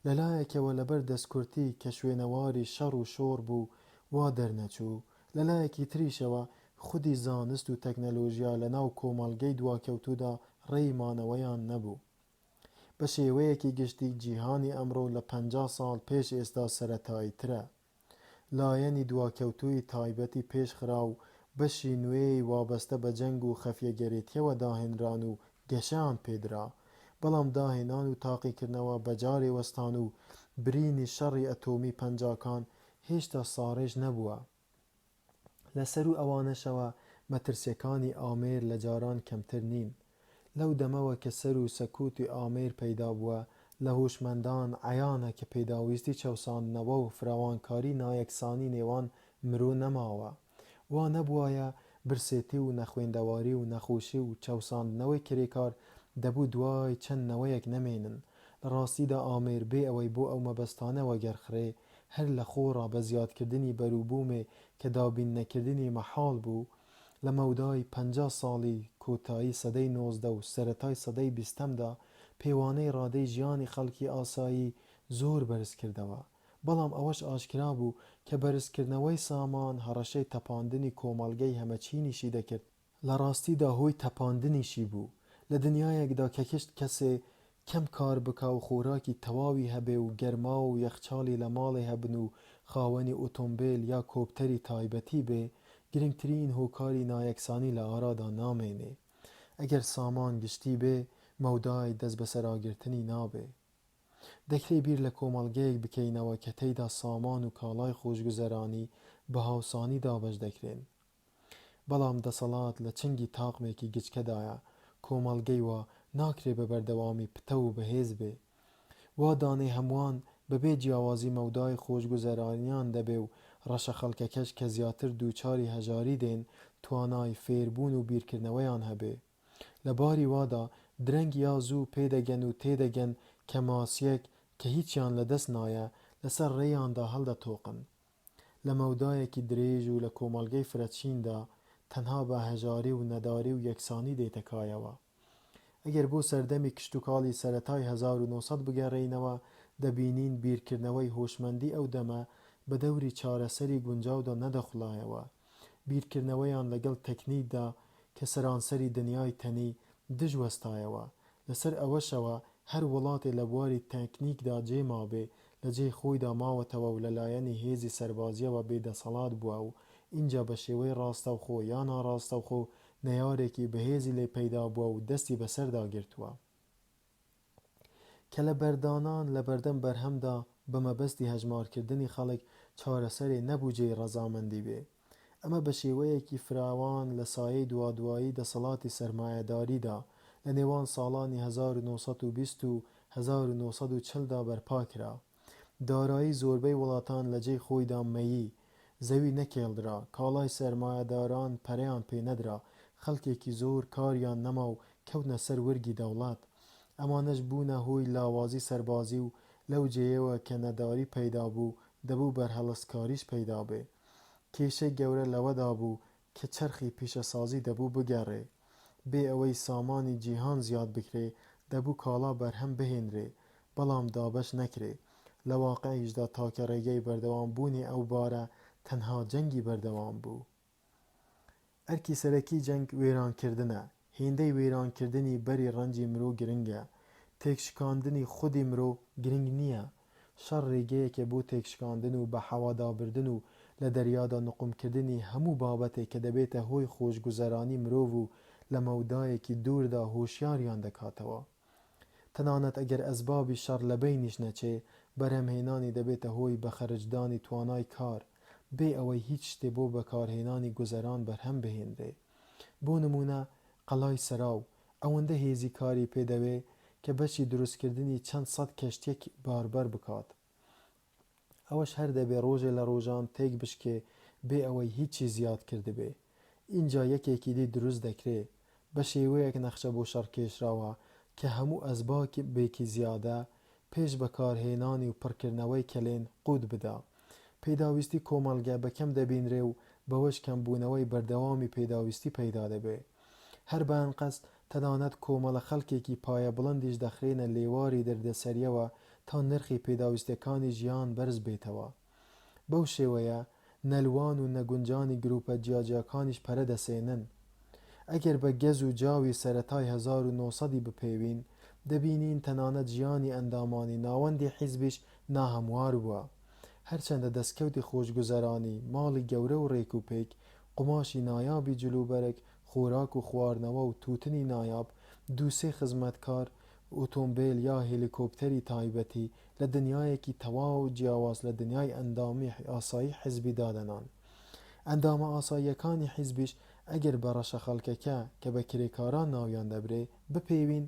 لەلایەکەوە لەبەر دەستکورتی کە شوێنەواری شەڕ و شۆڕ بوو وا دەرنەچوو. لەلایەکی تریشەوە خودی زانست و تەکنەلۆژیا لە ناو کۆمەڵگەی دواکەوتوودا ڕێیمانەوەیان نەبوو. بە شێوەیەکی گشتی جیهانی ئەمڕۆ لە 50 ساڵ پێش ئێستا سەرەتاییترە. لایەنی دواکەوتووی تایبەتی پێشخرا و بەشی نوێی وابەستە بە جەنگ و خەفیەگەرێتیەوە داهێنران و گەشەیان پێدرا. بەڵام داهێنان و تاقیکردنەوە بەجارێ وەستان و برینی شەڕی ئەتۆمی پەنجاکان هێشتا ساڕێژ نەبووە. لەسەر و ئەوانەشەوە مەترسیەکانی ئامێر لە جاران کەمتر نین. لەو دەمەوە کە سەر و سەکوتی ئامێر پەیدا بووە، لە هۆشمەندان عەیانە کە پێداویستی چەوساندنەوە و فراوانکاری نایەکسانی نێوان مرۆ نەماوە. وا نەبوایە برسێتی و نەخوێندەواری و نەخۆشی و چەوساندنەوەی کرێکار دەبوو دوای چەند نەوەیەک نەمێنن. لە ڕاستیدا ئامێر بێ ئەوەی بۆ ئەو مەبەستانە وەگەرخرێ هەر لە خۆڕا بە زیادکردنی بەرووبوومێ کە دابین نەکردنی مەحاڵ بوو، لە مەودای 50 ساڵی کۆتایی سەدەی 19 و سەرەتای سەدەی 20دا پەیوانەی ڕادەی ژیانی خەڵکی ئاسایی زۆر بەرز کردەوە. بەڵام ئەوەش ئاشکرا بوو کە بەرزکردنەوەی سامان هەڕەشەی تەپاندنی کۆمەڵگەی هەمەچینیشی دەکرد. لە ڕاستیدا هۆی تەپاندنیشی بوو لە دنیایەکدا کە کەسێ کەم کار بکا و خۆراکی تەواوی هەبێ و گەرما و یەخچالی لە ماڵی هەبن و خاوەنی ئۆتۆمبیل یا کۆپتەری تایبەتی بێ، گرنگترین هۆکاری نایەکسانی لە ئارادا نامێنێ. ئەگەر سامان گشتی بێ، مەودای دەست بەسەراگرتنی نابێ. دەکرێت بیر لە کۆمەڵگەیەک بکەینەوە کە تێیدا سامان و کاڵای خۆشگوزەرانی بە هاوسانی دابەش دەکرێن. بەڵام دەسەڵات لە چنگی تاقمێکی گچکەدایە، کۆمەڵگەی وە ناکرێ بە بەردەوامی پتە و بەهێز بێ. وا دانێ هەمووان بەبێ جیاوازی مەودای خۆشگوزەرانیان دەبێ و ڕەشە خەڵکەکەش کە زیاتر دووچاری هەژاری دێن توانای فێربوون و بیرکردنەوەیان هەبێ. لە باری وادا درەنگ یا زوو پێدەگەن و تێدەگەن کە ماسیەک کە هیچیان لەدەست نایە لەسەر ڕێیاندا هەڵدەتۆقن. لە مەودایەکی درێژ و لە کۆمەڵگەی فرەچیندا تەنها بە هەژاری و نەداری و یەکسانی دێتەکایەوە. ئەگەر بۆ سەردەمی کشتوکاڵی سەرەتای 1900 بگەڕێینەوە، دەبینین بیرکردنەوەی هۆشمەندی ئەو دەمە بە دەوری چارەسەری گونجاودا نەدەخولایەوە. بیرکردنەوەیان لەگەڵ تەکنیکدا کە سەرانسەری دنیای تەنی دژوەستایەوە. لەسەر ئەوەشەوە هەر وڵاتێ لە بواری تەکنیکدا جێمابێ لە جێی خۆیدا ماوەتەوە و لەلایەنی هێزی سەربازیەوە بێدەسەڵات بووە و اینجا بە شێوەی ڕاستەوخۆ یا ناڕاستەوخۆ نەیارێکی بەهێزی لێ پەیدا بووە و دەستی بەسەردا گرتووە کە لە بەردانان لە بەردەم بەرهەمدا بە مەبەستی هەژمارکردنی خەڵک چارەسەرێ نەبوو جێی ڕەزامەندی بێ. ئەمە بە شێوەیەکی فراوان لە سایەی دوادوایی دەسەڵاتی سەرمایەداریدا لە نێوان ساڵانی 1920 و 1940دا بەرپا کرا. دارایی زۆربەی وڵاتان لە جێی خۆیدا مەیی، زەوی نەکێڵدرا، کاڵای سەرمایەداران پەرەیان پێ نەدرا، خەڵکێکی زۆر کاریان نەما و کەوتنە سەر وەرگی دەوڵات. ئەمانەش بوونە هۆی لاوازی سەربازی و لەو جێیەوە کە نەداری پەیدا بوو دەبوو بەرهەڵسکاریش پەیدا بێ. کێشەی گەورە لەوەدا بوو کە چەرخی پیشەسازی دەبوو بگەڕێ. بێ ئەوەی سامانی جیهان زیاد بکرێ دەبوو کاڵا بەرهەم بهێنرێ، بەڵام دابەش نەکرێ. لە واقعیشدا تاکە ڕێگەی بەردەوام بوونی ئەو بارە تەنها جەنگی بەردەوام بوو. ئەرکی سەرەکی جەنگ وێرانکردنە. هێندەی وێرانکردنی بەری ڕەنجی مرۆ گرنگە. تێکشکاندنی خودی مرۆ گرنگ نییە. شەڕ ڕێگەیەکە بۆ تێکشکاندن و بە حەوادابردن و لە دەریادا نقمکردنی هەموو بابەتێک کە دەبێتە هۆی خۆشگوزەرانی مرۆڤ و لە مەودایەکی دووردا هۆشیاریان دەکاتەوە. تەنانەت ئەگەر ئەسبابی شەڕ لە بینیش نەچێ، بەرهەمهێنانی دەبێتە هۆی بەخەرجدانی توانای کار، بێ ئەوەی هیچ شتێ بۆ بەکارهێنانی گوزەران بەرهەم بهێنرێ. بۆ نمونە قەڵای سەراو ئەوەندە هێزی کاری پێدەوێ کە بەشی دروستکردنی چەند سەد کەشتیەک باربەر بکات. ئەوەش هەر دەبێ ڕۆژێ لە ڕۆژان تێک بشکێ بێ ئەوەی هیچی زیاد کردبێ. اینجا یەکێکی دی دروست دەکرێ بە شێوەیەک نەخشە بۆ شەڕکێشراوە کە هەموو ئەسباکی بێکی زیادە پێش بەکارهێنانی و پڕکردنەوەی کەلێن قوت بدا. پێداویستی کۆمەڵگە بەکەم دەبینرێ و بەوەش کەمبوونەوەی بەردەوامی پێداویستی پەیدا دەبێ. هەر بەئەنقەس تەنانەت کۆمەڵە خەڵکێکی پایە بڵندیش دەخرێنە لێواری دەردەسەریەوە تا نرخی پێداویستەکانی ژیان بەرز بێتەوە. بەو شێوەیە نەلوان و نەگونجانی گروپە جیاجیاکانیش پەرە دەسێنن. ئەگەر بە گەز و جاوی سەرەتای 1900 بپێوین، دەبینین تەنانەت ژیانی ئەندامانی ناوەندی حیزبیش ناهەموار بووە. هەرچەندە دەستکەوتی خۆشگوزەرانی، ماڵی گەورە و ڕێک و پێک، قوماشی نایابی جلوبەرگ، خۆراک و خواردنەوە و تووتنی نایاب، دووسێ خزمەتکار، ئۆتۆمبیل یا هێلیکۆپتەری تایبەتی لە دنیایەکی تەواو جیاواز لە دنیای ئەندامی ئاسایی حیزبی دادەنان. ئەندامە ئاساییەکانی حیزبیش ئەگەر بە ڕەشە خەڵکەکە کە بە کرێکاران ناویان دەبرێ بپێوین،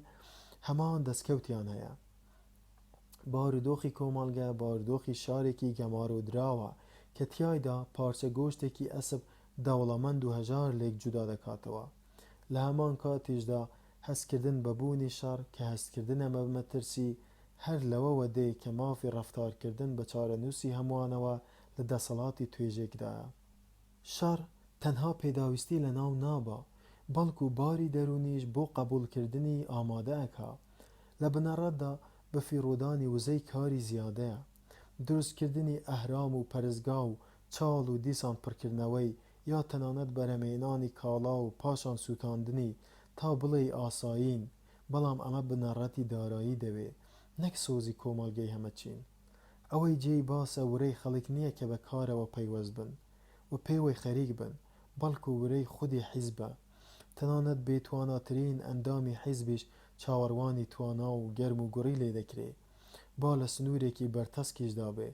هەمان دەستکەوتیان هەیە. بارودۆخی کۆمەڵگە بارودۆخی شارێکی گەمارۆدراوە کە تیایدا پارچە گۆشتێکی ئەسپ دەوڵەمەند و هەژار لێک جودا دەکاتەوە. لە هەمان کاتیشدا هەستکردن بە بوونی شەڕ کە هەستکردنە بە مەترسی هەر لەوەوە دێ کە مافی ڕەفتارکردن بە چارەنووسی هەمووانەوە لە دەسەڵاتی توێژێکدایە. شەڕ تەنها پێداویستی لە ناو نابە، بەڵکو باری دەرونیش بۆ قبولکردنی ئامادە ئەکا. لە بنەڕەتدا بە فیڕۆدانی وزەی کاری زیادەیە، دروستکردنی ئەهرام و پەرستگا و چاڵ و دیسان پڕکردنەوەی یا تەنانەت بەرهەمهێنانی کاڵا و پاشان سووتاندنی تا بڵێ ئاسایین، بەڵام ئەمە بنەڕەتی دارایی دەوێ، نەک سۆزی کۆمەڵگەی هەمەچین. ئەوەی جێی باسە ورەی خەڵک نییە کە بە کارەوە پەیوەست بن و پێوەی خەریک بن، بەڵکو ورەی خودی حیزبە. تەنانەت بێتواناترین ئەندامی حیزبیش چاوەڕوانی توانا و گەرم و گوڕی لێ دەکرێ، با لە سنوورێکی بەرتەسکیشدا بێ،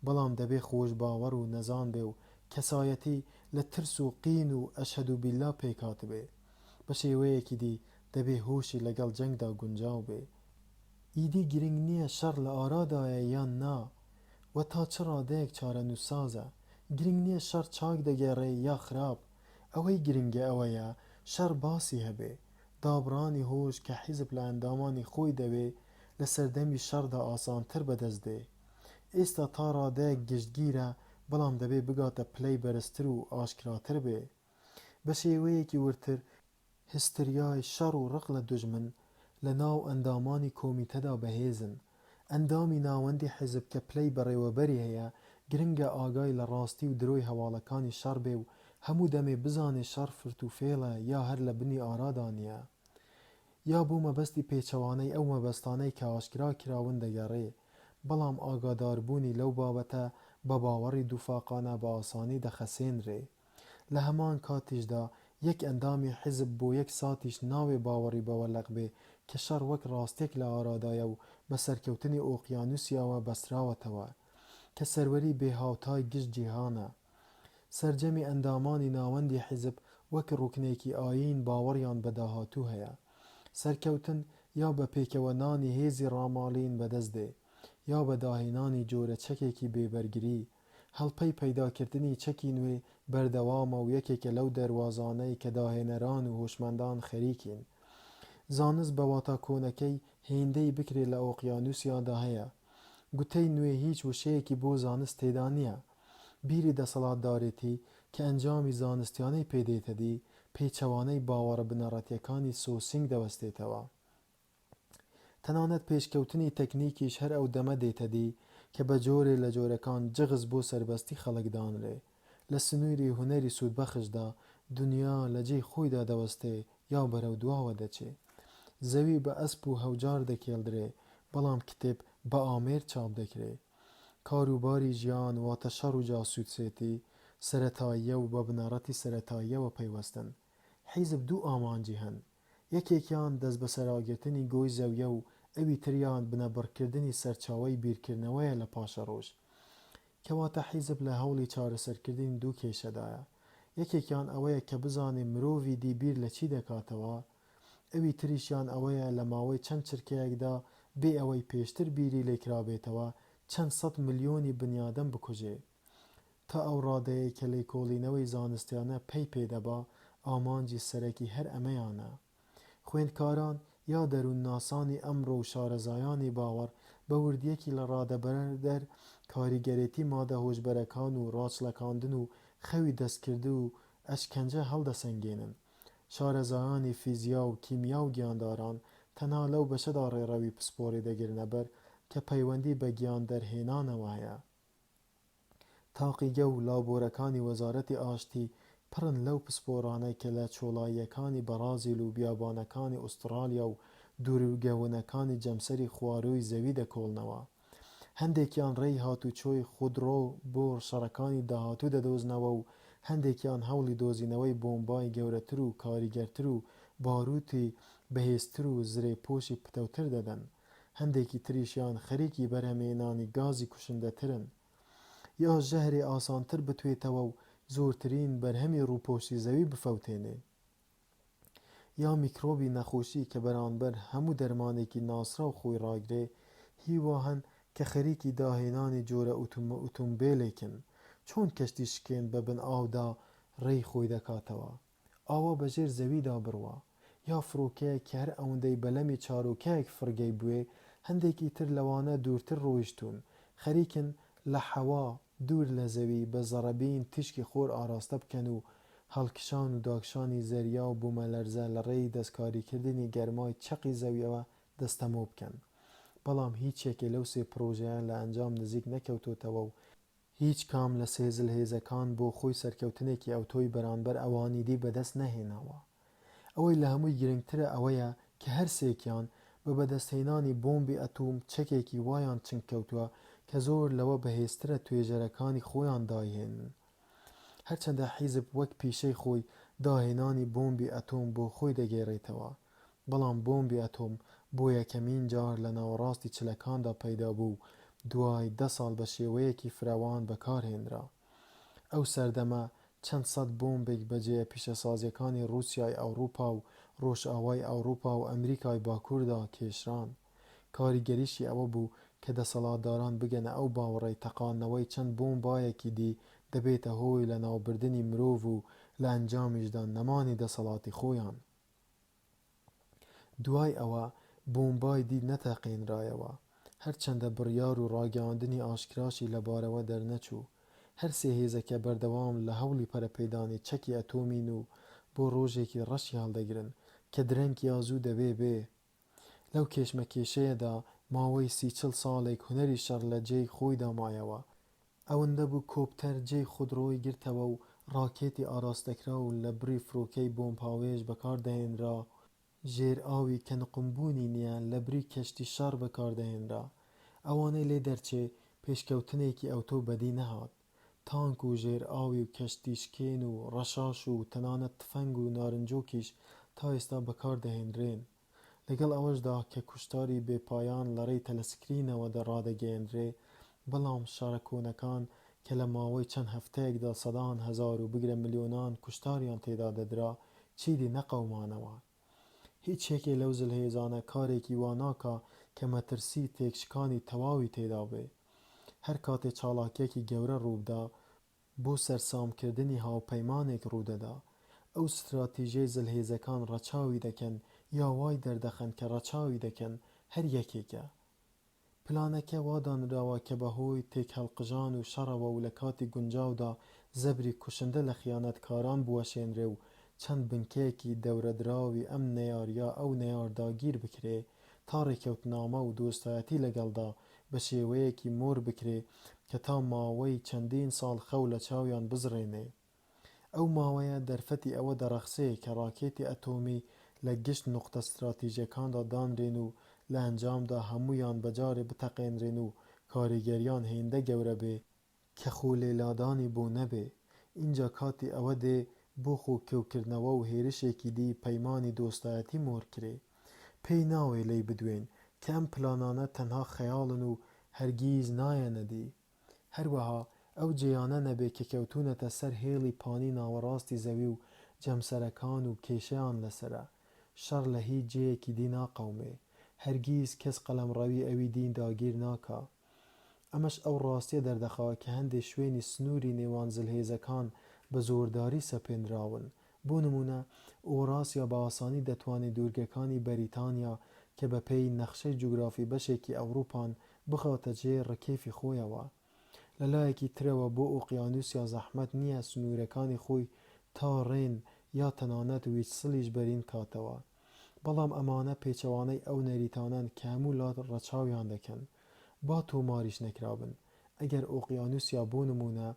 بەڵام دەبێ خۆش باوەڕ و نەزان بێ و کەسایەتی لە ترس و قین و ئەشهەدو بیللا پێکات بێ. بە شێوەیەکی دی دەبێ هۆشی لەگەڵ جەنگدا گونجاو بێ. ئیدی گرنگ نییە شەڕ لە ئارادایە یان نا، و تا چ ڕادەیەک چارە نووسازە. گرنگ نییە شەڕ چاک دەگەڕێ یا خراپ، ئەوەی گرنگە ئەوەیە شەڕ باسی هەبێ. دابڕانی هۆش کە حیزب لە ئەندامانی خۆی دەوێ لە سەردەمی شەڕدا ئاسانتر بەدەست دێ. ئێستا تا ڕادەیەک گشتگیرە، بەڵام دەبێ بگاتە پلەی بەرزتر و ئاشکراتر بێ. بە شێوەیەکی ورتر هستریای شەڕ و ڕق لە دوژمن لە ناو ئەندامانی کۆمیتەدا بەهێزن. ئەندامی ناوەندی حیزب کە پلەی بەڕێوەبەری هەیە، گرنگە ئاگای لە ڕاستی و درۆی هەواڵەکانی شەڕ بێ و هەموو دەمێ بزانێ شەڕ فرتوفێڵە یا هەر لە بنی ئارادانیە، یا بۆ مەبەستی پێچەوانەی ئەو مەبەستانەی کە ئاشکرا کراون دەگەڕێ. بەڵام ئاگاداربوونی لەو بابەتە بە باوەڕی دووفاقانە بە ئاسانی دەخەسێنرێ. لە هەمان کاتیشدا یەک ئەندامی حیزب بۆ یەک ساتیش ناوێ باوەڕی بەوەلەق بێ کە شەڕ وەک ڕاستێک لە ئارادایە و بە سەرکەوتنی ئۆقیانوسیاوە بەستراوەتەوە، کە سەروەری بێهاوتای گشت جیهانە. سەرجەمی ئەندامانی ناوەندی حیزب وەک ڕوکنێکی ئاین باوەڕیان بە داهاتوو هەیە. سەرکەوتن یا بە پێکەوەنانی هێزی ڕاماڵین بەدەست دێ، یا بە داهێنانی جۆرە چەکێکی بێبەرگری. هەڵپەی پەیداکردنی چەکی نوێ بەردەوامە و یەکێکە لەو دەروازانەی کە داهێنەران و هوشمەندان خەریکین. زانست بە واتاکۆنەکەی هێندەی بکرێ لە ئۆقیانوسیادا هەیە. گوتەی نوێ هیچ وشەیەکی بۆ زانست تێدا نییە. بیری دەسەڵاتدارێتی کە ئەنجامی زانستیانەی پێدێتە دی، پێچەوانەی باوەڕە بنەڕەتیەکانی سۆسینگ دەوەستێتەوە. تەنانەت پێشکەوتنی تەکنیکیش هەر ئەو دەمە دێتە دی کە بە جۆرێ لە جۆرەکان جغز بۆ سەربەستی خەڵکدانرێ. لە سنووری هونەری سوودبەخشدا دنیا لە جێی خۆیدا دەوەستێ یا بەرەو دواوە دەچێ. زەوی بە ئەسپ و هەوجار دەکێڵدرێ، بەڵام کتێب بە ئامێر چاپ دەکرێ. کاروباری ژیان واتە شەڕ و جاسووسێتی سەرەتاییە و بە بنەڕەتی سەرەتاییەوە پەیوەستن. حیزب دوو ئامانجی هەن، یەکێکیان دەست بە سەراگرتنی گۆی زەویە و ئەوی تریان بنەبڕکردنی سەرچاوەی بیرکردنەوەیە لە پاشە ڕۆژ، کەواتە حیزب لە هەوڵی چارەسەرکردنی دوو کێشەدایە. یەکێکیان ئەوەیە کە بزانێ مرۆڤی دی بیر لە چی دەکاتەوە، ئەوی تریشیان ئەوەیە لە ماوەی چەند چرکەیەکدا بێ ئەوەی پێشتر بیری لێکرابێتەوە چەند سەد ملیۆنی بنیادەم بکوژێ. تا ئەو ڕادەیە کە لێکۆڵینەوەی زانستیانە پێی پێدەبا، ئامانجی سەرەکی هەر ئەمەیانە. خوێندکاران یا دەروونناسانی ئەمڕۆ و شارەزایانی باوەڕ بە وردیەکی لە ڕادەبەردەر کاریگەرێتی مادە هۆشبەرەکان و ڕاچلەکاندن و خەوی دەستکردن و ئەشکەنجە هەڵدەسەنگێنن. شارەزایانی فیزیا و کیمیا و گیانداران تەنها لەو بەشەدا ڕێڕەوی پسپۆڕی دەگرنە بەر کە پەیوەندی بە گیان دەرهێنانەوە هەیە. تاقیگە و لابۆرەکانی وەزارەتی ئاشتی پڕن لەو پسپۆڕانەی کە لە چۆڵاییەکانی بەرازیل و بیابانەکانی ئوسترالیا و دوورگەونەکانی جەمسەری خوارووی زەوی دەکۆڵنەوە. هەندێکیان ڕێی هاتوچۆی خودڕۆ بۆ شەڕەکانی داهاتوو دەدۆزنەوە و هەندێکیان هەوڵی دۆزینەوەی بۆمبای گەورەتر و کاریگەرتر و باروتی بەهێزتر و زرێپۆشی پتەوتر دەدەن. هەندێکی تریشیان خەریکی بەرهەمهێنانی گازی کوشندەترن، یا ژەهرێ ئاسانتر بتوێتەوە و زۆرترین بەرهەمی ڕووپۆشی زەوی بفەوتێنێ، یا میکرۆبی نەخۆشی کە بەرامبەر هەموو دەرمانێکی ناسرا و خۆی ڕاگرێ هیوا هەن کە خەریکی داهێنانی جۆرە ئۆتۆمبێلێکن. چۆن کەشتی شکێن بە بن ئاودا ڕێی خۆی دەکاتەوە، ئاوا بەژێر زەویدا بڕوە، یا فڕۆکەیەک کە هەر ئەوەندەی بەلەمی چارۆکایەک فڕگەی بوێ، هەندێکی تر لەوانە دوورتر ڕۆیشتون، خەریکن لە حەوا دوور لە زەوی بە زەڕەبین تیشکی خۆر ئاراستە بکەن و هەڵکشان و داکشانی زەریا و بوومەلەرزە لە ڕێی دەستکاریکردنی گەرمای چەقی زەویەوە دەستەمۆ بکەن. بەڵام هیچێکێ لەو سێ پرۆژەیان لە ئەنجام نزیک نەکەوتۆتەوە و هیچ کام لە سێزل هێزەکان بۆ خۆی سەرکەوتنێکی ئەوتۆی بەرامبەر ئەوانی دی بەدەست نەهێناوە. ئەوەی لە هەمووی گرنگترە ئەوەیە کە هەر سێکیان بە بەدەستهێنانی بۆمبی ئەتۆم چەکێکی وایان چنگ کەوتووە کە زۆر لەوە بەهێزترە توێژەرەکانی خۆیان داهێنن. هەرچەندە حیزب وەک پیشەی خۆی داهێنانی بۆمبی ئەتۆم بۆ خۆی دەگێڕێتەوە، بەڵام بۆمبی ئەتۆم بۆ یەکەمین جار لە ناوەڕاستی چلەکاندا پەیدا بوو دوای 10 ساڵ بە شێوەیەکی فراوان بەکارهێنرا. ئەو سەردەمە چەند سەد بۆمبێک بەجێ پیشەسازیەکانی رووسیای ئەوروپا و ڕۆژئاوای ئەوروپا و ئەمریکای باکووردا کێشران. کاریگەریشی ئەوە بوو کە دەسەڵاتداران بگەنە ئەو باوەڕەی تەقاندنەوەی چەند بۆمبایەکی دی دەبێتە هۆی لە ناوبردنی مرۆڤ و لە ئەنجامیشدا نەمانی دەسەڵاتی خۆیان. دوای ئەوە بۆمبای دی نەتەقێنرایەوە، هەرچەندە بڕیار و ڕاگەیاندنی ئاشکراشی لەبارەوە دەرنەچوو. هەر سێ هێزەکە بەردەوام لە هەوڵی پەرەپێدانی چەکی ئەتۆمین و بۆ ڕۆژێکی ڕەشی هەڵدەگرن کە درەنگ یا زوو دەبێ بێ. لەو کێشمەکێشەیەدا ماوەی 30-40 ساڵێک هونەری شەڕ لە جێی خۆیدا مایەوە. ئەوەندە بوو کۆپتەر جێی خودڕۆی گرتەوە و ڕاکێتی ئاراستەکرا و لە بری فرۆکەی بۆمبهاوێژ بەکاردەهێنرا، ژێر ئاوی کە نقمبوونی نییە لە بری کەشتی شەڕ بەکاردەهێنرا. ئەوانەی لێ دەرچێ پێشکەوتنێکی ئەوتۆ بەدی نەهات. تانک و ژێر ئاوی و کەشتیشکێن و ڕەشاش و تەنانەت تفەنگ و نارنجۆکیش تا ئێستا بەکاردەهێنرێن، لەگەڵ ئەوەشدا کە کوشتاری بێپایان لەڕێی تەلەسکرینەوە ڕادەگەیەنرێ. بەڵام شارە کۆنەکان کە لە ماوەی چەند هەفتەیەکدا سەدان هەزار و بگرە ملیۆنان کوشتاریان تێدا دەدرا چیری نەقەومانەوە. هیچ یەکێ لەو زلهێزانە کارێکی وا ناکا کە مەترسی تێکشکانی تەواوی تێدا بێ. هەر کاتێ چاڵاکیەکی گەورە ڕووبدا بۆ سەرسامکردنی هاوپەیمانێک ڕوودەدا، ئەو ستراتیژیەی زلهێزەکان ڕەچاوی دەکەن یا وای دەردەخەن کە ڕەچاوی دەکەن هەر یەکێکە. پلانەکە وا دانراوە کە بەهۆی تێکهەڵقژان و شەڕەوە و لە کاتی گونجاودا زەبری کوشندە لە خیانەتکاران بوەشێنرێ و چەند بنکەیەکی دەورەدراوی ئەم نەیاریە ئەو نەیارداگیر بکرێ تا ڕێکەوتنامە و دۆستایەتی لەگەڵدا بە شێوەیەکی مۆر بکرێ کە تا ماوەی چەندین ساڵ خەو لە چاویان بزڕێنێ. ئەو ماوەیە دەرفەتی ئەوە دەڕەخسێ کە ڕاکێتی ئەتۆمی لە گشت نوقتە ستراتیژیەکاندا دانرێن و لە ئەنجامدا هەموویان بەجارێ بتەقێنرێن و کاریگەریان هێندە گەورە بێ کە خۆلێلادانی بۆ نەبێ. اینجا کاتی ئەوە دێ بۆ خۆکەوکردنەوە و هێرشێکی دی پەیمانی دۆستایەتی مۆرکرێ. پێی ناوێ لێی بدوێن کە ئەم پلانانە تەنها خەیاڵن و هەرگیز نایەنە دی. هەروەها ئەو جێیانە نەبێ کە کەوتونەتە سەر هێڵی پانی ناوەڕاستی زەوی و جەمسەرەکان و کێشەیان لەسرە. شەڕ لە هیچ جێیەکی دی ناقەومێ، هەرگیز کەس قەلەمڕەوی ئەوی دین داگیر ناکا. ئەمەش ئەو ڕاستیە دەردەخەوە کە هەندێک شوێنی سنووری نێوان زلهێزەکان بە زۆرداری سەپێنراون. بۆ نمونە ئۆڕاسیا بە ئاسانی دەتوانێت دوورگەکانی بەریتانیا کە بە پێی نەخشەی جوگرافی بەشێکی ئەوروپان بخاتە جێ ڕکێفی خۆیەوە. لەلایەکی ترەوە بۆ ئۆقیانوسیا زەحمەت نییە سنوورەکانی خۆی تا ڕێن یا تەنانەت ویچسڵیش بەرین کاتەوە. بەڵام ئەمانە پێچەوانەی ئەو نەریتانەن کە هەموو لات ڕەچاویان دەکەن. با تۆماریش نەکرابن ئەگەر ئۆقیانوسیا بۆ نمونە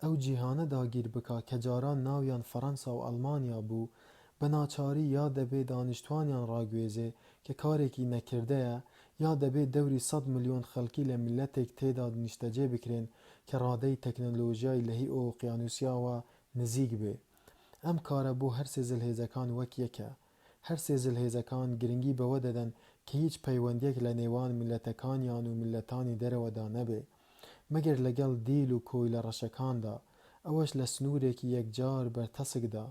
ئەو جیهانە داگیر بکا کە جاران ناویان فەڕەنسا و ئەڵمانیا بوو، بە ناچاری یا دەبێ دانیشتوانیان ڕاگوێزێ کە کارێکی نەکردەیە، یا دەبێت دەوری 100 ملیۆن خەڵکی لە میلەتێک تێدا نیشتەجێ بکرێن کە ڕادەی تەکنەلۆژیای لە هی ئۆقیانوسیاوە نزیک بێ. ئەم کارە بۆ هەر سێ زلهێزەکان وەک یەکە. هەر سێ زلهێزەکان گرنگی بەوە دەدەن کە هیچ پەیوەندیەک لە نێوان میلەتەکانیان و میلەتانی دەرەوەدا نەبێ، مەگەر لەگەڵ دیل و کۆی لە ڕەشەکاندا، ئەوەش لە سنوورێکی یەکجار بەرتەسکدا.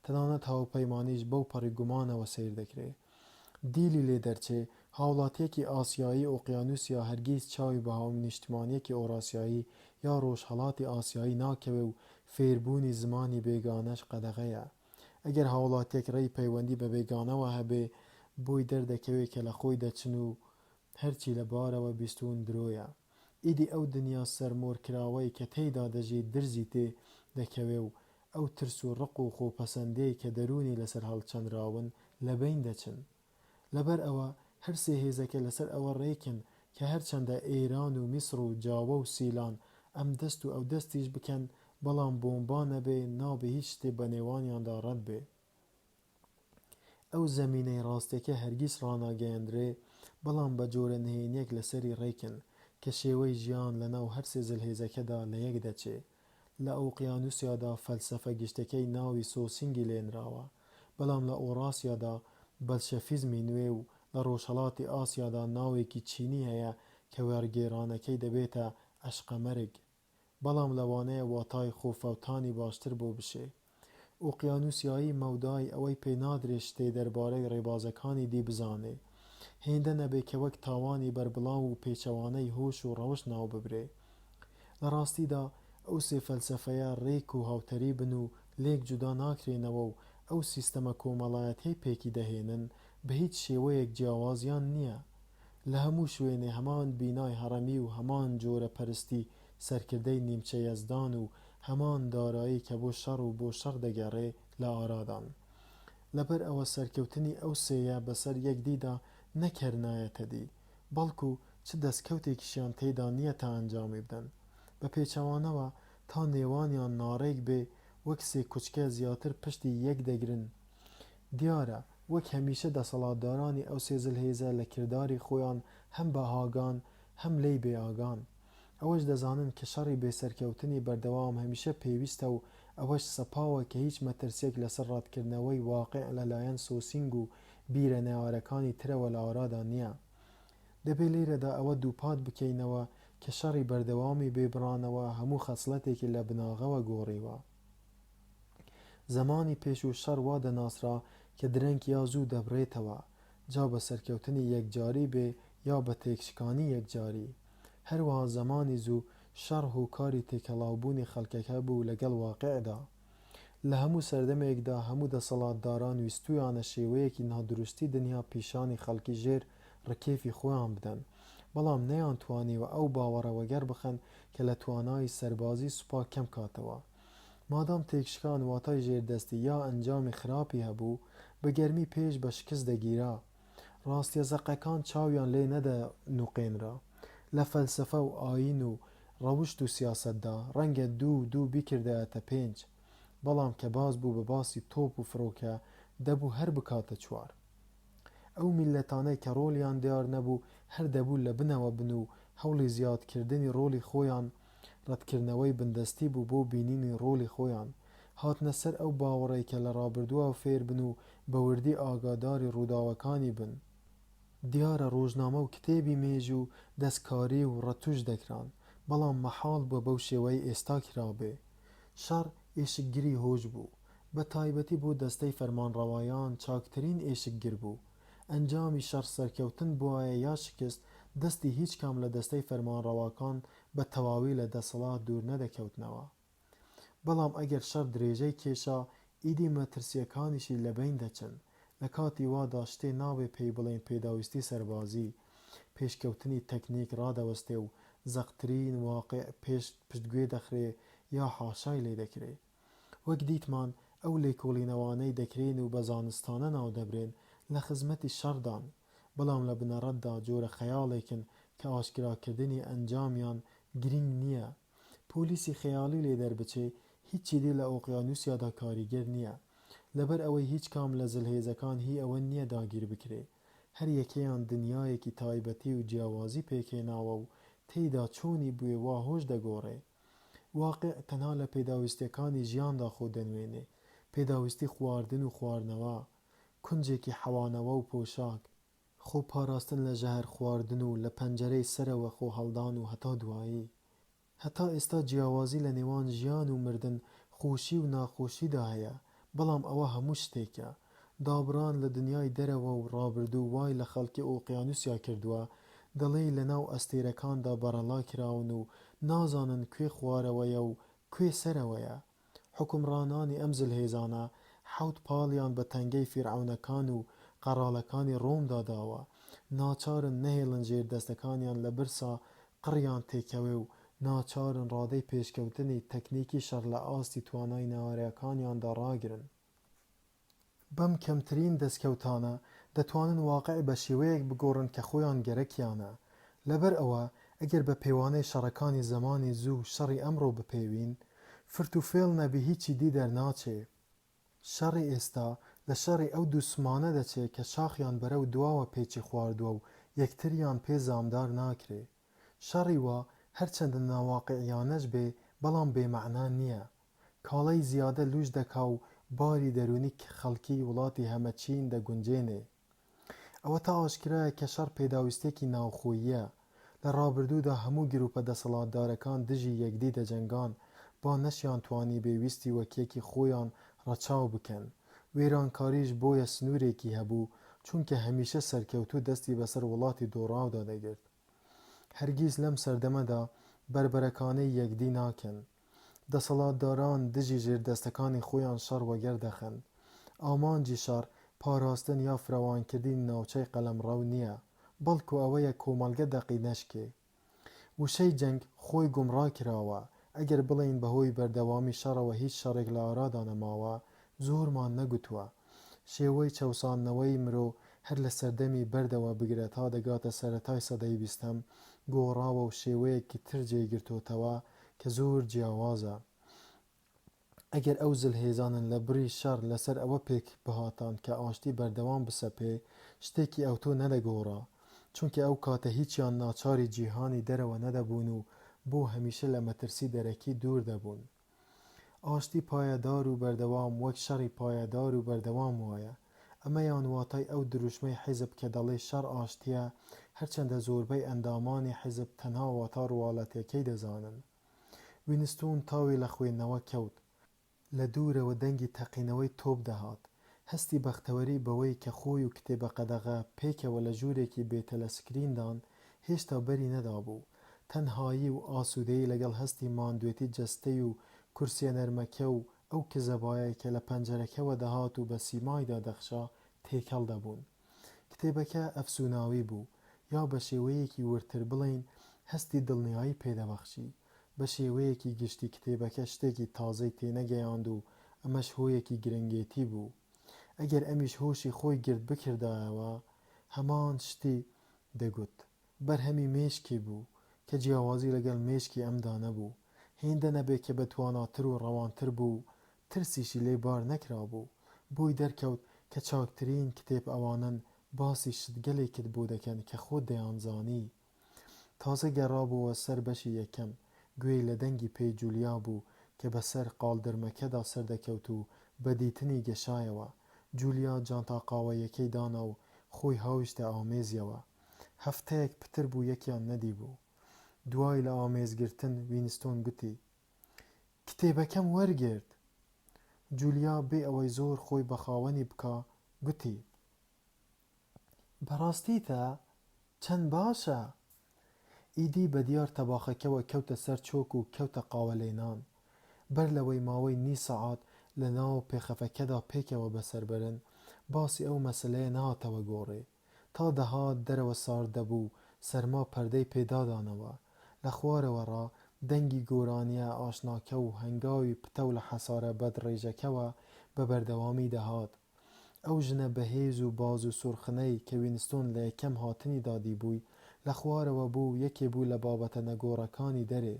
تەنانەت هاوپەیمانیش بەو پەڕی گومانەوە سیر دەکرێ. دیلی لێ دەرچێ هاوڵاتیەکی ئاسیایی ئۆقیانوسیا هەرگیز چاوی بە هاونیشتمانیەکی ئۆڕاسیایی یا ڕۆژهەڵاتی ئاسیایی ناکەوێ و فێربوونی زمانی بێگانەش قەدەغەیە. ئەگەر هاوڵاتیەک ڕێی پەیوەندی بە بێگانەوە هەبێ، بۆی دەردەکەوێت کە لە خۆی دەچن و هەرچی لە بارەوە بیستون درۆیە. ئیدی ئەو دنیا سەرمۆرکراوەی کە تێیدا دەژیت درزی تێ دەکەوێ و ئەو ترس و ڕق و خۆپەسەندەی کە دەرونی لەسەر هەڵچەندراون لە بین دەچن. لەبەر ئەوە هەر سێ هێزەکە لەسەر ئەوە ڕێکن کە هەرچەندە ئێران و میسر و جاوە و سیلان ئەم دەست و ئەو دەستیش بکەن بەڵام بۆمبان نەبێ نابێ هیچ شتێ بە نێوانیاندا ڕەت بێ. ئەو زەمینەی ڕاستیەکە هەرگیز ڕاناگەیەندرێ بەڵام بە جۆرە نهێنیەک لەسەری ڕێکن کە شێوەی ژیان لەناو هەر سێ زلهێزەکەدا لە یەک دەچێ. لە ئوقیانوسیادا فەلسەفە گشتەکەی ناوی سۆسینگی لێنراوە، بەڵام لە ئۆڕاسیادا بەلشەفیزمی نوێ و لە ڕۆژهەڵاتی ئاسیادا ناوێکی چینی هەیە کە وەرگێڕانەکەی دەبێتە ئەشقەمەرگ، بەڵام لەوانەیە واتای خۆفەوتانی باشتر بۆ بشێ. ئوقیانوسیایی مەودای ئەوەی پێ نادرێت شتێ دەربارەی ڕێبازەکانی دی بزانێ، هێندە نەبێ کە وەک تاوانی بەربڵاو و پێچەوانەی هۆش و ڕەوش ناو ببرێ. لە ڕاستیدا ئەو سێ فەلسەفەیە ڕێک و هاوتەری بن و لێک جودا ناکرێنەوە و ئەو سیستەمە کۆمەڵایەتەی پێکی دەهێنن بە هیچ شێوەیەک جیاوازیان نییە. لە هەموو شوێنێ هەمان بینای هەڕەمی و هەمان جۆرە پەرستی سەرکردەی نیمچە یەزدان و هەمان دارایی کە بۆ شەڕ و بۆ شەڕ دەگەڕێ لە ئارادان. لەبەر ئەوە سەرکەوتنی ئەو سێیە بەسەر یەکدیدا نەکەرنایەتە دی، بەڵکو چ دەستکەوتێکیشیان تێدا نییە تا ئەنجامی بدەن. بە پێچەوانەوە تا نێوانیان ناڕێک بێ وەک سێ کوچکە زیاتر پشتی یەک دەگرن. دیارە وەک هەمیشە دەسەڵاتدارانی ئەو سێ زلهێزە لە کرداری خۆیان هەم بە هاگان هەم لێی بێئاگان. ئەوەش دەزانن کە شەڕی بێسەرکەوتنی بەردەوام هەمیشە پێویستە و ئەوەش سەپاوە کە هیچ مەترسێک لەسەر ڕەتکردنەوەی واقع لەلایەن سۆسینگ و بیرە نێوارەکانی ترەوە لە ئارادا نییە. دەبێت لێرەدا ئەوە دووپات بکەینەوە کە شەڕی بەردەوامی بێبڕانەوە هەموو خەسڵەتێکی لە بناغەوە گۆڕیوە. زەمانی پێش و شەڕ وا دەناسرا کە درەنگ یا زوو دەبڕێتەوە، جا بە سەرکەوتنی یەکجاری بێ یا بە تێکشکانی یەکجاری. هەروەها زەمانی زوو شەڕ هۆکاری تێکەڵاوبوونی خەڵکەکە بوو لەگەڵ واقعدا. لە هەموو سەردەمێکدا هەموو دەسەڵاتداران ویستویانە شێوەیەکی نادروستی دنیا پیشانی خەڵکی ژێر ڕکێفی خۆیان بدەن، بەڵام نەیانتوانیوە ئەو باوەڕە وەگەر بخەن کە لە توانای سەربازی سوپا کەم کاتەوە. مادام تێکشکان واتای ژێردەستی یا ئەنجامی خراپی هەبوو بە گەرمی پێش بە شکست دەگیرا. ڕاستیەزەقەکان چاویان لێ نەدەنوقێنرا. لە فەلسەفە و ئاین و ڕەوشت و سیاسەتدا ڕەنگە دوو بیکردایەتە 5، بەڵام کە باس بوو بە باسی تۆپ و فرۆکە دەبوو هەر بکاتە 4. ئەو میلەتانەی کە ڕۆڵیان دیار نەبوو هەر دەبوو لە بنەوە بن و هەوڵی زیادکردنی ڕۆڵی خۆیان ڕەتکردنەوەی بندەستی بوو بۆ بینینی ڕۆڵی خۆیان. هاتنە سەر ئەو باوەڕەی کە لە ڕابردووە فێر بن و بەوردی ئاگاداری ڕووداوەکانی بن. دیارە ڕۆژنامە و کتێبی مێژ و دەستکاری و ڕەتوش دەکران، بەڵام مەحاڵ بووە بەو شێوەی ئێستا کرابێ. شەڕ ئێشکگری هۆش بوو، بە تایبەتی بۆ دەستەی فەرمانڕەوایان چاکترین ئێشکگر بوو. ئەنجامی شەڕ سەرکەوتن بووایە یا شکست، دەستی هیچ کام لە دەستەی فەرمانڕەواکان بە تەواوی لە دەسەڵات دوور نەدەکەوتنەوە. بەڵام ئەگەر شەڕ درێژەی کێشا ئیدی مەترسیەکانیشی لەبین دەچن. لە کاتی وادا شتێ ناوێ پێی بڵێن پێداویستی سەربازی، پێشکەوتنی تەکنیک ڕادەوەستێ و زەقترین واقع پشتگوێ دەخرێ یا حاشای لێ دەکرێ. وەک دیتمان ئەو لێکۆڵینەوانەی دەکرێن و بە زانستانە ناو دەبرێن لە خزمەتی شەڕدان، بەڵام لە بنەڕەتدا جۆرە خەیاڵێکن کە ئاشکراکردنی ئەنجامیان گرنگ نییە. پۆلیسی خەیاڵی لێ دەربچێ هیچی دی لە ئۆقیانوسیادا کاریگەر نییە، لەبەر ئەوەی هیچ کام لە زلهێزەکان هی ئەوە نییە داگیر بکرێ. هەر یەکەیان دنیایەکی تایبەتی و جیاوازی پێکێناوە و تێیدا چۆنی بوێ وا هۆش دەگۆڕێ. واقع تەنها لە پێداویستیەکانی ژیاندا خۆ دەنوێنێ، پێداویستی خواردن و خواردنەوە، کونجێکی حەوانەوە و پۆشاک، خۆ پاراستن لە ژەهر خواردن و لە پەنجەرەی سەرەوە خۆ هەڵدان و هەتا دوایی. هەتا ئێستا جیاوازی لە نێوان ژیان و مردن، خۆشی و ناخۆشیدا هەیە، بەڵام ئەوە هەموو شتێکە. دابران لە دنیای دەرەوە و ڕابردوو وای لە خەڵکی ئۆقیانوسیا کردووە دەڵێ لە ناو ئەستێرەکاندا بەرەڵا کراون و نازانن کوێ خوارەوەیە و کوێ سەرەوەیە. حکومڕانانی ئەم زلهێزانە 7 پاڵیان بە تەنگەی فیرعەونەکان و قەراڵەکانی ڕۆمدا داوە، ناچارن نەهێڵن ژێردەستەکانیان لە برسا قڕیان تێکەوێ و ناچارن ڕادەی پێشکەوتنی تەکنیکی شەڕ لە ئاستی توانای ناوەڕێیەکانیاندا ڕاگرن. بەم کەمترین دەستکەوتانە دەتوانن واقع بە شێوەیەک بگۆڕن کە خۆیان گەرەکیانە. لەبەر ئەوە ئەگەر بە پەیوانەی شەڕەکانی زەمانی زوو شەڕی ئەمڕۆ بپێوین، فرت و فێڵ نەبی هیچی دی دەرناچێ. شەڕی ئێستا لە شەڕی ئەو دووسمانە دەچێت کە شاخیان بەرەو دواوە پێچی خواردووە و یەکتریان پێ زامدار ناکرێ. شەڕی وە هەرچەندە ناواقعیانەش بێ بەڵام بێمەعنا نییە. کاڵەی زیادە لوش دەکا و باری دەرونی خەڵکی وڵاتی هەمەچین دەگونجێنێ. ئەوە تا ئاشکرایە کە شەڕ پێداویستێکی ناوخۆییە. لە ڕابردوودا هەموو گروپە دەسەڵاتدارەکان دژی یەکدی دەجەنگان با نەشیان توانی بێویستی وەکیەکی خۆیان ڕەچاو بکەن. وێرانکاریش بۆیە سنوورێکی هەبوو، چونکە هەمیشە سەرکەوتوو دەستی بەسەر وڵاتی دۆڕاودا دەگرت. هەرگیز لەم سەردەمەدا بربەرەکانەی یەکدی ناکەن. دەسەڵاتداران دژی ژێردەستەکانی خۆیان شەڕ وەگەر دەخەن. ئامانجی شەڕ پاراستن یا فراوانکردنی ناوچەی قەلەمڕەو نییە، بەڵکو ئەوەیە کۆمەڵگە دەقی نەشکێ. وشەی جەنگ خۆی گومڕا کراوە. ئەگەر بڵێین بەهۆی بەردەوامی شەڕەوە هیچ شەڕێک لە ئارادا نەماوە، زۆرمان نەگوتووە. شێوەی چەوساندنەوەی مرۆ هەر لە سەردەمی بەردەوە بگرێت تا دەگاتە سەرەتای سەدەی 20ەم گۆڕاوە و شێوەیەکی تر جێگرتوتەوە کە زۆر جیاوازە. ئەگەر ئەو زلهێزانن لە بڕی شەڕ لەسەر ئەوە پێک بهاتان کە ئاشتی بەردەوام بسەپێ، شتێکی ئەوتۆ نەدەگۆڕا، چونکە ئەو کاتە هیچیان ناچاری جیهانی دەرەوە نەدەبوون و بۆ هەمیشە لە مەترسی دەرەکی دوور دەبوون. ئاشتی پایەدار و بەردەوام وەک شەڕی پایەدار و بەردەوام وایە. ئەمە یان واتای ئەو دروشمەی حیزب کە دەڵێ شەڕ ئاشتیە، هەرچەندە زۆربەی ئەندامانی حیزب تەنها واتا ڕواڵەتەکەی دەزانن. وینستون تاوی لە خوێندنەوە کەوت. لە دوورەوە دەنگی تەقینەوەی تۆپ دەهات. هەستی بەختەوەری بەوەی کە خۆی و کتێبە قەدەغە پێکەوە لە ژوورێکی بێتەلەسکریندان هێشتا بەری نەدابوو. تەنهایی و ئاسوودەیی لەگەڵ هەستی ماندوێتی جەستەی و کورسیە نەرمەکە و ئەو کزەبایە کە لە پەنجەرەکەوە دەهات و بە سیمایدا دەخشا تێکەڵ دەبوون. کتێبەکە ئەفسوناوی بوو، یا بە شێوەیەکی ورتر بڵێین هەستی دڵنیایی پێدەبەخشی. بە شێوەیەکی گشتی کتێبەکە شتێکی تازەی تێنەگەیاند و ئەمەش هۆیەکی گرنگێتی بوو. ئەگەر ئەمیش هۆشی خۆی گرت بکردایەوە، هەمان شتی دەگوت. بەرهەمی مێشکی بوو کە جیاوازی لەگەڵ مێشکی ئەمدا نەبوو. هێندە نەبێت کە بەتواناتر و ڕەوانتر بوو، ترسیشی لێ بار نەکرابوو. بۆی دەرکەوت کە چاکترین کتێب ئەوانن باسی شتگەلێکت بۆ دەکەن کە خۆت دەیانزانی. تازە گەڕابووە سەر بەشی یەکەم. گوێی لە دەنگی پێی جولیا بوو کە بەسەر قاڵدرمەکەدا سەردەکەوت و بە دیتنی گەشایەوە. جولیا جانتا قاوەیەکەی دانا و خۆی هاویشتە ئامێزیەوە. هەفتەیەک پتر بوو یەکیان نەدی بوو. دوای لە ئامێزگرتن وینستۆن گوتی: کتێبەکەم وەرگرت. جولیا بێ ئەوەی زۆر خۆی بە خاوەنی بکا گوتی: بەڕاستیتە؟ چەند باشە. ئیدی بەدیار تەباخەکەوە کەوتە سەر چۆک و کەوتە قاوەلێنان. بەر لەوەی ماوەی نی سەعات لە ناو پێخەفەکەدا پێکەوە بەسەربرن، باسی ئەو مەسەلەیە نهاتەوە گۆڕێ. تا دەهات دەرەوە سارد دەبوو، سەرما پەردەی پێدادانەوە. لە خوارەوە ڕا دەنگی گۆرانیە ئاشناکە و هەنگاوی پتە و لە حەسارە بەد ڕێژەکەوە بە بەردەوامی دەهات. ئەو ژنە بەهێز و باز و سورخنەی کە وینستۆن لە یەکەم هاتنی دادی بووی لە خوارەوە بوو، یەکێ بوو لە بابەتە نەگۆڕەکانی دەرێ.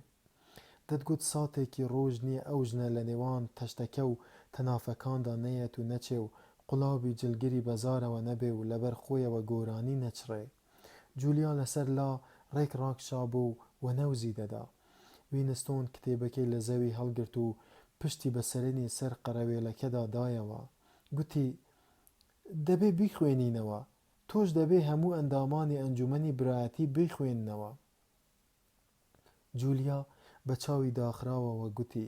دەتگوت ساتێکی ڕۆژ نییە ئەو ژنە لە نێوان تەشتەکە و تەنافەکاندا نەیەت و نەچێ و قوڵاوی جلگری بەزارەوە نەبێ و لەبەر خۆیەوە گۆرانی نەچڕێ. جولیا لەسەر لا ڕێک ڕاکشابوو و نەوزی دەدا. وینستۆن کتێبەکەی لە زەوی هەڵگرت و پشتی بەسەرنی سەر قەرەوێلەکەدا دایەوە. گوتی: دەبێ بیخوێنینەوە، تۆش دەبێ هەموو ئەندامانی ئەنجومەنی برایەتی بیخوێننەوە. جولیا بە چاوی داخراوەوە گوتی: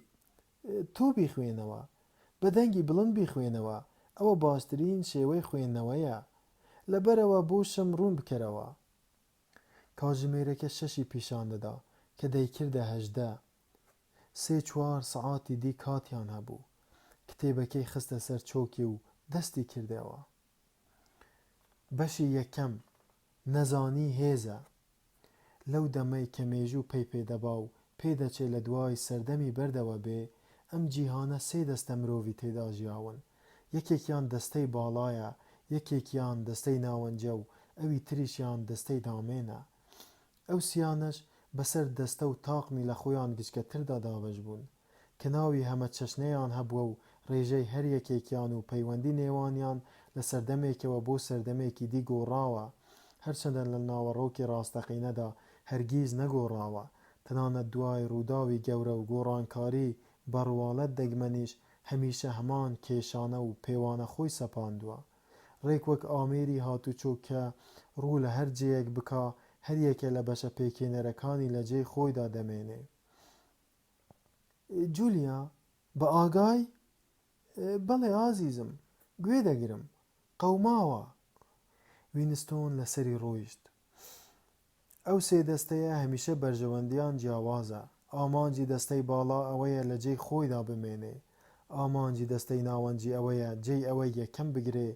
تۆ بیخوێنەوە، بە دەنگی بڵند بیخوێنەوە، ئەوە باشترین شێوەی خوێندنەوەیە. لەبەرەوە بۆشم ڕوون بکەرەوە. کاتژمێرەکە 6 پیشان دەدا کە دەیکردە 18. 3-4 سەعاتی دی کاتیان هەبوو. کتێبەکەی خستە سەر چۆکی و دەستی کردەوە. بەشی یەکەم: نەزانی هێزە. لەو دەمەی کە مێژوو پێی پێدەبا و پێدەچێ لە دوای سەردەمی بەردەوە بێ، ئەم جیهانە 3 دەستە مرۆڤی تێدا ژیاون. یەکێکیان دەستەی باڵایە، یەکێکیان دەستەی ناوەنجە و ئەوی تریشیان دەستەی دامێنە. ئەو سیانەش بەسەر دەستە و تاقمی لە خۆیان گچکەتردا دابەش بوون کە ناوی هەمە چەشنەیان هەبووە و ڕێژەی هەر یەکێکیان و پەیوەندی نێوانیان لە سەردەمێکەوە بۆ سەردەمێکی دی گۆڕاوە، هەرچەندە لە ناوەڕۆکی ڕاستەقینەدا هەرگیز نەگۆڕاوە. تەنانەت دوای ڕووداوی گەورە و گۆڕانکاری بەڕواڵەت دەگمەنیش هەمیشە هەمان کێشانە و پێوانە خۆی سەپاندووە، ڕێک وەک ئامێری هاتوچۆ کە ڕوو لە هەر جێیەک بکا هەر یەکێ لە بەشە پێکێنەرەکانی لە جێی خۆیدا دەمێنێ. جولیا بە ئاگای؟ بەڵێ ئازیزم، گوێ دەگرم، قەوماوە. وینستۆن لەسەری ڕۆیشت. ئەو سێ دەستەیە هەمیشە بەرژەوەندیان جیاوازە. ئامانجی دەستەی باڵا ئەوەیە لە جێی خۆیدا بمێنێ، ئامانجی دەستەی ناوەنجی ئەوەیە جێی ئەوەی یەکەم بگرێ،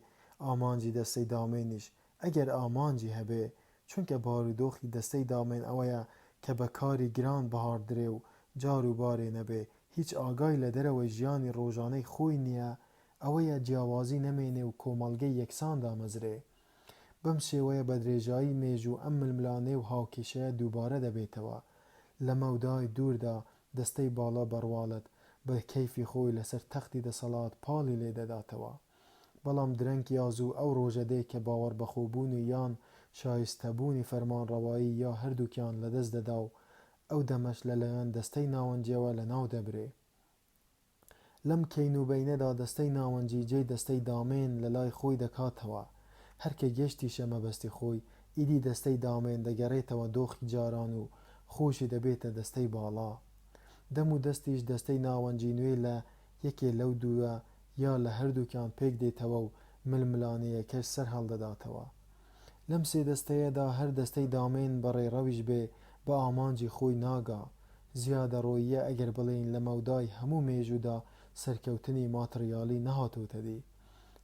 ئامانجی دەستەی دامێنیش ئەگەر ئامانجی هەبێ، چونکە بارودۆخی دەستەی دامێن ئەوەیە کە بە کاری گران بەهاردرێ و جار و بارێ نەبێ، هیچ ئاگای لە دەرەوەی ژیانی ڕۆژانەی خۆی نییە، ئەوەیە جیاوازی نەمێنێ و کۆمەڵگەی یەکسان دامەزرێ. بەم شێوەیە بە درێژایی مێژوو ئەم ململانەی و هاوکێشەیە دووبارە دەبێتەوە. لە مەودای دووردا دەستەی باڵا بەڕواڵەت بە کەیفی خۆی لەسەر تەختی دەسەڵات پاڵی لێدەداتەوە. بەڵام درەنگ یازوو ئەو ڕۆژە دێ کە باوەڕ بەخۆبوونی یان شایستەبوونی فەرمانڕەوایی یا هەردووکیان لەدەست دەدا و ئەو دەمەش لەلایەن دەستەی ناوەنجیەوە لە ناو دەبرێ. لەم کەینوبەینەدا دەستەی ناوەنجی جێی دەستەی دامێن لە لای خۆی دەکاتەوە. هەرکە گەشتی شەمەبەستی خۆی ئیدی دەستەی دامێن دەگەڕێتەوە دۆخی جاران و خۆشی دەبێتە دەستەی باڵا. دەم و دەستیش دەستەی ناوەنجی نوێ لە یەکێ لەو دووە یا لە هەردووکیان پێک دێتەوە و ململانەیەکەش سەر هەڵدەداتەوە. لەم سێ دەستەیەدا هەر دەستەی دامێن بەڕێڕەویش بێ بە ئامانجی خۆی ناگا. زیادە ڕۆیە ئەگەر بڵێن لە مەودای هەموو مێژوودا سەرکەوتنی ماتریالی نەهاتۆتە دی.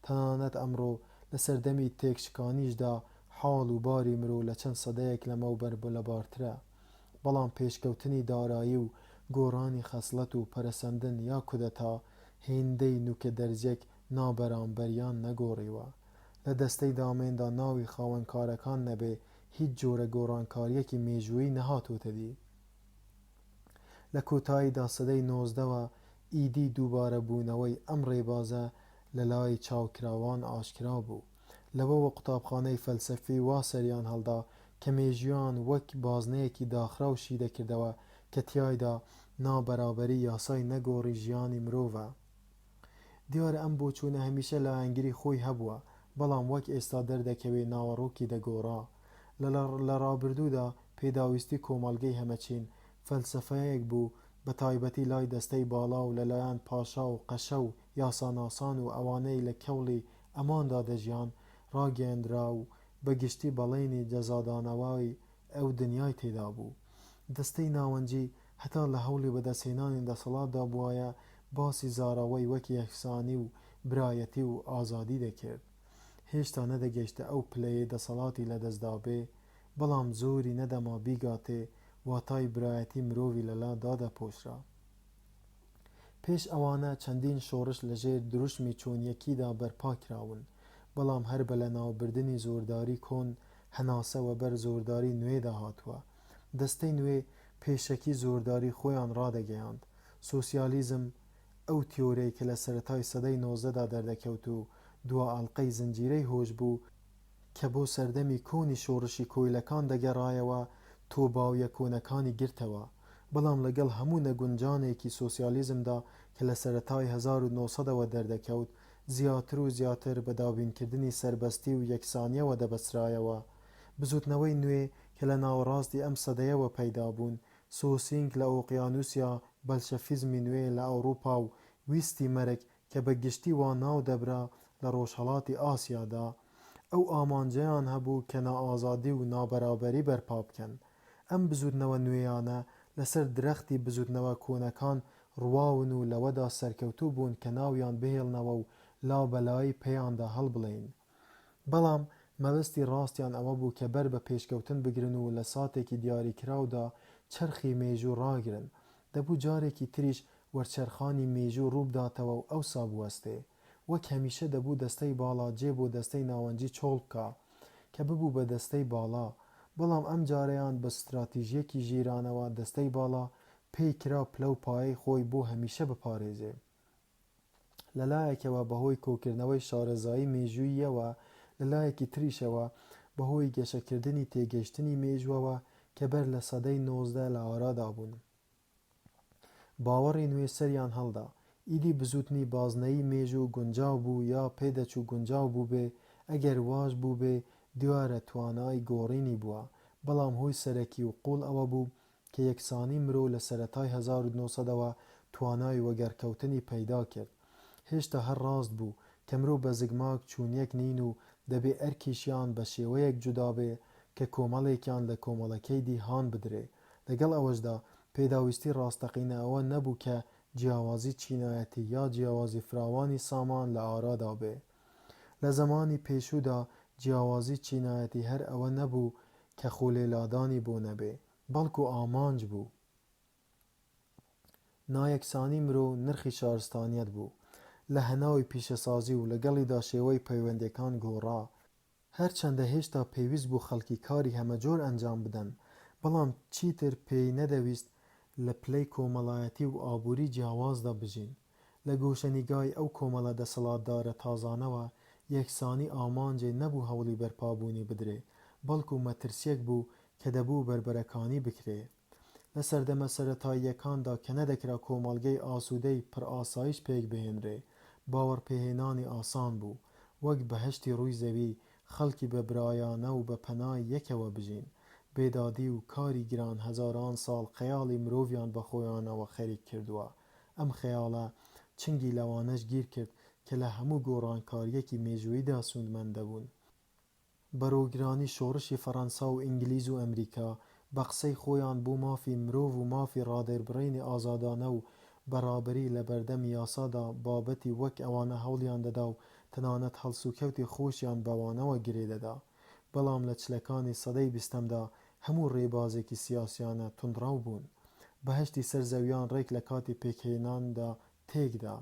تەنانەت ئەمڕۆ لە سەردەمی تێکشکانیشدا حاڵ و باری مرۆ لە چەند سەدەیەک لەمەوبەر لەبارترە، بەڵام پێشکەوتنی دارایی و گۆڕانی خەسڵەت و پەرەسەندن یا کودەتا هێندەی نوکە دەرجێک نابەرامبەریان نەگۆڕیوە. لە دەستەی دامێندا ناوی خاوەنکارەکان نەبێ، هیچ جۆرە گۆڕانکاریەکی مێژوویی نەهاتۆتە دی. لە کۆتاییدا سەدەی 19ەوە ئیدی دووبارە بوونەوەی ئەم ڕێبازە لە لای چاوکراوان ئاشکرا بوو. لەوەوە قوتابخانەی فەلسەفی وا سەریان هەڵدا کە مێژویان وەک بازنەیەکی داخراوشی دەکردەوە کە تیایدا نابەرابەری یاسای نەگۆڕی ژیانی مرۆڤە. دیارە ئەم بۆچوونە هەمیشە لە ئاهەنگری خۆی هەبووە، بەڵام وەک ئێستا دەردەکەوێ ناوەڕۆکی دەگۆڕا. لە ڕابردوودا پێداویستی کۆمەڵگەی هەمەچین فەلسەفەیەک بوو، بە تایبەتی لای دەستەی باڵا و لەلایەن پاشا و قەشە و یاساناسان و ئەوانەی لە کەوڵی ئەماندا دەژیان ڕاگەیەندرا و بەگشتی بەڵێنی جەزادانەوەی ئەو دنیای تێدا بوو. دەستەی ناوەنجی هەتا لە هەوڵی بەدەستهێنانی دەسەڵاتدا بووایە باسی زاراوەی وەک یەکسانی و برایەتی و ئازادی دەکرد. هێشتا نەدەگەیشتە ئەو پلەیەی دەسەڵاتی لەدەستدا بێ، بەڵام زۆری نەدەما بیگاتێ واتای برایەتی مرۆڤی لەلا دادەپۆشرا. پێش ئەوانە چەندین شۆڕش لەژێر دروشمی چۆنیەکیدا بەرپا کراون، بەڵام هەر بە لە ناوبردنی زۆرداری کۆن هەناسەوە بەر زۆرداری نوێدا هاتووە. دەستەی نوێ پێشەکی زۆرداری خۆیان ڕادەگەیاند. سۆسیالیزم ئەو تیۆرەی کە لە سەرەتای سەدەی 19دا دەردەکەوت و دوا ئەڵقەی زنجیرەی هۆش بوو کە بۆ سەردەمی کۆنی شۆڕشی کۆیلەکان دەگەڕایەوە تۆباویە کۆنەکانی گرتەوە. بەڵام لەگەڵ هەموو نەگونجانێکی سۆسیالیزمدا کە لە سەرەتای 1990ەوە دەردەکەوت، زیاتر و زیاتر بە دابینکردنی سەربەستی و یەکسانیەوە دەبەسرایەوە. بزوتنەوەی نوێ کە لە ناوەڕاستی ئەم سەدەیەوە پەیدا بوون، سۆسینگ لە ئۆقیانوسیا بەلشەفیزمی نوێ لە ئەوروپا و ویستی مەرگ کە بە گشتی وا ناو دەبرا لە ڕۆژهەڵاتی ئاسیادا، ئەو ئامانجەیان هەبوو کە نائازادی و نابەرابەری بەرپا بکەن. ئەم بزوتنەوە نوێیانە لەسەر درەختی بزوتنەوە کۆنەکان ڕواون و لەوەدا سەرکەوتوو بوون کە ناویان بهێڵنەوە و لابەلایی پێیاندا هەڵبڵێین. بەڵام مەبەستی ڕاستیان ئەوە بوو کە بەر بە پێشکەوتن بگرن و لە ساتێکی دیاریکراودا چەرخی مێژوو ڕاگرن. دەبوو جارێکی تریش وەرچەرخانی مێژوو ڕووبداتەوە و ئەوسا بوەستێ. وەک هەمیشە دەبوو دەستەی باڵا جێ بۆ دەستەی ناوەنجی چۆڵ بکە کە ببوو بە دەستەی باڵا، بەڵام ئەم جارەیان بە ستراتیژیەکی ژیرانەوە دەستەی باڵا پێی کرا پلە و پایەی خۆی بۆ هەمیشە بپارێزێ. لەلایەکەوە بەهۆی کۆکردنەوەی شارەزایی مێژووییەوە، لەلایەکی تریشەوە بەهۆی گەشەکردنی تێگەیشتنی مێژووەوە کە بەر لە سەدەی 19 لە ئارادا بوون. باوەڕی نوێ سەریان هەڵدا، ئیدی بزوتنی بازنەیی مێژوو گونجاو بوو یا پێدەچوو گونجاو بوو بێ، ئەگەر واش بوو بێ دیارە توانای گۆڕینی بووە، بەڵام هۆی سەرەکی و قوڵ ئەوە بوو کە یەکسانی مرۆ لە سەرەتای 1970ەوە توانای وەگەرکەوتنی پەیدا کرد. هێشتا هەر ڕاست بوو کە مرۆ بە زگماک چوونیەک نین و دەبێ ئەرکیشیان بە شێوەیەک جودا بێ کە کۆمەڵێکیان لە کۆمەڵەکەی دی هان بدرێ. لەگەڵ ئەوەشدا پێداویستی ڕاستەقینە ئەوە نەبوو کە جیاوازی چینایەتی یا جیاوازی فراوانی سامان لە ئارادا بێ. لە زمانی پێشوودا جیاوازی چینایەتی هەر ئەوە نەبوو کە خۆلێلادانی بۆ نەبێ، بەڵکو ئامانج بوو. نایەکسانی مرۆ نرخی شارستانیەت بوو. لە هەناوی پیشەسازی و لەگەڵیدا شێوەی پەیوەندیەکان گۆڕا، هەرچەندە هێشتا پێویست بوو خەڵکی کاری هەمەجۆر ئەنجام بدەن، بەڵام چیتر پێی نەدەویست لە پلەی کۆمەڵایەتی و ئابووری جیاوازدا بژین. لە گۆشەنیگای ئەو کۆمەڵە دەسەڵاتدارە تازانەوە یەکسانی ئامانجێ نەبوو هەوڵی بەرپابوونی بدرێ، بەڵکو مەترسیەک بوو کە دەبوو بربەرەکانی بکرێ. لە سەردەمە سەرەتاییەکاندا کە نەدەکرا کۆمەڵگەی ئاسوودەی پڕ ئاسایش پێک بهێنرێ، باوەڕپێهێنانی ئاسان بوو وەک بەهەشتی ڕووی زەوی خەڵکی بە برایانە و بە پەنای یەکەوە بژین. بێدادی و کاری گران هەزاران ساڵ خەیاڵی مرۆڤیان بە خۆیانەوە خەریک کردووە. ئەم خەیاڵە چنگی لەوانەش گیر کرد کە لە هەموو گۆڕانکاریەکی مێژووییدا سوودمەند دەبوون. بەرەوگرانی شۆڕشی فەڕەنسا و ئینگلیز و ئەمریکا بە قسەی خۆیان بوو مافی مرۆڤ و مافی ڕادێربڕینی ئازادانە و بەڕابری لە بەردەمی یاسادا بابەتی وەک ئەوانە هەوڵیان دەدا و تەنانەت هەڵسوکەوتی خۆشیان بەوانەوە گرێدەدا. بەڵام لە چلەکانی سەدەی بیستەمدا هەموو ڕێبازێکی سیاسیانە توندڕەو بوون. بەهەشتی سەر زەویان ڕێک لە کاتی پێکهێناندا تێکدا.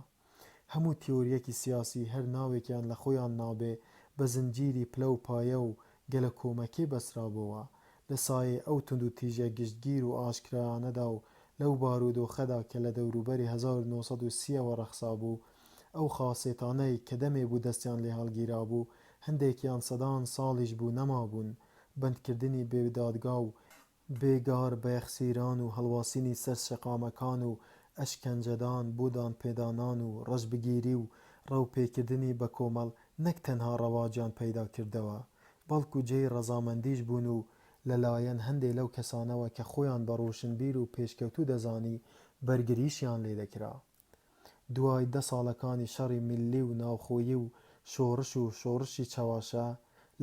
هەموو تیۆریەکی سیاسی هەر ناوێکیان لە خۆیان نابێ بە زنجیری پلە و پایە و گەلە کۆمەکێ بەسرابەوە. لە سایەی ئەو تند و تیژە گشتگیر و ئاشکرایانەدا و لەو بارودۆخەدا کە لە دەوروبەری 1930ەوە ڕەخسا بوو، ئەو خاسێتانەی کە دەمێ بوو دەستیان لێ هەڵگیرا بوو، هەندێکیان سەدان ساڵیش بوو نەمابوون. بەندکردنی بێدادگا و بێگار بەیەخسیران و هەڵواسینی سەر شەقامەکان و ئەشکەنجەدان بۆ دانپێدانان و ڕەشبگیری و ڕەوپێکردنی بە کۆمەڵ نەک تەنها ڕەواجیان پەیدا کردەوە، بەڵکو جێی ڕەزامەندیش بوون و لەلایەن هەندێک لەو کەسانەوە کە خۆیان بە ڕۆشنبیر و پێشکەوتوو دەزانی بەرگریشیان لێ دەکرا. دوای 10 ساڵەکانی شەڕی میلی و ناوخۆیی و شۆڕشی چەواشە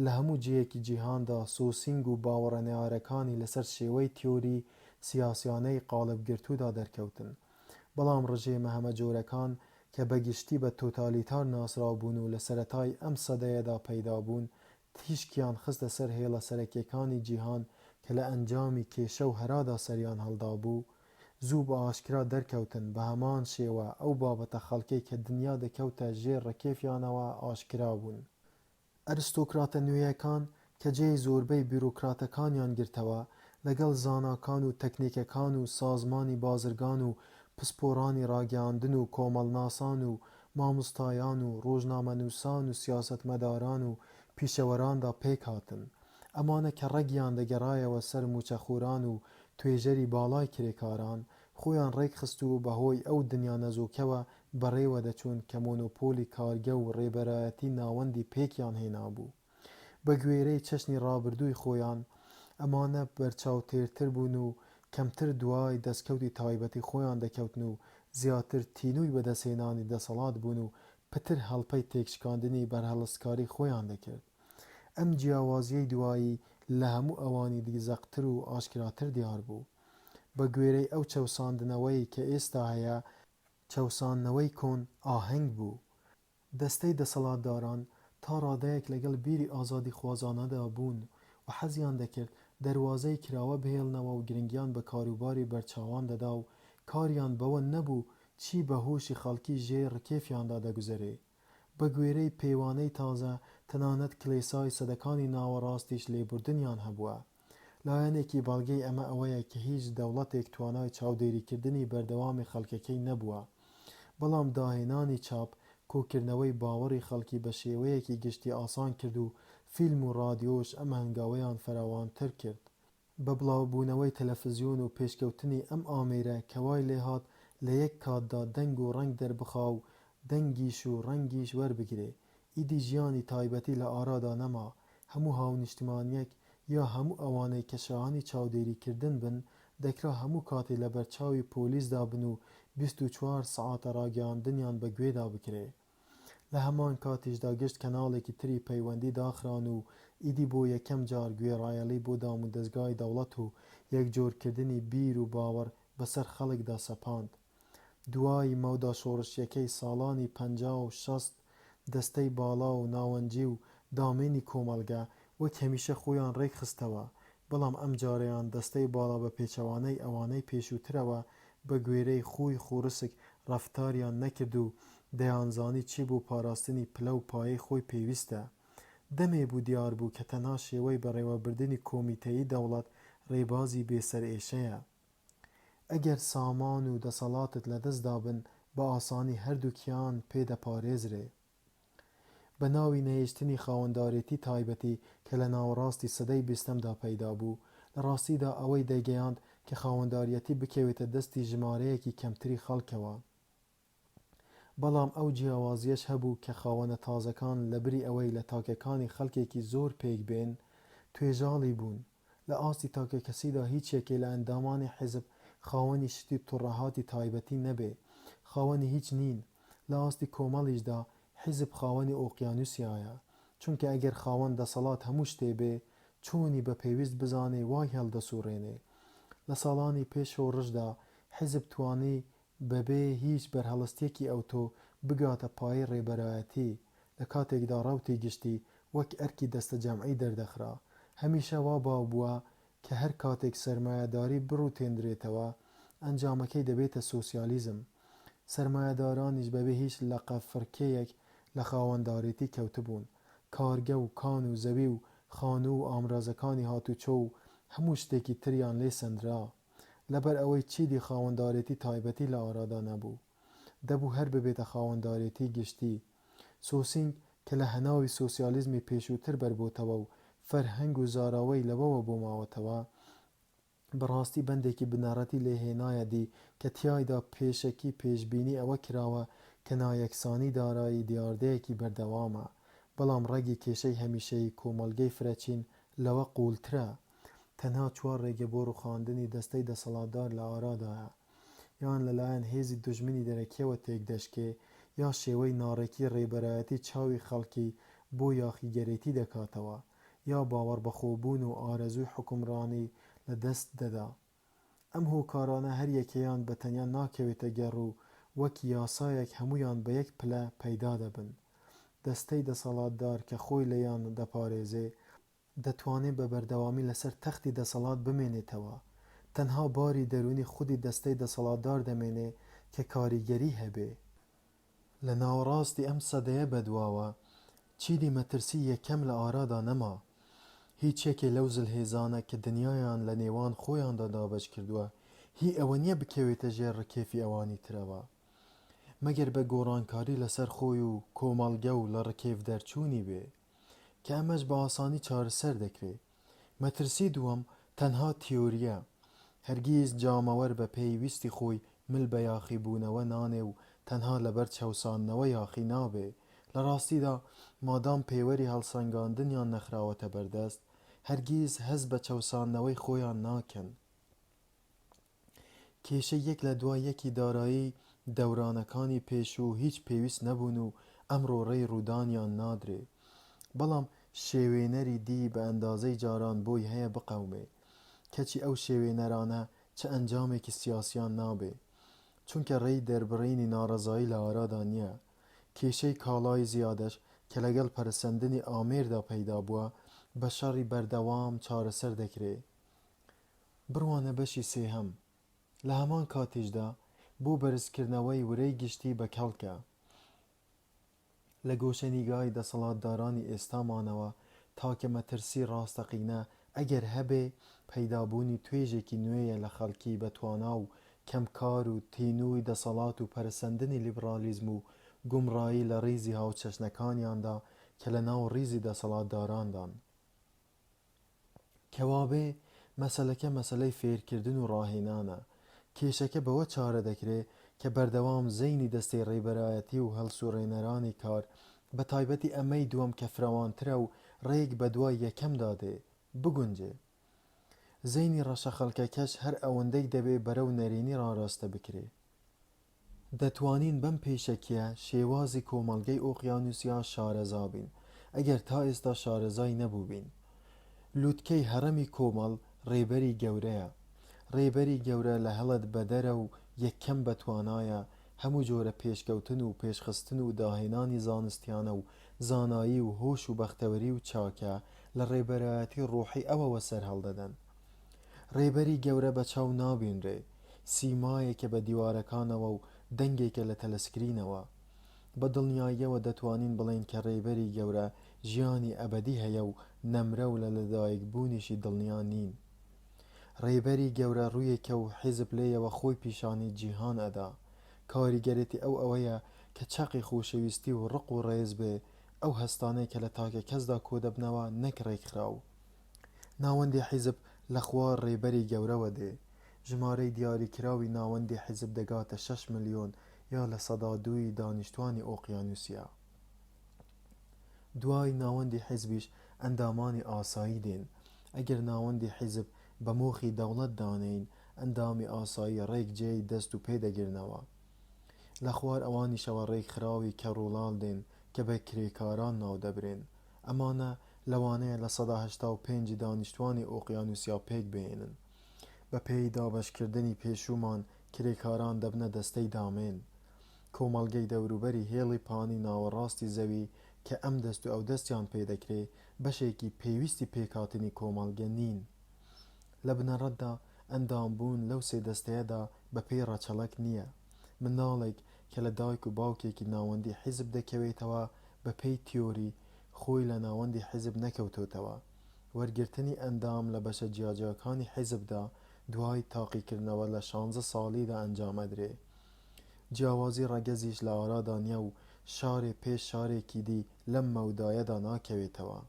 لە هەموو جێیەکی جیهاندا سۆسینگ و باوەڕە نێوارەکانی لەسەر شێوەی تیۆری سیاسیانەی قاڵبگرتوودا دەرکەوتن. بەڵام ڕژێمە هەمەجۆرەکان کە بەگشتی بە تۆتالیتار ناسراوبوون و لە سەرەتای ئەم سەدەیەدا پەیدا بوون، تیشکیان خستە سەر هێڵە سەرەکیەکانی جیهان کە لە ئەنجامی کێشە و هەرادا سەریان هەڵدا بوو، زوو بە ئاشکرا دەرکەوتن. بە هەمان شێوە ئەو بابەتە خەڵکەی کە دنیا دەکەوتە ژێر ڕکێفیانەوە ئاشکرا بوون. ئەرستۆکراتە نوێیەکان کە جێی زۆربەی بیرۆکراتەکانیان گرتەوە، لەگەڵ زاناکان و تەکنیکەکان و سازمانی بازرگان و پسپۆڕانی ڕاگەیاندن و کۆمەڵناسان و مامۆستایان و ڕۆژنامەنووسان و سیاسەتمەداران و پیشەوەراندا پێک هاتن. ئەمانە کە ڕەگیان دەگەڕایەوە سەر موچەخۆران و توێژەری باڵای کرێکاران، خۆیان ڕێک خست و بەهۆی ئەو دنیا نەزۆکەوە بەڕێوە دەچوون کە مۆنۆپۆلی کارگە و ڕێبەرایەتی ناوەندی پێکیان هێنابوو. بە گوێرەی چەشنی ڕابردووی خۆیان، ئەمانە بەرچاوتێرتر بوون و کەمتر دوای دەستکەوتی تایبەتی خۆیان دەکەوتن و زیاتر تینووی بەدەستهێنانی دەسەڵات بوون و پتر هەڵپەی تێکشکاندنی بەرهەڵستکاری خۆیان دەکرد. ئەم جیاوازیەی دوایی لە هەموو ئەوانی دیزەقتر و ئاشکراتر دیار بوو. بە گوێرەی ئەو چەوساندنەوەی کە ئێستا هەیە، چەوساندنەوەی کۆن ئاهەنگ بوو. دەستەی دەسەڵاتداران تا ڕادەیەک لەگەڵ بیری ئازادی خوازانەدا بوون و حەزیان دەکرد دەواازەی کراوە بهێڵنەوە و گرنگیان بە کاروباری بەرچاوان دەدا و کاریان بەوە نەبوو چی بە هۆشی خەڵکی ژێر ڕکێفیاندا دەگوزەرێ. بە گوێرەی پەیوانەی تازە تەنانەت کلێسای سەدەکانی ناوەڕاستیش لێبوردنیان هەبووە. لایەنێکی بەڵگەی ئەمە ئەوەیە کە هیچ دەوڵەتێک توانای چاودێریکردنی بەردەوامی خەڵکەکەی نەبووە، بەڵام داهێنانی چاپ کۆکردنەوەی باوەڕی خەڵکی بە شێوەیەکی گشتی ئاسان کرد و فیلم و رادیۆش ئەم هەنگاوەیان فراوانتر کرد. بە بڵاوبوونەوەی تەلەڤیزیۆن و پێشکەوتنی ئەم ئامێرە کە وای لێهات لە یەک کاتدا دەنگ و ڕەنگ دەربخا و دەنگیش و ڕەنگیش وەربگرێ، ئیدی ژیانی تایبەتی لە ئارادا نەما، هەموو هاونیشتمانیەک یا هەموو ئەوانەی کە شایەنی چاودێریکردن بن دەکرا هەموو کاتێ لە بەرچاوی پۆلیسدا بن و 24 سەعاتە ڕاگەیاندنیان بە گوێدا بکرێ. لە هەمان کاتیشدا گشت کەناڵێکی تری پەیوەندی داخران و ئیدی بۆ یەکەم جار گوێڕایەڵی بۆ دام و دەستگای دەوڵەت و یەکجۆرکردنی بیر و باوەڕ بەسەر خەڵکدا سەپاند. دوای مەودا شۆڕشیەکەی ساڵانی 50 و 60 دەستەی باڵا و ناوەنجی و دامێنی کۆمەڵگە وەک هەمیشە خۆیان ڕێک خستەوە، بەڵام ئەم جارەیان دەستەی باڵا بە پێچەوانەی ئەوانەی پێشووترەوە بە گوێرەی خۆی خۆڕسک ڕەفتاریان نەکرد و دەیانزانی چی بۆ پاراستنی پلە و پایەی خۆی پێویستە. دەمێ بوو دیار بوو کە تەنها شێوەی بەڕێوەبردننی کۆمیتەیی دەوڵەت ڕێبازی بێسەرئێشەیە. ئەگەر سامان و دەسەڵاتت لەدەستدا بن بە ئاسانی هەردووکیان پێدەپارێزرێ. بە ناوی نەهێشتنی خاوەندارێتی تایبەتی کە لە ناوەڕاستی سەدەی 20دا پەیدا بوو، لە ڕاستیدا ئەوەی دەیگەیاند کە خاوەنداریەتی بکەوێتە دەستی ژمارەیەکی کەمتری خەڵکەوە. بەڵام ئەو جیاوازیەش هەبوو کە خاوەنە تازەکان لەبری ئەوەی لە تاکەکانی خەڵکێکی زۆر پێک بێن توێژاڵی بوون. لە ئاستی تاکە کەسیدا هیچ یەکێ لە ئەندامانی حیزب خاوەنی شتی توڕەهاتی تایبەتی نەبێ، خاوەنی هیچ نین. لە ئاستی کۆمەڵیشدا حیزب خاوەنی ئۆقیانوسیایە، چونکە ئەگەر خاوەن دەسەڵات هەموو شتێ بێ چۆنی بە پێویست بزانێ وای هەڵدەسوڕێنێ. لە ساڵانی پێش شۆڕشدا حیزب توانی بەبێ هیچ بەرهەڵستێکی ئەوتۆ بگاتە پایەی ڕێبەرایەتی، لە کاتێکدا ڕەوتی گشتی وەک ئەرکی دەستە جەمعی دەردەخرا. هەمیشە وا باو بووە کە هەر کاتێک سەرمایەداری بڕوتێنرێتەوە ئەنجامەکەی دەبێتە سۆسیالیزم. سەرمایەدارانیش بەبێ هیچ لەقەفڕکێیەک لە خاوەندارێتی کەوتبوون، کارگە و کان و زەوی و خانوو و ئامرازەکانی هاتوچۆ و هەموو شتێکی تریان لێ سەندرا. لەبەر ئەوەی چیدی خاوەندارێتی تایبەتی لە ئارادا نەبوو، دەبوو هەر ببێتە خاوەندارێتی گشتی. سۆسینگ کە لە هەناوی سۆسیالیزمی پێشووتر بەربۆتەوە و فەرهەنگ و زاراوەی لەوەوە بۆ ماوەتەوە، بەڕاستی بەندێکی بنەڕەتی لێهێنایەدی کە تیایدا پێشەکی پێشبینی ئەوە کراوە کە نایەکسانی دارایی دیاردەیەکی بەردەوامە، بەڵام ڕێگی کێشەی هەمیشەی کۆمەڵگەی فرەچین لەوە قوڵترە. تەنها 4 ڕێگە بۆ ڕوخاندنی دەستەی دەسەڵاتدار لە ئارادایە، یان لەلایەن هێزی دژمنی دەرەکیەوە تێکدەشکێ، یا شێوەی ناڕێکی ڕێبەرایەتی چاوی خەڵکی بۆ یاخیگەرێتی دەکاتەوە، یا باوەڕ بەخۆبوون و ئارەزووی حکومڕانی لە دەست دەدا. ئەم هۆکارانە هەر یەکەیان بەتەنیا ناکەوێتە گەڕ و وەک یاسایەک هەمویان بە یەک پلە پەیدا دەبن. دەستەی دەسەڵاتدار کە خۆی لەیان دەپارێزێ دەتوانێت بە بەردەوامی لەسەر تەختی دەسەڵات بمێنێتەوە. تەنها باری دەرونی خودی دەستەی دەسەڵاتدار دەمێنێ کە کاریگەری هەبێ. لە ناوەڕاستی ئەم سەدەیە بەدواوە چیدی مەترسی یەکەم لە ئارادا نەما. هیچ یەکێ لەو زلهێزانە کە دنیایان لە نێوان خۆیاندا دابەش کردووە هی ئەوە نییە بکەوێتە ژێر ڕکێفی ئەوانی ترەوە، مەگەر بە گۆڕانکاری لەسەر خۆی و کۆمەڵگە و لە ڕکێف دەرچوونی بێ، کە ئەمەش بە ئاسانی چارەسەر دەکرێت. مەترسی دووەم تەنها تیۆریە، هەرگیز جامەوەر بە پێویستی خۆی مل بە یاخیبوونەوە نانێ و تەنها لەبەر چەوساندنەوە یاخی نابێ. لە ڕاستیدا مادام پێوەری هەڵسەنگاندنیان نەخراوەتە بەردەست، هەرگیز هەست بە چەوساندنەوەی خۆیان ناکەن. کێشە یەک لە دوای یەکی دارایی دەورانەکانی پێشوو هیچ پێویست نەبوون و ئەمڕۆ ڕێی ڕوودانیان نادرێ، بەڵام شێوێنەری دی بە ئەندازەی جاران بۆی هەیە بقەومێ، کەچی ئەو شێوێنەرانە چه ئەنجامێکی سیاسیان نابێ، چونکە ڕێی دەربڕینی ناڕەزایی لە ئارادا نییە. کێشەی کاڵای زیادەش کە لەگەڵ پەرسەندنی ئامێردا پەیدا بووە بە شەڕی بەردەوام چارەسەر دەکرێ. بڕوانە بەشی سێهەم. لە هەمان کاتیشدا بۆ بەرزکردنەوەی ورەی گشتی بە کەڵکە. لە گۆشەنیگای دەسەڵاتدارانی ئێستامانەوە تاکە مەترسی ڕاستەقینە ئەگەر هەبێ پەیدابوونی توێژێکی نوێیە لە خەڵکی بەتوانا و کەمکار و تینووی دەسەڵات و پەرسەندنی لیبرالیزم و گومڕایی لە ڕیزی هاوچەشنەکانیاندا کە لە ناو ڕیزی دەسەڵاتداراندان. کەوابێ مەسەلەکە مەسەلەی فێرکردن و ڕاهێنانە. کێشەکە بەوە چارە دەکرێت کە بەردەوام زەینی دەستەی ڕێبەرایەتی و هەڵسوڕێنەرانی کار بە تایبەتی ئەمەی دووەم کە فراوانترە و ڕێک بە دوای یەکەمدا دێ بگونجێ. زەینی ڕەشە خەڵکەکەش هەر ئەوەندەی دەبێ بەرەو نەرێنی ڕاڕاستە بکرێ. دەتوانین بەم پێشەکیە شێوازی کۆمەڵگەی ئۆقیانوسیا شارەزا بین ئەگەر تا ئێستا شارەزای نەبوو بین. لووتکەی هەرەمی کۆمەڵ ڕێبەری گەورەیە. ڕێبەری گەورە لە هەڵت بەدەرە و یەکەم بەتوانایە هەموو جۆرە پێشکەوتن و پێشخستن و داهێنانی زانستیانە و زانایی و هۆش و بەختەوەری و چاکە لە ڕێبەرایەتی ڕۆحی ئەوەوە سەر هەڵدەدەن. ڕێبەری گەورە بە چاو نابینرێ، سیمایەکە بە دیوارەکانەوە و دەنگێکە لە تەلەسکرینەوە. بە دڵنیاییەوە دەتوانین بڵێن کە ڕێبەری گەورە ژیانی ئەبەدی هەیە و نەمرە و لە لەدایکبوونیشی دڵنیا نین. ڕێبەری گەورە ڕوویەکە و حیزب لێیەوە خۆی پیشانی جیهان ئەدا. کاریگەرێتی ئەوەیە کە چاقی خۆشەویستی و ڕق و ڕێز بێ، ئەو هەستانەی کە لە تاکە کەسدا کۆدەبنەوە نەک ڕێکخراو. ناوەندی حیزب لە خوار ڕێبەری گەورەوە دێ. ژمارەی دیاریکراوی ناوەندی حیزب دەگاتە 6 ملیۆن یا لە 102 دانیشتوانی ئۆقیانوسیا. دوای ناوەندی حیزبیش ئەندامانی ئاسایی دێن. ئەگەر ناوەندی حیزب بە مۆخی دەوڵەت دانین، ئەندامی ئاسایی ڕێک جێی دەست و پێدەگرنەوە. لە خوار ئەوانیشەوە ڕێکخراوی کەڕوڵاڵ دێن کە بە کرێکاران ناو دەبرێن. ئەمانە لەوانەیە لە 185 دانیشتوانی ئۆقیانوسیا پێک بێنن. بە پێی دابەشکردنی پێشومان کرێکاران دەبنە دەستەی دامێن. کۆمەڵگەی دەوروبەری هێڵی پانی ناوەڕاستی زەوی کە ئەم دەست و ئەو دەستیان پێدەکرێ بەشێکی پێویستی پێکهاتنی کۆمەڵگە نین. لە بنەڕەتدا ئەندامبوون لەو سێ دەستەیەدا بە پێی ڕەچەڵەک نییە. منداڵێک کە لە دایک و باوکێکی ناوەندی حیزب دەکەوێتەوە بە پێی تیۆری خۆی لە ناوەندی حیزب نەکەوتوتەوە. وەرگرتنی ئەندام لە بەشە جیاجیاکانی حیزبدا دوای تاقیکردنەوە لە 16 ساڵیدا ئەنجامەدرێ. جیاوازی ڕەگەزیش لە ئارادا نییە و شارێ پێش شارێکی دی لەم مەودایەدا ناکەوێتەوە.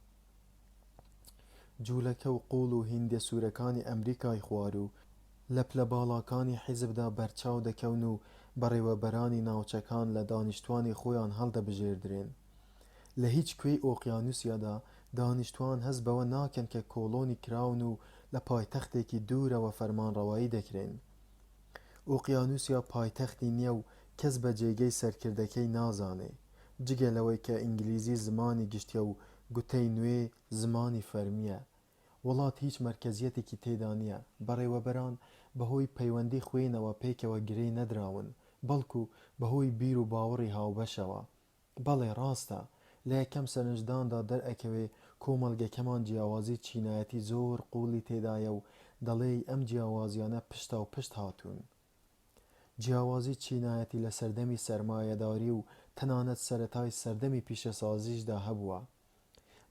جوولەکە و قوڵ و هیندە سوورەکانی ئەمریکای خوار و لە پلە باڵاکانی حیزبدا بەرچاو دەکەون و بەڕێوەبەرانی ناوچەکان لە دانیشتوانی خۆیان هەڵدەبژێردرێن. لە هیچ کوێی ئۆقیانوسیادا دانیشتوان هەست بەوە ناکەن کە کۆڵۆنی کراون و لە پایتەختێکی دوورەوە فەرمانڕەوایی دەکرێن. ئۆقیانوسیا پایتەختی نییە و کەس بە جێگەی سەرکردەکەی نازانێ، جگە لەوەی کە ئینگلیزی زمانی گشتیە و گوتەی نوێ زمانی فەرمیە. وڵات هیچ مەرکەزیەتێکی تێدا نییە. بەڕێوەبەران بەهۆی پەیوەندی خوێنەوە پێکەوە گرێ نەدراون، بەڵکو بەهۆی بیر و باوەڕی هاوبەشەوە. بەڵێ ڕاستە، لە یەکەم سەرنجداندا دەرئەکەوێ کۆمەڵگەکەمان جیاوازی چینایەتی زۆر قوڵی تێدایە و دەڵێ ئەم جیاوازیانە پشتا و پشت هاتوون. جیاوازی چینایەتی لە سەردەمی سەرمایەداری و تەنانەت سەرەتای سەردەمی پیشەسازیشدا هەبووە.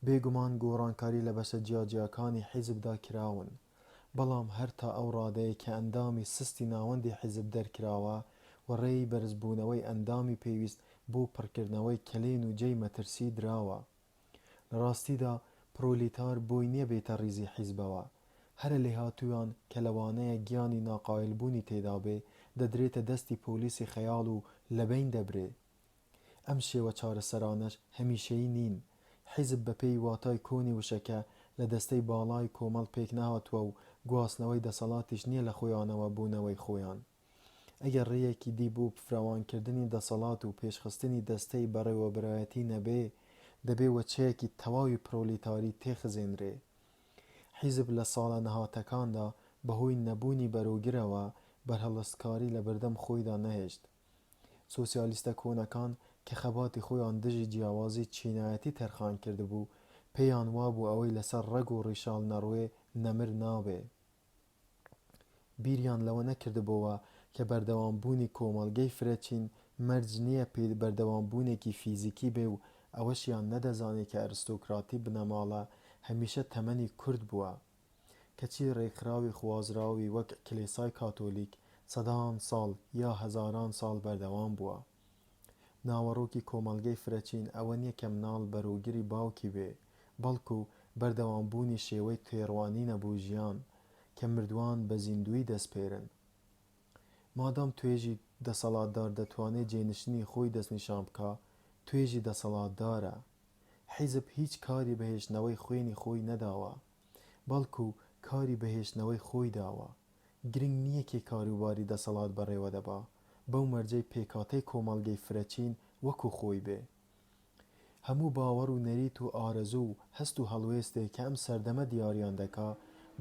بێگومان گۆڕانکاری لە بەشە جیاجیاکانی حیزبدا کراون، بەڵام هەر تا ئەو ڕادەیە کە ئەندامی سستی ناوەندی حیزب دەرکراوە و ڕێی بەرزبوونەوەی ئەندامی پێویست بۆ پڕکردنەوەی کلێن و جێی مەترسی دراوە. لە ڕاستیدا پرۆلیتار بۆی نییە بێتە ڕیزی حیزبەوە. هەرە لێهاتوویان کە لەوانەیە گیانی ناقایلبوونی تێدا بێ دەدرێتە دەستی پۆلیسی خەیاڵ و لەبەین دەبرێ. ئەم شێوە چارەسەرانەش هەمیشەیی نین. حیزب بەپێی واتای کۆنی وشەکە لە دەستەی باڵای کۆمەڵ پێک ناهاتووە و گواستنەوەی دەسەڵاتیش نییە لە خۆیانەوە بوونەوەی خۆیان. ئەگەر ڕێیەکی دی بۆ فراوانکردنی دەسەڵات و پێشخستنی دەستەی بەڕێوەبەرایەتی نەبێ، دەبێ وەچەیەکی تەواوی پرۆلیتاری تێخزێنرێ. حیزب لە ساڵە نەهاتەکاندا بەهۆی نەبوونی بەرەوگرەوە بەرهەڵستکاری لە بەردەم خۆیدا نەهێشت. سۆسیالیستە کۆنەکان کە خەباتی خۆیان دژی جیاوازی چینایەتی تەرخان کردبوو، پێیان وابوو ئەوەی لەسەر ڕەگ و ڕیشاڵ نەڕوێ نەمر نابێ. بیریان لەوە نەکردبەوە کە بەردەوامبوونی کۆمەڵگەی فرەچین مەرج نییە پێ بەردەوامبوونێکی فیزیکی بێ و ئەوەشیان نەدەزانێت کە ئەرستۆکراتی بنەماڵە هەمیشە تەمەنی کورد بووە، کەچی ڕێکخراوی خوازراوی وەک کلیسای کاتۆلیک سەدان ساڵ یا هەزاران ساڵ بەردەوام بووە. ناوەڕۆکی کۆمەڵگەی فرەچین ئەوە نییە کە مناڵ بەروگری باوکی بێ، بەڵکو بەردەوامبوونی شێوەی تێڕوانینە بۆ ژیان کە مردووان بە زیندوی دەستپێرن. مادام توێژی دەسەڵاتدار دەتوانێت جێنشینی خۆی دەستنیشان بکە، توێژی دەسەڵاتدارە. حیزب هیچ کاری بەهێشتنەوەی خوێنی خۆی نەداوە، بەڵکو کاری بەهێشتنەوەی خۆی داوە. گرنگ نییە کێ کاروباری دەسەڵات بەڕێوە دەبا، بەو مەرجەی پێکاتەی کۆمەڵگەی فرەچین وەکو خۆی بێ. هەموو باوەڕ و نەریت و ئارەزوو و هەست و هەڵوێستێک کە ئەم سەردەمە دیاریان دەکا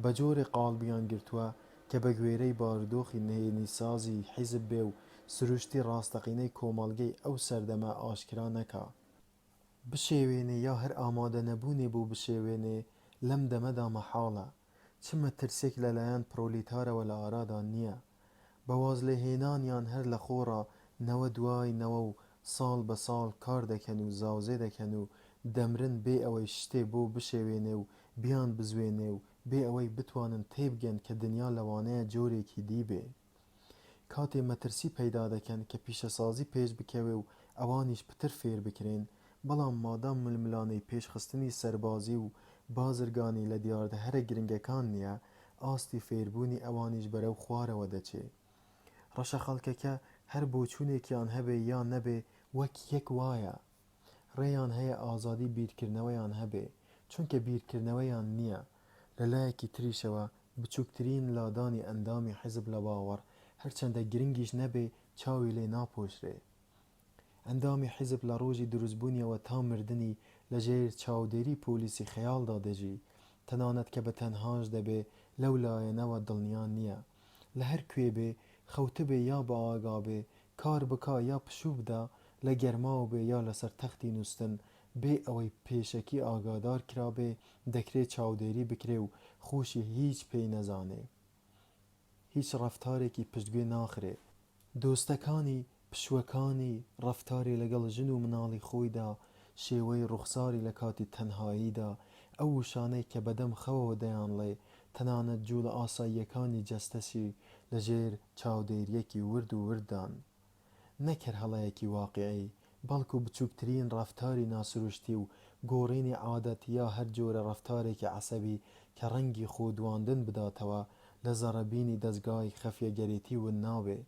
بە جۆرێ قاڵبیان گرتووە کە بە گوێرەی بارودۆخی نهێنیسازی حیزب بێ و سروشتی ڕاستەقینەی کۆمەڵگەی ئەو سەردەمە ئاشکرا نەکا. بشێوێنێ یا هەر ئامادە نەبوونێ بۆ بشێوێنێ لەم دەمەدا مەحاڵە، چ مەترسێک لەلایەن پرۆلیتارەوە لە ئارادا نییە. بەواز لێهێنانیان هەر لە خۆڕا نەوە دوای نەوە و ساڵ بە ساڵ کار دەکەن و زاوزێ دەکەن و دەمرن بێ ئەوەی شتێ بۆ بشێوێنێ و بیان بزوێنێ و بێ ئەوەی بتوانن تێبگەن کە دنیا لەوانەیە جۆرێکی دی بێ. کاتێ مەترسی پەیدا دەکەن کە پیشەسازی پێش بکەوێ و ئەوانیش پتر فێر بکرێن، بەڵام مادام ململانەی پێشخستنی سەربازی و بازرگانی لە دیاردەهەرە گرنگەکان نییە، ئاستی فێربوونی ئەوانیش بەرەو خوارەوە دەچێ. ڕەشە خەڵکەکە هەر بۆچوونێکیان هەبێ یان نەبێ وەک یەک وایە، ڕێیان هەیە ئازادی بیرکردنەوەیان هەبێ، چونکە بیرکردنەوەیان نییە. لەلایەکی تریشەوە بچووکترین لادانی ئەندامی حیزب لە باوەڕ هەرچەندە گرنگیش نەبێ چاوی لێ ناپۆشرێ. ئەندامی حیزب لە ڕۆژی دروستبوونیەوە تا مردنی لەژێر چاودێری پۆلیسی خەیاڵدا دەژی، تەنانەت کە بە تەنهاش دەبێ لەو لایەنەوە دڵنیان نییە. لە هەر کوێ بێ، خەوتە بێ یا بە ئاگا بێ، کار بکا یا پشوو بدا، لە گەرماو بێ یا لەسەر تەختی نووستن، بێ ئەوەی پێشەکی ئاگادار کرابێ دەکرێت چاودێری بکرێ و خۆشی هیچ پێی نەزانێ، هیچ ڕەفتارێکی پشتگوێ ناخرێ. دۆستەکانی پشوەکانی ڕەفتاری لەگەڵ ژن و مناڵی خۆیدا، شێوەی ڕوخساری لە کاتی تەنهاییدا، ئەو وشانەی کە بەدەم خەوەوە دەیانڵێ، تەنانەت جوولە ئاساییەکانی جەستەشی لەژێر چاودێریەکی ورد و وردان، نەکرد هەڵەیەکی واقعی، بەڵکو بچووکترین ڕەفتاری ناسروشتی و گۆڕینی عادەت یا هەر جۆرە ڕەفتارێکی عەسەبی کە ڕەنگی خۆدواندن بداتەوە لە زەڕەبینی دەستگای خەفیەگەرێتی ون ناوێ.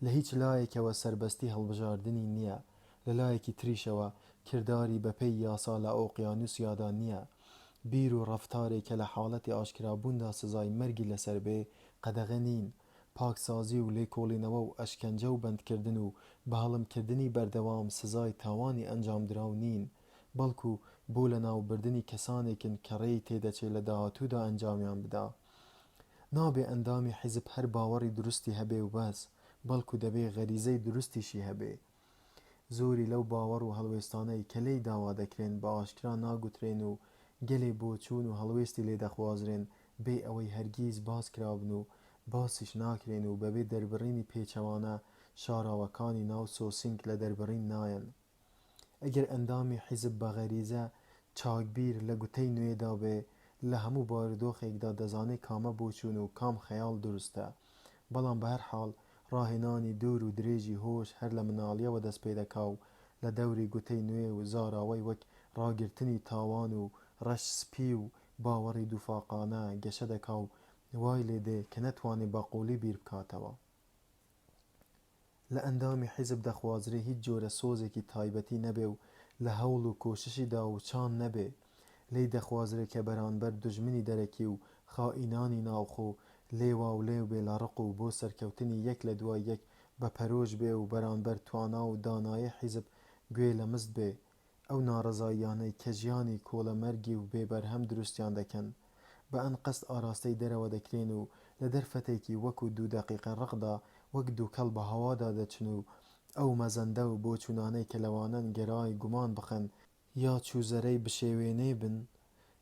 لە هیچ لایەکەوە سربەستی هەڵبژاردننی نییە، لە لایەکی تریشەوە کردداری بەپێی یاسا لە ئۆقیانوسیادا نییە. بیر و ڕەفتارێک کە لە حاڵەتی ئاشکرابووندا سزای مەرگی لەسەر بێ قەدەغە نین. پاکسازی و لێکۆڵینەوە و ئەشکەنجە و بەندکردن و بەهەڵمکردنی بەردەوام سزای تاوانی ئەنجامدراو نین، بەڵکو بۆ لە ناوبردنی کەسانێکن کە ڕێی تێدەچێت لە داهاتوودا ئەنجامیان بدا. نابێ ئەندامی حیزب هەر باوەڕی دروستی هەبێ و بەس، بەڵکو دەبێ غەریزەی دروستیشی هەبێ. زۆری لەو باوەڕ و هەڵوێستانەی کە لێی داوا دەکرێن بە ئاشکرا ناگوترێن و گەلێ بۆچوون و هەڵوێستی لێ دەخوازرێن بێ ئەوەی هەرگیز باس کرابن و باسیش ناکرێن و بەبێ دەربڕینی پێچەوانە شاراوەکانی ناو سۆسینگ لە دەربڕین نایەن. ئەگەر ئەندامی حیزب بە غەریزە چاکبیر لە گوتەی نوێدا بێ، لە هەموو بارودۆخێکدا دەزانێت کامە بۆچوون و کام خەیاڵ دروستە، بەڵام بە هەر حاڵ ڕاهێنانی دوور و درێژی هۆش هەر لە مناڵیەوە دەست پێ دەکا و لە دەوری گوتەی نوێ و زاراوەی وەک ڕاگرتنی تاوان و ڕەش سپی و باوەڕی دووفاقانە گەشە دەکا و وای لێدێ کە نەتوانێ بە قوڵی بیر بکاتەوە. لە ئەندامی حیزب دەخوازرێ هیچ جۆرە سۆزێکی تایبەتی نەبێ و لە هەوڵ و کۆششیدا و چان نەبێ. لی دەخوازرێ کە بەرامبەر دوژمنی دەرەکی و خائینانی ناوخۆ لێوا و لێو بێ لە ڕق و بۆ سەرکەوتنی یەک لە دوای یەک بە پەرۆژ بێ و بەرامبەر توانا و دانایی حیزب گوێ لە مست بێ. ئەو ناڕەزاییانەی کە ژیانی کۆڵەمەرگی و بێبەرهەم دروستیان دەکەن، بە ئەن قەست ئاراستەی دەرەوە دەکرێن و لە دەرفەتێکی وەکو 2 دەقیقە ڕقدا وەک دوو کەڵ بە هەوادا دەچن و ئەو مەزەندە و بۆچوونانەی کە لەوانن گەرای گومان بخەن یا چووزەرەی بشێوێنێ بن،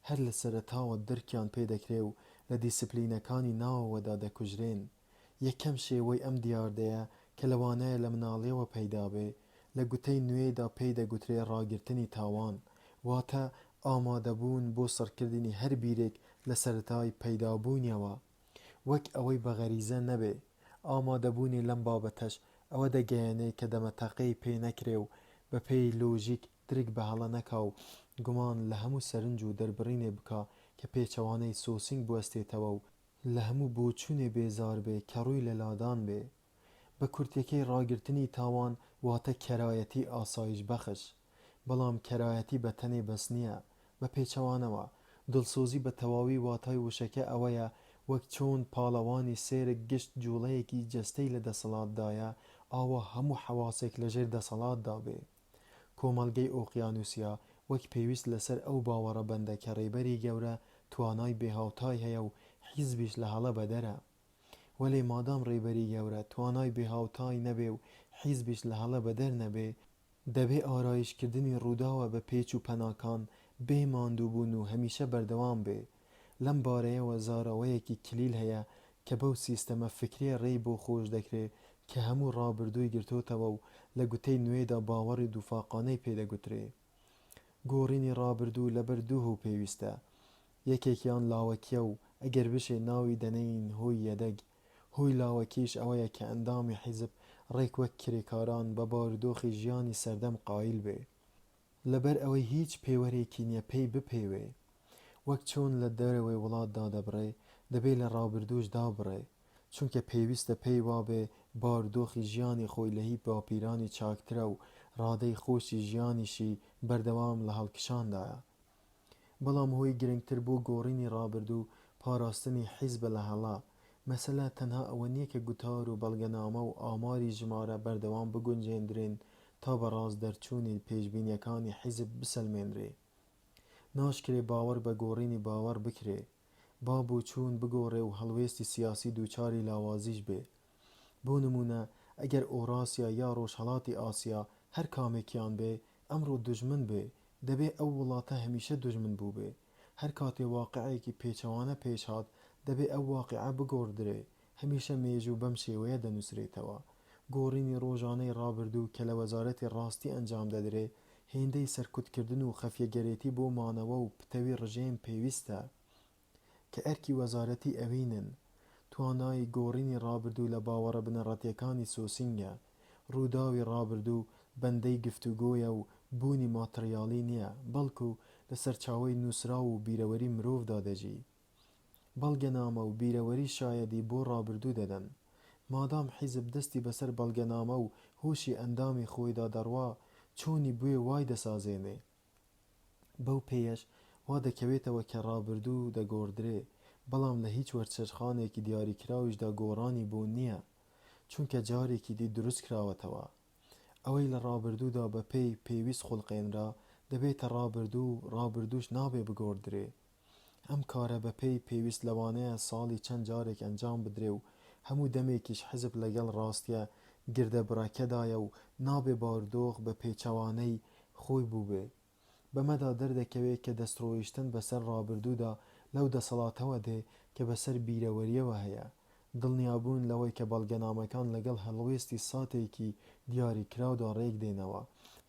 هەر لە سەرەتاوە دەرکیان پێدەکرێ و لە دیسپلینەکانی ناوەوەدا دەکوژرێن. یەکەم شێوەی ئەم دیاردەیە کە لەوانەیە لە مناڵیەوە پەیدا بێ لە گوتەی نوێدا پێی دەگوترێ ڕاگررتنی تاوان، واتە ئامادەبوون بۆ سەرکردنی هەر بیرێک لە سەرەتای پەیدابوونیەوە، وەک ئەوەی بە غەریزە نەبێ. ئامادەبوونی لەم بابەتەش ئەوە دەگەیەنێ کە دەمەتەقەی پێ نەکرێ و بە پێی لۆژیک درک بە هەڵە نەکا و گومان لە هەموو سەرنج و دەربڕینێ بکە کە پێچەوانەی سۆسینگ بوەستێتەوە و لە هەموو بۆچوونێ بێزار بێ کە ڕووی لە لادان بێ. بە کورتەکەی ڕاگررتنی تاوان واتە کەرایەتی ئاسایش بەخش، بەڵام کەرایەتی بە تەنێ بەس نییە. بە پێچەوانەوە دڵسۆزی بە تەواوی واتای وشەکە ئەوەیە وەک چۆن پاڵەوانی سێرە گشت جوڵەیەکی جەستەی لە دەسەڵاتدایە ئاوە هەموو حەواسێک لەژێر دەسەڵاتدا بێ. کۆمەڵگەی ئۆقیانوسیا وەک پێویست لەسەر ئەو باوەڕە بەندە کە ڕێبەری گەورە توانای بێهاوتای هەیە و حیزبیش لە هەڵە بەدەرە. وەلێ مادام ڕێبەری گەورە توانای بێهاوتای نەبێ و حیزبیش لە هەڵە بەدەر نەبێ، دەبێ ئارایشکردنی ڕووداوە بە پێچ و پەناکان بێ ماندووبوون و هەمیشە بەردەوام بێ. لەم بارەیەوە زاراوەیەکی کلیل هەیە کە بەو سیستەمە فکرێ ڕێی بۆ خۆش دەکرێت کە هەموو ڕابردووی گرتوتەوە و لە گوتەی نوێدا باوەڕی دووفاقانەی پێدەگوترێ. گۆڕینی ڕابردوو لەبەر دوو هۆ پێویستە، یەکێکیان لاوەکیە و ئەگەر بشێ ناوی دەنەین هۆی یەدەگ. هۆی لاوەکیش ئەوەیە کە ئەندامی حیزب ڕێک وەک کرێکاران بە بارودۆخی ژیانی سەردەم قایل بێ، لەبەر ئەوەی هیچ پێوەرێکی نییە پێی بپێوێ. وەک چۆن لە دەرەوەی وڵاتدا دەبڕێ دەبێت لە ڕابردووش دابڕێ، چونکە پێویستە پێی وابێ بارودۆخی ژیانی خۆی لە هی باپیرانی چاکترە و ڕادەی خۆشی ژیانیشی بەردەوام لە هەڵکشاندایە. بەڵام هۆی گرنگتر بۆ گۆڕینی ڕابردوو پاراستنی حیزبە لە هەڵا. مەسەلە تەنها ئەوە نییە کە گوتار و بەڵگەنامە و ئاماری ژمارە بەردەوام بگونجێندرێن تا بەڕاست دەرچوونی پێشبینیەکانی حیزب بسەلمێنرێ. ناشکرێ باوەڕ بە گۆڕینی باوەڕ بکرێ، با بۆچوون بگۆڕێ و هەڵوێستی سیاسی دووچاری لاوازیش بێ. بۆ نمونە ئەگەر ئۆراسیا یا ڕۆژهەڵاتی ئاسیا هەر کامێکیان بێ ئەمڕۆ دوژمن بێ، دەبێ ئەو وڵاتە هەمیشە دوژمن بوو بێ. هەر کاتێ واقعەیەکی پێچەوانە پێشهات دەبێ ئەو واقعە بگۆڕدرێ، هەمیشە مێژوو بەم شێوەیە دەنووسرێتەوە. گۆڕینی ڕۆژانەی ڕابردوو کە لە وەزارەتی ڕاستی ئەنجام دەدرێ هێندەی سەرکوتکردن و خەفیەگەرێتی بۆ مانەوە و پتەوی ڕژێم پێویستە کە ئەرکی وەزارەتی ئەوینن. توانای گۆڕینی ڕابردوو لە باوەڕە بنەڕەتیەکانی سۆسینگە. ڕووداوی ڕابردوو بەندەی گفتوگۆیە و بوونی ماتریالی نییە، بەڵکو لە سەرچاوەی نووسرا و بیرەوەری مرۆڤدا دەژی. بەڵگەنامە و بیرەوەری شایەدی بۆ ڕابردوو دەدەن. مادام حیزب دەستی بەسەر بەڵگەنامە و هۆشی ئەندامی خۆیدا دەڕوا، چۆنی بوێ وای دەسازێنێ. بەو پێیەش وا دەکەوێتەوە کە ڕابردوو دەگۆڕدرێ، بەڵام لە هیچ وەرچەشخانێکی دیاریکراویشدا گۆڕانی بۆ نییە، چونکە جارێکی دی دروست کراوەتەوە. ئەوەی لە ڕابردوودا بە پێی پێویست خوڵقێنرا دەبێتە ڕابردووش نابێ بگۆڕدرێ. ئەم کارە بە پێی پێویست لەوانەیە ساڵی چەند جارێک ئەنجام بدرێ و هەموو دەمێکیش حزب لەگەڵ ڕاستیە گردەبڕەکەدایە و نابێ بارودۆخ بە پێچەوانەی خۆی بوو بێ. بەمەدا دەردەکەوێت کە دەستڕۆیشتن بەسەر ڕابردوودا لەو دەسەڵاتەوە دێ کە بەسەر بیرەوەریەوە هەیە. دڵنیابوون لەوەی کە بەڵگەنامەکان لەگەڵ هەڵوێستی ساتێکی دیاریکراودا ڕێک دێنەوە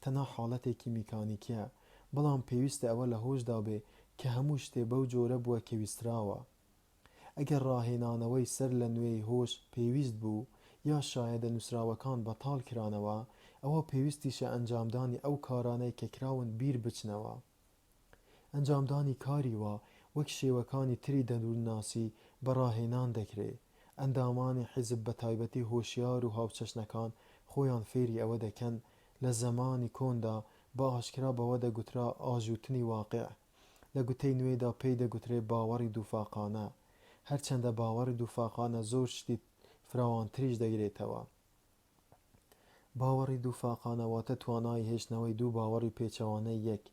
تەنها حاڵەتێکی میکانیکیە، بەڵام پێویستە ئەوە لە هۆشدا بێ کە هەموو شتێ بەو جۆرە بووە کە ویستراوە. ئەگەر ڕاهێنانەوەی سەر لە نوێی هۆش پێویست بوو یا شایەدە نووسراوەکان بەتاڵ کرانەوە، ئەوە پێویستیشە ئەنجامدانی ئەو کارانەی کە کراون بیر بچنەوە. ئەنجامدانی کاری وا وەک شێوەکانی تری دەروونناسی بەڕاهێنان دەکرێ. ئەندامانی حیزب بە تایبەتی هۆشیار و هاوچەشنەکان خۆیان فێری ئەوە دەکەن لە زەمانی کۆندا بە ئاشکرا بەوە دەگوترا ئاژووتنی واقع. لە گوتەی نوێدا پێی دەگوترێ باوەڕی دووفاقانە، هەرچەندە باوەڕی دووفاقانە زۆر شتی فراوانتریش دەگرێتەوە. باوەڕی دووفاقانە واتە توانای هێشتنەوەی دوو باوەڕی پێچەوانەی یەک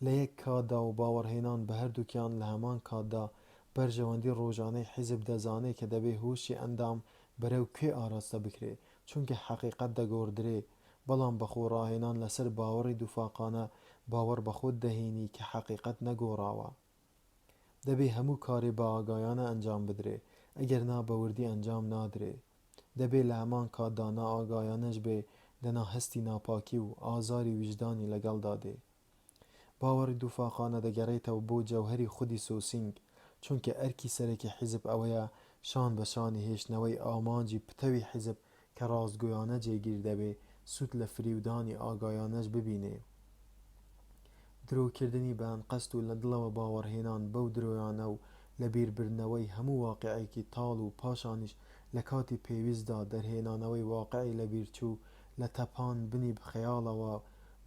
لە یەک کاتدا و باوەڕهێنان بە هەردووکیان لە هەمان کاتدا. بەرژەوەندی ڕۆژانەی حیزب دەزانێت کە دەبێ هۆشی ئەندام بەرەو کوێ ئاراستە بکرێ، چونکە حەقیقەت دەگۆڕدرێ، بەڵام بەخۆ ڕاهێنان لەسەر باوەڕی دووفاقانە باوەڕ بەخۆت دەهێنی کە حەقیقەت نەگۆڕاوە. دەبێ هەموو کارێ بە ئاگایانە ئەنجام بدرێ، ئەگەرنا بە وردی ئەنجام نادرێ. دەبێ لە هەمان کاتدا نائاگایانەش بێ دەنا هەستی ناپاکی و ئازاری ویژدانی لەگەڵدا دێ. باوەڕی دووفاقانە دەگەڕێتەوە بۆ جەوهەری خودی سۆسینگ، چونکە ئەرکی سەرەکی حیزب ئەوەیە شان بە شانی هێشتنەوەی ئامانجی پتەوی حیزب کە ڕاستگۆیانە جێگیر دەبێ سوود لە فریودانی ئاگایانەش ببینێ. درۆکردنی بەئەنقەست و لە دڵەوە باوەڕهێنان بەو درۆیانە و لە بیربردنەوەی هەموو واقعێکی تاڵ و پاشانیش لە کاتی پێویستدا دەرهێنانەوەی واقعی لە بیرچوو لە تەپان بنی بخەیاڵەوە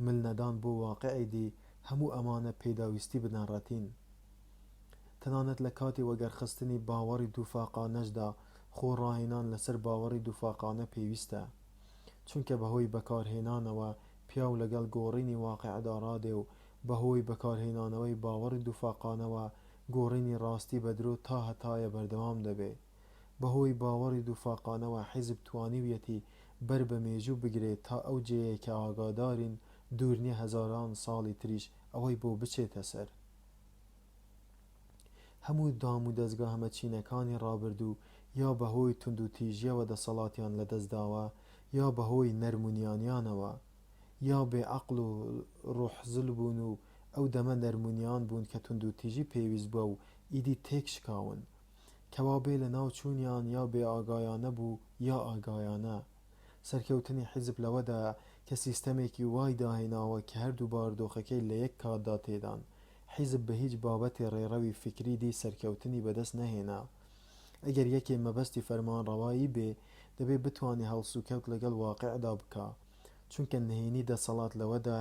ملنەدان بۆ واقعی دی، هەموو ئەمانە پێداویستی بنەڕەتین. تەنانەت لە کاتی وەگەرخستنی باوەڕی دووفاقانەشدا خۆڕاهێنان لەسەر باوەڕی دووفاقانە پێویستە، چونکە بەهۆی بەکارهێنانەوە پیاو لەگەڵ گۆڕینی واقعدا ڕادێ و بەهۆی بەکارهێنانەوەی باوەڕی دووفاقانەوە گۆڕینی ڕاستی بە درۆ تا هەتایە بەردەوام دەبێ. بەهۆی باوەڕی دووفاقانەوە حیزب توانیویەتی بەر بە مێژوو بگرێت تا ئەو جێیە کە ئاگادارین دوور نییە هەزاران ساڵی تریش ئەوەی بۆ بچێتە سەر. هەموو دام و دەستگا هەمەچینەکانی ڕابردوو یا بەهۆی توندوتیژیەوە دەسەڵاتیان لەدەستداوە یا بەهۆی نەرمونیانیانەوە، یا بێعەقڵ و ڕوحزل بوون و ئەو دەمە نەرمونیان بوون کە توندوتیژی پێویست بووە و ئیدی تێک شکاون، کەوا بێ لە ناو چوونیان یا بێ ئاگایانە بوو یا ئاگایانە. سەرکەوتنی حیزب لەوەدا کە سیستەمێکی وای داهێناوە کە هەردوو باردۆخەکەی لە یەک کاتدا تێدان. حیزب بە هیچ بابەتی ڕێڕەوی فکری دی سەرکەوتنی بەدەست نەهێنا. ئەگەر یەکێ مەبەستی فەرمانڕەوایی بێ دەبێ بتوانێ هەڵسوکەوت لەگەڵ واقعدا بکا، چونکە نهێنی دەسەڵات لەوەدا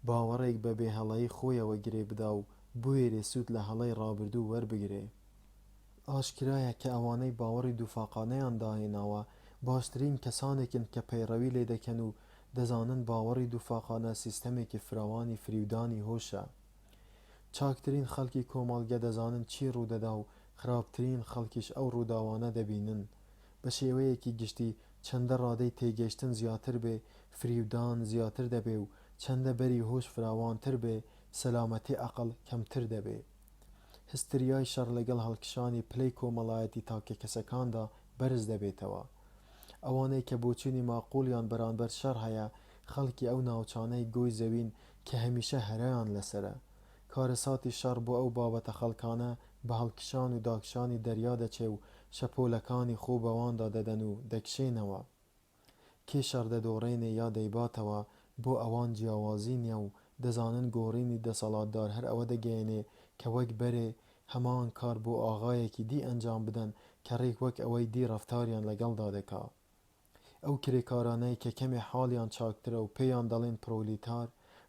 باوەڕێک بە بێهەڵەیی خۆیەوە گرێ بدا و بوێرێ سوود لە هەڵەی ڕابردوو وەربگرێ. ئاشکرایە کە ئەوانەی باوەڕی دووفاقانەیان داهێناوە باشترین کەسانێکن کە پەیڕەوی لێ دەکەن و دەزانن باوەڕی دووفاقانە سیستەمێکی فراوانی فریودانی هۆشە. چاکترین خەڵکی کۆمەڵگە دەزانن چی ڕوودەدا و خراپترین خەڵکیش ئەو ڕووداوانە دەبینن. بە شێوەیەکی گشتی چەندە ڕادەی تێگەیشتن زیاتر بێ فریودان زیاتر دەبێ و چەندە بەری هۆش فراوانتر بێ سەلامەتی عەقڵ کەمتر دەبێ. هستریای شەڕ لەگەڵ هەڵکشانی پلەی کۆمەڵایەتی تاکێکەسەکاندا بەرز دەبێتەوە. ئەوانەی کە بۆچوونی ماقوڵیان بەرامبەر شەڕ هەیە خەڵکی ئەو ناوچانەی گۆی زەوین کە هەمیشە هەرایان لەسرە. کارەساتی شەڕ بۆ ئەو بابەتە خەڵکانە بە هەڵکشان و داکشانی دەریا دەچێ و شەپۆلەکانی خۆ بەواندا دەدەن و دەکشێنەوە. کێ شەڕ دەدۆڕێنێ یا دەیباتەوە بۆ ئەوان جیاوازی نییە و دەزانن گۆڕینی دەسەڵاتدار هەر ئەوە دەگەیەنێ کە وەک بەرێ هەمان کار بۆ ئاغایەکی دی ئەنجام بدەن کە ڕێک وەک ئەوەی دی ڕەفتاریان لەگەڵدا دەکا. ئەو کرێکارانەی کە کەمێ حاڵیان چاکترە و پێیان دەڵێن پرۆلیتار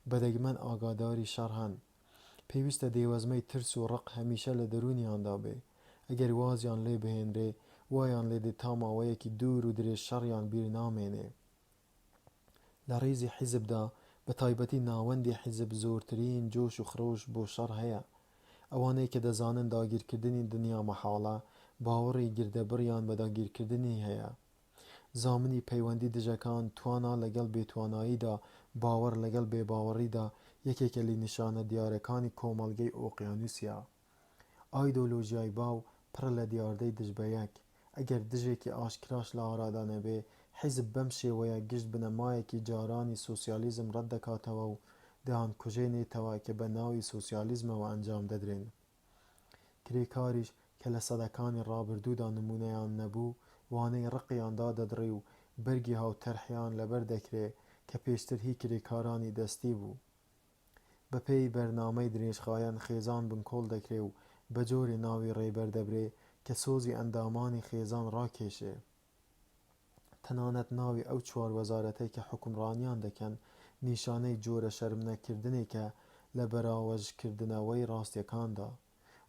بەدەگمەن ئاگاداری شەڕ هەن. پێویستە دێوەزمەی ترس و ڕق هەمیشە لە دەرونیاندا بێ. ئەگەر وازیان لێ بهێنرێ وایان لێدێت تا ماوەیەکی دوور و درێژ شەڕیان بیر نامێنێ. لە ڕێزی حیزبدا بە تایبەتی ناوەندی حیزب زۆرترین جۆش و خرۆش بۆ شەڕ هەیە. ئەوانەی کە دەزانن داگیرکردنی دنیا مەحاڵە باوەڕی گردەبڕیان بە داگیرکردنی هەیە. زامنی پەیوەندی دژەکان توانا لەگەڵ بێتواناییدا باوەڕ لەگەڵ بێباوەڕیدا یەکێکە لە نیشانە دیارەکانی کۆمەڵگەی ئۆقیانوسیا. ئایدۆلۆژیای باو پڕ لە دیاردەی دژ بە یەک. ئەگەر دژێکی ئاشکراش لە ئارادا نەبێ حیزب بەم شێوەیە گشت بنەمایەکی جارانی سۆسیالیزم ڕەت دەکاتەوە و دەیان کوژێنێتەوە کە بە ناوی سۆسیالیزمەوە ئەنجام دەدرێن. کرێکاریش کە لە سەدەکانی ڕابردوودا نمونەیان نەبوو وانەی ڕقیاندا دەدڕی و بەرگی هاوتەرحیان لەبەر دەکرێ کە پێشتر هی کرێکارانی دەستی بوو. بەپێی بەرنامەی درێژخایەن خێزان بنکۆڵ دەکرێ و بە جۆرێ ناوی ڕێبەر دەبرێ کە سۆزی ئەندامانی خێزان ڕاکێشێ. تەنانەت ناوی ئەو چوار وەزارەتەی کە حکومڕانیان دەکەن نیشانەی جۆرە شەرمنەکردنێکە لە بەراوەژکردنەوەی ڕاستیەکاندا.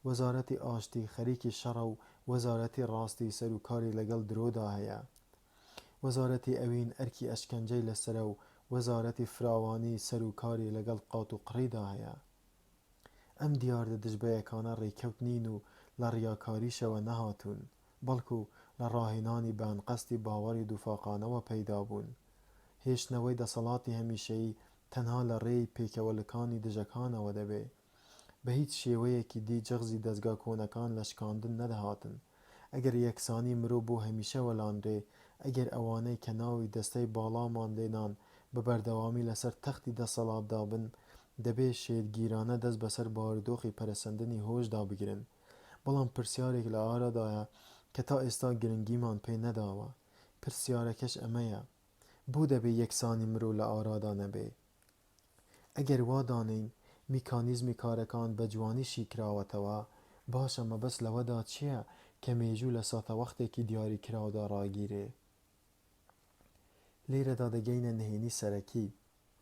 وەزارەتی ئاشتی خەریکی شەڕە و وەزارەتی ڕاستی سەرۆکاری لەگەڵ درۆدا هەیە. وەزارەتی ئەوین ئەرکی ئەشکەنجەی لەسرە و وەزارەتی فراوانی سەرۆکاری لەگەڵ قات و قڕیدا هەیە. ئەم دیاردە دژبەیەکانە ڕێککەوت نین و لە ڕیاکاریشەوە نەهاتوون، بەڵکو لە ڕاهێنانی بەئەنقەستی باوەڕی دووفاقانەوە پەیدا بوون. هێشتنەوەی دەسەڵاتی هەمیشەیی تەنها لە ڕێی پێکەوەلکانی دژەکانەوە دەبێ. بە هیچ شێوەیەکی دی جەغزی دەستگا کۆنەکان لە شکاندن نەدەهاتن. ئەگەر یەکسانی مرۆڤ بۆ هەمیشە وەلانرێ ئەگەر ئەوانەی کە ناوی دەستەی باڵامان لێنان بە بەردەوامی لەسەر تەختی دەسەڵاتدا بن، دەبێ شێتگیرانە دەست بەسەر بارودۆخی پەرەسەندنی هۆشدا بگرن. بەڵام پرسیارێک لە ئارادایە کە تا ئێستا گرنگیمان پێ نەداوە. پرسیارەکەش ئەمەیە: بۆ دەبێ یەکسانی مرۆ لە ئارادا نەبێ؟ ئەگەر وا دانین میکانیزمی کارەکان بە جوانیشی کراوەتەوە، باشە مەبەست لەوەدا چییە کە مێژوو لە ساتەوەختێکی دیاریکراودا ڕاگیرێ؟ لێرەدا دەگەینە نهێنی سەرەکی.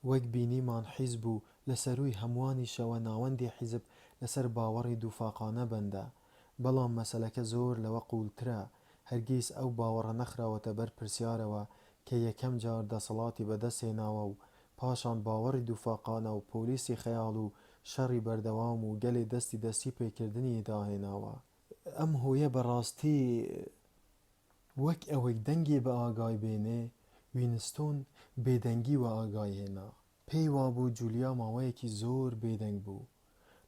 وەک بینیمان حیزب و لە سەرووی هەمووانیشەوە ناوەندی حیزب لەسەر باوەڕی دووفاقانە بەندە. بەڵام مەسەلەکە زۆر لەوە قوڵترە. هەرگیز ئەو باوەڕە نەخراوەتە بەر پرسیارەوە کە یەکەم جار دەسەڵاتی بەدەستهێناوە و پاشان باوەڕی دووفاقانە و پۆلیسی خەیاڵ و شەڕی بەردەوام و گەلێ دەستی پێکردنی داهێناوە. ئەم هۆیە بەڕاستی وەک ئەوەی دەنگێ بە ئاگای بێنێ، وینستۆن بێدەنگی و ئاگای هێنا. پێی وابوو جولیا ماوەیەکی زۆر بێدەنگ بوو.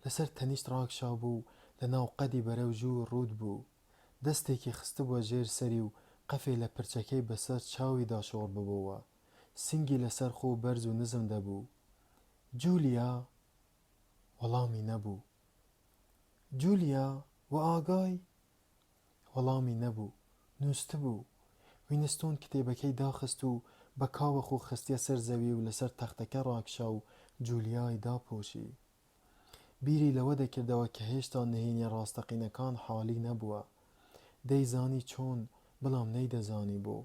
لەسەر تەنیشت ڕاکشا بوو، لە ناو قەدی بەرەو ژوور ڕوود بوو. دەستێکی خستبووە ژێر سەری و قەفێ لە پرچەکەی بەسەر چاویدا شۆڕ ببووە. سنگی لەسەر خۆ بەرز و نزم دەبوو. جولیا؟ وەڵامی نەبوو. جولیا و ئاگای؟ وەڵامی نەبوو. نووست بوو. وینستۆن کتێبەکەی داخست و بە کاوە خۆ خستیە سەر زەوی و لەسەر تەختەکە ڕاکشا و جولیای داپۆشی. بیری لەوە دەکردەوە کە هێشتا نهێنیە ڕاستەقینەکان حاڵی نەبووە. دەیزانی چۆن، بەڵام نەیدەزانی بۆ.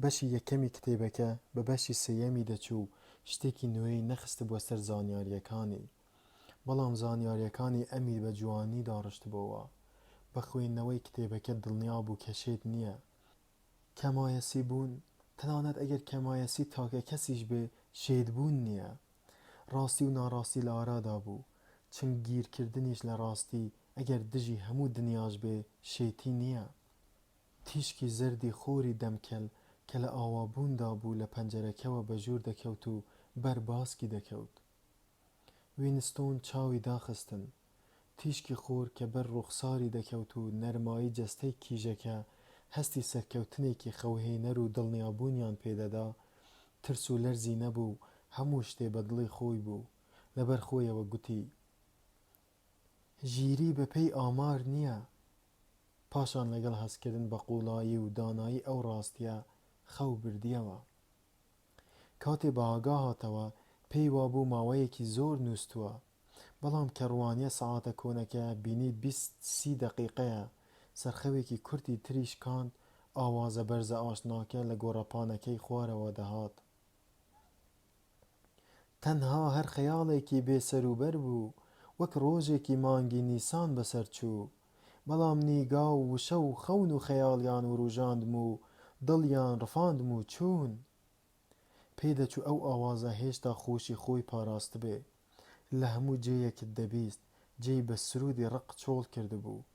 بەشی یەکەمی کتێبەکە بە بەشی سێیەمی دەچوو، شتێکی نوێی نەخست بووە سەر زانیاریەکانی. بەڵام زانیاریەکانی ئەمی بە جوانی داڕشت بۆەوە. بە خوێندنەوەی کتێبەکە دڵنیا بوو کە شێت نییە. کەمایەسی بوون، تەنانەت ئەگەر کەمایەسی تاکە کەسیش بێ، شێتبوون نییە. ڕاستی و ناڕاستی لە ئارادا بوو. چنگ گیرکردنیش لە ڕاستی ئەگەر دژی هەموو دنیاش بێ، شێتی نییە. تیشکی زەردی خۆری دەمکەل کە لە ئاوابووندا بوو لە پەنجەرەکەوە بەژوور دەکەوت و بەرباسکی دەکەوت. وینستۆن چاوی داخستن. تیشکی خۆر کە بەر ڕوخساری دەکەوت و نەرمایی جەستەی کیژەکە هەستی سەرکەوتنێکی خەوهێنەر و دڵنیابوونیان پێدەدا. ترس و لەرزی نەبوو، هەموو شتێ بە دڵی خۆی بوو. لەبەر خۆیەوە گوتی: ژیری بەپێی ئامار نییە. پاشان لەگەڵ هەستکردن بە قوڵایی و دانایی ئەو ڕاستیە خەو بردیەوە. کاتێ بە ئاگا هاتەوە، پێی وابوو ماوەیەکی زۆر نووستووە. بەڵام کە ڕوانیە سەعاتە کۆنەکە بینی 20-30 دەقیقەیە، سەرخەوێکی کورتی تریش کاند. ئاوازە بەرزە ئاشناکە لە گۆڕەپانەکەی خوارەوە دەهات. تەنها هەر خەیاڵێکی بێسەروبەر بوو، وەک ڕۆژێکی مانگی نیسان بەسەر چوو. بەڵام نیگا و وشە و خەون و خەیاڵیان وروژاندم و دڵیان ڕفاندم و چوون. پێدەچوو ئەو ئاوازە هێشتا خۆشی خۆی پاراست بێ. لە هەموو جێیەکت دەبیست، جێی بە سرودی ڕق چۆڵ کردبوو.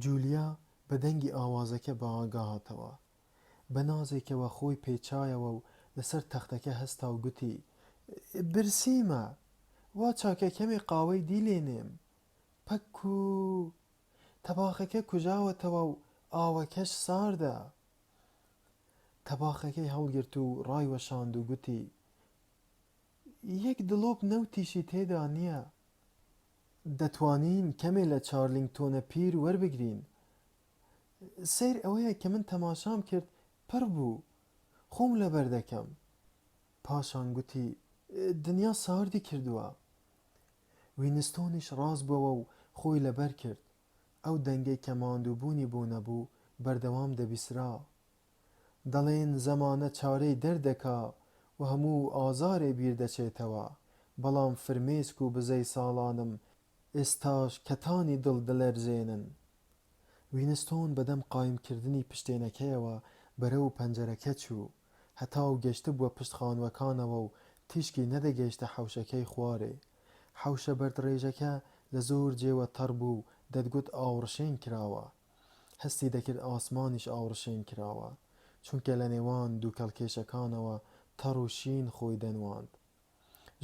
جولیا بە دەنگی ئاوازەکە بە ئاگا هاتەوە. بە نازێکەوە خۆی پێچایەوە و لەسەر تەختەکە هەستا و گوتی: برسیمە، وا چاکە کەمێ قاوەی دیلێنێم. پەکوو، تەباخەکە کوژاوەتەوە و ئاوەکەش ساردە. تەباخەکەی هەڵگرت و ڕایوەشاند و گوتی: یەک دڵۆپ نەوتیشی تێدا نییە. دەتوانین کەمێ لە چارلینگتۆنە پیر وەربگرین؟ سیر ئەوەیە کە من تەماشام کرد پڕ بوو، خۆم لەبەر دەکەم. پاشان گوتی: دنیا ساردی کردووە. وینستۆنیش ڕاست بووە و خۆی لەبەر کرد. ئەو دەنگەی کە ماندووبوونی بۆ نەبوو بەردەوام دەبیسرا. دەڵێن زەمانە چارەی دەردەکا و هەموو ئازارێ بیر دەچێتەوە. بەڵام فرمێسک و بزەی ساڵانم ئێستاش کەتانی دڵ دەلەرزێنن. وینستۆن بەدەم قایمکردنی پشتێنەکەیەوە بەرەو پەنجەرەکە چوو. هەتاو گەشتە بووە پشت خانووەکانەوە و تیشکی نەدەگەیشتە حەوشەکەی خوارێ. حەوشە بەردڕێژەکە لە زۆر جێوە تەڕ بوو، دەتگوت ئاوڕشێن کراوە. هەستی دەکرد ئاسمانیش ئاوڕشێن کراوە، چونکە لە نێوان دوو کەڵکێشەکانەوە تەڕ و شین خۆی دەنواند.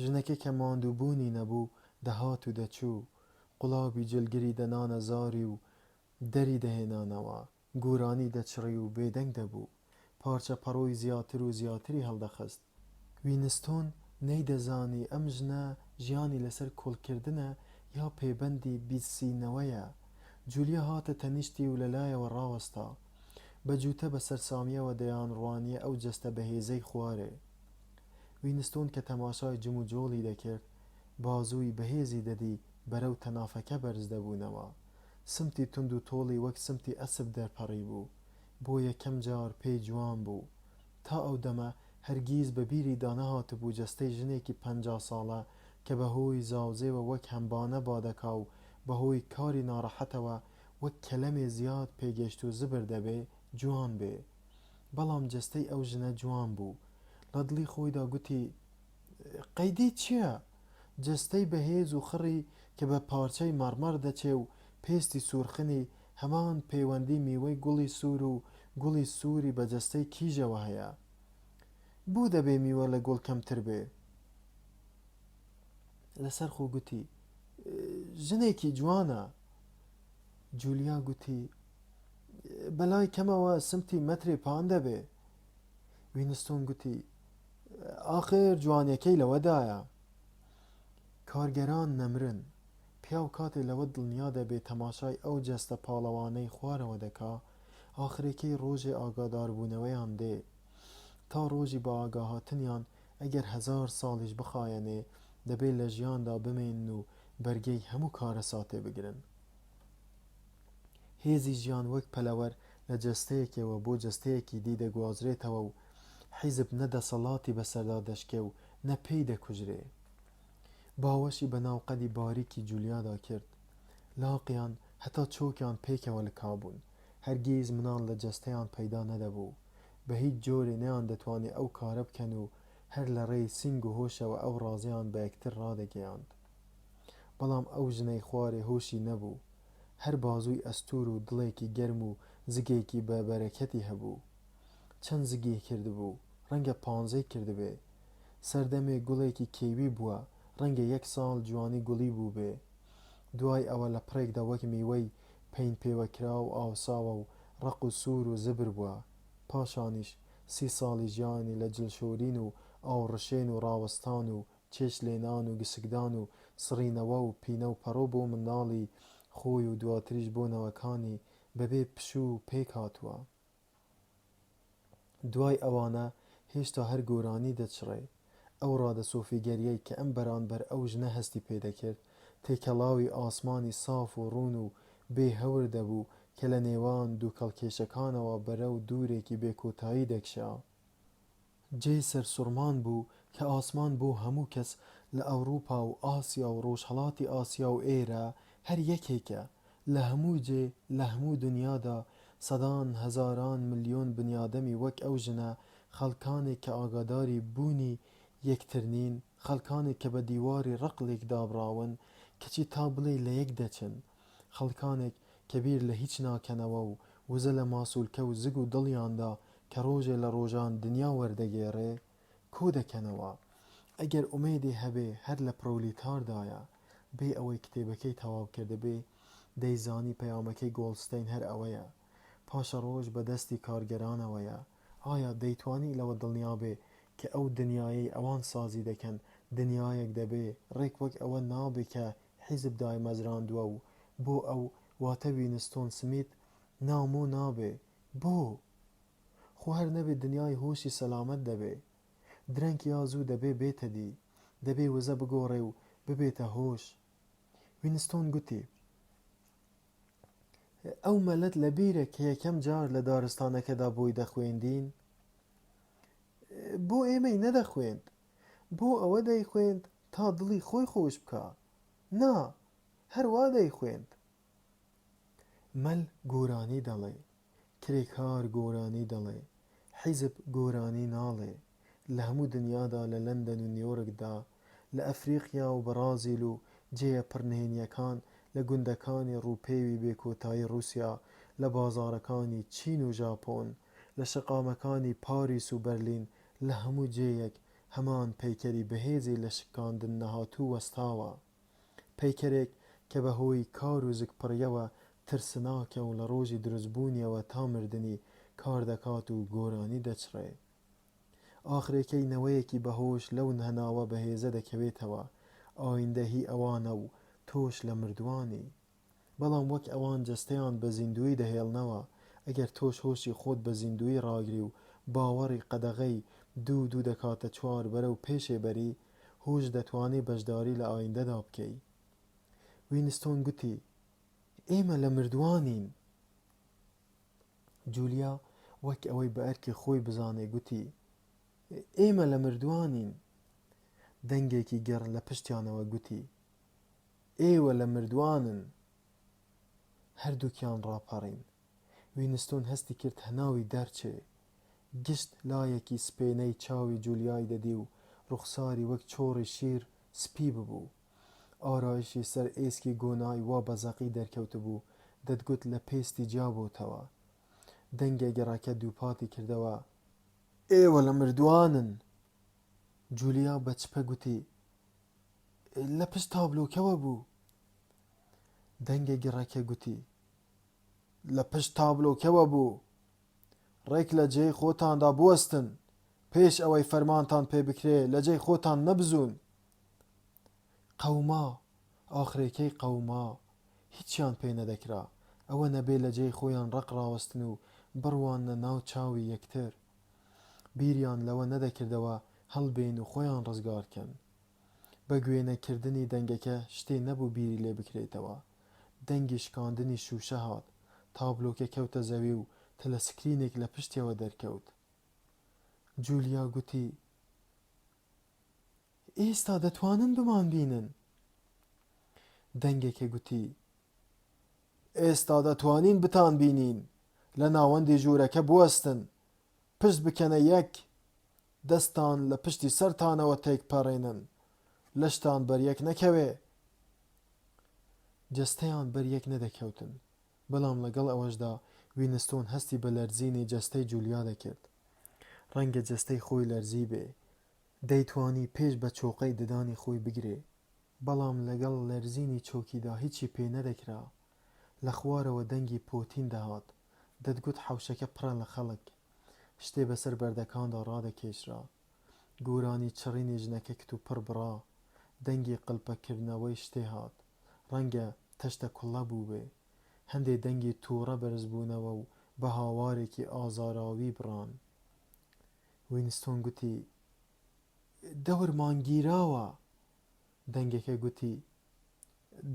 ژنەکە کە ماندووبوونی نەبوو دەهات و دەچوو. قوڵابی جلگری دەنانە زاری و دەری دەهێنانەوە. گۆرانی دەچڕی و بێدەنگ دەبوو. پارچە پەڕۆی زیاتر و زیاتری هەڵدەخست. وینستۆن نەیدەزانی ئەم ژنە ژیانی لەسەر کۆڵکردنە یا پەیبەندی بیستینەوەیە. جولیا هاتە تەنیشتی و لەلایەوە ڕاوەستا. بەجووتە بە سەرسامیەوە دەیان ڕوانیە ئەو جەستە بەهێزەی خوارێ. وینستۆن کە تەماشای جم و جۆڵی دەکرد، بازووی بەهێزی دەدی بەرەو تەنافەکە بەرز دەبوونەوە. سمتی تند و تۆڵی وەک سمتی ئەسپ دەرپەڕی بوو. بۆ یەکەم جار پێی جوان بوو. تا ئەو دەمە هەرگیز بە بیری دانەهاتبوو جەستەی ژنێکی 50 ساڵە کە بەهۆی زاوزێوە وەک هەمبانە بادەکا و بەهۆی کاری ناڕەحەتەوە وەک کەلەمێ زیاد پێگەشت و زبر دەبێ جوان بێ. بەڵام جەستەی ئەو ژنە جوان بوو. لە دڵی خۆیدا گوتی: قەیدی چییە؟ جەستەی بەهێز و خڕی کە بە پارچەی مەرمەر دەچێ و پێستی سوورخنی هەمان پەیوەندی میوەی گوڵی سوور و گوڵی سووری بە جەستەی کیژەوە هەیە. بوو دەبێ میوە لە گوڵ کەمتر بێ. لەسەر خۆ گوتی: ژنێکی جوانە. جولیا گوتی: بەلای کەمەوە سمتی مەترێ پان دەبێ. وینستۆن گوتی: ئاخر جوانیەکەی لەوەدایە. کارگەران نەمرن. پیاو کاتێ لەوە دڵنیا دەبێت تەماشای ئەو جەستە پاڵەوانەی خوارەوە دەکا، ئاخرەکەی ڕۆژێ ئاگاداربوونەوەیان دێ. تا ڕۆژی بە ئاگاهاتنیان ئەگەر 1000 ساڵیش بخایەنێ، دەبێت لە ژیاندا بمێنن و بەرگەی هەموو کارە ساتێ بگرن. هێزی ژیان وەک پەلەوەر لە جەستەیەکەوە بۆ جەستەیەکی دی دەگوازرێتەوە و حیزب نەدەسەڵاتی بەسەردا دەشکێ و نە پێی دەکوژرێ. باوەشی بەناو قەدی باریکی جولیادا کرد. لاقیان هەتا چۆکیان پێکەوە لکابوون. هەرگیز مناڵ لە جەستەیان پەیدا نەدەبوو. بە هیچ جۆرێ نەیان دەتوانێت ئەو کارە بکەن و هەر لە ڕێی سینگ و هۆشەوە ئەو ڕازیان بە یەکتر ڕادەگەیاند. بەڵام ئەو ژنەی خوارێ هۆشی نەبوو. هەر بازووی ئەستور و دڵێکی گەرم و زگێکی بە بەرەکەتی هەبوو. چەند زگی کردبوو، ڕەنگە 15 کردبێ. سەردەمێ گوڵێکی کێوی بووە، ڕەنگە 1 ساڵ جوانی گوڵی بوو بێ. دوای ئەوە لە پڕێکدا وەک میوەی پەین پێوەکرا و ئاوساوە و ڕق و سوور و زبر بووە. پاشانیش 30 ساڵی ژیانی لە جلشۆرین و ئاوڕشێن و ڕاوەستان و چێش لێنان و گسکدان و سڕینەوە و پینە و پەڕۆ بۆ منداڵی خۆی و دواتریش بۆ نەوەکانی بەبێ پشوو پێک هاتووە. دوای ئەوانە هێشتا هەر گۆرانی دەچڕێ. ئەو ڕادە سۆفیگەریەی کە ئەم بەرامبەر ئەو ژنە هەستی پێدەکرد، تێکەڵاوی ئاسمانی ساف و ڕوون و بێ هەور دەبوو کە لە نێوان دوو کەڵکێشەکانەوە بەرەو دوورێکی بێکۆتایی دەکشا. جێ سەرسوڕمان بوو کە ئاسمان بۆ هەموو کەس لە ئەوروپا و ئاسیا و ڕۆژهەڵاتی ئاسیا و ئێرە هەر یەکێکە. لە هەموو جێ لە هەموو دنیادا سەدان هەزاران ملیۆن بنیادەمی وەک ئەو ژنە، خەڵکانێک کە ئاگاداری بوونی یەکترنین، خەڵکانێک کە بە دیواری ڕقلێک دابراون کەچی تا بڵێ لە یەک دەچن، خەڵکانێک کە بیر لە هیچ ناکەنەوە و وزە لە ماسوولکە و زگ و دڵیاندا کە ڕۆژێ لە ڕۆژان دنیا وەردەگێڕێ کۆ دەکەنەوە. ئەگەر ئومێدی هەبێ هەر لە پرۆلیتاردایە، بێ ئەوەی کتێبەکەی تەواو کردبێ، دەیزانی پەیامەکەی گۆڵستەین هەر ئەوەیە: پاشە ڕۆژ بە دەستی کارگەرانەوەیە. ئایا دەیتوانی لەوە دڵنیا بێ کە ئەو دنیای ئەوان سازی دەکەن دنیایەک دەبێ ڕێک وەک ئەوە نابێ کە حیزب دایمەزراندووە و بۆ ئەو واتە وینستۆن سمیت نامۆ نابێ؟ بۆ؟ خۆ هەر نەبێ دنیای هۆشی سەلامەت دەبێ. درەنگ یا زوو دەبێ بێتە دی، دەبێ وزە بگۆڕێ و ببێتە هۆش. وینستۆن گوتی: ئەو مەلەت لە بیرە کە یەکەم جار لە دارستانەکەدا بۆی دەخوێندین؟ بۆ ئێمەی نەدەخوێند، بۆ ئەوە دەیخوێند تا دڵی خۆی خۆش بکە. نا، هەروا دەیخوێند. مەل گۆرانی دەڵێ، کرێکار گۆرانی دەڵێ، حیزب گۆرانی ناڵێ. لە هەموو دنیادا، لە لەندەن و نیویۆرکدا، لە ئەفریقیا و بەرازیل و جێیە پڕنهێنیەکان، لە گوندەکانی ڕووپێوی بێکۆتایی رووسیا، لە بازاڕەکانی چین و ژاپۆن، لە شەقامەکانی پاریس و بەرلین، لە هەموو جێیەک هەمان پەیکەری بەهێزی لە شکاندن نەهاتوو وەستاوە. پەیکەرێک کە بەهۆی کار و زگپڕیەوە ترسناکە و لە ڕۆژی دروستبوونیەوە تا مردنی کار دەکات و گۆرانی دەچڕێ. ئاخرێکەی نەوەیەکی بەهۆش لەو هەناوە بەهێزە دەکەوێتەوە. ئایندە هی ئەوانە و تۆش لە مردوانی. بەڵام وەک ئەوان جەستەیان بە زیندوی دەهێڵنەوە، ئەگەر تۆش هۆشی خۆت بە زیندوی ڕاگری و باوەڕی قەدەغەی دوو دەکاتە چوار بەرەو پێشێ بەری، هۆش دەتوانێ بەشداری لە ئایندەدا بکەی. وینستۆن گوتی: ئێمە لە مردوانین. جولیا وەک ئەوەی بە ئەرکی خۆی بزانێ گوتی: ئێمە لە مردوانین. دەنگێکی گەڕ لە پشتیانەوە گوتی: ئێوە لە مردوانن. هەردووکیان ڕاپەڕین. وینستۆن هەستی کرد هەناوی دەرچێ. گشت لایەکی سپێنەی چاوی جولیای دەدی و ڕوخساری وەک چۆڕی شیر سپی ببوو. ئارایشی سەر ئێسکی گۆنای وا بەزەقی دەرکەوت بوو، دەتگوت لە پێستی جیابۆتەوە. دەنگێ گەڕەکە دووپاتی کردەوە: ئێوە لە مردوانن. جولیا بە چپە گوتی: لە پشت تابلۆکەوە بوو. دەنگێ گەڕەکە گوتی: لە پشت تابلۆکەوە بوو. ڕێک لە جێی خۆتاندا بوەستن، پێش ئەوەی فەرمانتان پێ بکرێ لە جێی خۆتان نەبزوون. قەوما، ئاخرێکەی قەوما، هیچیان پێ نەدەکرا ئەوە نەبێ لە جێی خۆیان ڕق ڕاوەستن و بڕوانە ناو چاوی یەکتر. بیریان لەوە نەدەکردەوە هەڵبێن و خۆیان ڕزگارکەن. بە گوێنەکردنی دەنگەکە شتێ نەبوو بیری لێ بکرێتەوە. دەنگی شکاندنی شوشە هات. تابلۆکە کەوتە زەوی و تەلەسکرینێک لە پشتیەوە دەرکەوت. جولیا گوتی: ئێستا دەتوانن بمان بینن. دەنگێکە گوتی: ئێستا دەتوانین بتان بینین. لە ناوەندی ژوورەکە بوەستن، پشت بکەنە یەک، دەستان لە پشتی سەرتانەوە تێکپەڕێنن، لەشتان بەریەک نەکەوێ. جەستەیان بەریەک نەدەکەوتن، بەڵام لەگەڵ ئەوەشدا وینستۆن هەستی بە لەرزینی جەستەی جولیا دەکرد. ڕەنگە جەستەی خۆی لەرزی بێ، دەیتوانی پێش بە چۆقەی ددانی خۆی بگرێ، بەڵام لەگەڵ لەرزینی چۆکیدا هیچی پێ نەدەکرا. لە خوارەوە دەنگی پۆتین دەهات، دەتگوت حەوشەکە پڕە لە خەڵک. شتێ بەسەر بەردەکاندا ڕادەکێشرا. گۆرانی چڕینی ژنەکە کت و پڕ بڕا. دەنگی قڵپەکردنەوەی شتێ هات، ڕەنگە تەشتە کوڵە بوو بێ. هەندێ دەنگی تووڕە بەرز بوونەوە و بە هاوارێکی ئازاراوی بڕان. وینستۆن گوتی: دەورمان گیراوە. دەنگەکە گوتی: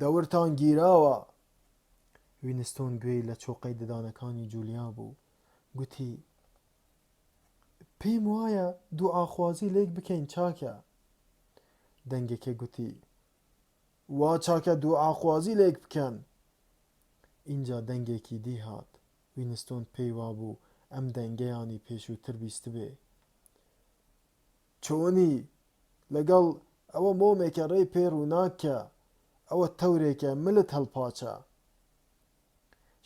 دەورتان گیراوە. وینستۆن گوێی لە چۆقەی ددانەکانی جولیا بوو. گوتی: پێم وایە دوعاخوازی لێک بکەین چاکە. دەنگەکە گوتی: وا چاکە دوعاخوازی لێک بکەن. اینجا دەنگێکی دی هات. وینستۆن پێی وابوو ئەم دەنگەیانی پێشووتر بیست بێ. چۆنی؟ لەگەڵ ئەوە مۆمێکە ڕێی پێ ڕووناکە، ئەوە تەورێکە ملت هەڵپاچە.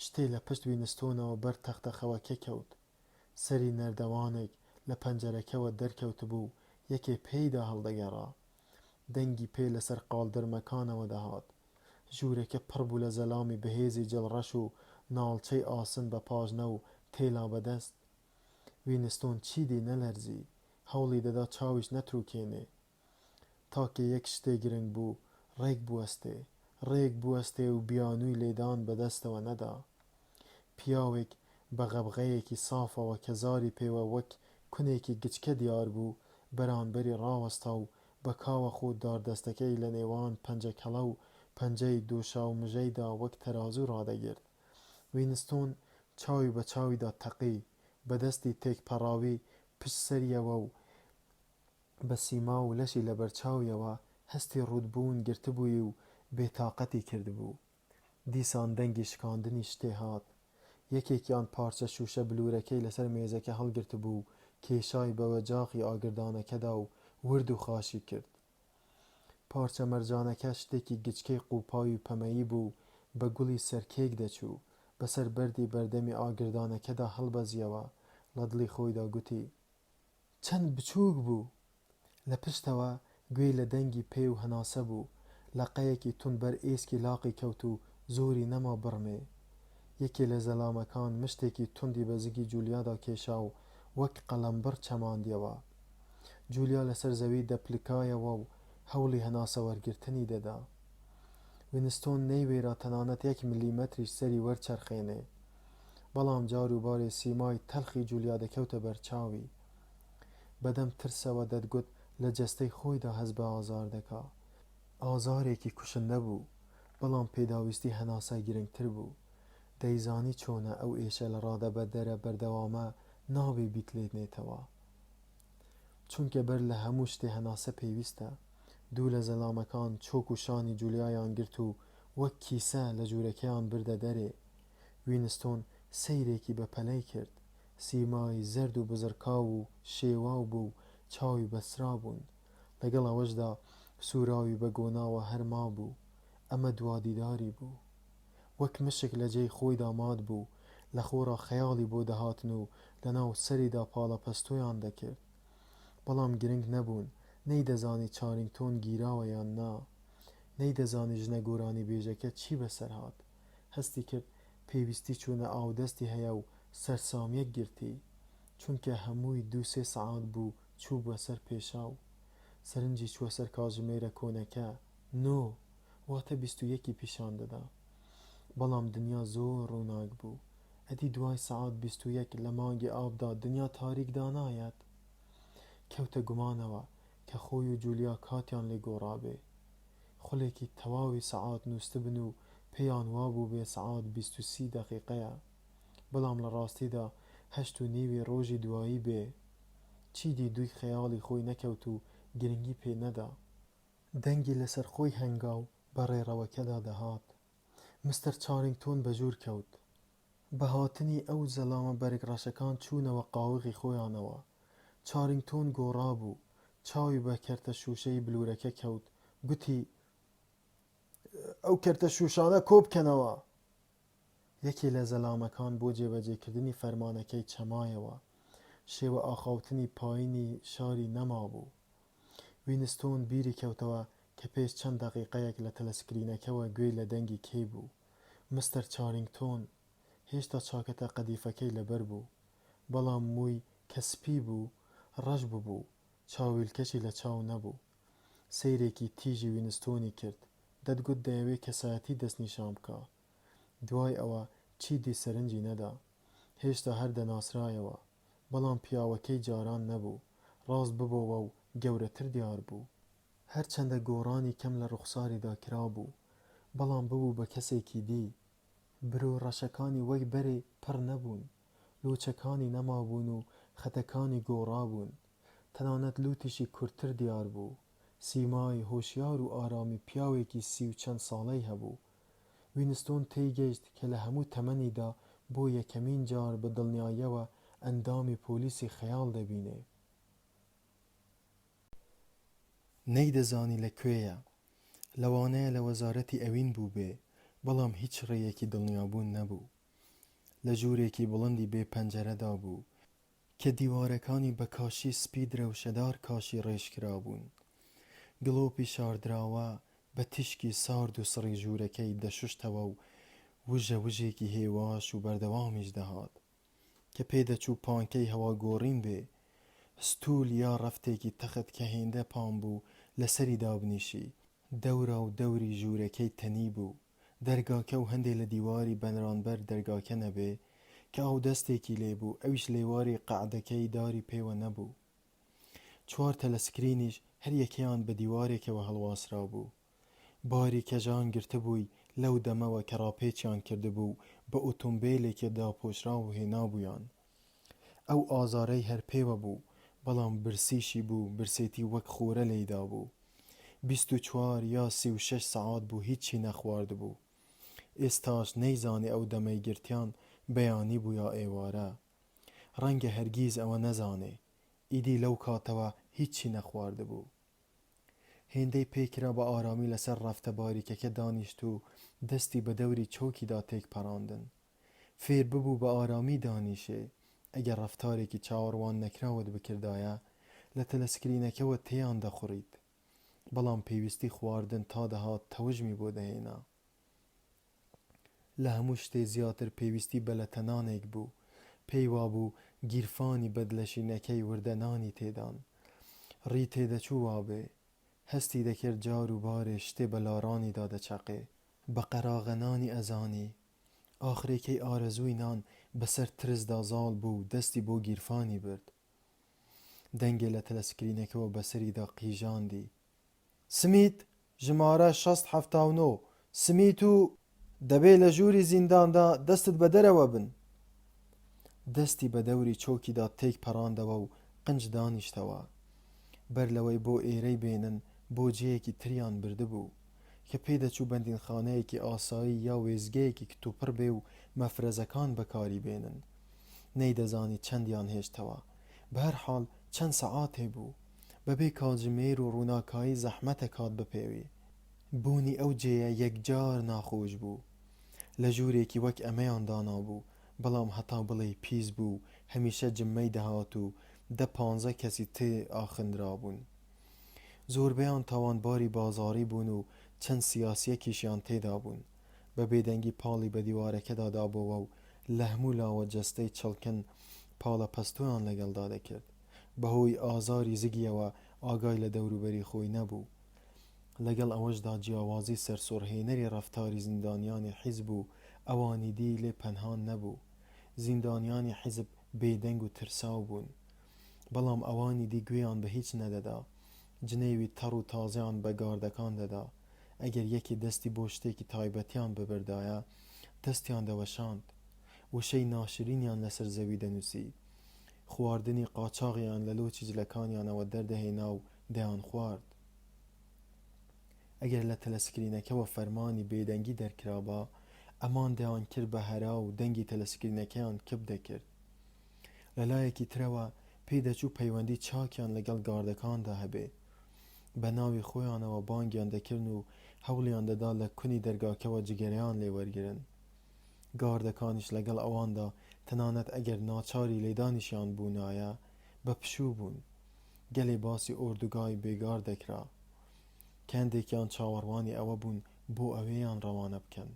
شتێ لە پشت وینستۆنەوە بەر تەختەخەوەکە کەوت. سەری نەردەوانێک لە پەنجەرەکەوە دەرکەوت بوو، یەکێ پێیدا هەڵدەگەڕا. دەنگی پێ لەسەر قاڵدرمەکانەوە دەهات. ژوورەکە پڕ بوو لە زەلامی بەهێزی جڵڕەش و ناڵچەی ئاسن بە پاژنە و تێلا بەدەست. وینستۆن چیدی نەلەرزی، هەوڵی دەدا چاویش نەتروکێنێ. تاکە یەک شتێ گرنگ بوو، ڕێک بوەستێ و بیانووی لێدان بەدەستەوە نەدا. پیاوێک بە غەبغەیەکی سافەوە کە زاری پێوە وەک کونێکی گچکە دیار بوو، بەرانبەری ڕاوەستا و بە کاوە خۆ داردەستەکەی لە نێوان پەنجەکەڵە و پەنجەی دۆشاومژەیدا وەک تەرازوو ڕادەگرت. وینستۆن چاوی بە چاویدا تەقی، بەدەستی تێکپەڕاوی پشت سەریەوە و بە سیما و لەشی لە بەرچاویەوە هەستی ڕوودبوون گرتبووی و بێتاقەتی کردبوو. دیسان دەنگی شکاندنی شتێ هات. یەکێکیان پارچە شوشە بلوورەکەی لەسەر مێزەکە هەڵگرتبوو و کێشای بەوە جاقی ئاگردانەکەدا و ورد و خاشی کرد. پارچە مەرجانەکە شتێکی گچکەی قوپای و پەمەیی بوو، بە گوڵی سەرکێک دەچوو. بەسەر بەردی بەردەمی ئاگردانەکەدا هەڵبەزیەوە. لە دڵی خۆیدا گوتی: چەند بچووک بوو. لە پشتەوە گوێی لە دەنگی پێ و هەناسە بوو. لەقەیەکی تون بەر ئێسکی لاقی کەوت و زۆری نەما بڕمێ. یەکێ لە زەلامەکان مشتێکی توندی بە زگی جولیادا کێشا و وەک قەلەمبڕ چەماندیەوە. جولیا لەسەر زەوی دەپلکایەوە و هەوڵی هەناسە وەرگرتنی دەدا. وینستۆن نەیوێرا تەنانەت 1 ملیمەتریش سەری وەرچەرخێنێ، بەڵام جار و بارێ سیمای تەلخی جولیا دەکەوتە بەرچاوی. بەدەم ترسەوە دەتگوت لە جەستەی خۆیدا هەست بە ئازار دەکا. ئازارێکی کوشندە بوو، بەڵام پێداویستی هەناسە گرنگتر بوو. دەیزانی چۆنە ئەو ئێشە لە ڕادەبەردەرە بەردەوامە ناوێ بیتلێنێتەوە، چونکە بەر لە هەموو شتێ هەناسە پێویستە. دوو لە زەلامەکان چۆک و شانی جولیایان گرت و وەک کیسە لە ژوورەکەیان بردە دەرێ. وینستۆن سەیرێکی بەپەلەی کرد. سیمای زەرد و بزرکاو و شێواو بوو، چاوی بەسرا بوون، لەگەڵ ئەوەشدا سووراوی بە گۆناوە هەرما بوو. ئەمە دوادیداری بوو، وەک مشک لە جێی خۆیدا مات بوو. لە خۆڕا خەیاڵی بۆ دەهاتن و لەناو سەریدا پاڵە پەستۆیان دەکرد، بەڵام گرنگ نەبوون. نەیدەزانی چارینگتۆن گیراوە یان نا، نەیدەزانی ژنە گۆرانی بێژەکە چی بەسەر هات. هەستی کرد پێویستی چوونە ئاودەستی هەیە و سەرسامیەک گرتی، چونکە هەمووی 2-3 سەعات بوو چوو بەسەر پێشاو. سەرنجی چووە سەر کاتژمێرە کۆنەکە 9، واتە 21 پیشان دەدا. بەڵام دنیا زۆر ڕووناک بوو. ئەدی دوای سەعات 21 لە مانگی ئابدا دنیا تاریکدا نایەت. کەوتە گومانەوە کە خۆی و جولیا کاتیان لێ گۆڕابێ. خولێکی تەواوی سەعات نووسبن و پێیان وابوو بێ سەعات 23 دەقیقەیە، بەڵام لە ڕاستیدا 8:30 ڕۆژی دوایی بێ. چیدی دووی خەیاڵی خۆی نەکەوت و گرنگی پێ نەدا. دەنگی لەسەر خۆی هەنگاو بە ڕێڕەوەکەدا دەهات. مستەر چارینگتۆن بەژوور کەوت. بە هاتنی ئەو زەلامە بەرگڕەشەکان چوونەوە قاوەغی خۆیانەوە. چارینگتۆن گۆڕا بوو، چاوی بە کەرتە شوشەی بلورەکە کەوت. گوتی ئەو کەرتە شوشانە کۆبکەنەوە. یەکێ لە زەلامەکان بۆ جێبەجێکردنی فەرمانەکەی چەمایەوە. شێوە ئاخاوتنی پایینی شاری نەما بوو. وینستۆن بیری کەوتەوە کە پێش چەند دەقیقەیەک لە تەلەسکرینەکەوە گوێی لە دەنگی کەی بوو. مستەر چارینگتۆن هێشتا چاکەتە قەدیفەکەی لەبەر بوو، بەڵام مووی کەسپی بوو، ڕەش بوو، چاویلکەشی لە چاو نەبوو. سەیرێکی تیژی وینستۆنی کرد. دەتگوت دەیەوێت کەسایەتی دەستنیشان بکە. دوای ئەوە چیدی سەرنجی نەدا. هێشتا هەر دەناسرایەوە، بەڵام پیاوەکەی جاران نەبوو. ڕاست ببەوە و گەورەتر دیار بوو. هەرچەندە گۆڕانی کەم لە ڕوخساریدا کرا بوو، بەڵام ببوو بە کەسێکی دی. برۆ ڕەشەکانی وەک بەرێ پڕ نەبوون، لوچەکانی نەمابوون و خەتەکانی گۆڕا بوون. تەنانەت لوتیشی کورتتر دیار بوو. سیمای هۆشیار و ئارامی پیاوێکی 30 و چەند ساڵەی هەبوو. وینستۆن تێیگەیشت کە لە هەموو تەمەنیدا بۆ یەکەمین جار بە دڵنیاییەوە ئەندامی پۆلیسی خەیاڵ دەبینێ. نەیدەزانی لەکوێیە، لەوانەیە لە وەزارەتی ئەوین بوو بێ، بەڵام هیچ ڕێیەکی دڵنیابوون نەبوو. لە ژوورێکی بڵندی بێ پەنجەرەدا بوو کە دیوارەکانی بە کاشی سپی درەوشەدار کاشی ڕێژکرا بوون. گڵۆپی شاردراوە بە تیشکی سارد و سڕی ژوورەکەی دەشوشتەوە و وژە وژێکی هێواش و بەردەوامیش دەهات کە پێدەچوو پانکەی هەوا گۆڕین بێ. ستول یا ڕەفتێکی تەخت کە هێندە پام بوو لەسەری دابنیشی. دەورا و دەوری ژوورەکەی تەنی بوو. دەرگاکە و هەندێک لە دیواری بەنرانبەر دەرگاکە نەبێ کە ئەو دەستێکی لێبوو، ئەویش لێواری قەعدەکەی داری پێوە نەبوو. 4 تەلەسکرینیش هەر یەکەیان بە دیوارێکەوە هەڵواسرا بوو. باری کەژان گرتە بووی لەو دەمەوە کە ڕاپێچیان کردبوو بە ئۆتۆمبیلێکی داپۆشرا و هێنابوویان. ئەو ئازارەی هەر پێوە بوو، بەڵام برسیشی بوو، برسێتی وەک خۆرە لێیدا بوو. 24 یا 36 سەعات بوو هیچی نەخوارد بوو. ئێستاش نەیزانی ئەو دەمەی گرتیان بەیانی بوو یا ئێوارە. ڕەنگە هەرگیز ئەوە نەزانێ، ئیدی لەو کاتەوە هیچی نەخوارد بوو. هێندەی پێکرا بە ئارامی لەسەر ڕەفتە باریکەکە دانیشت و دەستی بە دەوری چۆکیدا تێکپەڕاندن. فێر ببوو بە ئارامی دانیشێ. ئەگەر ڕەفتارێکی چاوەڕوان نەکراوت بکردایە لە تەلەسکرینەکەوە تێیان دەخوڕیت، بەڵام پێویستی خواردن تا دەهات تەوژمی بۆ دەهێنا. لە هەموو شتێ زیاتر پێویستی بە لە تەنانێک بوو. پێی وابوو گیرفانی بەدلەشینەکەی وردەنانی تێدان. ڕی تێدەچوو وابێ، هەستی دەکرد جار و بارێ شتێ بە لارانیدا دەچەقێ. بە قەراغەنانی ئەزانی ئاخرێکەی ئارەزووی نان بەسەر ترسدا زاڵ بوو، دەستی بۆ گیرفانی برد. دەنگێ لە تەلەسکرینەکەەوە بەسەریدا قیژاندی. سمیت، ژمارە 679 سمیت و دەبێ لە ژووری زینداندا دەستت بە دەرەوە بن. دەستی بە دەوری چۆکیدا تێک پەڕاندەوە و قنج دانیشتەوە. بەر لەوەی بۆ ئێرەی بێنن بۆ جێیەکی تریان بردبوو کە پێدەچوو بەندینخانەیەکی ئاسایی یا وێزگەیەکی کتوپڕ بێ و مەفرەزەکان بەکاری بێنن. نەیدەزانی چەندیان هێشتەوە، بە هەر حاڵ چەند سەعاتێ بوو بەبێ کاتژمێر و ڕووناکایی زەحمەتە کات بپێوی. بوونی ئەو جێیە یەکجار ناخۆش بوو. لە ژوورێکی وەک ئەمەیان دانا بوو، بەڵام هەتا بڵێ پیس بوو هەمیشە جممەی دەهات و 10-15 کەسی تێ ئاخندرا بوون. زۆربەیان تاوانباری بازاڕی بوون و چەند سیاسیەکیشیان تێدا بوون. بە بێدەنگی پاڵی بە دیوارەکەدا دابەوە و لە هەموو لاوە جەستەی چڵکن پاڵە پەستۆیان لەگەڵدا دەکرد. بەهۆی ئازاری زگیەوە ئاگای لە دەوروبەری خۆی نەبوو. لەگەڵ ئەوەشدا جیاوازی سەرسۆرهێنەری ڕەفتاری زیندانیانی حیزب و ئەوانی دی لێ پەنهان نەبوو. زیندانیانی حیزب بێدەنگ و ترساو بوون، بەڵام ئەوانی دی گوێیان بە هیچ نەدەدا. جنێوی تەڕ و تازیان بە گاردەکان دەدا. ئەگەر یەکی دەستی بۆ شتێکی تایبەتیان ببردایە دەستیان دەوەشاند. وشەی ناشرینیان لەسەر زەوی دەنووسی. خواردنی قاچاغیان لە لۆچی جلەکانیانەوە دەردەهێنا و دەیان خوارد. ئەگەر لە تەلەسکرینەکەەوە فەرمانی بێدەنگی دەرکرابا، ئەمان دەیان کرد بە هەرا و دەنگی تەلەسکرینەکەیان کپ دەکرد. لە لایەکی ترەوە پێدەچوو پەیوەندی چاکیان لەگەڵ گاردەکاندا هەبێ. بە ناوی خۆیانەوە بانگیان دەکردن و هەوڵیان دەدا لە کونی دەرگاکەوە جگەرەیان لێ وەرگرن. گاردەکانیش لەگەڵ ئەواندا تەنانەت ئەگەر ناچاری لێدانیشیان بوونایە بە پشوو بوون. گەلێ باسی ئۆردوگای بێگار دەکرا. کەندێکیان چاوەڕوانی ئەوە بوون بۆ ئەوەیان ڕەوانە بکەن.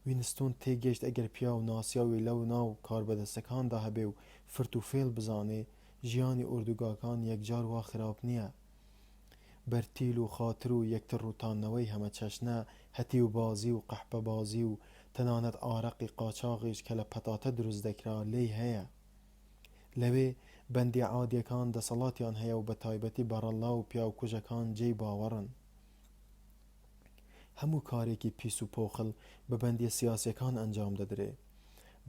وینستۆن تێگەیشت ئەگەر پیا و ناسیاوی لەو ناو کاربەدەستەکاندا هەبێ و فرت و فێڵ بزانێ، ژیانی ئۆردوگاکان یەکجار وا خراپ نییە. بەرتیل و خاتر و یەکتر ڕوتانەوەی هەمە چەشنە، هەتی و بازی و قەحپە بازی و تەنانەت ئارەقی قاچاغیش کە لە پەتاتە دروست دەکرا لێی هەیە. لەوێ بەندی عادیەکان دەسەڵاتیان هەیە و بە تایبەتی بەڕەڵا و پیاوکوژەکان جێی باوەڕن. هەموو کارێکی پیس و پۆخڵ بە بەندیە سیاسیەکان ئەنجام دەدرێ.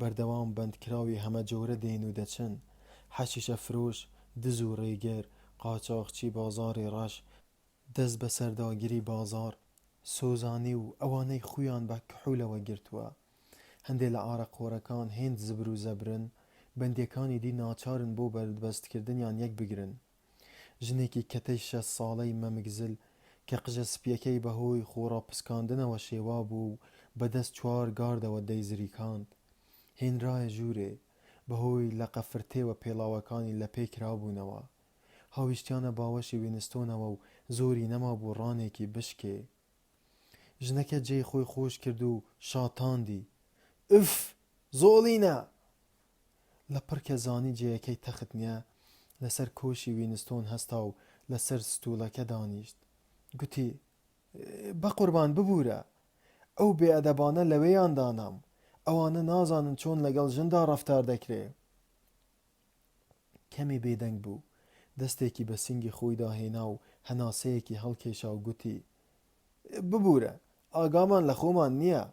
بەردەوام بەندکراوی هەمە جۆرە دێن و دەچن. حەشیشە فرۆش، دز و ڕێگەر، قاچاغچی بازاڕی ڕەش، دەست بە سەرداگیری بازار، سۆزانی و ئەوانەی خویان بە کحولەوە گرتووە. هەندێک لە ئارەقۆرەکان هێند زبر و زەبرن، بەندیەکانی دی ناچارن بۆ بەردەستکردنیان یەک بگرن. ژنێکی کەتەی 6 ساڵەی مەمگزل کە قژە سپیەکەی بەهۆی خۆڕا پسکاندنەوە شێوا بوو و بەدەست 4 گاردەوە دەیزریکاند. هێنرایە ژوورێ، بەهۆی لە قەفرتێوە پێڵاوەکانی لە پێی کرابوونەوە. هاویشتیانە باوەشی وینستۆنەوە و زۆری نەما بوو ڕانێکی بشکێ. ژنەکە جێی خۆی خۆش کرد و شاتاندی. ئف، زۆڵینە! لە پڕکە زانی جێیەکەی تەخت نییە لەسەر کۆشی وینستۆن هەستا و لەسەر ستوولەکە دانیشت. گوتی: بە قوربان ببوورە، ئەو بێئەدەبانە لەوەیان دانام، ئەوانە نازانن چۆن لەگەڵ ژندا ڕەفتار دەکرێ. کەمی بێدەنگ بوو، دەستێکی بە سینگی خۆی داهێنا و هەناسەیەکی هەڵکێشا و گوتی: ببوورە، ئاگامان لە خۆمان نییە.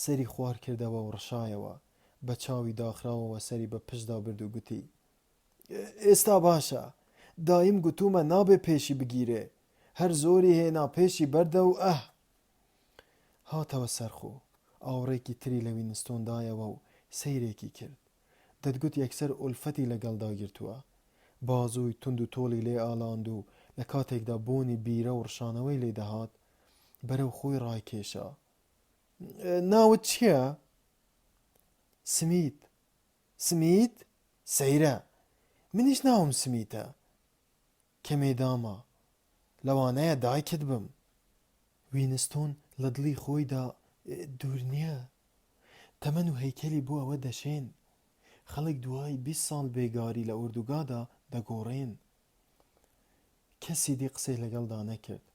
سەری خوار کردەوە و ڕشایەوە. بە چاوی داخراوەوە سەری بە پشتدا برد و گوتی: ئێستا باشە، دایم گوتومە نابێ پێشی بگیرێ، هەر زۆری هێنا پێشی بەردە و ئەه. هاتەوە سەرخۆ. ئاوڕێکی تری لە وینستۆندایەوە و سەیرێکی کرد. دەتگوت یەکسەر ئولفەتی لەگەڵدا گرتووە. بازووی تند و تۆڵی لێ ئالاند و لە کاتێکدا بۆنی بیرە و ڕشانەوەی لێ دەهات بەرەو خۆی ڕایکێشا. ناوت چییە؟ سمیت. سمیت؟ سەیرە، منیش ناوم سمیتە. کەمێدامە، لەوانەیە دایکت بم. وینستۆن لە دڵی خۆیدا دوور نییە، تەمەن و هەیکەلی بۆ ئەوە دەشێن، خەڵک دوای 20 ساڵ بێگاری لە ئوردوگادا دەگۆڕێن. کەسی دی قسەی لەگەڵدا نەکرد.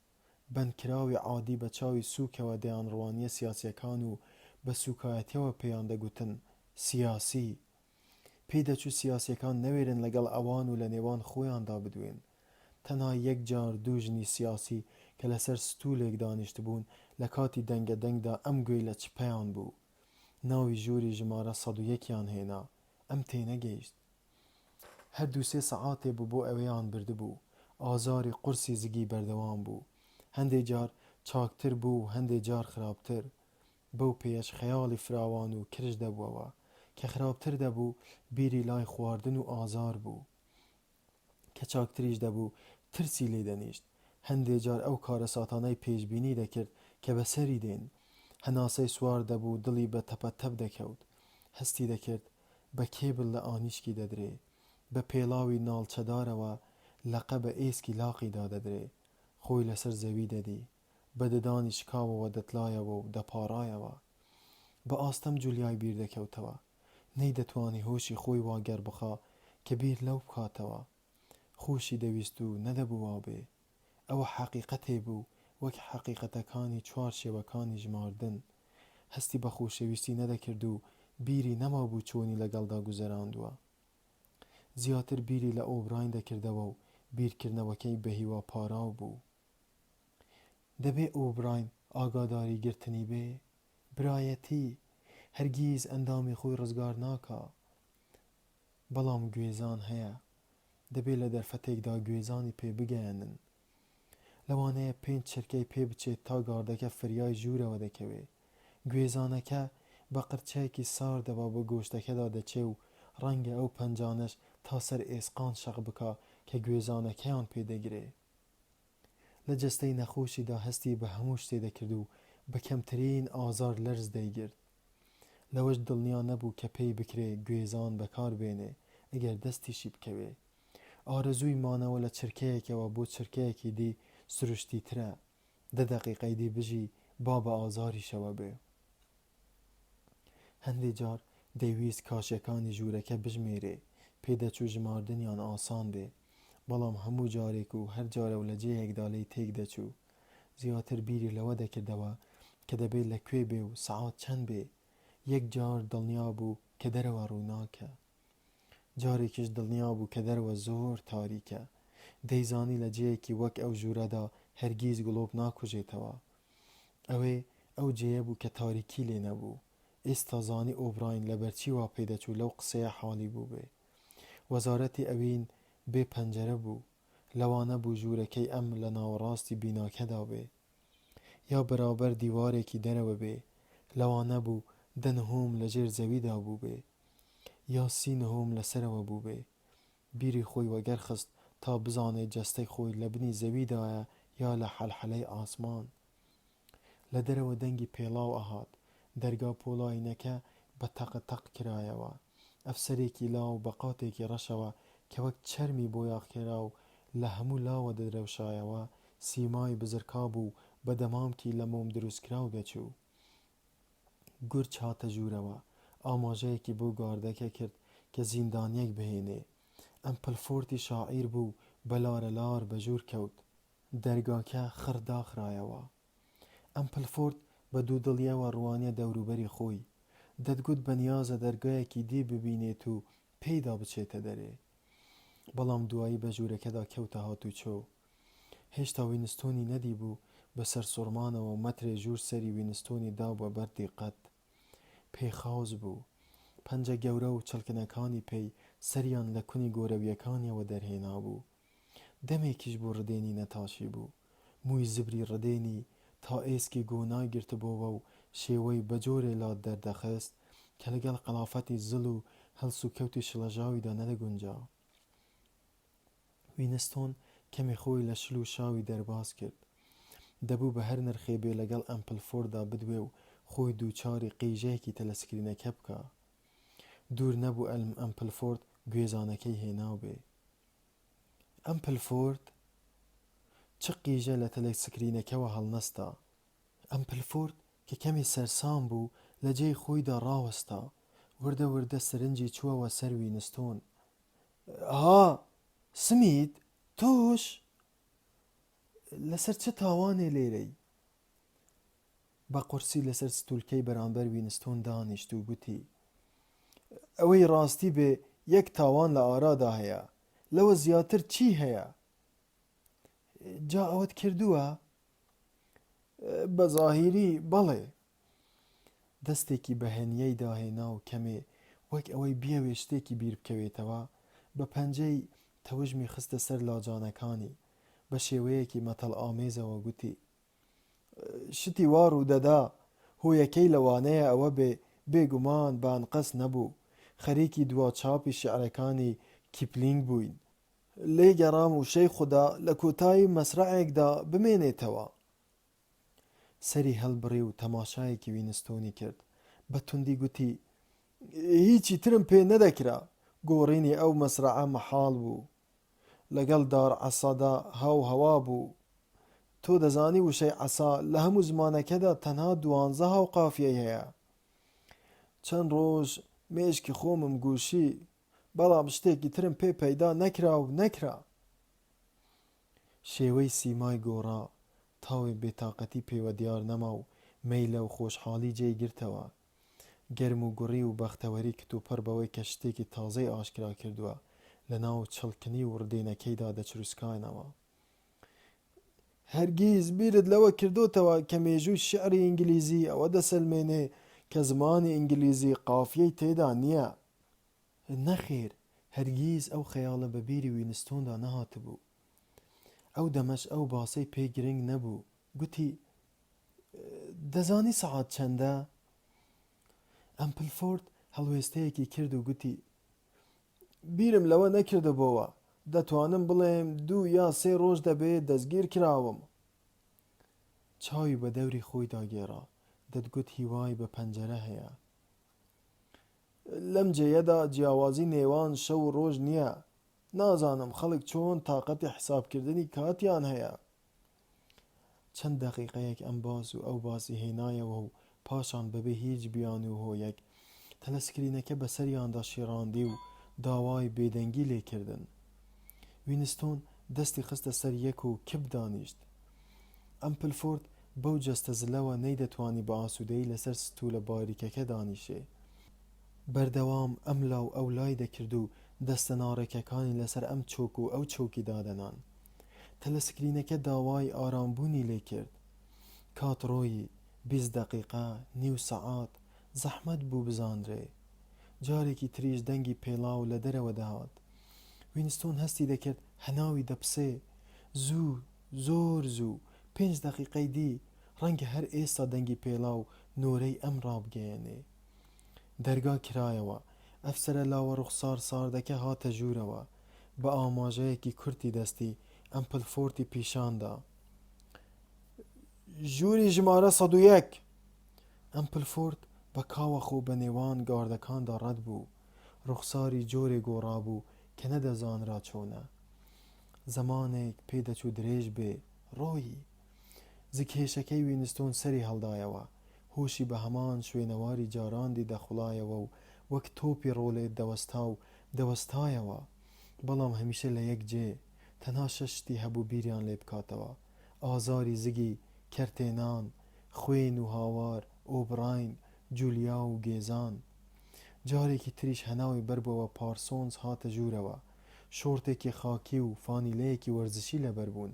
بەندکراوی عادی بە چاوی سووکەوە دەیان ڕوانیە سیاسیەکان و بە سوکایەتیەوە پێیان دەگوتن سیاسی. پێی دەچوو سیاسیەکان نەوێرن لەگەڵ ئەوان و لە نێوان خۆیاندا بدوێن. تەنها یەک جار دوو ژنی سیاسی کە لەسەر ستولێک دانیشت بوون لە کاتی دەنگەدەنگدا ئەم گوێی لە چپەیان بوو. ناوی ژووری ژمارە 101یان هێنا، ئەم تێنەگەیشت. هەردوو 3 سەعاتێ بوو بۆ ئەوەیان بردبوو. ئازاری قورسی زگی بەردەوام بوو. هەندێک جار چاکتر بوو، هەندێک جار خراپتر. بەو پێش خەیاڵی فراوان و کرش دەبووەوە کە خراپتر دەبوو بیری لای خواردن و ئازار بوو. کە چاکتریش دەبوو ترسی لێ دەنیشت. هەندێک جار ئەو کارە ساتانەی پێشبینی دەکرد کە بەسەری دێن. هەناسەی سوار دەبوو، دڵی بە تەپەتەپ دەکەوت. هەستی دەکرد بە کێبل لە ئانیشکی دەدرێ، بە پێڵاوی ناڵچەدارەوە لەقە بە ئێسکی لاقیدا دەدرێ. خۆی لەسەر زەوی دەدی، بە ددانی شکاوەوە دەتلایەوە و دەپاڕایەوە. بە ئاستەم جولیای بیر دەکەوتەوە. نەی دەتوانی هۆشی خۆی واگەر بخا کە بیر لەو بکاتەوە. خۆشی دەویست و نەدەبوو وابێ. ئەوە حەقیقەتێ بوو، وەک حەقیقەتەکانی 4 شێوەکانی ژماردن. هەستی بە خۆشەویستی نەدەکرد و بیری نەما بوو چۆنی لەگەڵدا گوزەراندووە. زیاتر بیری لە ئۆبراین دەکردەوە و بیرکردنەوەکەی بە هیوا پاراو بوو. دەبێ ئۆبراین ئاگاداری گرتنی بێ، برایەتی هەرگیز ئەندامی خۆی ڕزگار ناکا. بەڵام گوێزان هەیە، دەبێت لە دەرفەتێکدا گوێزانی پێ بگەیەنن. لەوانەیە 5 چرکەی پێ بچێت تا گاردەکە فریای ژوورەوە دەکەوێت. گوێزانەکە بە قرچەیەکی ساردەوە بە گۆشتەکەدا دەچێ و ڕەنگە ئەو پەنجانەش تا سەر ئێسقان شەق بکە کە گوێزانەکەیان پێدەگرێ. لە جەستەی نەخۆشیدا هەستی بە هەموو شتێ دەکرد و بە کەمترین ئازار لەرز دەیگرت. لەوەش دڵنیا نەبوو کە پێی بکرێ گوێزان بەکار بێنێ ئەگەر دەستیشی بکەوێ. ئارەزووی مانەوە لە چرکەیەکەوە بۆ چرکەیەکی دی سروشتی ترە. 10 دەقیقەی دی بژی با بە ئازاریشەوە بێ. هەندێک جار دەیویست کاشەکانی ژوورەکە بژمێرێ، پێدەچوو ژماردنیان ئاسان بێ. بەڵام هەموو جارێک و هەر جارە و لە جێیەکدا لێی تێک دەچوو. زیاتر بیری لەوە دەکردەوە کە دەبێت لەکوێ بێ و سەعات چەند بێ. یەک جار دڵنیا بوو کە دەرەوە ڕووناکە، جارێکیش دڵنیا بوو کە دەرەوە زۆر تاریکە. دەیزانی لە جێیەکی وەک ئەو ژوورەدا هەرگیز گڵۆب ناکوژێتەوە. ئەو جێیە بوو کە تاریکی لێ نەبوو. ئێستا زانی ئۆبراین لەبەرچی وا پێدەچوو لەو قسەیە حاڵی بوو بێ. وەزارەتی ئەوین بێ پەنجەرە بوو. لەوانە بوو ژوورەکەی ئەم لە ناوەڕاستی بیناکەدا بێ، یا بەرابەر دیوارێکی دەرەوە بێ. لەوانە بوو 10 نهۆم لە ژێر زەویدا بوو بێ، یا 30 نهۆم لەسەرەوە بوو بێ. بیری خۆی وەگەر خست تا بزانێت جەستەی خۆی لە بنی زەویدایە یا لە حەلحەلەی ئاسمان. لە دەرەوە دەنگی پێڵاو ئەهات. دەرگا پۆڵاینەکە بە تەقەتەق کرایەوە. ئەفسەرێکی لاو بە قاتێکی ڕەشەوە کە وەک چەرمی بۆ یاخکێرا و لە هەموو لاوە دەدرەوشایەوە، سیمای بزرکا بوو بە دەمامکی لە مۆم دروستکراو دەچوو. گورج هاتە ژوورەوە، ئاماژەیەکی بۆ گاردەکە کرد کە زیندانیەک بهێنێ. ئەم پلفۆرتی شاعیر بوو بە لارەلار بە ژوور کەوت. دەرگاکە خڕداخرایەوە. ئەم پلفۆرت بە دوودڵیەوە ڕوانیە دەوروبەری خۆی. دەتگوت بەنیازە دەرگایەکی دی ببینێت و پێیدا بچێتە دەرێ. بەڵام دوایی بە ژوورەکەدا کەوتە هاتوچۆ. هێشتا وینستۆنی نەدی بوو بەسەر سوڕمانەوە و مەترێ ژوور سەری وینستۆنی دابووە بەر دیقەت. پێخاوز بوو. پەنجە گەورە و چڵکنەکانی پێی سەریان لە کونی گۆرەویەکانیەوە دەرهێنا بوو. دەمێکیش بۆ ڕدێنی نەتاشی بوو. مووی زبری ڕدێنی تا ئێسکی گۆنای گرتبۆوە و شێوەی بەجۆرێ لات دەردەخست کە لەگەڵ قەلافەتی زڵ و هەلس و کەوتی شڵەژاویدا نەدەگونجا. وینستۆن کەمی خۆی لە شل و شاوی دەرباز کرد. دەبوو بە هەر نرخێ بێ لەگەڵ ئەم پلفۆردا بدوێ و خۆی دووچاری قیژەیەکی تەلەسکرینەکە بکە. دوور نەبوو ئەم پلفۆرد گوێزانەکەی هێناو بێ. ئەم پلفۆرد چ قیژە لە تەلەسکرینەکەوە هەڵنەستا. ئەم پلفۆرد کە کەمی سەرسام بوو لە جێی خۆیدا ڕاوەستا، وردە وردە سرنجی چووەوە سەر وینستۆن. ها سمیت تۆش لەسەر چه تاوانێ لێرەی؟ بە قورسی لەسەر ستولکەی بەرامبەر وینستۆن دانیشت و گوتی ئەوەی ڕاستی بێ یەک تاوان لە ئارادا هەیە، لەوە زیاتر چی هەیە؟ جا ئەوەت کردووە؟ بە زاهیری بەڵێ. دەستێکی بەهێنیەی داهێنا و کەمێ وەک ئەوەی بیەوێ شتێکی بیر بکەوێتەوە بە پەنجەی تەوژمی خستە سەر لاجانەکانی بە شێوەیەکی مەتەڵ ئامێزەوە گوتی شتی وا ڕوودەدا هۆیەکەی لەوانەیە ئەوە بێ بێگومان بانقەس نەبوو، خەریکی دواچاپی شیعرەکانی کیپلینگ بووین، لێگەڕام و شەی خودا لە کۆتایی مەسرعێکدا بمێنێتەوە. سەری هەڵبڕی و تەماشایەکی وینستۆنی کرد، بە توندی گوتی هیچی ترم پێ نەدەکرا، گۆڕینی ئەو مەسرعە مەحاڵ بوو، لەگەڵ دار عەسادا هاو هەوا بوو، تۆ دەزانی وشەی عەسا لە هەموو زمانەکەدا تەنها 12 هاو قافیەی هەیە. چەند ڕۆژ مێشکی خۆمم گووشی، بەڵام شتێکی ترم پێ پەیدا نەکرا و نەکرا. شێوەی سیمای گۆڕا، تاوێ بێتاقەتی پێوە دیار نەما و مەیلە و خۆشحاڵی جێی گرتەوە. گەرم و گوڕی و بەختەوەری کتوپەر بەوەی کە شتێکی تازەی ئاشکرا کردووە لە ناو چڵکنی و ڕدێنەکەیدا دەچروسکاینەوە. هەرگیز بیرت لەوە کردوتەوە کە مێژووی شیعری ئینگلیزی ئەوە دەسەلمێنێ کە زمانی ئینگلیزی قافیەی تێدا نییە؟ نەخێر، هەرگیز ئەو خەیاڵە بە بیری وینستۆندا نەهاتبوو. ئەو دەمەش ئەو باسەی پێی گرنگ نەبوو. گوتی دەزانی سەعات چەندە؟ ئەمپلفۆرد هەڵوێستەیەکی کرد و گوتی بیرم لەوە نەکردبەوە، دەتوانم بڵێم 2 یا 3 ڕۆژ دەبێت دەستگیر کراوم. چاوی بە دەوری خۆی داگێڕا، دەتگوت هیوای بە پەنجەرە هەیە. لەم جێیەدا جیاوازی نێوان شەو و ڕۆژ نییە، نازانم خەڵک چۆن تاقەتی حسابکردنی کاتیان هەیە. چەند دەقیقەیەک ئەم باس و ئەو باسی هێنایەوە و پاشان بەبێ هیچ بیان و هۆیەک تەلەسکرینەکە بەسەریاندا شێڕاندی و داوای بێدەنگی لێکردن. وینستۆن دەستی خستە سەر یەک و کپ دانیشت. ئەمپلفۆرد بەو جەستە زلەوە نەیدەتوانی بە ئاسوودەیی لەسەر ستوولە باریکەکە دانیشێ. بەردەوام ئەم لاو ئەو لای دەکرد و دەستە ناڕێکەکانی لەسەر ئەم چۆک و ئەو چۆکی دادەنان. تەلەسکرینەکە داوای ئارامبوونی لێ کرد. کاتڕۆیی 20 دەقیقە، نیو سەعات زەحمەت بوو بزاندرێ. جارێکی تریش دەنگی پێڵاو لە دەرەوە دەهات. وینستۆن هەستی دەکرد هەناوی دەپسێ زوو، زۆر زوو، 5 دەقیقەی دی ڕەنگە هەر ئێستا دەنگی پێڵاو نۆرەی ئەم ڕابگەیەنێ. دەرگا کرایەوە، ئەفسەرە لاوە ڕوخسار ساردەکە هاتە ژوورەوە، بە ئاماژەیەکی کورتی دەستی ئەمپلفۆرتی پیشاندا. ژووری ژمارە 101. ئەمپلفۆرد بە کاوەخۆ بە نێوان گاردەکاندا ڕەت بوو، ڕوخساری جۆرێ گۆڕابوو کە نەدەزانرا چۆنە. زەمانێک پێدەچوو درێژ بێ ڕۆیی. زگهێشەکەی وینستۆن سەری هەڵدایەوە، هۆشی بە هەمان شوێنەواری جاراندی دەخوڵایەوە و وەک تۆپی ڕۆڵێت دەوەستا و دەوەستایەوە، بەڵام هەمیشە لە یەک جێ. تەنها 6 شتی هەبوو بیریان لێ بکاتەوە: ئازاری زگی، کەرتێنان، خوێن و هاوار، ئۆبراین، جولیا و گێزان. جارێکی تریش هەناوی بەربەوە پارسۆنز هاتە ژوورەوە، شۆرتێکی خاکی و فانیلەیەکی وەرزشی لەبەر بوون.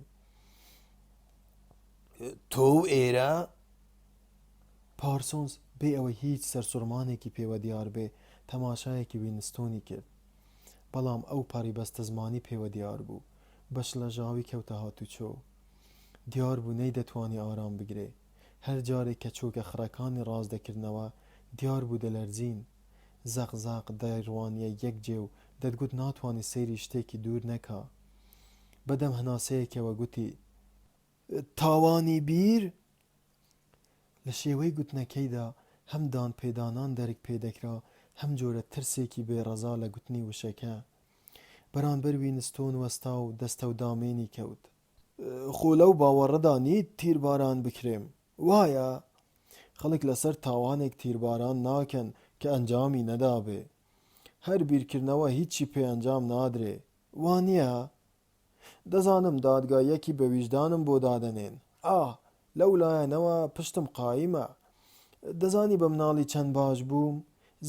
تۆ ئێرە؟ پارسۆنز بێ ئەوەی هیچ سەرسوڕمانێکی پێوە دیار بێ تەماشایەکی وینستۆنی کرد، بەڵام ئەو پەڕی بەستە زمانی پێوە دیار بوو. بەش لە ژاوی کەوتە هاتوچۆ. دیار بوو نەیدەتوانی ئارام بگرێ. هەر جارێک کە چۆکە خڕەکانی ڕاز دەکردنەوە دیار بوو دەلەرزین. زەقزاق دەیڕوانیە یەک جێ و دەتگوت ناتوانێت سەیری شتێکی دوور نەکا. بەدەم هەناسەیەکەوە گوتی تاوانی بیر؟ لە شێوەی گوتنەکەیدا هەم دان پێدانان دەرک پێدەکرا، هەم جۆرە ترسێکی بێڕەزا لە گوتنی وشەکە. بەرامبەر وینستۆن وەستا و دەستە و دامێنی کەوت. خۆ لەو باوەڕەدا نیت تیرباران بکرێم، وایە؟ خەڵک لەسەر تاوانێک تیرباران ناکەن کە ئەنجامی نەدابێ. هەر بیرکردنەوە هیچی پێ ئەنجام نادرێ، وانییە؟ دەزانم دادگایەکی بە ویژدانم بۆ دادەنێن. لەو لایەنەوە پشتم قایمە. دەزانی بە مناڵی چەند باش بووم؟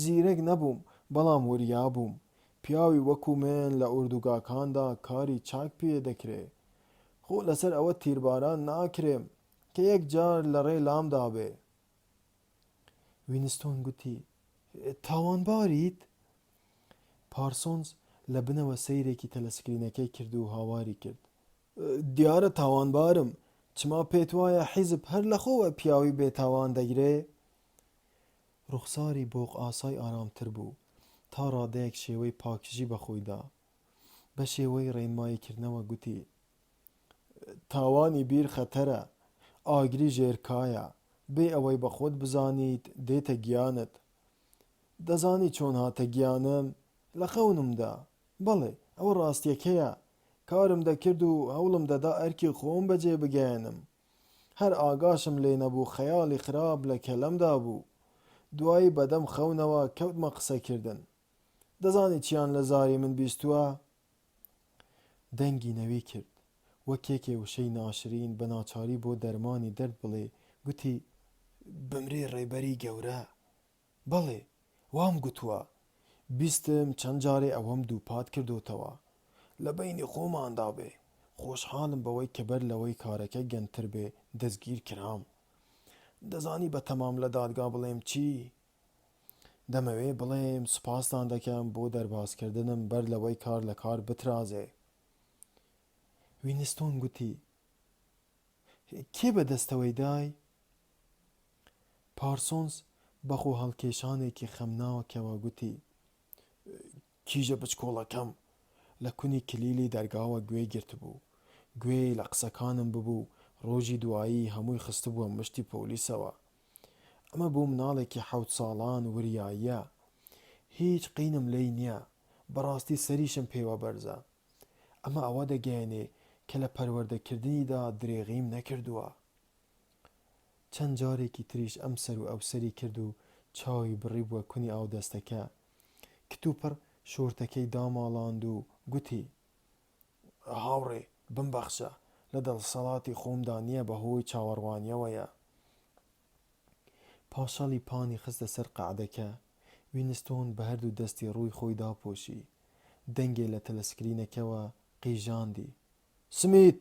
زیرەک نەبووم، بەڵام وریا بووم. پیاوی وەکو من لە ئوردوگاکاندا کاری چاک پێ دەکرێ. خۆ لەسەر ئەوە تیرباران ناکرێم کە یەک جار لە ڕێ لامدا بێ. وینستۆن گوتی: تاوانباریت؟ پارسۆنز لە بنەوە سەیرێکی تەلەسکرینەکەی کرد و هاواری کرد. دیارە تاوانبارم، چما پێت وایە حیزب هەر لە خۆوە پیاوی بێتاوان دەگرێ؟ ڕوخساری بۆق ئاسای ئارامتر بوو تا ڕادەیەک شێوەی پاکژی بەخۆیدا. بە شێوەی ڕێنماییکردنەوە گوتی: تاوانی بیر خەتەرە، ئاگری ژێرکایە، بێ ئەوەی بە خۆت بزانیت دێتە گیانت. دەزانی چۆن هاتە گیانم؟ لە خەونمدا. بەڵێ ئەوە ڕاستیەکەیە. کارم دەکرد و هەوڵم دەدا ئەرکی خۆم بەجێ بگەێنم. هەر ئاگاشم لێ نەبوو خەیاڵی خراپ لە کەلەمدا بوو. دوایی بەدەم خەونەوە کەوتمە قسەکردن. دەزانی چیان لە زاری من بیستووە؟ دەنگی نەوی کرد، وەک یەکێ وشەی ناشرین بە ناچاری بۆ دەرمانی دەرد بڵێ. گوتی: بمرێ ڕێبەری گەورە. بەڵێ، وام گوتووە. بیستم چەند جارێ ئەوەم دووپات کردوتەوە. لە بەینی خۆماندا بێ. خۆشحاڵم بەوەی کە بەر لەوەی کارەکە گەنتر بێ دەستگیر کرام. دەزانی بە تەمام لە دادگا بڵێم چی؟ دەمەوێ بڵێم سوپاستان دەکەم بۆ دەربازکردنم بەر لەوەی کار لە کار بترازێ. وینستۆن گوتی: کێ بەدەستەوەی دای؟ پارسۆنز بەخۆ هەڵکێشانێکی خەمناکەوە گوتی: کیژە بچکۆڵەکەم لە کونی کلیلی دەرگاوە گوێ گرت بوو. گوێی لە قسەکانم ببوو. ڕۆژی دوایی هەمووی خستبووە مشتی پۆلیسەوە. ئەمە بۆ مناڵێکی 7 ساڵان وریاییە. هیچ قینم لێی نییە. بەڕاستی سەریشم پێوە بەرزە. ئەمە ئەوە دەگەیەنێ کە لە پەروەردەکردنیدا درێغیم نەکردووە. چەند جارێکی تریش ئەم سەر و ئەو سەری کرد و چاوی بڕی بووە کونی ئاودەستەکە. کتوپڕ شۆرتەکەی داماڵاند و گوتی: هاوڕێ، بمبەخشە، لە دڵسەڵاتی خۆمدا نییە بەهۆی چاوەڕوانیەوەیە. پاشەڵی پانی خستە سەر قەعدەکە. وینستۆن بە هەردوو دەستی ڕووی خۆی داپۆشی. دەنگێ لە تەلەسکرینەکەوە قیژاندی: سمیت،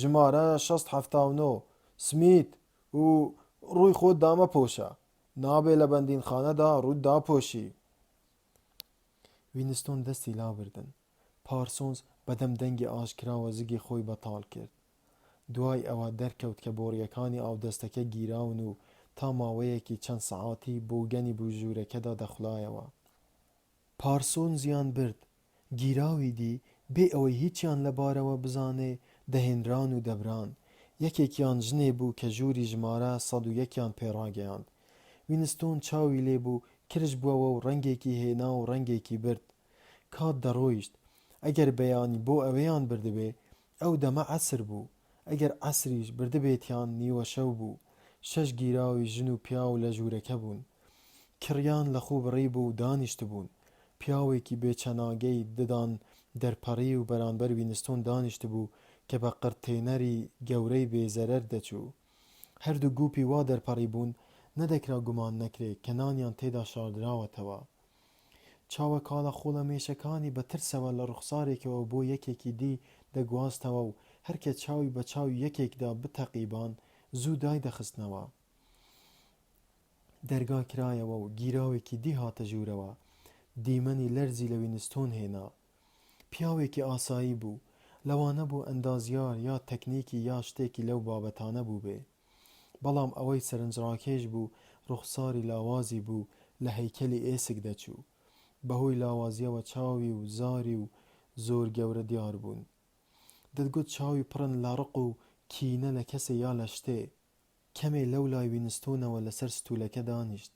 ژمارە 679، سمیت، و ڕووی خۆت دامەپۆشە. نابێ لە بەندینخانەدا ڕووت داپۆشی. وینستۆن دەستی لابردن. پارسۆنز بەدەم دەنگی ئاشکراوە زگی خۆی بەتاڵ کرد. دوای ئەوە دەرکەوت کە بۆڕیەکانی ئاودەستەکە گیراون و تا ماوەیەکی چەند سەعاتی بۆ گەنی بوژوورەکەدا دەخولایەوە. پارسۆنزیان برد. گیراوی دی بێ ئەوەی هیچیان لەبارەوە بزانێ دەهێنران و دەبران. یەکێکیان ژنێ بوو کە ژووری ژمارە 101یان پێڕاگەیاند. وینستۆن چاوی لێبوو کرش بووەوە و ڕەنگێکی هێنا و ڕەنگێکی برد. کات دەڕۆیشت. ئەگەر بەیانی بۆ ئەوەیان بردبێ ئەو دەمە عەسر بوو. ئەگەر عەسریش بردبێتیان نیوە شەو بوو. 6 گیراوی ژن و پیاو لە ژوورەکە بوون. کڕیان لە خوو بڕی بوو و دانیشت بوون. پیاوێکی بێچەناگەی ددان دەرپەڕی و بەرامبەر وینستۆن دانیشت بوو کە بە قرتێنەری گەورەی بێزەرەر دەچوو. هەردوو گوپی وا دەرپەڕی بوون نەدەکرا گومان نەکرێ کە نانیان تێدا شاردراوەتەوە. چاوە کاڵە خۆڵە مێشەکانی بە ترسەوە لە ڕوخسارێکەوە بۆ یەکێکی دی دەگواستەوە و هەرکە چاوی بە چاوی یەکێکدا بتەقیبان زوو دای دەخستنەوە. دەرگا کرایەوە و گیراوێکی دی هاتە ژوورەوە. دیمەنی لەرزی لە وینستۆن هێنا. پیاوێکی ئاسایی بوو. لەوانە بوو ئەندازیار یا تەکنیکی یا شتێکی لەو بابەتانە بوو بێ. بەڵام ئەوەی سەرنجڕاکێش بوو ڕوخساری لاوازی بوو لە هەیکەلی ئێسک دەچوو. بەهۆی لاوازیەوە چاوی و زاری و زۆر گەورە دیار بوون. دەتگوت چاوی پڕن لە ڕق و کینە لە کەسێ یا لە شتێ. کەمێ لەو لای وینستۆنەوە لەسەر ستوولەکە دانیشت.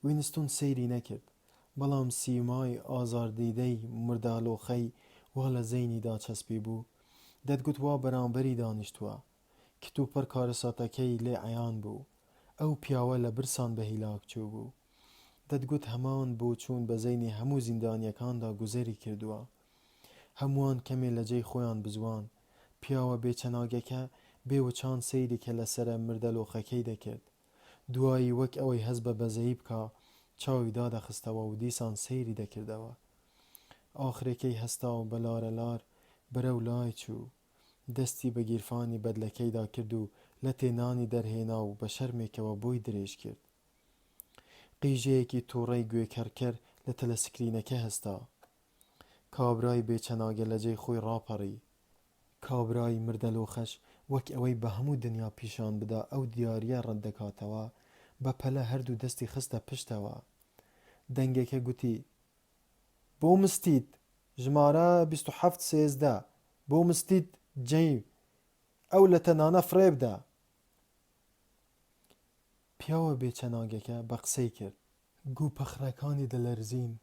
وینستۆن سەیری نەکرد، بەڵام سیمای ئازاردیدەی مردالۆخەی وا لە زەینیدا چەسپی بوو. دەتگوت وا بەرامبەری دانیشتووە. کتوپەر کارەساتەکەی لێ عەیان بوو. ئەو پیاوە لە برسان بە هیلاک چوو بوو. دەتگوت هەمان بۆ چوون بە زەینی هەموو زیندانیەکاندا گوزەری کردووە. هەمووان کەمێ لە جێی خۆیان بزوان. پیاوە بێچەناگەکە بێوچان سەیرێکە لەسرە مردەلۆخەکەی دەکرد. دوایی وەک ئەوەی هەست بە بەزەیی بکە چاوی دادەخستەوە و دیسان سەیری دەکردەوە. ئاخرەکەی هەستا و بەلارە لار بەرەو لای چوو. دەستی بە گیرفانی بەدلەکەیدا کرد و لە تێنانی دەرهێنا و بە شەرمێکەوە بۆی درێژ کرد. قیژەیەکی تووڕەی گوێکەرکەر لە تەلەسکرینەکە هەستا. کابرای بێچەناگە لە جێی خۆی ڕاپەڕی. کابرای مردەلۆخەش وەک ئەوەی بە هەموو دنیا پیشان بدا ئەو دیاریە ڕەت دەکاتەوە، بە پەلە هەردوو دەستی خستە پشتەوە. دەنگەکە گوتی: بۆ مستیت ژمارە 2713 بۆ مستیت جەی ئەو لە تەنانە فرێبدا. پیاوە بێچەناگەکە بە قسەی کرد. گوپەخرەکانی دەلەرزین.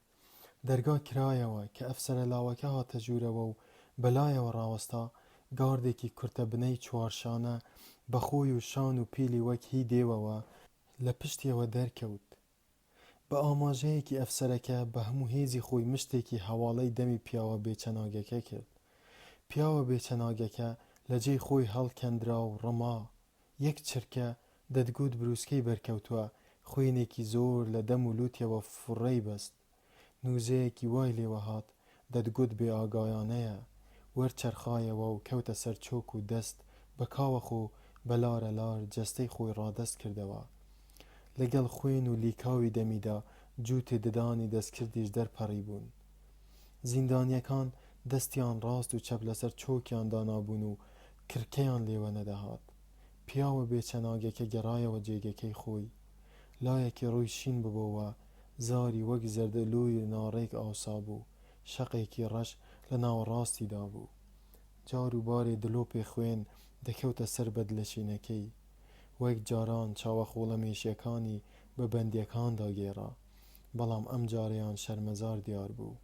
دەرگا کرایەوە کە ئەفسەرە لاوەکە هاتە ژوورەوە و بەلایەوە ڕاوەستا گاردێکی کورتە بنەی چوارشانە بە خۆی و شان و پیلی وەک هی دێوەوە لە پشتیەوە دەرکەوت. بە ئاماژەیەکی ئەفسەرەکە بە هەموو هێزی خۆی مشتێکی هەواڵەی دەمی پیاوە بێچەناگەکە کرد. پیاوە بێچەناگەکە لە جێی خۆی هەڵکەندرا و ڕەما. یەک چرکە دەتگوت بروسکەی بەرکەوتووە، خوێنێکی زۆر لە دەم و لوتیەوە فڕەی بەست. نووزەیەکی وای لێوە هات، دەتگوت بێ ئاگایانەیە، وەرچەرخایەوە و کەوتە سەر چۆک و دەست بە کاوەخۆ بەلارە لار جەستەی خۆی ڕادەست کردەوە. لەگەڵ خوێن و لیکاوی دەمیدا جووتێ ددانی دەستکردیش دەرپەڕی بوون. زیندانیەکان دەستیان ڕاست و چەپ لەسەر چۆکیان دانابوون و کرکەیان لێوە نەدەهات. پیاوە بێچەناگەکە گەڕایەوە جێگەکەی خۆی. لایەکی ڕووی شین ببەوە، زاری وەک زەردەلووی ناڕێک ئاسا بوو. شەقێکی ڕەش لە ناوەڕاستیدا بوو. جار و بارێ دلۆپێ خوێن دەکەوتە سەر بەدلەشینەکەی. وەک جاران چاوەخۆڵە مێشیەکانی بە بەندیەکاندا گێڕا، بەڵام ئەم جارەیان شەرمەزار دیار بوو.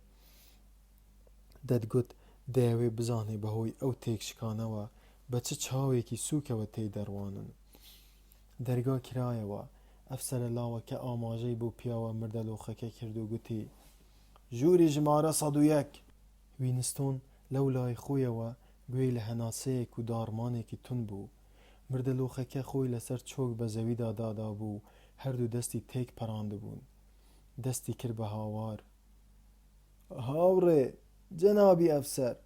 دەتگوت دەیەوێ بزانێ بەهۆی ئەو تێکشکانەوە بە چ چاوێکی سووکەوە تێی دەڕوانن. دەرگا کرایەوە. ئەفسەرە لاوەکە ئاماژەی بۆ پیاوە مردەلۆخەکە کرد و گوتی: ژووری ژمارە 101. وینستۆن لەو لای خۆیەوە گوێی لە هەناسەیەک و داڕمانێکی تون بوو. مردەلۆخەکە خۆی لەسەر چۆک بە زەویدا دادا بوو، هەردوو دەستی تێک پەڕاندبوون. دەستی کرد بە هاوار: هاوڕێ، جەنابی ئەفسەر،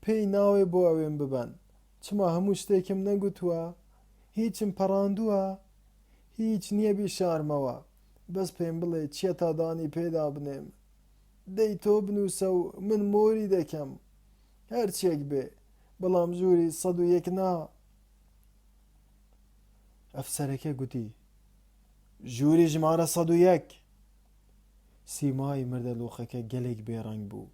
پێی ناوێ بۆ ئەوێن ببەن. چما هەموو شتێکم نەگوتووە؟ هیچم پەڕاندووە؟ هیچ نییە بیشارمەوە، بەس پێم بڵێ چیە تا دانی پێدا بنێم. دەی تۆ بنووسە و من مۆری دەکەم، هەرچێک بێ، بەڵام ژووری 101 نا. ئەفسەرەکە گوتی: ژووری ژمارە 101. سیمای مردەلۆخەکە گەلێک بێڕەنگ بوو.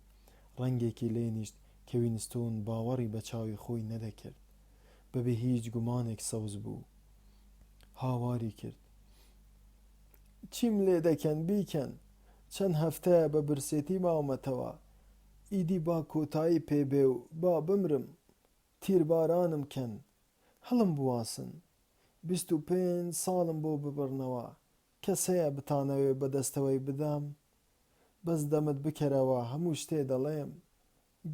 ڕەنگێکی لێنیشت کە وینستۆن باوەڕی بە چاوی خۆی نەدەکرد. بەبێ هیچ گومانێک سەوز بوو. هاواری کرد: چیم لێ دەکەن بیکەن، چەند هەفتەیە بە برسێتی ماومەتەوە. ئیدی با کۆتایی پێبێ و با بمرم. تیربارانم کەن، هەڵم بواسن. 25 ساڵم بۆ ببڕنەوە. کەس هەیە بتانەوێ بەدەستەوەی بدەم؟ بەس دەمت بکەرەوە هەموو شتێ دەڵێم.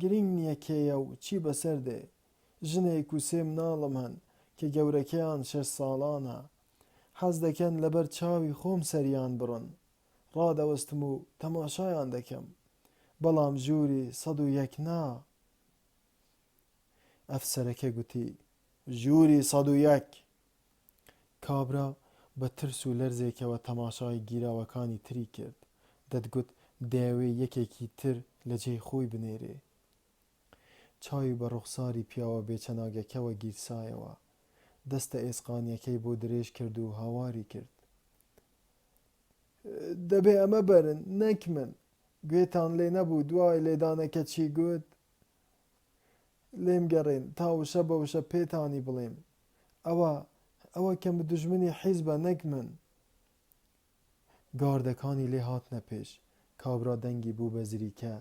گرنگ نییە کێیە و چی بەسەر دێ. ژنێک و 3 مناڵم هەن کە گەورەکەیان 6 ساڵانە. حەز دەکەن لەبەر چاوی خۆم سەریان بڕن. ڕادەوەستم و تەماشایان دەکەم، بەڵام ژووری 101 نا. ئەفسەرەکە گوتی: ژووری 101. کابرا بە ترس و لەرزێکەوە تەماشای گیراوەکانی تری کرد. دەتگوت دەیەوێ یەکێکی تر لە جێی خۆی بنێرێ. چاوی بە ڕوخساری پیاوە بێچەناگەکەوە گیرسایەوە. دەستە ئێسقانیەکەی بۆ درێژ کرد و هاواری کرد: دەبێ ئەمە بەرن، نەک من. گوێتان لێ نەبوو دوای لێدانەکە چی گوت؟ لێم گەڕێن تا وشە بە وشە پێتانی بڵێم. ئەوە کە دوژمنی حیزبە، نەک من. گاردەکانی لێ هاتنە پێش. کابرا دەنگی بوو بە زریکە: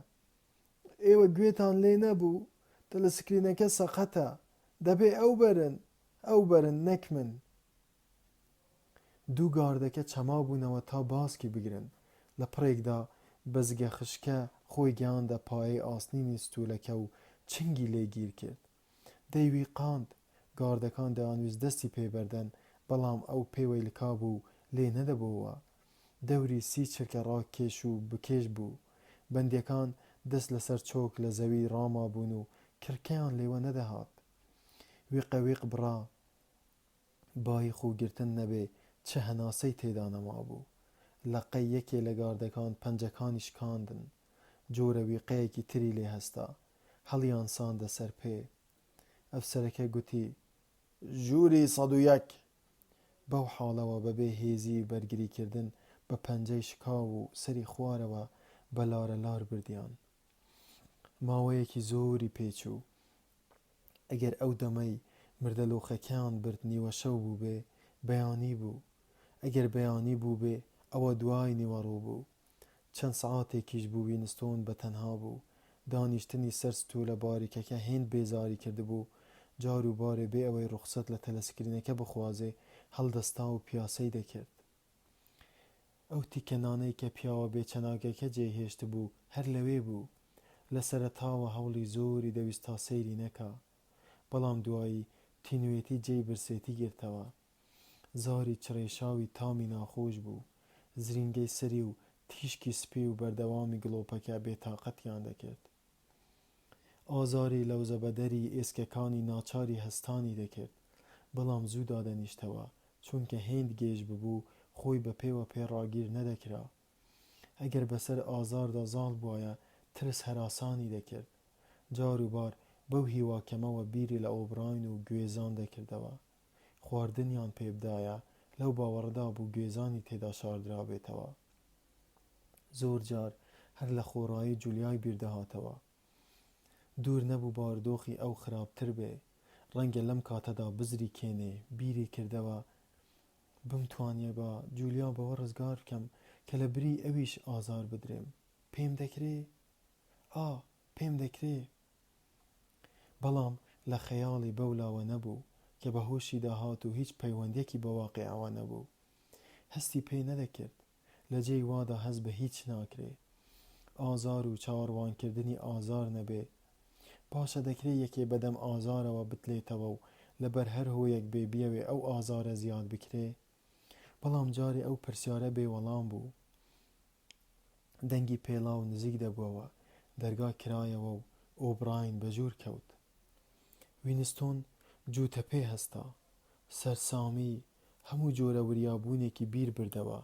ئێوە گوێتان لێ نەبوو؟ تەلەسکرینەکە سەقەتە، دەبێ ئەو بەرن، نەک من. دوو گاردەکە چەما بوونەوە تا باسکی بگرن. لە پڕێکدا بەزگە خشکە خۆی گیاندە پایەی ئاسنینی ستوولەکە و چنگی لێگیر کرد. دەیوی قاند. گاردەکان دەیانویست دەستی پێبەردەن، بەڵام ئەو پێوەی لکا بوو لێ نەدەبەوە. دەوری سی چرکە ڕاکێش و بکێش بوو. بەندیەکان دەست لەسەر چۆک لە زەوی ڕاما بوون و کرکەیان لێوە نەدەهات. ویقەویق بڕا، بای خوگرتن نەبێ چه هەناسەی تێدا نەما بوو. لەقەی یەکێ لە گاردەکان پەنجەکانی شکاندن. جۆرە ویقەیەکی تری لێ هەستا، هەڵیان ساندە سەر پێ. ئەفسەرەکە گوتی: ژووری 101. بەو حاڵەوە بەبێ هێزی بەرگریکردن بە پەنجەی شکاو و سەری خوارەوە بە لارە لار بردیان. ماوەیەکی زۆری پێچوو. ئەگەر ئەو دەمەی مردەلۆخەکەیان برد نیوە شەو بوو بێ، بەیانی بوو. ئەگەر بەیانی بوو بێ، ئەوە دوای نیوەڕۆ بوو. چەند سەعاتێکیش بوو وینستۆن بە تەنها بوو. دانیشتنی سەر ستوولە باریکەکە هێند بێزاری کردبوو. جار و بارێ بێ ئەوەی ڕوخسەت لە تەلەسکرینەکە بخوازێ، هەڵدەستا و پیاسەی دەکرد. ئەو تیکەنانەی کە پیاوە بێچەناگەکە جێهێشت بوو هەر لەوێ بوو. لە سەرەتاوە هەوڵی زۆری دەویست تا سەیری نەکا، بەڵام دوایی تینوێتی جێی برسێتی گرتەوە. زاری چڕێشاوی تامی ناخۆش بوو. زرینگەی سەری و تیشکی سپی و بەردەوامی گڵۆپەکە بێتاقەتیان دەکرد. ئازاری لەوزە بەدەری ئێسکەکانی ناچاری هەستانی دەکرد، بەڵام زوو دادەنیشتەوە، چونکە هێند گێژ ببوو خۆی بە پێوە پێ ڕاگیر نەدەکرا. ئەگەر بەسەر ئازاردا زاڵ بووایە، ترس هەراسانی دەکرد. جار و بار بەو هیواکەمەوە بیری لە ئۆبراین و گوێزان دەکردەوە. خواردنیان پێ بدایە، لەو باوەڕدا بوو گوێزانی تێدا شاردرا بێتەوە. زۆر جار هەر لە خۆڕایی جولیای بیردەهاتەوە. دوور نەبوو باردۆخی ئەو خراپتر بێ. ڕەنگە لەم کاتەدا بزری کێنێ بیری کردەوە بمتوانیە بە جولیا بەوە ڕزگار بکەم کە لە بری ئەویش ئازار بدرێم. پێم دەکرێ؟ پێم دەکرێ. بەڵام لە خەیاڵی بەولاوە نەبوو کە بە هۆشی داهات و هیچ پەیوەندێکی بە واقیعەوە نەبوو. هەستی پێ نەدەکرد. لە جێی وادا هەست بە هیچ ناکرێ. ئازار و چاوەڕوانکردنی ئازار نەبێ. پاشە دەکرێ یەکێ بەدەم ئازارەوە بتلێتەوە و لەبەر هەر هۆیەک بێ بیەوێ ئەو ئازارە زیاد بکرێ. بەڵام جارێ ئەو پرسیارە بێوەڵام بوو. دەنگی پێڵاو نزیک دەبووەوە. دەرگا کرایەوە و ئۆبراین بەژوور کەوت. وینستۆن جووتە پێ هەستا. سەرسامی هەموو جۆرە وریابوونێکی بیر بردەوە.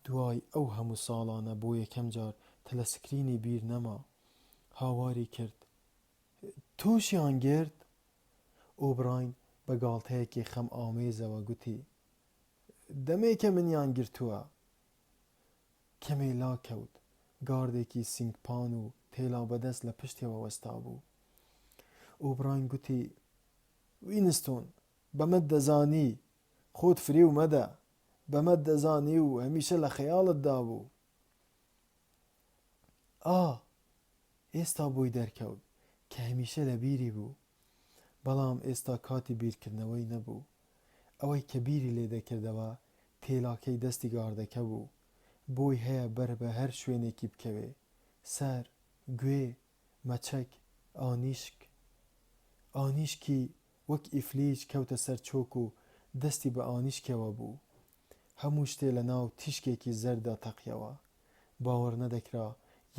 دوای ئەو هەموو ساڵانە بۆ یەکەم جار تەلەسکرینی بیر نەما. هاواری کرد: تۆشیان گرت؟ ئۆبراین بە گاڵتەیەکی خەم ئامێزەوە گوتی: دەمێکە منیان گرتووە. کەمێ لا کەوت. گاردێکی سینگپان و تێلا بەدەست لە پشتیەوە وەستا بوو. ئۆبراین گوتی: وینستۆن، بەمەت دەزانی، خۆت فریو مەدە، بەمەت دەزانی و هەمیشە لە خەیاڵتدا بوو. ئێستا بۆی دەرکەوت کە هەمیشە لە بیری بوو. بەڵام ئێستا کاتی بیرکردنەوەی نەبوو. ئەوەی کە بیری لێ دەکردەوە تێلاکەی دەستی گاردەکە بوو. بۆی هەیە بەر بە هەر شوێنێکی بکەوێ: سەر، گوێ، مەچەک، ئانیشک. ئانیشکی وەک ئیفلیج کەوتە سەر چۆک و دەستی بە ئانیشکەوە بوو. هەموو شتێ لە ناو تیشکێکی زەردا تەقیەوە. باوەڕ نەدەکرا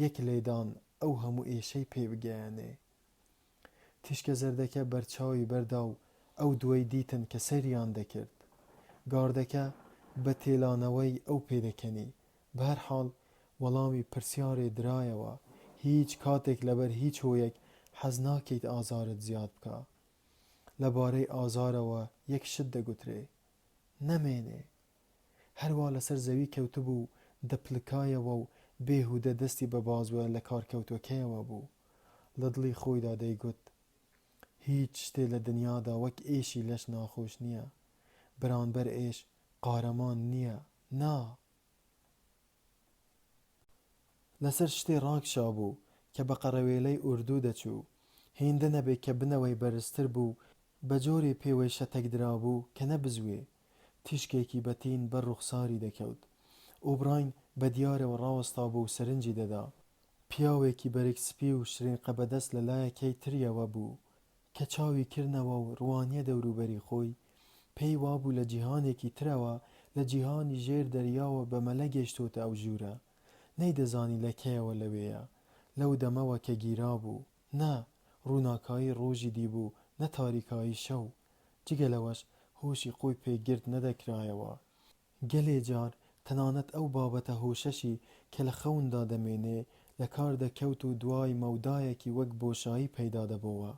یەک لێدان ئەو هەموو ئێشەی پێ بگەیەنێ. تیشکە زەردەکە بەرچاوی بەردا و ئەو دوای دیتن کە سەریان دەکرد. گاردەکە بە تێلانەوەی ئەو پێدەکەنی. بە هەر حاڵ وەڵامی پرسیارێ درایەوە: هیچ کاتێک لەبەر هیچ هۆیەک حەز ناکەیت ئازارت زیاد بکە. لەبارەی ئازارەوە یەک شت دەگوترێ: نەمێنێ. هەروە لەسەر زەوی کەوتبوو و دەپلکایەوە و بێهودە دەستی بە بازوە لە کارکەوتوەکەیەوە بوو. لە دڵی خۆیدا دەیگوت: هیچ شتێ لە دنیادا وەک ئێشی لەش ناخۆش نییە. بەرامبەر ئێش قارەمان نییە. نا. لەسەر شتێ ڕاکشا بوو کە بە قەڕەوێلەی ئوردوو دەچوو. هێندە نەبێت کە بنەوەی بەرزتر بوو، بە جۆرێ پێوەی شەتەک درابوو کە نەبزوێ. تیشکێکی بەتین بەر ڕوخساری دەکەوت. ئۆبراین بە دیارەوە ڕاوەستا بۆ و سەرنجی دەدا. پیاوێکی بەرگسپی و شرێنقە بەدەست لە لایەکەی تریەوە بوو کە چاوی کردنەوە و ڕوانیە دەوروبەری خۆی. پێی وابوو لە جیهانێکی ترەوە، لە جیهانی ژێر دەریاوە بە مەلە گەیشتۆتە ئەو ژوورە. نەیدەزانی لە کێیەوە لەوەیە، لەو دەمەوە کە گیرا بوو. نا ڕووناکایی ڕۆژی دیبوو، نە تاریکایی شەو. جگە لەوەش هۆشی خۆی پێگرت نەدەکرایەوە. گەلێ جار تەنانەت ئەو بابەتە هۆشەشی کە لە خەوندا دەمێنێ لە کار دەکەوت و دوای مەودایەکی وەک بۆشایی پەیدا دەبەوە.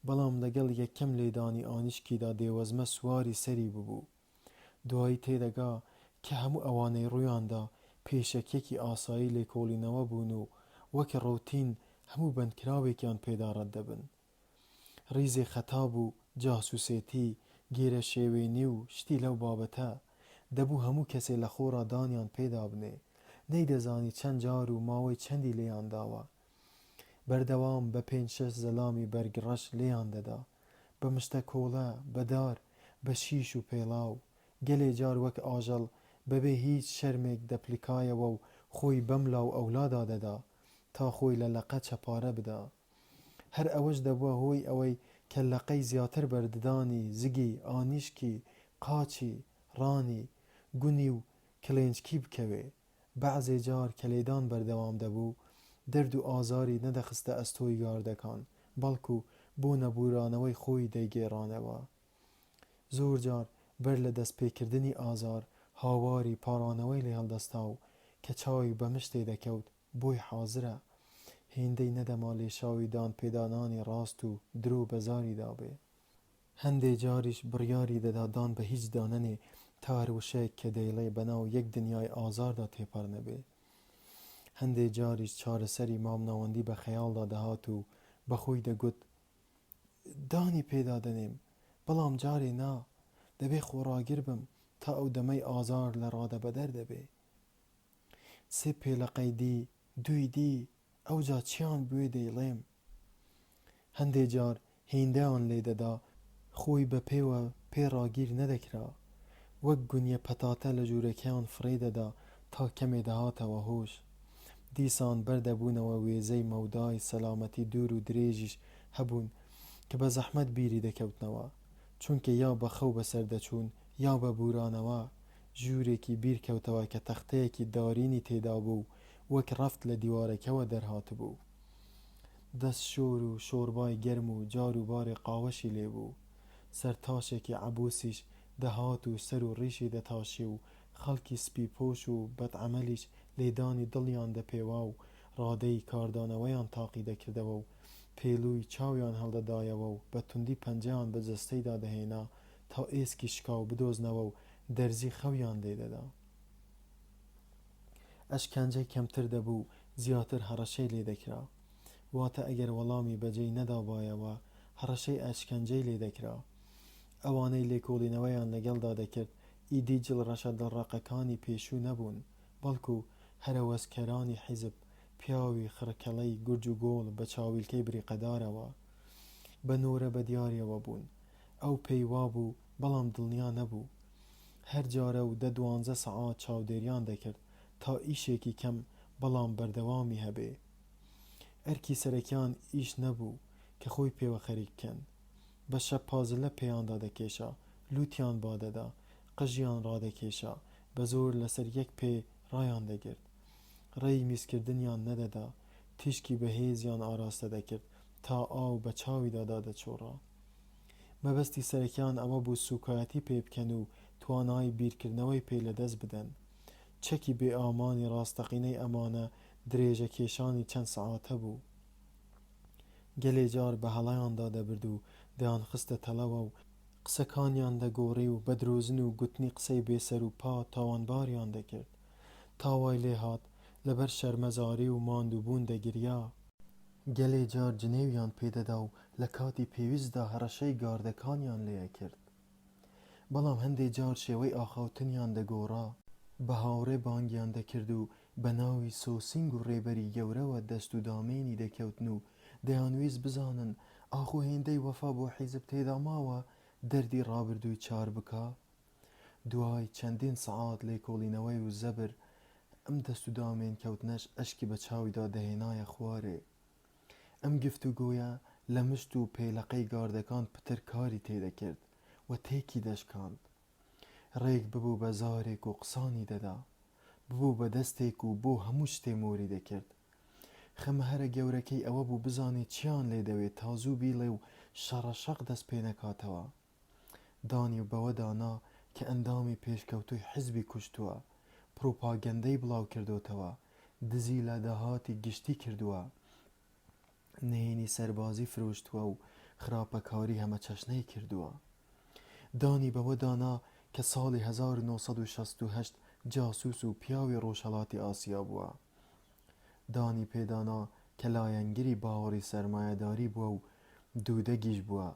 بەڵام لەگەڵ یەکەم لێدانی ئانیشکیدا دێوەزمە سواری سەری ببوو. دوایی تێدەگا کە هەموو ئەوانەی ڕوویاندا پێشەکێکی ئاسایی لێکۆڵینەوە بوون و وەک ڕۆتین هەموو بەندکراوێکیان پێدا ڕەت دەبن. ڕیزێ خەتا بوو، جاسوسێتی، گێرە شێوێنی و شتی لەو بابەتە. دەبوو هەموو کەسێ لە خۆڕا دانیان پێدا بنێ. نەیدەزانی چەند جار و ماوەی چەندی لێیان داوە. بەردەوام بە 5-6 زەلامی بەرگڕەش لێیان دەدا، بە مشتە کۆڵە، بەدار، بە شیش و پێڵاو. گەلێ جار وەک ئاژەڵ بەبێ هیچ شەرمێک دەپلیکایەوە و خۆی بەم لاو ئەولادا دەدا تا خۆی لە لەقە چەپارە بدا. هەر ئەوەش دەبووە هۆی ئەوەی کە لەقەی زیاتر بەرددانی زگی، ئانیشکی، قاچی، ڕانی، گونی و کلێنجکی بکەوێ. بەعزێ جار کە لێدان بەردەوام دەبوو، دەرد و ئازاری نەدەخستە ئەستۆی گاردەکان، بەڵکو بۆ نەبورانەوەی خۆی دەیگێڕانەوە. زۆر جار بەر لە دەستپێکردنی ئازار هاواری پاڕانەوەی لێ هەڵدەستا و کە چاوی بە مشتێ دەکەوت بۆی حازرە، هێندەی نەدەما لێشاوی دان پێدانانی ڕاست و درۆ بەزاری دابێ. هەندێ جاریش بڕیاری دەدا دان بە هیچ دانەنێ تا هەروشەیەک کە دەیڵێ بەناو یەک دنیای ئازاردا تێپەڕ نەبێ. هەندێ جاریش چارەسەری مامناوەندی بە خەیاڵدا دەهات و بەخۆی دەگوت دانی پێدا دەنێم، بەڵام جارێ نا، دەبێ خۆڕاگیر بم تا ئەو دەمەی ئازار لە ڕادەبەدەر دەبێ. سێ پێلەقەی دی، دوی دی، ئەوجا چیان بوێ دەیڵێم. هەندێ جار هێندەیان لێدەدا خۆی بە پێوە پێڕاگیر نەدەکرا، وەک گونیە پەتاتە لە ژوورەکەیان فڕێ دەدا تا کەمێ دەهاتەوە هۆش. دیسان بەردەبوونەوە وێزەی مەودای سەلامەتی دوور و درێژیش هەبوون کە بە زەحمەت بیری دەکەوتنەوە، چونکە یا بە خەو بەسەر دەچوون یا بە بورانەوە. ژوورێکی بیرکەوتەوە کە تەختەیەکی دارینی تێدا بوو وەک ڕەفت لە دیوارەکەوە دەرهات بوو. دەست شۆر و شۆربای گەرم و جار و بارێ قاوەشی لێبوو. سەرتاشێکی عەبوسیش دەهات و سەر و ڕیشی دەتاشی و خەڵکی سپی پۆش و بەدعەمەلیش لێدانی دڵیان دەپێوا و ڕادەی کاردانەوەیان تاقی دەکردەوە و پێلووی چاویان هەڵدەدایەوە و بە توندی پەنجەیان بە جەستەیدا دەهێنا تا ئێسکی شکاو بدۆزنەوە و دەرزی خەویان لێدەدا. ئەشکەنجەی کەمتر دەبوو، زیاتر هەڕەشەی لێدەکرا. واتە ئەگەر وەڵامی بەجێی نەدابایەوە هەڕەشەی ئەشکەنجەی لێدەکرا. ئەوانەی لێکۆڵینەوەیان لەگەڵدا دەکرد ئیدی جڵڕەشە دڵڕەقەکانی پێشوو نەبوون، بەڵکو هەرەوەسکەرانی حیزب، پیاوی خڕکەڵەی گورج و گۆڵ بە چاویلکەی بریقەدارەوە. بە نۆرە بە دیارەوە بوون. ئەو پێی وابوو بەڵام دڵنیا نەبوو. هەر جارە و 10-12 سەعات چاودێریان دەکرد تا ئیشێکی کەم بەڵام بەردەوامی هەبێ. ئەرکی سەرەکیان ئیش نەبوو کە خۆی پێوە خەریک بکەن. بە شەب پازلە پێیاندا دەکێشا، لوتیان بادەدا، قژیان ڕادەکێشا، بە زۆر لەسەر یەک پێ ڕایان دەگرت. ڕێی میسکردنیان نەدەدا، تیشکی بەهێزیان ئاراستە دەکرد تا ئاو بە چاویدا دادەچۆڕا. مەبەستی سەرەکیان ئەوە بوو سوکایەتی پێ بکەن و توانای بیرکردنەوەی پێ لەدەست بدەن. چەکی بێ ئامانی ڕاستەقینەی ئەمانە درێژە کێشانی چەند سەعاتە بوو. گەلێ جار بە هەڵەیاندا دەبرد و دەیان خستە تەلەوە و قسەکانیان دەگۆڕی و بە درۆزن و گوتنی قسەی بێسەر و پا تاوانباریان دەکرد. تاوای لێ هات لەبەر شەرمەزاری و ماندووبوون دەگریا. گەلێ جار جنێویان پێدەدا و لە کاتی پێویستدا هەڕەشەی گاردەکانیان لێە کرد. بەڵام هەندێ جار شێوەی ئاخاوتنیان دەگۆڕا، بە هاوڕێ بانگیان دەکرد و بە ناوی سۆسینگ و ڕێبەری گەورەوە دەست و دامێنی دەکەوتن و دەیانویست بزانن ئاخۆ هێندەی وەفا بۆ حیزب تێدا ماوە دەردی ڕابردووی چار بکە. دوای چەندین سەعات لێکۆڵینەوەی و زەبر ئەم دەست و دامێن کەوتنەش ئەشکی بە چاویدا دەهێنایە خوارێ. ئەم گفتوگۆیە لە مشت و پێلەقەی گاردەکان پتر کاری تێدەکرد و تێکی دەشکاند. ڕێک ببوو بە زارێک و قسانی دەدا، ببوو بە دەستێک و بۆ هەموو شتێ مۆری دەکرد. خەمە هەرە گەورەکەی ئەوە بوو بزانێت چیان لێ دەوێت تا زوو بیڵێ و شەڕەشەق دەست پێ نەکاتەوە. دانی و بەوە دانا کە ئەندامی پێشکەوتوی حیزبی کوشتووە، پرۆپاگەندەی بڵاو کردوتەوە، دزی لە داهاتی گشتی کردووە، نهێنی سەربازی فرۆشتووە و خراپەکاری هەمە چەشنەی کردووە. دانی بەوە دانا کە ساڵی 1968 جاسوس و پیاوی ڕۆژهەڵاتی ئاسیا بووە. دانی پێدانا کە لایەنگری باوەڕی سەرمایەداری بووە و دوودەگیش بووە.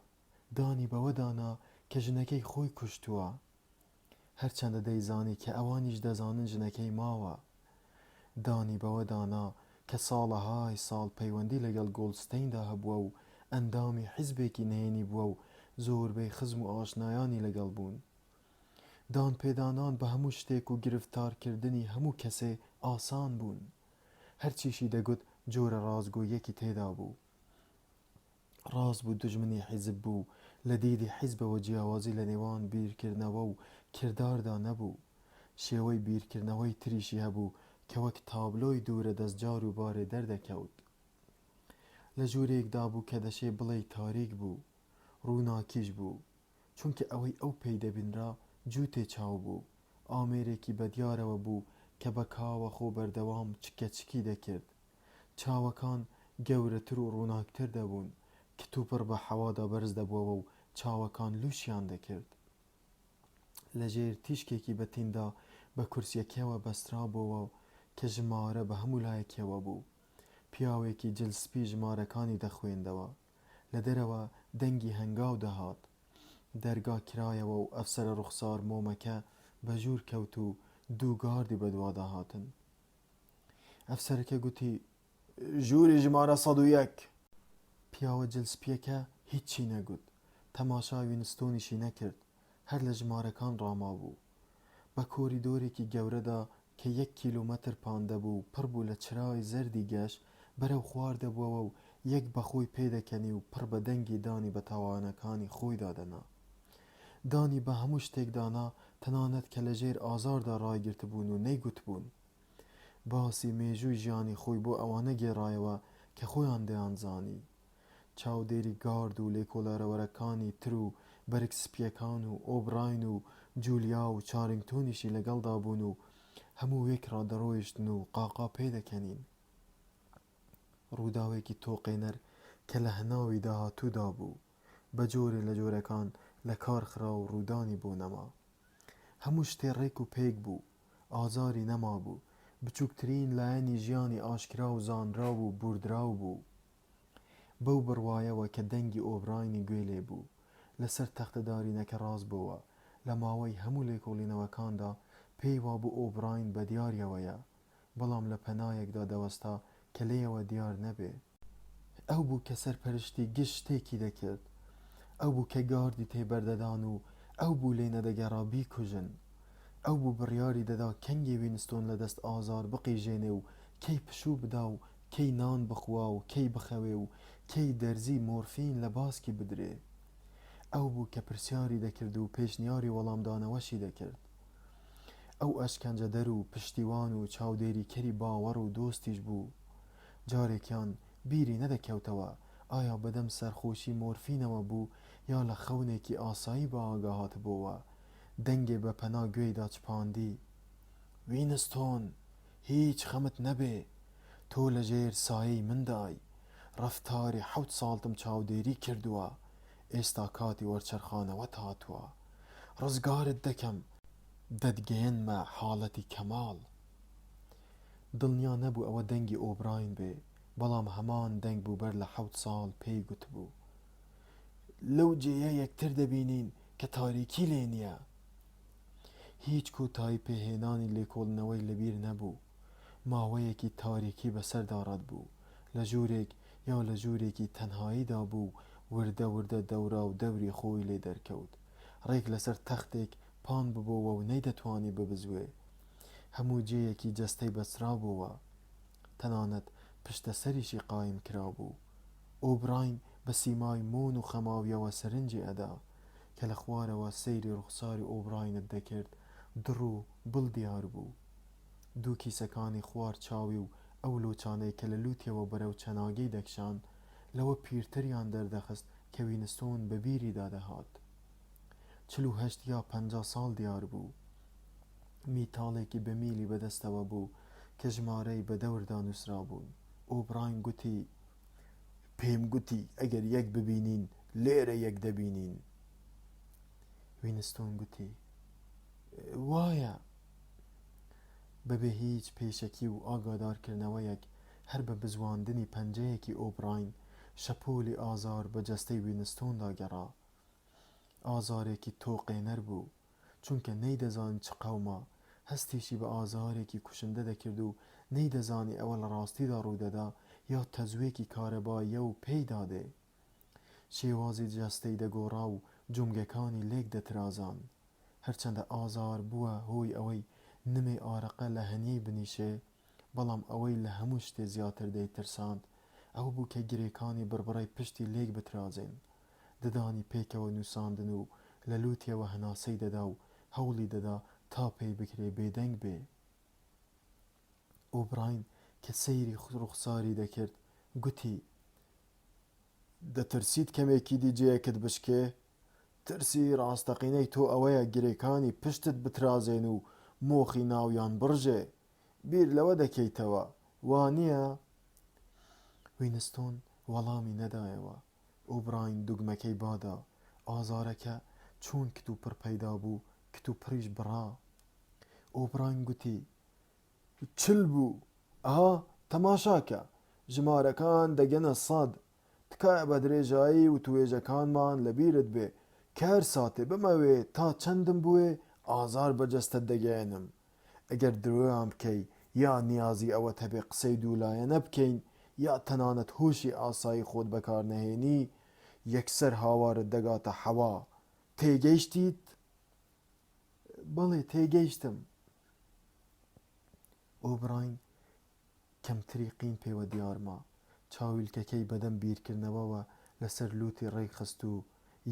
دانی بەوە دانا کە ژنەکەی خۆی کوشتووە، هەرچەندە دەیزانی کە ئەوانیش دەزانن ژنەکەی ماوە. دانی بەوە دانا کە ساڵەهای ساڵ پەیوەندی لەگەڵ گۆڵستەیندا هەبووە و ئەندامی حیزبێکی نهێنی بووە و زۆربەی خزم و ئاشنایانی لەگەڵ بوون. دان پێدانان بە هەموو شتێک و گرفتارکردنی هەموو کەسێ ئاسان بوون. هەرچیشی دەگوت جۆرە ڕازگۆیەکی تێدا بوو. ڕاست بوو دژمنی حیزب بوو، لە دیدی حیزبەوە جیاوازی لە نێوان بیرکردنەوە و کرداردا نەبوو. شێوەی بیرکردنەوەی تریشی هەبوو کە وەک تابلۆی دوورە دەستجار و بارێ دەردەکەوت. لە ژوورێکدا بوو کە دەشێ بڵێ تاریک بوو، ڕووناکیش بوو، چونکە ئەوەی ئەو پێی دەبینرا جووتێ چاو بوو، ئامێرێکی بەدیارەوە بوو کە بە کاوە خۆ بەردەوام چکەچکی دەکرد. چاوەکان گەورەتر و ڕووناکتر دەبوون، کتوپڕ بە حەوادا بەرز دەبووەوە و چاوەکان لووشیان دەکرد. لە ژێر تیشکێکی بەتیندا بە کورسیەکەوە بەسترا بووەوە کە ژمارە بە هەموو لایەکەوە بوو. پیاوێکی جلسپی ژمارەکانی دەخوێندەوە. لە دەرەوە دەنگی هەنگاو دەهات. دەرگا کرایەوە و ئەفسەرە ڕوخسار مۆمەکە بە ژوور کەوت و دوو گاردی بەدووادا هاتن. ئەفسەرەکە گوتی: ژووری ژمارە 101. پیاوە جلسپیەکە هیچی نەگوت، تەماشای وینستۆنیشی نەکرد، هەر لە ژمارەکان ڕاما بوو. بە کۆریدۆرێکی گەورەدا کە 1 کیلۆمەتر پاندە بوو پڕ بوو لە چرای زەردی گەشت بەرەو خوار دەبووەوە و یەک بەخۆی پێدەکەنی و پڕ بە دەنگی دانی بە تاوانەکانی خۆی دادەنا. دانی بە هەموو شتێک دانا، تەنانەت کە لە ژێر ئازاردا ڕایگرت بوون و نەیگوت بوون. باسی مێژووی ژیانی خۆی بۆ ئەوانە گێڕایەوە کە خۆیان دەیانزانی. چاودێری گارد و لێکۆڵەرەوەرەکانی تر و بەرگسپیەکان و ئۆبراین و جولیا و چارینگتۆنیشی لەگەڵدا بوون و هەموو یەک ڕادەڕۆیشتن و قاقا پێدەکەنین. ڕووداوێکی تۆقێنەر کە لە هەناوی داهاتوودا بوو، بە جۆرێ لە جۆرەکان لە کار خرا و ڕوودانی بۆ نەما. هەموو شتێ ڕێک و پێک بوو، ئازاری نەما بوو، بچووکترین لایەنی ژیانی ئاشکرا و زانرا و بوردراو بوو. بەو بڕوایەوە کە دەنگی ئۆبراینی گوێ لێ بوو، لەسەر تەختەدارینەکە ڕاست بووە. لە ماوەی هەموو لێکۆڵینەوەکاندا پێی وابوو ئۆبراین بە دیاریەوەیە، بەڵام لە پەنایەکدا دەوەستا کە لێیەوە دیار نەبێ. ئەو بوو کە سەرپەرشتی گشت شتێکی دەکرد، ئەو بوو کە گاردی تێبەردەدان و ئەو بوو لێ نەدەگەڕا بیکوژن. ئەو بوو بڕیاری دەدا کەنگی وینستۆن لە دەست ئازار بقیژێنێ و کەی پشوو بدا و کەی نان بخوا و کەی بخەوێ و کەی دەرزی مۆرفین لە باسکی بدرێ. ئەو بوو کە پرسیاری دەکرد و پێشنیاری وەڵامدانەوەشی دەکرد. ئەو ئەشکەنجە دەر و پشتیوان و چاودێریکەری باوەڕ و دۆستیش بوو. جارێکیان بیری نەدەکەوتەوە ئایا بەدەم سەرخۆشی مۆرفینەوە بوو یا لە خەونێکی ئاسایی بە ئاگاهات بووە. دەنگێ بە پەنا گوێیدا چپاندی: وینستۆن، هیچ خەمت نەبێ، تۆ لە ژێر سایەی مندای، ڕەفتاری 7 ساڵتم چاودێری کردووە، ئێستا کاتی وەرچەرخانەوەت هاتووە، ڕزگارت دەکەم، دەتگەیەنمە حاڵەتی کەماڵ. دڵنیا نەبوو ئەوە دەنگی ئۆبراین بێ، بەڵام هەمان دەنگ بوو بەر لە 7 ساڵ پێی گوتبوو: لەو جێیە یەکتر دەبینین کە تاریکی لێ نییە. هیچ کۆتایی پێهێنانی لێکۆڵنەوەی لەبیر نەبوو. ماوەیەکی تاریکی بەسەردا ڕەت بوو. لە ژوورێک یا لە ژوورێکی تەنهاییدا بوو، وردە وردە دەورا و دەوری خۆی لێ دەرکەوت. ڕێک لەسەر تەختێک پان ببووە و نەیدەتوانی ببزوێ. هەموو جێیەکی جەستەی بەسرا بووە، تەنانەت پشتە سەریشی قایم کرا بوو. ئۆبراین بە سیمای مۆن و خەماویەوە سەرنجی ئەدا کە لە خوارەوە سەیری ڕوخساری ئۆبراینت دەکرد. دڕ و بڵ دیار بوو. دوو کیسەکانی خوار چاوی و ئەو لۆچانەی کە لە لووتیەوە بەرەو چەناگەی دەکشان لەوە پیرتریان دەردەخست کە وینستۆن بە بیریدا دەهات. 48 یا 50 ساڵ دیار بوو. میتاڵێکی بە میلی بەدەستەوە بوو کە ژمارەی بە دەوردا نووسرا بوون. ئۆبراین گوتی: پێم گوتی ئەگەر یەک ببینین لێرە یەک دەبینین. وینستۆن گوتی: وایە. بەبێ هیچ پێشەکی و ئاگادارکردنەوەیەک هەر بە بزواندنی پەنجەیەکی ئۆبراین شەپۆلی ئازار بە جەستەی وینستۆندا گەڕا. ئازارێکی تۆقێنەر بوو، چونکە نەیدەزانی چ قەومە هەستیشی بە ئازارێکی کوشندە دەکرد و نەیدەزانی ئەوە لە ڕاستیدا ڕوودەدا یا تەزوێکی کارەباییە و پێی دادێ. شێوازی جەستەی دەگۆڕا و جومگەکانی لێک دەترازان. هەرچەندە ئازار بووە هۆی ئەوەی نمێ ئارەقە لە هەنیەی بنیشێ، بەڵام ئەوەی لە هەموو شتێ زیاتر دەیترساند ئەو بوو کە گرێکانی بربڕی پشتی لێک بترازێن. ددانی پێکەوە نووساندن و لە لووتیەوە هەناسەی دەدا و هەوڵی دەدا تا پێی بکرێ بێدەنگ بێ. ئۆبراین کە سەیری ڕوخساری دەکرد گوتی: دەترسیت کەمێکی دیجەیەکت بشکێ؟ ترسی ڕاستەقینەی تۆ ئەوەیە گرێکانی پشتت بترازێن و مۆخی ناویان بڕژێ. بیر لەوە دەکەیتەوە، وانییە؟ وینستۆن وەڵامی نەدایەوە. ئۆبراین دوگمەکەی بادا. ئازارەکە چۆن کت و پڕ پەیدا بوو، کت و پڕیش بڕا. ئۆبراین گوتی: چل بوو. ئاها تەماشاکە، ژمارەکان دەگەنە 100. تکایە بە درێژایی و توێژەکانمان لەبیرت بێ کە هەر ساتێ بمەوێ تا چەندم بووێ ئازار بەجەستت دەگەێنم. ئەگەر درۆیان بکەی یا نیازی ئەوە هەبێ قسەی دوولایەنە بکەین یا تەنانەت هۆشی ئاسایی خۆت بەکار نەهێنی، یەکسەر هاوارت دەگاتە حەوا. تێگەیشتیت؟ بەڵێ تێگەیشتم. ئۆبراین کەمتری قین پێوە دیارما. چاویلکەکەی بەدەم بیرکردنەوەوە لەسەر لووتی ڕێکخست و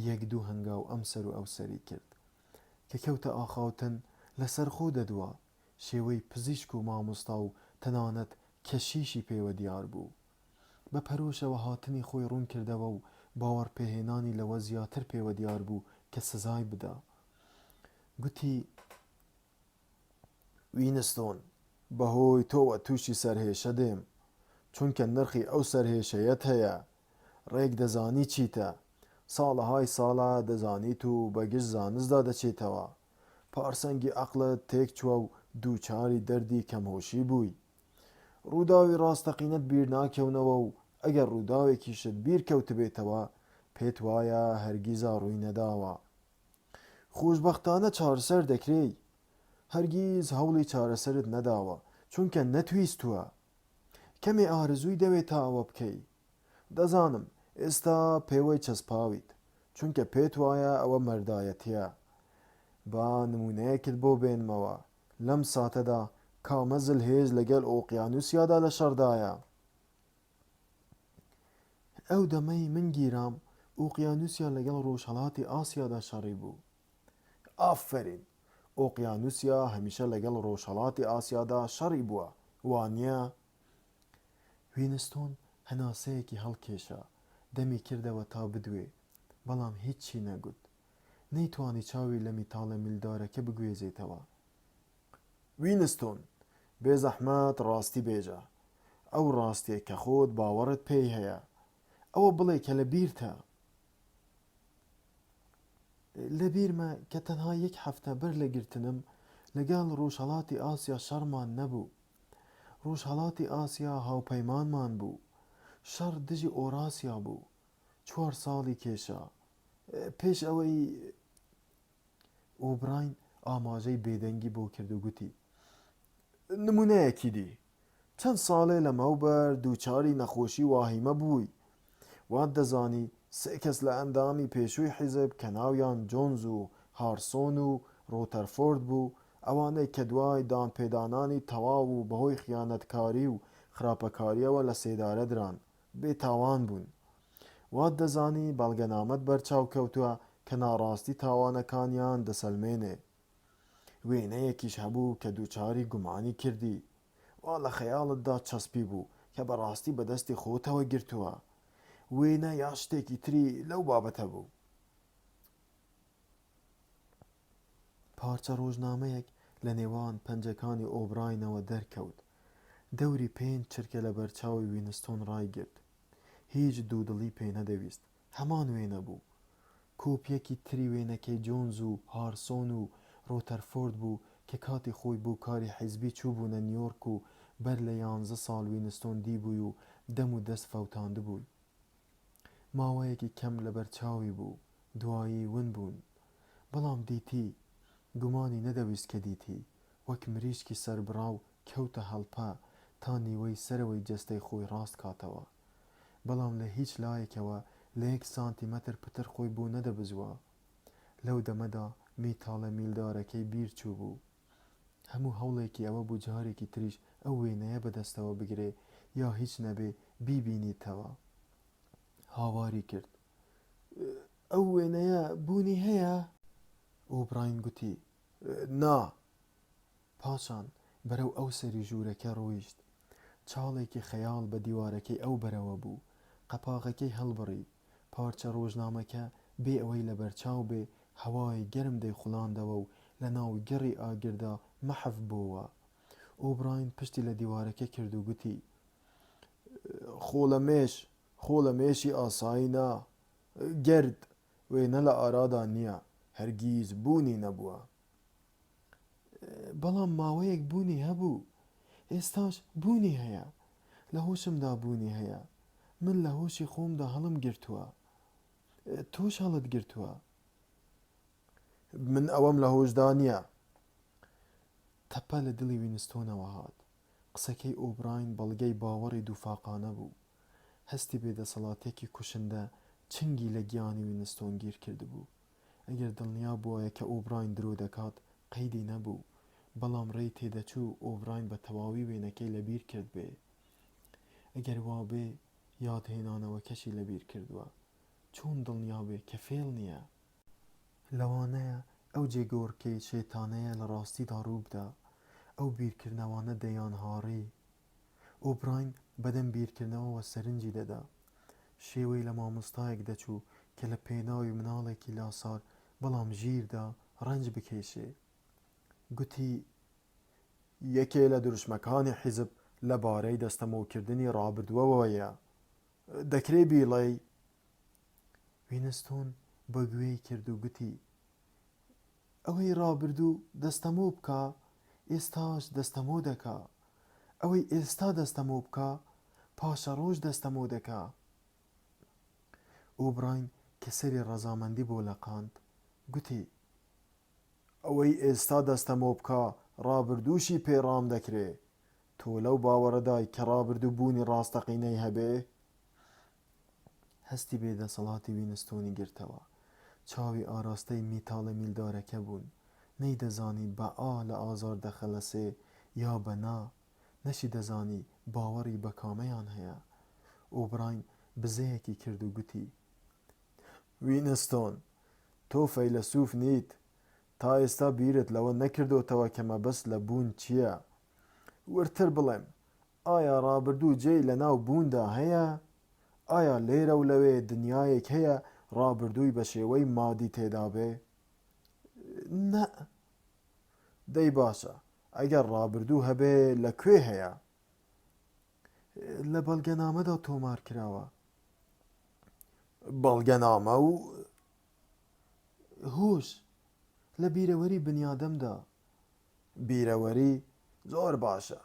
یەک دوو هەنگاو ئەم سەر و ئەو سەری کرد کە کەوتە ئاخاوتن لەسەر خۆ دەدووە. شێوەی پزیشک و مامۆستا و تەنانەت کەشیشی پێوە دیار بوو. بە پەرۆشەوە هاتنی خۆی ڕوون کردەوە و باوەڕ پێهێنانی لەوە زیاتر پێوە دیار بوو کە سزای بدا. گوتی: وینستۆن، بەهۆی تۆوە تووشی سەرهێشە دێم، چونکە نرخی ئەو سەرهێشەیەت هەیە. ڕێک دەزانی چیتە، ساڵەهای ساڵە دەزانیت و بەگشت زانستدا دەچێتەوە. پارسەنگی عەقڵت تێک چووە و دووچاری دەردی کەمهۆشی بووی. ڕووداوی ڕاستەقینەت بیر ناکەونەوە و ئەگەر ڕووداوێکیشت بیر کەوتبێتەوە پێت وایە هەرگیزا ڕووی نەداوە. خۆشبەختانە چارەسەر دەکرێی. هەرگیز هەوڵی چارەسەرت نەداوە چونکە نەتویستووە. کەمێ ئارزووی دەوێت تا ئەوە بکەی. دەزانم ئێستا پێوەی چەسپاویت چونکە پێت وایە ئەوە مەردایەتیە. با نمونەیەکت بۆ بێنمەوە. لەم ساتەدا کامەزل هێز لەگەڵ ئۆقیانوسیادا لە شەڕدایە. ئەو دەمەی من گیرام ئۆقیانوسیا لەگەڵ ڕۆژهەڵاتی ئاسیادا شەڕی بوو. ئافرین، ئۆقیانوسیا هەمیشە لەگەڵ ڕۆژهەڵاتی ئاسیادا شەڕی بووە، وانییە؟ وینستۆن هەناسەیەکی هەڵکێشا. دەمی کردەوە تا بدوێ، بەڵام هیچی نەگوت. نەیتوانی چاوی لە میتاڵە میلدارەکە بگوێزێتەوە. وینستۆن، بێزەحمەت ڕاستی بێژە. ئەو ڕاستیە کە خۆت باوەڕت پێی هەیە. ئەوە بڵێ کە لە بیرتە. لە بیرمە کە تەنها 1 هەفتە بەر لە گرتنم لەگەڵ ڕۆژهەڵاتی ئاسیا شەڕمان نەبوو. ڕۆژهەڵاتی ئاسیا هاوپەیمانمان بوو. شەڕ دژی ئۆراسیا بوو. 4 ساڵی کێشا. پێش ئەوەی ئۆبراین ئاماژەی بێدەنگی بۆ کرد و گوتی: نمونەیەکی دی. چەند ساڵێ لەمەوبەر دووچاری نەخۆشی واهیمە بووی. وات دەزانی 3 کەس لە ئەندامی پێشووی حیزب کە ناویان جۆنز و هارسۆن و ڕۆتەرفۆرد بوو، ئەوانەی کە دوای دانپێدانانی تەواو و بەهۆی خیانەتکاری و خراپەکاریەوە لە سێدارە دران بێتاوان بوون. وات دەزانی بەڵگەنامەت بەرچاو کەوتووە کە ناڕاستی تاوانەکانیان دەسەلمێنێ. وێنەیەکیش هەبوو کە دووچاری گومانی کردی، وا لە خەیاڵتدا چەسپی بوو کە بەڕاستی بەدەستی خۆتەوە گرتووە. وێنە یا شتێکی تری لەو بابەتە بوو. پارچە ڕۆژنامەیەک لە نێوان پەنجەکانی ئۆبراینەوە دەرکەوت. دەوری 5 چرکە لە بەرچاوی وینستۆن ڕایگرت. هیچ دوودڵی پێ نەدەویست، هەمان وێنە بوو. کۆپیەکی تری وێنەکەی جۆنز و هارسۆن و ڕۆتەرفۆرد بوو کە کاتی خۆی بۆ کاری حیزبی چوو بوونە نیویۆرک و بەر لە 11 ساڵ وینستۆن دیبووی و دەم و دەست فەوتاندە بووی. ماوەیەکی کەم لە بەرچاوی بوو، دوایی ون بوون. بەڵام دیتی گومانی نەدەویست کە دیتی وەک مریشکی سەربراو کەوتە هەڵپە تا نیوەی سەرەوەی جەستەی خۆی ڕاست کاتەوە. بەڵام لە هیچ لایەکەوە لە 1 سانتیمەتر پتر خۆی بۆ نەدەبزووە. لەو دەمەدا میتاڵە میلدارەکەی بیر چوو بوو. هەموو هەوڵێکی ئەوە بوو جارێکی تریش ئەو وێنەیە بەدەستەوە بگرێ یا هیچ نەبێ بیبینیتەوە. هاواری کرد. ئەو وێنەیە بوونی هەیە؟ ئۆبراین گوتی نا. پاشان بەرەو ئەو سەری ژوورەکە ڕۆیشت. چاڵێکی خەیاڵ بە دیوارەکەی ئەو بەرەوە بوو. قەپاغەکەی هەڵبڕی. پارچە ڕۆژنامەکە بێ ئەوەی لە بەرچاو بێ هەوای گەرم دەیخوڵاندەوە و لە ناو گەڕی ئاگردا مەحەف بووە. ئۆبراین پشتی لە دیوارەکە کرد و گوتی خۆ لە مێشی ئاسایی نا. گرد وێنە لە ئارادا نییە، هەرگیز بوونی نەبووە. بەڵام ماوەیەک بوونی هەبوو، ئێستاش بوونی هەیە. لە هۆشمدا بوونی هەیە. من لە هۆشی خۆمدا هەڵم گرتووە. تۆش هەڵت گرتووە. من ئەوەم لە هۆشدا نییە. تەپە لە دڵی وینستۆنەوە هات. قسەکەی ئۆبراین بەڵگەی باوەڕی دووفاقانە بوو. هەستی بێدەسەڵاتێکی کوشندە چنگی لە گیانی وینستۆن گیر کرد بوو. ئەگەر دڵنیا بووایە کە ئۆبراین درۆ دەکات قەیدی نەبوو، بەڵام ڕێی تێدەچوو ئۆبراین بە تەواوی وێنەکەی لەبیر کرد بێ. ئەگەر وابێ یادهێنانەوەکەشی لەبیر کردووە، چۆن دڵنیا بێ کە فێڵ نییە؟ لەوانەیە ئەو جێگۆڕکەی شێتانەیە لە ڕاستیدا ڕووبدا. ئەو بیرکردنەوانە دەیان هاڕی. ئۆبراین بەدەم بیرکردنەوەوە سەرنجی دەدا. شێوەی لە مامۆستایەک دەچوو کە لە پێناوی مناڵێکی لاسار بەڵام ژیردا ڕەنج بکێشێ. گوتی یەکێ لە دروشمەکانی حیزب لەبارەی دەستەمۆکردنی ڕابردووەوەیە. دەکرێ بیڵێی؟ وینستۆن بە گوێی کرد و گوتی ئەوەی ڕابردوو دەستەمۆ بکە ئێستاش دەستەمۆ دەکا. ئەوەی ئێستا دەستەمۆ بکە پاشە ڕۆژ دەستەمۆ دەکا. ئۆبراین کە سەری ڕەزامەندی بۆ لەقاند گوتی ئەوەی ئێستا دەستەمۆ بکە ڕابردووشی پێڕام دەکرێ. تۆ لەو باوەڕەدای کە ڕابردوو بوونی ڕاستەقینەی هەبێ؟ هەستی بێدەسەڵاتی وینستۆنی گرتەوە. چاوی ئاراستەی میتاڵە میلدارەکە بوون. نەی دەزانی بە ئا لە ئازار دەخەلەسێ یا بە نا. نەشی دەزانی باوەڕی بە کامەیان هەیە. ئۆبراین بزەیەکی کرد و گوتی وینستۆن، تۆ فەیلسوف نیت. تا ئێستا بیرت لەوە نەکردوتەوە کە مەبەست لە بوون چییە؟ ورتر بڵێم، ئایا ڕابردوو جێی لە ناو بووندا هەیە؟ ئایا لێرە و لەوێ دنیایەک هەیە ڕابردووی بە شێوەی مادی تێدا بێ؟ نە. دەی باشە، ئەگەر ڕابردوو هەبێ لەکوێ هەیە؟ لە بەڵگەنامەدا تۆمار کراوە. بەڵگەنامە و هۆش لە بیرەوەری بنیادەمدا. بیرەوەری؟ زۆر باشە.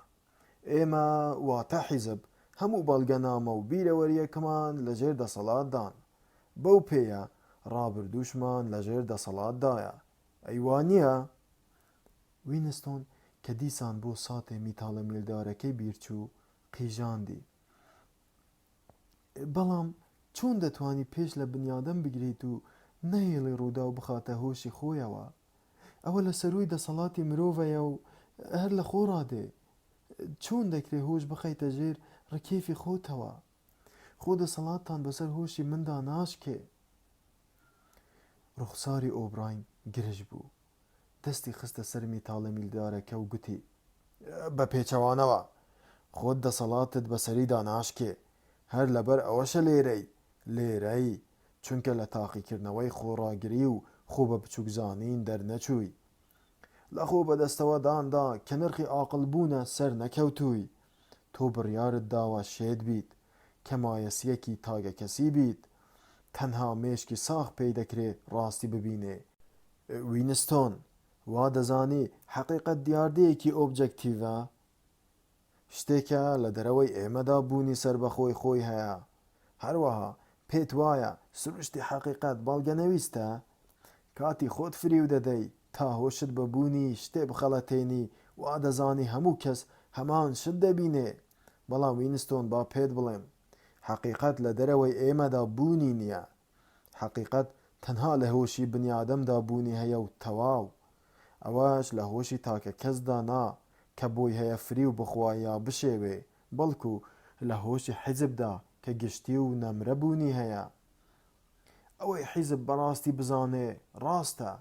ئێمە واتە حیزب هەموو بەڵگەنامە و بیرەوەریەکەمان لەژێر دەسەڵاتدان. بەو پێیە ڕابردووشمان لەژێر دەسەڵاتدایە. ئەیوانە؟ وینستۆن کە دیسان بۆ ساتێ میتاڵە میلدارەکەی بیرچوو قیژاندی. بەڵام چۆن دەتوانی پێش لە بنیادەم بگریت و نەهێڵی ڕوودا و بخاتە هۆشی خۆیەوە؟ ئەوە لە سەروی دەسەڵاتی مرۆڤەیە و هەر لە خۆڕادێ چۆن دەکرێ هۆش بخەیتە ژێر ڕکێفی خۆتەوە خۆ دەسەڵاتتان بەسەر هۆشی مندا ناشکێ. ڕوخساری ئۆبراین گرژ بوو، دەستی خستە سەر میتاڵە میلدارەکە و گوتی بە پێچەوانەوە خۆت دەسەڵاتت بەسەریدا ناشکێ، هەر لەبەر ئەوەشە لێرەی چونکە لە تاقیکردنەوەی خۆڕاگری و خۆ بە بچووکزانین دەرنەچووی، لە خۆ بەدەستەوە داندا کە نرخی عاقڵبوونە سەر نەکەوتووی، تۆ بڕیارت داوە شێت بیت کە مایەسیەکی تاگەکەسی بیت، تەنها مێشکی ساخ پێی دەکرێت ڕاستی ببینێ. وینستۆن وا دەزانی حەقیقەت دیاردەیەکی ئۆبجەکتیڤە، شتێکە لە دەرەوەی ئێمەدا بوونی سربەخۆی خۆی هەیە، هەروەها پێت وایە سروشتی حەقیقەت بەڵگەنەویستە، کاتی خۆت فریو دەدەی تا هۆشت بەبوونی شتێ بخەڵەتێنی وا دەزانی هەموو کەس هەمان شت دەبینێ، بەڵام وینستۆن با پێت بڵێم حەقیقەت لە دەرەوەی ئێمەدا بوونی نییە، حەقیقەت تەنها لە هۆشی بنیادەمدا بوونی هەیە و تەواو، ئەوەش لە هۆشی تاکە کەسدا نا کە بۆی هەیە فریو بخوا یا بشێوێ، بەڵکو لە هۆشی حیزبدا کە گشتی و نەمرە بوونی هەیە. ئەوەی حیزب بەڕاستی بزانێ ڕاستە،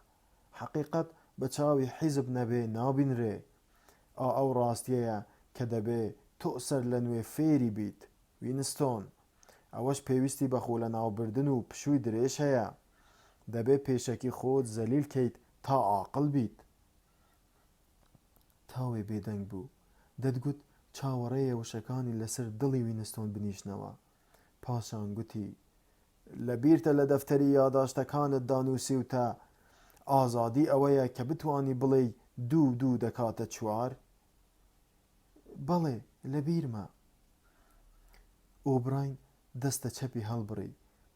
حەقیقەت بە چاوی حیزب نەبێ نابینرێ، ئەو ڕاستیەیە کە دەبێ تۆ سەر لە نوێ فێری بیت. وینستۆن ئەوەش پێویستی بە خۆ لە ناوبردن و پشووی درێژ هەیە، دەبێ پێشەکی خۆت زەلیل کەیت تا عاقڵ بیت. تاوێ بێدەنگ بوو، دەتگوت چاوەڕێیە وشەکانی لەسەر دڵی وینستۆن بنیشنەوە، پاشان گوتی لەبیرتە لە دەفتەری یاداشتەکانت دانووسیوتە ئازادی ئەوەیە کە بتوانی بڵێ دوو دەکاتە چوار؟ بەڵێ لەبیرمە. ئۆبراین دەستە چەپی هەڵبڕی،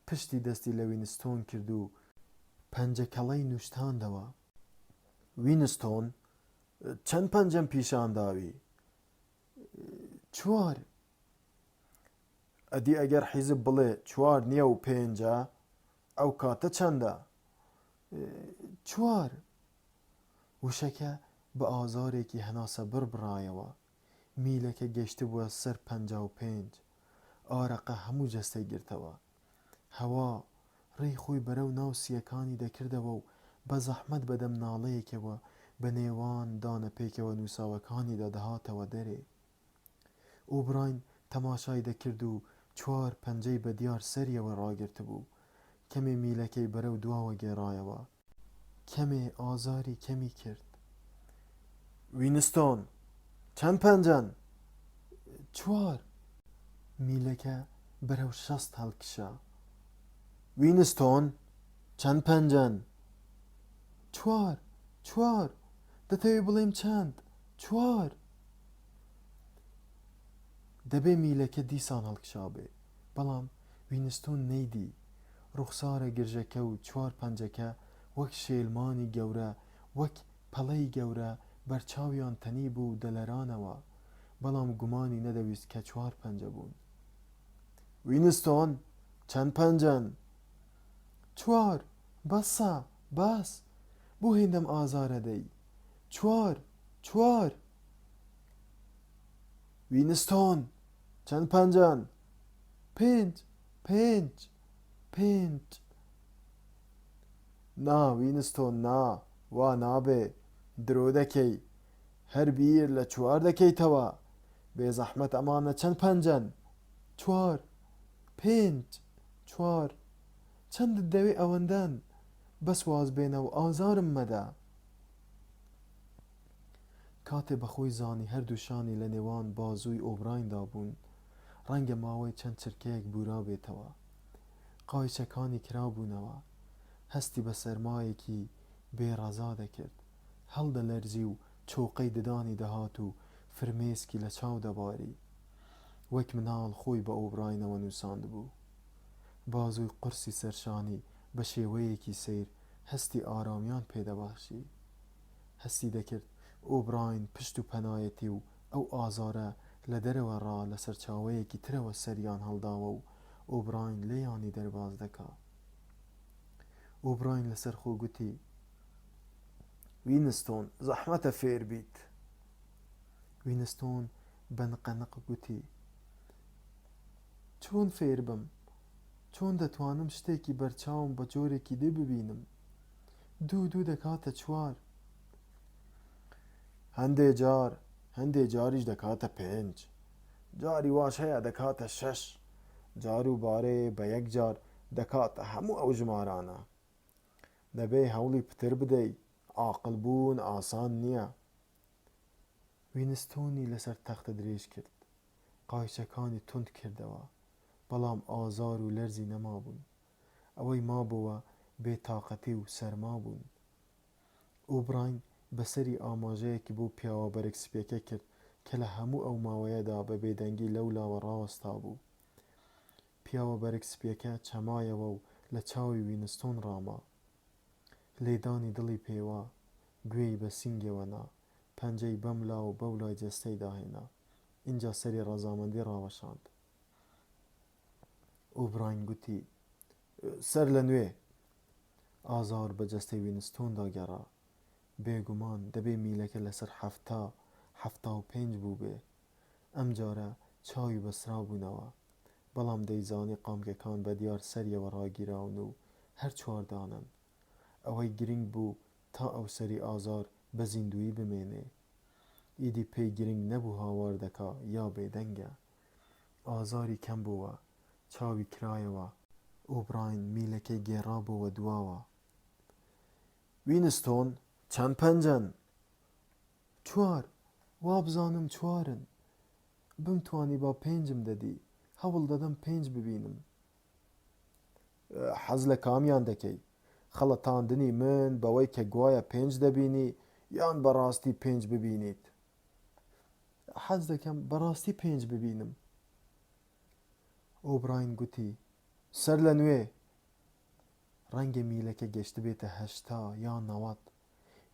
پشتی دەستی لە وینستۆن کرد و پەنجەکەڵەی نوشتاندەوە. وینستۆن چەند پەنجەم پیشان داوی؟ 4. ئەدی ئەگەر حیزب بڵێ 4 نییە و 5 ئەو کاتە چەندە؟ 4. وشەکە بە ئازارێکی هەناسە بڕایەوە، میلەکە گەشت بووە سەر 55، ئارەقە هەموو جەستەی گرتەوە، هەوا ڕێی خۆی بەرەو ناو سیەکانی دەکردەوە و بە زەحمەت بەدەم ناڵەیەکەوە بە نێوان دانەپێکەوە نووساوەکانیدا دەهاتەوە دەرێ. ئۆبراین تەماشای دەکرد و 4 پەنجەی بەدیار سەریەوە ڕاگرت بوو، کەمێ میلەکەی بەرەو دواوە گێڕایەوە، کەمێ ئازاری کەمی کرد. وینستۆن چەند پەنجەن؟ 4. میلەکە بەرەو 60 هەڵکشا. وینستۆن چەند پەنجەن؟ 4 دەتەوێت بڵێم چەند؟ 4. دەبێ میلەکە دیسان هەڵکشا بێ، بەڵام وینستۆن نەیدی، ڕوخسارە گرژەکە و 4 پەنجەکە وەک شێلمانی گەورە، وەک پەڵەی گەورە بەرچاویان تەنی بوو و دەلەرانەوە، بەڵام گومانی نەدەویست کە 4 پەنجە بوون. وینستۆن چەند پەنجەن؟ 4. بەسە باس، بۆ هێندەم ئازارە دەی؟ 4. وینستۆن چەند پەنجەن؟ 5. نا وینستۆن نا، وا نابێ، درۆ دەکەی، هەر بیر لە 4 دەکەیتەوە، بێزەحمەت ئەمانە چەند پەنجەن؟ 4. چەندت دەوێ ئەوەندەن؟ بەس واز بێنە و ئازارم مەدە. کاتێ بەخۆی زانی هەردووشانی لە نێوان بازووی ئۆبرایندا بوون، ڕەنگە ماوەی چەند چرکەیەک بورا بێتەوە، قایچەکانی کرابوونەوە، هەستی بە سەرمایەکی بێڕەزا دەکرد، هەڵدەلەرزی و چۆقەی ددانی دەهات و فرمێسکی لە چاو دەباری، وەک مناڵ خۆی بە ئۆبراینەوە نووساند بوو. بازووی قورسی سەرشانی بە شێوەیەکی سەیر هەستی ئارامیان پێدەباشی، هەستی دەکرد ئۆبراین پشت و پەنایەتی و ئەو ئازارە لە دەرەوە ڕا لە سەرچاوەیەکی ترەوە سەریان هەڵداوە و ئۆبراین لێیانی دەرباز دەکا. ئۆبراین لەسەر خۆ گوتی وینستۆن زەحمەتە فێر بیت. وینستۆن بەنقەنق گوتی چۆن فێر بم؟ چۆن دەتوانم شتێکی بەرچاوم بە جۆرێکی دی ببینم؟ دوو دەکاتە چوار. هەندێ جاریش دەکاتە 5. جاری واش هەیە دەکاتە 6. جار و بارێ بە یەک جار دەکاتە هەموو ئەو ژمارانە. دەبێ هەوڵی پتر بدەی، عاقڵ بوون ئاسان نییە. وینستۆنی لەسەر تەختە درێژ کرد، قایچەکانی تند کردەوە، بەڵام ئازار و لەرزی نەمابوون. ئەوەی مابووە بێتاقەتی و سەرما بوون. ئۆبراین بەسەری ئاماژەیەکی بۆ پیاوە بەرەکسپیەکە کرد کە لە هەموو ئەو ماوەیەدا بە بێدەنگی لەولاوە ڕاوەستا بوو. پیاوە بەرەکسپیەکە چەمایەوە و لە چاوی وینستۆن ڕاما. لێدانی دڵی پێوە، گوێی بە سینگەوەنا، پەنجەی بەم لا و بەو لای جەستەی داهێنا. اینجا سەری ڕەزامەندی ڕاوەشاند. ئۆبراین گوتی سەر لە نوێ. ئازار بە جەستەی وینستۆن داگەڕا. بێگومان دەبێ میلەکە لەسەر 75 بوو بێ. ئەم جارە چاوی بەسرا بوونەوە، بەڵام دەیزانی قامکەکان بە دیار سەریەوە ڕاگیراون و هەر چواردانن. ئەوەی گرنگ بوو تا ئەو سەری ئازار بە زیندوی بمێنێ. ئیدی پێی گرنگ نەبوو هاوار دەکا یا بێدەنگە. ئازاری کەم بووە، چاوی کرایەوە. ئۆبراین میلەکەی گێڕا بۆوە دواوە. وینستۆن چەند پەنجەن؟ 4. وابزانم 4-ن. بمتوانی با 5-م دەدی، هەوڵ دەدەم 5 ببینم. حەز لە کامیان دەکەی؟ خەڵەتاندنی من بەوەی کە گوایە 5 دەبینی یان بەڕاستی 5 ببینیت؟ حەز دەکەم بەڕاستی 5 ببینم. ئۆبراین گوتی سەر لە نوێ. ڕەنگە میلەکە گەشت بێتە 80 یان 90.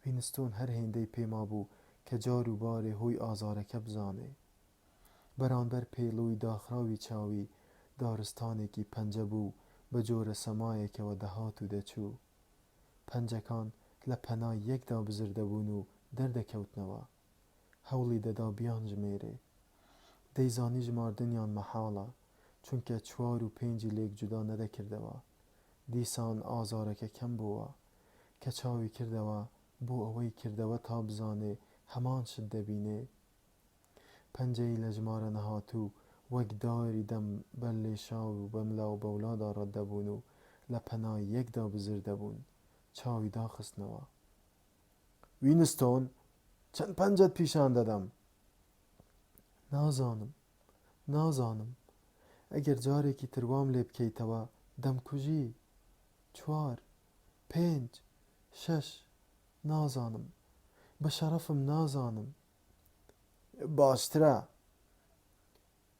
وینستۆن هەر هێندەی پێما بوو کە جار و بارێ هۆی ئازارەکە بزانێ. بەرامبەر پێڵووی داخراوی چاوی دارستانێکی پەنجە بوو بە جۆرە سەمایەکەوە دەهات و دەچوو. پەنجەکان لە پەنای یەکدا بزردەبوون و دەردەکەوتنەوە. هەوڵی دەدا بیانژمێرێ. دەیزانی ژماردنیان مەحاڵە، چونکە 4 و 5 لێک جودا نەدەکردەوە. دیسان ئازارەکە کەم بووە کە چاوی کردەوە بۆ ئەوەی کردەوە تا بزانێ هەمان شت دەبینێ. پەنجەی لە ژمارە نەهاتوو وەک داری دەم بەر لێشاو و بەملا و بەولادا ڕەتدەبوون و لە پەنای یەکدا بزردەبوون. چاوی داخستنەوە. وینستۆن چەند پەنجەت پیشان دەدەم؟ نازانم. ئەگەر جارێکی تروام لێ بکەیتەوە دەمکوژی. 4 5 6 نازانم. بە شەرەفم نازانم. باشترە.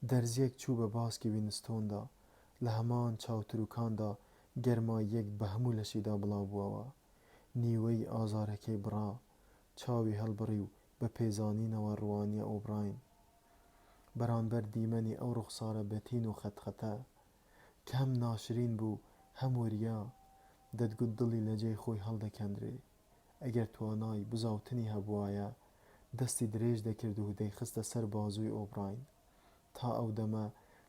دەرزیەک چوو بە باسکی وینستۆندا. لە هەمان چاوتروکاندا گەرماییەک بە هەموو لەشیدا بڵاو بووەوە. نیوەی ئازارەکەی بڕا. چاوی هەڵبڕی و بە پێزانینەوە ڕوانیە ئۆبراین. بەرامبەر دیمەنی ئەو ڕوخسارە بەتین و خەتخەتە کە هەم ناشرین بوو هەم وەریا، دەتگوت دڵی لە جێی خۆی هەڵدەکەندرێ. ئەگەر توانای بزاوتنی هەبوایە دەستی درێژ دەکرد و دەیخستە سەر بازووی ئۆبراین. تا ئەو دەمە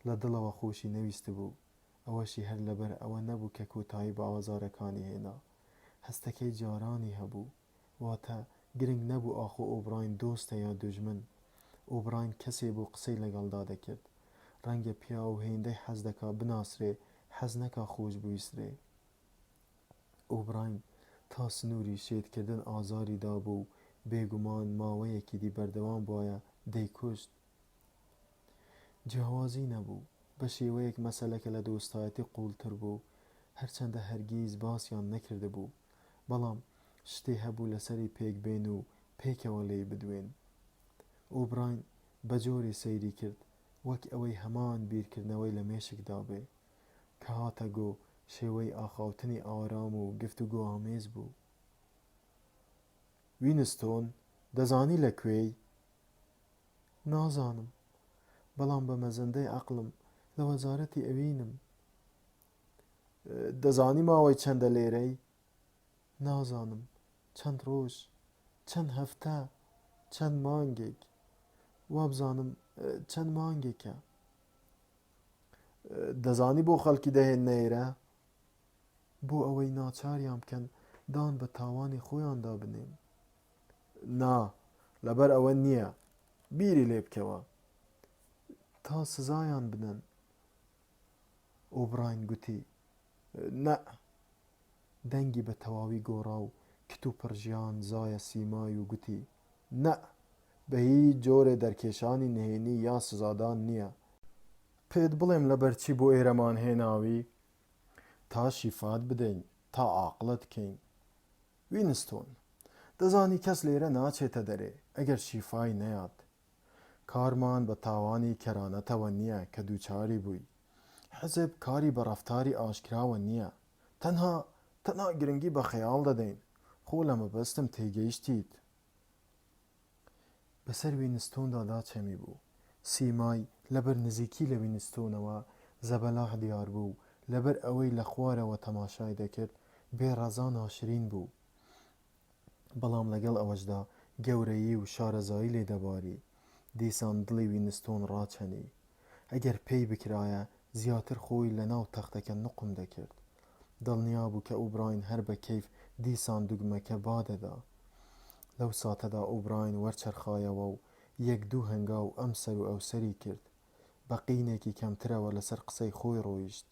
لە دڵەوە خۆشی نەویست بوو. ئەوەشی هەر لەبەر ئەوە نەبوو کە کۆتایی بە ئازارەکانی هێنا. هەستەکەی جارانی هەبوو، واتە گرنگ نەبوو ئاخۆ ئۆبراین دۆستە یا دوژمن. ئۆبراین کەسێ بوو قسەی لەگەڵدا دەکرد. ڕەنگە پیا و هێندەی حەز دەکا بناسرێ، حەز نەکا خۆش بویسرێ. ئۆبراین تا سنووری شێتکردن ئازاری دابوو و بێگومان ماوەیەکی دی بەردەوام بووایە دەیکوشت. جیاوازی نەبوو. بە شێوەیەک مەسەلەکە لە دۆستایەتی قوڵتر بوو، هەرچەندە هەرگیز باسییان نەکرده بوو، بەڵام شتێ هەبوو لەسەری پێک بێن و پێکەوە لێی بدوێن. ئۆبراین بە جۆرێ سەیری کرد وەک ئەوەی هەمان بیرکردنەوەی لە مێشکدا بێ کە هاتە گۆ شێوەی ئاخاوتنی ئارام و گفتوگۆ ئامێز بوو. وینستۆن دەزانی لەکوێی؟ نازانم، بەڵام بە مەزەندەی عەقڵم لە وەزارەتی ئەوینم. دەزانی ماوەی چەندە لێرەی؟ نازانم. چەند ڕۆژ چەند هەفتە چەند مانگێک وابزانم چەند مانگێکە دەزانی بۆ خەڵکی دەهێن نەیرە بۆ ئەوەی ناچاریان بکەن دان بە تاوانی خۆیاندا بنێن نا لەبەر ئەوە نییە بیری لێ بکەوە تا سزایان بنن ئۆبراین گوتی نە دەنگی بە تەواوی گۆڕا و کت و پڕژیان زایە سیمای و گوتی نە بە هیچ جۆرێ دەرکێشانی نهێنی یا سزادان نییە پێت بڵێم لەبەرچی بۆ ئێرەمان هێناوی تا شیفات بدەین تا عاقڵت بکەین وینستۆن دەزانی کەس لێرە ناچێتە دەرێ ئەگەر شیفای نەیات کارمان بە تاوانی کەرانەتەوە نییە کە دووچاری بووی حزب کاری بە ڕەفتاری ئاشکراوە نییە تەنها گرنگی بە خەیاڵ دەدەین خۆ لە مەبەستم تێگەیشتیت بەسەر وینستۆندا داچەمی بوو سیمای لەبەر نزیکی لە وینستۆنەوە زەبەلاح دیار بوو لەبەر ئەوەی لە خوارەوە تەماشای دەکرد بێڕەزا ناشرین بوو بەڵام لەگەڵ ئەوەشدا گەورەیی و شارەزایی لێدەباری دیسان دڵی وینستۆن ڕاچەنی ئەگەر پێی بکرایە زیاتر خۆی لە ناو تەختەکە نقم دەکرد دڵنیا بوو کە ئۆبراین هەر بە کەیف دیسان دوگمەکە بادەدا لەو ساتەدا ئۆبراین وەرچەرخایەوە و یەک دوو هەنگاو ئەم سەر و ئەو سەری کرد بە قینێکی کەمترەوە لەسەر قسەی خۆی ڕۆیشت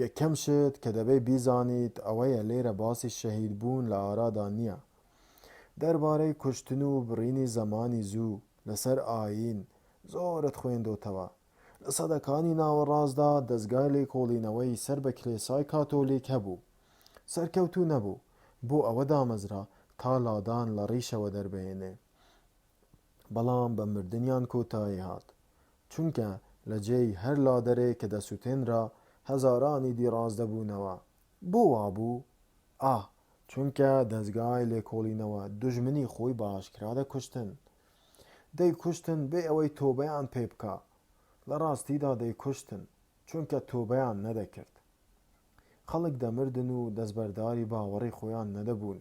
یەکەم شت کە دەبێ بیزانیت ئەوەیە لێرە باسی شەهید بوون لە ئارادا نییە دەربارەی کوشتن و بڕینی زەمانی زوو لەسەر ئاین زۆرت خوێندۆتەوە لە سەدەکانی ناوەڕاستدا دەستگای لێکۆڵینەوەی سەر بە کلێسای کاتۆلیک هەبوو سەرکەوتوو نەبوو بۆ ئەوە دامەزرا تا لادان لە ڕیشەوە دەربهێنێ بەڵام بە مردنیان کۆتایی هات چونکە لە جێی هەر لادەرێ کە دەسووتێنرا هەزارانی دیڕاز دەبوونەوە بۆ وابوو چونکە دەستگای لێکۆڵینەوە دوژمنی خۆی بە ئاشکرا دەکوشتن دەیکوشتن بێ ئەوەی تۆبەیان پێ بکا لە ڕاستیدا دەیکوشتن چونکە تۆبەیان نەدەکرد خەڵک دەمردن و دەستبەرداری باوەڕی خۆیان نەدەبوون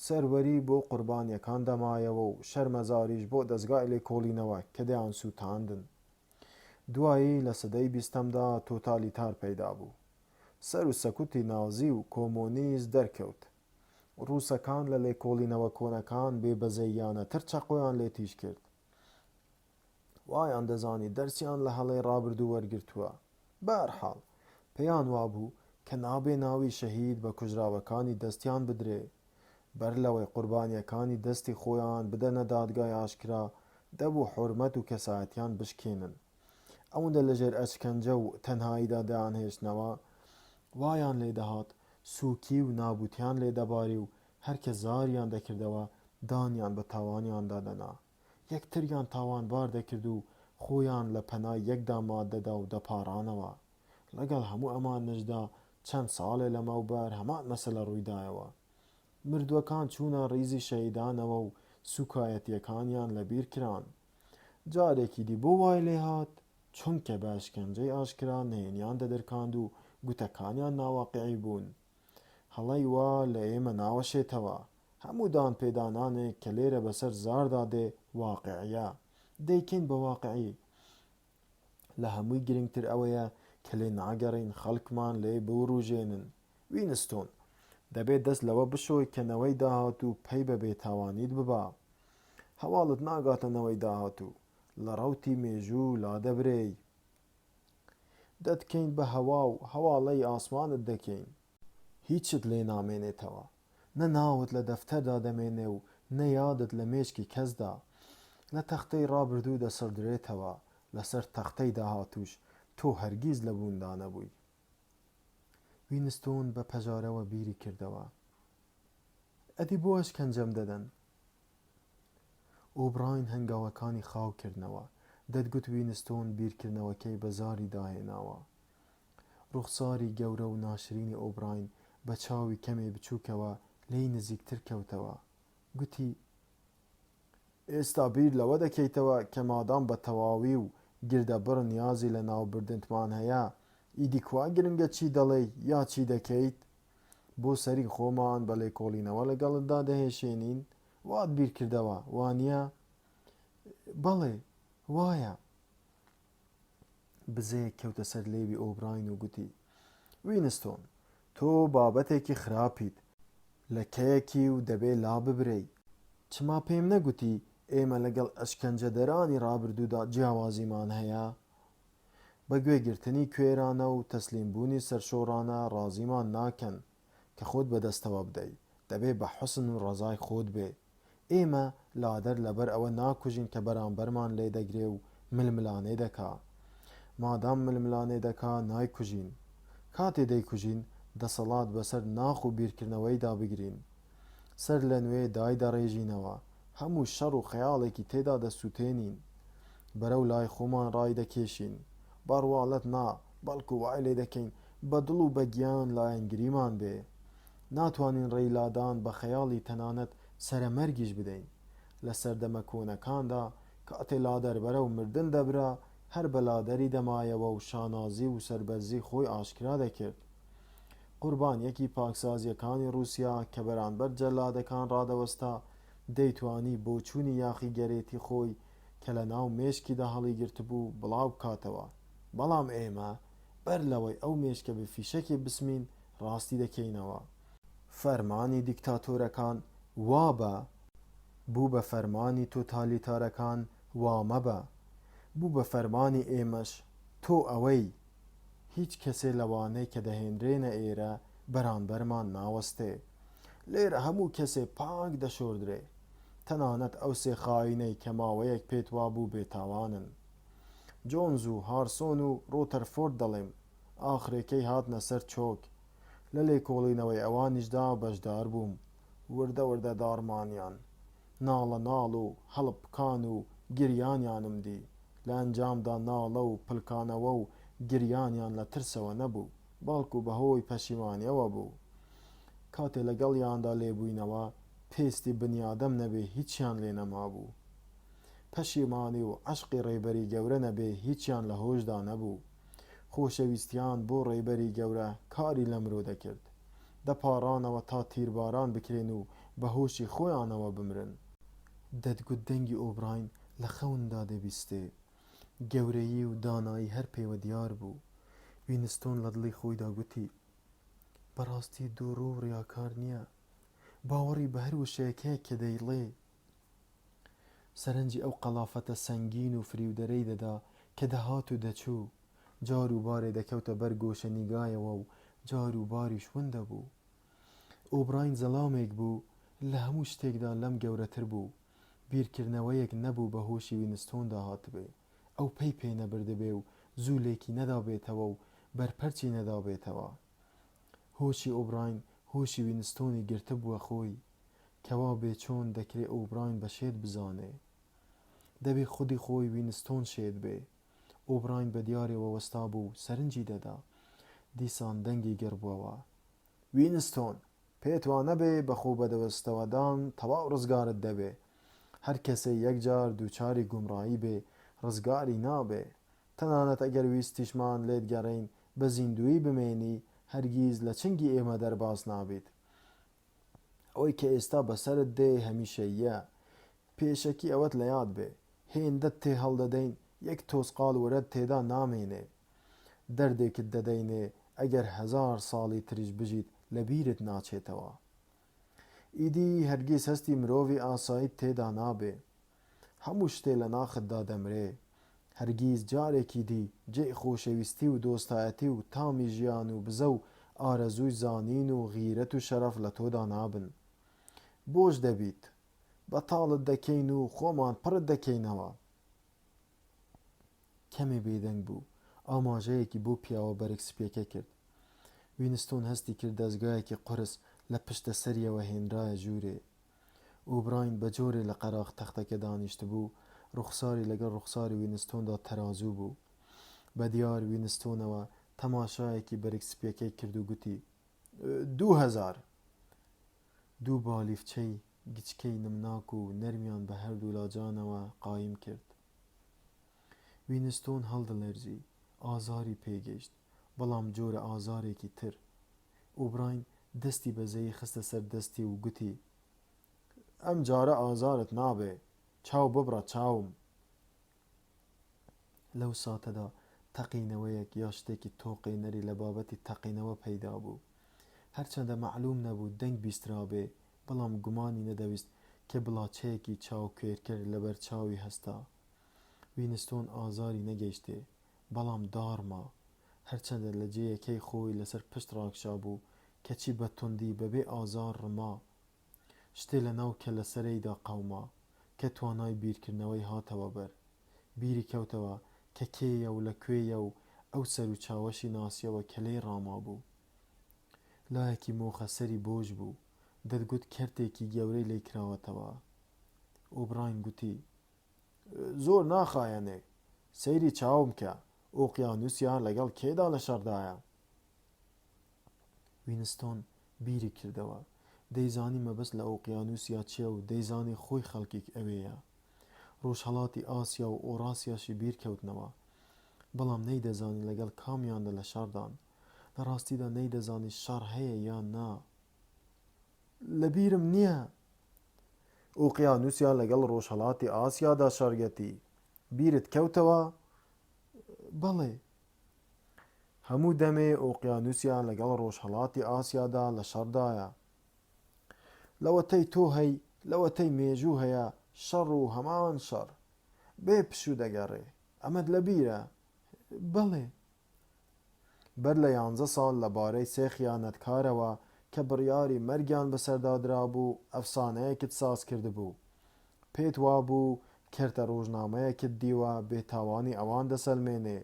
سەروەری بۆ قوربانیەکان دەمایەوە و شەرمەزاریش بۆ دەستگای لێکۆڵینەوە کە دەیان سووتاندن دوایی لە سەدەی بیستەمدا تۆتالیتار پەیدا بوو سەر و سەکوتی نازی و کۆمۆنیست دەرکەوت ڕووسەکان لە لێکۆڵینەوە کۆنەکان بێبەزەییانەتر چەقۆیان لێ تیژ کرد وایان دەزانی دەرسیان لە هەڵەی ڕابردوو وەرگرتووە بەهەرحاڵ پێیان وابوو کە نابێ ناوی شەهید بە کوژراوەکانی دەستیان بدرێ بەر لەوەی قوربانیەکانی دەستی خۆیان بدەنە دادگای ئاشکرا دەبوو حورمەت و کەسایەتیان بشکێنن ئەوەندە لەژێر ئەشکەنجە و تەنهاییدا دەیانهێشتنەوە وایان لێدەهات سووکی و نابوتیان لێدەباری و هەرکە زاریان دەکردەوە دانیان بە تاوانیاندا دەنا یەکتریان تاوانبار دەکرد و خۆیان لە پەنای یەکدا مادەدا و دەپارانەوە لەگەڵ هەموو ئەمانشدا چەند ساڵێ لەمەوبەر هەمان مەسەلە ڕوویدایەوە مردووەکان چوونە ڕیزی شەهیدانەوە و سوکایەتیەکانیان لەبیر کران جارێکی دی بۆ وای لێهات چونکە بە ئەشکەنجەی ئاشکرا نهێنیان دەدرکاند و گوتەکانیان ناواقیعی بوون هەڵەی وا لە ئێمە ناوەشێتەوە هەموو پێدانانێک کە لێرە بەسەر زاردا دێ واقیعیە دەیکەین بە واقیعی لە هەمووی گرنگتر ئەوەیە کە لێ ناگەڕین خەڵکمان لێ بوڕوژێنن وینستۆن دەبێت دەست لەوە بشۆی کەنەوەی داهاتوو پەی بە بێتاوانیت ببا هەواڵت ناگاتەنەوەی داهاتوو لە ڕەوتی مێژوو لادەبرێی دەتکەین بە هەوا و هەواڵەی ئاسمانت دەکەین هیچت لێ نامێنێتەوە نە ناوت لە دەفتەردا دەمێنێ و نە یادت لە مێشکی کەسدا لە تەختەی ڕابردوو دەسەڵدرێتەوە لەسەر تەختەی داهاتووش تۆ هەرگیز لە بووندا نەبووی وینستۆن بە پەژارەوە بیری کردەوە ئەدی بۆ ئەشکەنجەم دەدەن ئۆبراین هەنگاوەکانی خاو کردنەوە دەتگوت وینستۆن بیرکردنەوەکەی بە زاری داهێناوە ڕوخساری گەورە و ناشرینی ئۆبراین بە چاوی کەمێ بچووکەوە لێی نزیکتر کەوتەوە گوتی ئێستا بیر لەوە دەکەیتەوە کە مادام بە تەواوی و گردەبڕ نیازی لە ناوبردنتمان هەیە ئیدی کوا گرنگە چی دەڵێی یا چی دەکەیت بۆ سەری خۆمان بە لێکۆڵینەوە لەگەڵتدا دەهێشێنین؟ وات بیر کردەوە وانە؟ بەڵێ وایە. بزەیەک کەوتە سەر لێوی ئۆبراین و گوتی: وینستۆن، تۆ بابەتێکی خراپیت لە کەیەکی و دەبێ لا ببرەی. چما پێم نەگوتی ئێمە لەگەڵ ئەشکەنجەدەرانی ڕابردوودا جیاوازیمان هەیە؟ بە گوێگرتنی کوێرانە و تەسلیمبوونی سەرشۆڕانە ڕازیمان ناکەن کە خۆت بەدەستەوە بدەی، دەبێ بە حوسن و ڕەزای خۆت بێ. ئێمە لادەر لەبەر ئەوە ناکوژین کە بەرامبەرمان لێ دەگرێ و ململانێ دەکا. مادام ململانێ دەکا نایکوژین. کاتێ دەیکوژین دەسەڵات بەسەر ناخ و بیرکردنەوەیدا بگرین. سەر لە نوێ دای دەڕێژینەوە، هەموو شەڕ و خەیاڵێکی تێدا دەسووتێنین. بەرەو لای خۆمان ڕای دەکێشین. بەڕواڵەت نا، بەڵکو وای لێ دەکەین بە دڵ و بە گیان لایەنگریمان بێ. ناتوانین ڕێیلادان بە خەیاڵی تەنانەت سەرەمەرگیش بدەین. لە سەردەمە کۆنەکاندا کاتێ لادەر بەرە و مردن دەبرا، هەر بەلادەری دەمایەوە و شانازی و سەربەرزی خۆی ئاشکرا دەکرد. قوربانیەکی پاکسازیەکانی رووسیا کە بەرامبەر جەلادەکان ڕادەوەستا، دەیتوانی بۆ چوونی یاخی گەرێتی خۆی کە لە ناو مێشکیدا هەڵیگرت بوو بڵاو بکاتەوە. بەڵام ئێمە بەر لەوەی ئەو مێشکە بە فیشەکێ بسمین ڕاستی دەکەینەوە. فەرمانی دیکتاتۆرەکان وابە، بوو بە فەرمانی تۆتالیتارەکان وامەبە، بوو بە فەرمانی ئێمەش تۆ ئەوەی. هیچ کەسێ لەوانەی کە دەهێنرێنە ئێرە بەرامبەرمان ناوەستێ. لێرە هەموو کەسێ پاک دەشۆردرێ، تەنانەت ئەو سێ خاینەی کە ماوەیەک پێت وابوو بێتاوانن. جۆنز و هارسۆن و ڕۆتەرفۆرد دەڵێم، ئاخرێکەی هاتنە سەر چۆک. لە لێکۆڵینەوەی ئەوانیشدا بەشدار بووم. وردە وردە داڕمانیان، ناڵە ناڵ و هەڵبکان و گریانیانم دی. لە ئەنجامدا ناڵە و پلکانەوە و گریانیان لە ترسەوە نەبوو، بەڵکو بەهۆی پەشیمانیەوە بوو. کاتێ لەگەڵیاندا لێبووینەوە پێستی بنیادەم نەبێ هیچیان لێ نەمابوو. پەشیمانی و عەشقی ڕێبەری گەورە نەبێ هیچیان لە هۆشدا نەبوو. خۆشەویستیان بۆ ڕێبەری گەورە کاری لە مرۆ دەکرد. دەپاڕانەوە تا تیرباران بکرێن و بە هۆشی خۆیانەوە بمرن. دەدگوت دەنگی ئۆبراین لە خەوندا دەبیستێ. گەورەیی و دانایی هەر پێوە دیار بوو. وینستۆن لە دڵی خۆیدا گوتی: بەڕاستی دووڕۆ و ڕیاکار نییە، باوەڕی بە هەر وشەیەکەیە کە دەیڵێ. سەرنجی ئەو قەلافەتە سەنگین و فریودەرەی دەدا کە دەهات و دەچوو. جار و بارێ دەکەوتە بەر گۆشە نیگایەوە و جار و باریش ون دەبوو. ئۆبراین زەڵامێک بوو لە هەموو شتێکدا لەم گەورەتر بوو. بیرکردنەوەیەک نەبوو بە هۆشی وینستۆندا هاتبێ. ئەو پێی پێ نەبردبێ و زوولێکی نەدابێتەوە و بەرپەرچی نەدابێتەوە. هۆشی ئۆبراین هۆشی وینستۆنی گرتە بووە خۆی، کەوا بێ چۆن دەکرێ ئۆبراین بە شێت بزانێ. دەبێ خودی خۆی وینستۆن شێت بێ. ئۆبراین بە دیارێەوە وەستا بوو سەرنجی دەدا. دیسان دەنگی گەڕبووەوە: وینستۆن، پێت وانەبێ بەخۆ بەدەوەستەوەدان تەواو ڕزگارت دەبێ. هەر کەسێ یەکجار دووچاری گومڕایی بێ ڕزگاری نابێ. تەنانەت ئەگەر ویستیشمان لێت گەڕین بە زیندوی بمێنی، هەرگیز لە چنگی ئێمە دەرباز نابیت. ئەوەی کە ئێستا بەسەرت دێ هەمیشەییە. پێشەکی ئەوەت لە یاد بێ، هێندەت تێ هەڵدەدەین یەک تۆسقال وەرەت تێدا نامێنێ. دەردێکت دەدەینێ ئەگەر 1000 ساڵی تریش بژیت لە بیرت ناچێتەوە. ئیدی هەرگیز هەستی مرۆڤی ئاساییت تێدا نابێ. هەموو شتێ لە ناختدا دەمرێ. هەرگیز جارێکی دی جێی خۆشەویستی و دۆستایەتی و تامی ژیان و بزە و ئارەزووی زانین و غیرەت و شەرەف لە تۆدا نابن. بۆش دەبیت. بەتاڵت دەکەین و خۆمان پڕت دەکەینەوە. کەمێ بێدەنگ بوو. ئاماژەیەکی بۆ پیاوە بەرگسپێکە کرد. وینستۆن هەستی کرد دەستگایەکی قورس لە پشتە سەریەوە هێنرایە ژوورێ. ئۆبراین بە جۆرێ لە قەراغ تەختەکە دانیشت بوو. ڕوخساری لەگەڵ ڕوخساری وینستۆندا تەرازوو بوو. بە دیار وینستۆنەوە تەماشایەکی بەرگسپێکەی کرد و گوتی: 2000. دوو بالیفچەی گچکەی نمناک و نەرمیان بە هەردوو لاجانەوە قایم کرد. وینستۆن هەڵدەلێرزی. ئازاری پێگەیشت، بەڵام جۆرە ئازارێکی تر. ئۆبراین دەستی بەزەیی خستە سەر دەستی و گوتی: ئەم جارە ئازارت نابێ، چاو ببڕە چاوم. لەو ساتەدا تەقینەوەیەک یا شتێکی تۆقینەری لە بابەتی تەقینەوە پەیدا بوو. هەرچەندە مەعلوم نەبوو دەنگ بیسترابێ، بەڵام گومانی نەدەویست کە بڵاچەیەکی چاوکێرکرد لەبەر چاوی هەستا. وینستۆن ئازاری نەگەیشتێ، بەڵام داڕما، هەرچەندە لە جێیەکەی خۆی لەسەر پشت ڕاکشا بوو کەچی بە توندی بەبێ ئازار ڕما. شتێ لە ناو کەلەسەرەیدا قەوما کە توانای بیرکردنەوەی هاتەوە بەر. بیری کەوتەوە کە کێیە و لەکوێیە و ئەو سەر و چاوەشی ناسیەوە کە لێی ڕاما بوو. لایەکی مۆخە سەری بۆش بوو، دەتگوت کەرتێکی گەورەی لێی کراوەتەوە. ئۆبراین گوتی: زۆر ناخایەنێ، سەیری چاوم کە، ئۆقیانوسیا لەگەڵ کێدا لە شەردایە. وینستۆن بیری کردەوە، دەیزانی مەبەست لە ئۆقیانوسیا چییە و دەیزانی خۆی خەڵکی ئەوەیە. ڕۆژهەڵاتی ئاسیا و ئۆڕاسیاشی بیرکەوتنەوە، بەڵام نەیدەزانی لەگەڵ کامیاندا لە شەردان. لە ڕاستیدا نەیدەزانی شەڕ هەیە یان نا. لەبیرم نییە. ئۆقیانوسیا لەگەڵ ڕۆژهەڵاتی ئاسیادا شەڕگەتی. بیرت کەوتەوە؟ بەڵێ. هەموو دەمێ ئۆقیانوسیا لەگەڵ ڕۆژهەڵاتی ئاسیادا لە شەردایە. لەوەتەی تۆ هەی، لەوەتەی مێژوو هەیە، شەڕ و هەمان شەڕ بێ پشوو دەگەڕێ. ئەمەد لەبیرە؟ بەڵێ. بەر لە 11 ساڵ لەبارەی 3 خیانەتکارەوە کە بڕیاری مەرگیان بەسەردادرا بوو ئەفسانەیەکت ساز کردبوو. پێت وابوو کەرتە ڕۆژنامەیەکت دیوە بێتاوانی ئەوان دەسەلمێنێ.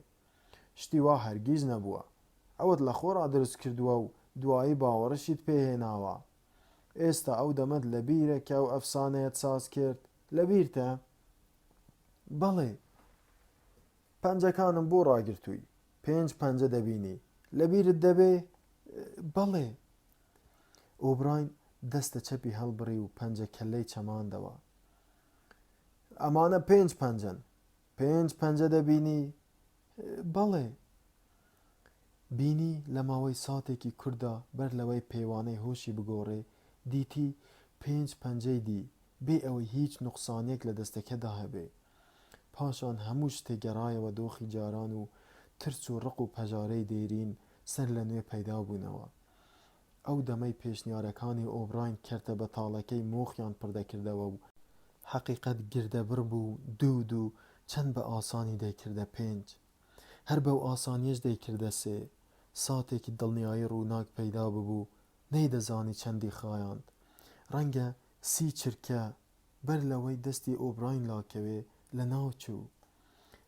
شتی وا هەرگیز نەبووە. ئەوت لە خۆڕا دروست کردووە و دوایی باوەڕشیت پێهێناوە. ئێستا ئەو دەمەت لەبیرە کە ئەو ئەفسانەیەت ساز کرد؟ لەبیرتە؟ بەڵێ. پەنجەکانم بۆ ڕاگرتووی، 5 پەنجە دەبینی، لەبیرت دەبێ؟ بەڵێ. ئۆبراین دەستە چەپی هەڵبڕی و پەنجە کەلەی چەماندەوە. ئەمانە 5 پەنجەن، 5 پەنجە دەبینی؟ بەڵێ. بینی لە ماوەی ساتێکی کووردا بەر لەوەی پەیوانەی هۆشی بگۆڕێ، دیتی 5 پەنجەی دی بێ ئەوەی هیچ نوقسانێک لە دەستەکەدا هەبێ. پاشان هەموو شتێک گەڕایەوە دۆخی جاران و ترس و ڕق و پەژارەی دێرین سەر لە نوێ پەیدا بوونەوە. ئەو دەمەی پێشنیارەکانی ئۆبراین کەرتە بەتاڵەکەی مۆخیان پڕدەکردەوە و حەقیقەت گردەبڕ بوو، دوو چەند بە ئاسانی دەیکردە 5. هەر بەو ئاسانیەش دەیکردە 3. ساتێکی دڵنیایی ڕووناک پەیدا ببوو، نەیدەزانی چەندی خایاند. ڕەنگە 30 چرکە بەر لەوەی دەستی ئۆبراین لاکەوێ لە ناو چوو.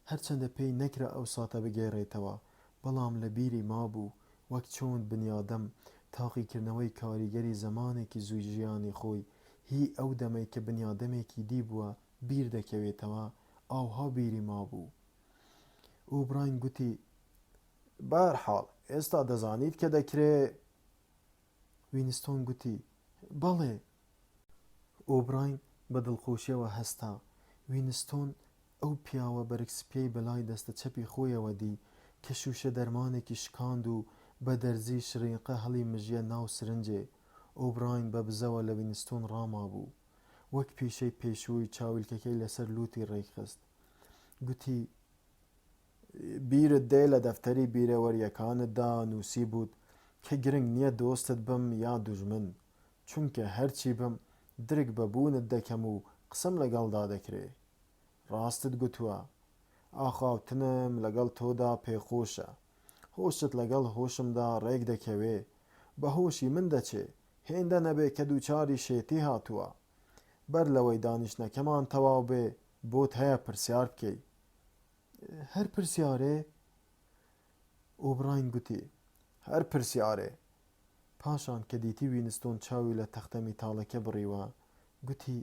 هەرچەندە پێی نەکرا ئەو ساتە بگێڕێتەوە، بەڵام لە بیری مابوو وەک چۆن بنیادەم تاقیکردنەوەی کاریگەری زەمانێکی زووی ژیانی خۆی هی ئەو دەمەی کە بنیادەمێکی دی بووە بیر دەکەوێتەوە، ئاوها بیری مابوو. ئۆبراین گوتی: بەهەرحاڵ ئێستا دەزانیت کە دەکرێ؟ وینستۆن گوتی: بەڵێ. ئۆبراین بە دڵخۆشیەوە هەستا. وینستۆن ئەو پیاوە بەرگسپیەی بەلای دەستە چەپی خۆیەوە دی کە شوشە دەرمانێکی شکاند و بە دەرزی شرینقە هەڵی مژیە ناو سرنجێ. ئۆبراین بە بزەوە لە وینستۆن ڕاما بوو، وەک پیشەی پێشووی چاویلکەکەی لەسەر لوتی ڕێکخست. گوتی: بیرت دێ لە دەفتەری بیرەوەریەکانتدا نووسی بووت کە گرنگ نییە دۆستت بم یا دوژمن، چونکە هەرچی بم درک بە بوونت دەکەم و قسم لەگەڵدا دەکرێ. ڕاستت گوتووە. ئاخاوتنم لەگەڵ تۆدا پێخۆشە، هۆشت لەگەڵ هۆشمدا ڕێک دەکەوێ، بە هۆشی من دەچێ، هێندە نەبێ کە دووچاری شێتی هاتووە. بەر لەوەی دانیشتنەکەمان تەواو بێ بۆت هەیە پرسیار بکەی. هەر پرسیارێ؟ ئۆبراین گوتی: هەر پرسیارێ. پاشان کە دیتی وینستۆن چاوی لە تەختە میتاڵەکە بڕیوە، گوتی: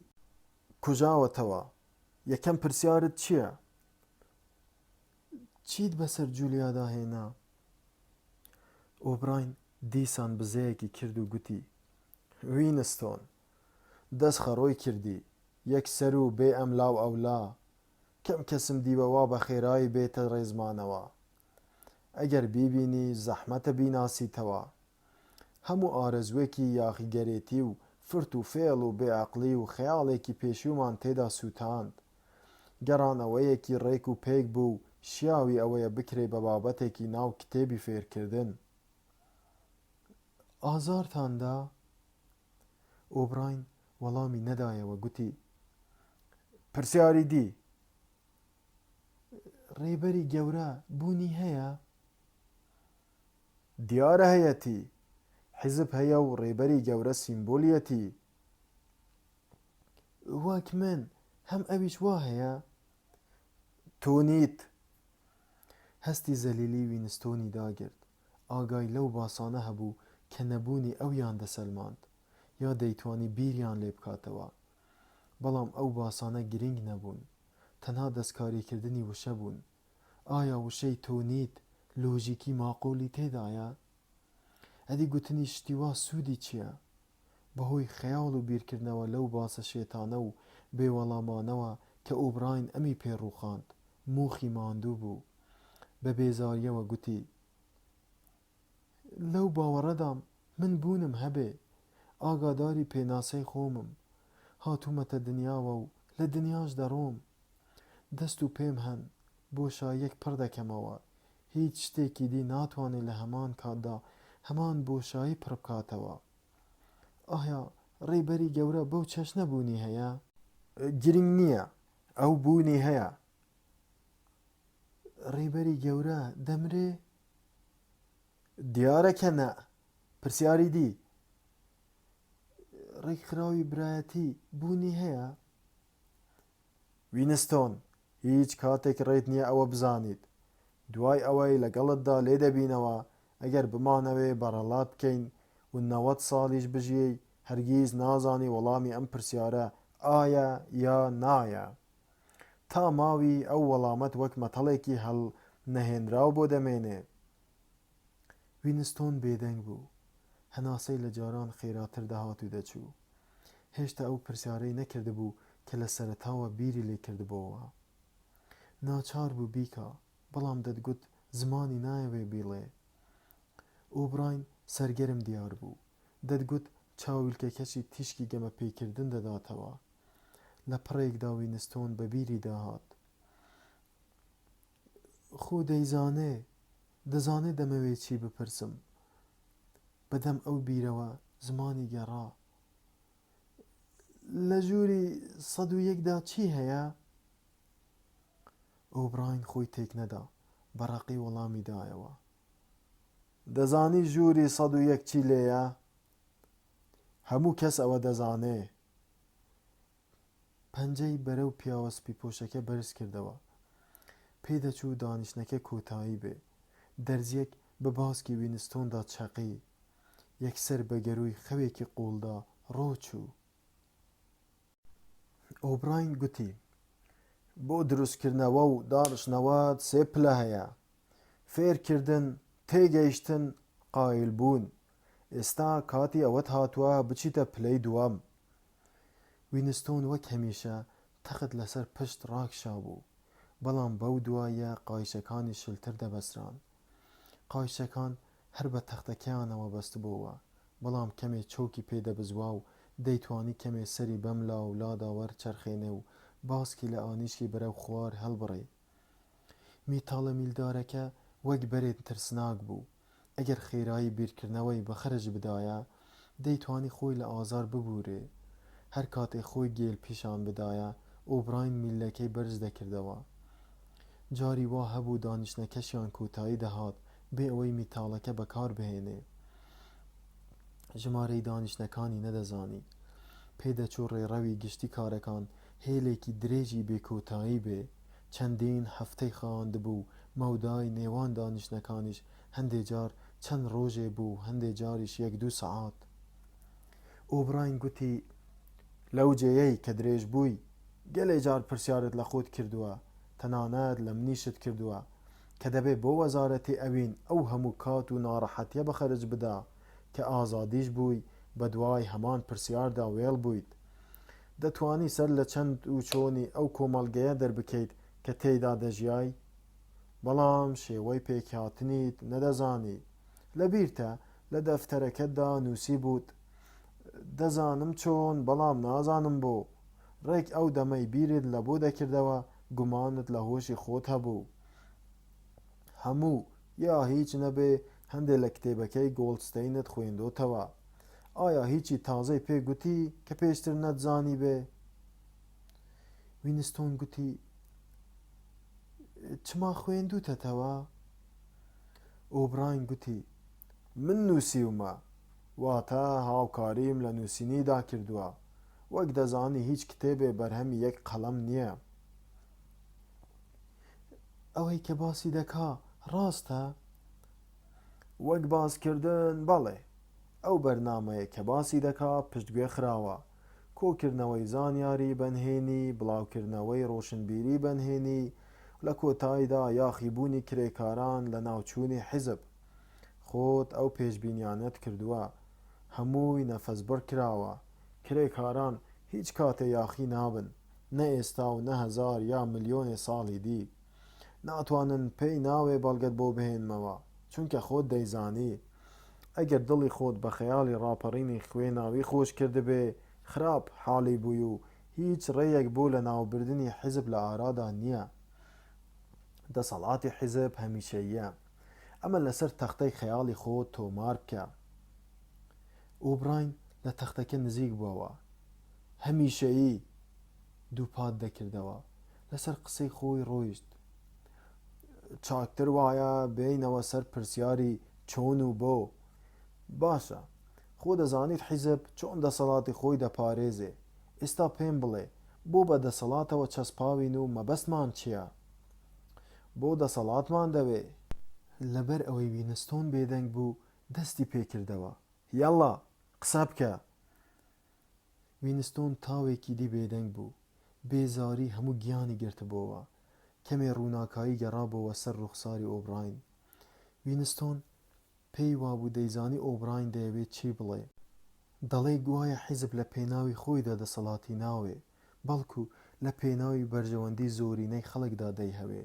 کوژاوەتەوە، یەکەم پرسیارت چییە؟ چیت بەسەر جوولیادا هێنا؟ ئۆبراین دیسان بزەیەکی کرد و گوتی: وینستۆن، دەست خەڕۆی کردی، یەکسەر و بێ ئەم لاو ئەولا، کەم کەسم دیوەوا بە خێرایی بێتە ڕێزمانەوە. ئەگەر بیبینی زەحمەتە بیناسیتەوە. هەموو ئارەزوێکی یاخیگەرێتی و فرت و فێڵ و بێعەقلی و خەیاڵێکی پێشومان تێدا سووتاند. گەڕانەوەیەکی ڕێک و پێک بوو شیاوی ئەوەیە بکرێ بە بابەتێکی ناو کتێبی فێرکردن. ئازارتاندا؟ ئۆبراین وەڵامی نەدایەوە، گوتی پرسیاری دی. ڕێبەری گەورە بوونی هەیە؟ دیارە هەیەتی. حیزب هەیە و ڕێبەری گەورە سیمبۆلیەتی. وەک من هەم ئەویش وا هەیە؟ تۆنیت. هەستی زەلیلی وینستۆنی داگرت. ئاگای لەو باسانە هەبوو کە نەبوونی ئەویان دەسەلماند یا دەیتوانی بیریان لێ بکاتەوە. بەڵام ئەو باسانە گرنگ نەبوون، تەنها دەستکاریکردنی وشە بوون. ئایا وشەی تۆنیت لۆژیکی ماقۆلی تێدایە؟ ئەدی گوتنی شتی وا سوودی چییە؟ بەهۆی خەیاڵ و بیرکردنەوە لەو باسە شێتانە و بێوەڵامانەوە کە ئۆبراین ئەمی پێڕووخاند، موخی ماندوو بوو. بە بێزاریەوە گوتی لەو باوەڕەدام من بوونم هەبێ، ئاگاداری پێناسەی خۆمم، هاتوومەتە دنیاوە و لە دنیاش دەڕۆم. دەست و پێم هەن، بۆشاییەک پڕ دەکەمەوە، هیچ شتێکی دی ناتوانێت لە هەمان کاتدا هەمان بۆشایی پڕ بکاتەوە. ئایا ڕێبەری گەورە بەو چەشنە بوونی هەیە؟ گرنگ نییە، ئەو بوونی هەیە. ڕێبەری گەورە دەمرێ؟ دیارەکە نە. پرسیاری دی. ڕێکخراوی برایەتی بوونی هەیە؟ وینستۆن، هیچ کاتێک ڕێت نییە ئەوە بزانیت. دوای ئەوەی لەگەڵتدا لێ دەبینەوە، ئەگەر بمانەوێ بەڕەڵات بکەین و 90 ساڵیش بژیەی، هەرگیز نازانی وەڵامی ئەم پرسیارە ئایا یا نایە. تا ماوی ئەو وەڵامەت وەک مەتەڵێکی هەڵ نەهێنراو بۆ دەمێنێ. وینستۆن بێدەنگ بوو. هەناسەی لە جاران خێراتر دەهات و دەچوو. هێشتا ئەو پرسیارەی نەکرده بوو کە لە سەرەتاوە بیری لێ کردبووەوە. ناچار بوو بیکا، بەڵام دەتگوت زمانی نایەوێ بیڵێ. ئۆبراین سەرگەرم دیار بوو. دەتگوت چاویلکەکەشی تیشکی گەمە پێکردن دەداتەوە. لە پڕێکدا وینستۆن بە بیری داهات. خۆ دەزانێ دەمەوێت چی بپرسم. بەدەم ئەو بیرەوە زمانی گەڕا. لە ژووری 101دا چی هەیە؟ ئۆبراین خۆی تێک نەدا، بەڕەقی وەڵامی دایەوە. دەزانی ژووری 101 چی لێیە؟ هەموو کەس ئەوە دەزانێ. پەنجەی بەرەو پیاوە سپی پۆشەکە بەرز کردەوە. پێدەچوو دانیشتنەکە کۆتایی بێ. دەرزیەک بە باسکی وینستۆندا چەقی. یەکسەر بە گەروی خەوێکی قوڵدا ڕۆچوو. ئۆبراین گوتی بۆ دروستکردنەوە و دانیشتنەوە 3 پلە هەیە: فێرکردن، تێگەیشتن، قایلبوون. ئێستا کاتی ئەوەت هاتووە بچیتە پلەی دووەم. وینستۆن وەک هەمیشە تەخت لەسەر پشت ڕاکشا بوو، بەڵام بەو دوایە قایشەکانی شلتر دەبەسران. قایشەکان هەر بە تەختەکەیانەوە بەست بووە، بەڵام کەمێ چۆکی پێدەبزوا و دەیتوانی کەمێ سەری بەم لا و لادا وەرچەرخێنێ و باسکی لە ئانیشکی بەرەو خوار هەڵبڕێ. میتاڵە میلدارەکە وەک بەرێت ترسناک بوو. ئەگەر خێرایی بیرکردنەوەی بەخرج بدایە، دەیتوانی خۆی لە ئازار ببورێ. هەر کاتێ خۆی گێل پیشان بدایە، ئۆبراین میلەکەی بەرز دەکردەوە. جاری وا هەبوو دانیشتنەکەشیان کۆتایی دەهات بێ ئەوەی میتاڵەکە بەکار بهێنێ. ژمارەی دانیشتنەکانی نەدەزانی. پێدەچوو ڕێڕەوی گشتی کارەکان هێلێکی درێژی بێکۆتایی بێ. چەندین هەفتەی خاند بوو، مەودای نێوان دانیشتنەکانیش هەندێک جار چەند ڕۆژێ بوو، هەندێک جاریش 1-2 سەعات. ئۆبراین گوتی لەو جێیەی کە درێژ بووی، گەلێ جار پرسیارت لە خۆت کردووە، تەنانەت لە منیشت کردووە کە دەبێت بۆ وەزارەتی ئەوین ئەو هەموو کات و ناڕەحەتیە بەخەرج بدا کە ئازادیش بووی، بە دوای هەمان پرسیاردا وێڵ بوویت. دەتوانی سەر لە چەند و چۆنی ئەو کۆمەڵگەیە دەربکەیت کە تێیدا دەژیای، بەڵام شێوەی پێکهاتنیت نەدەزانی. لەبیرتە لە دەفتەرەکەتدا نووسی بووت دەزانم چۆن بەڵام نازانم بۆ ڕێک ئەو دەمەی بیرت لە بۆ دەکردەوە گومانت لە هۆشی خۆت هەبوو هەموو یا هیچ نەبێ هەندێک لە کتێبەکەی گۆڵدستەینت خوێندۆتەوە ئایا هیچی تازەی پێگوتی کە پێشتر نەتزانی بێ وینستۆن گوتی چما خوێندووتەتەوە ئۆبراین گوتی من نووسیومە واتە هاوکاریم لە نووسینیدا کردووە وەک دەزانی هیچ کتێبێ بەرهەمی یەک قەڵەم نییە ئەوەی کە باسی دەکا ڕاستە وەک باسکردن بەڵێ ئەو بەرنامەیە کە باسی دەکا پشتگوێ خراوە کۆکردنەوەی زانیاری بەنهێنی بڵاوکردنەوەی ڕۆشنبیری بەنهێنی لە کۆتاییدا یاخیبوونی کرێکاران لە ناوچوونی حیزب خۆت ئەو پێشبینیانت کردووە هەمووی نەفەسبڕ کراوە کرێکاران هیچ کاتێ یاخی نابن نە ئێستا و نە هەزار یا ملیۆنێ ساڵی دی ناتوانن پێی ناوێ بەڵگەت بۆ بهێنمەوە چونکە خۆت دەیزانی ئەگەر دڵی خۆت بە خەیاڵی ڕاپەڕینی خوێناوی خۆش کردبێ خراپ حاڵی بووی و هیچ ڕێیەک بۆ لە ناوبردنی حیزب لە ئارادا نییە دەسەڵاتی حیزب هەمیشەییە ئەمە لەسەر تەختەی خەیاڵی خۆت تۆمار بکە ئۆبراین لە تەختەکە نزیک بووەوە هەمیشەیی دووپات دەکردەوە لەسەر قسەی خۆی ڕۆیشت چاکتر وایە بێینەوە سەر پرسیاری چۆن و بۆ باشە خۆ دەزانیت حیزب چۆن دەسەڵاتی خۆی دەپارێزێ ئێستا پێم بڵێ بۆ بە دەسەڵاتەوە چەسپاوین و مەبەستمان چییە بۆ دەسەڵاتمان دەوێ لەبەر ئەوەی وینستۆن بێدەنگ بوو دەستی پێکردەوە یاڵا قسە بکە وینستۆن تاوێکی دی بێدەنگ بوو بێزاری هەموو گیانی گرتبووەوە کەمێ ڕووناکایی گەڕابەوە سەر ڕوخساری ئۆبراین وینستۆن پێی وابوو دەیزانی ئۆبراین دەیەوێت چی بڵێ دەڵێ گوایە حیزب لە پێناوی خۆیدا دەسەڵاتی ناوێ بەڵکو لە پێناوی بەرژەوەندی زۆرینەی خەڵکدا دەیهەوێ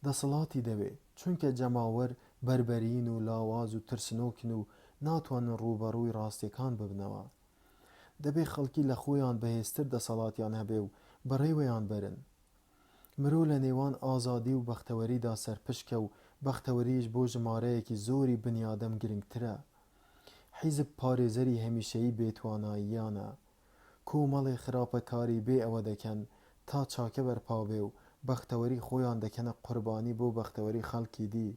دەسەڵاتی دەوێ چونکە جەماوەر بربەرین و لاواز و ترسنۆکن و ناتوانن ڕوبەڕووی ڕاستیەکان ببنەوە دەبێ خەڵکی لە خۆیان بەهێزتر دەسەڵاتیان هەبێ و بەڕێوەیان بەرن مرۆ لە نێوان ئازادی و بەختەوەریدا سەرپشکە و بەختەوەریش بۆ ژمارەیەکی زۆری بنیادەم گرنگترە حیزب پارێزەری هەمیشەیی بێتواناییانە کۆمەڵی خراپەکاری بێ ئەوە دەکەن تا چاکە بەرپابێ و بەختەوەری خۆیان دەکەنە قوربانی بۆ بەختەوەری خەڵکی دی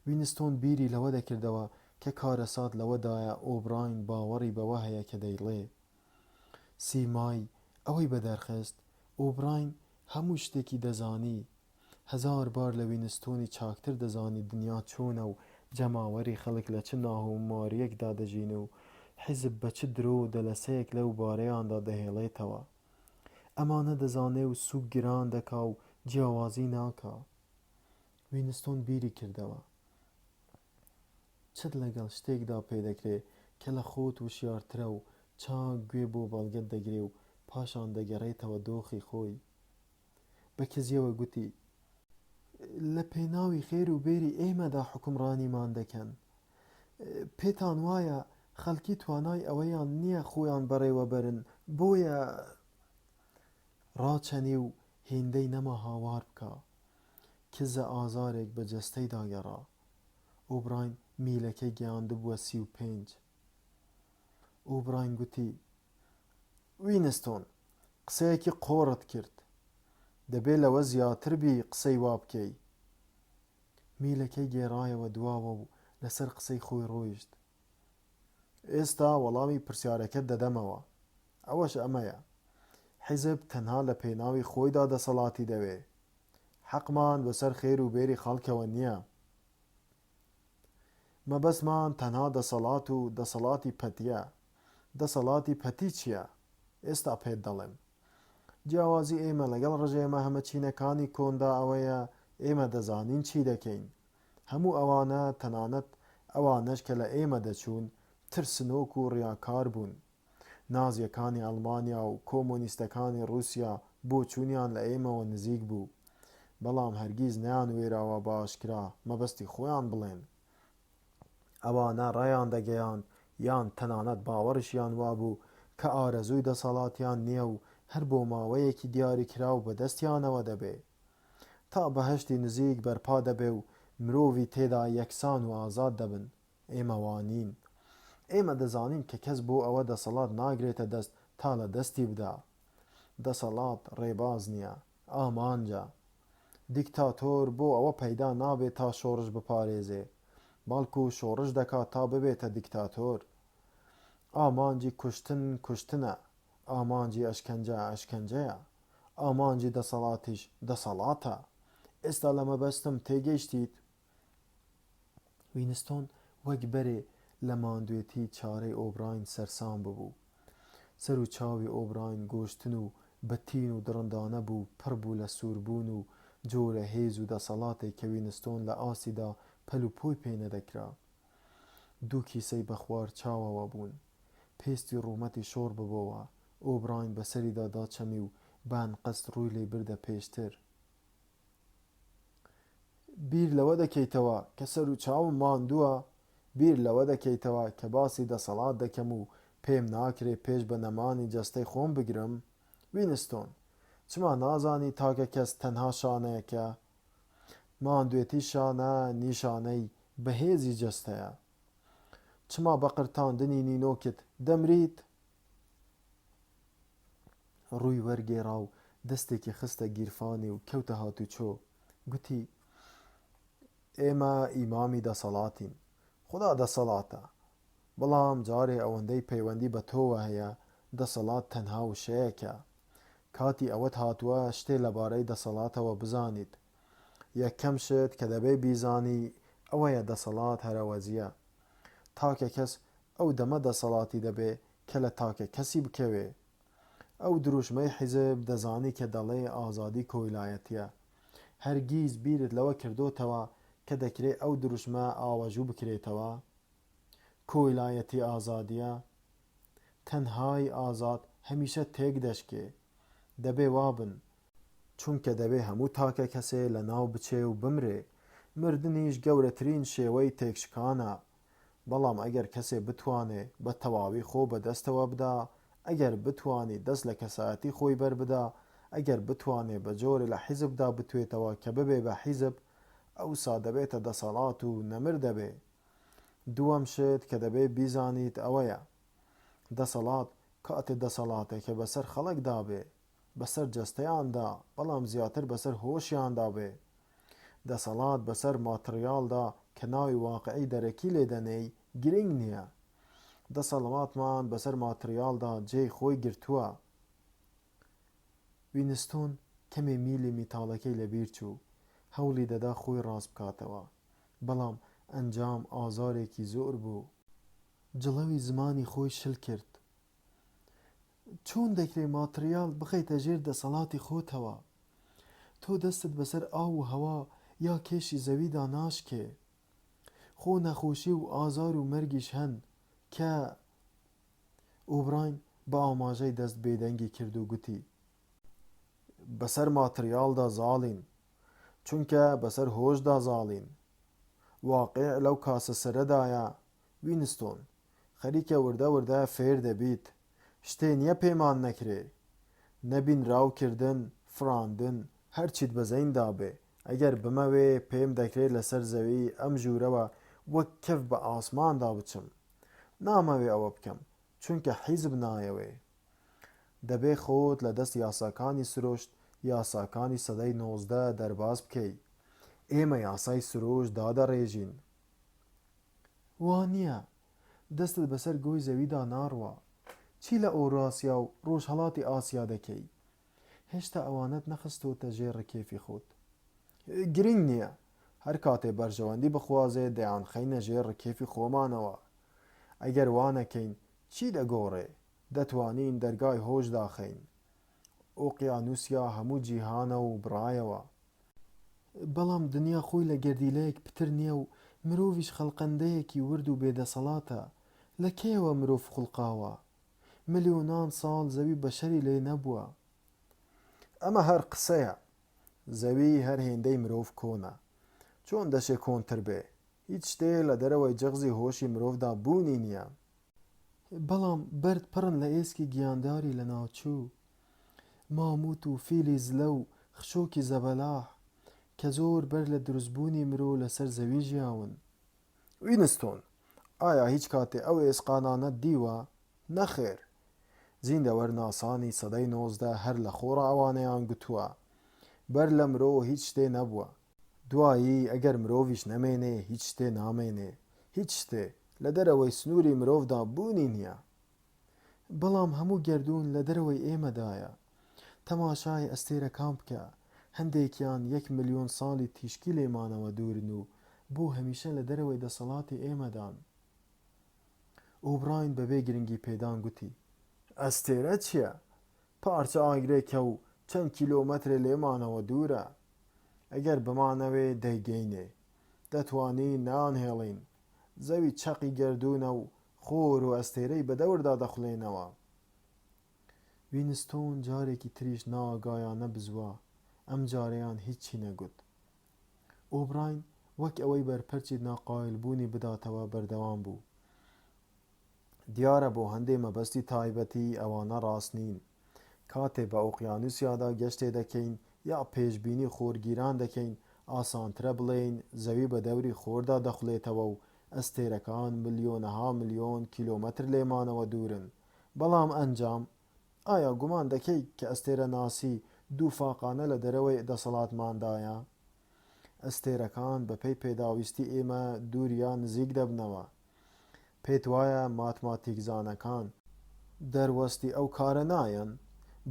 وینستۆن بیری لەوە دەکردەوە کە کارەسات لەوەدایە ئۆبراین باوەڕی بەوە هەیە کە دەیڵێ سیمای ئەوەی بەدەرخست ئۆبراین هەموو شتێکی دەزانی هەزار بار لە وینستۆنی چاکتر دەزانی دنیا چۆنە و جەماوەری خەڵک لە چ ناهۆمواریەکدا دەژین و حیزب بە چ درۆ دەلەسەیەک لەو بارەیاندا دەهێڵێتەوە ئەمانە دەزانێ و سوک گران دەکا و جیاوازی ناکا وینستۆن بیری کردەوە چت لەگەڵ شتێکدا پێدەکرێ کە لە خۆت وشیارترە و چاک گوێ بۆ بەڵگەت دەگرێ و پاشان دەگەڕێتەوە دۆخی خۆی بە کزیەوە گوتی لە پێناوی خێر و بێری ئێمەدا حکومڕانیمان دەکەن پێتان وایە خەڵکی توانای ئەوەیان نییە خۆیان بەڕێوە بەرن بۆیە ڕاچەنی و هێندەی نەما هاوار بکە کزە ئازارێک بە جەستەی داگەڕا ئۆبراین میلەکەی گەیاندبووە 35 ئۆبراین گوتی وینستۆن قسەیەکی قۆڕت کرد دەبێ لەوە زیاتر بی قسەی وا بکەی میلەکەی گێڕایەوە دواوە و لەسەر قسەی خۆی ڕۆیشت ئێستا وەڵامی پرسیارەکەت دەدەمەوە ئەوەش ئەمەیە حیزب تەنها لە پێناوی خۆیدا دەسەڵاتی دەوێ حەقمان بەسەر خێر و بێری خەڵکەوە نییە مەبەستمان تەنها دەسەڵات و دەسەڵاتی پەتیە دەسەڵاتی پەتی چییە ئێستا پێت دەڵێم جیاوازی ئێمە لەگەڵ ڕژێمە هەمەچینەکانی کۆندا ئەوەیە ئێمە دەزانین چی دەکەین هەموو ئەوانە تەنانەت ئەوانەش کە لە ئێمە دەچوون ترسنۆک و ڕیاکار بوون نازیەکانی ئەڵمانیا و کۆمۆنیستەکانی رووسیا بۆ چوونیان لە ئێمەوە نزیک بوو بەڵام هەرگیز نەیان وێراوە بە ئاشکرا مەبەستی خۆیان بڵێن ئەوانە ڕێیان دەگەیان یان تەنانەت باوەڕشیان وابوو کە ئارەزووی دەسەڵاتیان نییە و هەر بۆ ماوەیەکی دیاریکراو بەدەستیانەوە دەبێ تا بەهەشتی نزیک بەرپا دەبێ و مرۆڤی تێدا یەکسان و ئازاد دەبن. ئێمە وانین. ئێمە دەزانین کە کەس بۆ ئەوە دەسەڵات ناگرێتە دەست تا لە دەستی بدا. دەسەڵات ڕێباز نییە، ئامانجە. دیکتاتۆر بۆ ئەوە پەیدا نابێت تا شۆڕش بپارێزێ، بەڵکو شۆڕش دەکات تا ببێتە دیکتاتۆر. ئامانجی کوشتن کوشتنە، ئامانجی ئەشکەنجە ئەشکەنجەیە، ئامانجی دەسەڵاتیش دەسەڵاتە. ئێستا لە مەبەستم تێگەیشتیت؟ وینستۆن وەک بەرێ لە ماندوێتی چارەی ئۆبراین سەرسام ببوو. سەر و چاوی ئۆبراین گۆشتن و بەتین و دڕندانە بوو، پڕ بوو لە سووربوون و جۆرە هێز و دەسەڵاتێک کە وینستۆن لە ئاسیدا پەل و پۆی پێ نەدەکرا. دوو کیسەی بەخوار چاوەوە بوون، پێستی ڕوومەتی شۆڕ ببەوە. ئۆبراین بەسەریدا داچەمی و بانقەست ڕووی لێ بردە پێشتر. بیر لەوە دەکەیتەوە کە سەر و چاوم ماندووە؟ بیر لەوە دەکەیتەوە کە باسی دەسەڵات دەکەم و پێم ناکرێ پێش بە نەمانی جەستەی خۆم بگرم؟ وینستۆن، چما نازانی تاکە کەس تەنها شانەیەکە؟ ماندوێتی شانە نیشانەی بەهێزی جەستەیە. چما بە قرتاندنی نینۆکت دەمریت؟ ڕووی وەرگێڕا و دەستێکی خستە گیرفانی و کەوتە هاتوچۆ. گوتی: ئێمە ئیمامی دەسەڵاتین. خوددا دەسەڵاتە، بەڵام جارێ ئەوەندەی پەیوەندی بە تۆوە هەیە دەسەڵات تەنها وشەیەکە. کاتی ئەوەت هاتووە شتێ لەبارەی دەسەڵاتەوە بزانیت. یەکەم شت کە دەبێ بیزانی ئەوەیە دەسەڵات هەرەوەزیە. تاکە کەس ئەو دەمە دەسەڵاتی دەبێ کە لە تاکە کەسی بکەوێ. ئەو دروشمەی حیزب دەزانی کە دەڵێ ئازادی کۆیلایەتیە. هەرگیز بیرت لەوە کردوتەوە کە دەکرێ ئەو دروشمە ئاوەژوو بکرێتەوە؟ کۆیلایەتی ئازادیە. تەنهای ئازاد هەمیشە تێک دەشکێ. دەبێ وابن، چونکە دەبێ هەموو تاکە کەسێ لە ناو بچێ و بمرێ. مردنیش گەورەترین شێوەی تێکشکانە. بەڵام ئەگەر کەسێ بتوانێ بە تەواوی خۆ بەدەستەوە بدا، ئەگەر بتوانی دەست لە کەسایەتی خۆی بەربدا، ئەگەر بتوانێ بە جۆرە لە حیزبدا بتوێتەوە کە ببێ بە حیزب، ئەوسا دەبێتە دەسەڵات و نەمر دەبێ. دووەم شت کە دەبێ بیزانیت ئەوەیە: دەسەڵات کاتێ دەسەڵاتێک کە بەسەر خەڵکدا بێ، بەسەر جەستەیاندا، بەڵام زیاتر بەسەر هۆشیاندا بێ. دەسەڵات بەسەر ماتریالدا کە ناوی واقعی دەرەکی لێدەنێی گرنگ نییە. دەسەڵاتمان بەسەر ماتریالدا جێی خۆی گرتووە. وینستۆن کەمێ میلی میتاڵەکەی لەبیر چوو، هەوڵی دەدا خۆی ڕاست بکاتەوە، بەڵام ئەنجام ئازارێکی زۆر بوو. جڵەوی زمانی خۆی شل کرد. چۆن دەکرێ ماتریال بخەیتە ژێر دەسەڵاتی خۆتەوە؟ تۆ دەستت بەسەر ئاو و هەوا یا کێشی زەویدا ناشکێ. خۆ نەخۆشی و ئازار و مەرگیش هەن کە... ئۆبراین بە ئاماژەی دەست بێدەنگی کرد و گوتی: بەسەر ماتریالدا زاڵین، چونکە بەسەر هۆشدا زاڵین. واقع لەو کاسە سەرەدایە. وینستۆن، خەریکە وردە وردە فێر دەبیت. شتێ نییە پێمان نەکرێ. نەبین ڕاوکردن، فراندن، هەرچیت بەزەیندا بێ. ئەگەر بمەوێ پێم دەکرێت لەسەر زەوی ئەم ژوورەوە وەک کەف بە ئاسماندا بچم. نامەوێ ئەوە بکەم، چونکە حیزب نایەوێ. دەبێ خۆت لە دەست یاساکانی سرۆشت، یاساکانی سەدەی 19 دەرباز بکەی. ئێمە یاسای سرۆشت دادەڕێژین. وانییە، دەستت بەسەر گۆی زەویدا ناڕوە. چی لە ئەوراسیا و ڕۆژهەڵاتی ئاسیا دەکەی؟ هێشتا ئەوانت نەخستۆتە ژێر ڕکێفی خۆت. گرنگ نییە، هەر کاتێ بەرژەوەندی بخوازێ دەیان خەینە ژێر ڕکێفی خۆمانەوە. ئەگەر وانەکەین چی دەگۆڕێ؟ دەتوانین دەرگای هۆش داخەین. ئۆقیانوسیا هەموو جیهانە و بڕایەوە. بەڵام دنیا خۆی لە گەردیلەیەک پتر نییە و مرۆڤیش خەڵقەندەیەکی ورد و بێدەسەڵاتە. لە کێوە مرۆڤ خوڵقاوە؟ ملیۆنان ساڵ زەوی بەشەری لێ نەبووە. ئەمە هەر قسەیە. زەوی هەر هێندەی مرۆڤ کۆنە. چۆن دەشێ کۆنتر بێ؟ هیچ شتێ لە دەرەوەی جەغزی هۆشی مرۆڤدا بوونی نییە. بەڵام بەرد پڕن لە ئێسکی گیانداری لە ناوچوو، ماموت و فیلی زلە و خشۆکی زەبەلاح کە زۆر بەر لە دروستبوونی مرۆ لەسەر زەوی ژیاون. وینستۆن، ئایا هیچ کاتێ ئەو ئێسقانانەت دیوە؟ نەخێر. زیندەوەرناسانی سەدەی 19 هەر لە خۆڕ ئەوانەیان گوتووە بەر لە مرۆ هیچ شتێ نەبووە. دوایی ئەگەر مرۆڤیش نەمێنێ هیچ شتێ نامێنێ، هیچ شتێ لە دەرەوەی سنووری مرۆڤدا بوونی نییە. بەڵام هەموو گەردوون لە دەرەوەی ئێمەدایە. تەماشای ئەستێرەکان بکە، هەندێکیان 1 ملیۆن ساڵی تیشکی لێمانەوە دوورن و بۆ هەمیشە لە دەرەوەی دەسەڵاتی ئێمەدان. ئۆبراین بەبێ گرنگی پێدان گوتی: ئەستێرە چییە؟ پارچە ئاگرێکە و چەند کیلۆمەترە لێمانەوە دوورە. ئەگەر بمانەوێ دەیگەینێ، دەتوانین نانهێڵین. زەوی چەقی گەردوونە و خۆر و ئەستێرەی بەدەوردا دەخولێنەوە. وینستۆن جارێکی تریش ناگایانە بزووە، ئەم جارەیان هیچی نەگوت. ئۆبراین وەک ئەوەی بەرپەرچی ناقایلبوونی بداتەوە بەردەوام بوو: دیارە بۆ هەندێ مەبەستی تایبەتی ئەوانە ڕاست نین. کاتێ بە ئۆقیانوسیادا گەشتێ دەکەین یا پێشبینی خۆرگیران دەکەین، ئاسانترە بڵێین زەوی بە دەوری خۆردا دەخولێتەوە و ئەستێرەکان ملیۆنەها ملیۆن کیلۆمەتر لێمانەوە دوورن. بەڵام ئەنجام، ئایا گومان دەکەی کە ئەستێرە ناسی دووفاقانە لە دەرەوەی دەسەڵاتماندایە؟ ئەستێرەکان بەپێی پێداویستی ئێمە دووریان نزیک دەبنەوە. پێت وایە ماتماتیکزانەکان دەروەستی ئەو کارە نایەن؟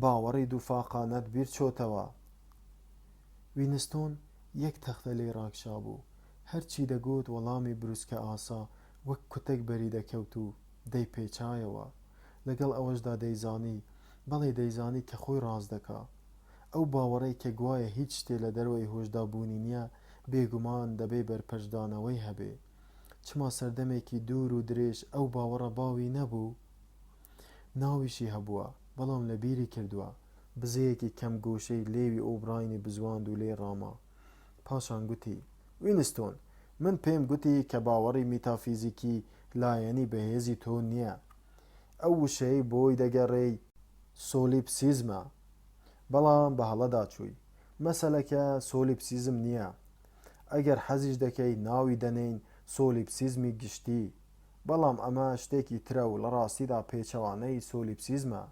باوەڕی دووفاقانەت بیر چۆتەوە؟ وینستۆن یەک تەختە لێ ڕاکشا بوو. هەرچی دەگوت وەڵامی بروسکە ئاسا وەک کوتێک بەری دەکەوت و دەیپێچایەوە. لەگەڵ ئەوەشدا دەیزانی، بەڵێ دەیزانی کە خۆی ڕاست دەکا. ئەو باوەڕەی کە گوایە هیچ شتێ لە دەرەوەی هۆشدا بوونی نییە، بێگومان دەبێ بەرپەرچدانەوەی هەبێ. چما سەردەمێکی دوور و درێژ ئەو باوەڕە باوی نەبوو؟ ناویشی هەبووە، بەڵام لە بیری کردووە. بزەیەکی کەم گۆشەی لێوی ئۆبراینی بزواند و لێ ڕاما. پاشان گوتی: وینستۆن، من پێم گوتی کە باوەڕی میتافیزیکی لایەنی بەهێزی تۆ نییە. ئەو وشەی بۆی دەگەڕێی سۆلیپسیزمە. بەڵام بە هەڵەدا چووی، مەسەلەکە سۆلیپسیزم نییە. ئەگەر حەزیش دەکەی ناوی دەنێین سۆلیپسیزمی گشتی، بەڵام ئەمە شتێکی ترە و لە ڕاستیدا پێچەوانەی سۆلیپسیزمە.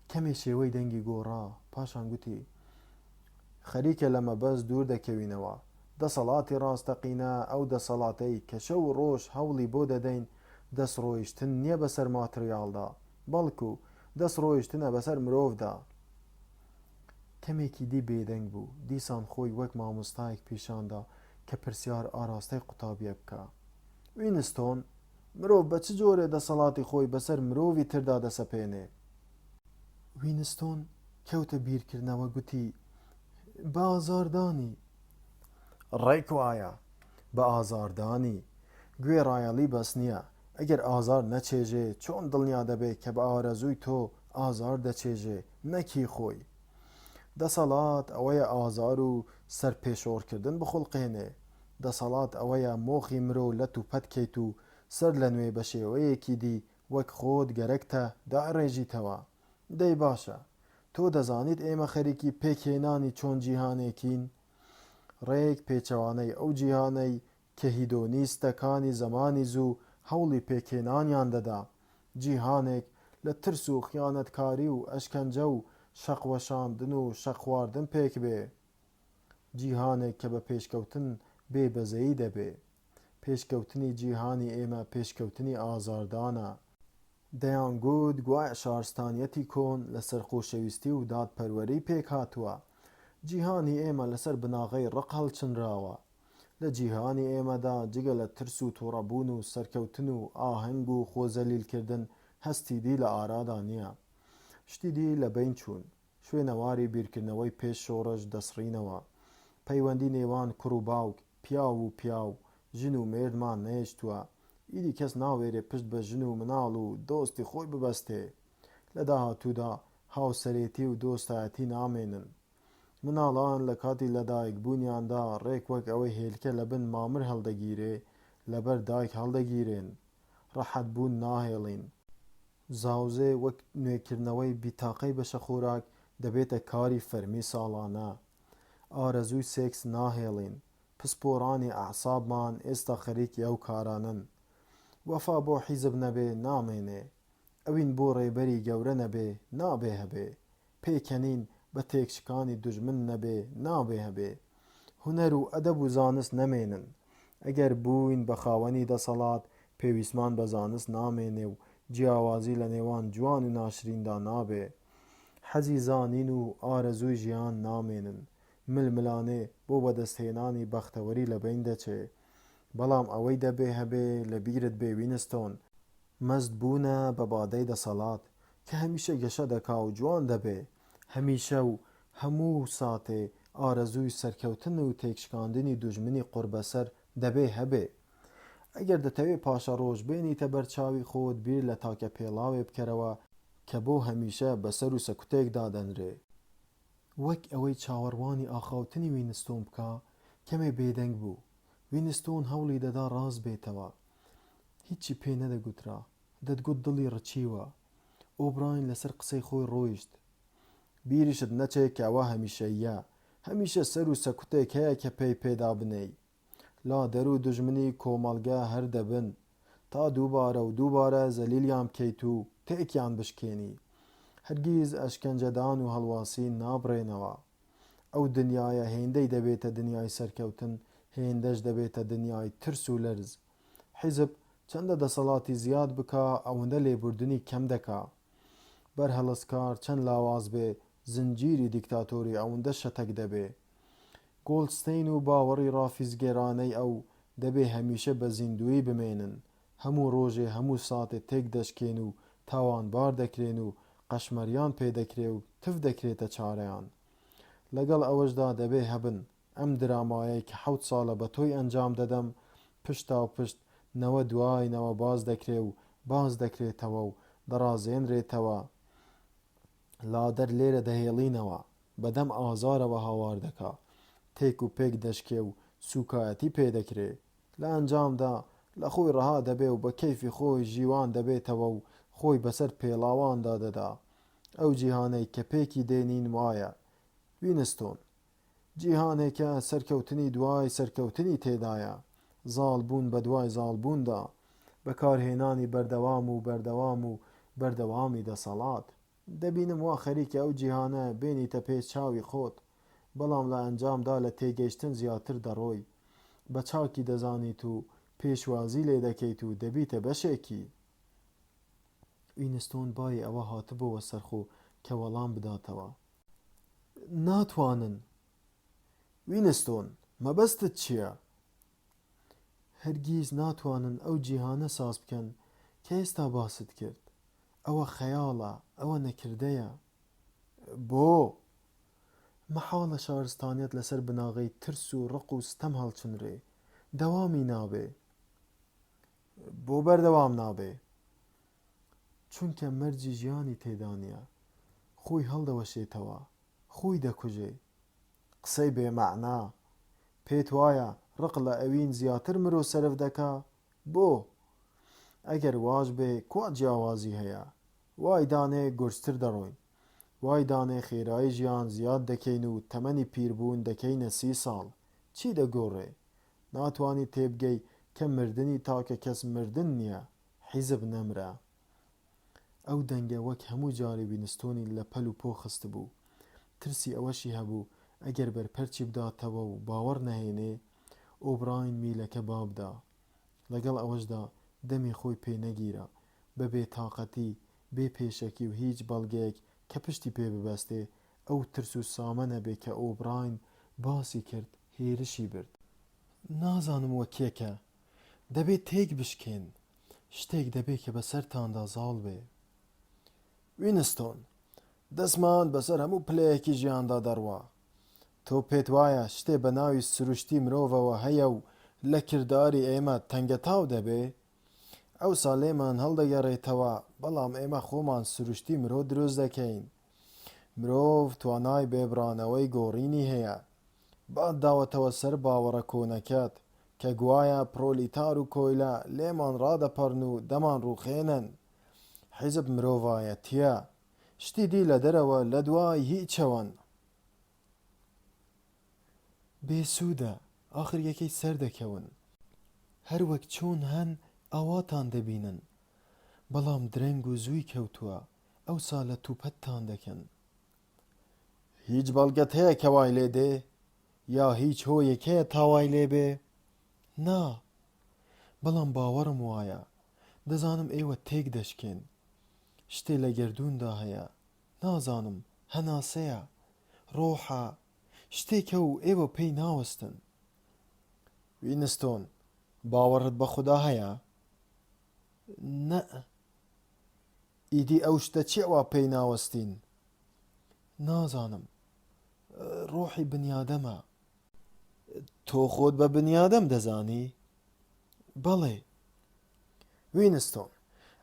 کەمێ شێوەی دەنگی گۆڕا، پاشان گوتی: خەریکە لە مەبەست دوور دەکەوینەوە. دەسەڵاتی ڕاستەقینە ئەو دەسەڵاتەی کە شەو و ڕۆژ هەوڵی بۆ دەدەین دەست ڕۆیشتن نییە بەسەر ماتریالدا، بەڵکو دەست ڕۆیشتنە بەسەر مرۆڤدا. کەمێکی دی بێدەنگ بوو. دیسان خۆی وەک مامۆستایەک پیشاندا کە پرسیار ئاراستەی قوتابیە بکە: وینستۆن، مرۆڤ بە چ جۆرێ دەسەڵاتی خۆی بەسەر مرۆڤی تردا دەسەپێنێ؟ وینستۆن کەوتە بیرکردنەوە، گوتی: بە ئازاردانی. ڕێک وایە، بە ئازاردانی. گوێڕایەڵی بەس نییە. ئەگەر ئازار نەچێژێ، چۆن دڵنیا دەبێت کە بە ئارەزووی تۆ ئازار دەچێژێ، نەکی خۆی؟ دەسەڵات ئەوەیە ئازار و سەرپێشۆڕکردن بخوڵقێنێ. دەسەڵات ئەوەیە مۆخی مرۆ لە توپەت کەیت و سەر لە نوێ بە شێوەیەکی دی وەک خۆت گەرەکتە داڕێژیتەوە. دەی باشە، تۆ دەزانیت ئێمە خەریکی پێکهێنانی چۆن جیهانێکین؟ ڕێک پێچەوانەی ئەو جیهانەی کە هیدۆنیستەکانی زەمانی زوو هەوڵی پێکهێنانیان دەدا. جیهانێک لە ترس و خیانەتکاری و ئەشکەنجە و شەقوەشاندن و شەقخواردن پێک بێ. جیهانێک کە بە پێشکەوتن بێبەزەیی دەبێ. پێشکەوتنی جیهانی ئێمە پێشکەوتنی ئازاردانە. دەیانگوت گوایە شارستانیەتی کۆن لەسەر خۆشەویستی و دادپەروەری پێک هاتووە. جیهانی ئێمە لەسەر بناغەی ڕق هەڵچنراوە. لە جیهانی ئێمەدا جگە لە ترس و تۆڕەبوون و سەرکەوتن و ئاهەنگ و خۆزەلیلکردن هەستی دی لە ئارادا نییە. شتی دی لە بین چوون. شوێنەواری بیرکردنەوەی پێش شۆڕش دەسڕینەوە. پەیوەندی نێوان کوڕ و باوک، پیاو و پیاو، ژن و مێردمان نەهێشتووە. ئیدی کەس ناوێرێ پشت بە ژن و مناڵ و دۆستی خۆی ببەستێ. لە داهاتوودا هاوسەرێتی و دۆستایەتی نامێنن. مناڵان لە کاتی لەدایک بوونیاندا ڕێک وەک ئەوەی هێلکە لە بن مامر هەڵدەگیرێ لەبەر دایک هەڵدەگیرێن، ڕەحەت بوون ناهێڵین. زاوزێ وەک نوێکردنەوەی بیتاقەی بەشە خۆراک دەبێتە کاری فەرمی ساڵانە. ئارەزووی سێکس ناهێڵین، پسپۆڕانی ئەعسابمان ئێستا خەریکی ئەو کارانن. وەفا بۆ حیزب نەبێ نامێنێ، ئەوین بۆ ڕێبەری گەورە نەبێ نابێ هەبێ، پێکەنین بە تێکشکانی دوژمن نەبێ نابێ هەبێ. هونەر و ئەدەب و زانست نەمێنن، ئەگەر بووین بە خاوەنی دەسەڵات پێویستمان بە زانست نامێنێ و جیاوازی لە نێوان جوان و ناشریندا نابێ. حەزی زانین و ئارەزووی ژیان نامێنن، ململانێ بۆ بەدەستهێنانی بەختەوەری لە بین دەچێ. بەڵام ئەوەی دەبێ هەبێ لە بیرت بێ وینستۆن، مەست بوونە بە بادەی دەسەڵات کە هەمیشە گەشە دەکا و جوان دەبێ، هەمیشە و هەموو ساتێ ئارەزووی سەرکەوتن و تێکشکاندنی دوژمنی قوربەسەر دەبێ هەبێ. ئەگەر دەتەوێ پاشە ڕۆژ بێنیتە بەرچاوی خۆت بیر لە تاکە پێڵاوێ بکەرەوە کە بۆ هەمیشە بەسەر و سەکوتێک دادەنرێ. وەک ئەوەی چاوەڕوانی ئاخاوتنی وینستۆن بکە کەمێ بێدەنگ بوو. وینستۆن هەوڵی دەدا ڕاست بێتەوە، هیچی پێ نەدەگوترا، دەتگوت دڵی ڕچیوە. ئۆبراین لەسەر قسەی خۆی ڕۆیشت. بیریشت نەچێت کە ئەوە هەمیشەیە، هەمیشە سەر و سەکوتێک هەیە کە پێی پێدا بنەی. لادەر و دوژمنی کۆمەڵگە هەر دەبن تا دووبارە و دووبارە زەلیلیان بکەیت و تێکیان بشکێنی. هەرگیز ئەشکەنجەدان و هەڵواسی نابڕێنەوە. ئەو دنیایە هێندەی دەبێتە دنیای سەرکەوتن، هێندەش دەبێتە دنیای ترس و لەرز. حیزب چەندە دەسەڵاتی زیاد بکە ئەوەندە لێبوردنی کەم دەکا. بەرهەڵسکار چەند لاواز بێ زنجیری دیکتاتۆری ئەوەندە شەتەک دەبێ. گۆڵدستەین و باوەڕی ڕافیزگێرانەی ئەو دەبێ هەمیشە بە زیندوی بمێنن، هەموو ڕۆژێ هەموو ساتێ تێک دەشکێن و تاوانبار دەکرێن و قەشمەریان پێدەکرێ و تف دەکرێتە چارەیان. لەگەڵ ئەوەشدا دەبێ هەبن ئەم درامایەی کە 7 ساڵە بە تۆی ئەنجام دەدەم پشتا و پشت نەوە دوای نەوە باز دەکرێ و باز دەکرێتەوە و دەڕازێنرێتەوە. لادەر لێرە دەهێڵینەوە، بەدەم ئازارەوە هاوار دەکا، تێک و پێک دەشکێ و سوکایەتی پێدەکرێ. لە ئەنجامدا لە خۆی ڕەها دەبێ و بە کەیفی خۆی ژیوان دەبێتەوە و خۆی بەسەر پێڵاواندا دەدا. ئەو جیهانەی کە پێکی دێنین وایە وینستۆن، جیهانێکە سەرکەوتنی دوای سەرکەوتنی تێدایە، زاڵ بوون بە دوای زاڵبووندا، بەکارهێنانی بەردەوام و بەردەوامی دەسەڵات. دەبینم وا خەریکە ئەو جیهانە بێنیتە پێش چاوی خۆت، بەڵام لە ئەنجامدا لە تێگەیشتن زیاتر دەڕۆی. بە چاکی دەزانیت و پێشوازی لێ دەکەیت و دەبیتە بەشێکی. وینستۆن بای ئەوە هاتبووە سەرخۆ کە وەڵام بداتەوە. ناتوانن. وینستۆن، مەبەستت چییە؟ هەرگیز ناتوانن ئەو جیهانە ساز بکەن کە ئێستا باست کرد. ئەوە خەیاڵە، ئەوە نەکردەیە. بۆ؟ مەحاڵە شارستانیەت لەسەر بناغەی ترس و ڕق و ستەم هەڵچنرێ، دەوامی نابێ. بۆ بەردەوام نابێ؟ چونکە مەرجی ژیانی تێدا نییە، خۆی هەڵدەوەشێتەوە، خۆی دەکوژێ. قسەی بێمەعنا. پێت وایە ڕق لە ئەوین زیاتر مرۆ سەرف دەکا؟ بۆ؟ ئەگەر واش بێ کوا جیاوازی هەیە، وای دانێ گورجتر دەڕۆین، وای دانێ خێرایی ژیان زیاد دەکەین و تەمەنی پیربوون دەکەینە 30 ساڵ. چی دەگۆڕێ؟ ناتوانی تێبگەی کە مردنی تاکە کەس مردن نییە، حیزب نەمرە. ئەو دەنگە وەک هەموو جاری وینستۆنی لە پەل و پۆ خست بوو. ترسی ئەوەشی هەبوو ئەگەر بەرپەرچی بداتەوە و باوەڕ نەهێنێ ئۆبراین میلەکە بابدا. لەگەڵ ئەوەشدا دەمی خۆی پێ نەگیرە، بە بێتاقەتی، بێ پێشەکی و هیچ بەڵگەیەک کە پشتی پێ ببەستێ ئەو ترس و سامە نەبێ کە ئۆبراین باسی کرد هێرشی برد. نازانم وەکێکە، دەبێت تێک بشکێن، شتێک دەبێت کە بەسەرتاندا زاڵ بێ. وینستۆن، دەسمان بەسەر هەموو پلەیەکی ژیاندا دەڕوا. تۆ پێت وایە شتێ بە ناوی سروشتی مرۆڤەوە هەیە و لە کرداری ئێمە تەنگەتاو دەبێ؟ ئەو ساڵێمان هەڵدەگەڕێتەوە، بەڵام ئێمە خۆمان سروشتی مرۆ دروست دەکەین. مرۆڤ توانای بێبرانەوەی گۆڕینی هەیە. باد داوەتەوە سەر باوەڕە کۆنەکەت کە گوایە پرۆلیتار و کۆیلە لێمان ڕادەپەڕن و دەمان ڕووخێنن. حیزب مرۆڤایەتیە، شتی دی لە دەرەوە لە دوای هیچەوەن. بێسوودە، ئاخر یەکەی سەر دەکەون. هەر وەک چۆن هەن ئاواتان دەبینن، بەڵام درەنگ و زووی کەوتووە، ئەوسا لە تووپەتتان دەکەن. هیچ بەڵگەت هەیە کە وای لێ دێ؟ یا هیچ هۆیەک هەیە تاوای لێبێ؟ نا، بەڵام باوەڕم وایە، دەزانم ئێوە تێک دەشکێن. شتێ لە گەردووندا هەیە، نازانم هەناسەیە، ڕۆحە، شتێکە و ئێوە پێی ناوەستن. وینستۆن، باوەڕت بە خودا هەیە؟ نە. ئیدی ئەو شتە چێوە پێی ناوەستین؟ نازانم، ڕۆحی بنیادەمە. تۆ خۆت بە بنیادەم دەزانی؟ بەڵێ. وینستۆن،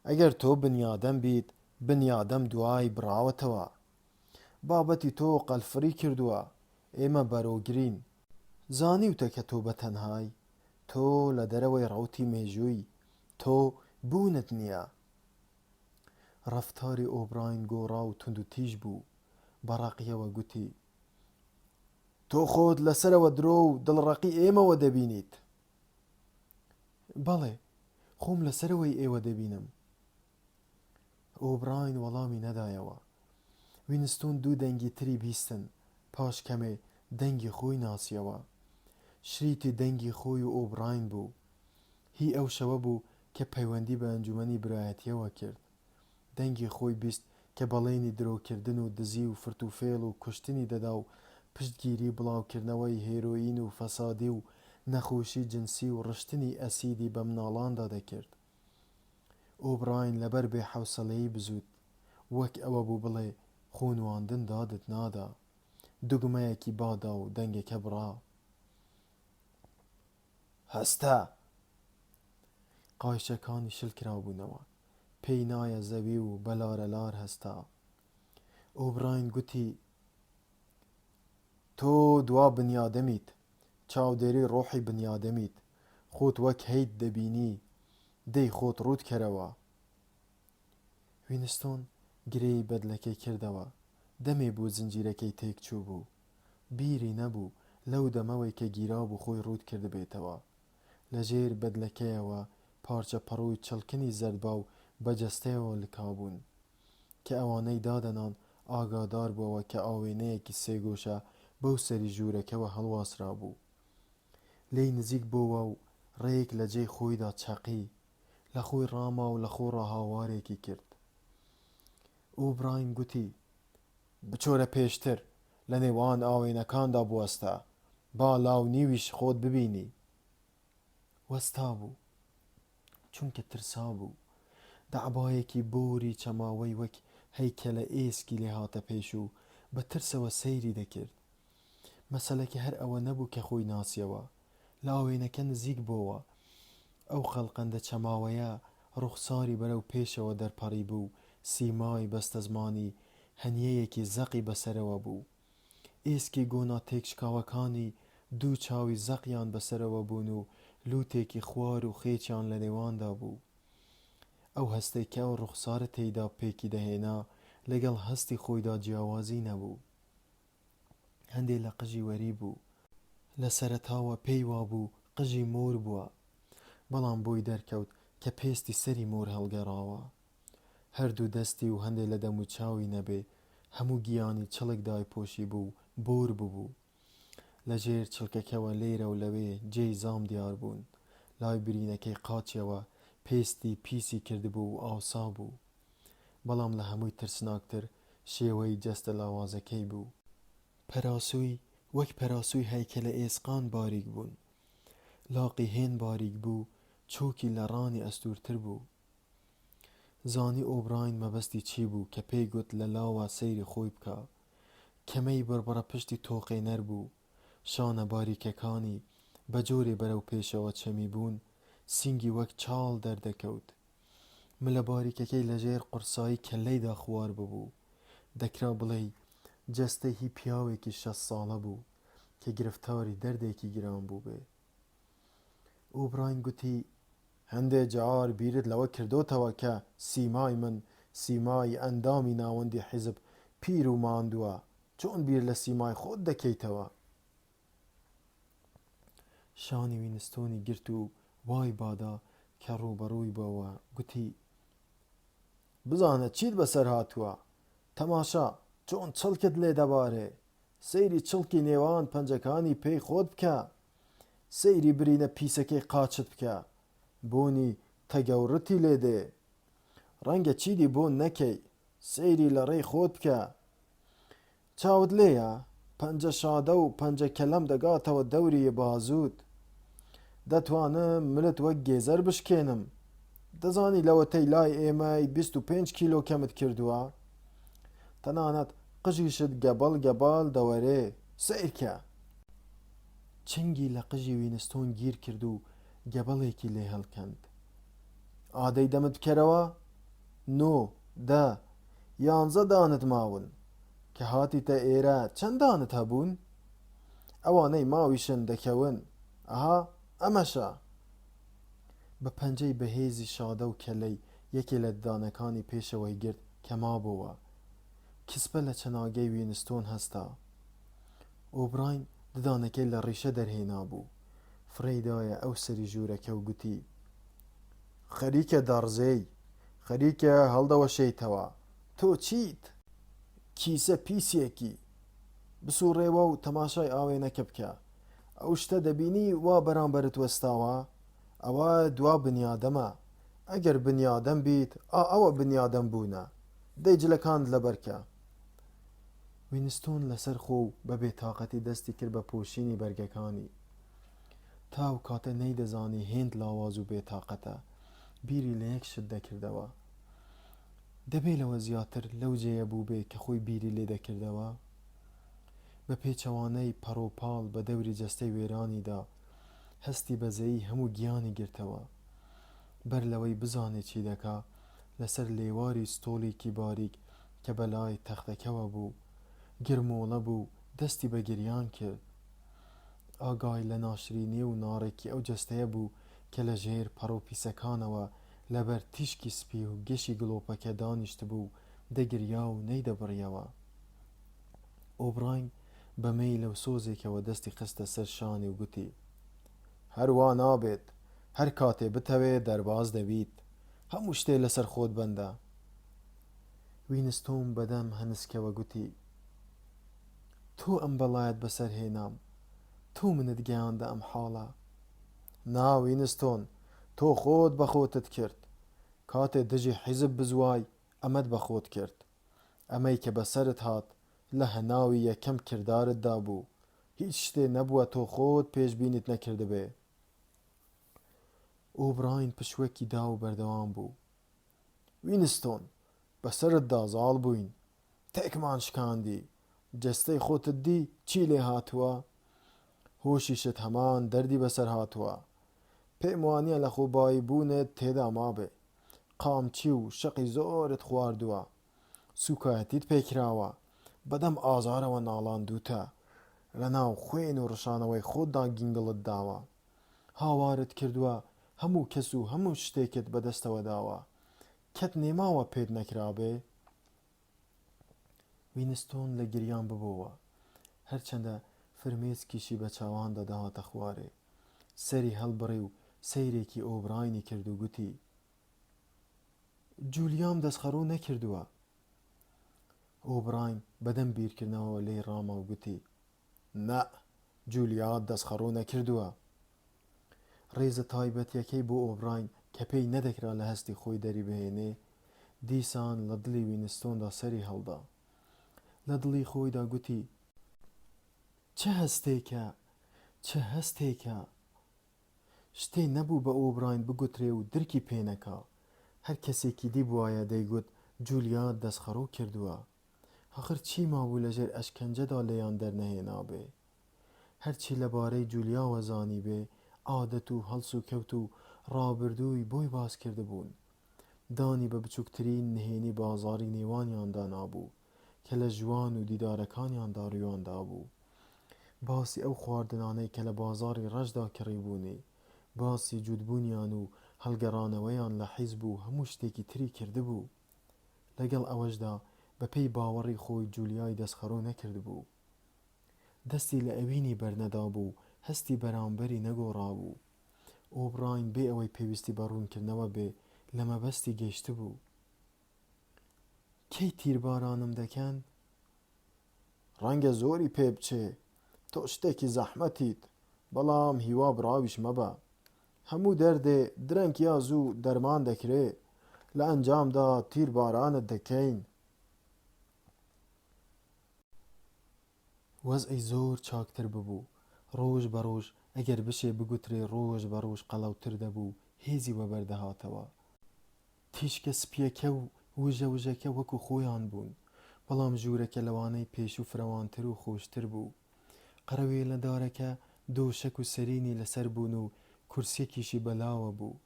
ئەگەر تۆ بنیادەم بیت، بنیادەم دوای بڕاوەتەوە. بابەتی تۆ قەلفری کردووە، ئێمە بەرۆگرین. زانیوتە کە تۆ بەتەنهای، تۆ لە دەرەوەی ڕەوتی مێژووی، تۆ بوونت نییە. ڕەفتاری ئۆبراین گۆڕا و تند و تیژ بوو. بەڕقیەوە گوتی: تۆ خۆت لەسەرەوە درۆ و دڵڕەقی ئێمەوە دەبینیت. بەڵێ، خۆم لەسەرەوەی ئێوە دەبینم. ئۆبراین وەڵامی نەدایەوە. وینستۆن دوو دەنگی تری بیستن، پاش کەمێ دەنگی خۆی ناسیەوە. شریتی دەنگی خۆی و ئۆبراین بوو. هی ئەو شەوە بوو کە پەیوەندی بە ئەنجومەنی برایەتیەوە کرد. دەنگی خۆی بیست کە بەڵێنی درۆکردن و دزی و فرتوفێڵ و کوشتنی دەدا و پشتگیری بڵاوکردنەوەی هێرۆئین و فەسادی و نەخۆشی جنسی و ڕشتنی ئەسیدی بە مناڵاندا دەکرد. ئۆبراین لەبەر بێحەوسەڵەیی بزوت، وەک ئەوە بوو بڵێ خۆنواندن دادت نادا. دوگمەیەکی بادا و دەنگەکە بڕا. هەستە! قایشەکانی شل کراوبوونەوە، پێی نایە زەوی و بەلارەلار هەستا. ئۆبراین گوتی: تۆ دوا بنیادەمیت، چاودێری ڕۆحی بنیادەمیت، خۆت وەک هەیت دەبینی، دەی خۆت ڕوود کەرەوە. وینستۆن گرێی بەدلەکەی کردەوە، دەمێ بوو زنجیرەکەی تێکچوو بوو. بیری نەبوو لەو دەمەوەی کە گیرا بوو خۆی ڕوود کرد بێتەوە. لەژێر بەدلەکەیەوە پارچە پەڕۆی چڵکنی زەردباو بەجەستەیەوە لکابوون کە ئەوانەی دادەنان ئاگادار بووەوە کە ئاوێنەیەکی سێگۆشە بەو سەری ژوورەکەوە هەڵواسرا بوو. لێی نزیک بووە و ڕێک لە جێی خۆیدا چەقی، لە خۆی ڕاما و لە خۆ ڕاهاوارێکی کرد. ئۆبراین گوتی: بچۆرە پێشتر، لە نێوان ئاوێنەکاندا بوەستە، با لاو نیویش خۆت ببینی. وەستا بوو، چونکە ترسا بوو. دەعبایەکی بۆری چەماوەی وەک هەیکەلە ئێسکی لێ هاتە پێش و بە ترسەوە سەیری دەکرد. مەسەلەکە هەر ئەوە نەبوو کە خۆی ناسیەوە. لە ئاوێنەکە نزیک بووە. ئەو خەڵقەندە چەماوەیە ڕوخساری بەرەو پێشەوە دەرپەڕی بوو، سیمای بەستەزمانی هەنیەیەکی زەقی بەسەرەوە بوو. ئێسکی گۆنا تێکشکاوەکانی دوو چاوی زەقیان بەسەرەوە بوون و لوتێکی خوار و خێچیان لە نێواندا بوو. ئەو هەستەی کە ئەو ڕوخسارە تێیدا پێکی دەهێنا لەگەڵ هەستی خۆیدا جیاوازی نەبوو. هەندێک لە قژی وەری بوو. لە سەرەتاوە پێی وابوو قژی مۆر بووە، بەڵام بۆی دەرکەوت کە پێستی سەری مۆر هەڵگەڕاوە. هەردوو دەستی و هەندێک لە دەم و چاوی نەبێ، هەموو گیانی چڵک دایپۆشی بوو، بۆر بوو. لە ژێر چڵکەکەوە لێرە و لەوێ جێی زام دیار بوون. لای برینەکەی قاچیەوە پێستی پیسی کردبوو و ئاسا بوو. بەڵام لە هەمووی ترسناکتر شێوەی جەستە لاوازەکەی بوو. پەراسووی وەک پەراسووی هەیکەلە ئێسقان باریک بوون. لاقی هێن باریک بوو، چۆکی لە ڕانی ئەستوورتر بوو. زانی ئۆبراین مەبەستی چی بوو کە پێی گوت لە لاوە سەیری خۆی بکە. کەمەی بربڕە پشتی تۆقەی نەربوو، شانە باریکەکانی بە جۆرێ بەرەو پێشەوە چەمی بوون، سینگی وەک چاڵ دەردەکەوت. ملە باریکەکەی لەژێر قورسایی کەلەیدا خوار ببوو. دەکرا بڵێ جەستەی هی پیاوێکی 6 ساڵە بوو کە گرفتاری دەردێکی گران بوو بێ. ئۆبراین گوتی هەندێک جار بیرت لەوە کردوتەوە کە سیمای من سیمای ئەندامی ناوەندی حیزب پیر و ماندووە، چۆن بیر لە سیمای خۆت دەکەیتەوە؟ شانی وینستۆنی گرت و وای بادا کە ڕووبەڕووی بەوە گوتی بزانە چیت بەسەر هاتووە، تەماشا چۆن چڵکت لێ دەبارێ، سەیری چڵکی نێوان پەنجەکانی پێی خۆت بکە، سەیری برینە پیسەکەی قاچت بکە، بۆنی تەگەورەتی لێدێ، ڕەنگە چیدی بۆ نەکەی، سەیری لە ڕێی خۆت بکە، چاوت لێیە پەنجە شادە و پەنجە کەلەم دەگاتەوە دەوری بازوت، دەتوانم ملت وەک گێزەر بشکێنم، دەزانی لەوەتەی لای ئێمەی 25 کیلۆ کەمت کردووە، تەنانەت قژیشت گەبەڵ گەباڵ دەوەرێ، سەیرکە. چنگی لە قژی وینستۆن گیر کرد و گەبەڵێکی لێ هەڵکەند. ئادەی دەمت بکەرەوە؟ 9 10 11 دانت ماون کە هاتیتە ئێرە چەند دانت هەبوون؟ ئەوانەی ماویشن دەکەون، ئەها ئەمەشە. بە پەنجەی بەهێزی شادە و کەلەی یەکێ لە دانەکانی پێشەوەی گرت کە مابووە. کسبە لە چەناگەی وینستۆن هەستا. ئۆبراین ددانەکەی لە ڕیشە دەرهێنا بوو، فڕێدایە ئەو سەری ژوورەکە و گوتی خەریکە دەڕزەی، خەریکە هەڵدەوەشەیتەوە، تۆ چیت؟ کیسە پیسێکی، بسوڕێوە و تەماشای ئاوێنەکە بکە، ئەو شتە دەبینی وا بەرامبەرت وەستاوە، ئەوە دوا بنیادەمە، ئەگەر بنیادەم بیت ئەوە بنیادەم بوونە، دەیجلەکاند لەبەرکە. وینستۆن لەسەر خۆ و بە بێتاقەتی دەستی کرد بە پۆشینی بەرگەکانی. تاو کاتە نەیدەزانی هێند لاواز و بێتاقەتە، بیری لە یەک شت دەکردەوە. دەبێ لەوە زیاتر لەو جێیە بوو بێ کە خۆی بیری لێ دەکردەوە. بە پێچەوانەی پەڕۆپاڵ بە دەوری جەستەی وێرانیدا هەستی بەزەیی هەموو گیانی گرتەوە. بەر لەوەی بزانێت چی دەکا، لەسەر لێواری ستۆڵێکی باریک کە بەلای تەختەکەوە بوو گرمۆڵە بوو دەستی بە گریان کرد. ئاگای لە ناشرینی و ناڕێکی ئەو جەستەیە بوو کە لە ژێر پەڕۆپیسەکانەوە لەبەر تیشکی سپی و گەشی گڵۆپەکە دانیشت بوو دەگریا و نەیدەبڕیەوە. ئۆبراین بەمەی لەو سۆزێکەوە دەستی خستە سەر شانی و گوتی هەروە نابێت، هەر کاتێ بتەوێت دەرباز دەبیت، هەموو شتێ لەسەر خۆت بەندە. وینستۆن بەدەم هەنسکەوە گوتی تۆ ئەم بەڵایەت بەسەر هێنام، تۆ منت گەیاندە ئەم حاڵە. نا وینستۆن، تۆ خۆت بە خۆتت کرد، کاتێ دژی حیزب بزوای ئەمەت بە خۆت کرد، ئەمەی کە بەسەرت هات لە هەناوی یەکەم کردارتدا بوو، هیچ شتێ نەبووە تۆ خۆت پێشبینیت نەکردبێ. ئۆبراین پشوەکی دا و بەردەوام بوو. وینستۆن، بەسەرتدا زاڵ بووین، تێکمان شکاندی، جەستەی خۆتت دی چی لێ هاتووە؟ هۆشیشت هەمان دەردی بەسەر هاتووە، پێم وانییە لە خۆبایی بوونت تێدا مابێ، قامچی و شەقی زۆرت خواردووە، سوکایەتیت پێکراوە، بەدەم ئازارەوە ناڵاندووتە، لە ناو خوێن و ڕشانەوەی خۆتدا گینگڵت داوە، هاوارت کردووە، هەموو کەس و هەموو شتێکت بەدەستەوە داوە، کەت نێماوە پێت نەکرابێ. وینستۆن لە گریان ببووە، هەرچەندە فرمێسکیشی بە چاواندا داهاتە خوارێ. سەری هەڵبڕی و سەیرێکی ئۆبراینی کرد و گوتی جولیام دەستخەڕۆ نەکردووە. ئۆبراین بەدەم بیرکردنەوە لێی ڕامە و گوتی نە، جولیات دەستخەڕۆ نەکردووە. ڕێزە تایبەتیەکەی بۆ ئۆبراین کە پێی نەدەکرا لە هەستی خۆی دەری بهێنێ، دیسان لە دڵی وینستۆندا سەری هەڵدا. لە دڵی خۆیدا گوتی چه هەستێکە، چه هەستێکە. شتێ نەبوو بە ئۆبراین بگوترێ و درکی پێنەکا. هەر کەسێکی دیبوایە دەیگوت جولیات دەستخەڕۆ کردووە. ئاخر چی مابوو لەژێر ئەشکەنجەدا لێیان دەرنەهێنابێ. هەرچی لەبارەی جولیا وەزانی بێ، عادەت و هەڵس و کەوت و ڕابردووی بۆی باس کرده بوون. دانی بە بچووکترین نهێنی بازاری نێوانیاندا نابوو کە لە جوان و دیدارەکانیاندا ڕوویاندا بوو. باسی ئەو خواردنانەی کە لە بازاڕی ڕەشدا کڕیبوونێ، باسی جوودبوونیان و هەڵگەڕانەوەیان لە حیزب و هەموو شتێکی تری کردبوو. لەگەڵ ئەوەشدا بەپێی باوەڕی خۆی جولیای دەستخەڕۆ نەکردبوو. دەستی لە ئەوینی بەرنەدا بوو، هەستی بەرامبەری نەگۆڕابوو. ئۆبراین بێ ئەوەی پێویستی بە ڕوونکردنەوە بێ لە مەبەستی گەیشتبوو. کەی تیربارانم دەکەن؟ ڕەنگە زۆری پێ بچێ، تۆ شتێکی زەحمەتیت، بەڵام هیوا براویش مەبە. هەموو دەردێ درەنگ یا زوو دەرمان دەکرێ، لە ئەنجامدا تیربارانت دەکەین. وەزعی زۆر چاکتر ببوو. ڕۆژ بە ڕۆژ ئەگەر بشێ بگوترێ ڕۆژ بە ڕۆژ قەڵەوتر دەبوو، هێزی وەبەردەهاتەوە. تیشکە سپیەکە و وژە وژەکە وەکو خۆیان بوون، بەڵام ژوورەکە لەوانەی پێش و فراوانتر و خۆشتر بوو. قەرەوێ لە دارەکە دۆشەک و سەرینی لەسەر بوون و کورسێکیشی بەلاوە بوو.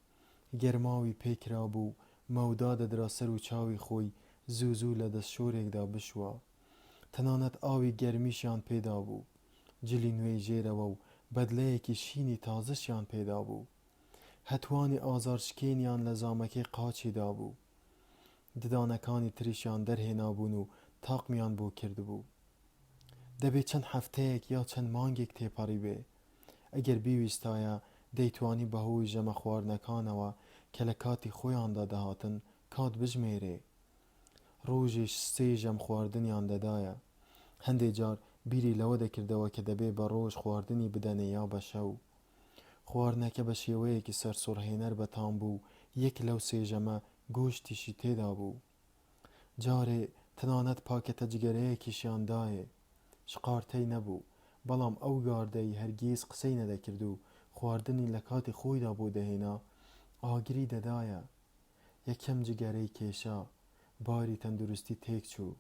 گەرماوی پێکرا بوو، مەودا دەدرا سەر و چاوی خۆی زوو زوو لە دەست شۆرێکدا بشوە. تەنانەت ئاوی گەرمیشیان پێدا بوو. جلی نوێی ژێرەوە و بەدلەیەکی شینی تازەشیان پێدا بوو. هەتوانی ئازارشکێنیان لە زامەکەی قاچیدا بوو. ددانەکانی تریشیان دەرهێنا بوون و تاقمیان بۆ کردبوو. دەبێت چەند هەفتەیەک یا چەند مانگێک تێپەڕی بێ. ئەگەر بیویستایە دەیتوانی بەهۆی ژەمە خواردنەکانەوە کە لە کاتی خۆیاندا دەهاتن کات بژمێرێ. ڕۆژێش 3 ژەم خواردنیان دەدایە. هەندێک جار بیری لەوە دەکردەوە کە دەبێ بە ڕۆژ خواردنی بدەنێ یا بە شەو. خواردنەکە بە شێوەیەکی سەرسوڕهێنەر بەتام بوو، 1 لەو 3 ژەمە گۆشتیشی تێدا بوو. جارێ تەنانەت پاکەتە جگەرەیەکیشیان دایێ. شقارتەی نەبوو، بەڵام ئەو گاردەی هەرگیز قسەی نەدەکرد و خواردنی لە کاتی خۆیدا بۆ دەهێنا، ئاگری دەدایە. یەکەم جگەرەی کێشا، باری تەندروستی تێک چوو.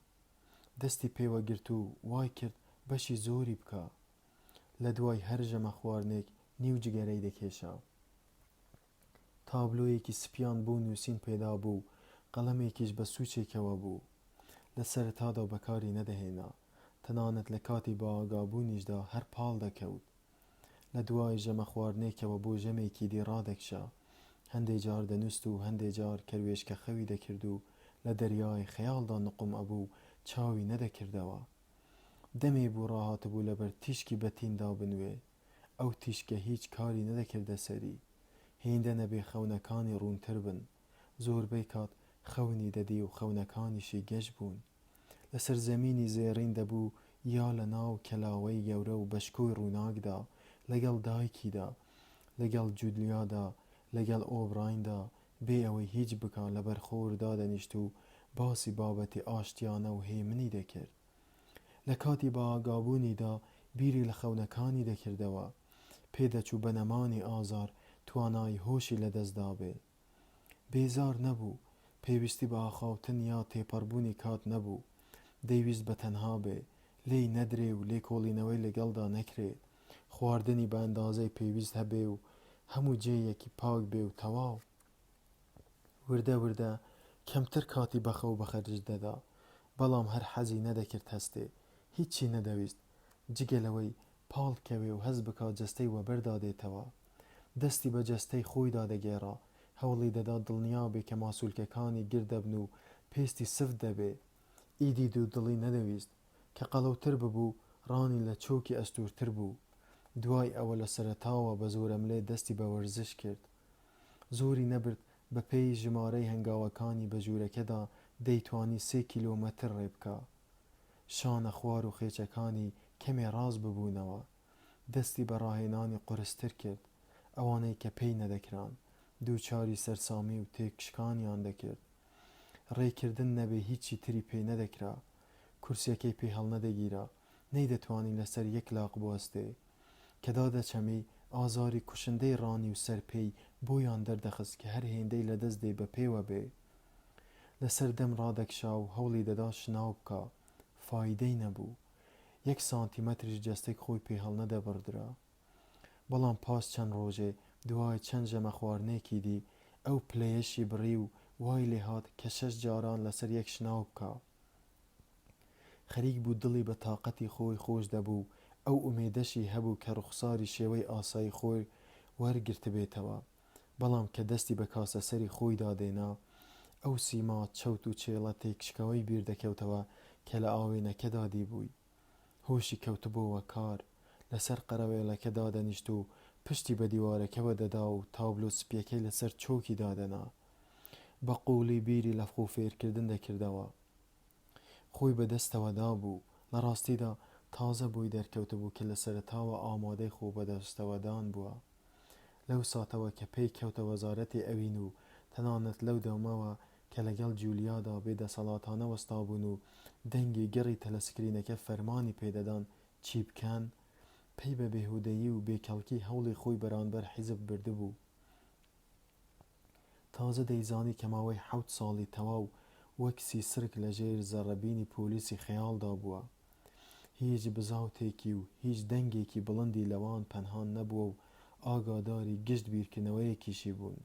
دەستی پێوە گرت و وای کرد بەشی زۆری بکە. لە دوای هەر ژەمە خواردنێک نیو جگەرەی دەکێشا. تابلۆیەکی سپیان بۆ نووسین پێدا بوو، قەڵەمێکیش بە سوچێکەوە بوو. لە سەرەتادا بەکاری نەدەهێنا، تەنانەت لە کاتی باگابوونیشدا هەر پاڵ دەکەوت. لە دوای ژەمە خواردنێکەوە بۆ ژەمێکی دی ڕادەکشا. هەندێک جار دەنووست و هەندێک جار کەروێشکە خەوی دەکرد و لە دەریای خەیاڵدا نقم ئەبوو، چاوی نەدەکردەوە. دەمێ بوو ڕاهاتبوو لەبەر تیشکی بەتیندا بنوێ. ئەو تیشکە هیچ کاری نەدەکردە سەری. هێندە نەبێ خەونەکانی ڕوونتر بن. زۆربەی کات خەونی دەدی و خەونەکانیشی گەشت بوون. لەسەر زەمینی زێڕین دەبوو یا لە ناو کەلاوەی گەورە و بەشکۆی ڕووناکدا، لەگەڵ دایکیدا، لەگەڵ جودلیادا، لەگەڵ ئۆبرایندا، بێ ئەوەی هیچ بکە لەبەر خۆردا دەنیشت و باسی بابەتی ئاشتیانە و هێمنی دەکرد. لە کاتی باگابوونیدا بیری لە خەونەکانی دەکردەوە. پێدەچوو بە نەمانی ئازار توانای هۆشی لەدەستدا بێ. بێزار نەبوو، پێویستی بە ئاخاوتن یا تێپەڕبوونی کات نەبوو. دەیویست بە تەنها بێ، لێی نەدرێ و لێکۆڵینەوەی لەگەڵدا نەکرێ. خواردنی بە ئەندازەی پێویست هەبێ و هەموو جێیەکی پاک بێ و تەواو. وردە وردە کەمتر کاتی بەخەو بەخەرج دەدا، بەڵام هەر حەزی نەدەکرد هەستێ، هیچی نەدەویست جگەلەوەی پاڵ کەوێ و هەز بکات جەستەی وەبەردا دێتەوە. دەستی بە جەستەی خۆیدا دەگێڕا، هەوڵی دەدا دڵنیا بێ کە ماسوولکەکانی گردەبن و پێستی سفت دەبێ. ئیدی دوو دڵی نەدەویست کە قەڵەوتر ببوو، ڕانی لە چۆکی ئەستوورتر بوو. دوای ئەوە لە سەرەتاوە بە زۆرەملێ دەستی بە وەرزش کرد. زۆری نەبرد بە پێی ژمارەی هەنگاوەکانی بە ژوورەکەدا دەیتوانی 3 کیلۆمەتر ڕێبکە. شانە خوار و خێچەکانی کەمێ ڕاست ببوونەوە. دەستی بە ڕاهێنانی قورستر کرد، ئەوانەی کە پێی نەدەکران، دووچاری سەرسامی و تێکشکانیان دەکرد. ڕێکردن نەبێ هیچی تری پێ نەدەکرا. کورسەکەی پێ هەڵنەدەگیرا، نەیدەتوانی لەسەر 1 لاق بوەستێ. کە دادەچەمی ئازاری کوشندەی ڕانی و سەرپێی بۆیان دەردەخست کە هەر هێندەی لەدەست دێ بە پێوە بێ. لەسەر دەم ڕادەکشا و هەوڵی دەدا شناو بکە، فایدەی نەبوو. 1 سانتیمەتریش جەستەی خۆی پێ هەڵنەدەبڕدرا. بەڵام پاش چەند ڕۆژێ، دوای چەند ژەمە خواردنێکی دی، ئەو پلەیەشی بڕی و وای لێهات کە 6 جاران لەسەر 1 شناو بکە. خەریک بوو دڵی بە تااقەتی خۆی خۆش دەبوو ئەو ئومێدەشی هەبوو کە ڕوخساری شێوەی ئاسایی خۆی وەرگرت بێتەوە، بەڵام کە دەستی بە کاسە سەری خۆی دادێنا ئەو سیما چەوت و چێڵە تێکشکەوەی بیر دەکەوتەوە کە لە ئاوێنەکەدا دیبووی. هۆشی کەوتبووە کار، لەسەر قەرەوێڵەکەدا دەنیشت و پشتی بە دیوارەکەوە دەدا و تابلۆ سپیەکەی لەسەر چۆکی دادەنا. بە قوڵی بیری لە خۆفێرکردن دەکردەوە. خۆی بەدەستەوەدا بوو، لە ڕاستیدا تازە بۆی دەرکەوتبوو کە لە سەرەتاوە ئامادەی خۆ بەدەستەوەدان بووە. لەو ساتەوە کە پێی کەوتە وەزارەتی ئەوین و تەنانەت لەو دەمەوە کە لەگەڵ جولیادا بێدەسەڵاتانە وەستا بوون و دەنگی گەڕی تەلەسکرینەکە فەرمانی پێدەدان چی بکەن، پێی بە بێهودەیی و بێکەڵکی هەوڵی خۆی بەرامبەر حیزب بردبوو. تازە دەیزانی کە ماوەی 7 ساڵی تەواو وەک سیسرک لەژێر زەڕەبینی پۆلیسی خەیاڵدا بووە. هیچ بزاوتێکی و هیچ دەنگێکی بڵندی لەوان پەنهان نەبووە و ئاگاداری گشت بیرکردنەوەیەکیشی بوون.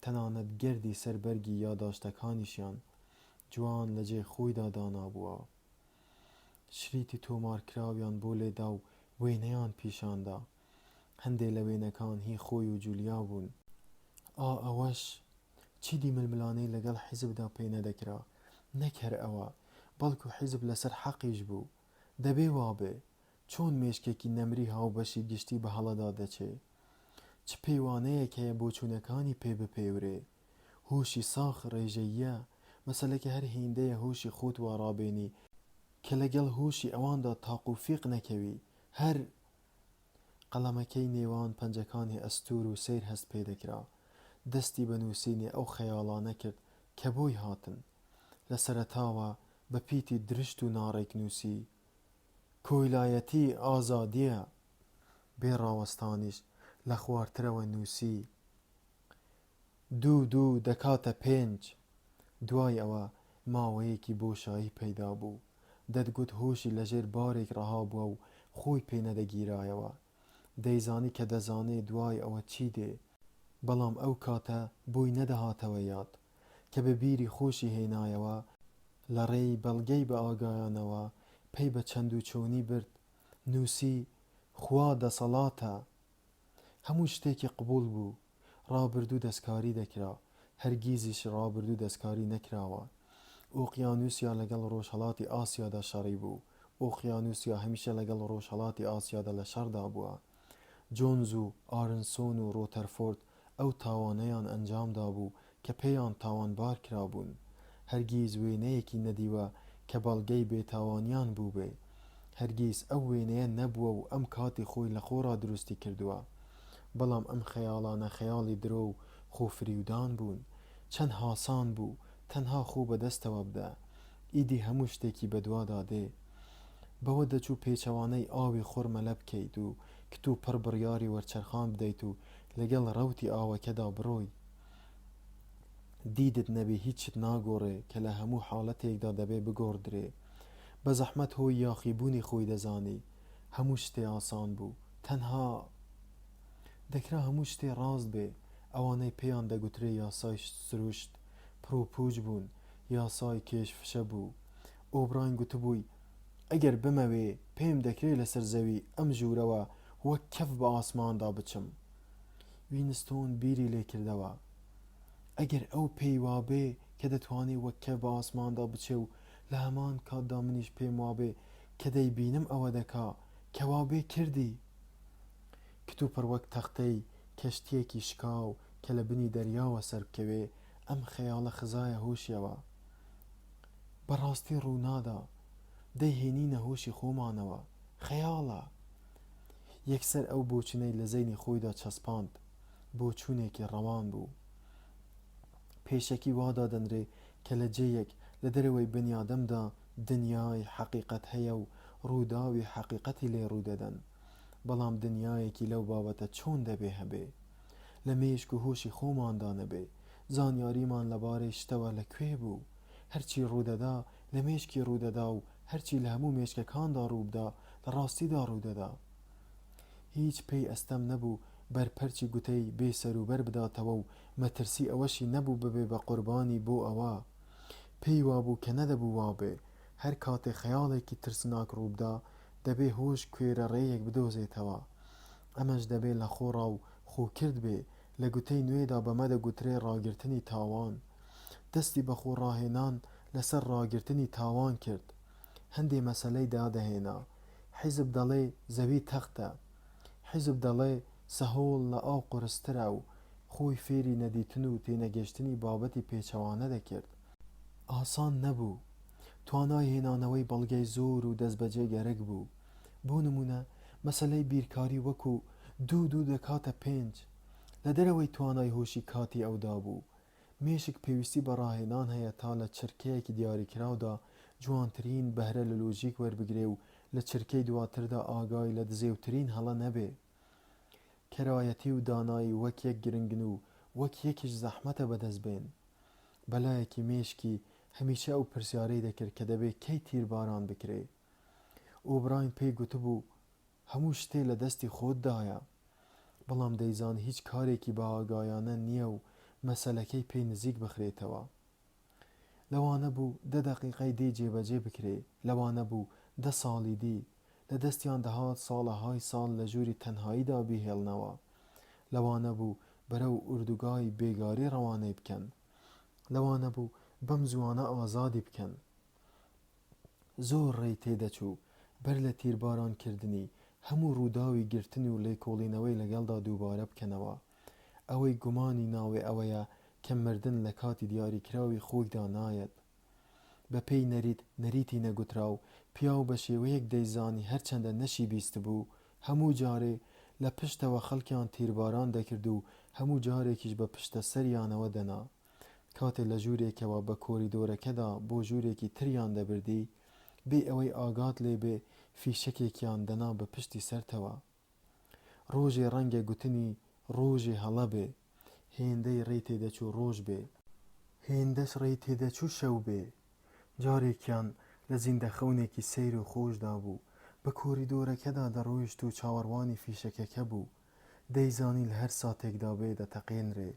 تەنانەت گەردی سەربەرگی یاداشتەکانیشیان جوان لە جێ خۆیدا دانابووە. شریتی تۆمارکراویان بۆ لێدا و وێنەیان پیشاندا. هەندێک لە وێنەکان هی خۆی و جولیا بوون. ئەوەش چیدی ململانەی لەگەڵ حیزبدا پێی نەدەکرا، نەک هەر ئەوە، بەڵکو حیزب لەسەر حەقیش بوو. دەبێ وابێ، چۆن مێشکێکی نەمری هاوبەشی گشتی بە هەڵەدا دەچێ؟ چ پەیوانەیەک هەیە بۆ چوونەکانی پێ بپێورێ؟ هۆشی ساخ ڕێژەیە، مەسەلەکە هەر هێندەیە هۆشی خۆت وا ڕابێنی کە لەگەڵ هۆشی ئەواندا تاق و فیق نەکەوی. هەر قەڵەمەکەی نێوان پەنجەکانی ئەستور و سیر هەست پێ دەکرا. دەستی بە نووسینی ئەو خەیاڵانە کرد کە بۆی هاتن. لە سەرەتاوە بە پیتی درشت و ناڕێک نووسی کۆیلایەتی ئازادیە، بێ ڕاوەستانیش لە خوارترەوە نووسی 2 دەکاتە 5. دوای ئەوە ماوەیەکی بۆشایی پەیدا بوو. دەتگوت هۆشی لەژێر بارێک ڕەها بووە و خۆی پێ نەدەگیرایەوە. دەیزانی کە دەزانێ دوای ئەوە چی دێ، بەڵام ئەو کاتە بۆی نەدەهاتەوە یاد کە بە بیری خۆشی هێنایەوە لە ڕێی بەڵگەی بە ئاگایانەوە پێی بە چەند و چۆنی برد. نووسی خوا دەسەڵاتە. هەموو شتێکی قبول بوو. ڕابردوو دەستکاری دەکرا، هەرگیزیش ڕابردوو دەستکاری نەکراوە. ئۆقیانوسیا لەگەڵ ڕۆژهەڵاتی ئاسیادا شەڕی بوو. ئۆقیانوسیا هەمیشە لەگەڵ ڕۆژهەڵاتی ئاسیادا لە شەڕدا بووە. جۆنز و ئارنسۆن و ڕۆتەرفۆرد ئەو تاوانەیان ئەنجامدا بوو کە پێیان تاوانبار کرابوون. هەرگیز وێنەیەکی نەدیوە کە بەڵگەی بێتاوانیان بوو بێ. هەرگیز ئەو وێنەیە نەبووە و ئەم کاتی خۆی لە خۆڕا دروستی کردووە. بەڵام ئەم خەیاڵانە خەیاڵی درۆ و خۆفریودان بوون. چەند هاسان بوو تەنها خۆ بەدەستەوە بدە، ئیدی هەموو شتێکی بەدوادا دێ. بەوە دەچوو پێچەوانەی ئاوی خۆرمەلە بکەیت و کتو پڕ بڕیاری وەرچەرخان بدەیت و لەگەڵ ڕەوتی ئاوەکەدا بڕۆی. دیدت نەبێ هیچت ناگۆڕێ کە لە هەموو حاڵەتێکدا دەبێ بگۆڕدرێ. بە زەحمەت هۆی یاخیبوونی خۆی دەزانی. هەموو شتێ ئاسان بوو، تەنها دەکرا هەموو شتێ ڕاست بێ. ئەوانەی پێیان دەگوترێ یاسای سروشت پرۆپوچ بوون، یاسای کێشفشە بوو. ئۆبراین گوتبووی ئەگەر بمەوێ پێم دەکرێت لەسەر زەوی ئەم ژوورەوە وەک کەف بە ئاسماندا بچم. وینستۆن بیری لێکردەوە. ئەگەر ئەو پێی وابێ کە دەتوانێت وەک کەف بە ئاسماندا بچێ و لە هەمان کاتدا منیش پێم وابێ کە دەیبینم ئەوە دەکا کە وابێ کردی. کتوپڕ وەک تەختەی کەشتیەکی شکاو کە لە بنی دەریاوە سەربکەوێ. ئەم خەیاڵە خزایە هۆشیەوە. بەڕاستی ڕوونادا دەیهێنینە هۆشی خۆمانەوە. خەیاڵە. یەکسەر ئەو بۆچنەی لە زەینی خۆیدا چەسپاند. بۆچوونێکی ڕەوان بوو. پێشەکی وادا دەنرێ کە لە جێیەک لە دەرەوەی بنیادەمدا دنیای حەقیقەت هەیە و ڕووداوی حەقیقەتی لێ ڕوودەدەن. بەڵام دنیایەکی لەو بابەتە چۆن دەبێ هەبێ؟ لە مێشک و هۆشی خۆماندا نەبێ. زانیاریمان لەبارەی شتەوە لەکوێ بوو؟ هەرچی ڕوودەدا لە مێشکی ڕوودەدا و هەرچی لە هەموو مێشکەکاندا ڕووبدا لە ڕاستیدا ڕوودەدا. هیچ پێی ئەستەم نەبوو بەرپەرچی گوتەی بێسەر و بەر بداتەوە و مەترسی ئەوەشی نەبوو ببێ بە قوربانی بۆ ئەوە. پێی وابوو کە نەدەبوو وابێ. هەر کاتێ خەیاڵێکی ترسناک ڕووبدا دەبێ هۆش کوێرە ڕێیەک بدۆزێتەوە. ئەمەش دەبێت لە خۆڕا و خۆکرد بێ، لە گوتەی نوێدا بەمە دەگوترێ ڕاگررتنی تاوان. دەستی بە خۆڕاهێنان لەسەر ڕاگررتنی تاوان کرد. هەندێ مەسەلەی دادەهێنا. حیزب دەڵێ زەوی تەختە، حیزب دەڵێ سەهۆڵ لە ئاو قورسترە و خۆی فێری نەدیتن و تێنەگەشتنی بابەتی پێچەوانە دەکرد. ئاسان نەبوو. توانای هێنانەوەی بەڵگەی زۆر و دەستبەجێ گەرەک بوو. بۆ نمونە مەسەلەی بیرکاری وەکو 2 دەکاتە 5 لە دەرەوەی توانای هۆشی کاتی ئەودا بوو. مێشک پێویستی بە ڕاهێنان هەیە تا لە چرکەیەکی دیاریکراودا جوانترین بەهرە لە لۆژیک وەربگرێ و لە چرکەی دواتردا ئاگای لە دزێوترین هەڵە نەبێ. کەرایەتی و دانایی وەک یەک گرنگن و وەک یەکیش زەحمەتە بەدەست بێن. بەلایەکی مێشکی هەمیشە ئەو پرسیارەی دەکرد کە دەبێت کەی تیرباران بکرێ. ئۆبراین پێی گوتبوو هەموو شتێ لە دەستی خۆتدایە، بەڵام دەیزان هیچ کارێکی بە ئاگایانە نییە و مەسەلەکەی پێی نزیک بخرێتەوە. لەوانە بوو 10 دەقیقەی دی جێبەجێ بکرێ، لەوانە بوو 10 ساڵی دی. لە دەستیان دەهات ساڵەهای ساڵ لە ژووری تەنهاییدا بیهێڵنەوە. لەوانە بوو بەرەو ئوردوگای بێگاری ڕەوانەی بکەن. لەوانە بوو بەم زوانە ئازادی بکەن. زۆر ڕێی تێدەچوو بەر لە تیربارانکردنی هەموو ڕووداوی گرتن و لێکۆڵینەوەی لەگەڵدا دووبارە بکەنەوە. ئەوەی گومانی ناوێ ئەوەیە کە مردن لە کاتی دیاریکراوی خۆیدا نایەت. بە پێی نەریتی نەگوترا و پیاو بە شێوەیەک دەیزانی هەرچەندە نەشی بیست بوو، هەموو جارێ لە پشتەوە خەڵکیان تیرباران دەکرد و هەموو جارێکیش بە پشتە سەریانەوە دەنا. کاتێ لە ژوورێکەوە بە کۆریدۆرەکەدا بۆ ژوورێکی تریان دەبردی، بێ ئەوەی ئاگات لێبێ فیشەکێکیان دەنا بە پشتی سەرتەوە. ڕۆژێ ڕەنگە گوتنی ڕۆژێ هەڵە بێ، هێندەی ڕێی تێدەچوو ڕۆژ بێ، هێندەش ڕێی تێدەچوو شەو بێ. جارێکیان لە زیندەخەونێکی سەیر و خۆشدا بوو، بە کۆریدۆرەکەدا دەڕۆیشت و چاوەڕوانی فیشەکەکە بوو. دەیزانی لە هەر ساتێکدا بێ دەتەقێنرێ.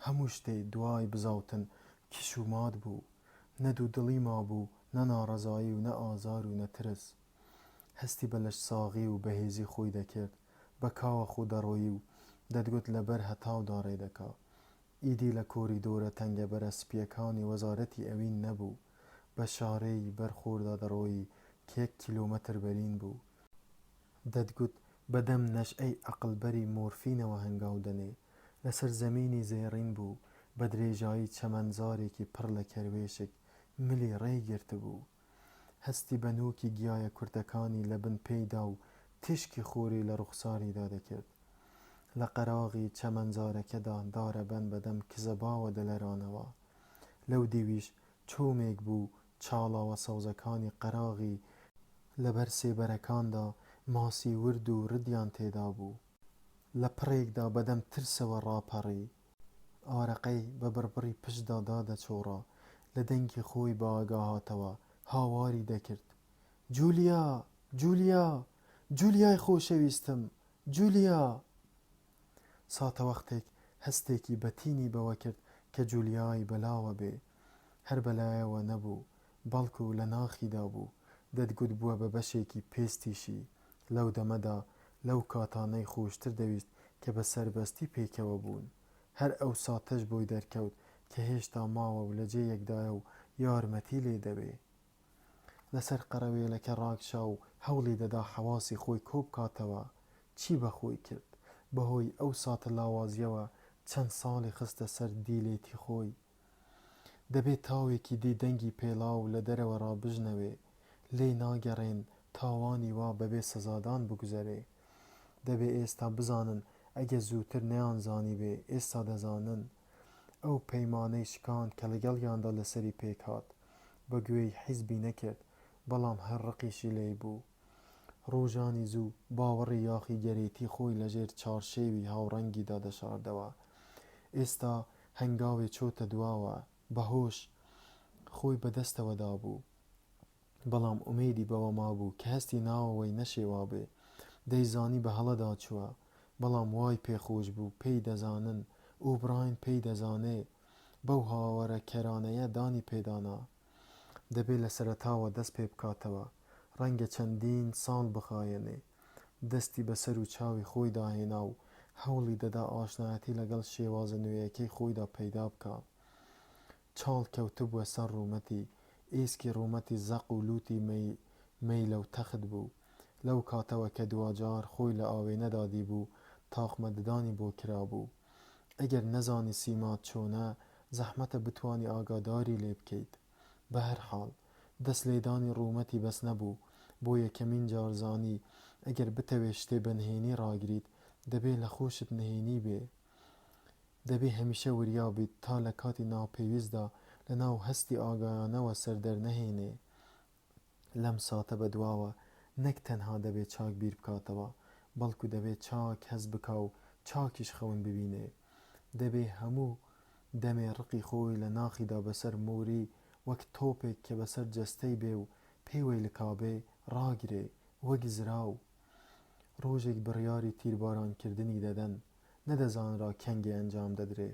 هەموو شتێ دوای بزاوتن کیش و مات بوو. نە دوودڵی مابوو، نە ناڕەزایی و نە ئازار و نەترس. هەستی بە لەش ساغی و بەهێزی خۆی دەکرد، بە کاوە خۆ دەڕۆیی و دەتگوت لەبەر هەتاودا ڕێدەکا. ئیدی لە کۆریدۆرە تەنگە بەرەسپیەکانی وەزارەتی ئەوین نەبوو، بە شارەی بەرخۆردا دەڕۆیی کە 1 کیلۆمەتر بەرین بوو. دەتگوت بەدەم نەشئەی عەقڵبەری مۆرفینەوە هەنگاو دەنێ. لەسەر زەمینی زێڕین بوو، بە درێژایی چەمەنزارێکی پڕ لە کەروێشک ملی ڕێگرت بوو. هەستی بە نووکی گیایە کورتەکانی لە بن پێیدا و تشکی خۆری لە ڕوخساریدا دەکرد. لە قەراغی چەمەنزارەکەدا دارەبەن بەدەم کزەباوە دەلەرانەوە. لەو دیویش چۆمێک بوو چاڵاوە سەوزەکانی قەراغی لەبەر سێبەرەکاندا ماسی ورد و ڕدیان تێدا بوو. لە پڕێکدا بەدەم ترسەوە ڕاپەڕی. ئارەقەی بە بڕبڕی پشتدا دادەچۆڕا. لە دەنگی خۆی بە ئاگا هاتەوە، هاواری دەکرد: جولیا، جولیا، جولیای خۆشەویستم، جولیا. ساتە وەختێک هەستێکی بەتینی بەوە کرد کە جولیای بەلاوە بێ. هەر بەلایەوە نەبوو، بەڵکو لە ناخیدا بوو. دەتگوت بووە بە بەشێکی پێستیشی. لەو دەمەدا لەو کاتانەی خۆشتر دەویست کە بە سەربەستی پێکەوە بوون. هەر ئەو ساتەش بۆی دەرکەوت کە هێشتا ماوە و لە جێیەکدایە و یارمەتی لێ دەبێ. لەسەر قەرەوێلەکە ڕاکشا و هەوڵی دەدا حەواسی خۆی کۆبکاتەوە. چی بەخۆی کرد؟ بەهۆی ئەو ساتە لاوازیەوە چەند ساڵی خستە سەر دیلێتی خۆی. دەبێت تاوێکی دی دەنگی پێڵاو لە دەرەوە ڕابژنەوێ. لێ ناگەڕێن تاوانی وا بەبێ سەزادان بگوزەرێ. دەبێ ئێستا بزانن ئەگە زووتر نەیانزانی بێ ئێستا دەزانن. ئەو پەیمانەی شکاند کە لەگەڵیاندا لەسەری پێکهات. بە گوێی حیزبی نەکرد، بەڵام هەر ڕقیشی لێی بوو. ڕۆژانی زوو باوەڕی یاخی گەرێتی خۆی لەژێر چارشێوی هاوڕەنگیدا دەشاردەوە. ئێستا هەنگاوێ چۆتە دواوە، بەهۆش خۆی بەدەستەوەدا بوو. بەڵام ئومێدی بەوە مابوو کە هەستی ناوەوەی نەشێوا بێ. دەیزانی بە هەڵەدا چووە، بەڵام وای پێخۆش بوو پێی دەزانن، ئۆبراین پێی دەزانێ. بەو هاوارە کەرانەیە دانی پێدانا. دەبێ لە سەرەتاوە دەست پێ بکاتەوە، ڕەنگە چەندین ساڵ بخایەنێ. دەستی بەسەر و چاوی خۆی داهێنا و هەوڵی دەدا ئاشنایەتی لەگەڵ شێوازە نوێیەکەی خۆیدا پەیدا بکە. چاڵ کەوتبووە سەر ڕوومەتی، ئێسکی ڕوومەتی زەق و لوتی مەیلە و تەخت بوو. لەو کاتەوە کە دوجار خۆی لە ئاوێنەدا دیبوو، تاقمەددانی بۆ کرابوو. ئەگەر نەزانی سیمات چۆنە، زەحمەتە بتوانی ئاگاداری لێ بکەیت. بە هەر حاڵ دەست لێدانی ڕوومەتی بەس نەبوو، بۆ یەکەمین جارزانی ئەگەر بتەوێ شتێ بەنهێنی ڕاگریت، دەبێ لە خۆشت نهێنی بێ. دەبێ هەمیشە وریابیت تا لە کاتی ناپێویستدا لە ناو هەستی ئاگایانەوە سەردەرنەهێنێ. لەم ساتە بەدواوە نەک تەنها دەبێت چاک بیر بکاتەوە، بەڵکو دەبێت چاک هەز بکا و چاکیش خەون ببینێ. دەبێ هەموو دەمێ ڕقی خۆی لە ناخیدا بەسەر موری وەک تۆپێک کە بەسەر جەستەی بێ و پێوەی لکابێ ڕاگرێ وەک زراو. ڕۆژێک بڕیاری تیربارانکردنی دەدەن، نەدەزانرا کەنگێ ئەنجام دەدرێ،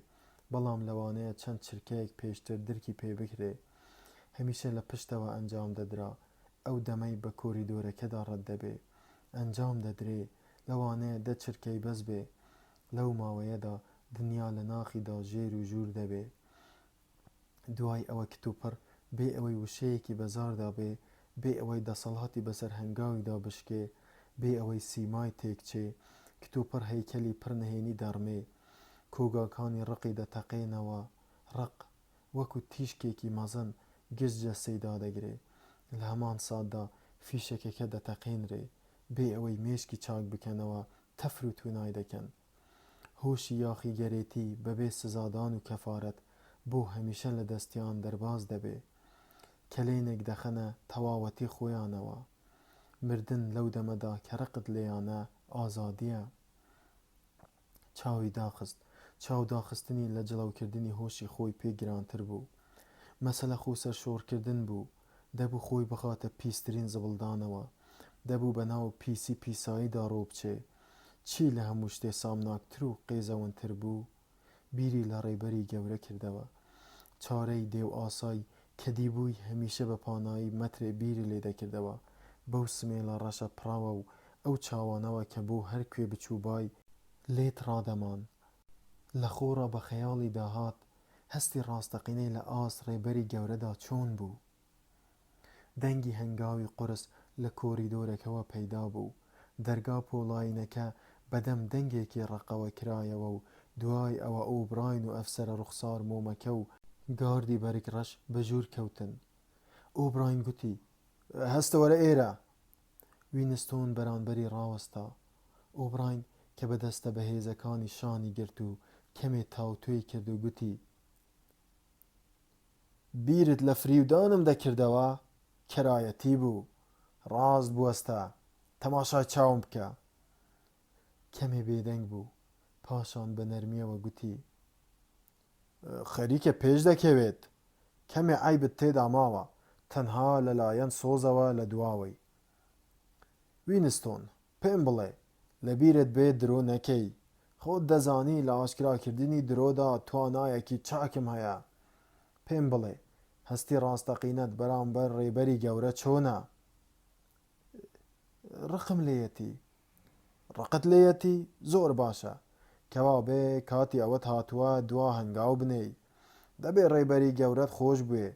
بەڵام لەوانەیە چەند چرکەیەک پێشتر درکی پێ بکرێ. هەمیشە لە پشتەوە ئەنجام دەدرا، ئەو دەمەی بە کۆریدۆرەکەدا ڕەت دەبێ، ئەنجام دەدرێ، لەوانەیە 10 چرکەی بەس بێ. لەو ماوەیەدا دنیا لە ناخیدا ژێر و ژوور دەبێ. دوای ئەوە کتوپڕ بێ ئەوەی وشەیەکی بەزاردا بێ، بێ ئەوەی دەسەڵاتی بەسەر هەنگاویدا بشکێ، بێ ئەوەی سیمای تێکچێ، کتوپڕ هەیکەلی پڕ نهێنی دەڕمێ. کۆگاکانی ڕقی دەتەقێنەوە، ڕق وەکو تیشکێکی مەزن گشت جەستەی دادەگرێ. لە هەمان ساتدا فیشەکەکە دەتەقێنرێ، بێ ئەوەی مێشکی چاک بکەنەوە تەفر و توونای دەکەن. هۆشی یاخی گەرێتی بەبێ سزادان و کەفارەت بۆ هەمیشە لە دەستیان دەرباز دەبێ. کەلێنێک دەخەنە تەواوەتی خۆیانەوە. مردن لەو دەمەدا کە ڕقت لێیانە ئازادیە. چاوی داخست. چاو داخستنی لە جڵەوکردنی هۆشی خۆی پێ گرانتر بوو. مەسەلە خۆ سەرشۆڕکردن بوو. دەبوو خۆی بخاتە پیسترین زبڵدانەوە، دەبوو بەناو پیسی پیساییدا ڕۆبچێ. چی لە هەموو شتێ سامناکتر و قێزەوەنتر بوو؟ بیری لە ڕێبەری گەورە کردەوە. چارەی دێو ئاسایی کە دیبووی هەمیشە بە پانایی مەترێ بیری لێ دەکردەوە، بەو سمێڵە ڕەشە پڕاوە و ئەو چاوانەوە کە بۆ هەر کوێ بچووبای لێت ڕادەمان. لە خۆڕە بە خەیاڵی داهات هەستی ڕاستەقینەی لە ئاست ڕێبەری گەورەدا چۆن بوو. دەنگی هەنگاوی قورس لە کۆریدۆرەکەوە پەیدا بوو. دەرگا پۆڵاینەکە بەدەم دەنگێکی ڕقەوە کرایەوە و دوای ئەوە ئۆبراین و ئەفسەرە ڕوخسار مۆمەکە و گاردی بەرگڕەش بەژوور کەوتن. ئۆبراین گوتی: هەستە وەرە ئێرە. وینستۆن بەرانبەری ڕاوەستا. ئۆبراین کە بەدەستە بەهێزەکانی شانی گرت و کەمێ تاوتوێی کرد و گوتی: بیرت لە فریودانم دەکردەوە؟ کەرایەتی بوو، ڕاست بوەستە، تەماشای چاوم بکە. کەمێ بێدەنگ بوو، پاشان بە نەرمیەوە گوتی: خەریکە پێش دەکەوێت، کەمێ عەیبت تێدا ماوە، تەنها لەلایەن سۆزەوە لە دواوەی. وینستۆن، پێم بڵێ، لەبیرت بێت درۆ نەکەی، خۆت دەزانی لە ئاشکراکردنی درۆدا توانایەکی چاکم هەیە. پێم بڵێ، هەستی ڕاستەقینەت بەرامبەر ڕێبەری گەورە چۆنە؟ ڕقم لێیەتی. ڕقت لێیەتی؟ زۆر باشە، کەوا بێ کاتی ئەوەت هاتووە دوا هەنگاو بنێی. دەبێ ڕێبەری گەورەت خۆش بوێ،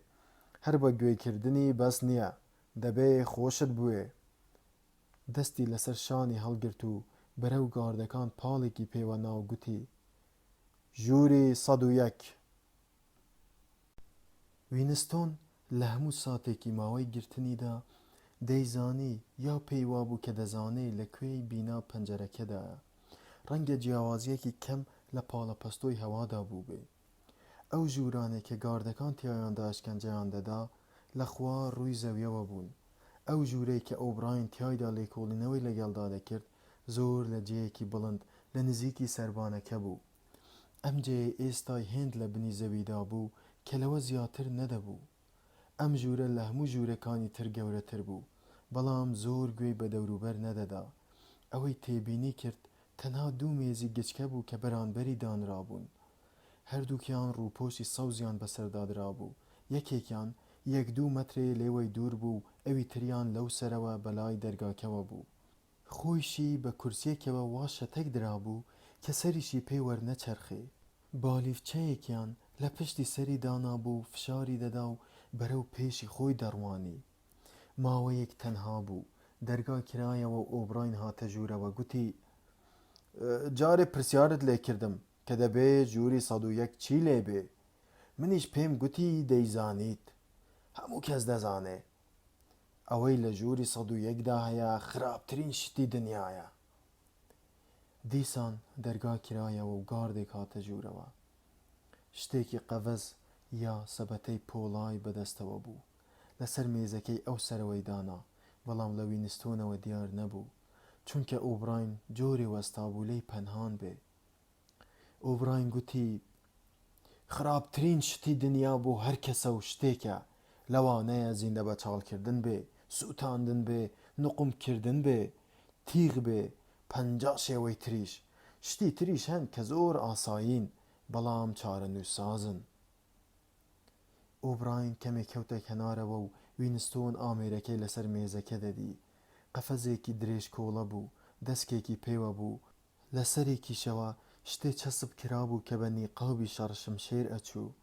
هەر بە گوێکردنی بەس نییە، دەبێ خۆشت بوێ. دەستی لەسەر شانی هەڵگرت و بەرەو گاردەکان پاڵێکی پێوە ناو گوتی: ژووری 101. وینستۆن لە هەموو ساتێکی ماوەی گرتنیدا دەیزانی یا پێی وابوو کە دەزانێ لەکوێی بینا پەنجەرەکەدایە. ڕەنگە جیاوازیەکی کەم لە پاڵە پەستۆی هەوادا بوو بێ. ئەو ژوورانێک کە گاردەکان تیایاندا ئەشکەنجەیان دەدا لە خوار ڕووی زەویەوە بوون. ئەو ژوورەی کە ئۆبراین تیایدا لێکۆڵینەوەی لەگەڵدا دەکرد زۆر لە جێیەکی بڵند لە نزیکی سەربانەکە بوو. ئەم جێی ئێستای هێند لە بنی زەویدا بوو کە لەوە زیاتر نەدەبوو. ئەم ژوورە لە هەموو ژوورەکانی تر گەورەتر بوو، بەڵام زۆر گوێی بە دەوروبەر نەدەدا. ئەوەی تێبینی کرد تەنها 2 مێزی گچکە بوو کە بەرانبەری دانرابوون. هەردووکیان ڕووپۆشی سەوزیان بەسەردادرا بوو، یەکێکیان یەک دوو مەترێ لێوەی دوور بوو، ئەوی تریان لەو سەرەوە بەلای دەرگاکەوە بوو. خۆیشی بە کورسیەکەوە وا شەتەک درابوو کە سەریشی پێی وەرنەچەرخێ. بالیفچەیەکیان لە پشتی سەری دانابوو، فشاری دەدا و بەرەو پێشی خۆی دەڕوانی. ماوەیەک تەنها بوو، دەرگا کرایەوە و ئۆبراین هاتە ژوورەوە. گوتی: جارێ پرسیارت لێ کردم کە دەبێ ژووری 101 چی لێبێ؟ منیش پێم گوتی دەیزانیت. هەموو کەس دەزانێ ئەوەی لە ژووری 101دا هەیە خراپترین شتی دنیاە. دیسان دەرگا کرایەوە و گاردێک هاتە ژوورەوە. شتێکی قەڤز یا سەبەتەی پۆڵای بەدەستەوە بوو. لەسەر مێزەکەی ئەو سەرەوەی دانا، بەڵام لە وینستۆنەوە دیار نەبوو، چونکە ئۆبراین جۆرێ وەستابوو لێی پەنهان بێ. ئۆبراین گوتی: خراپترین شتی دنیا بۆ هەر کەسە و شتێکە، لەوانەیە زیندە بە چاڵکردن بێ، سووتاندن بێ، نقمکردن بێ، تیغ بێ، 50 شێوەی تریش. شتی تریش هەن کە زۆر ئاسایین، بەڵام چارەنووسسازن. ئۆبراین کەمێک کەوتە کەنارەوە و وینستۆن ئامێرەکەی لەسەر مێزەکە دەدی. قەفەزێکی درێژ کۆڵە بوو، دەستکێکی پێوە بوو، لەسەرێکیشەوە شتێ چەسب کرابوو کە بە نیقابی شەڕشمشێر ئەچوو.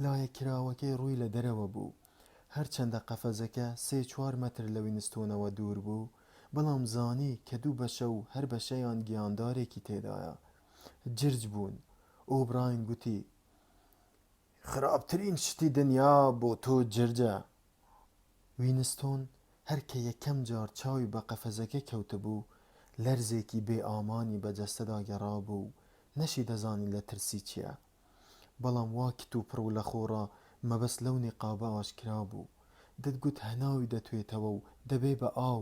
لایە کراوەکەی ڕووی لە دەرەوە بوو. هەرچەندە قەفەزەکە 3-4 مەتر لە وینستۆنەوە دوور بوو، بەڵام زانی کە دوو بەشە و هەر بەشەیان گیاندارێکی تێدایە. جرج بوون. ئۆبراین گوتی: خراپترین شتی دنیا بۆ تۆ جرجە. وینستۆن هەرکە یەکەم جار چاوی بە قەفەزەکە کەوتە بوو، لەرزێکی بێ ئامانی بە جەستەدا گەڕابوو و نەشی دەزانی لە ترسی چییە. بەڵام وا کت و پڕ و لە خۆڕا مەبەست لەو نیقابە ئاشکرا بوو. دەتگوت هەناوی دەتوێتەوە و دەبێ بە ئاو.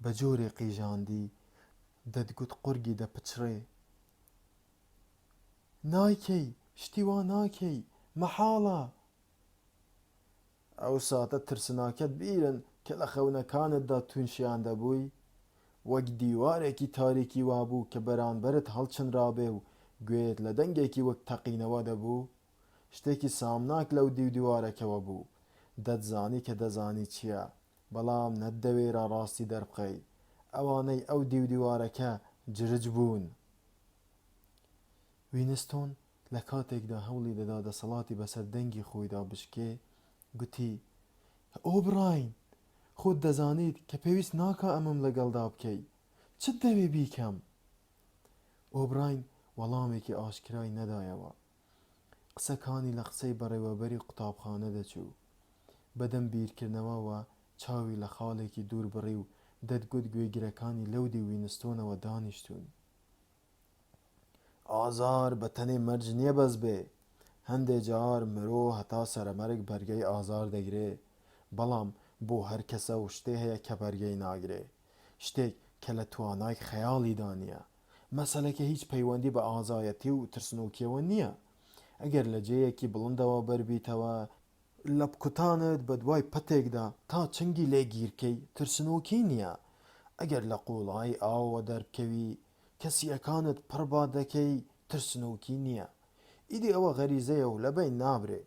بە جۆرێ قیژاندی، دەتگوت قورگی دەپچڕێ. نایکەی، شتی وا ناکەی، مەحاڵە. ئەو ساتە ترسناکەت بیرن کە لە خەونەکانتدا توونشیان دەبووی، وەک دیوارێکی تاریکی وابوو کە بەرامبەرت هەڵچنرابێ و گوێت لە دەنگێکی وەک تەقینەوە دەبوو. شتێکی سامناک لەو دیوارەکەوە بوو. دەتزانی کە دەزانی چییە، بەڵام نەتدەوێرا ڕاستی دەربخەی. ئەوانەی ئەو دیوارەکە جرج بوون. وینستۆن لە کاتێکدا هەوڵی دەدا دەسەڵاتی بەسەر دەنگی خۆیدا بشکێ، گوتی: ئۆبراین، خۆت دەزانیت کە پێویست ناکا ئەمەم لەگەڵدا بکەی. چت دەوێ بیکەم؟ ئۆبراین وەڵامێکی ئاشکرای نەدایەوە. قسەکانی لە قسەی بەڕێوەبەری قوتابخانە دەچوو. بەدەم بیرکردنەوەوە چاوی لە خاڵێکی دوور بڕی و دەتگوت گوێگرەکانی لەودی وینستۆنەوە دانیشتون. ئازار بە تەنێ مەرج نییە بەس بێ. هەندێک جار مرۆ هەتا سەرەمەرگ بەرگەی ئازار دەگرێ، بەڵام بۆ هەر کەسە و شتێ هەیە کە بەرگەی ناگرێ، شتێک کە لە توانای خەیاڵی دانیە. مەسەلەکە هیچ پەیوەندی بە ئازایەتی و ترسنۆکیەوە نییە. ئەگەر لە جێیەکی بڵندەوە بەربیتەوە، لە بکوتانت بە دوای پەتێکدا تا چنگی لێگیرکەی، ترسنۆکی نییە. ئەگەر لە قوڵای ئاوە دەربکەوی، کەسیەکانت پڕبا دەکەی، ترسنۆکی نییە. ئیدی ئەوە غەریزەیە و لەبەین نابرێ.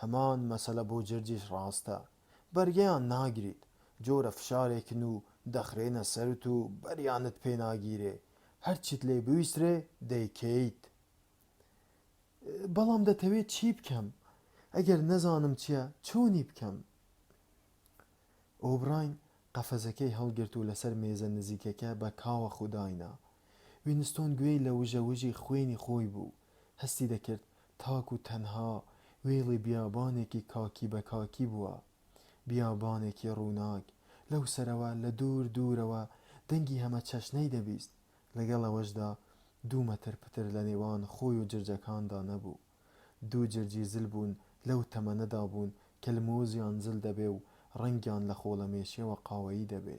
هەمان مەسەلە بۆ جرجیش ڕاستە. بەرگەیان ناگریت، جۆرە فشارێکن و دەخرێنە سەرت و بەریانت پێ ناگیرێ. هەرچیت لێ بویسترێ دەیکەیت. بەڵام دەتەوێت چی بکەم؟ ئەگەر نەزانم چییە، چۆنی بکەم؟ ئۆبراین قەفەزەکەی هەڵگرت و لەسەر مێزە نزیکەکە بە کاوە خوداینا. وینستۆن گوێی لە وژەوژی خوێنی خۆی بوو. هەستی دەکرد تاک و تەنها وێڵی بیابانێکی کاکی بە کاکی بووە. بیابانێکی ڕووناک لەو سەرەوە لە دوور دوورەوە دەنگی هەمە چەشنەی دەبیست. لەگەڵ ئەوەشدا 2 مەتر پتر لە نێوان خۆی و جرجەکاندا نەبوو. 2 جرجی زل بوون، لەو تەمەنەدا بوون کە لمۆزیان زل دەبێ و ڕەنگیان لە خۆڵەمێشیەوە قاوەیی دەبێ.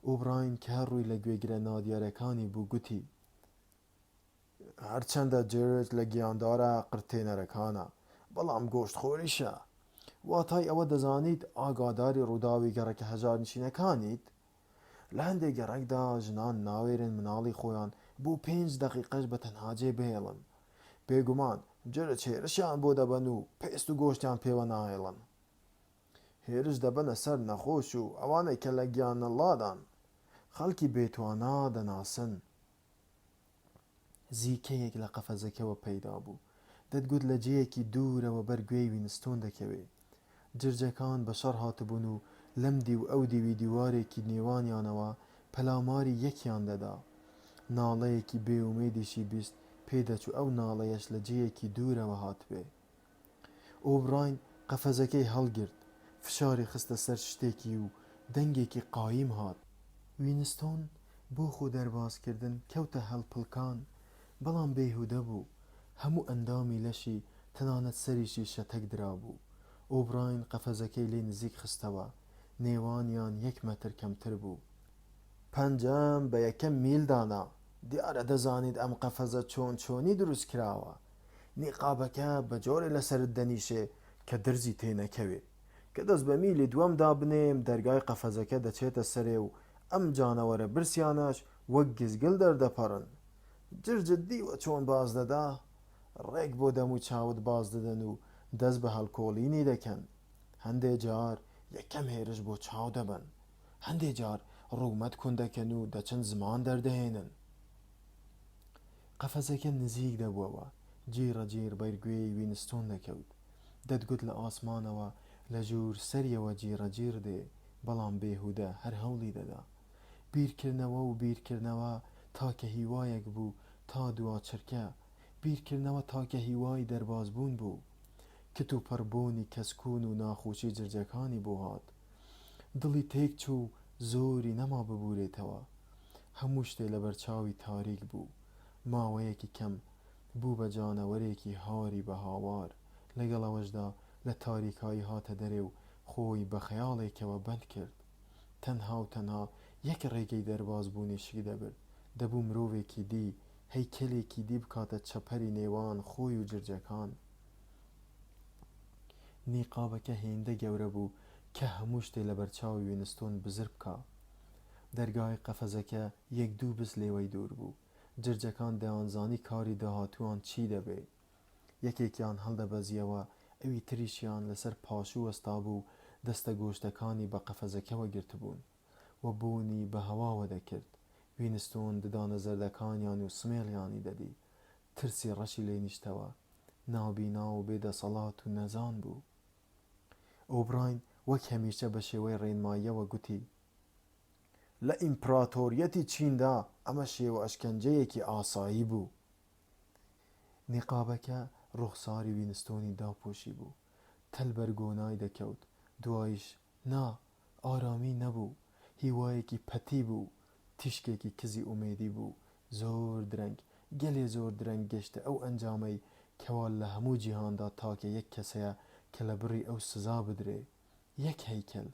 ئۆبراین کە هەر ڕووی لە گوێگرە نادیارەکانی بوو گوتی: هەرچەندە جرج لە گیاندارە قرتێنەرەکانە، بەڵام گۆشتخۆریشە. واتای ئەوە دەزانیت ئاگاداری ڕووداوی گەڕەکە هەژارنشینەکانیت؟ لە هەندێک گەڕێکدا ژنان ناوێرن مناڵی خۆیان بۆ 5 دەقیقەش بە تەنها جێ بهێڵن. بێگومان جرج هێرشیان بۆ دەبەن و پێست و گۆشتیان پێوە ناهێڵن. هێرش دەبەنە سەر نەخۆش و ئەوانەی کە لە گیانەڵادان خەڵکی بێتوانا دەناسن. زیکەیەک لە قەفەزەکەوە پەیدا بوو، دەتگوت لە جێیەکی دوورەوە بەر گوێی وینستۆن دەکەوێ. جرجەکان بەشەڕ هاتبوون و لەم دی و ئەو دیوی دیوارێکی نێوانیانەوە پەلاماری یەکیان دەدا. ناڵەیەکی بێومێدیشی بیست پێدەچوو ئەو ناڵەیەش لە جێیەکی دوورەوە هاتبێ. ئۆبراین قەفەزەکەی هەڵگرت، فشاری خستە سەر شتێکی و دەنگێکی قایم هات. وینستۆن بۆ خۆ دەربازکردن کەوتە هەڵپڵکان، بەڵام بێهودە بوو. هەموو ئەندامی لەشی تەنانەت سەریشی شەتەک درابوو. ئۆبراین قەفەزەکەی لێ نزیک خستەوە، نێوانیان 1 مەتر کەمتر بوو. پەنجەم بە یەکەم میلدانا، دیارە دەزانیت ئەم قەفەزە چۆنی دروست کراوە. نیقابەکە بە جۆرێ لەسرت دەنیشێ کە دەرزی تێنەکەوێ، کە دەست بە میلی دووەمدا بنێم دەرگای قەفەزەکە دەچێتە سەرێ و ئەم جانەوەرە برسیانەش وەک گزگل دەردەپەڕن. جرجت دیوە چۆن باز دەدا؟ ڕێک بۆ دەم و چاوت باز دەدەن و دەست بە هەڵکۆڵینی دەکەن. هەندێک جار یەکەم هێرش بۆ چاو دەبن، هەندێک جار ڕوومەت کون دەکەن و دەچن زمان دەردەهێنن. قەفەزەکە نزیک دەبووەوە، جیرە جیر بەرگوێی وینستۆن دەکەوت. دەتگوت لە ئاسمانەوە لە ژوور سەریەوە جیرە جیر دێ، بەڵام بێهودە هەر هەوڵی دەدا. بیرکردنەوە و بیرکردنەوە تاکە هیوایەک بوو تا دوا چرکە، بیرکردنەوە تاکە هیوای دەربازبوون بوو. کت و پەڕبوونی کەسکون و ناخۆشی جرجەکانی بۆ هات. دڵی تێک چوو زۆری نەما ببورێتەوە. هەموو شتێ لە بەرچاوی تاریک بوو. ماوەیەکی کەم بوو بە جانەوەرێکی هاری بە هاوار، لەگەڵەوەشدا لە تاریکایی هاتە دەرێ و خۆی بە خەیاڵێکەوە بەند کرد. تەنها و تەنها یەک ڕێگەی دەربازبوونی شی دەبرد، دەبوو مرۆڤێکی دی، هەیکەلێکی دی بکاتە چەپەری نێوان خۆی و جرجەکان. نیقابەکە هێندە گەورە بوو کە هەموو شتێ لە بەرچاوی وینستۆن بزر بکە. دەرگای قەفەزەکە 1-2 بس لێوەی دوور بوو. جرجەکان دەیانزانی کاری داهاتووان چی دەبێ. یەکێکیان هەڵدەبەزیەوە، ئەوی تریشیان لەسەر پاشوو وەستا بوو، دەستە گۆشتەکانی بە قەفەزەکەوە گرتبوون و بوونی بە هەواوە دەکرد. وینستۆن ددانە زەردەکانیان و سمێڵیانی دەدی. ترسی ڕەشی لێ نیشتەوە. نابینا و بێدەسەڵات و نەزان بوو. ئۆبراین وەک هەمیشە بە شێوەی ڕێنماییەوە گوتی: لە ئیمپراتۆریەتی چیندا ئەمە شێوە ئەشکەنجەیەکی ئاسایی بوو. نیقابەکە ڕوخساری وینستۆنی داپۆشی بوو. تەل بەرگۆنای دەکەوت. دوایش نا، ئارامی نەبوو. هیوایەکی پەتی بوو. تیشکێکی کزی ئومێدی بوو، زۆر درەنگ، گەلێ زۆر درەنگ گەشتە ئەو ئەنجامەی کەوا لە هەموو جیهاندا تاکە یەک کەسەیە کە لە بڕی ئەو سزا بدرێ. یەک هەیکەل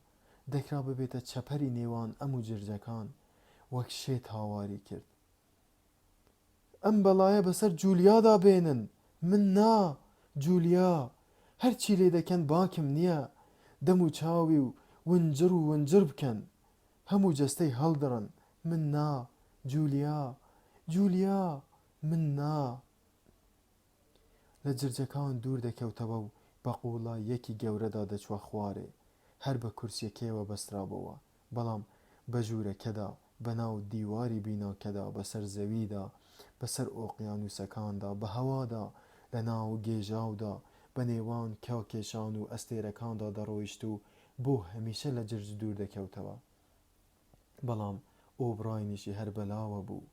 دەکرا ببێتە چەپەری نێوان ئەم و جرجەکان. وەک شێت هاواری کرد: ئەم بەڵایە بەسەر جولیادا بێنن. من نا، جولیا، هەرچی لێ دەکەن باکم نییە. دەم و چاوی و ونجر بکەن، هەموو جەستەی هەڵدڕن. من نا، جولیا، جولیا، من نا. لە جرجەکان دوور دەکەوتەوە و بە قوڵایەکی گەورەدا دەچوە خوارێ. هەر بە کورسیەکەیەوە بەسترابەوە، بەڵام بە ژوورەکەدا، بەناو دیواری بیناکەدا، بەسەر زەویدا، بەسەر ئۆقیانوسەکاندا، بە هەوادا، لە ناو گێژاودا، بە نێوان کاکێشان و ئەستێرەکاندا دەڕۆیشت و بۆ هەمیشە لە جرج دوور دەکەوتەوە. بەڵام ئۆبراینیشی هەر بەلاوە بوو.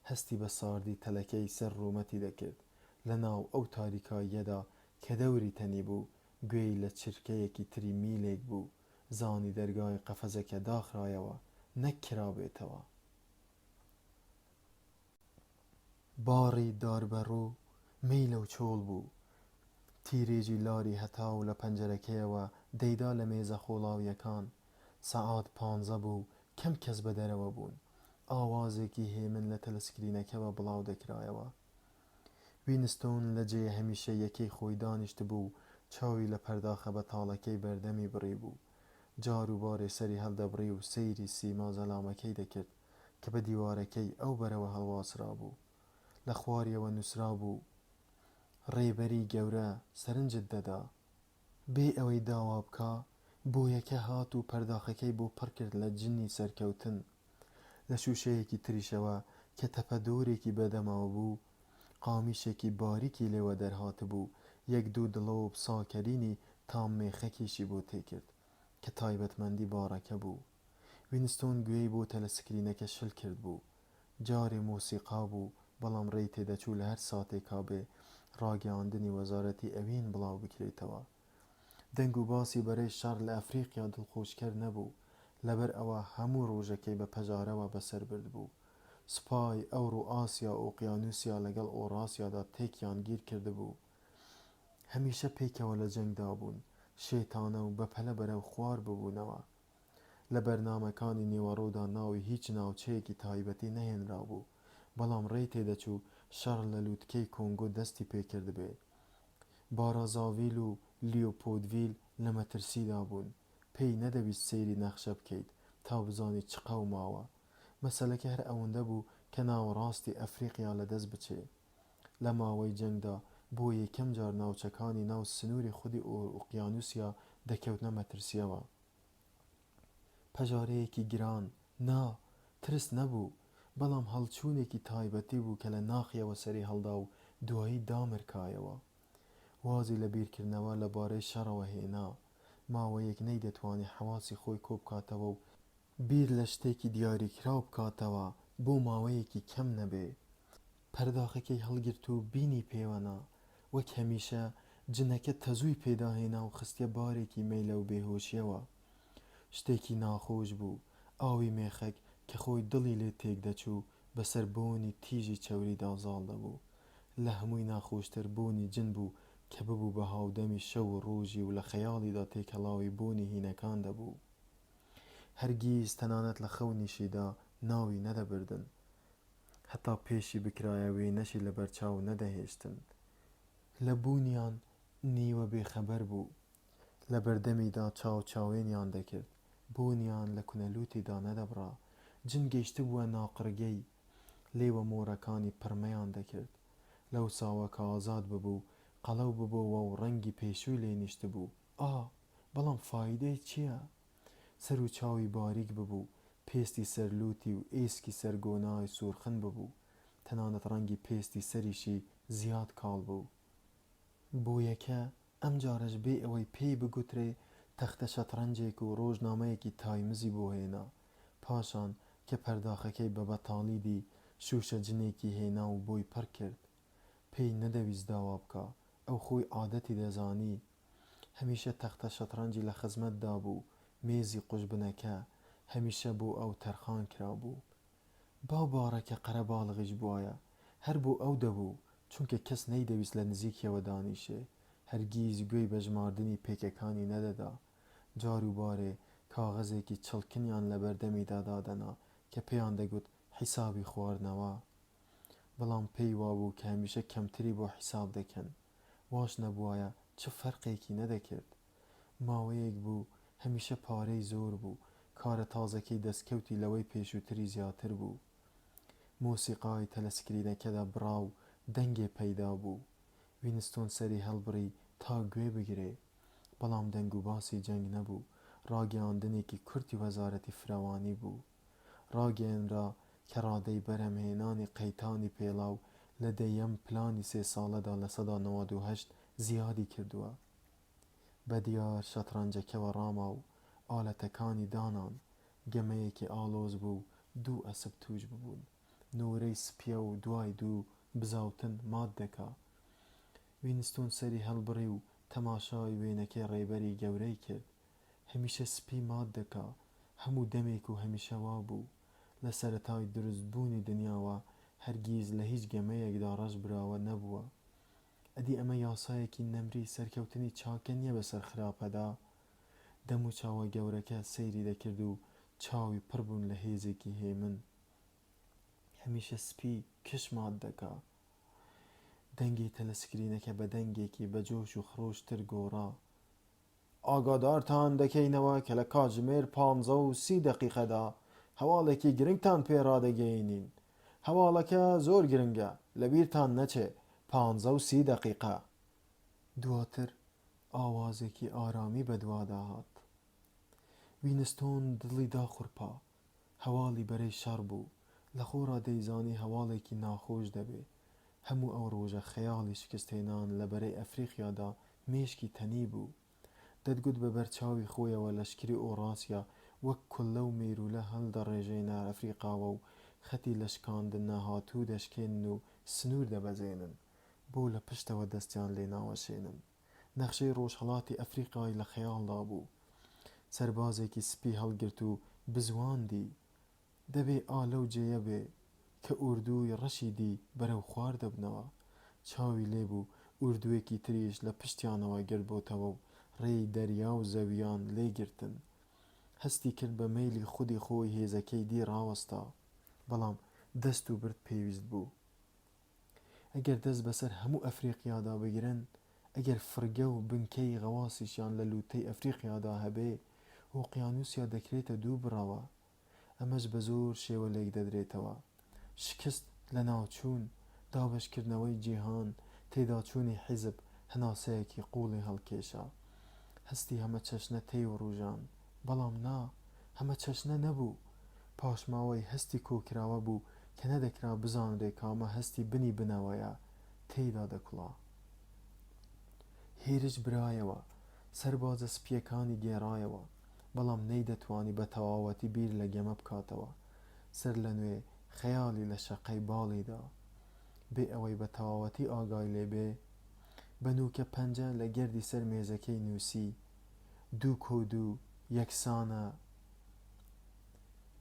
هەستی بە ساردی تەلەکەی سەر ڕوومەتی دەکرد. لە ناو ئەو تاریکاییەدا کە دەوری تەنی بوو، گوێی لە چرکەیەکی تری میلێک بوو. زانی دەرگای قەفەزەکە داخرایەوە، نەکرابێتەوە. باڕی داربەڕوو میلە و چۆڵ بوو. تیرێجی لاری هەتاو لە پەنجەرەکەیەوە دەیدا لە مێزە خۆڵاویەکان. سەعات 15 بوو، کەم کەس بە دەرەوە بوون. ئاوازێکی هێمن لە تەلەسکرینەکەوە بڵاو دەکرایەوە. وینستۆن لە جێ هەمیشە یەکەی خۆی دانیشت بوو، چاوی لە پەرداخە بەتاڵەکەی بەردەمی بڕی بوو. جار و بارێ سەری هەڵدەبڕی و سەیری سیما زەلامەکەی دەکرد کە بە دیوارەکەی ئەو بەرەوە هەڵواسرا بوو. لە خواریەوە نووسرا بوو: ڕێبەری گەورە سەرنجت دەدا، بێ ئەوەی داوا بکە بۆ یەکە هات و پەرداخەکەی بۆ پڕ کرد لە جنی سەرکەوتن. لە شوشەیەکی تریشەوە کە تەپەدۆرێکی بەدەماوە بوو، قامیشێکی باریکی لێوە دەرهاتە بوو، یەک دوو دڵۆب ساکەرینی تام مێخەکیشی بۆ تێکرد کە تایبەتمەندی باڕەکە بوو. وینستۆن گوێی بۆ تەلەسکرینەکە شل کرد بوو. جارێ مۆسیقا بوو، بەڵام ڕێی تێدەچوو لە هەر ساتێکا بێ ڕاگەیاندنی وەزارەتی ئەوین بڵاو بکرێتەوە. دەنگ و باسی بەرەی شەڕ لە ئەفریقیا دڵخۆشکەر نەبوو، لەبەر ئەوە هەموو ڕۆژەکەی بە پەژارەوە بەسەر برد بوو. سوپای ئەوڕۆ ئاسیا و ئۆقیانوسیا لەگەڵ ئۆڕاسیادا تێکیان گیر کرده بوو. هەمیشە پێکەوە لە جەنگدا بوون، شێتانە و بەپەلە بەرەو خوار ببوونەوە. لە بەرنامەکانی نیوەڕۆدا ناوی هیچ ناوچەیەکی تایبەتی نەهێنرا بوو، بەڵام ڕێی تێدەچوو شەڕ لە لووتکەی کۆنگۆ دەستی پێکرد بێ. بارازاڤیل و لیۆپۆدڤیل لە مەترسیدا بوون، پێی نەدەویست سەیری نەخشە بکەیت تا بزانی چ قەو ماوە. مەسەلەکە هەر ئەوەندە بوو کە ناوەڕاستی ئەفریقیا لەدەست بچێ. لە ماوەی جەنگدا بۆ یەکەم جار ناوچەکانی ناو سنووری خودی ئۆقیانوسیا دەکەوتنە مەترسیەوە. پەژارەیەکی گران، نا، ترس نەبوو، بەڵام هەڵچوونێکی تایبەتی بوو کە لە ناخیەوە سەری هەڵدا و دوایی دامرکایەوە. وازی لە بیرکردنەوە لەبارەی شەڕەوە هێنا. ماوەیەک نەیدەتوانی حەواسی خۆی کۆبکاتەوە و بیر لە شتێکی دیاریکراو بکاتەوە بۆ ماوەیەکی کەم نەبێ. پەرداخەکەی هەڵگرت و بینی پێوەنا. وەک هەمیشە جنەکە تەزووی پێداهێنا و خستە بارێکی مەیلە و بێهۆشیەوە. شتێکی ناخۆش بوو، ئاوی مێخەک کە خۆی دڵی لێ تێک دەچوو بەسەر بۆنی تیژی چەوریدا زاڵ دەبوو. لە هەمووی ناخۆشتر بۆنی جن بوو کە ببوو بە هاودەمی شەو و ڕۆژی و لە خەیاڵیدا تێکەڵاوی بۆنی هینەکان دەبوو. هەرگیز تەنانەت لە خەونیشیدا ناوی نەدەبردن، هەتا پێشی بکرایە وێنەشی لە بەرچاو نەدەهێشتن. لە بوونیان نیوە بێخەبەر بوو، لە بەردەمیدا چاوچاوێنیان دەکرد، بۆنیان لە کونەلووتیدا نەدەبڕا. جن گەیشتە بووە ناقڕگەی، لێوە مۆرەکانی پڕمەیان دەکرد. لەو ساوە کە ئازاد ببوو، قەڵەو ببووە و ڕەنگی پێشووی لێ نیشت بوو. بەڵام فایدەی چییە؟ سەر و چاوی باریک ببوو، پێستی سەرلوتی و ئێسکی سەرگۆنای سوورخن ببوو، تەنانەت ڕەنگی پێستی سەریشی زیاد کاڵ بوو. بۆ یەکە ئەم جارەش بێ ئەوەی پێی بگوترێ تەختە شەترەنجێک و ڕۆژنامەیەکی تایمزی بۆ هێنا. پاشان کە پەرداخەکەی بە بەتاڵی دی، شوشە جنێکی هێنا و بۆی پڕ کرد. پێی نەدەویست داوا بکە، ئەو خۆی عادەتی دەزانی. هەمیشە تەختە شەترەنجی لە خزمەتدا بوو، مێزی قوشبنەکە هەمیشە بۆ ئەو تەرخان کرا بوو. باوبارەکە قەرەباڵغیش بووایە، هەر بۆ ئەو دەبوو، چونکە کەس نەیدەویست لە نزیکیەوە دانیشێ. هەرگیز گوێی بە ژماردنی پێکەکانی نەدەدا. جاروبارێ کاغەزێکی چڵکنیان لە بەردەمیدا دادەنا کە پێیان دەگوت حیسابی خواردنەوە. بەڵام پێی وابوو کە هەمیشە کەمتری بۆ حیساب دەکەن. واش نەبووایە چ فەرقێکی نەدەکرد. ماوەیەک بوو هەمیشە پارەی زۆر بوو، کارە تازەکەی دەستکەوتی لەوەی پێشووتری زیاتر بوو. مۆسیقای تەلەسکرینەکەدا بڕاو دەنگێ پەیدا بوو. وینستۆن سەری هەڵبڕی تا گوێ بگرێ، بەڵام دەنگ و باسی جەنگ نەبوو، ڕاگەیاندنێکی کورتی وەزارەتی فراوانی بوو. ڕاگەیەنرا کە ڕادەی بەرهەمهێنانی قەیتانی پێڵاو لە دەیەم پلانی 3 ساڵەدا لە سەدا 98 زیادی کردووە. بەدیار شەترەنجەکەوە ڕاما و ئالەتەکانی دانان. گەمەیەکی ئالۆز بوو، 2 ئەسپ توش ببوون، نۆرەی سپیە و دوای 2 بزاوتن ماددەکە. وینستۆن سەری هەڵبڕی و تەماشای وێنەکەی ڕێبەری گەورەی کرد. هەمیشە سپی ماددەکە، هەموو دەمێک و هەمیشە وا بوو. لە سەرەتای دروستبوونی دنیاوە هەرگیز لە هیچ گەمەیەکدا ڕەش براوە نەبووە. ئەدی ئەمە یاسایەکی نەمری سەرکەوتنی چاکە نییە بەسەر خراپەدا؟ دەم و چاوە گەورەکە سەیری دەکرد و چاوی پڕ بوون لە هێزێکی هێمن. هەمیشە سپی کش ماددەکە. دەنگی تەلەسکرینەکە بە دەنگێکی بەجۆش و خڕۆشتر گۆڕا. ئاگادارتان دەکەینەوە کە لە کاتژمێر 15:30 دەقیقەدا هەواڵێکی گرنگتان پێ ڕادەگەیەنین. هەواڵەکە زۆر گرنگە، لەبیرتان نەچێ، 15:30 دەقیقە. دواتر ئاوازێکی ئارامی بەدووادا هات. وینستۆن دڵی داخورپا هەواڵی بەرەی شەڕ بوو لە خۆڕا دەیزانی هەواڵێکی ناخۆش دەبێ هەموو ئەو ڕۆژە خەیاڵی شکستهێنان لە بەرەی ئەفریقیادا مێشکی تەنی بوو دەتگوت بە بەرچاوی خۆیەوە لەشکری ئۆڕاسیا وەک کولە و مێرولە هەڵدەڕێژێنە ئەفریقاوە و خەتی لە شکاندن ناهاتوو دەشکێنن و سنوور دەبەزێنن بۆ لە پشتەوە دەستیان لێ ناوەشێنن نەخشەی ڕۆژهەڵاتی ئەفریقای لە خەیاڵدا بوو سەربازێکی سپی هەڵگرت و بزواندی دەبێ ئالەو جێیە بێ کە ئوردووی ڕەشیدی بەرەو خوار دەبنەوە چاوی لێبوو ئوردوێکی تریش لە پشتیانەوە گرت بۆتەوە و ڕێی دەریا و زەویان لێگرتن هەستی کرد بە مەیلی خودی خۆی هێزەکەی دی ڕاوەستا بەڵام دەست و برد پێویست بوو ئەگەر دەست بەسەر هەموو ئەفریقیادا بگرن ئەگەر فرگە و بنکەی غەواسیشیان لە لووتەی ئەفریقیادا هەبێ ئۆقیانوسیا دەکرێتە دوو بڕەوە ئەمەش بە زۆر شێوە لێک دەدرێتەوە شکست لە ناوچوون دابەشکردنەوەی جیهان تێداچوونی حیزب هەناسەیەکی قوڵی هەڵکێشا هەستی هەمە چەشنە تێی و ڕوژان بەڵام نا هەمە چەشنە نەبوو پاشماوەی هەستی کۆکراوە بوو کە نەدەکرا بزانرێ کامە هەستی بنی بنەوەیە تێیدا دەکوڵا هێرش برایەوە سەربازە سپیەکانی گێڕایەوە بەڵام نەیدەتوانی بە تەواوەتی بیر لە گەمە بکاتەوە سەر لە نوێ خەیاڵی لە شەقەی باڵیدا بێ ئەوەی بە تەواوەتی ئاگای لێبێ بەنووکە پەنجە لە گەردی سەر مێزەکەی نووسی دوو کۆد و یەکسانە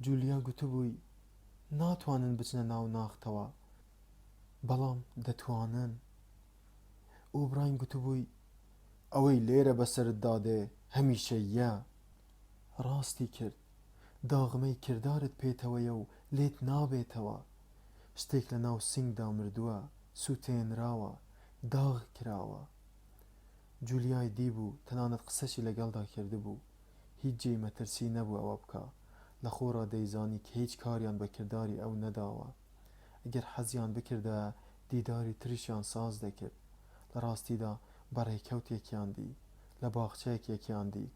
جولیا گوتبووی ناتوانن بچنە ناو ناختەوە بەڵام دەتوانن ئۆبراین گوتبووی ئەوەی لێرە بەسرت دادێ هەمیشەیە ڕاستی کرد داغمەی کردارت پێتەوەیە و لێت نابێتەوە شتێک لە ناو سینگدا مردووە سووتێنراوە داغ کراوە جولیای دیبوو تەنانەت قسەشی لەگەڵدا کردبوو هیچ جێی مەترسی نەبوو ئەوە بکە لە خۆڕا دەیزانی کە هیچ کاریان بە کرداری ئەو نەداوە ئەگەر حەزیان بکردە دیداری تریشیان ساز دەکرد لە ڕاستیدا بەڕێکەوتێکیان دی لە باخچەیەکێکیان دی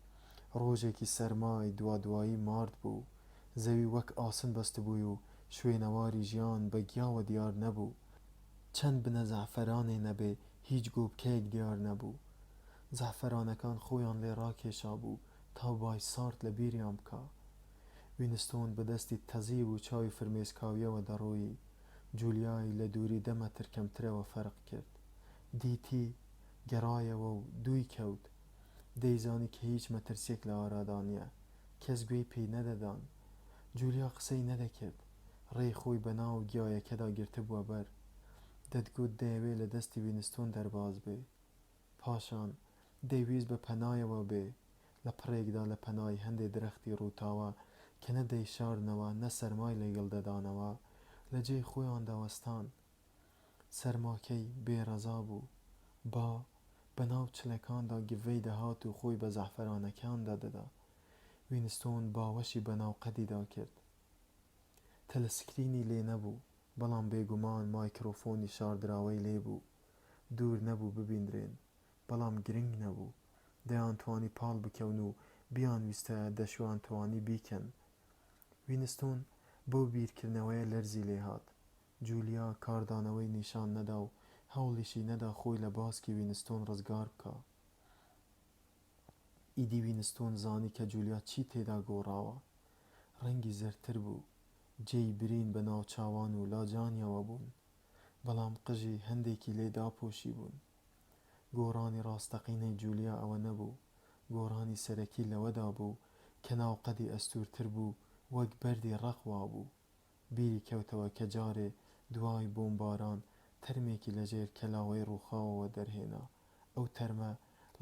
ڕۆژێکی سەرمای دوادوایی مارد بوو زەوی وەک ئاسن بەست بووی و شوێنەواری ژیان بە گیاوە دیار نەبوو چەند بنە زەعفەرانێ نەبێ هیچ گۆبکەیەک دیار نەبوو زەعفەرانەکان خۆیان لێ ڕاکێشا بوو تا بای سارد لە بیریان بکە وینستۆن بەدەستی تەزیب و چاوی فرمێسکاویەوە دەڕۆیی جولیای لە دووری دەمەتر کەمترەوە فەرق کرد دیتی گەڕایەوە و دووی کەوت دەیزانی کە هیچ مەترسێک لە ئارادا نییە کەس گوێی پێی نەدەدان جولیا قسەی نەدەکرد ڕێی خۆی بە ناو گیایەکەدا گرتبووە بەر دەتگوت دەیەوێ لە دەستی وینستۆن دەرباز بێ پاشان دەیویست بە پەنایەوە بێ لە پڕێکدا لە پەنای هەندێک درەختی ڕووتاوە کە نەدەی شاردنەوە نە سەرمای لەگەڵ دەدانەوە لە جێی خۆیان داوەستان سەرماکەی بێڕەزا بوو با بەناو چلەکاندا گڤەی دەهات و خۆی بە زەعفەرانەکاندا دەدا وینستۆن باوەشی بەناو قەدیدا کرد تەلەسکرینی لێ نەبوو بەڵام بێگومان مایکرۆفۆنی شاردراوەی لێبوو دوور نەبوو ببیندرێن بەڵام گرنگ نەبوو دەیانتوانی پاڵ بکەون و بیانویستە دەشوانتوانی بیکەن وینستۆن بەو بیرکردنەوەیە لەرزی لێهات جولیا کاردانەوەی نیشان نەدا و هەوڵیشی نەدا خۆی لە باسکی وینستۆن ڕزگار بکە ئیدی وینستۆن زانی کە جولیا چی تێدا گۆڕاوە ڕەنگی زەرتر بوو جێی برین بە ناو چاوان و لاجانیەوە بوون بەڵام قژی هەندێکی لێ داپۆشی بوون گۆڕانی ڕاستەقینەی جولیا ئەوە نەبوو گۆڕانی سەرەکی لەوەدا بوو کە ناو قەدی ئەستوورتر بوو وەک بەردی ڕەقوا بوو بیری کەوتەوە کە جارێ دوای بۆمباران تەرمێکی لەژێر کەلاوەی ڕووخاوەوە دەرهێنا ئەو تەرمە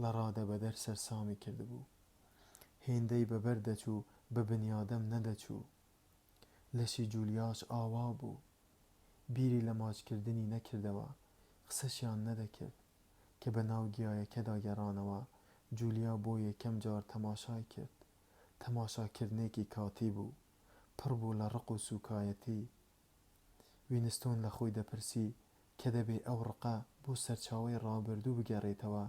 لە ڕادە بەدەر سەرسامی کردبوو هێندەی بەبەر دەچوو بە بنیادەم نەدەچوو لەشی جولیاش ئاوا بوو بیری لە ماچکردنی نەکردەوە قسەشیان نەدەکرد کە بە ناو گیایەکەدا گەڕانەوە جولیا بۆ یەکەم جار تەماشای کرد تەماشاکردنێکی کاتی بوو پڕ بوو لە ڕق و سوکایەتی وینستۆن لە خۆی دەپرسی کە دەبێ ئەو ڕقە بۆ سەرچاوەی ڕابردوو بگەڕێتەوە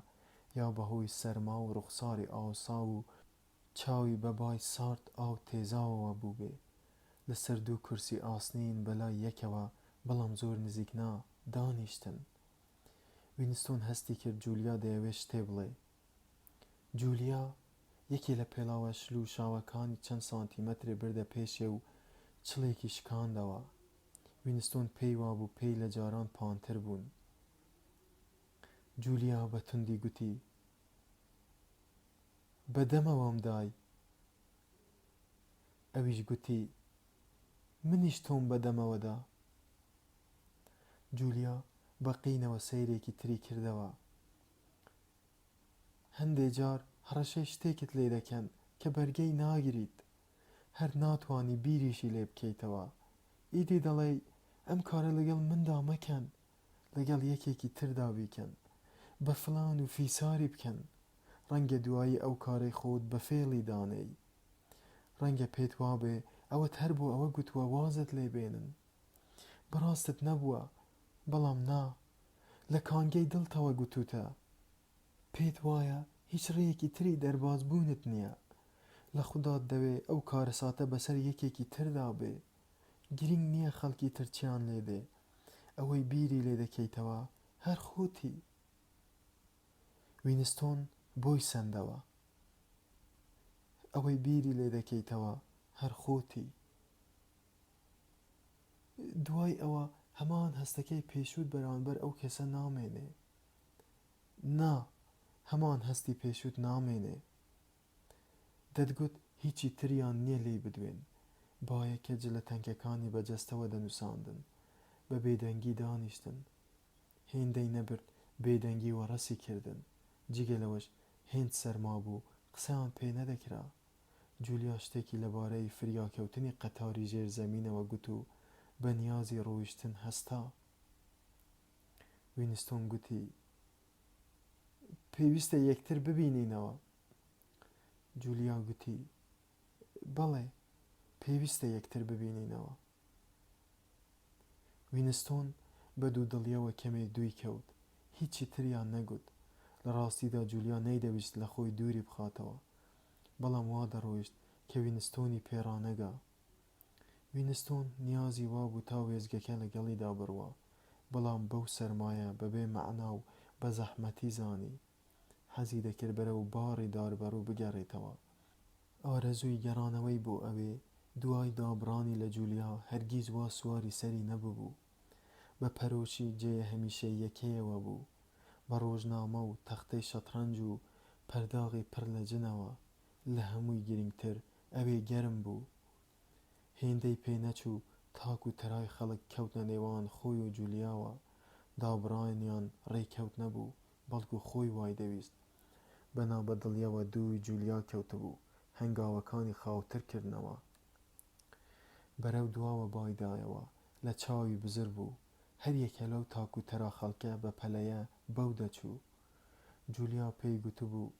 یا بەهۆی سەرما و ڕوخساری ئاسا و چاوی بەبای سارد ئاو تێزاوەوە بوو بێ لەسەر دوو کورسی ئاسنین بەلای یەکەوە بەڵام زۆر نزیک نا دانیشتن. وینستۆن هەستی کرد جولیا دەیەوێت شتێ بڵێ. جولیا یەکێ لە پێڵاوە شل و شاوەکانی چەند سانتیمەترێ بردە پێشێ و چڵێکی شکاندەوە. وینستۆن پێی وابوو پێی لە جاران پانتر بوون. جولیا بە توندی گوتی بەدەمەوەم دای. ئەویش گوتی منیش تۆم بەدەمەوەدا. جولیا بەقینەوە سەیرێکی تری کردەوە. هەندێ جار هەڕەشەی شتێکت لێ دەکەن کە بەرگەی ناگریت، هەر ناتوانی بیریشی لێ بکەیتەوە. ئیدی دەڵێ ئەم کارە لەگەڵ مندا مەکەن، لەگەڵ یەکێکی تردا بیکەن، بە فلان و فیساری بکەن. ڕەنگە دوایی ئەو کارەی خۆت بە فێڵی دانەی. ڕەنگە پێت وابێ ئەوەت هەر بۆ ئەوە گوتووە وازت لێ بێنن. بەڕاستت نەبووە، بەڵام نا، لە کانگەی دڵتەوە گوتوتە. پێت وایە هیچ ڕێیەکی تری دەرباز بوونت نییە. لە خودات دەوێ ئەو کارە ساتە بەسەر یەکێکی تردا بێ. گرنگ نییە خەڵکی ترچیان لێدێ، ئەوەی بیری لێ دەکەیتەوە هەر خۆتی. وینستۆن بۆی سەندەوە. ئەوەی بیری لێ دەکەیتەوە هەر خۆتی. دوای ئەوە هەمان هەستەکەی پێشووت بەرامبەر ئەو کەسە نامێنێ. نا، هەمان هەستی پێشووت نامێنێ. دەتگوت هیچی تریان نییە لێی بدوێن. بایەکە جلە تەنکەکانی بەجەستەوە دەنووساندن. بە بێدەنگی دانیشتن. هێندەی نەبرد بێدەنگی وەڕەسی کردن. جگە لەوەش هێند سەرما بوو قسەیان پێ نەدەکرا. جولیا شتێکی لەبارەی فریاکەوتنی قەتاری ژێرزەمینەوە گوت و بە نیازی ڕۆیشتن هەستا. وینستۆن گوتی پێویستە یەکتر ببینینەوە. جولیا گوتی بەڵێ، پێویستە یەکتر ببینینەوە. وینستۆن بە دوودڵیەوە کەمێ دووی کەوت. هیچی تریان نەگوت. لە ڕاستیدا جولیا نەیدەویست لە خۆی دووری بخاتەوە، بەڵام وا دەڕۆیشت کە وینستۆنی پێڕانەگا. وینستۆن نیازی وابوو تا وێزگەکە لەگەڵیدا بڕوە، بەڵام بەو سەرمایە بەبێ مەعنا و بە زەحمەتی زانی. حەزی دەکرد بەرەو باڕی داربەڕوو بگەڕێتەوە. ئارەزووی گەڕانەوەی بۆ ئەوێ دوای دابڕانی لە جولیا هەرگیز وا سواری سەری نەبوو. بە پەرۆشی جێ هەمیشەییەکەیەوە بوو، بە ڕۆژنامە و تەختەی شەترەنج و پەرداغی پڕ لە جنەوە. لە هەمووی گرنگتر ئەوێ گەرم بوو. هێندەی پێنەچوو تاک و تەرای خەڵک کەوتنە نێوان خۆی و جولیاوە. دابڕانیان ڕێکەوت نەبوو، بەڵکو خۆی وای دەویست. بەنا بەدڵیەوە دووی جولیا کەوتبوو، هەنگاوەکانی خاوتر کردنەوە. بەرەو دواوە بایدایەوە، لە چاوی بزر بوو. هەر یەکە لەو تاک و تەرا خەڵکە بە پەلەیە بەو دەچوو. جولیا پێی گوتبوو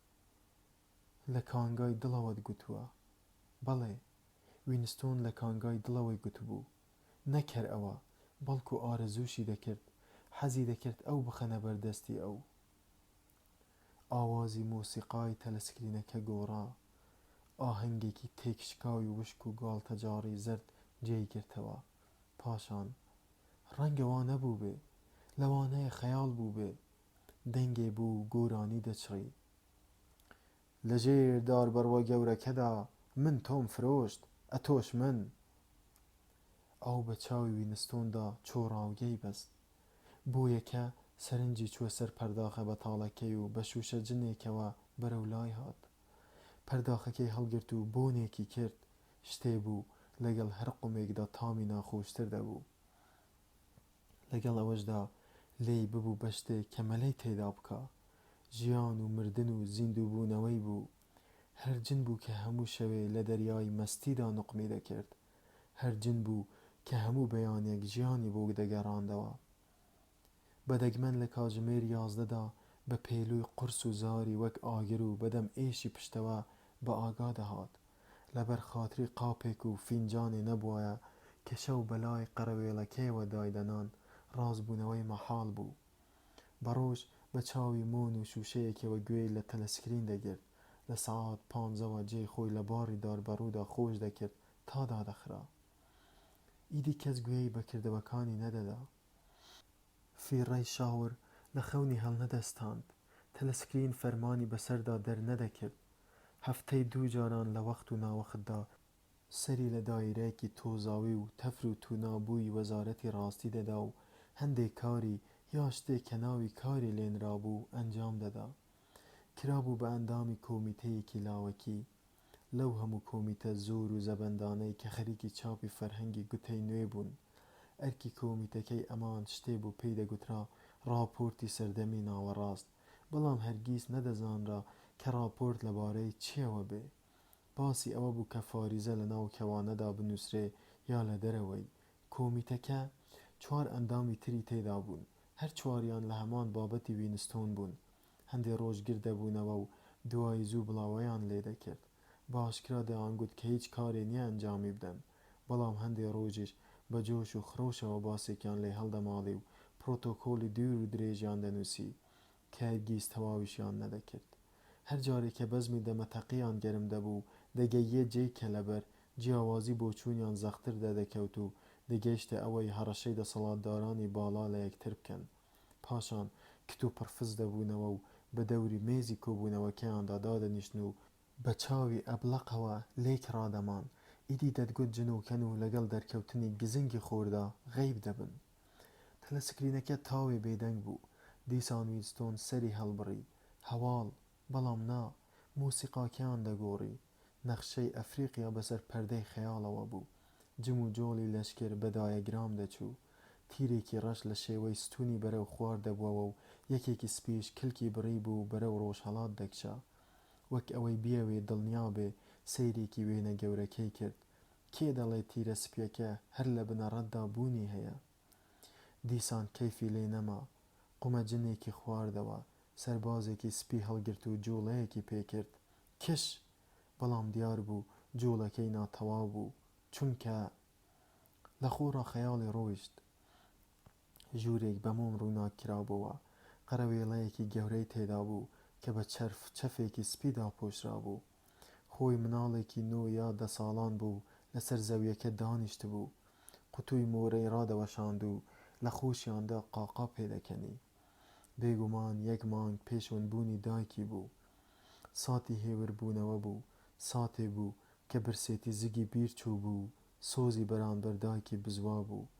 لە کانگای دڵەوەت گوتووە. بەڵێ، وینستۆن لە کانگای دڵەوەی گوتبوو، نەکەر ئەوە، بەڵکو ئارەزووشی دەکرد، حەزی دەکرد ئەو بخەنە بەردەستی ئەو. ئاوازی مۆسیقای تەلەسکرینەکە گۆڕا. ئاهەنگێکی تێکشکاوی وشک و گاڵتەجاڕی زەرد جێی گرتەوە. پاشان ڕەنگە وا نەبوو بێ، لەوانەیە خەیاڵ بوو بێ. دەنگێ بوو گۆرانی دەچڕی. لەژێر داربەڕوە گەورەکەدا من تۆم فرۆشت، ئەتۆش من. ئەو بە چاوی وینستۆندا چۆڕاوگەی بەست. بۆ یەکە سەرنجی چووە سەر پەرداخە بەتاڵەکەی و بە شوشە جنێکەوە بەرەو لای هات. پەرداخەکەی هەڵگرت و بۆنێکی کرد. شتێ بوو لەگەڵ هەر قومێکدا تامی ناخۆشتر دەبوو. لەگەڵ ئەوەشدا لێی ببوو بە شتێک کە مەلەی تێدا بکا. ژیان و مردن و زیندووبوونەوەی بوو. هەر جن بوو کە هەموو شەوێ لە دەریای مەستیدا نوقمی دەکرد. هەر جن بوو کە هەموو بەیانێک ژیانی بۆ دەگەڕاندەوە. بەدەگمەن لە کاتژمێر 11دا بە پێلووی قورس و زاری وەک ئاگر و بەدەم ئێشی پشتەوە بە ئاگا دەهات. لەبەر خاتری قاپێک و فینجانێ نەبووایە کە شەو بەلای قەرەوێڵەکەیەوە دایدەنان ڕازبوونەوەی مەحاڵ بوو. بەڕۆژ بە چاوی مۆن و شوشەیەکەوە گوێی لە تەلەسکرین دەگرت، لە سەعات 15ەوە جێی خۆی لە باڕی داربەڕوودا خۆش دەکرد تا دادەخرا. ئیدی کەس گوێی بە کردەوەکانی نەدەدا. فیڕەی شاور لە خەونی هەڵنەدەستاند. تەلەسکرین فەرمانی بەسەردا دەرنەدەکرد. هەفتەی 2 جاران لە وەخت و ناوەختدا سەری لە دایرەیەکی تۆزاوی و تەفر و توونابووی وەزارەتی ڕاستی دەدا و هەندێک کاری یا شتێک کە ناوی کاری لێنرابوو ئەنجام دەدا. کرابوو بە ئەندامی کۆمیتەیەکی لاوەکی. لەو هەموو کۆمیتە زۆر و زەبەندانەی کە خەریکی چاپی فەرهەنگی گوتەی نوێ بوون. ئەرکی کۆمیتەکەی ئەمان شتێ بوو پێی دەگوترا ڕاپۆرتی سەردەمی ناوەڕاست، بەڵام هەرگیز نەدەزانرا کە ڕاپۆرت لەبارەی چیەوە بێ. باسی ئەوە بوو کە فاریزە لە ناو کەوانەدا بنووسرێ یا لە دەرەوەی. کۆمیتەکە 4 ئەندامی تری تێدا بوون، هەر چواریان لە هەمان بابەتی وینستۆن بوون. هەندێک ڕۆژ گردەبوونەوە و دوای زوو بڵاوەیان لێ دەکرد. باشکرا دەیانگوت کە هیچ کارێ نییە ئەنجامی بدەن، بەڵام هەندێک ڕۆژیش بە جۆش و خرۆشەوە باسێکیان لێ هەڵدەماڵی و پرۆتۆکۆلی دوور و درێژیان دەنووسی کە هەرگیز تەواویشیان نەدەکرد. هەر جارێک کە بەزمی دەمەتەقییان گەرم دەبوو دەگەیە جێی کە لەبەر جیاوازی بۆچوونیان زەختر دەدەکەوت و دەگەیشتە ئەوەی هەڕەشەی دەسەڵاتدارانی باڵا لە یەکتر بکەن. پاشان کت و پڕفز دەبوونەوە و بە دەوری مێزی کۆبوونەوەکەیاندا دادەنیشتن و بە چاوی ئەبلەقەوە لێک ڕادەمان. ئیدی دەتگوت جنوکەن و لەگەڵ دەرکەوتنی گزنگی خۆردا غەیب دەبن. تەلەسکرینەکە تاوێ بێدەنگ بوو. دیسان وینستۆن سەری هەڵبڕی. هەواڵ، بەڵام نا، موسیقاکەیان دەگۆڕی. نەخشەی ئەفریقیا بەسەر پەردەی خەیاڵەوە بوو. جم و جۆڵی لەشکر بە دایەگرام دەچوو. تیرێکی ڕەش لە شێوەی ستونی بەرەو خوار دەبووەوە و یەکێکی سپیش کلکی بڕی بوو بەرەو ڕۆژهەڵات دەکشا. وەک ئەوەی بیەوێ دڵنیابێ سەیرێکی وێنە گەورەکەی کرد. کێ دەڵێت تیرە سپیەکە هەر لە بنەڕەتدا بوونی هەیە؟ دیسان کەیفی لێ نەما. قومەجنێکی خواردەوە. سەربازێکی سپی هەڵگرت و جوڵەیەکی پێکرد. کش! بەڵام دیار بوو جوڵەکەی ناتەواو بوو، چونکە لە خۆڕا خەیاڵی ڕۆیشت. ژوورێک بە مۆم ڕووناک کرابووە. قەرەوێڵەیەکی گەورەی تێدا بوو کە بە چەرف چەفێکی سپیدا پۆشرا بوو. خۆی مناڵێکی 9 یا 10 ساڵان بوو لەسەر زەویەکە دانیشت بوو. قوتووی مۆرەی ڕادەوەشاند و لە خۆشیاندا قاقا پێدەکەنی. بێگومان 1 مانگ پێش ونبوونی دایکی بوو. ساتی هێوربوونەوە بوو. ساتێ بوو کە برسێتی زگی بیر چوو بوو. سۆزی بەرامبەر دایکی بزوا بوو.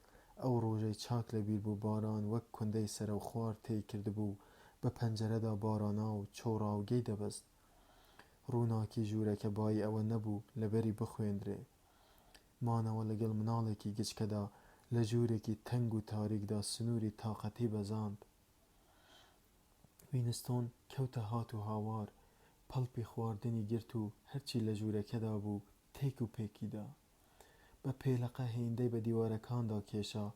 ئەو ڕۆژەی چاک لەبیر بوو باران وەک کوندەی سەرە و خوار تێی کردبوو بە پەنجەرەدا باڕانا و چۆڕاوگەی دەبەست. ڕووناکی ژوورەکە بای ئەوە نەبوو لەبەری بخوێندرێ. مانەوە لەگەڵ مناڵێکی گچکەدا لە ژوورێکی تەنگ و تاریکدا سنووری تاقەتی بەزاند. وینستۆن کەوتە هات و هاوار. پەڵپی خواردنی گرت و هەرچی لە ژوورەکەدا بوو تێک و پێکیدا. بە پێلەقە هێندەی بە دیوارەکاندا کێشا.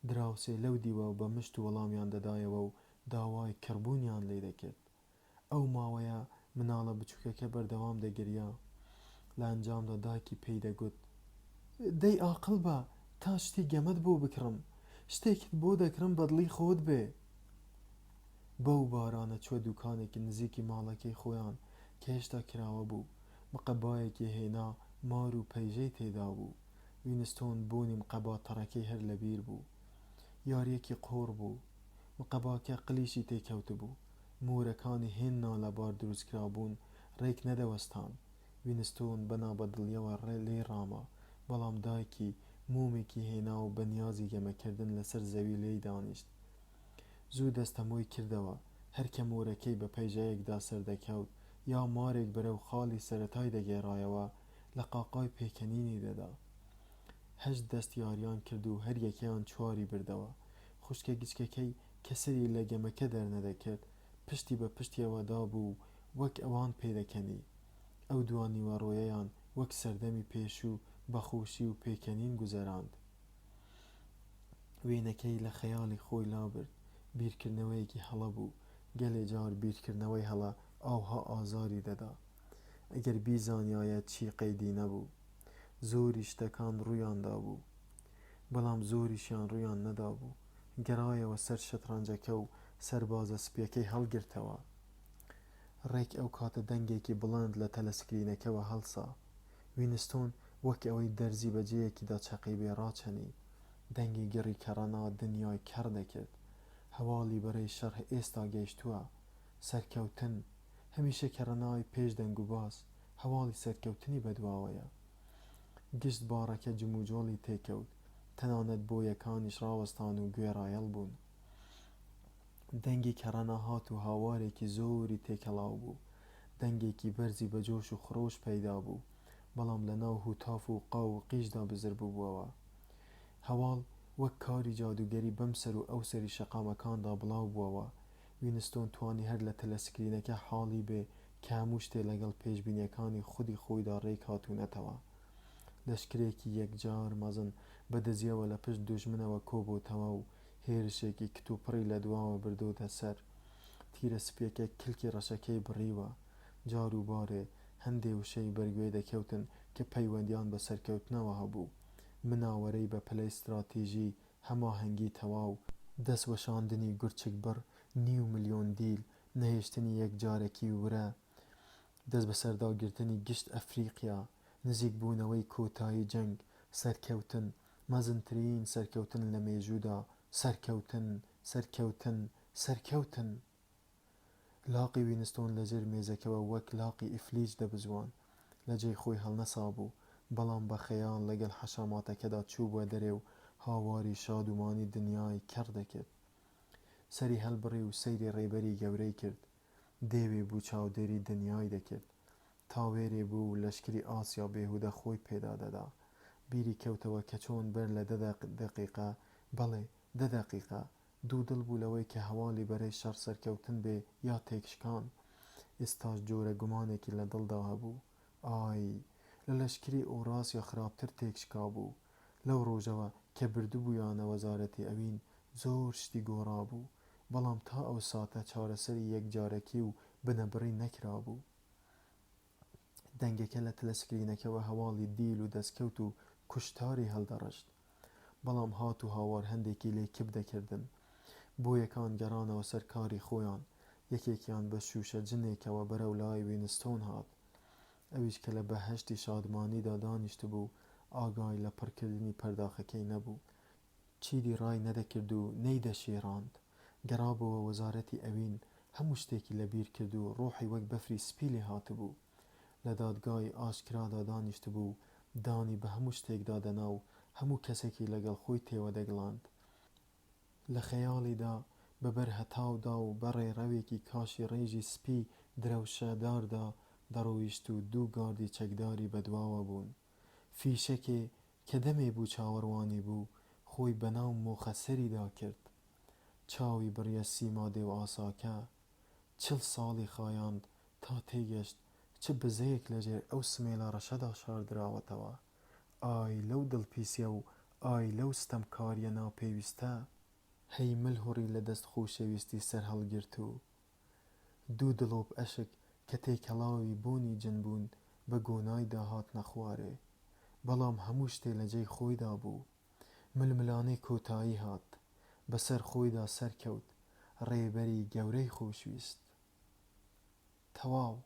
دراوسێ لەو دیوە و بە مشت و وەڵامیان دەدایەوە و داوای کڕبوونیان لێ دەکرد. ئەو ماوەیە مناڵە بچووکەکە بەردەوام دەگریا. لە ئەنجامدا دایکی پێی دەگوت: دەی ئاقڵ بە، تا شتی گەمەت بۆ بکڕم، شتێکت بۆ دەکڕم بەدڵی خۆت بێ. بەو بارانە چوە دوکانێکی نزیکی ماڵەکەی خۆیان کە هێشتا کراوە بوو. مقەبایەکی هێنا، مار و پەیژەی تێدا بوو. وینستۆن بۆنی مقەباتەڕەکەی هەر لەبیر بوو. یاریەکی قۆڕ بوو. مقەباکە قلیشی تێکەوت بوو. مۆرەکانی هێن نالەبار دروستکرا بوون، ڕێک نەدەوەستان. وینستۆن بەنابەدڵیەوە لێ ڕاما، بەڵام دایکی مۆمێکی هێنا و بەنیازی گەمەکردن لەسەر زەوی لێی دانیشت. زوو دەستەمۆی کردەوە. هەرکە مۆرەکەی بە پەیژەیەکدا سەردەکەوت یا مارێک بەرەو خاڵی سەرەتای دەگێڕایەوە لە قاقای پێکەنینی دەدا. 8 دەست یاریان کرد و هەر یەکەیان چواری بردەوە. خوشکە گچکەکەی کە سەری لە گەمەکە دەرنەدەکرد پشتی بە پشتیەوەدا بوو وەک ئەوان پێدەکەنی. ئەو دوان نیوەڕۆیەیان وەک سەردەمی پێشوو بەخۆشی و پێکەنین گوزەراند. وێنەکەی لە خەیاڵی خۆی لابرد. بیرکردنەوەیەکی هەڵە بوو. گەلێ جار بیرکردنەوەی هەڵە ئاوها ئازاری دەدا. ئەگەر بیزانیایە چی قەیدی نەبوو. زۆری شتەکان ڕوویاندا بوو، بەڵام زۆریشیان ڕوویان نەدا بوو. گەڕایەوە سەر شەترەنجەکە و سەربازە سپیەکەی هەڵگرتەوە. ڕێک ئەو کاتە دەنگێکی بڵند لە تەلەسکرینەکەوە هەڵسا. وینستۆن وەک ئەوەی دەرزی بەجێیەکیدا چەقی بێ ڕاچەنی. دەنگی گەڕی کەڕەنا دنیای کەڕ دەکرد. هەواڵی بەرەی شەڕ ئێستا گەیشتووە. سەرکەوتن. هەمیشە کەڕەناوی پێش دەنگ و باس هەواڵی سەرکەوتنی بەدواوەیە. گشت باڕەکە جموجۆڵی تێکەوت. تەنانەت بۆیەکانیش ڕاوەستان و گوێڕایەڵ بوون. دەنگی کەڕەنا هات و هاوارێکی زۆری تێکەڵاو بوو. دەنگێکی بەرزی بەجۆش و خڕۆش پەیدا بوو، بەڵام لە ناو هوتاف و قاو و قیشدا بزر بووبووەوە. هەواڵ وەک کاری جادوگەری بەم سەر و ئەو سەری شەقامەکاندا بڵاو بووەوە. وینستۆن توانی هەر لە تەلەسکرینەکە حاڵی بێ کە هەموو شتێ لەگەڵ پێشبینیەکانی خودی خۆیدا ڕێک هاتوونەتەوە. لەشکرێکی یەکجار مەزن بەدەزیەوە لە پشت دوژمنەوە کۆبووتەوە و هێرشێکی کتوپڕی لە دواوە بردوتە سەر. تیرە سپیەکە کلکی ڕەشەکەی بڕیوە. جار و بارێ هەندێ وشەی بەرگوێ دەکەوتن کە پەیوەندیان بە سەرکەوتنەوە هەبوو. مناوەرەی بە پلەی استراتیژی هەماهەنگی تەواو، دەستوەشاندنی گورچک بڕ 500,000 دیل، نەهێشتنی یەکجارەکی ورە، دەست بەسەرداگرتنی گشت ئەفریقیا، نزیک بوونەوەی کۆتایی جەنگ، سەرکەوتن، مەزنترین سەرکەوتن لە مێژوودا، سەرکەوتن، سەرکەوتن، سەرکەوتن. لاقی وینستۆن لەژێر مێزەکەوە وەک لاقی ئیفلیج دەبزوان. لە جێی خۆی هەڵنەسا بوو، بەڵام بە خەیاڵ لەگەڵ حەشاماتەکەدا چوو بووە دەرێ و هاواری شادومانی دنیای کەڕ دەکرد. سەری هەڵبڕی و سەیری ڕێبەری گەورەی کرد. دێوێ بوو چاودێری دنیای دەکرد. تاوێرێ بوو و لەشکری ئاسیا بێهودە خۆی پێدا دەدا. بیری کەوتەوە کە چۆن بەر لە 10 دقیقە، بەڵێ 10 دقیقە، دوو دڵ بوو لەوەی کە هەواڵی بەرەی شەڕ سەرکەوتن بێ یا تێکشکان. ئێستاش جۆرە گومانێکی لە دڵدا هەبوو. ئای، لە لەشکری ئەوراسیا خراپتر تێکشکا بوو. لەو ڕۆژەوە کە بردبوویانە وەزارەتی ئەوین، زۆر شتی گۆڕا بوو، بەڵام تا ئەو ساتە چارەسەری یەکجارەکی و بنەبڕی نەکرا بوو. دەنگەکە لە تەلەسکرینەکەوە هەواڵی دیل و دەستکەوت و کوشتاری هەڵدەڕشت. بەڵام هات و هاوار هەندێکی لێ کب دەکردن. بۆیەکان گەڕانەوە سەر کاری خۆیان. یەکێکیان بە شوشە جنێکەوە بەرەو لای وینستۆن هات. ئەویش کە لە بەهەشتی شادمانیدا دانیشت بوو، ئاگای لە پڕکردنی پەرداخەکەی نەبوو. چیری ڕای نەدەکرد و نەیدەشێڕاند. گەڕابەوە وەزارەتی ئەوین، هەموو شتێکی لەبیر کرد و ڕۆحی وەک بەفری سپی لێ هاتبوو. لە دادگای ئاشکرادا دانیشت بوو، دانی بە هەموو شتێکدا دەنا و هەموو کەسێکی لەگەڵ خۆی تێوە دەگڵاند. لە خەیاڵیدا بەبەر هەتاودا و بەڕێڕەوێکی کاشی ڕێژی سپی درەوشەداردا دەڕۆیشت و دوو گاردی چەکداری بەدواوە بوون. فیشەکێ کە دەمێ بوو چاوەڕوانی بوو، خۆی بەناو مۆخە سەریدا کرد. چاوی بڕیە سیما دێو ئاساکە. 40 ساڵی خایاند تا تێگەشت چ بزەیەک لەژێر ئەو سمێڵە ڕەشەدا شاردراوەتەوە. ئای لەو دڵپیسیە و ئای لەو ستەمکاریە ناپێویستە. هەی ملهوڕی لە دەست خۆشەویستی سەر هەڵگرت و دوو دڵۆپ ئەشک کە تێکەڵاوی بۆنی جن بوون بە گۆنایدا هاتنە خوارێ. بەڵام هەموو شتێ لە جێی خۆیدا بوو. ململانەی کۆتایی هات، بەسەر خۆیدا سەرکەوت، ڕێبەری گەورەی خۆشویست. تەواو.